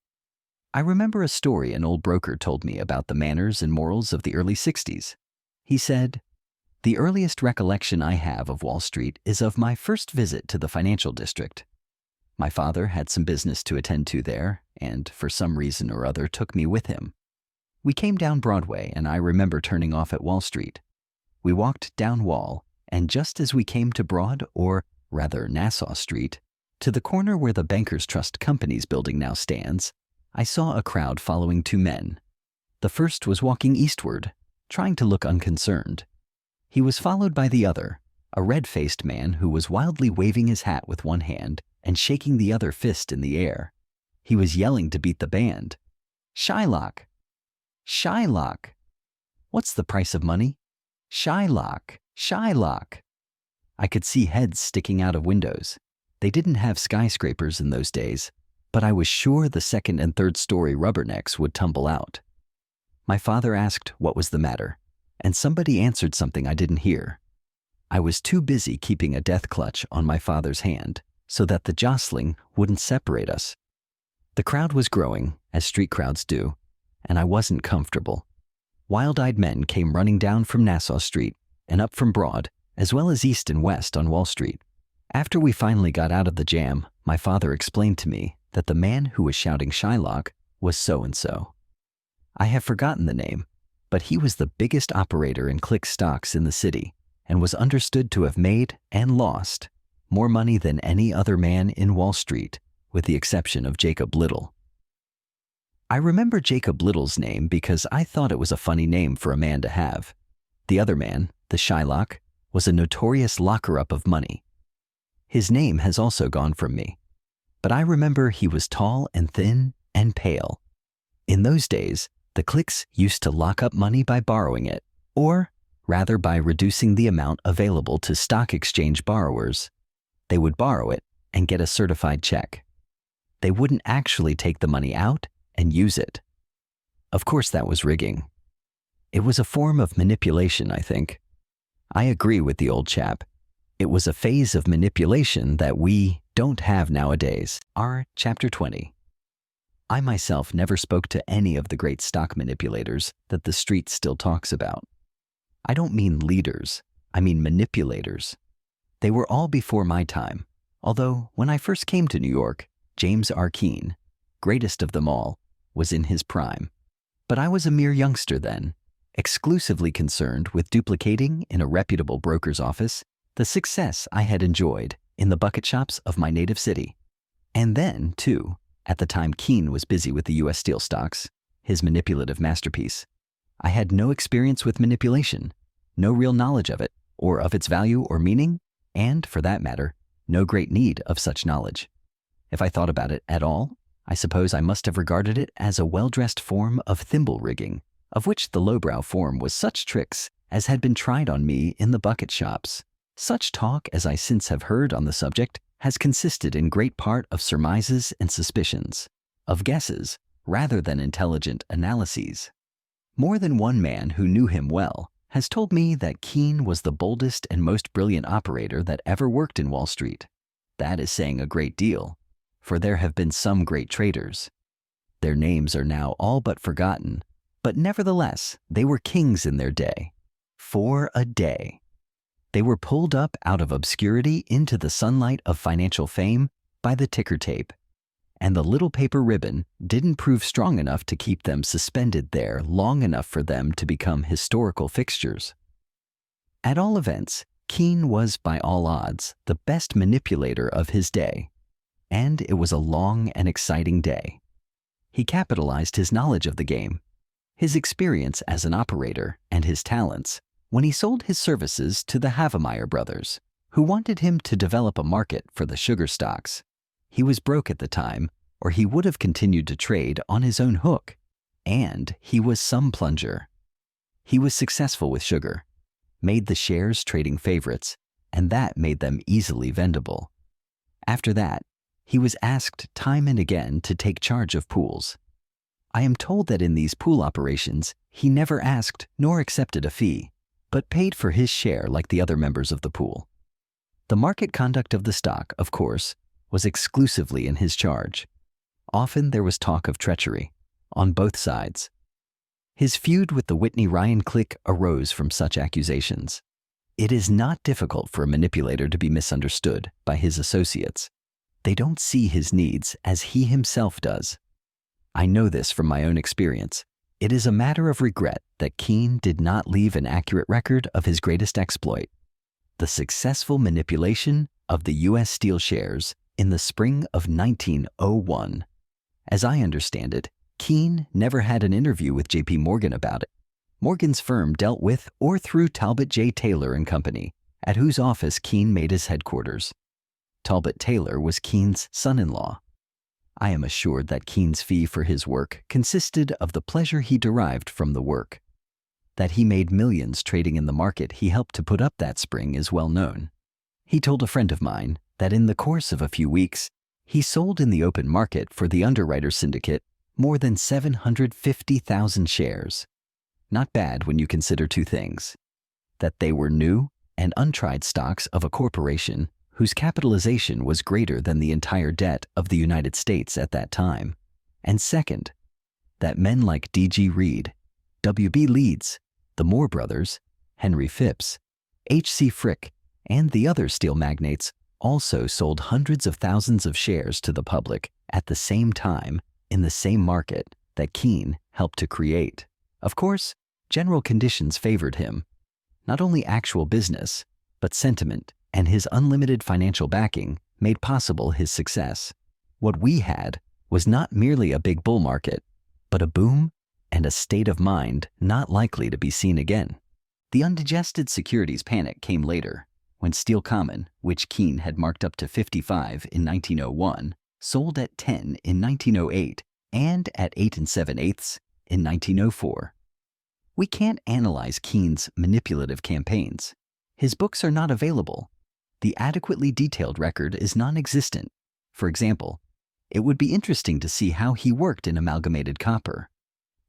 I remember a story an old broker told me about the manners and morals of the early 60s. He said, "The earliest recollection I have of Wall Street is of my first visit to the financial district. My father had some business to attend to there, and for some reason or other took me with him. We came down Broadway, and I remember turning off at Wall Street. We walked down Wall, and just as we came to Broad, or rather Nassau Street, to the corner where the Bankers Trust Company's building now stands, I saw a crowd following two men. The first was walking eastward, trying to look unconcerned. He was followed by the other, a red-faced man who was wildly waving his hat with one hand and shaking the other fist in the air. He was yelling to beat the band. 'Shylock! Shylock! What's the price of money? Shylock! Shylock!' I could see heads sticking out of windows. They didn't have skyscrapers in those days, but I was sure the second and third story rubbernecks would tumble out. My father asked what was the matter, and somebody answered something I didn't hear. I was too busy keeping a death clutch on my father's hand so that the jostling wouldn't separate us. The crowd was growing, as street crowds do, and I wasn't comfortable. Wild-eyed men came running down from Nassau Street and up from Broad, as well as east and west on Wall Street. After we finally got out of the jam, my father explained to me that the man who was shouting Shylock was so-and-so. I have forgotten the name, but he was the biggest operator in click stocks in the city and was understood to have made and lost more money than any other man in Wall Street, with the exception of Jacob Little. I remember Jacob Little's name because I thought it was a funny name for a man to have. The other man, the Shylock, was a notorious locker-up of money. His name has also gone from me, but I remember he was tall and thin and pale. In those days, the cliques used to lock up money by borrowing it, or rather by reducing the amount available to stock exchange borrowers. They would borrow it and get a certified check. They wouldn't actually take the money out and use it. Of course, that was rigging. It was a form of manipulation, I think. I agree with the old chap. It was a phase of manipulation that we don't have nowadays. R. Chapter 20. I myself never spoke to any of the great stock manipulators that the street still talks about. I don't mean leaders, I mean manipulators. They were all before my time, although when I first came to New York, James R. Keene, greatest of them all, was in his prime. But I was a mere youngster then, exclusively concerned with duplicating in a reputable broker's office the success I had enjoyed in the bucket shops of my native city. And then, too, at the time Keene was busy with the U.S. Steel stocks, his manipulative masterpiece, I had no experience with manipulation, no real knowledge of it, or of its value or meaning, and, for that matter, no great need of such knowledge. If I thought about it at all, I suppose I must have regarded it as a well-dressed form of thimble rigging, of which the lowbrow form was such tricks as had been tried on me in the bucket shops. Such talk as I since have heard on the subject has consisted in great part of surmises and suspicions, of guesses rather than intelligent analyses. More than one man who knew him well has told me that Keene was the boldest and most brilliant operator that ever worked in Wall Street. That is saying a great deal, for there have been some great traders. Their names are now all but forgotten, but nevertheless, they were kings in their day. For a day. They were pulled up out of obscurity into the sunlight of financial fame by the ticker tape, and the little paper ribbon didn't prove strong enough to keep them suspended there long enough for them to become historical fixtures. At all events, Keene was by all odds the best manipulator of his day, and it was a long and exciting day. He capitalized his knowledge of the game, his experience as an operator, and his talents when he sold his services to the Havemeyer brothers, who wanted him to develop a market for the sugar stocks. He was broke at the time, or he would have continued to trade on his own hook, and he was some plunger. He was successful with sugar, made the shares trading favorites, and that made them easily vendable. After that, he was asked time and again to take charge of pools. I am told that in these pool operations, he never asked nor accepted a fee, but paid for his share like the other members of the pool. The market conduct of the stock, of course, was exclusively in his charge. Often there was talk of treachery, on both sides. His feud with the Whitney Ryan clique arose from such accusations. It is not difficult for a manipulator to be misunderstood by his associates. They don't see his needs as he himself does. I know this from my own experience. It is a matter of regret that Keene did not leave an accurate record of his greatest exploit, the successful manipulation of the U.S. Steel shares in the spring of 1901. As I understand it, Keene never had an interview with J.P. Morgan about it. Morgan's firm dealt with or through Talbot J. Taylor and Company, at whose office Keene made his headquarters. Talbot Taylor was Keene's son-in-law. I am assured that Keene's fee for his work consisted of the pleasure he derived from the work. That he made millions trading in the market he helped to put up that spring is well known. He told a friend of mine that in the course of a few weeks, he sold in the open market for the underwriter syndicate more than 750,000 shares. Not bad when you consider two things: that they were new and untried stocks of a corporation whose capitalization was greater than the entire debt of the United States at that time, and second, that men like D.G. Reed, W.B. Leeds, the Moore brothers, Henry Phipps, H.C. Frick, and the other steel magnates also sold hundreds of thousands of shares to the public at the same time in the same market that Keene helped to create. Of course, general conditions favored him. Not only actual business, but sentiment and his unlimited financial backing made possible his success. What we had was not merely a big bull market, but a boom and a state of mind not likely to be seen again. The undigested securities panic came later, when Steel Common, which Keene had marked up to 55 in 1901, sold at 10 in 1908 and at 8 7/8 in 1904. We can't analyze Keene's manipulative campaigns. His books are not available. The adequately detailed record is non-existent. For example, it would be interesting to see how he worked in Amalgamated Copper.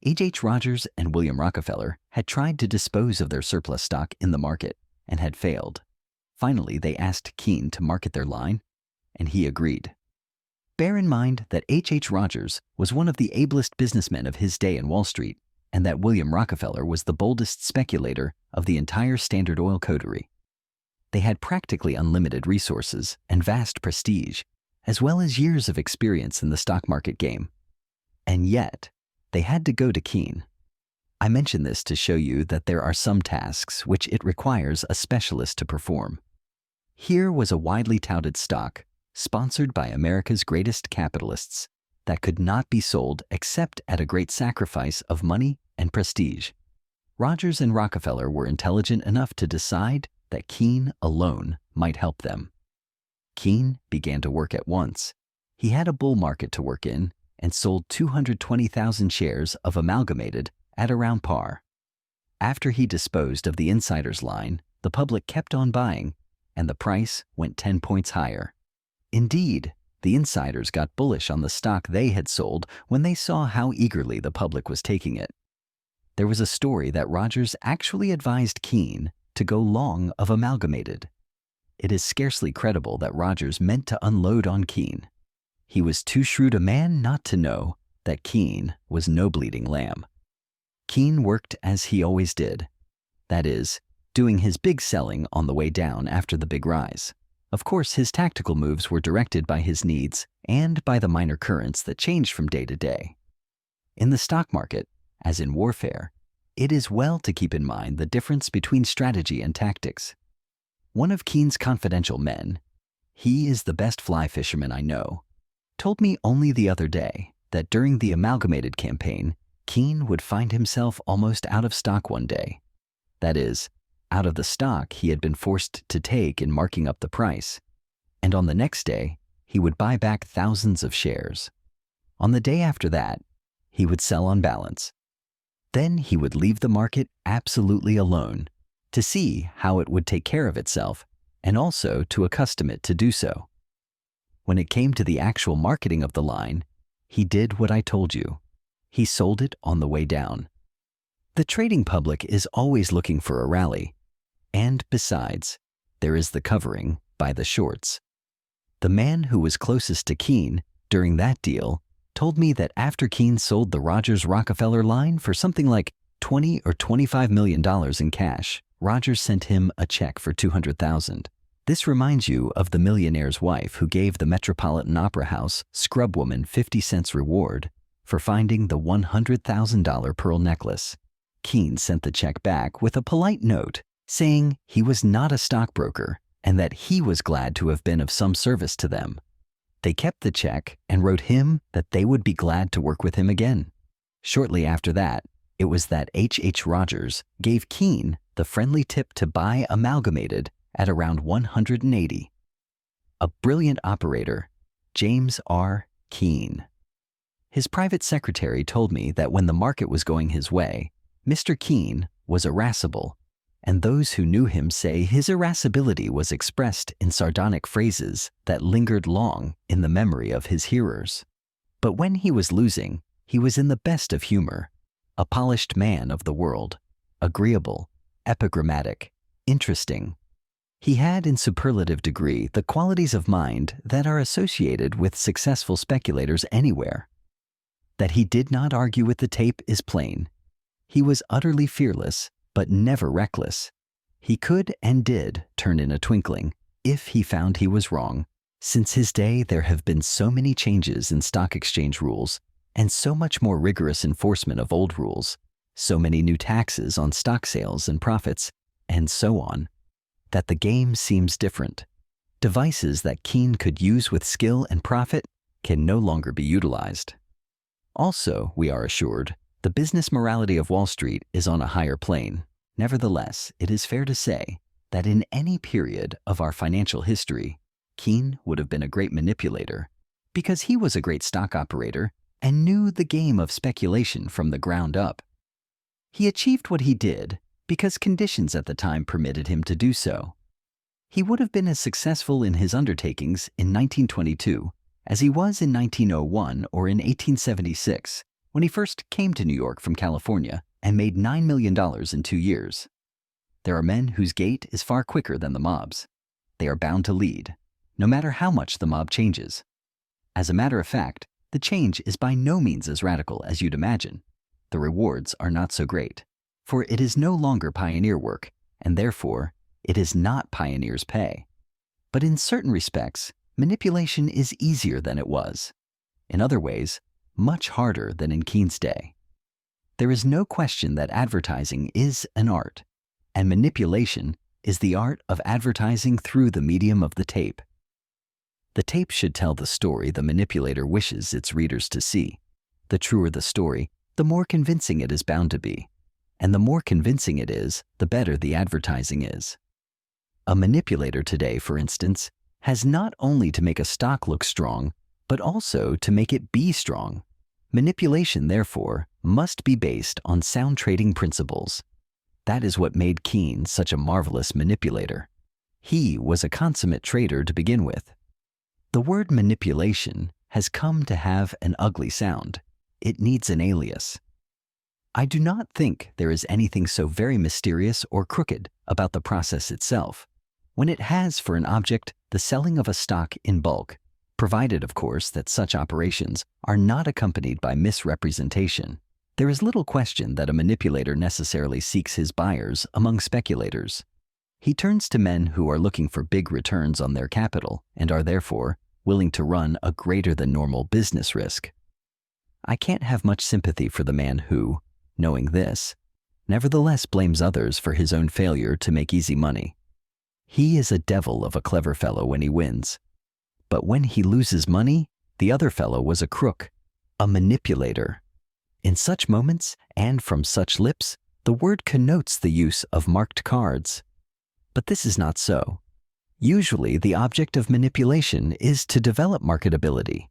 H. Rogers and William Rockefeller had tried to dispose of their surplus stock in the market and had failed. Finally, they asked Keene to market their line, and he agreed. Bear in mind that H. Rogers was one of the ablest businessmen of his day in Wall Street, and that William Rockefeller was the boldest speculator of the entire Standard Oil coterie. They had practically unlimited resources and vast prestige, as well as years of experience in the stock market game. And yet, they had to go to Keene. I mention this to show you that there are some tasks which it requires a specialist to perform. Here was a widely touted stock, sponsored by America's greatest capitalists, that could not be sold except at a great sacrifice of money and prestige. Rogers and Rockefeller were intelligent enough to decide that Keene alone might help them. Keene began to work at once. He had a bull market to work in and sold 220,000 shares of Amalgamated at around par. After he disposed of the insiders line, the public kept on buying, and the price went 10 points higher. Indeed, the insiders got bullish on the stock they had sold when they saw how eagerly the public was taking it. There was a story that Rogers actually advised Keene to go long of Amalgamated. It is scarcely credible that Rogers meant to unload on Keene. He was too shrewd a man not to know that Keene was no bleeding lamb. Keene worked as he always did. That is, doing his big selling on the way down after the big rise. Of course, his tactical moves were directed by his needs and by the minor currents that changed from day to day. In the stock market, as in warfare, it is well to keep in mind the difference between strategy and tactics. One of Keene's confidential men, he is the best fly fisherman I know, told me only the other day that during the Amalgamated campaign, Keene would find himself almost out of stock one day. That is, out of the stock he had been forced to take in marking up the price, and on the next day, he would buy back thousands of shares. On the day after that, he would sell on balance. Then he would leave the market absolutely alone to see how it would take care of itself and also to accustom it to do so. When it came to the actual marketing of the line, he did what I told you. He sold it on the way down. The trading public is always looking for a rally. And besides, there is the covering by the shorts. The man who was closest to Keene during that deal told me that after Keene sold the Rogers-Rockefeller line for something like $20 or $25 million in cash, Rogers sent him a check for $200,000. This reminds you of the millionaire's wife who gave the Metropolitan Opera House scrubwoman 50 cents reward for finding the $100,000 pearl necklace. Keene sent the check back with a polite note saying he was not a stockbroker and that he was glad to have been of some service to them. They kept the check and wrote him that they would be glad to work with him again. Shortly after that, it was that H. Rogers gave Keene the friendly tip to buy Amalgamated at around 180. A brilliant operator, James R. Keene. His private secretary told me that when the market was going his way, Mr. Keene was irascible, and those who knew him say his irascibility was expressed in sardonic phrases that lingered long in the memory of his hearers. But when he was losing, he was in the best of humor, a polished man of the world, agreeable, epigrammatic, interesting. He had in superlative degree the qualities of mind that are associated with successful speculators anywhere. That he did not argue with the tape is plain. He was utterly fearless, but never reckless. He could and did turn in a twinkling, if he found he was wrong. Since his day, there have been so many changes in stock exchange rules, and so much more rigorous enforcement of old rules, so many new taxes on stock sales and profits, and so on, that the game seems different. Devices that Keene could use with skill and profit can no longer be utilized. Also, we are assured, the business morality of Wall Street is on a higher plane. Nevertheless, it is fair to say that in any period of our financial history, Keene would have been a great manipulator because he was a great stock operator and knew the game of speculation from the ground up. He achieved what he did because conditions at the time permitted him to do so. He would have been as successful in his undertakings in 1922 as he was in 1901 or in 1876, when he first came to New York from California and made $9 million in 2 years. There are men whose gait is far quicker than the mob's. They are bound to lead, no matter how much the mob changes. As a matter of fact, the change is by no means as radical as you'd imagine. The rewards are not so great, for it is no longer pioneer work, and therefore, it is not pioneer's pay. But in certain respects, manipulation is easier than it was. In other ways, much harder than in Keene's day. There is no question that advertising is an art, and manipulation is the art of advertising through the medium of the tape. The tape should tell the story the manipulator wishes its readers to see. The truer the story, the more convincing it is bound to be. And the more convincing it is, the better the advertising is. A manipulator today, for instance, has not only to make a stock look strong, but also to make it be strong. Manipulation, therefore, must be based on sound trading principles. That is what made Keene such a marvelous manipulator. He was a consummate trader to begin with. The word manipulation has come to have an ugly sound. It needs an alias. I do not think there is anything so very mysterious or crooked about the process itself, when it has for an object the selling of a stock in bulk, provided, of course, that such operations are not accompanied by misrepresentation. There is little question that a manipulator necessarily seeks his buyers among speculators. He turns to men who are looking for big returns on their capital and are therefore willing to run a greater than normal business risk. I can't have much sympathy for the man who, knowing this, nevertheless blames others for his own failure to make easy money. He is a devil of a clever fellow when he wins. But when he loses money, the other fellow was a crook, a manipulator. In such moments, and from such lips, the word connotes the use of marked cards. But this is not so. Usually, the object of manipulation is to develop marketability.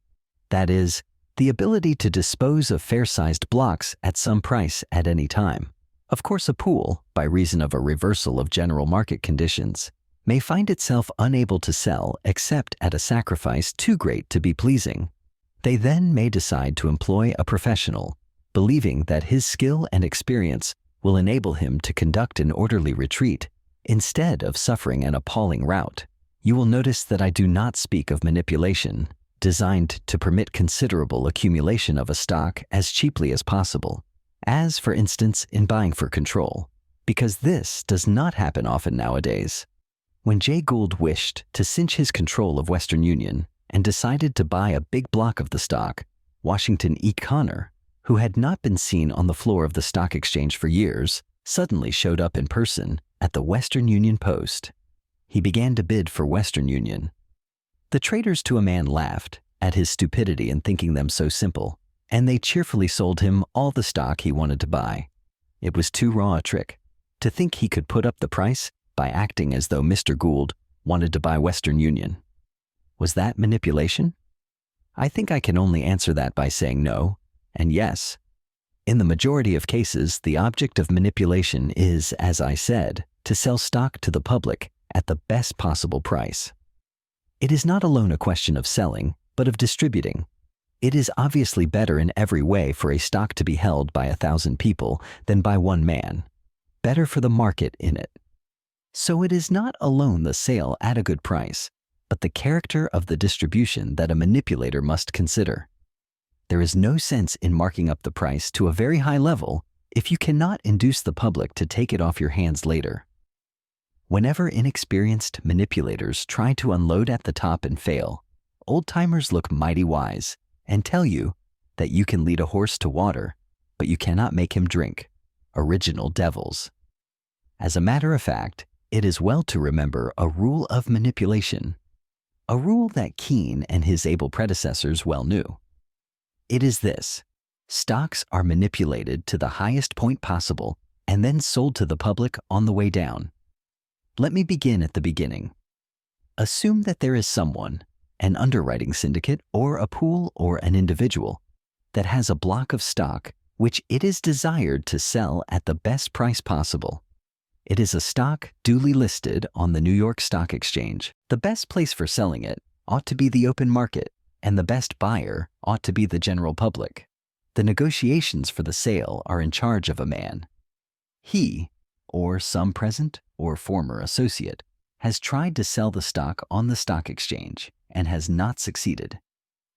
That is, the ability to dispose of fair-sized blocks at some price at any time. Of course, a pool, by reason of a reversal of general market conditions, may find itself unable to sell except at a sacrifice too great to be pleasing. They then may decide to employ a professional, believing that his skill and experience will enable him to conduct an orderly retreat instead of suffering an appalling rout. You will notice that I do not speak of manipulation designed to permit considerable accumulation of a stock as cheaply as possible, as for instance in buying for control, because this does not happen often nowadays. When Jay Gould wished to cinch his control of Western Union and decided to buy a big block of the stock, Washington E. Connor, who had not been seen on the floor of the stock exchange for years, suddenly showed up in person at the Western Union Post. He began to bid for Western Union. The traders to a man laughed at his stupidity in thinking them so simple, and they cheerfully sold him all the stock he wanted to buy. It was too raw a trick to think he could put up the price by acting as though Mr. Gould wanted to buy Western Union. Was that manipulation? I think I can only answer that by saying no and yes. In the majority of cases, the object of manipulation is, as I said, to sell stock to the public at the best possible price. It is not alone a question of selling, but of distributing. It is obviously better in every way for a stock to be held by 1,000 people than by one man. Better for the market in it. So it is not alone the sale at a good price, but the character of the distribution that a manipulator must consider. There is no sense in marking up the price to a very high level if you cannot induce the public to take it off your hands later. Whenever inexperienced manipulators try to unload at the top and fail, old-timers look mighty wise and tell you that you can lead a horse to water, but you cannot make him drink. Original devils. As a matter of fact, it is well to remember a rule of manipulation, a rule that Keene and his able predecessors well knew. It is this: stocks are manipulated to the highest point possible and then sold to the public on the way down. Let me begin at the beginning. Assume that there is someone, an underwriting syndicate or a pool or an individual, that has a block of stock which it is desired to sell at the best price possible. It is a stock duly listed on the New York Stock Exchange. The best place for selling it ought to be the open market, and the best buyer ought to be the general public. The negotiations for the sale are in charge of a man. He, or some present or former associate, has tried to sell the stock on the stock exchange and has not succeeded.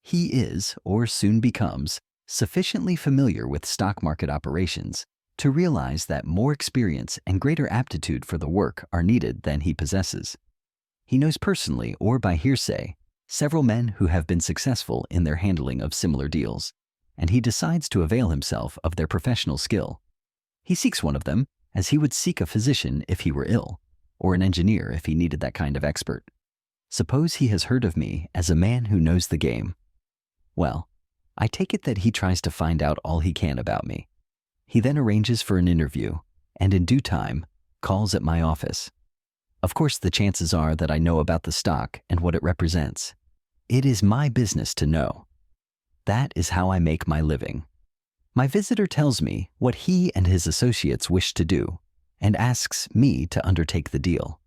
He is, or soon becomes, sufficiently familiar with stock market operations to realize that more experience and greater aptitude for the work are needed than he possesses. He knows personally or by hearsay several men who have been successful in their handling of similar deals, and he decides to avail himself of their professional skill. He seeks one of them as he would seek a physician if he were ill, or an engineer if he needed that kind of expert. Suppose he has heard of me as a man who knows the game. Well, I take it that he tries to find out all he can about me. He then arranges for an interview, and in due time, calls at my office. Of course, the chances are that I know about the stock and what it represents. It is my business to know. That is how I make my living. My visitor tells me what he and his associates wish to do and asks me to undertake the deal.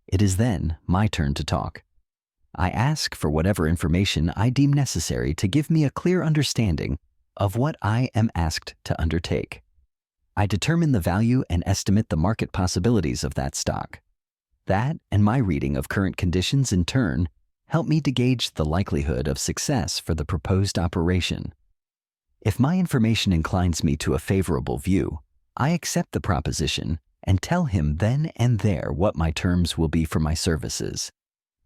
It is then my turn to talk. I ask for whatever information I deem necessary to give me a clear understanding of what I am asked to undertake. I determine the value and estimate the market possibilities of that stock. That and my reading of current conditions in turn help me to gauge the likelihood of success for the proposed operation. If my information inclines me to a favorable view, I accept the proposition and tell him then and there what my terms will be for my services.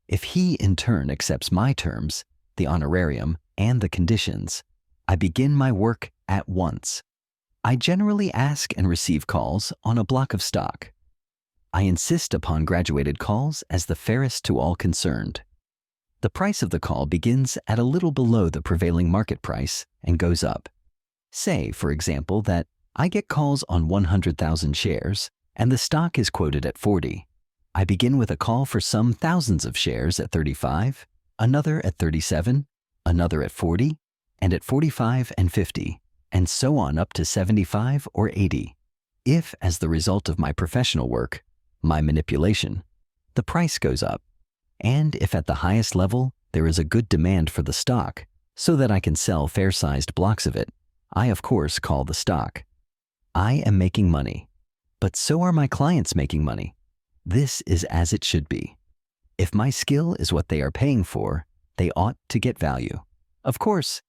If he in turn accepts my terms, the honorarium, and the conditions, I begin my work at once. I generally ask and receive calls on a block of stock. I insist upon graduated calls as the fairest to all concerned. The price of the call begins at a little below the prevailing market price and goes up. Say, for example, that I get calls on 100,000 shares and the stock is quoted at 40. I begin with a call for some thousands of shares at 35, another at 37, another at 40, and at 45 and 50, and so on up to 75 or 80. If, as the result of my professional work, my manipulation, the price goes up, and if at the highest level there is a good demand for the stock so that I can sell fair-sized blocks of it, I of course call the stock. I am making money, but so are my clients making money. This is as it should be. If my skill is what they are paying for, they ought to get value. Of course,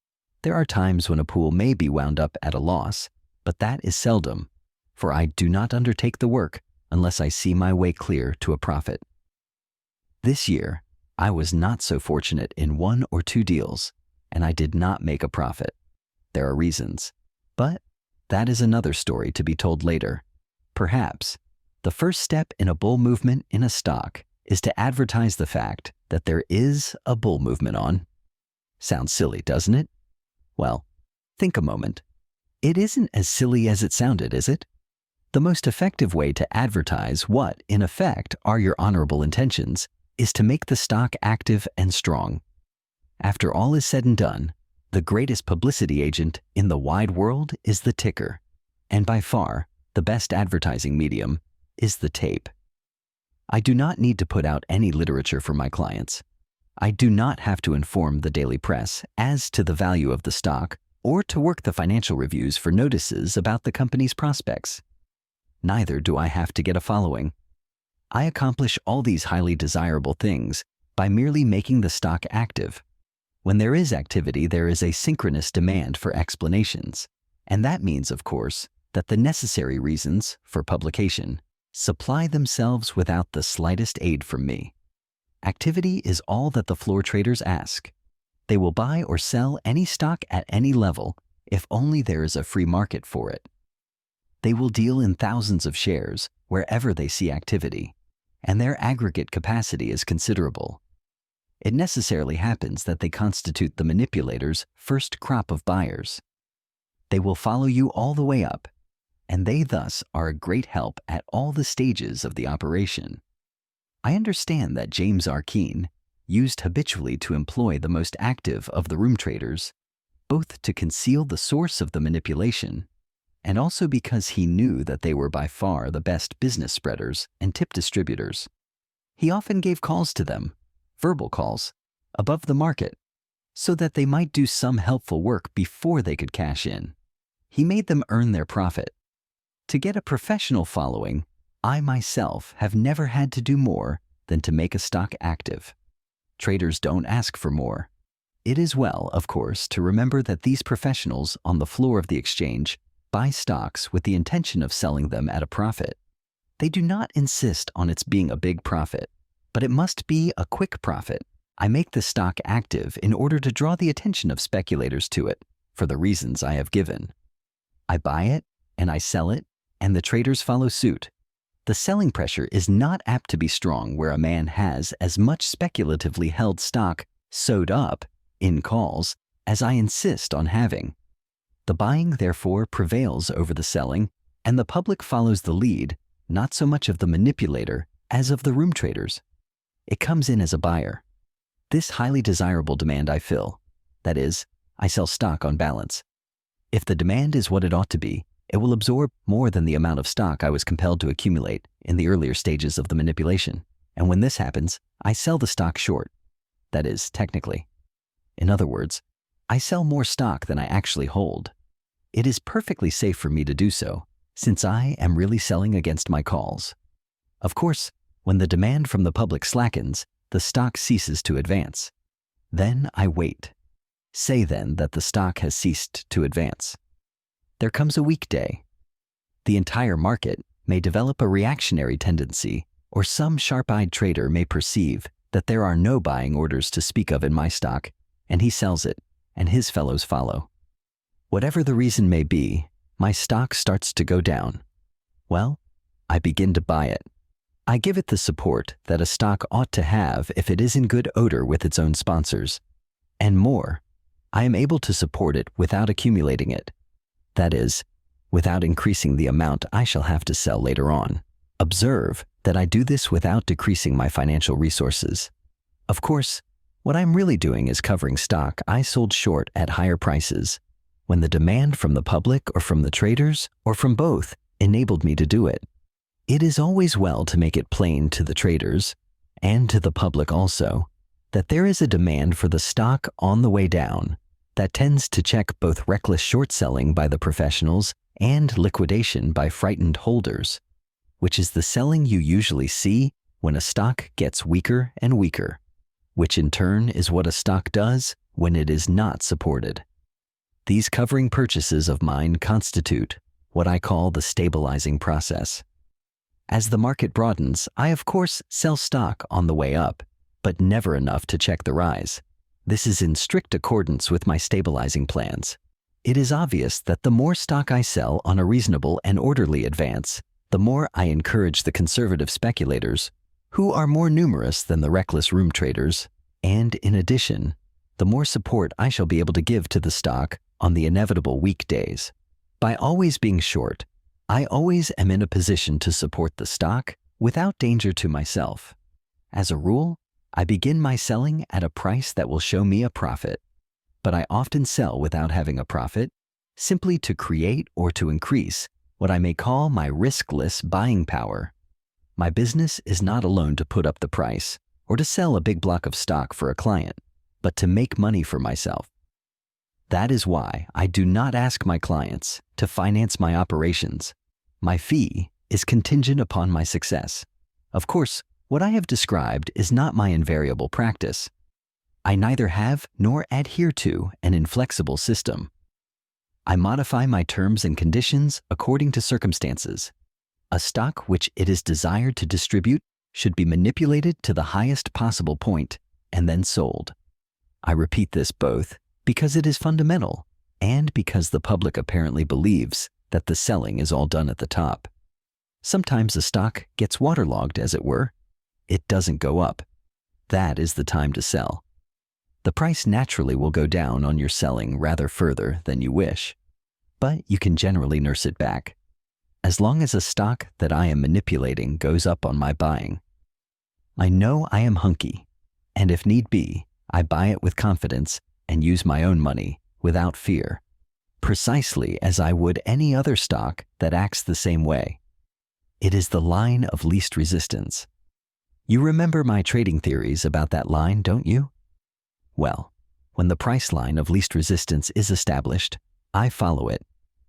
there are times when a pool may be wound up at a loss, but that is seldom, for I do not undertake the work unless I see my way clear to a profit. This year, I was not so fortunate in 1 or 2 deals, and I did not make a profit. There are reasons, but that is another story to be told later. Perhaps the first step in a bull movement in a stock is to advertise the fact that there is a bull movement on. Sounds silly, doesn't it? Well, think a moment. It isn't as silly as it sounded, is it? The most effective way to advertise what, in effect, are your honorable intentions is to make the stock active and strong. After all is said and done, the greatest publicity agent in the wide world is the ticker, and by far, the best advertising medium is the tape. I do not need to put out any literature for my clients. I do not have to inform the daily press as to the value of the stock or to work the financial reviews for notices about the company's prospects. Neither do I have to get a following. I accomplish all these highly desirable things by merely making the stock active. When there is activity, there is a synchronous demand for explanations, and that means, of course, that the necessary reasons for publication supply themselves without the slightest aid from me. Activity is all that the floor traders ask. They will buy or sell any stock at any level if only there is a free market for it. They will deal in thousands of shares wherever they see activity, and their aggregate capacity is considerable. It necessarily happens that they constitute the manipulator's first crop of buyers. They will follow you all the way up, and they thus are a great help at all the stages of the operation. I understand that James R. Keene used habitually to employ the most active of the room traders, both to conceal the source of the manipulation and also because he knew that they were by far the best business spreaders and tip distributors. He often gave calls to them, verbal calls, above the market, so that they might do some helpful work before they could cash in. He made them earn their profit. To get a professional following, I myself have never had to do more than to make a stock active. Traders don't ask for more. It is well, of course, to remember that these professionals on the floor of the exchange buy stocks with the intention of selling them at a profit. They do not insist on its being a big profit, but it must be a quick profit. I make the stock active in order to draw the attention of speculators to it, for the reasons I have given. I buy it, and I sell it, and the traders follow suit. The selling pressure is not apt to be strong where a man has as much speculatively held stock sewed up, in calls, as I insist on having. The buying, therefore, prevails over the selling, and the public follows the lead, not so much of the manipulator as of the room traders. It comes in as a buyer. This highly desirable demand I fill. That is, I sell stock on balance. If the demand is what it ought to be, it will absorb more than the amount of stock I was compelled to accumulate in the earlier stages of the manipulation. And when this happens, I sell the stock short. That is, technically. In other words, I sell more stock than I actually hold. It is perfectly safe for me to do so, since I am really selling against my calls. Of course, when the demand from the public slackens, the stock ceases to advance. Then I wait. Say then that the stock has ceased to advance. There comes a weekday. The entire market may develop a reactionary tendency, or some sharp-eyed trader may perceive that there are no buying orders to speak of in my stock, and he sells it, and his fellows follow. Whatever the reason may be, my stock starts to go down. Well, I begin to buy it. I give it the support that a stock ought to have if it is in good odor with its own sponsors. And more, I am able to support it without accumulating it. That is, without increasing the amount I shall have to sell later on. Observe that I do this without decreasing my financial resources. Of course, what I'm really doing is covering stock I sold short at higher prices, when the demand from the public or from the traders, or from both, enabled me to do it. It is always well to make it plain to the traders, and to the public also, that there is a demand for the stock on the way down that tends to check both reckless short selling by the professionals and liquidation by frightened holders, which is the selling you usually see when a stock gets weaker and weaker, which in turn is what a stock does when it is not supported. These covering purchases of mine constitute what I call the stabilizing process. As the market broadens, I of course sell stock on the way up, but never enough to check the rise. This is in strict accordance with my stabilizing plans. It is obvious that the more stock I sell on a reasonable and orderly advance, the more I encourage the conservative speculators, who are more numerous than the reckless room traders, and in addition, the more support I shall be able to give to the stock on the inevitable weak days. By always being short, I always am in a position to support the stock without danger to myself. As a rule, I begin my selling at a price that will show me a profit, but I often sell without having a profit, simply to create or to increase what I may call my riskless buying power. My business is not alone to put up the price or to sell a big block of stock for a client, but to make money for myself. That is why I do not ask my clients to finance my operations. My fee is contingent upon my success. Of course, what I have described is not my invariable practice. I neither have nor adhere to an inflexible system. I modify my terms and conditions according to circumstances. A stock which it is desired to distribute should be manipulated to the highest possible point and then sold. I repeat this both because it is fundamental and because the public apparently believes that the selling is all done at the top. Sometimes a stock gets waterlogged, as it were. It doesn't go up. That is the time to sell. The price naturally will go down on your selling rather further than you wish, but you can generally nurse it back, as long as a stock that I am manipulating goes up on my buying. I know I am hunky, and if need be, I buy it with confidence and use my own money without fear, precisely as I would any other stock that acts the same way. It is the line of least resistance. You remember my trading theories about that line, don't you? Well, when the price line of least resistance is established, I follow it,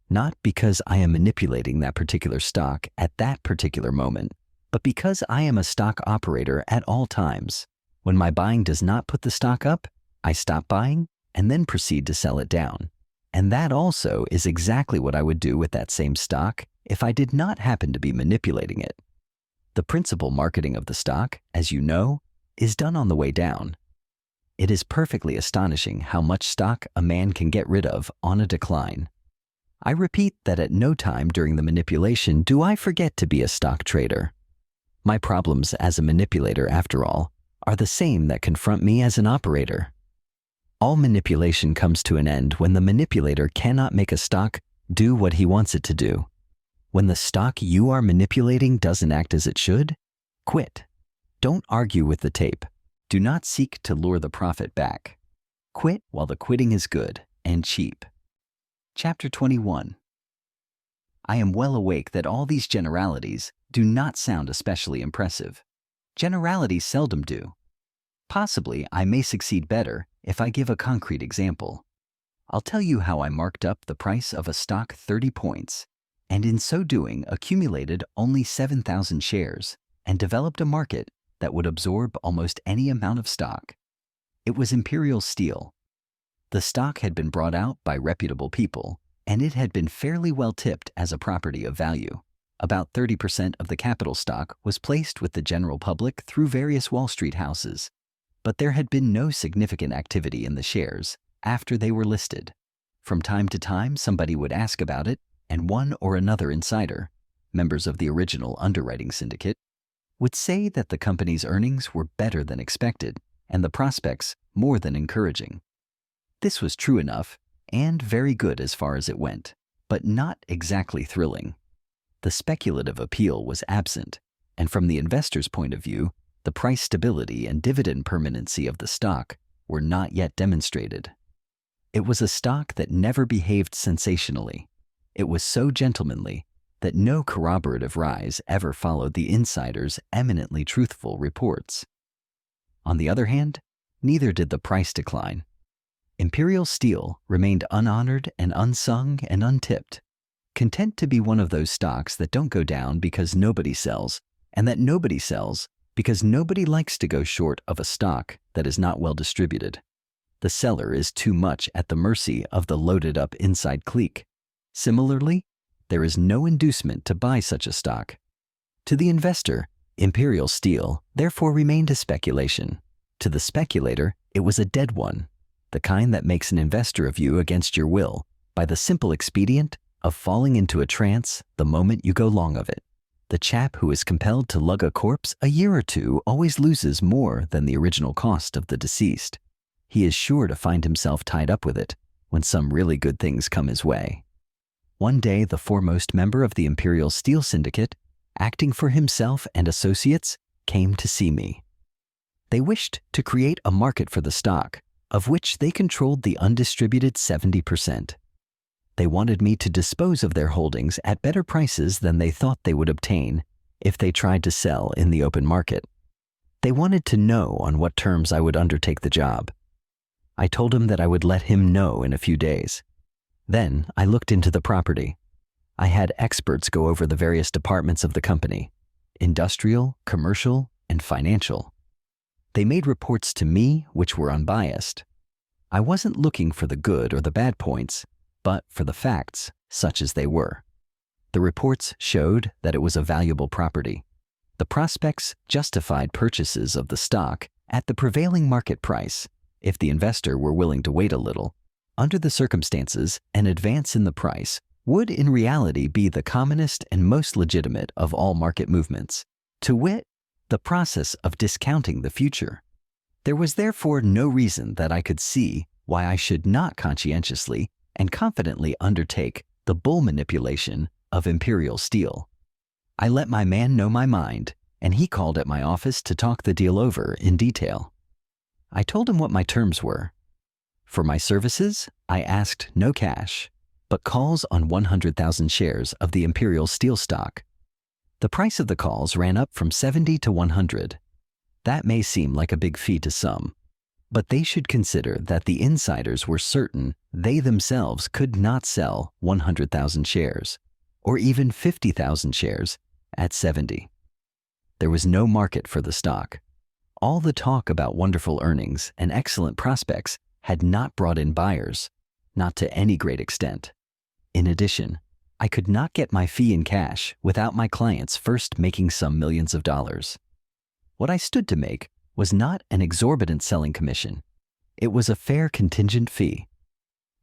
not because I am manipulating that particular stock at that particular moment, but because I am a stock operator at all times. When my buying does not put the stock up, I stop buying and then proceed to sell it down. And that also is exactly what I would do with that same stock if I did not happen to be manipulating it. The principal marketing of the stock, as you know, is done on the way down. It is perfectly astonishing how much stock a man can get rid of on a decline. I repeat that at no time during the manipulation do I forget to be a stock trader. My problems as a manipulator, after all, are the same that confront me as an operator. All manipulation comes to an end when the manipulator cannot make a stock do what he wants it to do. When the stock you are manipulating doesn't act as it should, Quit. Don't argue with the tape. Do not seek to lure the profit back. Quit while the quitting is good and cheap. Chapter 21. I am well awake that all these generalities do not sound especially impressive. Generalities seldom do. Possibly I may succeed better if I give a concrete example. I'll tell you how I marked up the price of a stock 30 points, and in so doing accumulated only 7,000 shares and developed a market that would absorb almost any amount of stock. It was Imperial Steel. The stock had been brought out by reputable people, and it had been fairly well tipped as a property of value. About 30% of the capital stock was placed with the general public through various Wall Street houses, but there had been no significant activity in the shares after they were listed. From time to time, somebody would ask about it, and one or another insider, members of the original underwriting syndicate, would say that the company's earnings were better than expected and the prospects more than encouraging. This was true enough and very good as far as it went, but not exactly thrilling. The speculative appeal was absent, and from the investor's point of view, the price stability and dividend permanency of the stock were not yet demonstrated. It was a stock that never behaved sensationally. It was so gentlemanly that no corroborative rise ever followed the insider's eminently truthful reports. On the other hand, neither did the price decline. Imperial Steel remained unhonored and unsung and untipped, content to be one of those stocks that don't go down because nobody sells, and that nobody sells because nobody likes to go short of a stock that is not well distributed. The seller is too much at the mercy of the loaded-up inside clique. Similarly, there is no inducement to buy such a stock. To the investor, Imperial Steel therefore remained a speculation. To the speculator, it was a dead one, the kind that makes an investor of you against your will by the simple expedient of falling into a trance the moment you go long of it. The chap who is compelled to lug a corpse a year or two always loses more than the original cost of the deceased. He is sure to find himself tied up with it when some really good things come his way. One day, the foremost member of the Imperial Steel Syndicate, acting for himself and associates, came to see me. They wished to create a market for the stock, of which they controlled the undistributed 70%. They wanted me to dispose of their holdings at better prices than they thought they would obtain if they tried to sell in the open market. They wanted to know on what terms I would undertake the job. I told him that I would let him know in a few days. Then I looked into the property. I had experts go over the various departments of the company: industrial, commercial, and financial. They made reports to me which were unbiased. I wasn't looking for the good or the bad points, but for the facts, such as they were. The reports showed that it was a valuable property. The prospects justified purchases of the stock at the prevailing market price if the investor were willing to wait a little. Under the circumstances, an advance in the price would in reality be the commonest and most legitimate of all market movements, to wit, the process of discounting the future. There was therefore no reason that I could see why I should not conscientiously and confidently undertake the bull manipulation of Imperial Steel. I let my man know my mind, and he called at my office to talk the deal over in detail. I told him what my terms were. For my services, I asked no cash, but calls on 100,000 shares of the Imperial Steel stock. The price of the calls ran up from 70 to 100. That may seem like a big fee to some, but they should consider that the insiders were certain they themselves could not sell 100,000 shares, or even 50,000 shares, at 70. There was no market for the stock. All the talk about wonderful earnings and excellent prospects had not brought in buyers, not to any great extent. In addition, I could not get my fee in cash without my clients first making some millions of dollars. What I stood to make was not an exorbitant selling commission. It was a fair contingent fee.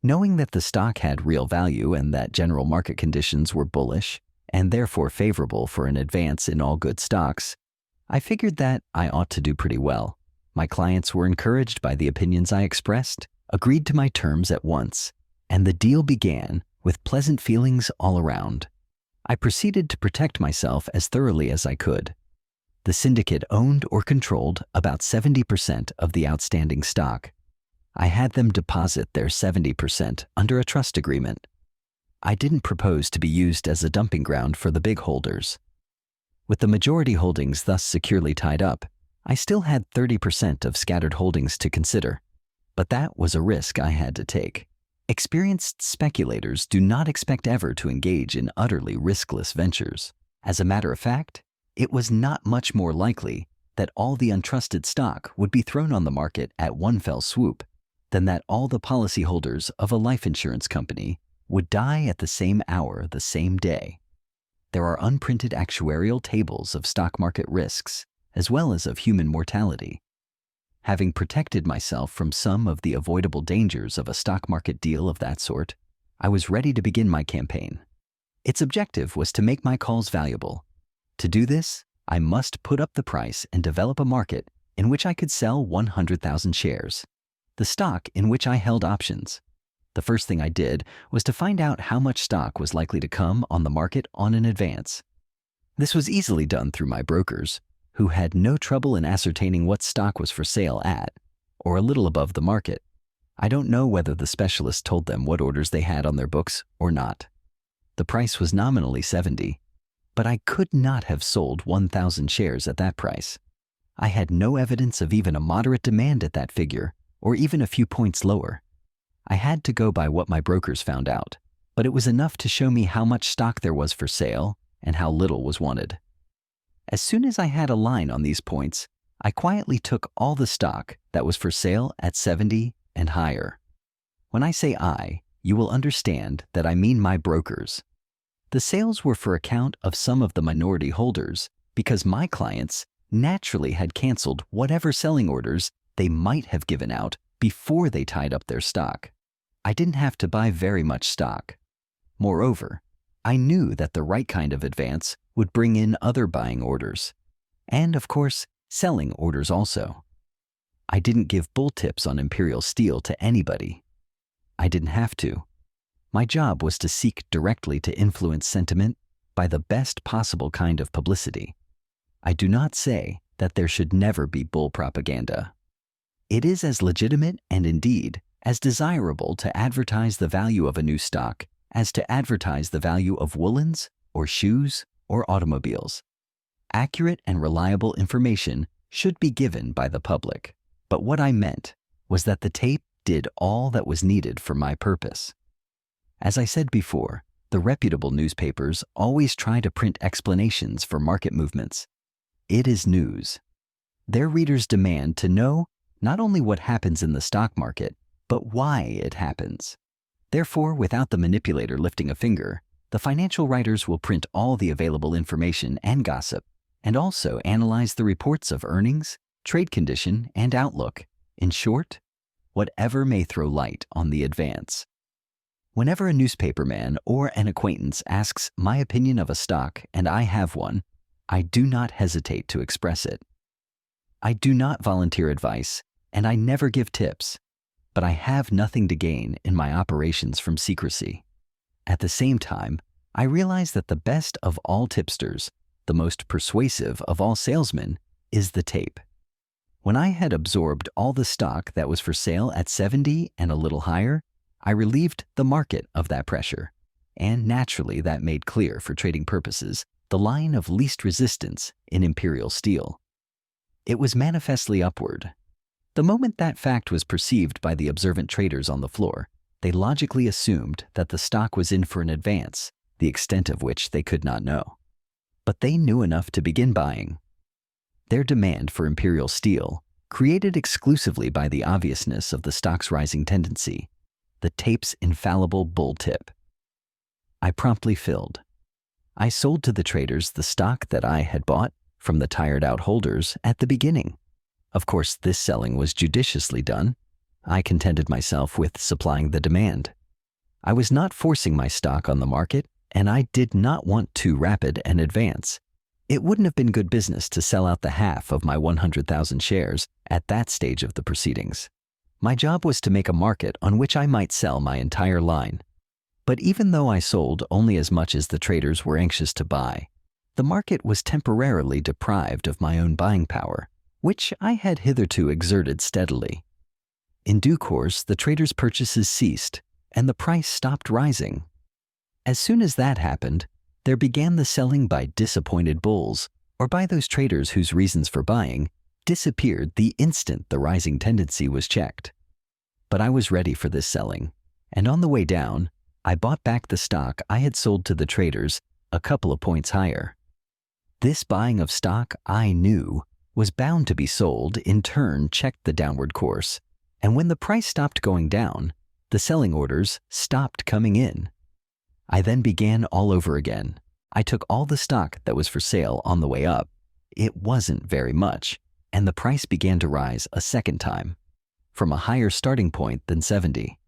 Knowing that the stock had real value and that general market conditions were bullish and therefore favorable for an advance in all good stocks, I figured that I ought to do pretty well. My clients were encouraged by the opinions I expressed, agreed to my terms at once, and the deal began with pleasant feelings all around. I proceeded to protect myself as thoroughly as I could. The syndicate owned or controlled about 70% of the outstanding stock. I had them deposit their 70% under a trust agreement. I didn't propose to be used as a dumping ground for the big holders. With the majority holdings thus securely tied up, I still had 30% of scattered holdings to consider, but that was a risk I had to take. Experienced speculators do not expect ever to engage in utterly riskless ventures. As a matter of fact, it was not much more likely that all the untrusted stock would be thrown on the market at one fell swoop than that all the policyholders of a life insurance company would die at the same hour the same day. There are unprinted actuarial tables of stock market risks as well as of human mortality. Having protected myself from some of the avoidable dangers of a stock market deal of that sort, I was ready to begin my campaign. Its objective was to make my calls valuable. To do this, I must put up the price and develop a market in which I could sell 100,000 shares, the stock in which I held options. The first thing I did was to find out how much stock was likely to come on the market on an advance. This was easily done through my brokers, who had no trouble in ascertaining what stock was for sale at, or a little above the market. I don't know whether the specialist told them what orders they had on their books or not. The price was nominally 70, but I could not have sold 1,000 shares at that price. I had no evidence of even a moderate demand at that figure, or even a few points lower. I had to go by what my brokers found out, but it was enough to show me how much stock there was for sale and how little was wanted. As soon as I had a line on these points, I quietly took all the stock that was for sale at 70 and higher. When I say I, you will understand that I mean my brokers. The sales were for account of some of the minority holders because my clients naturally had canceled whatever selling orders they might have given out before they tied up their stock. I didn't have to buy very much stock. Moreover, I knew that the right kind of advance would bring in other buying orders, and of course, selling orders also. I didn't give bull tips on Imperial Steel to anybody. I didn't have to. My job was to seek directly to influence sentiment by the best possible kind of publicity. I do not say that there should never be bull propaganda. It is as legitimate and indeed as desirable to advertise the value of a new stock as to advertise the value of woolens or shoes or automobiles. Accurate and reliable information should be given by the public, but what I meant was that the tape did all that was needed for my purpose. As I said before, the reputable newspapers always try to print explanations for market movements. It is news. Their readers demand to know not only what happens in the stock market, but why it happens. Therefore, without the manipulator lifting a finger, the financial writers will print all the available information and gossip, and also analyze the reports of earnings, trade condition, and outlook. In short, whatever may throw light on the advance. Whenever a newspaperman or an acquaintance asks my opinion of a stock and I have one, I do not hesitate to express it. I do not volunteer advice, and I never give tips, but I have nothing to gain in my operations from secrecy. At the same time, I realize that the best of all tipsters, the most persuasive of all salesmen, is the tape. When I had absorbed all the stock that was for sale at 70 and a little higher, I relieved the market of that pressure, and naturally that made clear for trading purposes the line of least resistance in Imperial Steel. It was manifestly upward. The moment that fact was perceived by the observant traders on the floor, they logically assumed that the stock was in for an advance, the extent of which they could not know. But they knew enough to begin buying. Their demand for Imperial Steel, created exclusively by the obviousness of the stock's rising tendency, the tape's infallible bull tip. I promptly filled. I sold to the traders the stock that I had bought from the tired-out holders at the beginning. Of course, this selling was judiciously done. I contented myself with supplying the demand. I was not forcing my stock on the market, and I did not want too rapid an advance. It wouldn't have been good business to sell out the half of my 100,000 shares at that stage of the proceedings. My job was to make a market on which I might sell my entire line. But even though I sold only as much as the traders were anxious to buy, The market was temporarily deprived of my own buying power, which I had hitherto exerted steadily. In due course, the traders' purchases ceased, and the price stopped rising. As soon as that happened, there began the selling by disappointed bulls, or by those traders whose reasons for buying disappeared the instant the rising tendency was checked. But I was ready for this selling, and on the way down, I bought back the stock I had sold to the traders a couple of points higher. This buying of stock I knew was bound to be sold in turn checked the downward course, and when the price stopped going down, the selling orders stopped coming in. I then began all over again. I took all the stock that was for sale on the way up. It wasn't very much, and the price began to rise a second time, from a higher starting point than 70.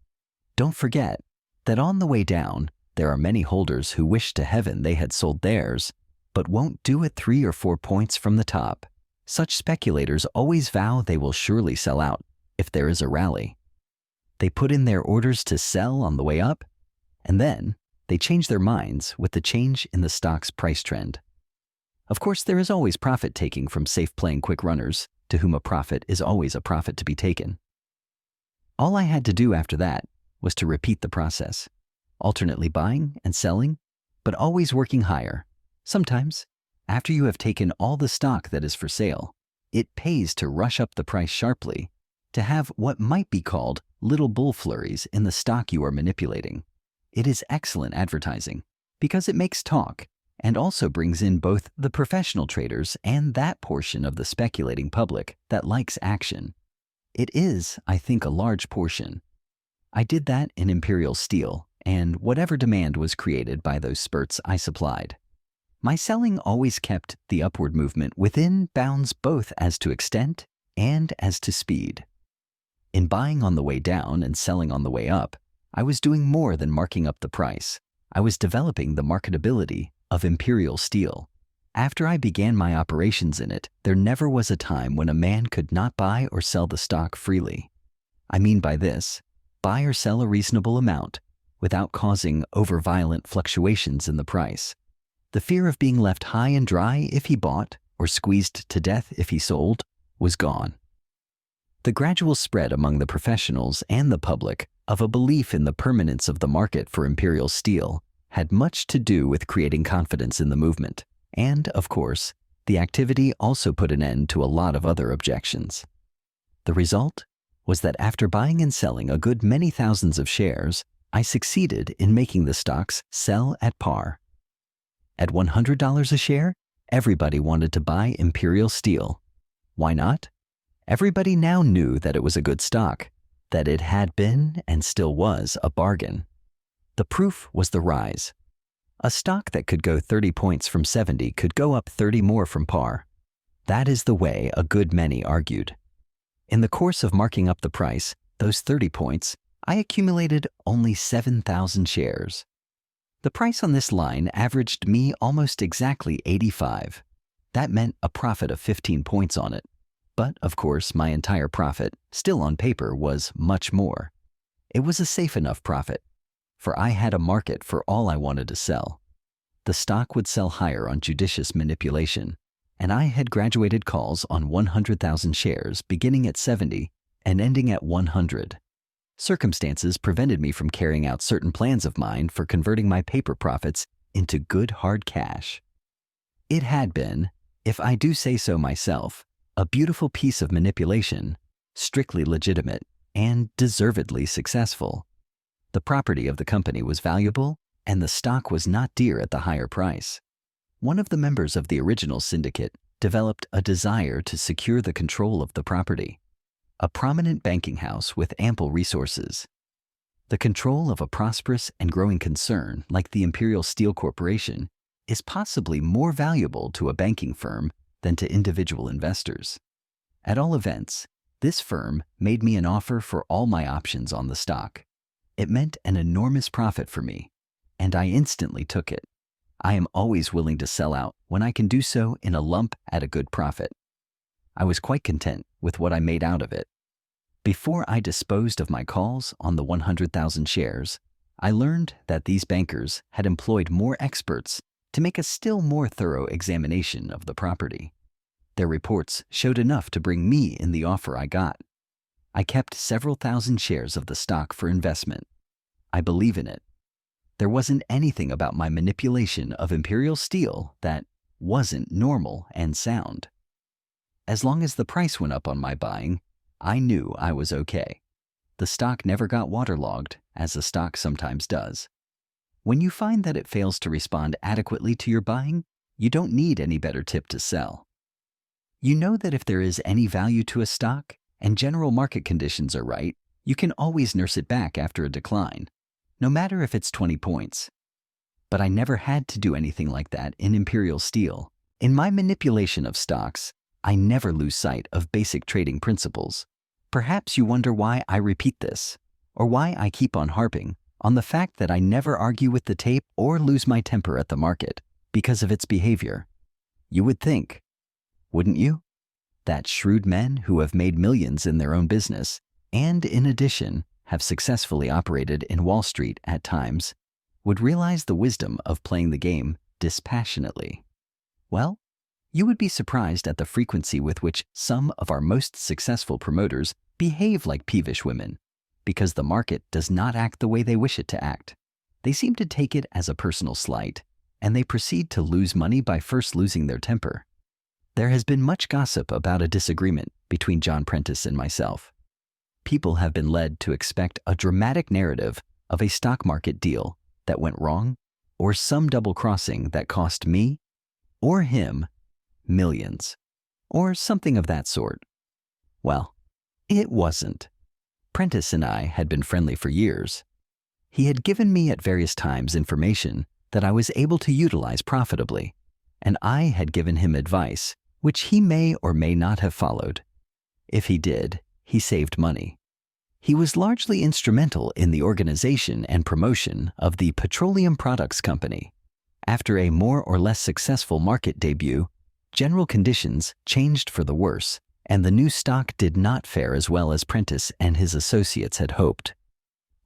Don't forget that on the way down, there are many holders who wish to heaven they had sold theirs, but won't do it 3 or 4 points from the top. Such speculators always vow they will surely sell out if there is a rally. They put in their orders to sell on the way up, and then they change their minds with the change in the stock's price trend. Of course, there is always profit-taking from safe-playing quick runners, to whom a profit is always a profit to be taken. All I had to do after that was to repeat the process, alternately buying and selling, but always working higher. Sometimes, after you have taken all the stock that is for sale, it pays to rush up the price sharply, to have what might be called little bull flurries in the stock you are manipulating. It is excellent advertising because it makes talk and also brings in both the professional traders and that portion of the speculating public that likes action. It is, I think, a large portion. I did that in Imperial Steel, and whatever demand was created by those spurts I supplied. My selling always kept the upward movement within bounds both as to extent and as to speed. In buying on the way down and selling on the way up, I was doing more than marking up the price. I was developing the marketability of Imperial Steel. After I began my operations in it, there never was a time when a man could not buy or sell the stock freely. I mean by this, buy or sell a reasonable amount without causing over-violent fluctuations in the price. The fear of being left high and dry if he bought or squeezed to death if he sold was gone. The gradual spread among the professionals and the public of a belief in the permanence of the market for Imperial Steel had much to do with creating confidence in the movement, and, of course, the activity also put an end to a lot of other objections. The result was that after buying and selling a good many thousands of shares, I succeeded in making the stocks sell at par. At $100 a share, everybody wanted to buy Imperial Steel. Why not? Everybody now knew that it was a good stock, that it had been and still was a bargain. The proof was the rise. A stock that could go 30 points from 70 could go up 30 more from par. That is the way a good many argued. In the course of marking up the price, those 30 points, I accumulated only 7,000 shares. The price on this line averaged me almost exactly 85. That meant a profit of 15 points on it. But, of course, my entire profit, still on paper, was much more. It was a safe enough profit, for I had a market for all I wanted to sell. The stock would sell higher on judicious manipulation, and I had graduated calls on 100,000 shares beginning at 70 and ending at 100. Circumstances prevented me from carrying out certain plans of mine for converting my paper profits into good hard cash. It had been, if I do say so myself, a beautiful piece of manipulation, strictly legitimate, and deservedly successful. The property of the company was valuable, and the stock was not dear at the higher price. One of the members of the original syndicate developed a desire to secure the control of the property. A prominent banking house with ample resources. The control of a prosperous and growing concern like the Imperial Steel Corporation is possibly more valuable to a banking firm than to individual investors. At all events, this firm made me an offer for all my options on the stock. It meant an enormous profit for me, and I instantly took it. I am always willing to sell out when I can do so in a lump at a good profit. I was quite content with what I made out of it. Before I disposed of my calls on the 100,000 shares, I learned that these bankers had employed more experts to make a still more thorough examination of the property. Their reports showed enough to bring me in the offer I got. I kept several thousand shares of the stock for investment. I believe in it. There wasn't anything about my manipulation of Imperial Steel that wasn't normal and sound. As long as the price went up on my buying, I knew I was okay. The stock never got waterlogged, as a stock sometimes does. When you find that it fails to respond adequately to your buying, you don't need any better tip to sell. You know that if there is any value to a stock and general market conditions are right, you can always nurse it back after a decline, no matter if it's 20 points. But I never had to do anything like that in Imperial Steel. In my manipulation of stocks, I never lose sight of basic trading principles. Perhaps you wonder why I repeat this, or why I keep on harping on the fact that I never argue with the tape or lose my temper at the market because of its behavior. You would think, wouldn't you, that shrewd men who have made millions in their own business and, in addition, have successfully operated in Wall Street at times, would realize the wisdom of playing the game dispassionately. Well, you would be surprised at the frequency with which some of our most successful promoters behave like peevish women, because the market does not act the way they wish it to act. They seem to take it as a personal slight, and they proceed to lose money by first losing their temper. There has been much gossip about a disagreement between John Prentice and myself. People have been led to expect a dramatic narrative of a stock market deal that went wrong, or some double-crossing that cost me, or him, millions, or something of that sort. Well, it wasn't. Prentice and I had been friendly for years. He had given me at various times information that I was able to utilize profitably, and I had given him advice which he may or may not have followed. If he did, he saved money. He was largely instrumental in the organization and promotion of the Petroleum Products Company. After a more or less successful market debut, general conditions changed for the worse, and the new stock did not fare as well as Prentice and his associates had hoped.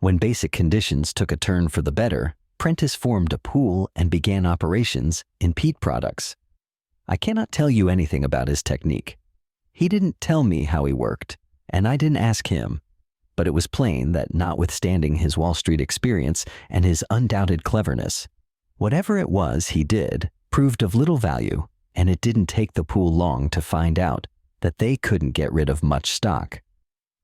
When basic conditions took a turn for the better, Prentice formed a pool and began operations in peat products. I cannot tell you anything about his technique. He didn't tell me how he worked, and I didn't ask him, but it was plain that notwithstanding his Wall Street experience and his undoubted cleverness, whatever it was he did proved of little value, and it didn't take the pool long to find out that they couldn't get rid of much stock.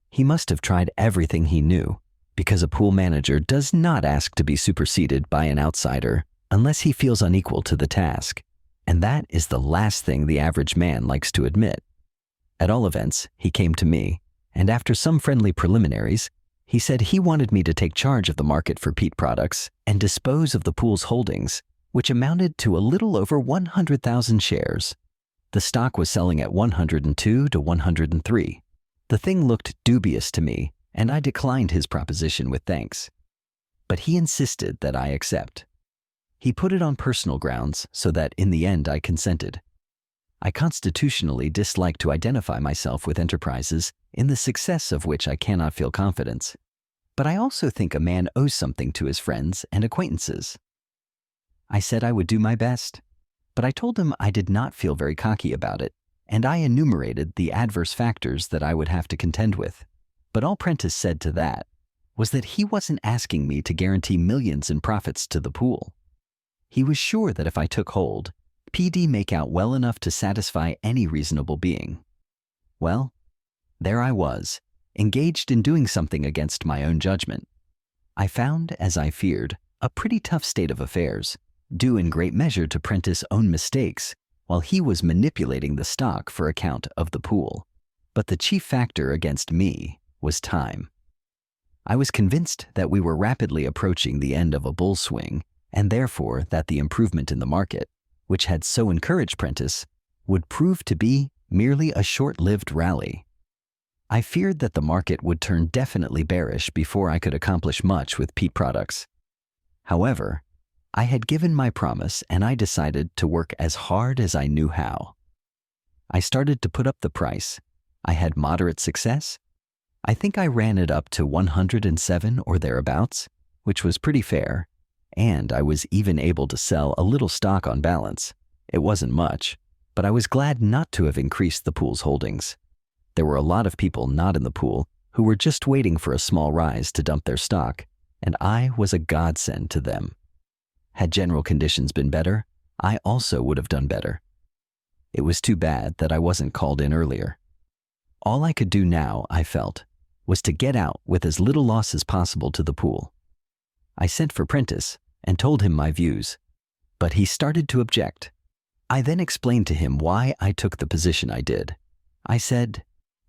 He must have tried everything he knew, because a pool manager does not ask to be superseded by an outsider unless he feels unequal to the task, and that is the last thing the average man likes to admit. At all events, he came to me, and after some friendly preliminaries, he said he wanted me to take charge of the market for peat products and dispose of the pool's holdings, which amounted to a little over 100,000 shares. The stock was selling at 102 to 103. The thing looked dubious to me, and I declined his proposition with thanks. But he insisted that I accept. He put it on personal grounds so that in the end I consented. I constitutionally dislike to identify myself with enterprises in the success of which I cannot feel confidence, but I also think a man owes something to his friends and acquaintances. I said I would do my best, but I told him I did not feel very cocky about it, and I enumerated the adverse factors that I would have to contend with. But all Prentice said to that was that he wasn't asking me to guarantee millions in profits to the pool. He was sure that if I took hold, PD make out well enough to satisfy any reasonable being. Well, there I was, engaged in doing something against my own judgment. I found, as I feared, a pretty tough state of affairs, due in great measure to Prentice's own mistakes, while he was manipulating the stock for account of the pool. But the chief factor against me was time. I was convinced that we were rapidly approaching the end of a bull swing, and therefore that the improvement in the market, which had so encouraged Prentice, would prove to be merely a short-lived rally. I feared that the market would turn definitely bearish before I could accomplish much with peat products. However, I had given my promise, and I decided to work as hard as I knew how. I started to put up the price. I had moderate success. I think I ran it up to 107 or thereabouts, which was pretty fair, And I was even able to sell a little stock on balance. It wasn't much, but I was glad not to have increased the pool's holdings. There were a lot of people not in the pool who were just waiting for a small rise to dump their stock, and I was a godsend to them. Had general conditions been better, I also would have done better. It was too bad that I wasn't called in earlier. All I could do now, I felt, was to get out with as little loss as possible to the pool. I sent for Prentice and told him my views, but he started to object. I then explained to him why I took the position I did. I said,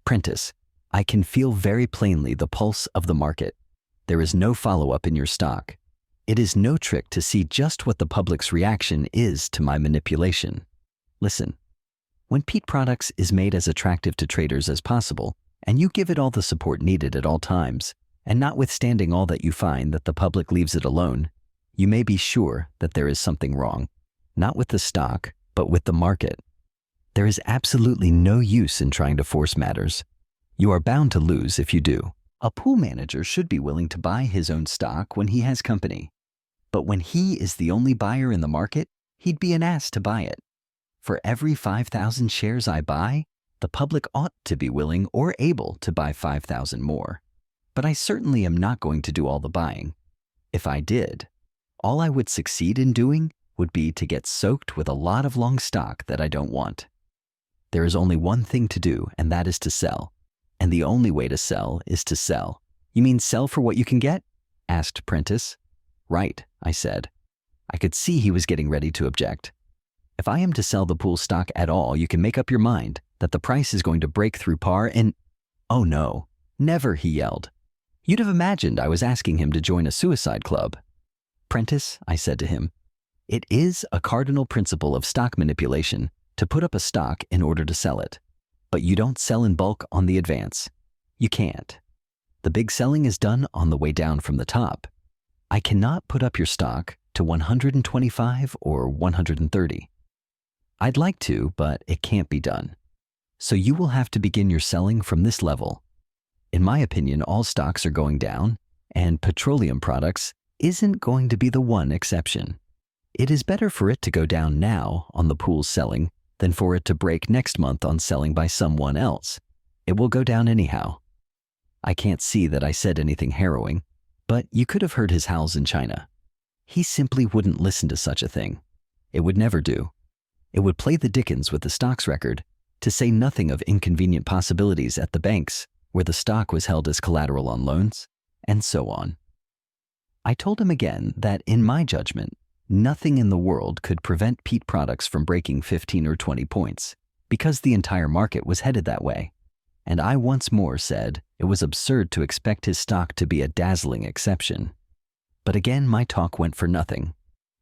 "Prentice, I can feel very plainly the pulse of the market. There is no follow-up in your stock. It is no trick to see just what the public's reaction is to my manipulation. Listen, when Peat Products is made as attractive to traders as possible, and you give it all the support needed at all times, and notwithstanding all that you find that the public leaves it alone, you may be sure that there is something wrong, not with the stock, but with the market. There is absolutely no use in trying to force matters. You are bound to lose if you do. A pool manager should be willing to buy his own stock when he has company. But when he is the only buyer in the market, he'd be an ass to buy it. For every 5,000 shares I buy, the public ought to be willing or able to buy 5,000 more. But I certainly am not going to do all the buying. If I did, all I would succeed in doing would be to get soaked with a lot of long stock that I don't want. There is only one thing to do, and that is to sell. And the only way to sell is to sell. You mean sell for what you can get? Asked Prentice. Right, I said. I could see he was getting ready to object. If I am to sell the pool stock at all, you can make up your mind that the price is going to break through par and... Oh no, never, he yelled. You'd have imagined I was asking him to join a suicide club. Prentice, I said to him, it is a cardinal principle of stock manipulation to put up a stock in order to sell it. But you don't sell in bulk on the advance. You can't. The big selling is done on the way down from the top. I cannot put up your stock to 125 or 130. I'd like to, but it can't be done. So you will have to begin your selling from this level. In my opinion, all stocks are going down, and petroleum products isn't going to be the one exception. It is better for it to go down now on the pool's selling than for it to break next month on selling by someone else. It will go down anyhow. I can't see that I said anything harrowing, but you could have heard his howls in China. He simply wouldn't listen to such a thing. It would never do. It would play the dickens with the stock's record, to say nothing of inconvenient possibilities at the banks where the stock was held as collateral on loans, and so on. I told him again that, in my judgment, nothing in the world could prevent Peat Products from breaking 15 or 20 points, because the entire market was headed that way. And I once more said it was absurd to expect his stock to be a dazzling exception. But again, my talk went for nothing.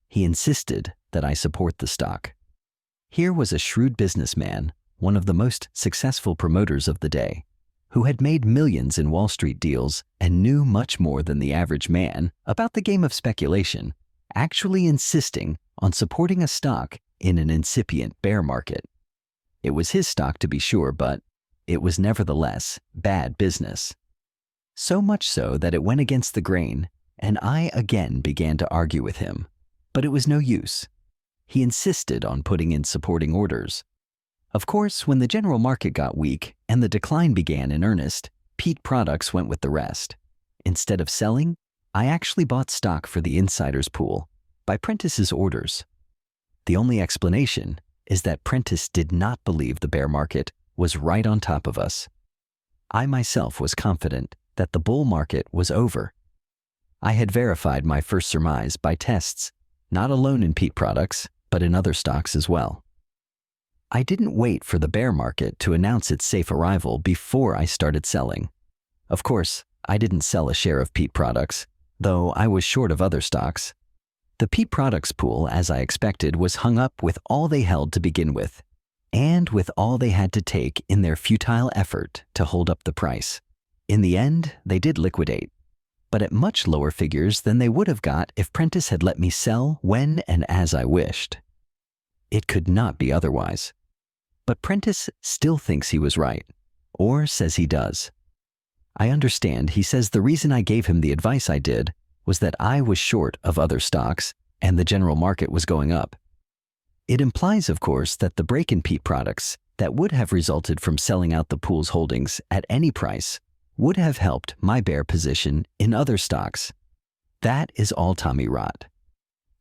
He insisted that I support the stock. Here was a shrewd businessman, one of the most successful promoters of the day, who had made millions in Wall Street deals and knew much more than the average man about the game of speculation, actually insisting on supporting a stock in an incipient bear market. It was his stock, to be sure, but it was nevertheless bad business. So much so that it went against the grain, and I again began to argue with him. But it was no use. He insisted on putting in supporting orders. Of course, when the general market got weak and the decline began in earnest, Peat Products went with the rest. Instead of selling, I actually bought stock for the insiders pool by Prentice's orders. The only explanation is that Prentice did not believe the bear market was right on top of us. I myself was confident that the bull market was over. I had verified my first surmise by tests, not alone in Peat Products, but in other stocks as well. I didn't wait for the bear market to announce its safe arrival before I started selling. Of course, I didn't sell a share of Peat Products, though I was short of other stocks. The Peat Products pool, as I expected, was hung up with all they held to begin with, and with all they had to take in their futile effort to hold up the price. In the end, they did liquidate, but at much lower figures than they would have got if Prentice had let me sell when and as I wished. It could not be otherwise. But Prentice still thinks he was right, or says he does. I understand he says the reason I gave him the advice I did was that I was short of other stocks and the general market was going up. It implies, of course, that the break-and-peat products that would have resulted from selling out the pool's holdings at any price would have helped my bear position in other stocks. That is all Tommy rot.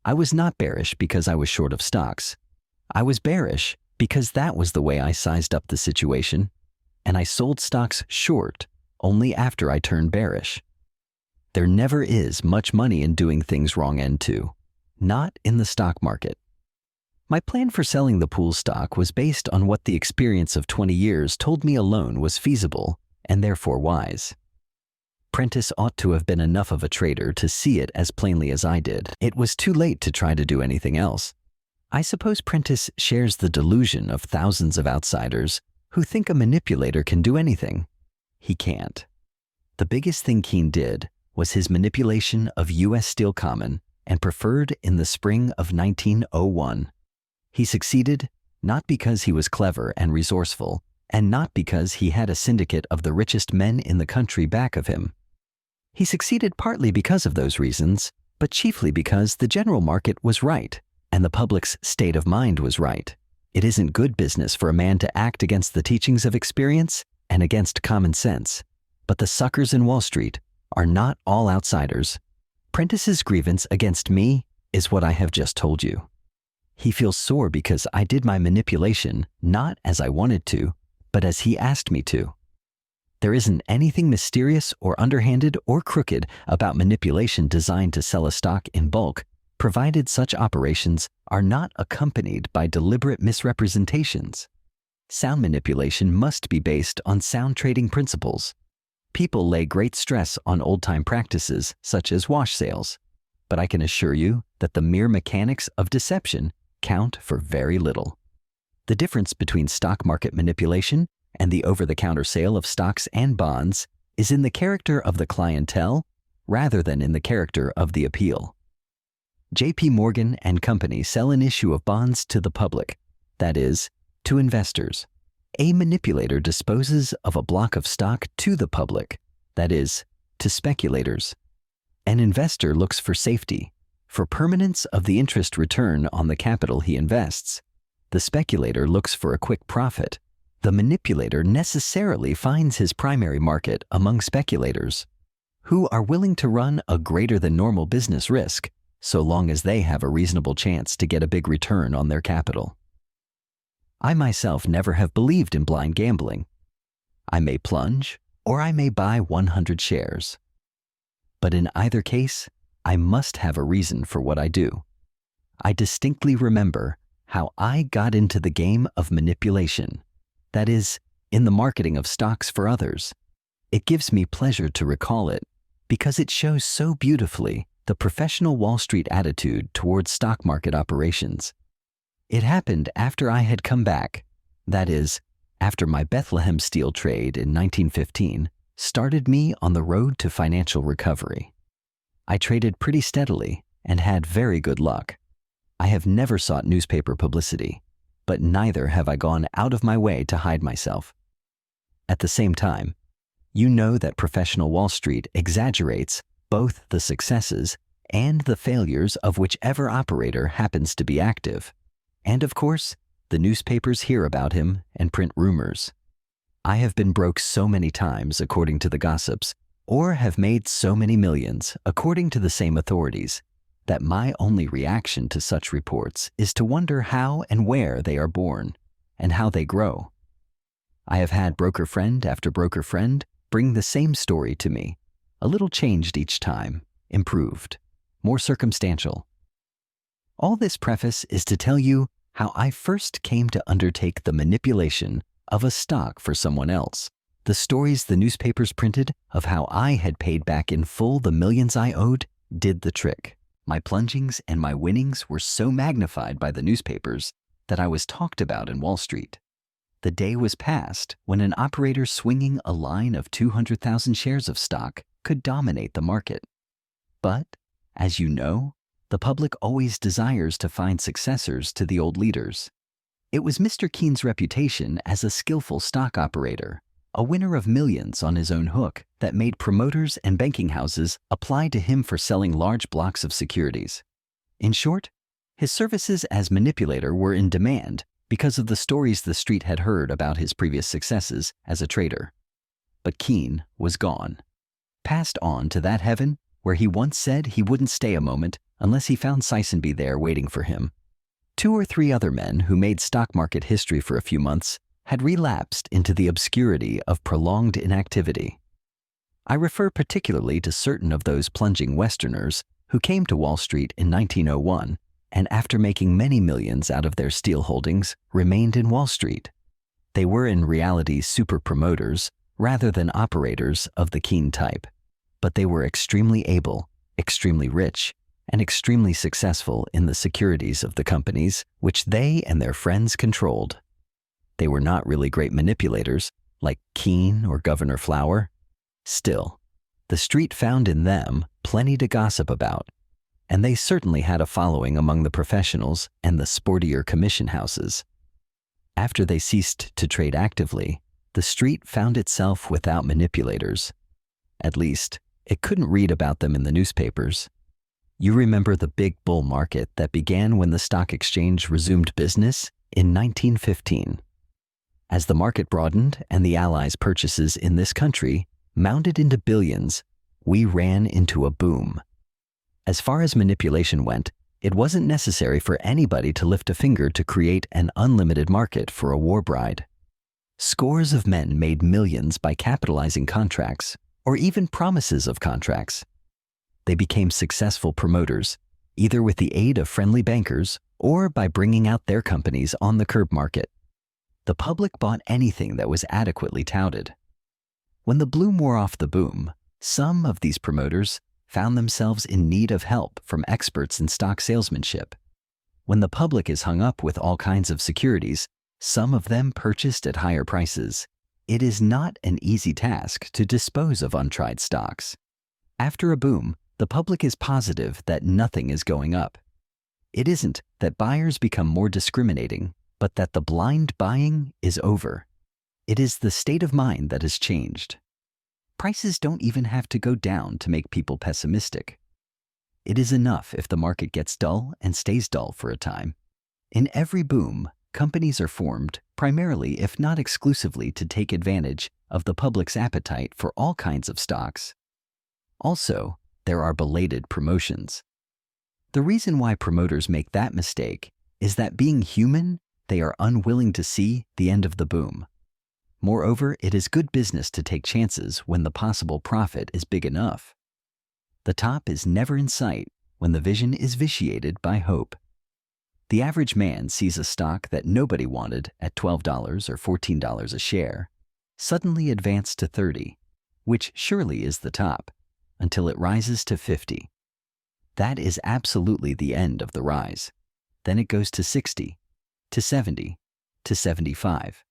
I was not bearish because I was short of stocks. I was bearish because that was the way I sized up the situation, and I sold stocks short only after I turned bearish. There never is much money in doing things wrong end to, not in the stock market. My plan for selling the pool stock was based on what the experience of 20 years told me alone was feasible and therefore wise. Prentice ought to have been enough of a trader to see it as plainly as I did. It was too late to try to do anything else. I suppose Prentice shares the delusion of thousands of outsiders who think a manipulator can do anything. He can't. The biggest thing Keene did was his manipulation of U.S. Steel Common and Preferred in the spring of 1901. He succeeded not because he was clever and resourceful, and not because he had a syndicate of the richest men in the country back of him. He succeeded partly because of those reasons, but chiefly because the general market was right, and the public's state of mind was right. It isn't good business for a man to act against the teachings of experience and against common sense, but the suckers in Wall Street are not all outsiders. Prentice's grievance against me is what I have just told you. He feels sore because I did my manipulation not as I wanted to, but as he asked me to. There isn't anything mysterious or underhanded or crooked about manipulation designed to sell a stock in bulk, provided such operations are not accompanied by deliberate misrepresentations. Sound manipulation must be based on sound trading principles. People lay great stress on old-time practices such as wash sales, but I can assure you that the mere mechanics of deception count for very little. The difference between stock market manipulation and the over-the-counter sale of stocks and bonds is in the character of the clientele rather than in the character of the appeal. J.P. Morgan and Company sell an issue of bonds to the public, that is, to investors. A manipulator disposes of a block of stock to the public, that is, to speculators. An investor looks for safety, for permanence of the interest return on the capital he invests. The speculator looks for a quick profit. The manipulator necessarily finds his primary market among speculators, who are willing to run a greater than normal business risk, so long as they have a reasonable chance to get a big return on their capital. I myself never have believed in blind gambling. I may plunge, or I may buy 100 shares. But in either case, I must have a reason for what I do. I distinctly remember how I got into the game of manipulation, that is, in the marketing of stocks for others. It gives me pleasure to recall it because it shows so beautifully the professional Wall Street attitude towards stock market operations. It happened after I had come back, that is, after my Bethlehem steel trade in 1915 started me on the road to financial recovery. I traded pretty steadily and had very good luck. I have never sought newspaper publicity, but neither have I gone out of my way to hide myself. At the same time, you know that professional Wall Street exaggerates both the successes and the failures of whichever operator happens to be active. And of course, the newspapers hear about him and print rumors. I have been broke so many times, according to the gossips, or have made so many millions, according to the same authorities, that my only reaction to such reports is to wonder how and where they are born, and how they grow. I have had broker friend after broker friend bring the same story to me, a little changed each time, improved, more circumstantial. All this preface is to tell you how I first came to undertake the manipulation of a stock for someone else. The stories the newspapers printed of how I had paid back in full the millions I owed did the trick. My plungings and my winnings were so magnified by the newspapers that I was talked about in Wall Street. The day was past when an operator swinging a line of 200,000 shares of stock could dominate the market. But, as you know, the public always desires to find successors to the old leaders. It was Mr. Keene's reputation as a skillful stock operator a winner of millions on his own hook that made promoters and banking houses apply to him for selling large blocks of securities. In short, his services as manipulator were in demand because of the stories the street had heard about his previous successes as a trader. But Keene was gone, passed on to that heaven where he once said he wouldn't stay a moment unless he found Sisonby there waiting for him. 2 or 3 other men who made stock market history for a few months had relapsed into the obscurity of prolonged inactivity. I refer particularly to certain of those plunging Westerners who came to Wall Street in 1901 and after making many millions out of their steel holdings remained in Wall Street. They were in reality super promoters rather than operators of the Keene type, but they were extremely able, extremely rich, and extremely successful in the securities of the companies which they and their friends controlled. They were not really great manipulators like Keene or Governor Flower. Still, the street found in them plenty to gossip about, and they certainly had a following among the professionals and the sportier commission houses. After they ceased to trade actively, the street found itself without manipulators. At least, it couldn't read about them in the newspapers. You remember the big bull market that began when the stock exchange resumed business in 1915. As the market broadened and the Allies' purchases in this country mounted into billions, we ran into a boom. As far as manipulation went, it wasn't necessary for anybody to lift a finger to create an unlimited market for a war bride. Scores of men made millions by capitalizing contracts or even promises of contracts. They became successful promoters, either with the aid of friendly bankers or by bringing out their companies on the curb market. The public bought anything that was adequately touted. When the bloom wore off the boom, some of these promoters found themselves in need of help from experts in stock salesmanship. When the public is hung up with all kinds of securities, some of them purchased at higher prices. It is not an easy task to dispose of untried stocks. After a boom, the public is positive that nothing is going up. It isn't that buyers become more discriminating, but that the blind buying is over. It is the state of mind that has changed. Prices don't even have to go down to make people pessimistic. It is enough if the market gets dull and stays dull for a time. In every boom, companies are formed primarily, if not exclusively, to take advantage of the public's appetite for all kinds of stocks. Also, there are belated promotions. The reason why promoters make that mistake is that, being human, they are unwilling to see the end of the boom. Moreover, it is good business to take chances when the possible profit is big enough. The top is never in sight when the vision is vitiated by hope. The average man sees a stock that nobody wanted at $12 or $14 a share suddenly advance to 30, which surely is the top, until it rises to 50. That is absolutely the end of the rise. Then it goes to 60, to 70, to 75.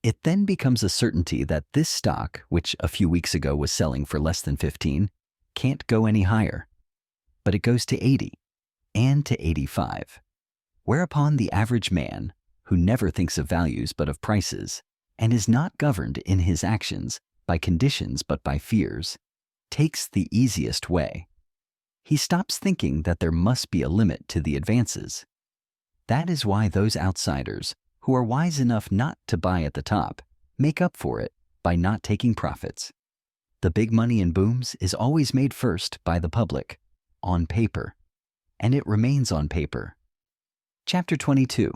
It then becomes a certainty that this stock, which a few weeks ago was selling for less than 15, can't go any higher. But it goes to 80 and to 85. Whereupon the average man, who never thinks of values but of prices, and is not governed in his actions by conditions but by fears, takes the easiest way. He stops thinking that there must be a limit to the advances. That is why those outsiders, who are wise enough not to buy at the top, make up for it by not taking profits. The big money in booms is always made first by the public, on paper, and it remains on paper. Chapter 22.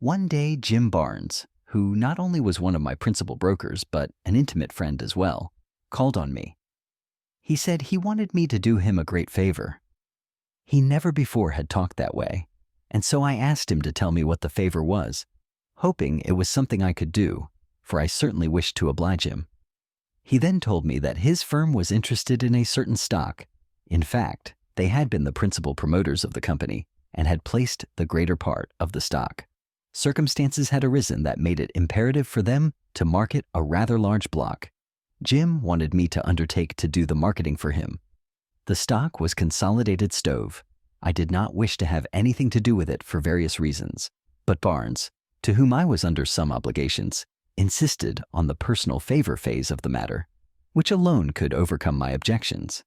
One day, Jim Barnes, who not only was one of my principal brokers but an intimate friend as well, called on me. He said he wanted me to do him a great favor. He never before had talked that way, and so I asked him to tell me what the favor was, hoping it was something I could do, for I certainly wished to oblige him. He then told me that his firm was interested in a certain stock. In fact, they had been the principal promoters of the company and had placed the greater part of the stock. Circumstances had arisen that made it imperative for them to market a rather large block. Jim wanted me to undertake to do the marketing for him. The stock was Consolidated Stove. I did not wish to have anything to do with it for various reasons, but Barnes, to whom I was under some obligations, insisted on the personal favor phase of the matter, which alone could overcome my objections.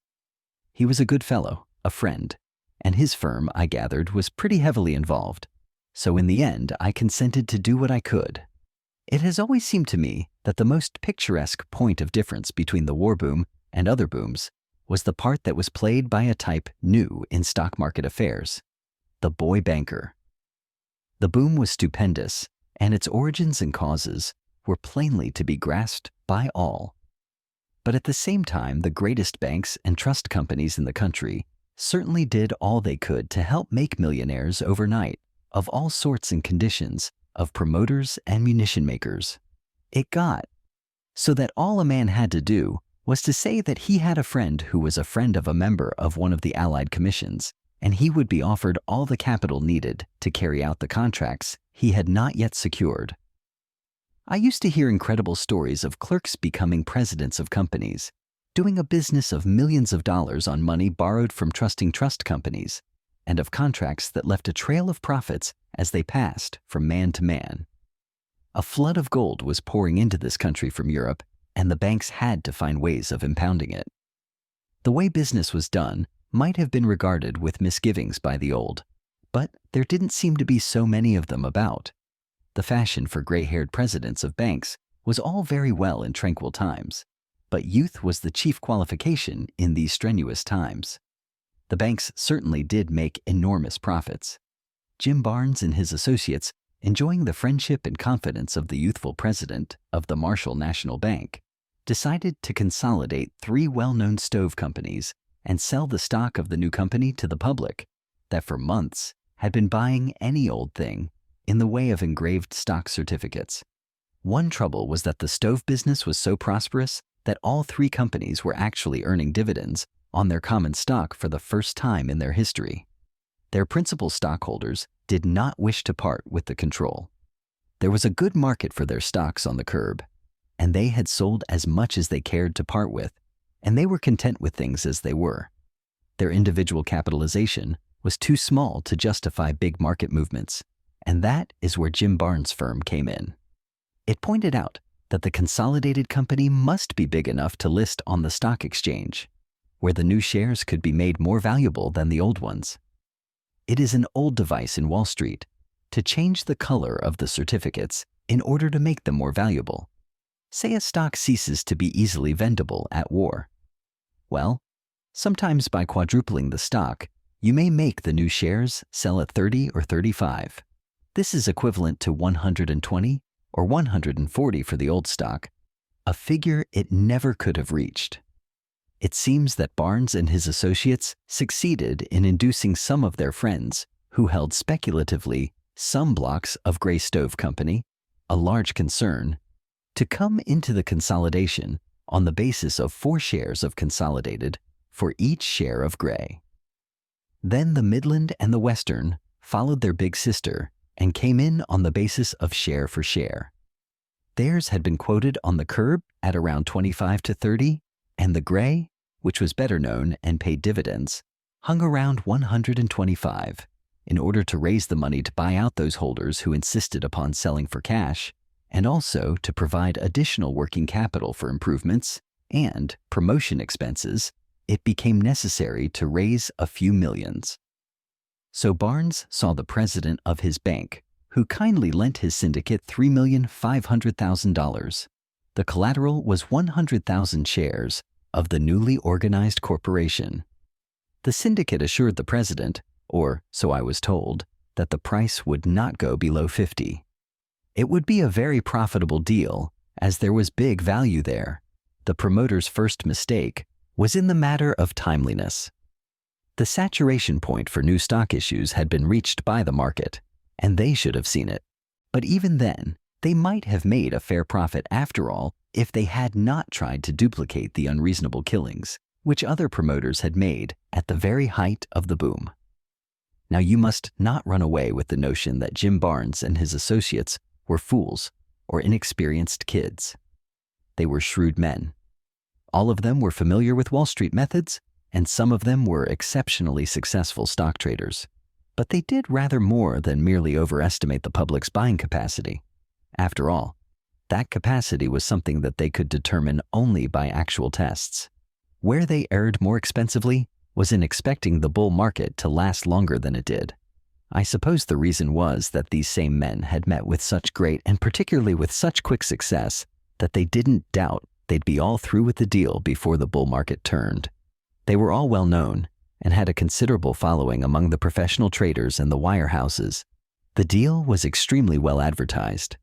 He was a good fellow, a friend, and his firm, I gathered, was pretty heavily involved. So in the end, I consented to do what I could. It has always seemed to me that the most picturesque point of difference between the war boom and other booms was the part that was played by a type new in stock market affairs, the boy banker. The boom was stupendous, and its origins and causes were plainly to be grasped by all. But at the same time, the greatest banks and trust companies in the country certainly did all they could to help make millionaires overnight, of all sorts and conditions, of promoters and munition makers. It got so that all a man had to do was to say that he had a friend who was a friend of a member of one of the Allied commissions, and he would be offered all the capital needed to carry out the contracts he had not yet secured. I used to hear incredible stories of clerks becoming presidents of companies, doing a business of millions of dollars on money borrowed from trusting trust companies, and of contracts that left a trail of profits as they passed from man to man. A flood of gold was pouring into this country from Europe, and the banks had to find ways of impounding it. The way business was done might have been regarded with misgivings by the old, but there didn't seem to be so many of them about. The fashion for gray-haired presidents of banks was all very well in tranquil times, but youth was the chief qualification in these strenuous times. The banks certainly did make enormous profits. Jim Barnes and his associates, enjoying the friendship and confidence of the youthful president of the Marshall National Bank, decided to consolidate 3 well-known stove companies and sell the stock of the new company to the public that for months had been buying any old thing in the way of engraved stock certificates. One trouble was that the stove business was so prosperous that all 3 companies were actually earning dividends on their common stock for the first time in their history. Their principal stockholders did not wish to part with the control. There was a good market for their stocks on the curb, and they had sold as much as they cared to part with, and they were content with things as they were. Their individual capitalization was too small to justify big market movements, and that is where Jim Barnes' firm came in. It pointed out that the consolidated company must be big enough to list on the stock exchange, where the new shares could be made more valuable than the old ones. It is an old device in Wall Street to change the color of the certificates in order to make them more valuable. Say a stock ceases to be easily vendible at war. Well, sometimes by quadrupling the stock, you may make the new shares sell at 30 or 35. This is equivalent to 120 or 140 for the old stock, a figure it never could have reached. It seems that Barnes and his associates succeeded in inducing some of their friends who held speculatively some blocks of Gray Stove Company, a large concern, to come into the consolidation on the basis of 4 shares of Consolidated for each share of Gray. Then the Midland and the Western followed their big sister and came in on the basis of share for share. Theirs had been quoted on the curb at around 25 to 30, and the Gray, which was better known and paid dividends, hung around 125 in order to raise the money to buy out those holders who insisted upon selling for cash, and also to provide additional working capital for improvements and promotion expenses. It became necessary to raise a few millions. So Barnes saw the president of his bank, who kindly lent his syndicate $3,500,000. The collateral was 100,000 shares of the newly organized corporation. The syndicate assured the president, or so I was told, that the price would not go below 50. It would be a very profitable deal, as there was big value there. The promoter's first mistake was in the matter of timeliness. The saturation point for new stock issues had been reached by the market, and they should have seen it. But even then, they might have made a fair profit after all if they had not tried to duplicate the unreasonable killings which other promoters had made at the very height of the boom. Now you must not run away with the notion that Jim Barnes and his associates were fools or inexperienced kids. They were shrewd men. All of them were familiar with Wall Street methods, and some of them were exceptionally successful stock traders. But they did rather more than merely overestimate the public's buying capacity. After all, That capacity was something that they could determine only by actual tests. Where they erred more expensively was in expecting the bull market to last longer than it did. I suppose the reason was that these same men had met with such great and particularly with such quick success that they didn't doubt they'd be all through with the deal before the bull market turned. They were all well known and had a considerable following among the professional traders and the wirehouses. The deal was extremely well advertised.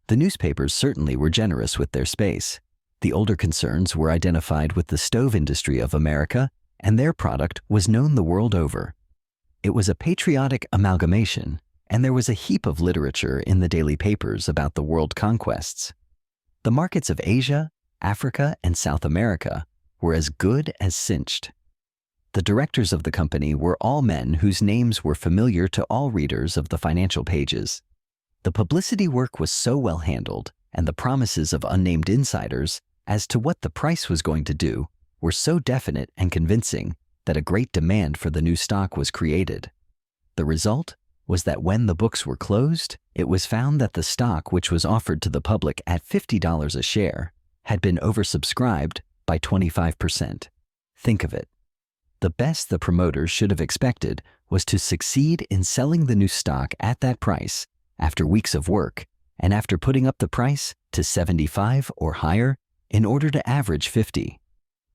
The newspapers certainly were generous with their space. The older concerns were identified with the stove industry of America, and their product was known the world over. It was a patriotic amalgamation, and there was a heap of literature in the daily papers about the world conquests. The markets of Asia, Africa, and South America were as good as cinched. The directors of the company were all men whose names were familiar to all readers of the financial pages. The publicity work was so well handled, and the promises of unnamed insiders as to what the price was going to do were so definite and convincing that a great demand for the new stock was created. The result was that when the books were closed, it was found that the stock which was offered to the public at $50 a share had been oversubscribed by 25%. Think of it. The best the promoters should have expected was to succeed in selling the new stock at that price after weeks of work, and after putting up the price to 75 or higher in order to average 50.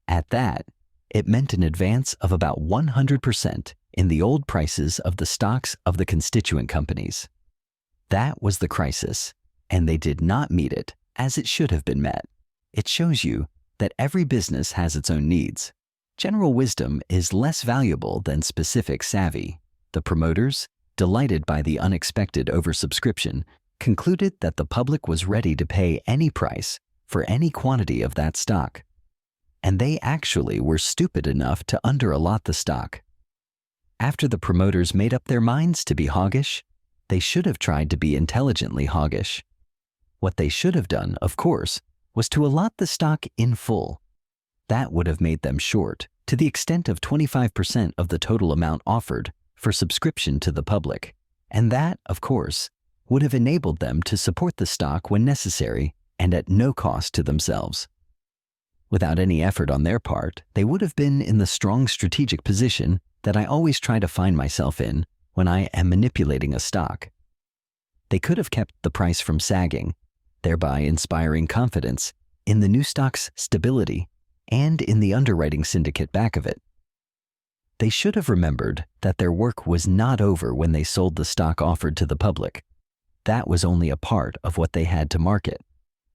At that, it meant an advance of about 100% in the old prices of the stocks of the constituent companies. That was the crisis, and they did not meet it as it should have been met. It shows you that every business has its own needs. General wisdom is less valuable than specific savvy. The promoters, delighted by the unexpected oversubscription, concluded that the public was ready to pay any price for any quantity of that stock. And they actually were stupid enough to under-allot the stock. After the promoters made up their minds to be hoggish, they should have tried to be intelligently hoggish. What they should have done, of course, was to allot the stock in full. That would have made them short to the extent of 25% of the total amount offered for subscription to the public, and that, of course, would have enabled them to support the stock when necessary and at no cost to themselves. Without any effort on their part, they would have been in the strong strategic position that I always try to find myself in when I am manipulating a stock. They could have kept the price from sagging, thereby inspiring confidence in the new stock's stability and in the underwriting syndicate back of it. They should have remembered that their work was not over when they sold the stock offered to the public. That was only a part of what they had to market.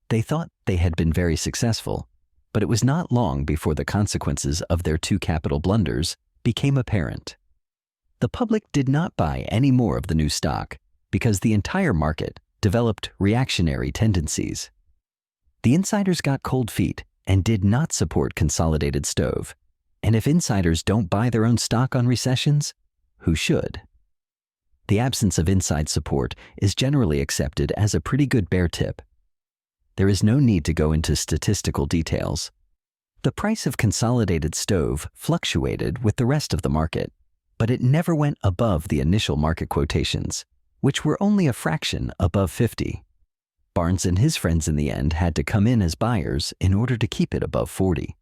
They thought they had been very successful, but it was not long before the consequences of their two capital blunders became apparent. The public did not buy any more of the new stock because the entire market developed reactionary tendencies. The insiders got cold feet and did not support Consolidated Stove. And if insiders don't buy their own stock on recessions, who should? The absence of inside support is generally accepted as a pretty good bear tip. There is no need to go into statistical details. The price of Consolidated Stove fluctuated with the rest of the market, but it never went above the initial market quotations, which were only a fraction above 50. Barnes and his friends in the end had to come in as buyers in order to keep it above 40.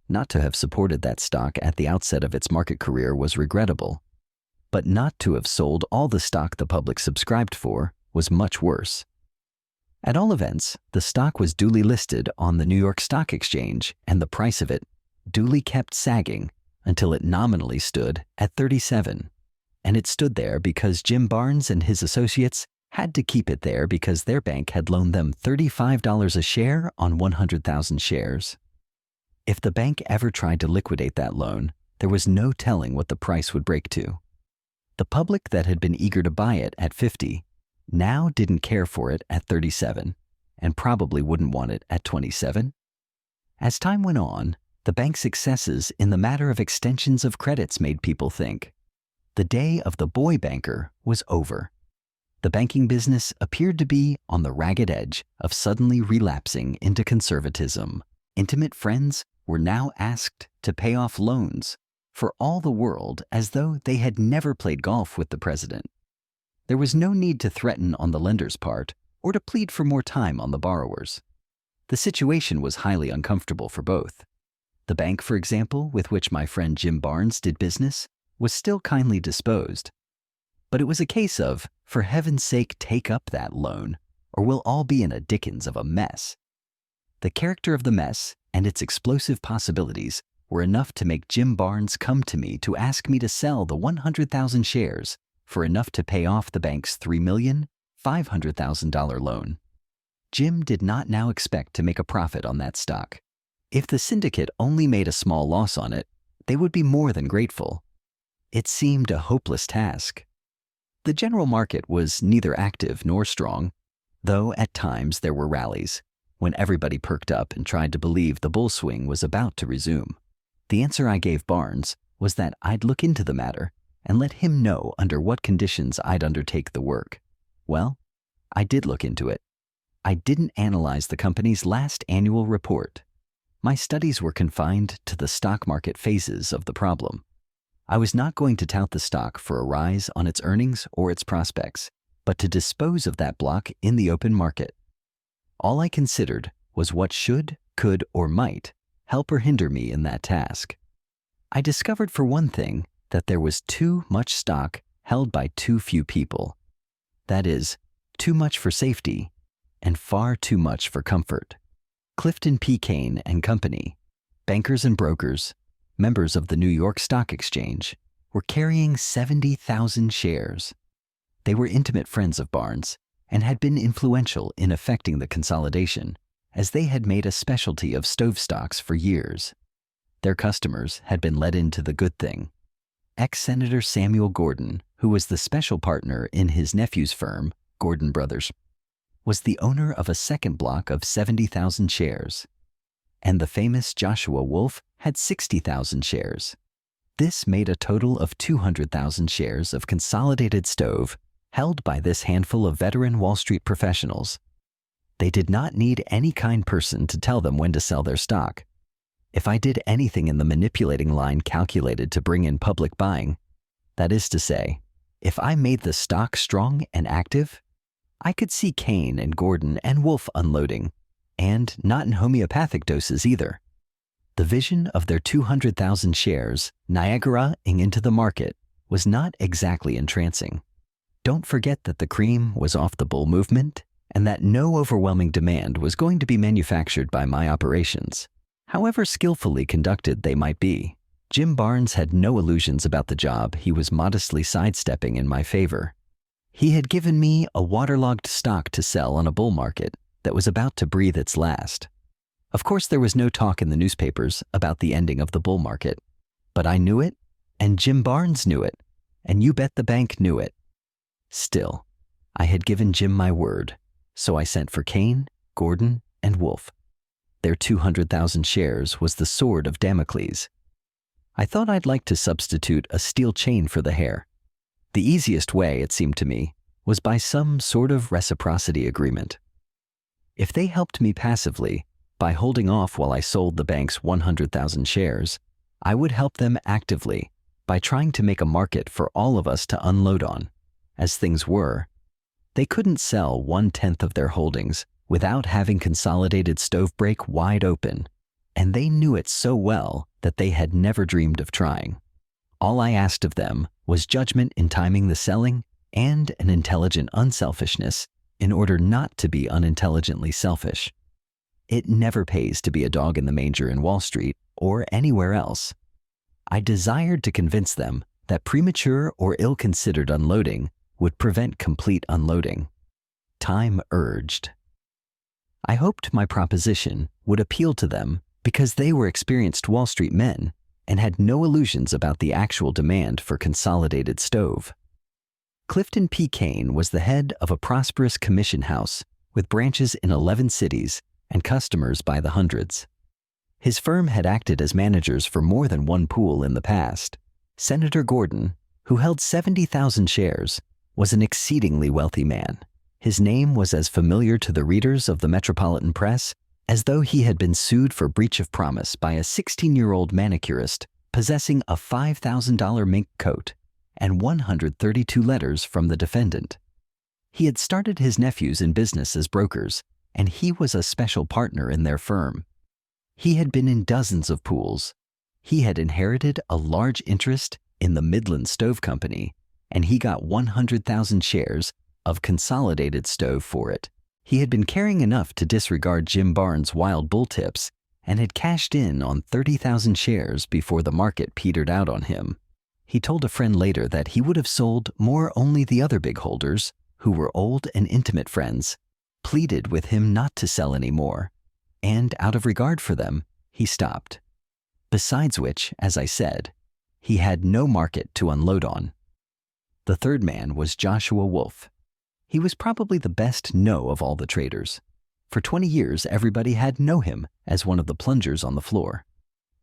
Not to have supported that stock at the outset of its market career was regrettable, but not to have sold all the stock the public subscribed for was much worse. At all events, the stock was duly listed on the New York Stock Exchange, and the price of it duly kept sagging until it nominally stood at 37. And it stood there because Jim Barnes and his associates had to keep it there because their bank had loaned them $35 a share on 100,000 shares. If the bank ever tried to liquidate that loan, there was no telling what the price would break to. The public that had been eager to buy it at 50 now didn't care for it at 37, and probably wouldn't want it at 27. As time went on, the bank's successes in the matter of extensions of credits made people think. The day of the boy banker was over. The banking business appeared to be on the ragged edge of suddenly relapsing into conservatism. Intimate friends were now asked to pay off loans, for all the world as though they had never played golf with the president. There was no need to threaten on the lender's part or to plead for more time on the borrowers. The situation was highly uncomfortable for both. The bank, for example, with which my friend Jim Barnes did business, was still kindly disposed. But it was a case of, for heaven's sake, take up that loan, or we'll all be in a dickens of a mess. The character of the mess and its explosive possibilities were enough to make Jim Barnes come to me to ask me to sell the 100,000 shares for enough to pay off the bank's $3,500,000 loan. Jim did not now expect to make a profit on that stock. If the syndicate only made a small loss on it, they would be more than grateful. It seemed a hopeless task. The general market was neither active nor strong, though at times there were rallies, when everybody perked up and tried to believe the bull swing was about to resume. The answer I gave Barnes was that I'd look into the matter and let him know under what conditions I'd undertake the work. Well, I did look into it. I didn't analyze the company's last annual report. My studies were confined to the stock market phases of the problem. I was not going to tout the stock for a rise on its earnings or its prospects, but to dispose of that block in the open market. All I considered was what should, could, or might help or hinder me in that task. I discovered, for one thing, that there was too much stock held by too few people. That is, too much for safety and far too much for comfort. Clifton P. Kane and Company, bankers and brokers, members of the New York Stock Exchange, were carrying 70,000 shares. They were intimate friends of Barnes and had been influential in effecting the consolidation, as they had made a specialty of stove stocks for years. Their customers had been let into the good thing. Ex-Senator Samuel Gordon, who was the special partner in his nephew's firm, Gordon Brothers, was the owner of a second block of 70,000 shares, and the famous Joshua Wolfe had 60,000 shares. This made a total of 200,000 shares of consolidated stove held by this handful of veteran Wall Street professionals. They did not need any kind person to tell them when to sell their stock. If I did anything in the manipulating line calculated to bring in public buying, that is to say, if I made the stock strong and active, I could see Kane and Gordon and Wolfe unloading, and not in homeopathic doses either. The vision of their 200,000 shares Niagara-ing into the market was not exactly entrancing. Don't forget that the cream was off the bull movement and that no overwhelming demand was going to be manufactured by my operations. However skillfully conducted they might be, Jim Barnes had no illusions about the job he was modestly sidestepping in my favor. He had given me a waterlogged stock to sell on a bull market that was about to breathe its last. Of course, there was no talk in the newspapers about the ending of the bull market, but I knew it, and Jim Barnes knew it, and you bet the bank knew it. Still, I had given Jim my word, so I sent for Kane, Gordon, and Wolfe. Their 200,000 shares was the sword of Damocles. I thought I'd like to substitute a steel chain for the hair. The easiest way, it seemed to me, was by some sort of reciprocity agreement. If they helped me passively by holding off while I sold the bank's 100,000 shares, I would help them actively by trying to make a market for all of us to unload on. As things were, they couldn't sell 1/10 of their holdings without having consolidated Stovebreak wide open, and they knew it so well that they had never dreamed of trying. All I asked of them was judgment in timing the selling and an intelligent unselfishness in order not to be unintelligently selfish. It never pays to be a dog in the manger in Wall Street or anywhere else. I desired to convince them that premature or ill-considered unloading would prevent complete unloading. Time urged. I hoped my proposition would appeal to them because they were experienced Wall Street men and had no illusions about the actual demand for consolidated stove. Clifton P. Kane was the head of a prosperous commission house with branches in 11 cities and customers by the hundreds. His firm had acted as managers for more than one pool in the past. Senator Gordon, who held 70,000 shares, was an exceedingly wealthy man. His name was as familiar to the readers of the metropolitan press as though he had been sued for breach of promise by a 16-year-old manicurist possessing a $5,000 mink coat and 132 letters from the defendant. He had started his nephews in business as brokers, and he was a special partner in their firm. He had been in dozens of pools. He had inherited a large interest in the Midland Stove Company, and he got 100,000 shares of Consolidated Stove for it. He had been caring enough to disregard Jim Barnes' wild bull tips and had cashed in on 30,000 shares before the market petered out on him. He told a friend later that he would have sold more, only the other big holders, who were old and intimate friends, pleaded with him not to sell any more, and out of regard for them, he stopped. Besides which, as I said, he had no market to unload on. The third man was Joshua Wolf. He was probably the best know of all the traders. For 20 years, everybody had known him as one of the plungers on the floor.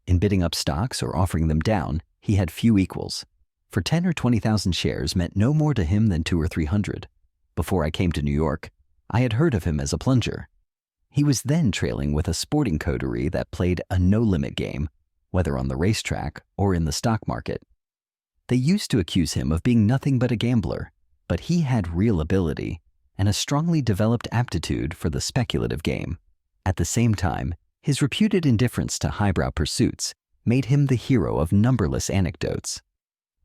In bidding up stocks or offering them down, he had few equals. For 10 or 20,000 shares meant no more to him than 200 or 300. Before I came to New York, I had heard of him as a plunger. He was then trailing with a sporting coterie that played a no-limit game, whether on the racetrack or in the stock market. They used to accuse him of being nothing but a gambler, but he had real ability and a strongly developed aptitude for the speculative game. At the same time, his reputed indifference to highbrow pursuits made him the hero of numberless anecdotes.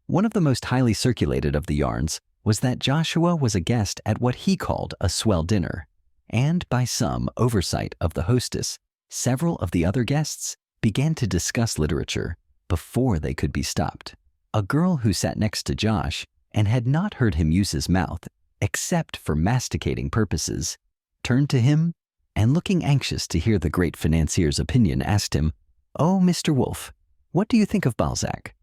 One of the most highly circulated of the yarns was that Joshua was a guest at what he called a swell dinner, and by some oversight of the hostess, several of the other guests began to discuss literature before they could be stopped. A girl who sat next to Josh and had not heard him use his mouth except for masticating purposes, turned to him and, looking anxious to hear the great financier's opinion, asked him, "Oh, Mr. Wolf, what do you think of Balzac?"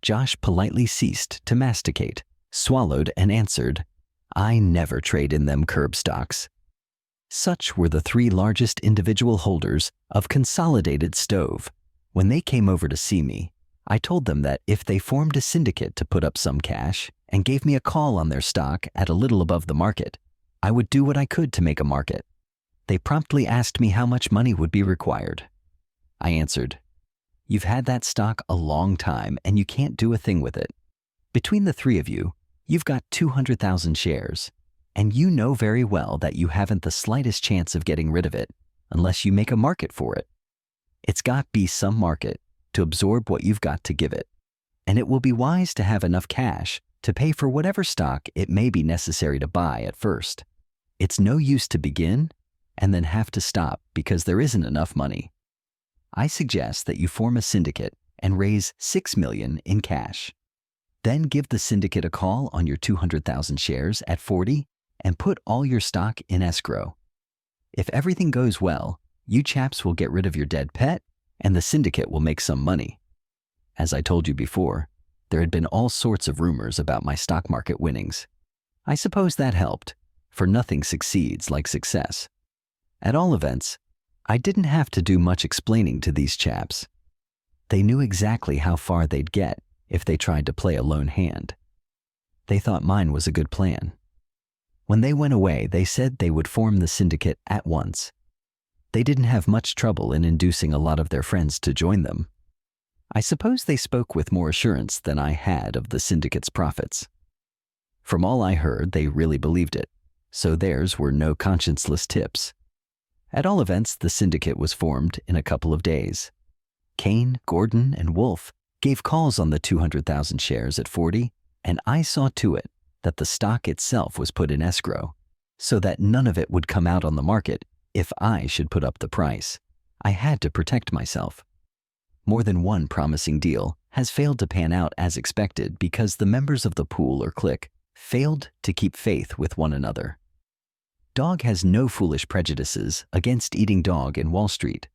Josh politely ceased to masticate, swallowed, and answered, "I never trade in them curb stocks." Such were the three largest individual holders of Consolidated Stove. When they came over to see me, I told them that if they formed a syndicate to put up some cash and gave me a call on their stock at a little above the market, I would do what I could to make a market. They promptly asked me how much money would be required. I answered, "You've had that stock a long time and you can't do a thing with it. Between the three of you, you've got 200,000 shares, and you know very well that you haven't the slightest chance of getting rid of it unless you make a market for it. It's got to be some market to absorb what you've got to give it, and it will be wise to have enough cash to pay for whatever stock it may be necessary to buy at first. It's no use to begin and then have to stop because there isn't enough money. I suggest that you form a syndicate and raise $6 million in cash. Then give the syndicate a call on your 200,000 shares at 40 and put all your stock in escrow. If everything goes well, you chaps will get rid of your dead pet and the syndicate will make some money." As I told you before, there had been all sorts of rumors about my stock market winnings. I suppose that helped, for nothing succeeds like success. At all events, I didn't have to do much explaining to these chaps. They knew exactly how far they'd get if they tried to play a lone hand. They thought mine was a good plan. When they went away, they said they would form the syndicate at once. They didn't have much trouble in inducing a lot of their friends to join them. I suppose they spoke with more assurance than I had of the syndicate's profits. From all I heard, they really believed it, so theirs were no conscienceless tips. At all events, the syndicate was formed in a couple of days. Kane, Gordon, and Wolf gave calls on the 200,000 shares at 40, and I saw to it that the stock itself was put in escrow, so that none of it would come out on the market if I should put up the price. I had to protect myself. More than one promising deal has failed to pan out as expected because the members of the pool or clique failed to keep faith with one another. Dog has no foolish prejudices against eating dog in Wall Street.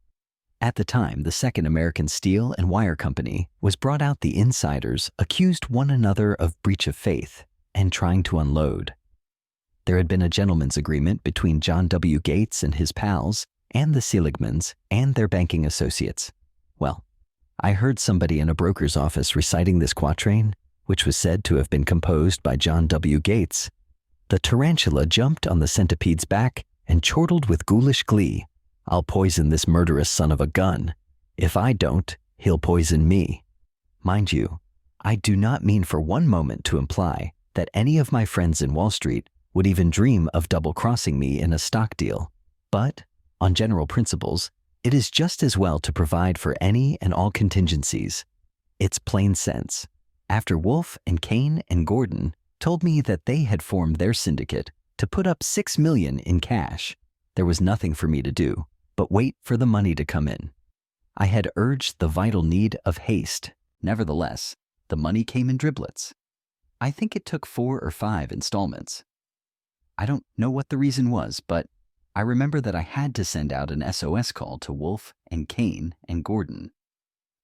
At the time, the Second American Steel and Wire Company was brought out, the insiders accused one another of breach of faith and trying to unload. There had been a gentleman's agreement between John W. Gates and his pals and the Seligmans and their banking associates. Well, I heard somebody in a broker's office reciting this quatrain, which was said to have been composed by John W. Gates. The tarantula jumped on the centipede's back and chortled with ghoulish glee, "I'll poison this murderous son of a gun. If I don't, he'll poison me." Mind you, I do not mean for one moment to imply that any of my friends in Wall Street would even dream of double-crossing me in a stock deal. But, on general principles, it is just as well to provide for any and all contingencies. It's plain sense. After Wolf and Kane and Gordon told me that they had formed their syndicate to put up $6 million in cash, there was nothing for me to do but wait for the money to come in. I had urged the vital need of haste. Nevertheless, the money came in driblets. I think it took 4 or 5 installments. I don't know what the reason was, but I remember that I had to send out an SOS call to Wolf and Kane and Gordon.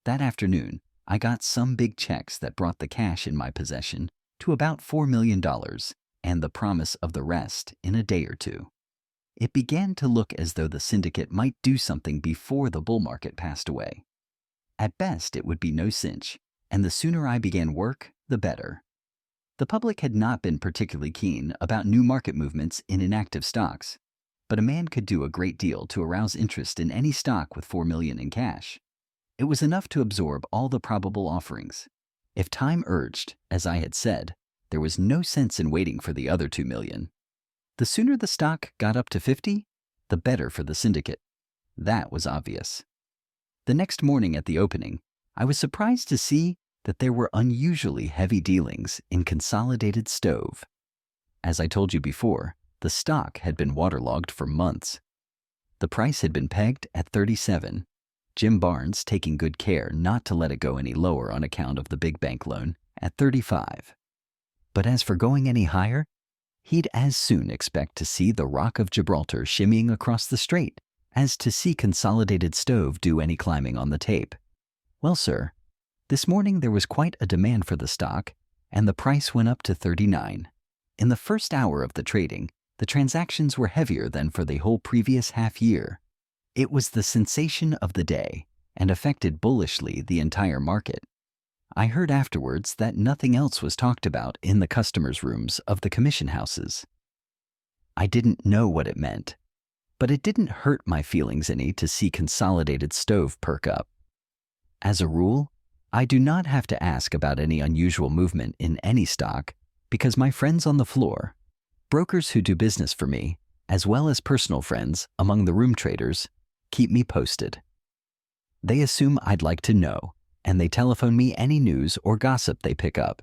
That afternoon, I got some big checks that brought the cash in my possession to about $4 million and the promise of the rest in a day or two. It began to look as though the syndicate might do something before the bull market passed away. At best, it would be no cinch, and the sooner I began work, the better. The public had not been particularly keen about new market movements in inactive stocks, but a man could do a great deal to arouse interest in any stock with $4 million in cash. It was enough to absorb all the probable offerings. If time urged, as I had said, there was no sense in waiting for the other $2 million. The sooner the stock got up to 50, the better for the syndicate. That was obvious. The next morning at the opening, I was surprised to see that there were unusually heavy dealings in Consolidated Stove. As I told you before, the stock had been waterlogged for months. The price had been pegged at 37, Jim Barnes taking good care not to let it go any lower on account of the big bank loan at 35. But as for going any higher, he'd as soon expect to see the Rock of Gibraltar shimmying across the strait as to see Consolidated Stove do any climbing on the tape. Well, sir, this morning there was quite a demand for the stock, and the price went up to 39. In the first hour of the trading, the transactions were heavier than for the whole previous half year. It was the sensation of the day and affected bullishly the entire market. I heard afterwards that nothing else was talked about in the customers' rooms of the commission houses. I didn't know what it meant, but it didn't hurt my feelings any to see Consolidated Stove perk up. As a rule, I do not have to ask about any unusual movement in any stock because my friends on the floor, brokers who do business for me, as well as personal friends among the room traders, keep me posted. They assume I'd like to know, and they telephone me any news or gossip they pick up.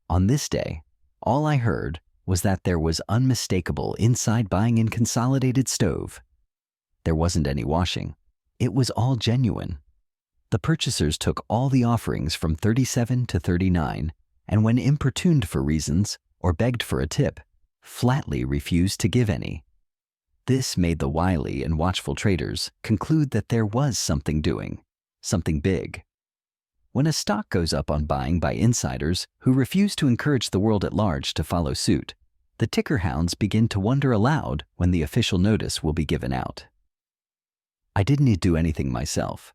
On this day, all I heard was that there was unmistakable inside buying in Consolidated Stove. There wasn't any washing. It was all genuine. The purchasers took all the offerings from 37 to 39, and when importuned for reasons or begged for a tip, flatly refused to give any. This made the wily and watchful traders conclude that there was something doing, something big. When a stock goes up on buying by insiders who refuse to encourage the world at large to follow suit, the ticker hounds begin to wonder aloud when the official notice will be given out. I didn't do anything myself.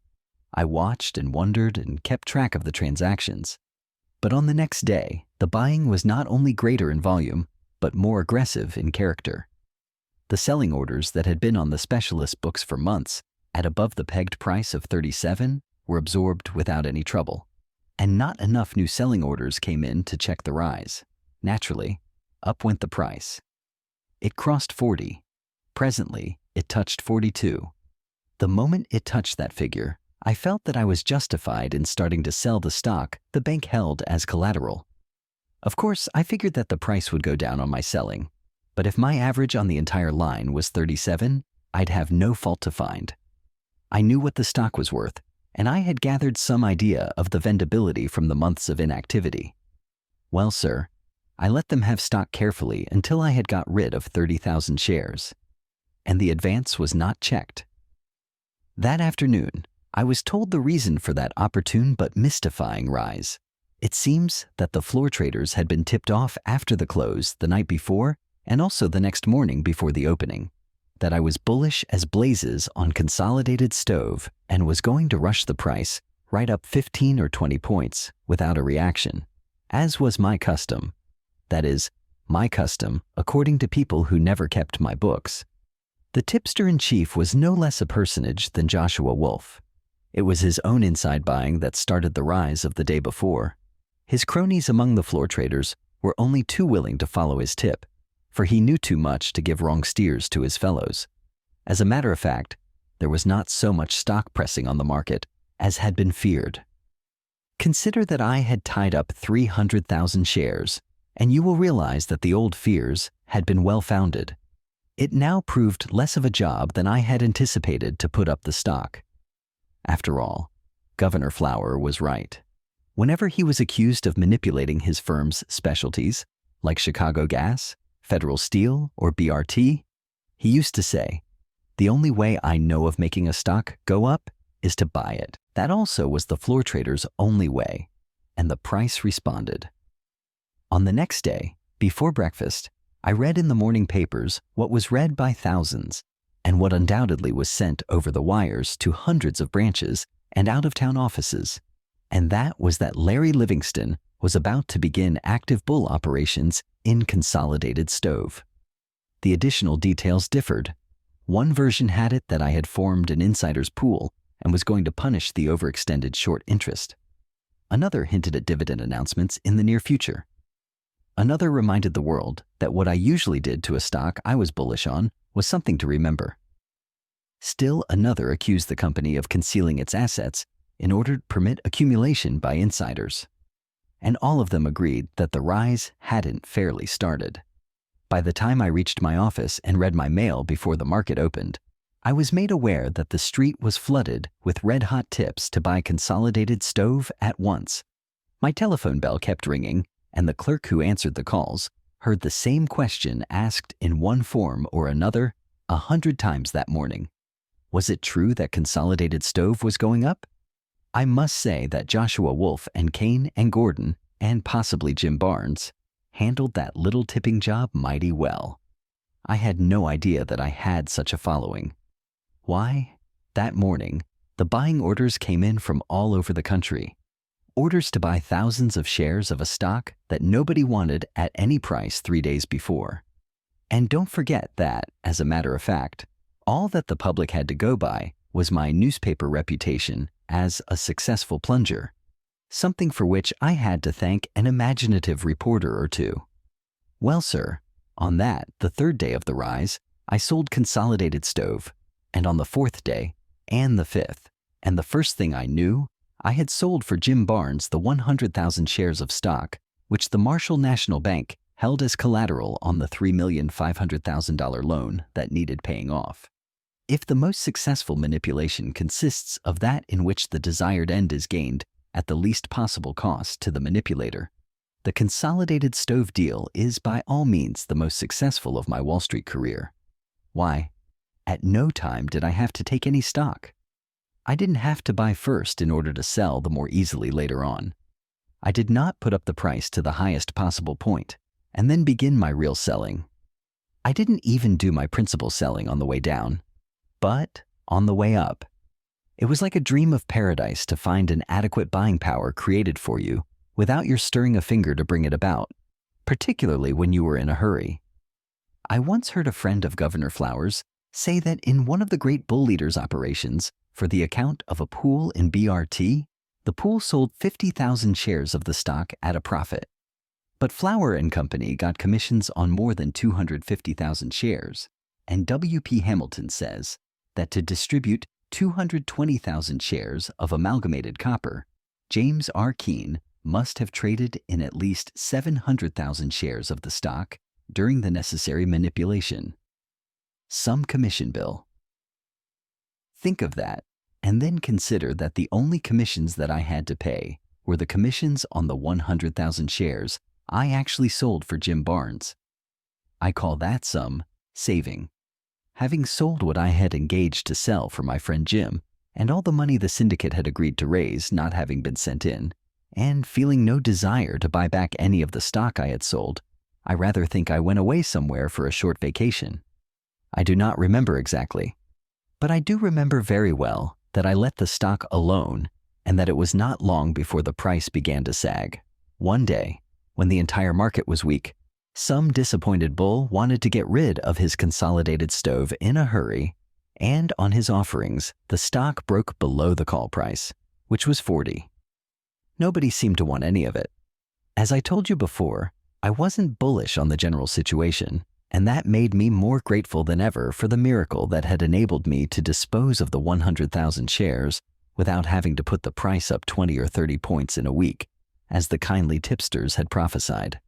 I watched and wondered and kept track of the transactions. But on the next day, the buying was not only greater in volume, but more aggressive in character. The selling orders that had been on the specialist books for months at above the pegged price of 37 were absorbed without any trouble, and not enough new selling orders came in to check the rise. Naturally, up went the price. It crossed 40. Presently, it touched 42. The moment it touched that figure, I felt that I was justified in starting to sell the stock the bank held as collateral. Of course, I figured that the price would go down on my selling, but if my average on the entire line was 37, I'd have no fault to find. I knew what the stock was worth, and I had gathered some idea of the vendability from the months of inactivity. Well, sir, I let them have stock carefully until I had got rid of 30,000 shares, and the advance was not checked. That afternoon, I was told the reason for that opportune but mystifying rise. It seems that the floor traders had been tipped off after the close the night before and also the next morning before the opening, that I was bullish as blazes on Consolidated Stove and was going to rush the price right up 15 or 20 points without a reaction, as was my custom. That is, my custom according to people who never kept my books. The tipster-in-chief was no less a personage than Joshua Wolf. It was his own inside buying that started the rise of the day before. His cronies among the floor traders were only too willing to follow his tip, for he knew too much to give wrong steers to his fellows. As a matter of fact, there was not so much stock pressing on the market as had been feared. Consider that I had tied up 300,000 shares, and you will realize that the old fears had been well-founded. It now proved less of a job than I had anticipated to put up the stock. After all, Governor Flower was right. Whenever he was accused of manipulating his firm's specialties, like Chicago Gas, Federal Steel, or BRT, he used to say, "The only way I know of making a stock go up is to buy it." That also was the floor trader's only way, and the price responded. On the next day, before breakfast, I read in the morning papers what was read by thousands, and what undoubtedly was sent over the wires to hundreds of branches and out-of-town offices, and that was that Larry Livingston was about to begin active bull operations in Consolidated Stove. The additional details differed. One version had it that I had formed an insider's pool and was going to punish the overextended short interest. Another hinted at dividend announcements in the near future. Another reminded the world that what I usually did to a stock I was bullish on was something to remember. Still another accused the company of concealing its assets in order to permit accumulation by insiders. And all of them agreed that the rise hadn't fairly started. By the time I reached my office and read my mail before the market opened, I was made aware that the street was flooded with red-hot tips to buy Consolidated Stove at once. My telephone bell kept ringing, and the clerk who answered the calls heard the same question asked in one form or another 100 times that morning. Was it true that Consolidated Stove was going up? I must say that Joshua Wolf and Kane and Gordon, and possibly Jim Barnes, handled that little tipping job mighty well. I had no idea that I had such a following. Why? That morning, the buying orders came in from all over the country. Orders to buy thousands of shares of a stock that nobody wanted at any price 3 days before. And don't forget that, as a matter of fact, all that the public had to go by was my newspaper reputation as a successful plunger, something for which I had to thank an imaginative reporter or two. Well, sir, on that, the third day of the rise, I sold Consolidated Stove, and on the fourth day, and the fifth, and the first thing I knew, I had sold for Jim Barnes the 100,000 shares of stock, which the Marshall National Bank held as collateral on the $3,500,000 loan that needed paying off. If the most successful manipulation consists of that in which the desired end is gained at the least possible cost to the manipulator, the Consolidated Stove deal is by all means the most successful of my Wall Street career. Why? At no time did I have to take any stock. I didn't have to buy first in order to sell the more easily later on. I did not put up the price to the highest possible point and then begin my real selling. I didn't even do my principal selling on the way down, but on the way up. It was like a dream of paradise to find an adequate buying power created for you without your stirring a finger to bring it about, particularly when you were in a hurry. I once heard a friend of Governor Flower's say that in one of the great bull leaders' operations for the account of a pool in BRT, the pool sold 50,000 shares of the stock at a profit. But Flower and Company got commissions on more than 250,000 shares, and W.P. Hamilton says that to distribute 220,000 shares of Amalgamated Copper, James R. Keene must have traded in at least 700,000 shares of the stock during the necessary manipulation. Some commission bill. Think of that, and then consider that the only commissions that I had to pay were the commissions on the 100,000 shares I actually sold for Jim Barnes. I call that sum saving. Having sold what I had engaged to sell for my friend Jim, and all the money the syndicate had agreed to raise not having been sent in, and feeling no desire to buy back any of the stock I had sold, I rather think I went away somewhere for a short vacation. I do not remember exactly, but I do remember very well that I let the stock alone and that it was not long before the price began to sag. One day, when the entire market was weak, some disappointed bull wanted to get rid of his Consolidated Stove in a hurry, and on his offerings, the stock broke below the call price, which was 40. Nobody seemed to want any of it. As I told you before, I wasn't bullish on the general situation, And that made me more grateful than ever for the miracle that had enabled me to dispose of the 100,000 shares without having to put the price up 20 or 30 points in a week, as the kindly tipsters had prophesied.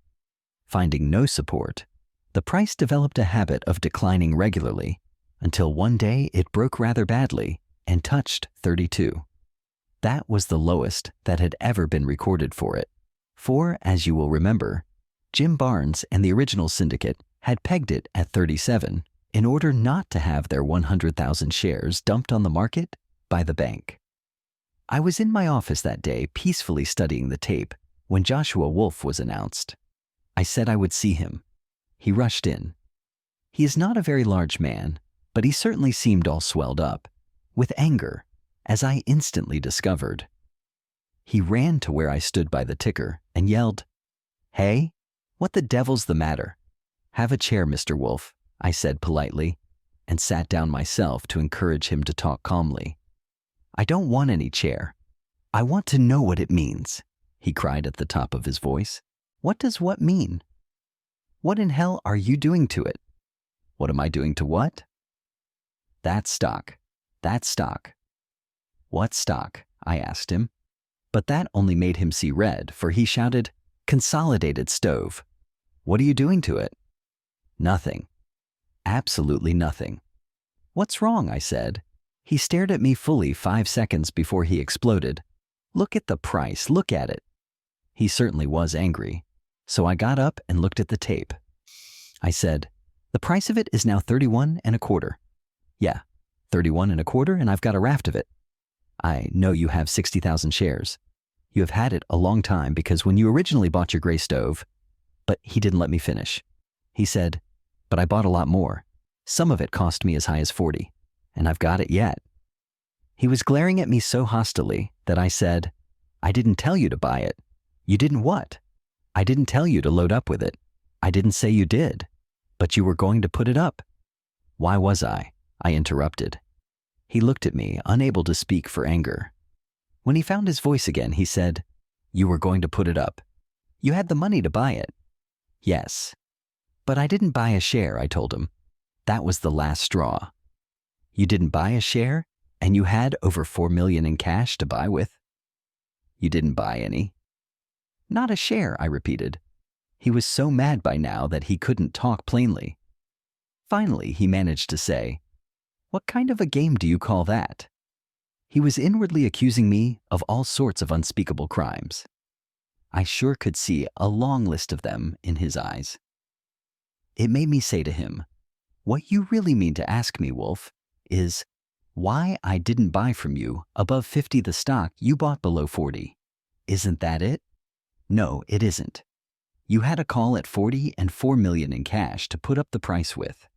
Finding no support, the price developed a habit of declining regularly until one day it broke rather badly and touched 32. That was the lowest that had ever been recorded for it. For, as you will remember, Jim Barnes and the original syndicate had pegged it at 37 in order not to have their 100,000 shares dumped on the market by the bank. I was in my office that day peacefully studying the tape when Joshua Wolf was announced. I said I would see him. He rushed in. He is not a very large man, but he certainly seemed all swelled up, with anger, as I instantly discovered. He ran to where I stood by the ticker and yelled, "Hey, what the devil's the matter? Have a chair, Mr. Wolf," I said politely, and sat down myself to encourage him to talk calmly. "I don't want any chair. I want to know what it means," he cried at the top of his voice. "What does what mean? What in hell are you doing to it?" "What am I doing to what?" That stock. "What stock?" I asked him. But that only made him see red, for he shouted, "Consolidated Stove. What are you doing to it?" "Nothing. Absolutely nothing." "What's wrong?" I said. He stared at me fully 5 seconds before he exploded. "Look at the price, look at it." He certainly was angry, so I got up and looked at the tape. I said, "The price of it is now 31 and a quarter. "Yeah, 31 and a quarter, and I've got a raft of it." "I know you have 60,000 shares. You have had it a long time because when you originally bought your gray stove," but he didn't let me finish. He said, "But I bought a lot more. Some of it cost me as high as 40, and I've got it yet." He was glaring at me so hostilely that I said, "I didn't tell you to buy it." "You didn't what?" "I didn't tell you to load up with it. I didn't say you did. But you were going to put it up." "Why was I?" I interrupted. He looked at me, unable to speak for anger. When he found his voice again, he said, "You were going to put it up. You had the money to buy it." "Yes. But I didn't buy a share," I told him. That was the last straw. "You didn't buy a share, and you had over 4 million in cash to buy with?" "You didn't buy any." "Not a share," I repeated. He was so mad by now that he couldn't talk plainly. Finally, he managed to say, "What kind of a game do you call that?" He was inwardly accusing me of all sorts of unspeakable crimes. I sure could see a long list of them in his eyes. It made me say to him, "What you really mean to ask me, Wolf, is why I didn't buy from you above 50 the stock you bought below 40. Isn't that it?" "No, it isn't. You had a call at 40 and 4 million in cash to put up the price with."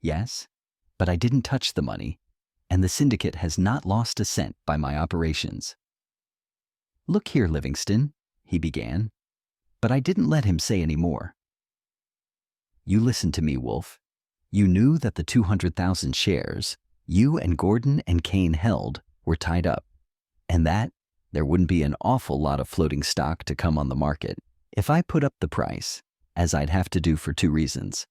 "Yes, but I didn't touch the money, and the syndicate has not lost a cent by my operations." "Look here, Livingston," he began, but I didn't let him say any more. "You listen to me, Wolf. You knew that the 200,000 shares you and Gordon and Kane held were tied up, and that there wouldn't be an awful lot of floating stock to come on the market if I put up the price, as I'd have to do for 2 reasons.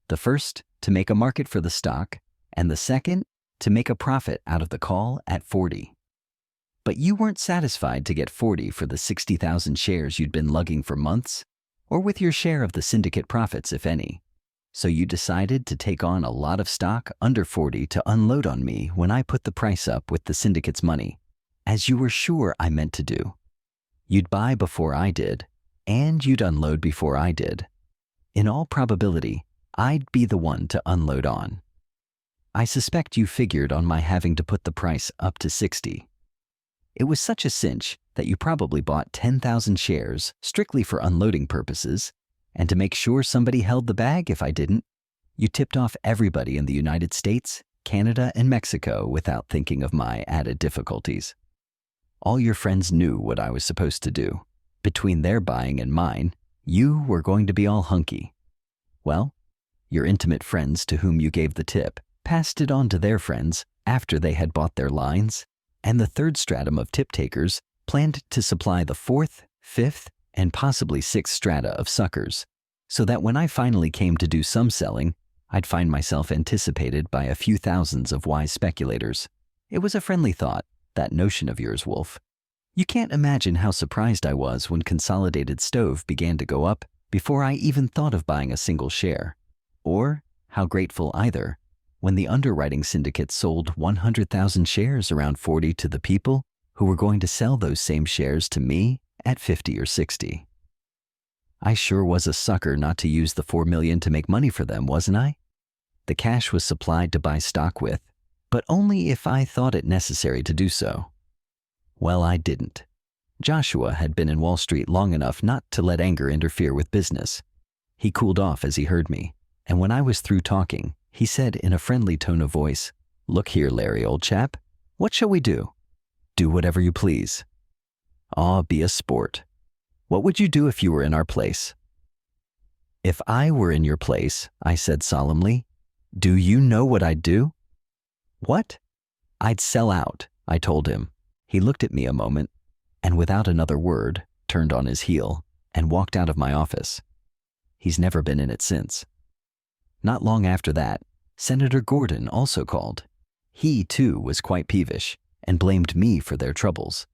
The first, to make a market for the stock, and the second, to make a profit out of the call at 40. But you weren't satisfied to get 40 for the 60,000 shares you'd been lugging for months, or with your share of the syndicate profits, if any. So you decided to take on a lot of stock under 40 to unload on me when I put the price up with the syndicate's money, as you were sure I meant to do. You'd buy before I did, and you'd unload before I did. In all probability, I'd be the one to unload on. I suspect you figured on my having to put the price up to 60. It was such a cinch that you probably bought 10,000 shares strictly for unloading purposes, and to make sure somebody held the bag if I didn't, you tipped off everybody in the United States, Canada, and Mexico without thinking of my added difficulties. All your friends knew what I was supposed to do. Between their buying and mine, you were going to be all hunky. Well, your intimate friends to whom you gave the tip passed it on to their friends after they had bought their lines, and the third stratum of tip takers planned to supply the 4th, 5th, and possibly 6th strata of suckers, so that when I finally came to do some selling, I'd find myself anticipated by a few thousands of wise speculators. It was a friendly thought, that notion of yours, Wolf. You can't imagine how surprised I was when Consolidated Stove began to go up before I even thought of buying a single share. Or how grateful either when the underwriting syndicate sold 100,000 shares around 40 to the people who were going to sell those same shares to me at 50 or 60. I sure was a sucker not to use the $4 million to make money for them, wasn't I? The cash was supplied to buy stock with, but only if I thought it necessary to do so. Well, I didn't. Joshua had been in Wall Street long enough not to let anger interfere with business. He cooled off as he heard me, and when I was through talking, he said in a friendly tone of voice, "Look here, Larry, old chap, what shall we do?" "Do whatever you please." "Aw, be a sport. What would you do if you were in our place?" "If I were in your place," I said solemnly, "do you know what I'd do?" "What?" "I'd sell out," I told him. He looked at me a moment, and without another word, turned on his heel and walked out of my office. He's never been in it since. Not long after that, Senator Gordon also called. He, too, was quite peevish and blamed me for their troubles.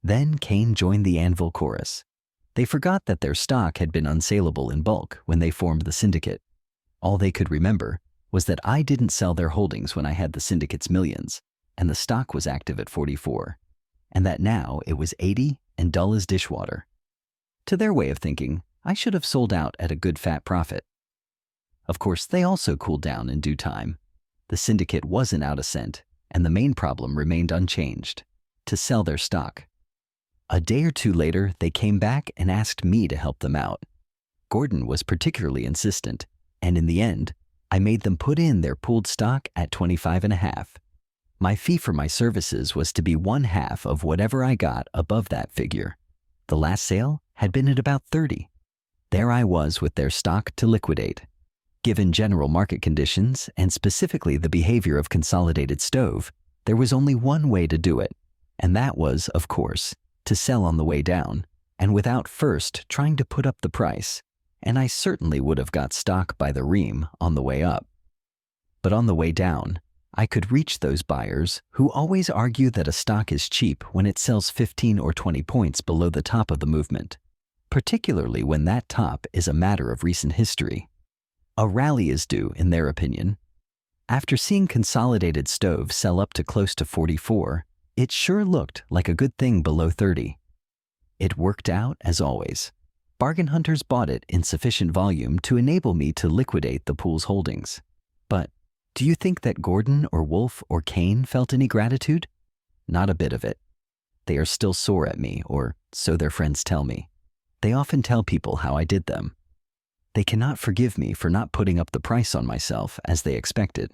Then Kane joined the Anvil chorus. They forgot that their stock had been unsaleable in bulk when they formed the syndicate. All they could remember was that I didn't sell their holdings when I had the syndicate's millions, and the stock was active at 44, and that now it was 80 and dull as dishwater. To their way of thinking, I should have sold out at a good fat profit. Of course, they also cooled down in due time. The syndicate wasn't out a cent, and the main problem remained unchanged: to sell their stock. A day or two later, they came back and asked me to help them out. Gordon was particularly insistent, and in the end, I made them put in their pooled stock at 25.5. My fee for my services was to be 1/2 of whatever I got above that figure. The last sale had been at about 30. There I was with their stock to liquidate. Given general market conditions, and specifically the behavior of Consolidated Stove, there was only one way to do it, and that was, of course, to sell on the way down, and without first trying to put up the price, and I certainly would have got stock by the ream on the way up. But on the way down, I could reach those buyers who always argue that a stock is cheap when it sells 15 or 20 points below the top of the movement, particularly when that top is a matter of recent history. A rally is due, in their opinion. After seeing Consolidated Stove sell up to close to 44, it sure looked like a good thing below 30. It worked out as always. Bargain hunters bought it in sufficient volume to enable me to liquidate the pool's holdings. But do you think that Gordon or Wolf or Kane felt any gratitude? Not a bit of it. They are still sore at me, or so their friends tell me. They often tell people how I did them. They cannot forgive me for not putting up the price on myself as they expected.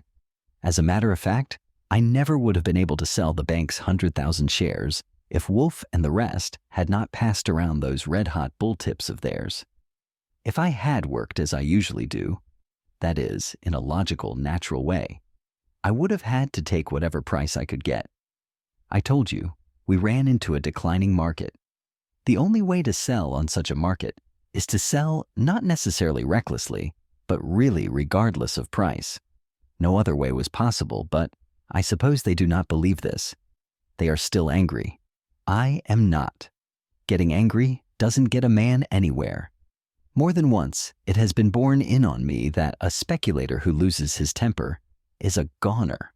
As a matter of fact, I never would have been able to sell the bank's 100,000 shares if Wolf and the rest had not passed around those red-hot bull tips of theirs. If I had worked as I usually do, that is, in a logical, natural way, I would have had to take whatever price I could get. I told you, we ran into a declining market. The only way to sell on such a market is to sell not necessarily recklessly, but really regardless of price. No other way was possible, but I suppose they do not believe this. They are still angry. I am not. Getting angry doesn't get a man anywhere. More than once, it has been borne in on me that a speculator who loses his temper is a goner.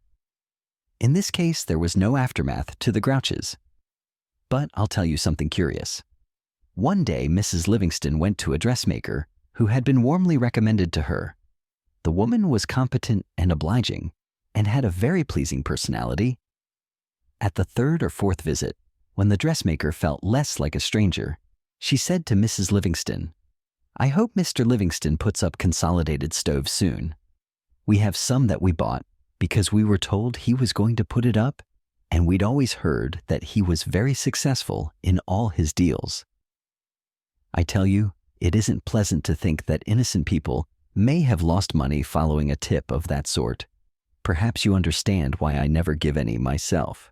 In this case, there was no aftermath to the grouches. But I'll tell you something curious. One day, Mrs. Livingston went to a dressmaker who had been warmly recommended to her. The woman was competent and obliging, and had a very pleasing personality. At the third or fourth visit, when the dressmaker felt less like a stranger, she said to Mrs. Livingston, "I hope Mr. Livingston puts up Consolidated Stove soon. We have some that we bought because we were told he was going to put it up, and we'd always heard that he was very successful in all his deals." I tell you, it isn't pleasant to think that innocent people may have lost money following a tip of that sort. Perhaps you understand why I never give any myself.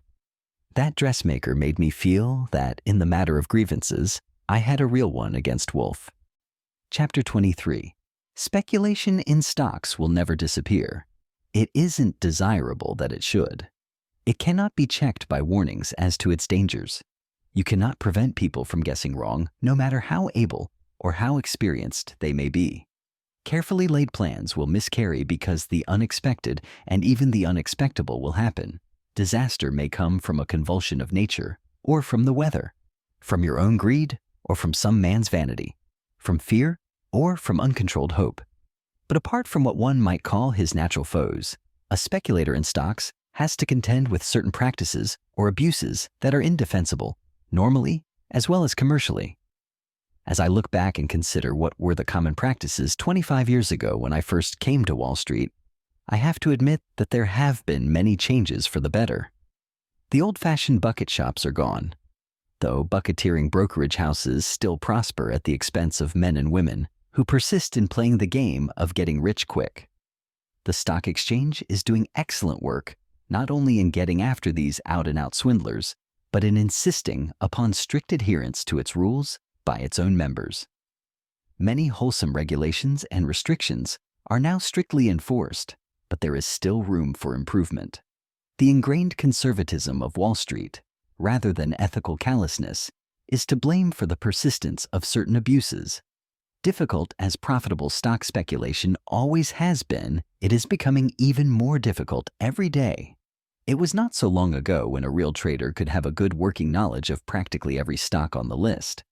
That dressmaker made me feel that in the matter of grievances, I had a real one against Wolf. Chapter 23. Speculation in stocks will never disappear. It isn't desirable that it should. It cannot be checked by warnings as to its dangers. You cannot prevent people from guessing wrong, no matter how able or how experienced they may be. Carefully laid plans will miscarry because the unexpected and even the unexpectable will happen. Disaster may come from a convulsion of nature or from the weather, from your own greed or from some man's vanity, from fear or from uncontrolled hope. But apart from what one might call his natural foes, a speculator in stocks has to contend with certain practices or abuses that are indefensible, normally as well as commercially. As I look back and consider what were the common practices 25 years ago when I first came to Wall Street, I have to admit that there have been many changes for the better. The old-fashioned bucket shops are gone, though bucketeering brokerage houses still prosper at the expense of men and women who persist in playing the game of getting rich quick. The stock exchange is doing excellent work, not only in getting after these out-and-out swindlers, but in insisting upon strict adherence to its rules by its own members. Many wholesome regulations and restrictions are now strictly enforced, but there is still room for improvement. The ingrained conservatism of Wall Street, rather than ethical callousness, is to blame for the persistence of certain abuses. Difficult as profitable stock speculation always has been, it is becoming even more difficult every day. It was not so long ago when a real trader could have a good working knowledge of practically every stock on the list.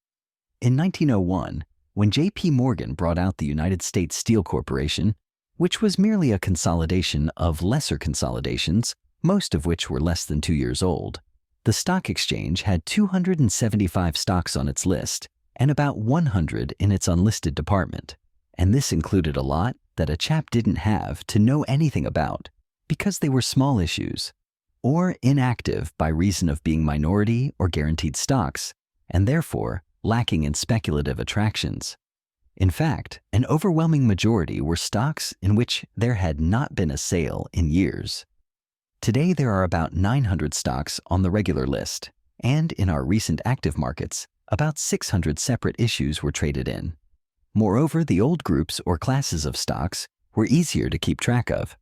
In 1901, when J.P. Morgan brought out the United States Steel Corporation, which was merely a consolidation of lesser consolidations, most of which were less than 2 years old, the stock exchange had 275 stocks on its list and about 100 in its unlisted department, and this included a lot that a chap didn't have to know anything about because they were small issues, or inactive by reason of being minority or guaranteed stocks, and therefore lacking in speculative attractions. In fact, an overwhelming majority were stocks in which there had not been a sale in years. Today there are about 900 stocks on the regular list, and in our recent active markets, about 600 separate issues were traded in. Moreover, the old groups or classes of stocks were easier to keep track of.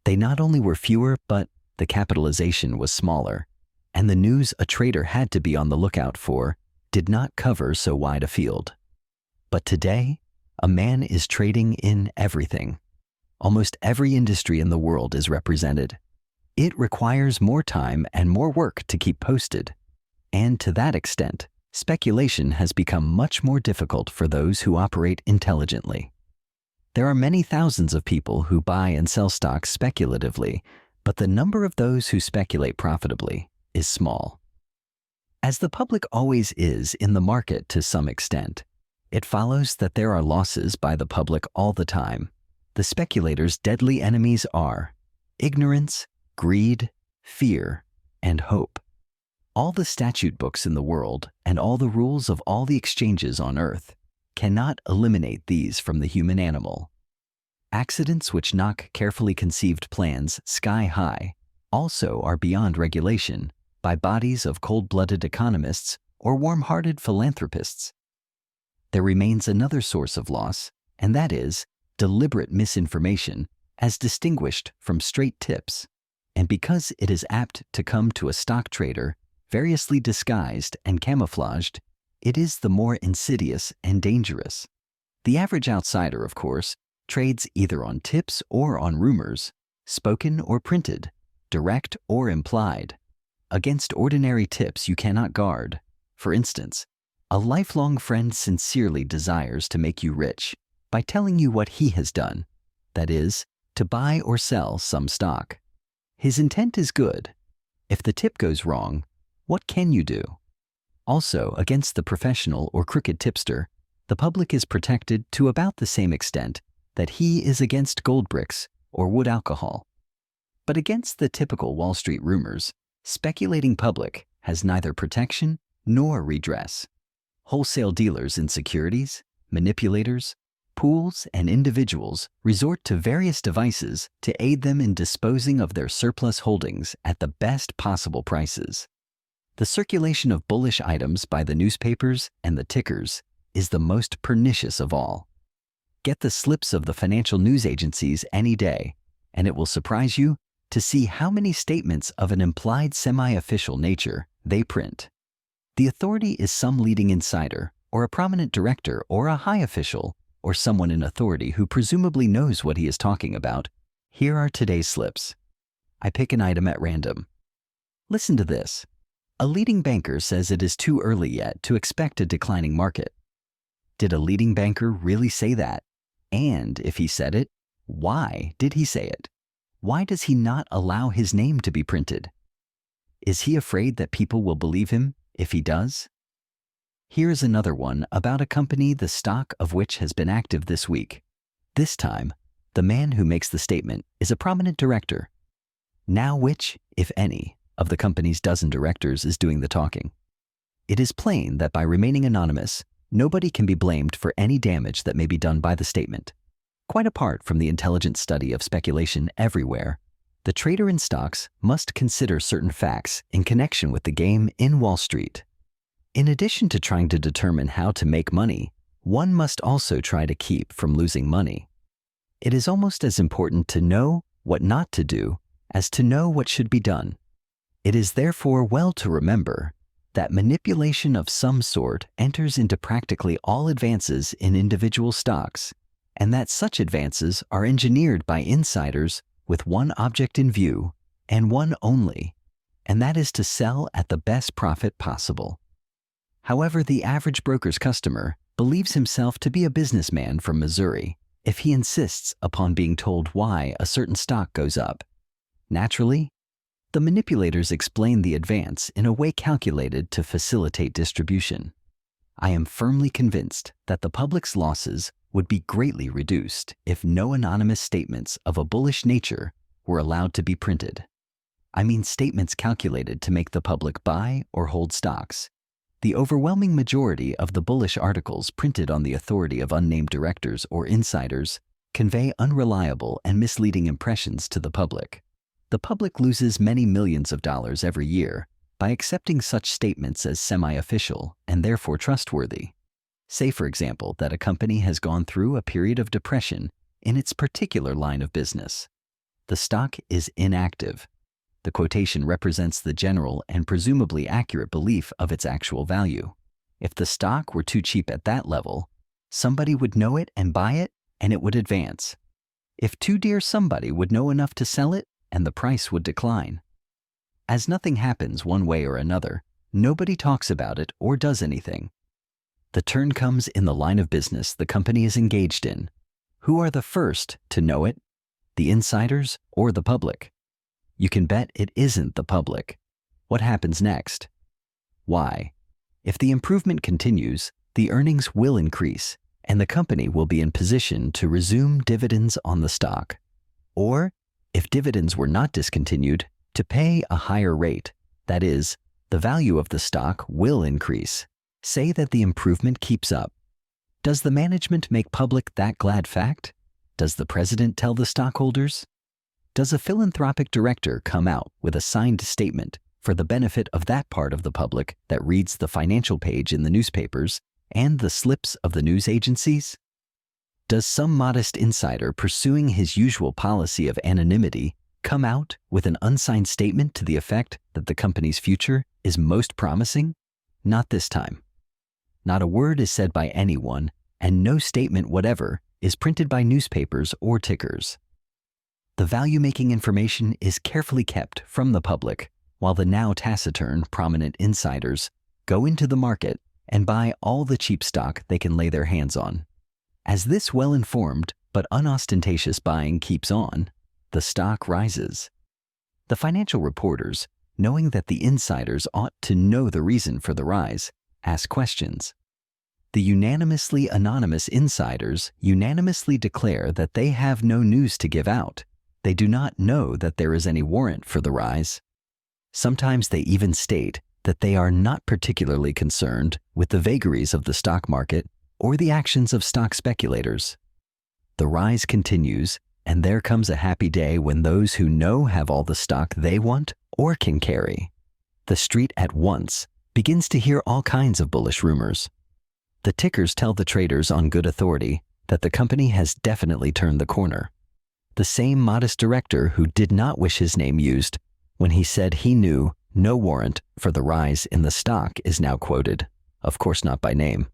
They not only were fewer, but the capitalization was smaller, and the news a trader had to be on the lookout for did not cover so wide a field. But today, a man is trading in everything. Almost every industry in the world is represented. It requires more time and more work to keep posted, and to that extent, speculation has become much more difficult for those who operate intelligently. There are many thousands of people who buy and sell stocks speculatively, but the number of those who speculate profitably is small. As the public always is in the market to some extent, it follows that there are losses by the public all the time. The speculators' deadly enemies are ignorance, greed, fear, and hope. All the statute books in the world and all the rules of all the exchanges on earth cannot eliminate these from the human animal. Accidents which knock carefully conceived plans sky high also are beyond regulation by bodies of cold-blooded economists or warm-hearted philanthropists. There remains another source of loss, and that is deliberate misinformation as distinguished from straight tips, and because it is apt to come to a stock trader variously disguised and camouflaged, it is the more insidious and dangerous. The average outsider, of course, trades either on tips or on rumors, spoken or printed, direct or implied. Against ordinary tips you cannot guard. For instance, a lifelong friend sincerely desires to make you rich by telling you what he has done, that is, to buy or sell some stock. His intent is good. If the tip goes wrong, what can you do? Also, against the professional or crooked tipster, the public is protected to about the same extent that he is against gold bricks or wood alcohol. But against the typical Wall Street rumors, speculating public has neither protection nor redress. Wholesale dealers in securities, manipulators, pools, and individuals resort to various devices to aid them in disposing of their surplus holdings at the best possible prices. The circulation of bullish items by the newspapers and the tickers is the most pernicious of all. Get the slips of the financial news agencies any day, and it will surprise you to see how many statements of an implied semi-official nature they print. The authority is some leading insider, or a prominent director, or a high official, or someone in authority who presumably knows what he is talking about. Here are today's slips. I pick an item at random. Listen to this. A leading banker says it is too early yet to expect a declining market. Did a leading banker really say that? And if he said it, why did he say it? Why does he not allow his name to be printed? Is he afraid that people will believe him if he does? Here's another one about a company the stock of which has been active this week. This time, the man who makes the statement is a prominent director. Now which, if any, of the company's dozen directors is doing the talking? It is plain that by remaining anonymous, nobody can be blamed for any damage that may be done by the statement. Quite apart from the intelligent study of speculation everywhere, the trader in stocks must consider certain facts in connection with the game in Wall Street. In addition to trying to determine how to make money, one must also try to keep from losing money. It is almost as important to know what not to do as to know what should be done. It is therefore well to remember that manipulation of some sort enters into practically all advances in individual stocks, and that such advances are engineered by insiders with one object in view, and one only, and that is to sell at the best profit possible. However, the average broker's customer believes himself to be a businessman from Missouri if he insists upon being told why a certain stock goes up. Naturally, the manipulators explain the advance in a way calculated to facilitate distribution. I am firmly convinced that the public's losses would be greatly reduced if no anonymous statements of a bullish nature were allowed to be printed. I mean statements calculated to make the public buy or hold stocks. The overwhelming majority of the bullish articles printed on the authority of unnamed directors or insiders convey unreliable and misleading impressions to the public. The public loses many millions of dollars every year by accepting such statements as semi-official and therefore trustworthy. Say, for example, that a company has gone through a period of depression in its particular line of business. The stock is inactive. The quotation represents the general and presumably accurate belief of its actual value. If the stock were too cheap at that level, somebody would know it and buy it, and it would advance. If too dear, somebody would know enough to sell it, and the price would decline. As nothing happens one way or another, nobody talks about it or does anything. The turn comes in the line of business the company is engaged in. Who are the first to know it? The insiders or the public? You can bet it isn't the public. What happens next? Why? If the improvement continues, the earnings will increase, and the company will be in position to resume dividends on the stock. Or, if dividends were not discontinued, to pay a higher rate, that is, the value of the stock will increase. Say that the improvement keeps up. Does the management make public that glad fact? Does the president tell the stockholders? Does a philanthropic director come out with a signed statement for the benefit of that part of the public that reads the financial page in the newspapers and the slips of the news agencies? Does some modest insider pursuing his usual policy of anonymity come out with an unsigned statement to the effect that the company's future is most promising? Not this time. Not a word is said by anyone, and no statement whatever is printed by newspapers or tickers. The value-making information is carefully kept from the public, while the now taciturn, prominent insiders go into the market and buy all the cheap stock they can lay their hands on. As this well-informed but unostentatious buying keeps on, the stock rises. The financial reporters, knowing that the insiders ought to know the reason for the rise, ask questions. The unanimously anonymous insiders unanimously declare that they have no news to give out. They do not know that there is any warrant for the rise. Sometimes they even state that they are not particularly concerned with the vagaries of the stock market or the actions of stock speculators. The rise continues, and there comes a happy day when those who know have all the stock they want or can carry. The street at once begins to hear all kinds of bullish rumors. The tickers tell the traders on good authority that the company has definitely turned the corner. The same modest director who did not wish his name used when he said he knew no warrant for the rise in the stock is now quoted, of course not by name,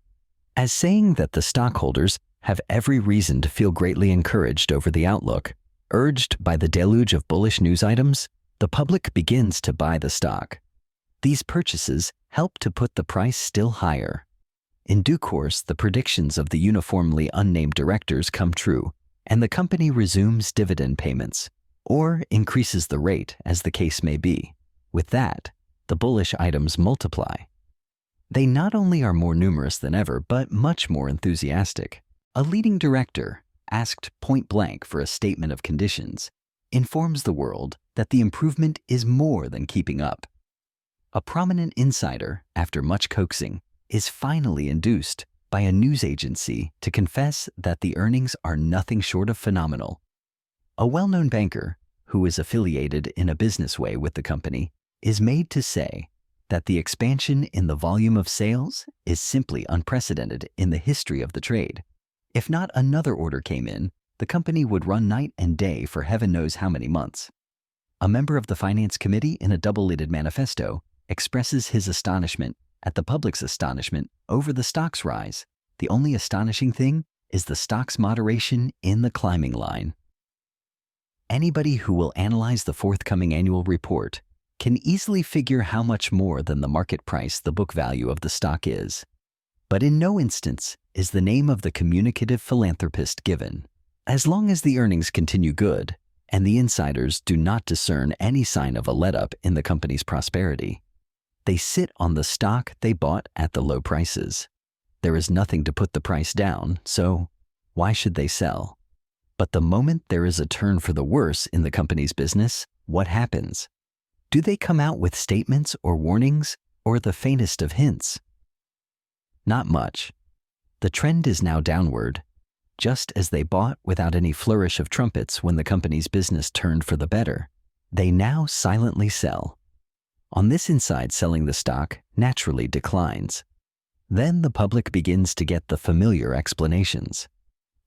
as saying that the stockholders have every reason to feel greatly encouraged over the outlook. Urged by the deluge of bullish news items, the public begins to buy the stock. These purchases help to put the price still higher. In due course, the predictions of the uniformly unnamed directors come true, and the company resumes dividend payments, or increases the rate as the case may be. With that, the bullish items multiply. They not only are more numerous than ever, but much more enthusiastic. A leading director, asked point blank for a statement of conditions, informs the world that the improvement is more than keeping up. A prominent insider, after much coaxing, is finally induced by a news agency to confess that the earnings are nothing short of phenomenal. A well-known banker, who is affiliated in a business way with the company, is made to say that the expansion in the volume of sales is simply unprecedented in the history of the trade. If not another order came in, the company would run night and day for heaven knows how many months. A member of the finance committee in a double-lidded manifesto expresses his astonishment at the public's astonishment over the stock's rise. The only astonishing thing is the stock's moderation in the climbing line. Anybody who will analyze the forthcoming annual report can easily figure how much more than the market price the book value of the stock is. But in no instance is the name of the communicative philanthropist given. As long as the earnings continue good, and the insiders do not discern any sign of a let-up in the company's prosperity, they sit on the stock they bought at the low prices. There is nothing to put the price down, so why should they sell? But the moment there is a turn for the worse in the company's business, what happens? Do they come out with statements or warnings, or the faintest of hints? Not much. The trend is now downward, just as they bought without any flourish of trumpets when the company's business turned for the better. They now silently sell. On this inside, selling the stock naturally declines. Then the public begins to get the familiar explanations.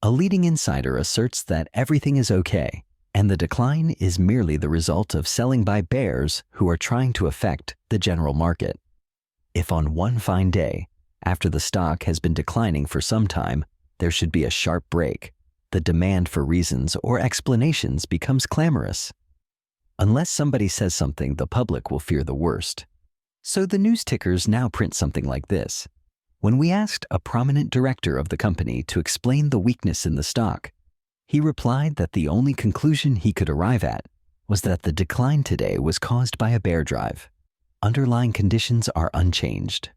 A leading insider asserts that everything is okay, and the decline is merely the result of selling by bears who are trying to affect the general market. If on one fine day, after the stock has been declining for some time, there should be a sharp break, the demand for reasons or explanations becomes clamorous. Unless somebody says something, the public will fear the worst. So the news tickers now print something like this. When we asked a prominent director of the company to explain the weakness in the stock, he replied that the only conclusion he could arrive at was that the decline today was caused by a bear drive. Underlying conditions are unchanged.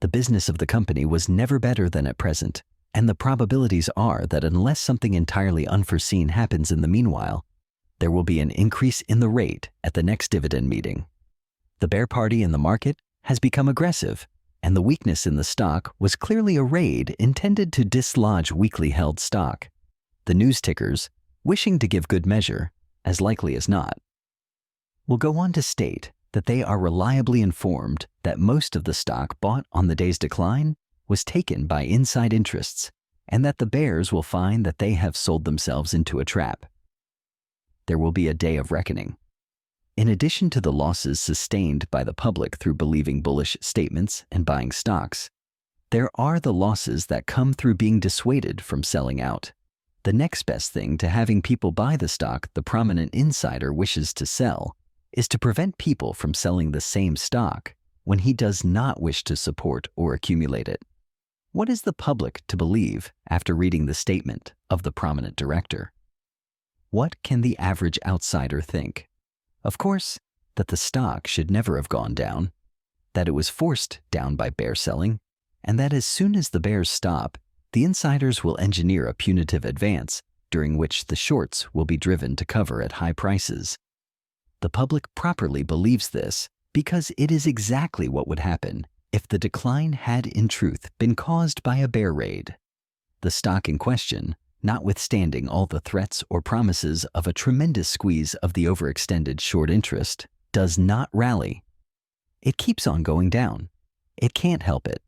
The business of the company was never better than at present, and the probabilities are that unless something entirely unforeseen happens in the meanwhile, there will be an increase in the rate at the next dividend meeting. The bear party in the market has become aggressive, and the weakness in the stock was clearly a raid intended to dislodge weakly held stock. The news tickers, wishing to give good measure, as likely as not, will go on to state that they are reliably informed that most of the stock bought on the day's decline was taken by inside interests, and that the bears will find that they have sold themselves into a trap. There will be a day of reckoning. In addition to the losses sustained by the public through believing bullish statements and buying stocks, there are the losses that come through being dissuaded from selling out. The next best thing to having people buy the stock the prominent insider wishes to sell is to prevent people from selling the same stock when he does not wish to support or accumulate it. What is the public to believe after reading the statement of the prominent director? What can the average outsider think? Of course, that the stock should never have gone down, that it was forced down by bear selling, and that as soon as the bears stop, the insiders will engineer a punitive advance during which the shorts will be driven to cover at high prices. The public properly believes this because it is exactly what would happen if the decline had in truth been caused by a bear raid. The stock in question, notwithstanding all the threats or promises of a tremendous squeeze of the overextended short interest, does not rally. It keeps on going down. It can't help it.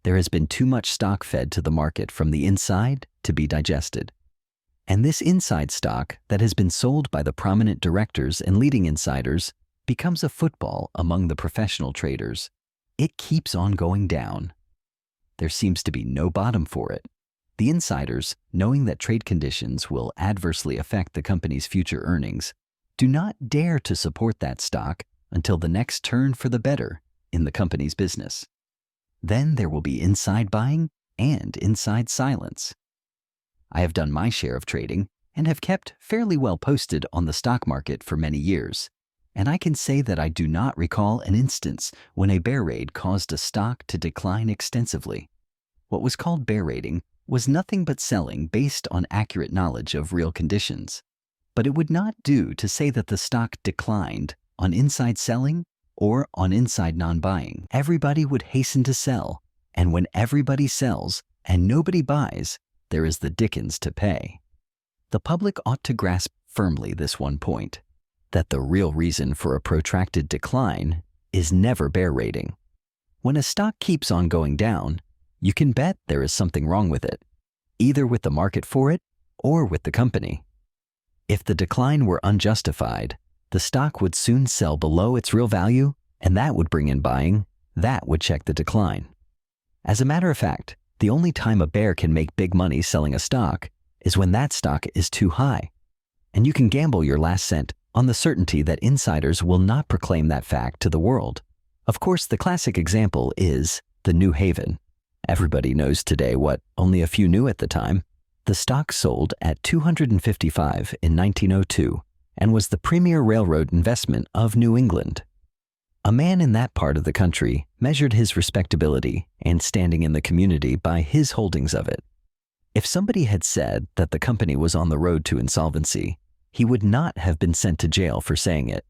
There has been too much stock fed to the market from the inside to be digested. And this inside stock that has been sold by the prominent directors and leading insiders becomes a football among the professional traders. It keeps on going down. There seems to be no bottom for it. The insiders, knowing that trade conditions will adversely affect the company's future earnings, do not dare to support that stock until the next turn for the better in the company's business. Then there will be inside buying and inside silence. I have done my share of trading and have kept fairly well posted on the stock market for many years, and I can say that I do not recall an instance when a bear raid caused a stock to decline extensively. What was called bear raiding was nothing but selling based on accurate knowledge of real conditions. But it would not do to say that the stock declined on inside selling or on inside non-buying. Everybody would hasten to sell, and when everybody sells and nobody buys, there is the dickens to pay. The public ought to grasp firmly this one point, that the real reason for a protracted decline is never bear raiding. When a stock keeps on going down, you can bet there is something wrong with it, either with the market for it or with the company. If the decline were unjustified, the stock would soon sell below its real value, and that would bring in buying. That would check the decline. As a matter of fact, the only time a bear can make big money selling a stock is when that stock is too high. And you can gamble your last cent on the certainty that insiders will not proclaim that fact to the world. Of course, the classic example is the New Haven. Everybody knows today what only a few knew at the time. The stock sold at $255 in 1902 and was the premier railroad investment of New England. A man in that part of the country measured his respectability and standing in the community by his holdings of it. If somebody had said that the company was on the road to insolvency, he would not have been sent to jail for saying it.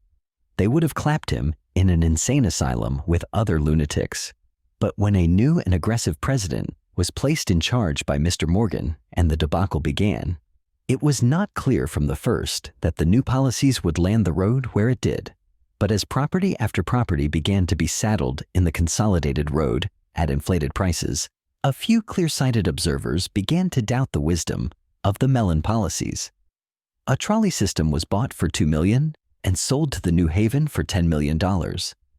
They would have clapped him in an insane asylum with other lunatics. But when a new and aggressive president was placed in charge by Mr. Morgan and the debacle began, it was not clear from the first that the new policies would land the road where it did. But as property after property began to be saddled in the consolidated road at inflated prices, a few clear-sighted observers began to doubt the wisdom of the Mellon policies. A trolley system was bought for $2 million and sold to the New Haven for $10 million,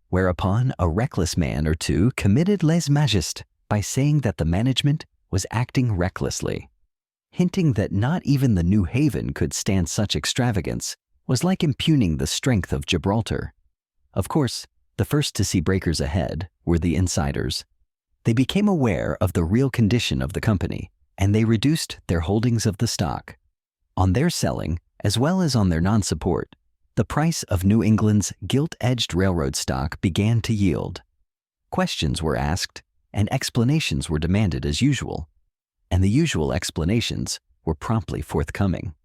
whereupon a reckless man or two committed lèse-majesté by saying that the management was acting recklessly. Hinting that not even the New Haven could stand such extravagance was like impugning the strength of Gibraltar. Of course, the first to see breakers ahead were the insiders. They became aware of the real condition of the company, and they reduced their holdings of the stock. On their selling, as well as on their non-support, the price of New England's gilt-edged railroad stock began to yield. Questions were asked, and explanations were demanded as usual, and the usual explanations were promptly forthcoming.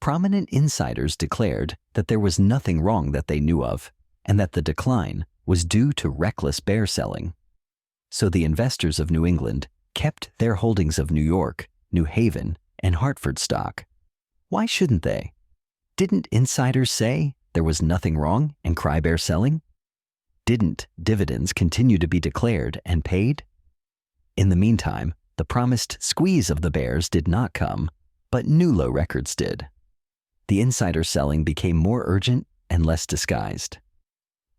Prominent insiders declared that there was nothing wrong that they knew of, and that the decline was due to reckless bear selling. So the investors of New England kept their holdings of New York, New Haven, and Hartford stock. Why shouldn't they? Didn't insiders say there was nothing wrong and cry bear selling? Didn't dividends continue to be declared and paid? In the meantime, the promised squeeze of the bears did not come, but new low records did. The insider selling became more urgent and less disguised.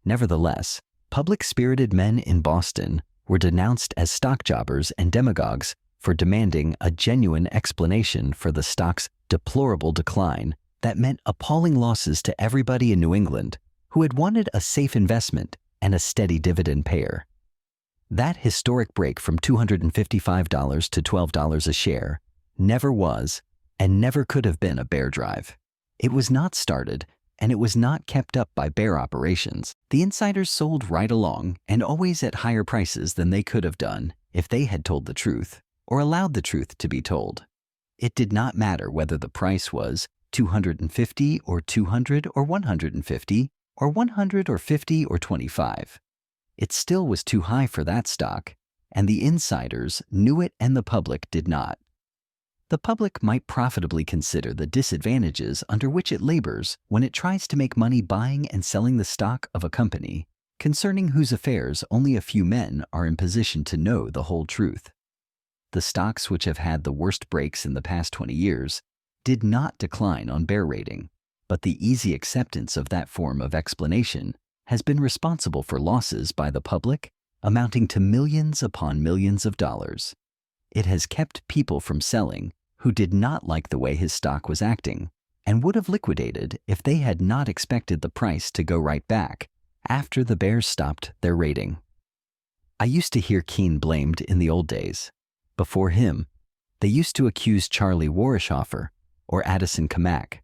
Nevertheless, public-spirited men in Boston were denounced as stock jobbers and demagogues for demanding a genuine explanation for the stock's deplorable decline that meant appalling losses to everybody in New England who had wanted a safe investment and a steady dividend payer. That historic break from $255 to $12 a share never was and never could have been a bear drive. It was not started, and it was not kept up by bear operations. The insiders sold right along and always at higher prices than they could have done if they had told the truth or allowed the truth to be told. It did not matter whether the price was $250 or $200 or $150 or $100 or $50 or $25. It still was too high for that stock, and the insiders knew it and the public did not. The public might profitably consider the disadvantages under which it labors when it tries to make money buying and selling the stock of a company concerning whose affairs only a few men are in position to know the whole truth. The stocks which have had the worst breaks in the past 20 years did not decline on bear rating, but the easy acceptance of that form of explanation has been responsible for losses by the public amounting to millions upon millions of dollars. It has kept people from selling who did not like the way his stock was acting and would have liquidated if they had not expected the price to go right back after the bears stopped their rating. I used to hear Keene blamed in the old days. Before him, they used to accuse Charlie Warishoffer or Addison Kamak.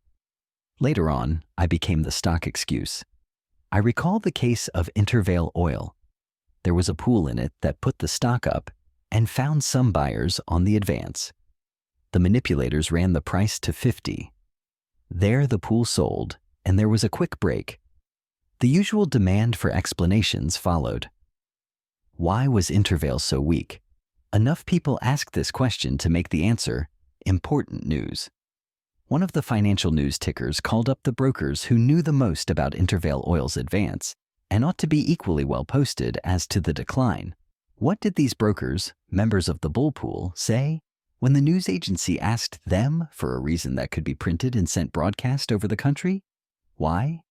Later on, I became the stock excuse. I recall the case of Intervale Oil. There was a pool in it that put the stock up and found some buyers on the advance. The manipulators ran the price to 50. There the pool sold, and there was a quick break. The usual demand for explanations followed. Why was Intervale so weak? Enough people asked this question to make the answer important news. One of the financial news tickers called up the brokers who knew the most about Intervale Oil's advance and ought to be equally well posted as to the decline. What did these brokers, members of the bull pool, say when the news agency asked them for a reason that could be printed and sent broadcast over the country? Why?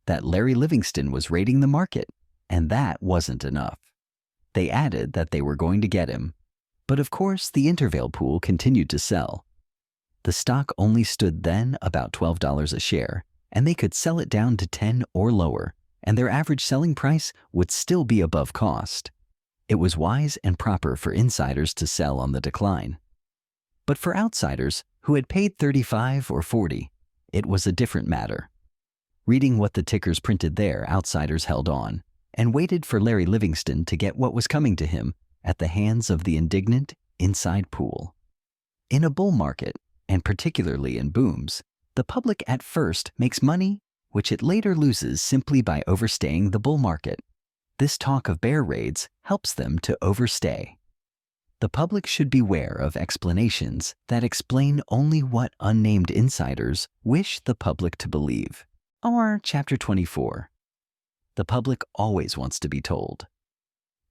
That Larry Livingston was raiding the market, and that wasn't enough. They added that they were going to get him. But of course, the Intervale pool continued to sell. The stock only stood then about $12 a share, and they could sell it down to 10 or lower, and their average selling price would still be above cost. It was wise and proper for insiders to sell on the decline. But for outsiders who had paid 35 or 40, it was a different matter. Reading what the tickers printed there, outsiders held on and waited for Larry Livingston to get what was coming to him at the hands of the indignant inside pool. In a bull market, and particularly in booms, the public at first makes money which it later loses simply by overstaying the bull market. This talk of bear raids helps them to overstay. The public should beware of explanations that explain only what unnamed insiders wish the public to believe. Or Chapter 24. The public always wants to be told.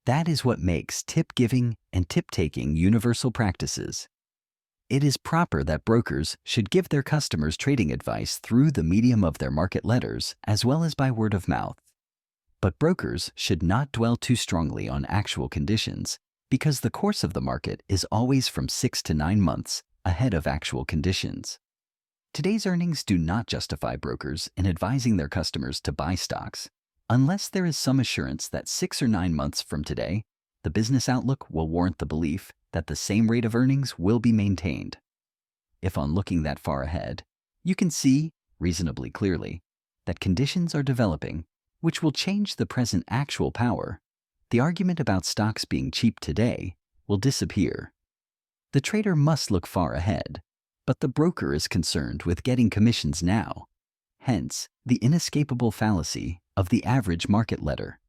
That is what makes tip-giving and tip-taking universal practices. It is proper that brokers should give their customers trading advice through the medium of their market letters as well as by word of mouth. But brokers should not dwell too strongly on actual conditions because the course of the market is always from 6 to 9 months ahead of actual conditions. Today's earnings do not justify brokers in advising their customers to buy stocks unless there is some assurance that 6 or 9 months from today, the business outlook will warrant the belief that the same rate of earnings will be maintained. If on looking that far ahead, you can see, reasonably clearly, that conditions are developing which will change the present actual power, the argument about stocks being cheap today will disappear. The trader must look far ahead, but the broker is concerned with getting commissions now, hence the inescapable fallacy of the average market letter.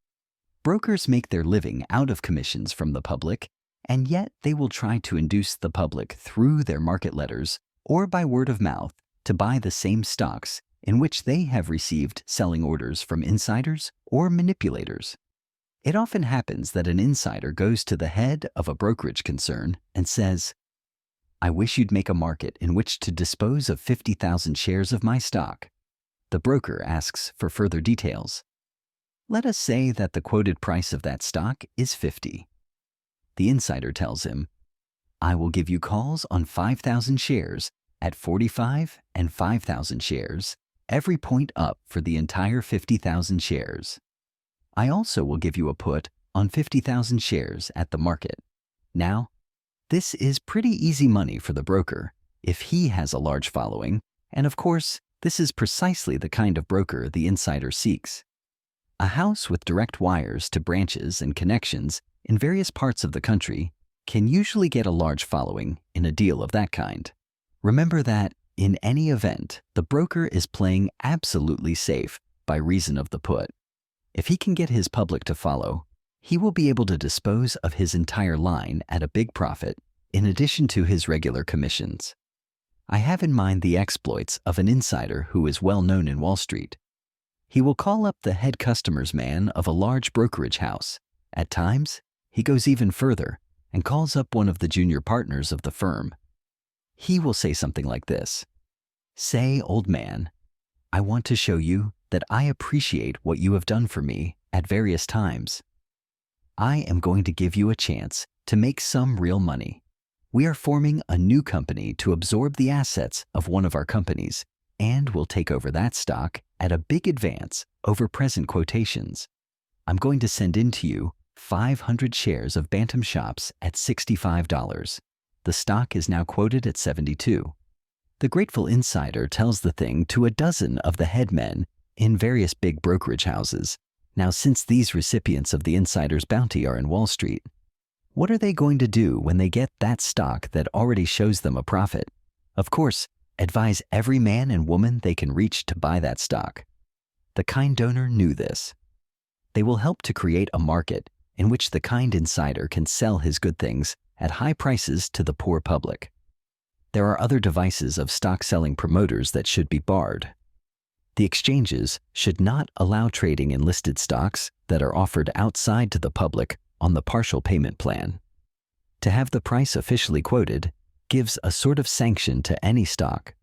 Brokers make their living out of commissions from the public, and yet they will try to induce the public through their market letters or by word of mouth to buy the same stocks in which they have received selling orders from insiders or manipulators. It often happens that an insider goes to the head of a brokerage concern and says, "I wish you'd make a market in which to dispose of 50,000 shares of my stock." The broker asks for further details. Let us say that the quoted price of that stock is 50. The insider tells him, "I will give you calls on 5,000 shares at 45 and 5,000 shares, every point up for the entire 50,000 shares. I also will give you a put on 50,000 shares at the market." Now, this is pretty easy money for the broker if he has a large following, and of course, this is precisely the kind of broker the insider seeks. A house with direct wires to branches and connections in various parts of the country can usually get a large following in a deal of that kind. Remember that, in any event, the broker is playing absolutely safe by reason of the put. If he can get his public to follow, he will be able to dispose of his entire line at a big profit in addition to his regular commissions. I have in mind the exploits of an insider who is well known in Wall Street. He will call up the head customers man of a large brokerage house. At times, he goes even further and calls up one of the junior partners of the firm. He will say something like this: "Say, old man, I want to show you that I appreciate what you have done for me at various times. I am going to give you a chance to make some real money. We are forming a new company to absorb the assets of one of our companies, and we'll take over that stock at a big advance over present quotations. I'm going to send in to you 500 shares of Bantam Shops at $65. The stock is now quoted at $72. The grateful insider tells the thing to a dozen of the head men in various big brokerage houses. Now, since these recipients of the insider's bounty are in Wall Street, what are they going to do when they get that stock that already shows them a profit? Of course, advise every man and woman they can reach to buy that stock. The kind donor knew this. They will help to create a market in which the kind insider can sell his good things at high prices to the poor public. There are other devices of stock-selling promoters that should be barred. The exchanges should not allow trading in listed stocks that are offered outside to the public on the partial payment plan. To have the price officially quoted gives a sort of sanction to any stock.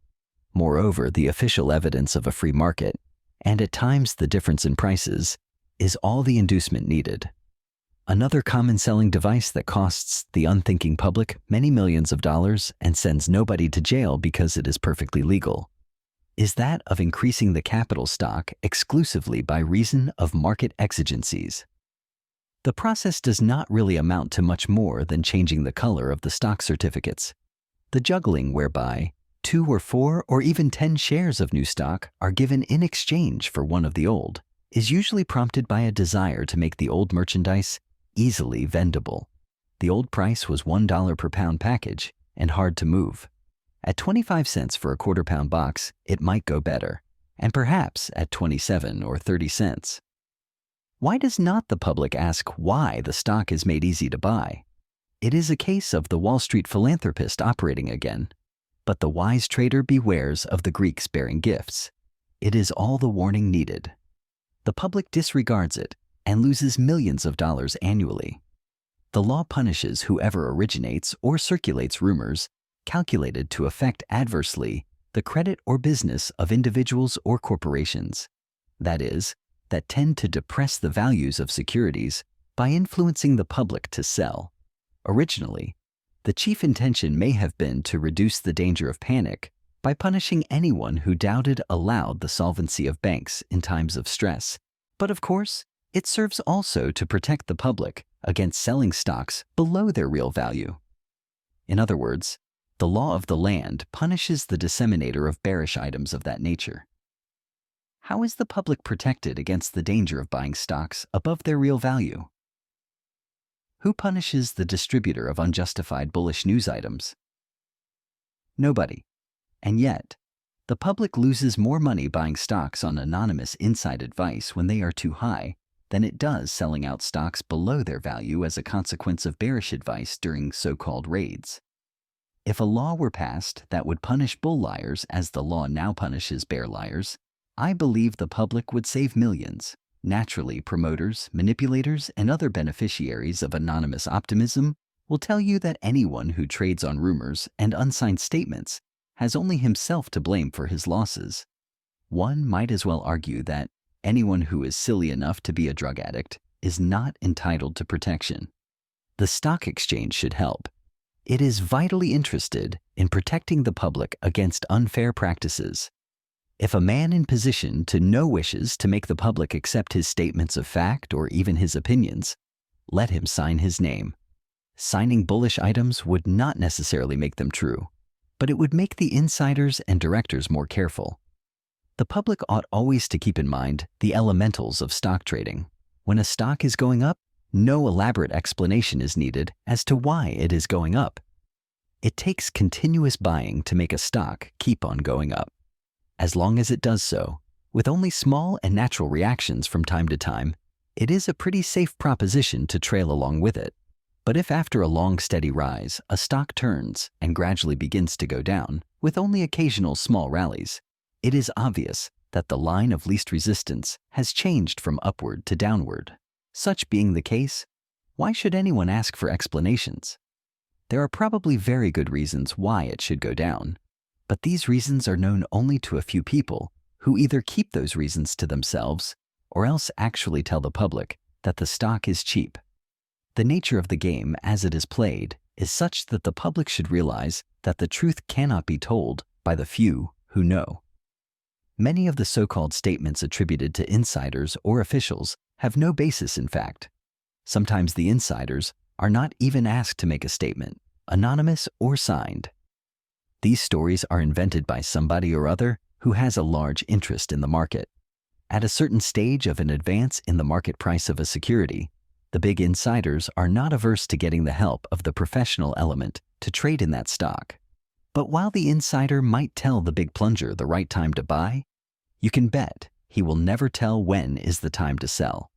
Moreover, the official evidence of a free market, and at times the difference in prices, is all the inducement needed. Another common selling device that costs the unthinking public many millions of dollars and sends nobody to jail because it is perfectly legal is that of increasing the capital stock exclusively by reason of market exigencies. The process does not really amount to much more than changing the color of the stock certificates. The juggling whereby 2 or 4 or even 10 shares of new stock are given in exchange for one of the old is usually prompted by a desire to make the old merchandise easily vendable. The old price was $1 per pound package and hard to move. At 25 cents for a quarter-pound box, it might go better, and perhaps at 27 or 30 cents. Why does not the public ask why the stock is made easy to buy? It is a case of the Wall Street philanthropist operating again. But the wise trader bewares of the Greeks bearing gifts. It is all the warning needed. The public disregards it and loses millions of dollars annually. The law punishes whoever originates or circulates rumors calculated to affect adversely the credit or business of individuals or corporations. That is, that tend to depress the values of securities by influencing the public to sell. Originally, the chief intention may have been to reduce the danger of panic by punishing anyone who doubted aloud the solvency of banks in times of stress. But of course, it serves also to protect the public against selling stocks below their real value. In other words, the law of the land punishes the disseminator of bearish items of that nature. How is the public protected against the danger of buying stocks above their real value? Who punishes the distributor of unjustified bullish news items? Nobody. And yet, the public loses more money buying stocks on anonymous inside advice when they are too high than it does selling out stocks below their value as a consequence of bearish advice during so-called raids. If a law were passed that would punish bull liars as the law now punishes bear liars, I believe the public would save millions. Naturally, promoters, manipulators, and other beneficiaries of anonymous optimism will tell you that anyone who trades on rumors and unsigned statements has only himself to blame for his losses. One might as well argue that anyone who is silly enough to be a drug addict is not entitled to protection. The stock exchange should help. It is vitally interested in protecting the public against unfair practices. If a man in position to know wishes to make the public accept his statements of fact or even his opinions, let him sign his name. Signing bullish items would not necessarily make them true, but it would make the insiders and directors more careful. The public ought always to keep in mind the elementals of stock trading. When a stock is going up, no elaborate explanation is needed as to why it is going up. It takes continuous buying to make a stock keep on going up. As long as it does so, with only small and natural reactions from time to time, it is a pretty safe proposition to trail along with it. But if after a long steady rise, a stock turns and gradually begins to go down, with only occasional small rallies, it is obvious that the line of least resistance has changed from upward to downward. Such being the case, why should anyone ask for explanations? There are probably very good reasons why it should go down, but these reasons are known only to a few people who either keep those reasons to themselves or else actually tell the public that the stock is cheap. The nature of the game as it is played is such that the public should realize that the truth cannot be told by the few who know. Many of the so-called statements attributed to insiders or officials have no basis in fact. Sometimes the insiders are not even asked to make a statement, anonymous or signed. These stories are invented by somebody or other who has a large interest in the market. At a certain stage of an advance in the market price of a security, the big insiders are not averse to getting the help of the professional element to trade in that stock. But while the insider might tell the big plunger the right time to buy, you can bet he will never tell when is the time to sell.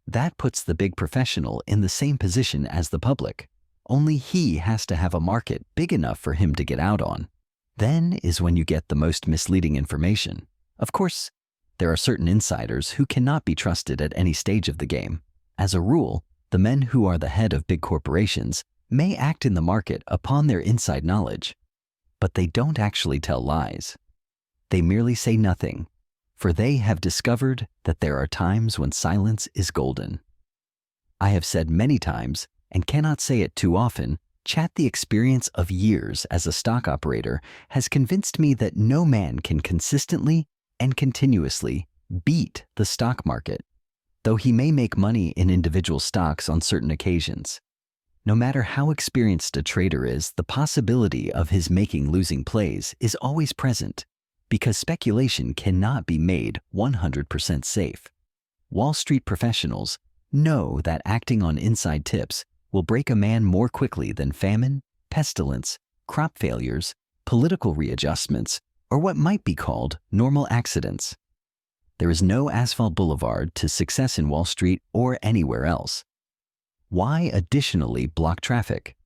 That puts the big professional in the same position as the public, only he has to have a market big enough for him to get out on. Then is when you get the most misleading information. Of course, there are certain insiders who cannot be trusted at any stage of the game. As a rule, the men who are the head of big corporations may act in the market upon their inside knowledge, but they don't actually tell lies. They merely say nothing, for they have discovered that there are times when silence is golden. I have said many times, and cannot say it too often, the experience of years as a stock operator has convinced me that no man can consistently and continuously beat the stock market, though he may make money in individual stocks on certain occasions. No matter how experienced a trader is, the possibility of his making losing plays is always present, because speculation cannot be made 100% safe. Wall Street professionals know that acting on inside tips will break a man more quickly than famine, pestilence, crop failures, political readjustments, or what might be called normal accidents. There is no asphalt boulevard to success in Wall Street or anywhere else. Why additionally block traffic?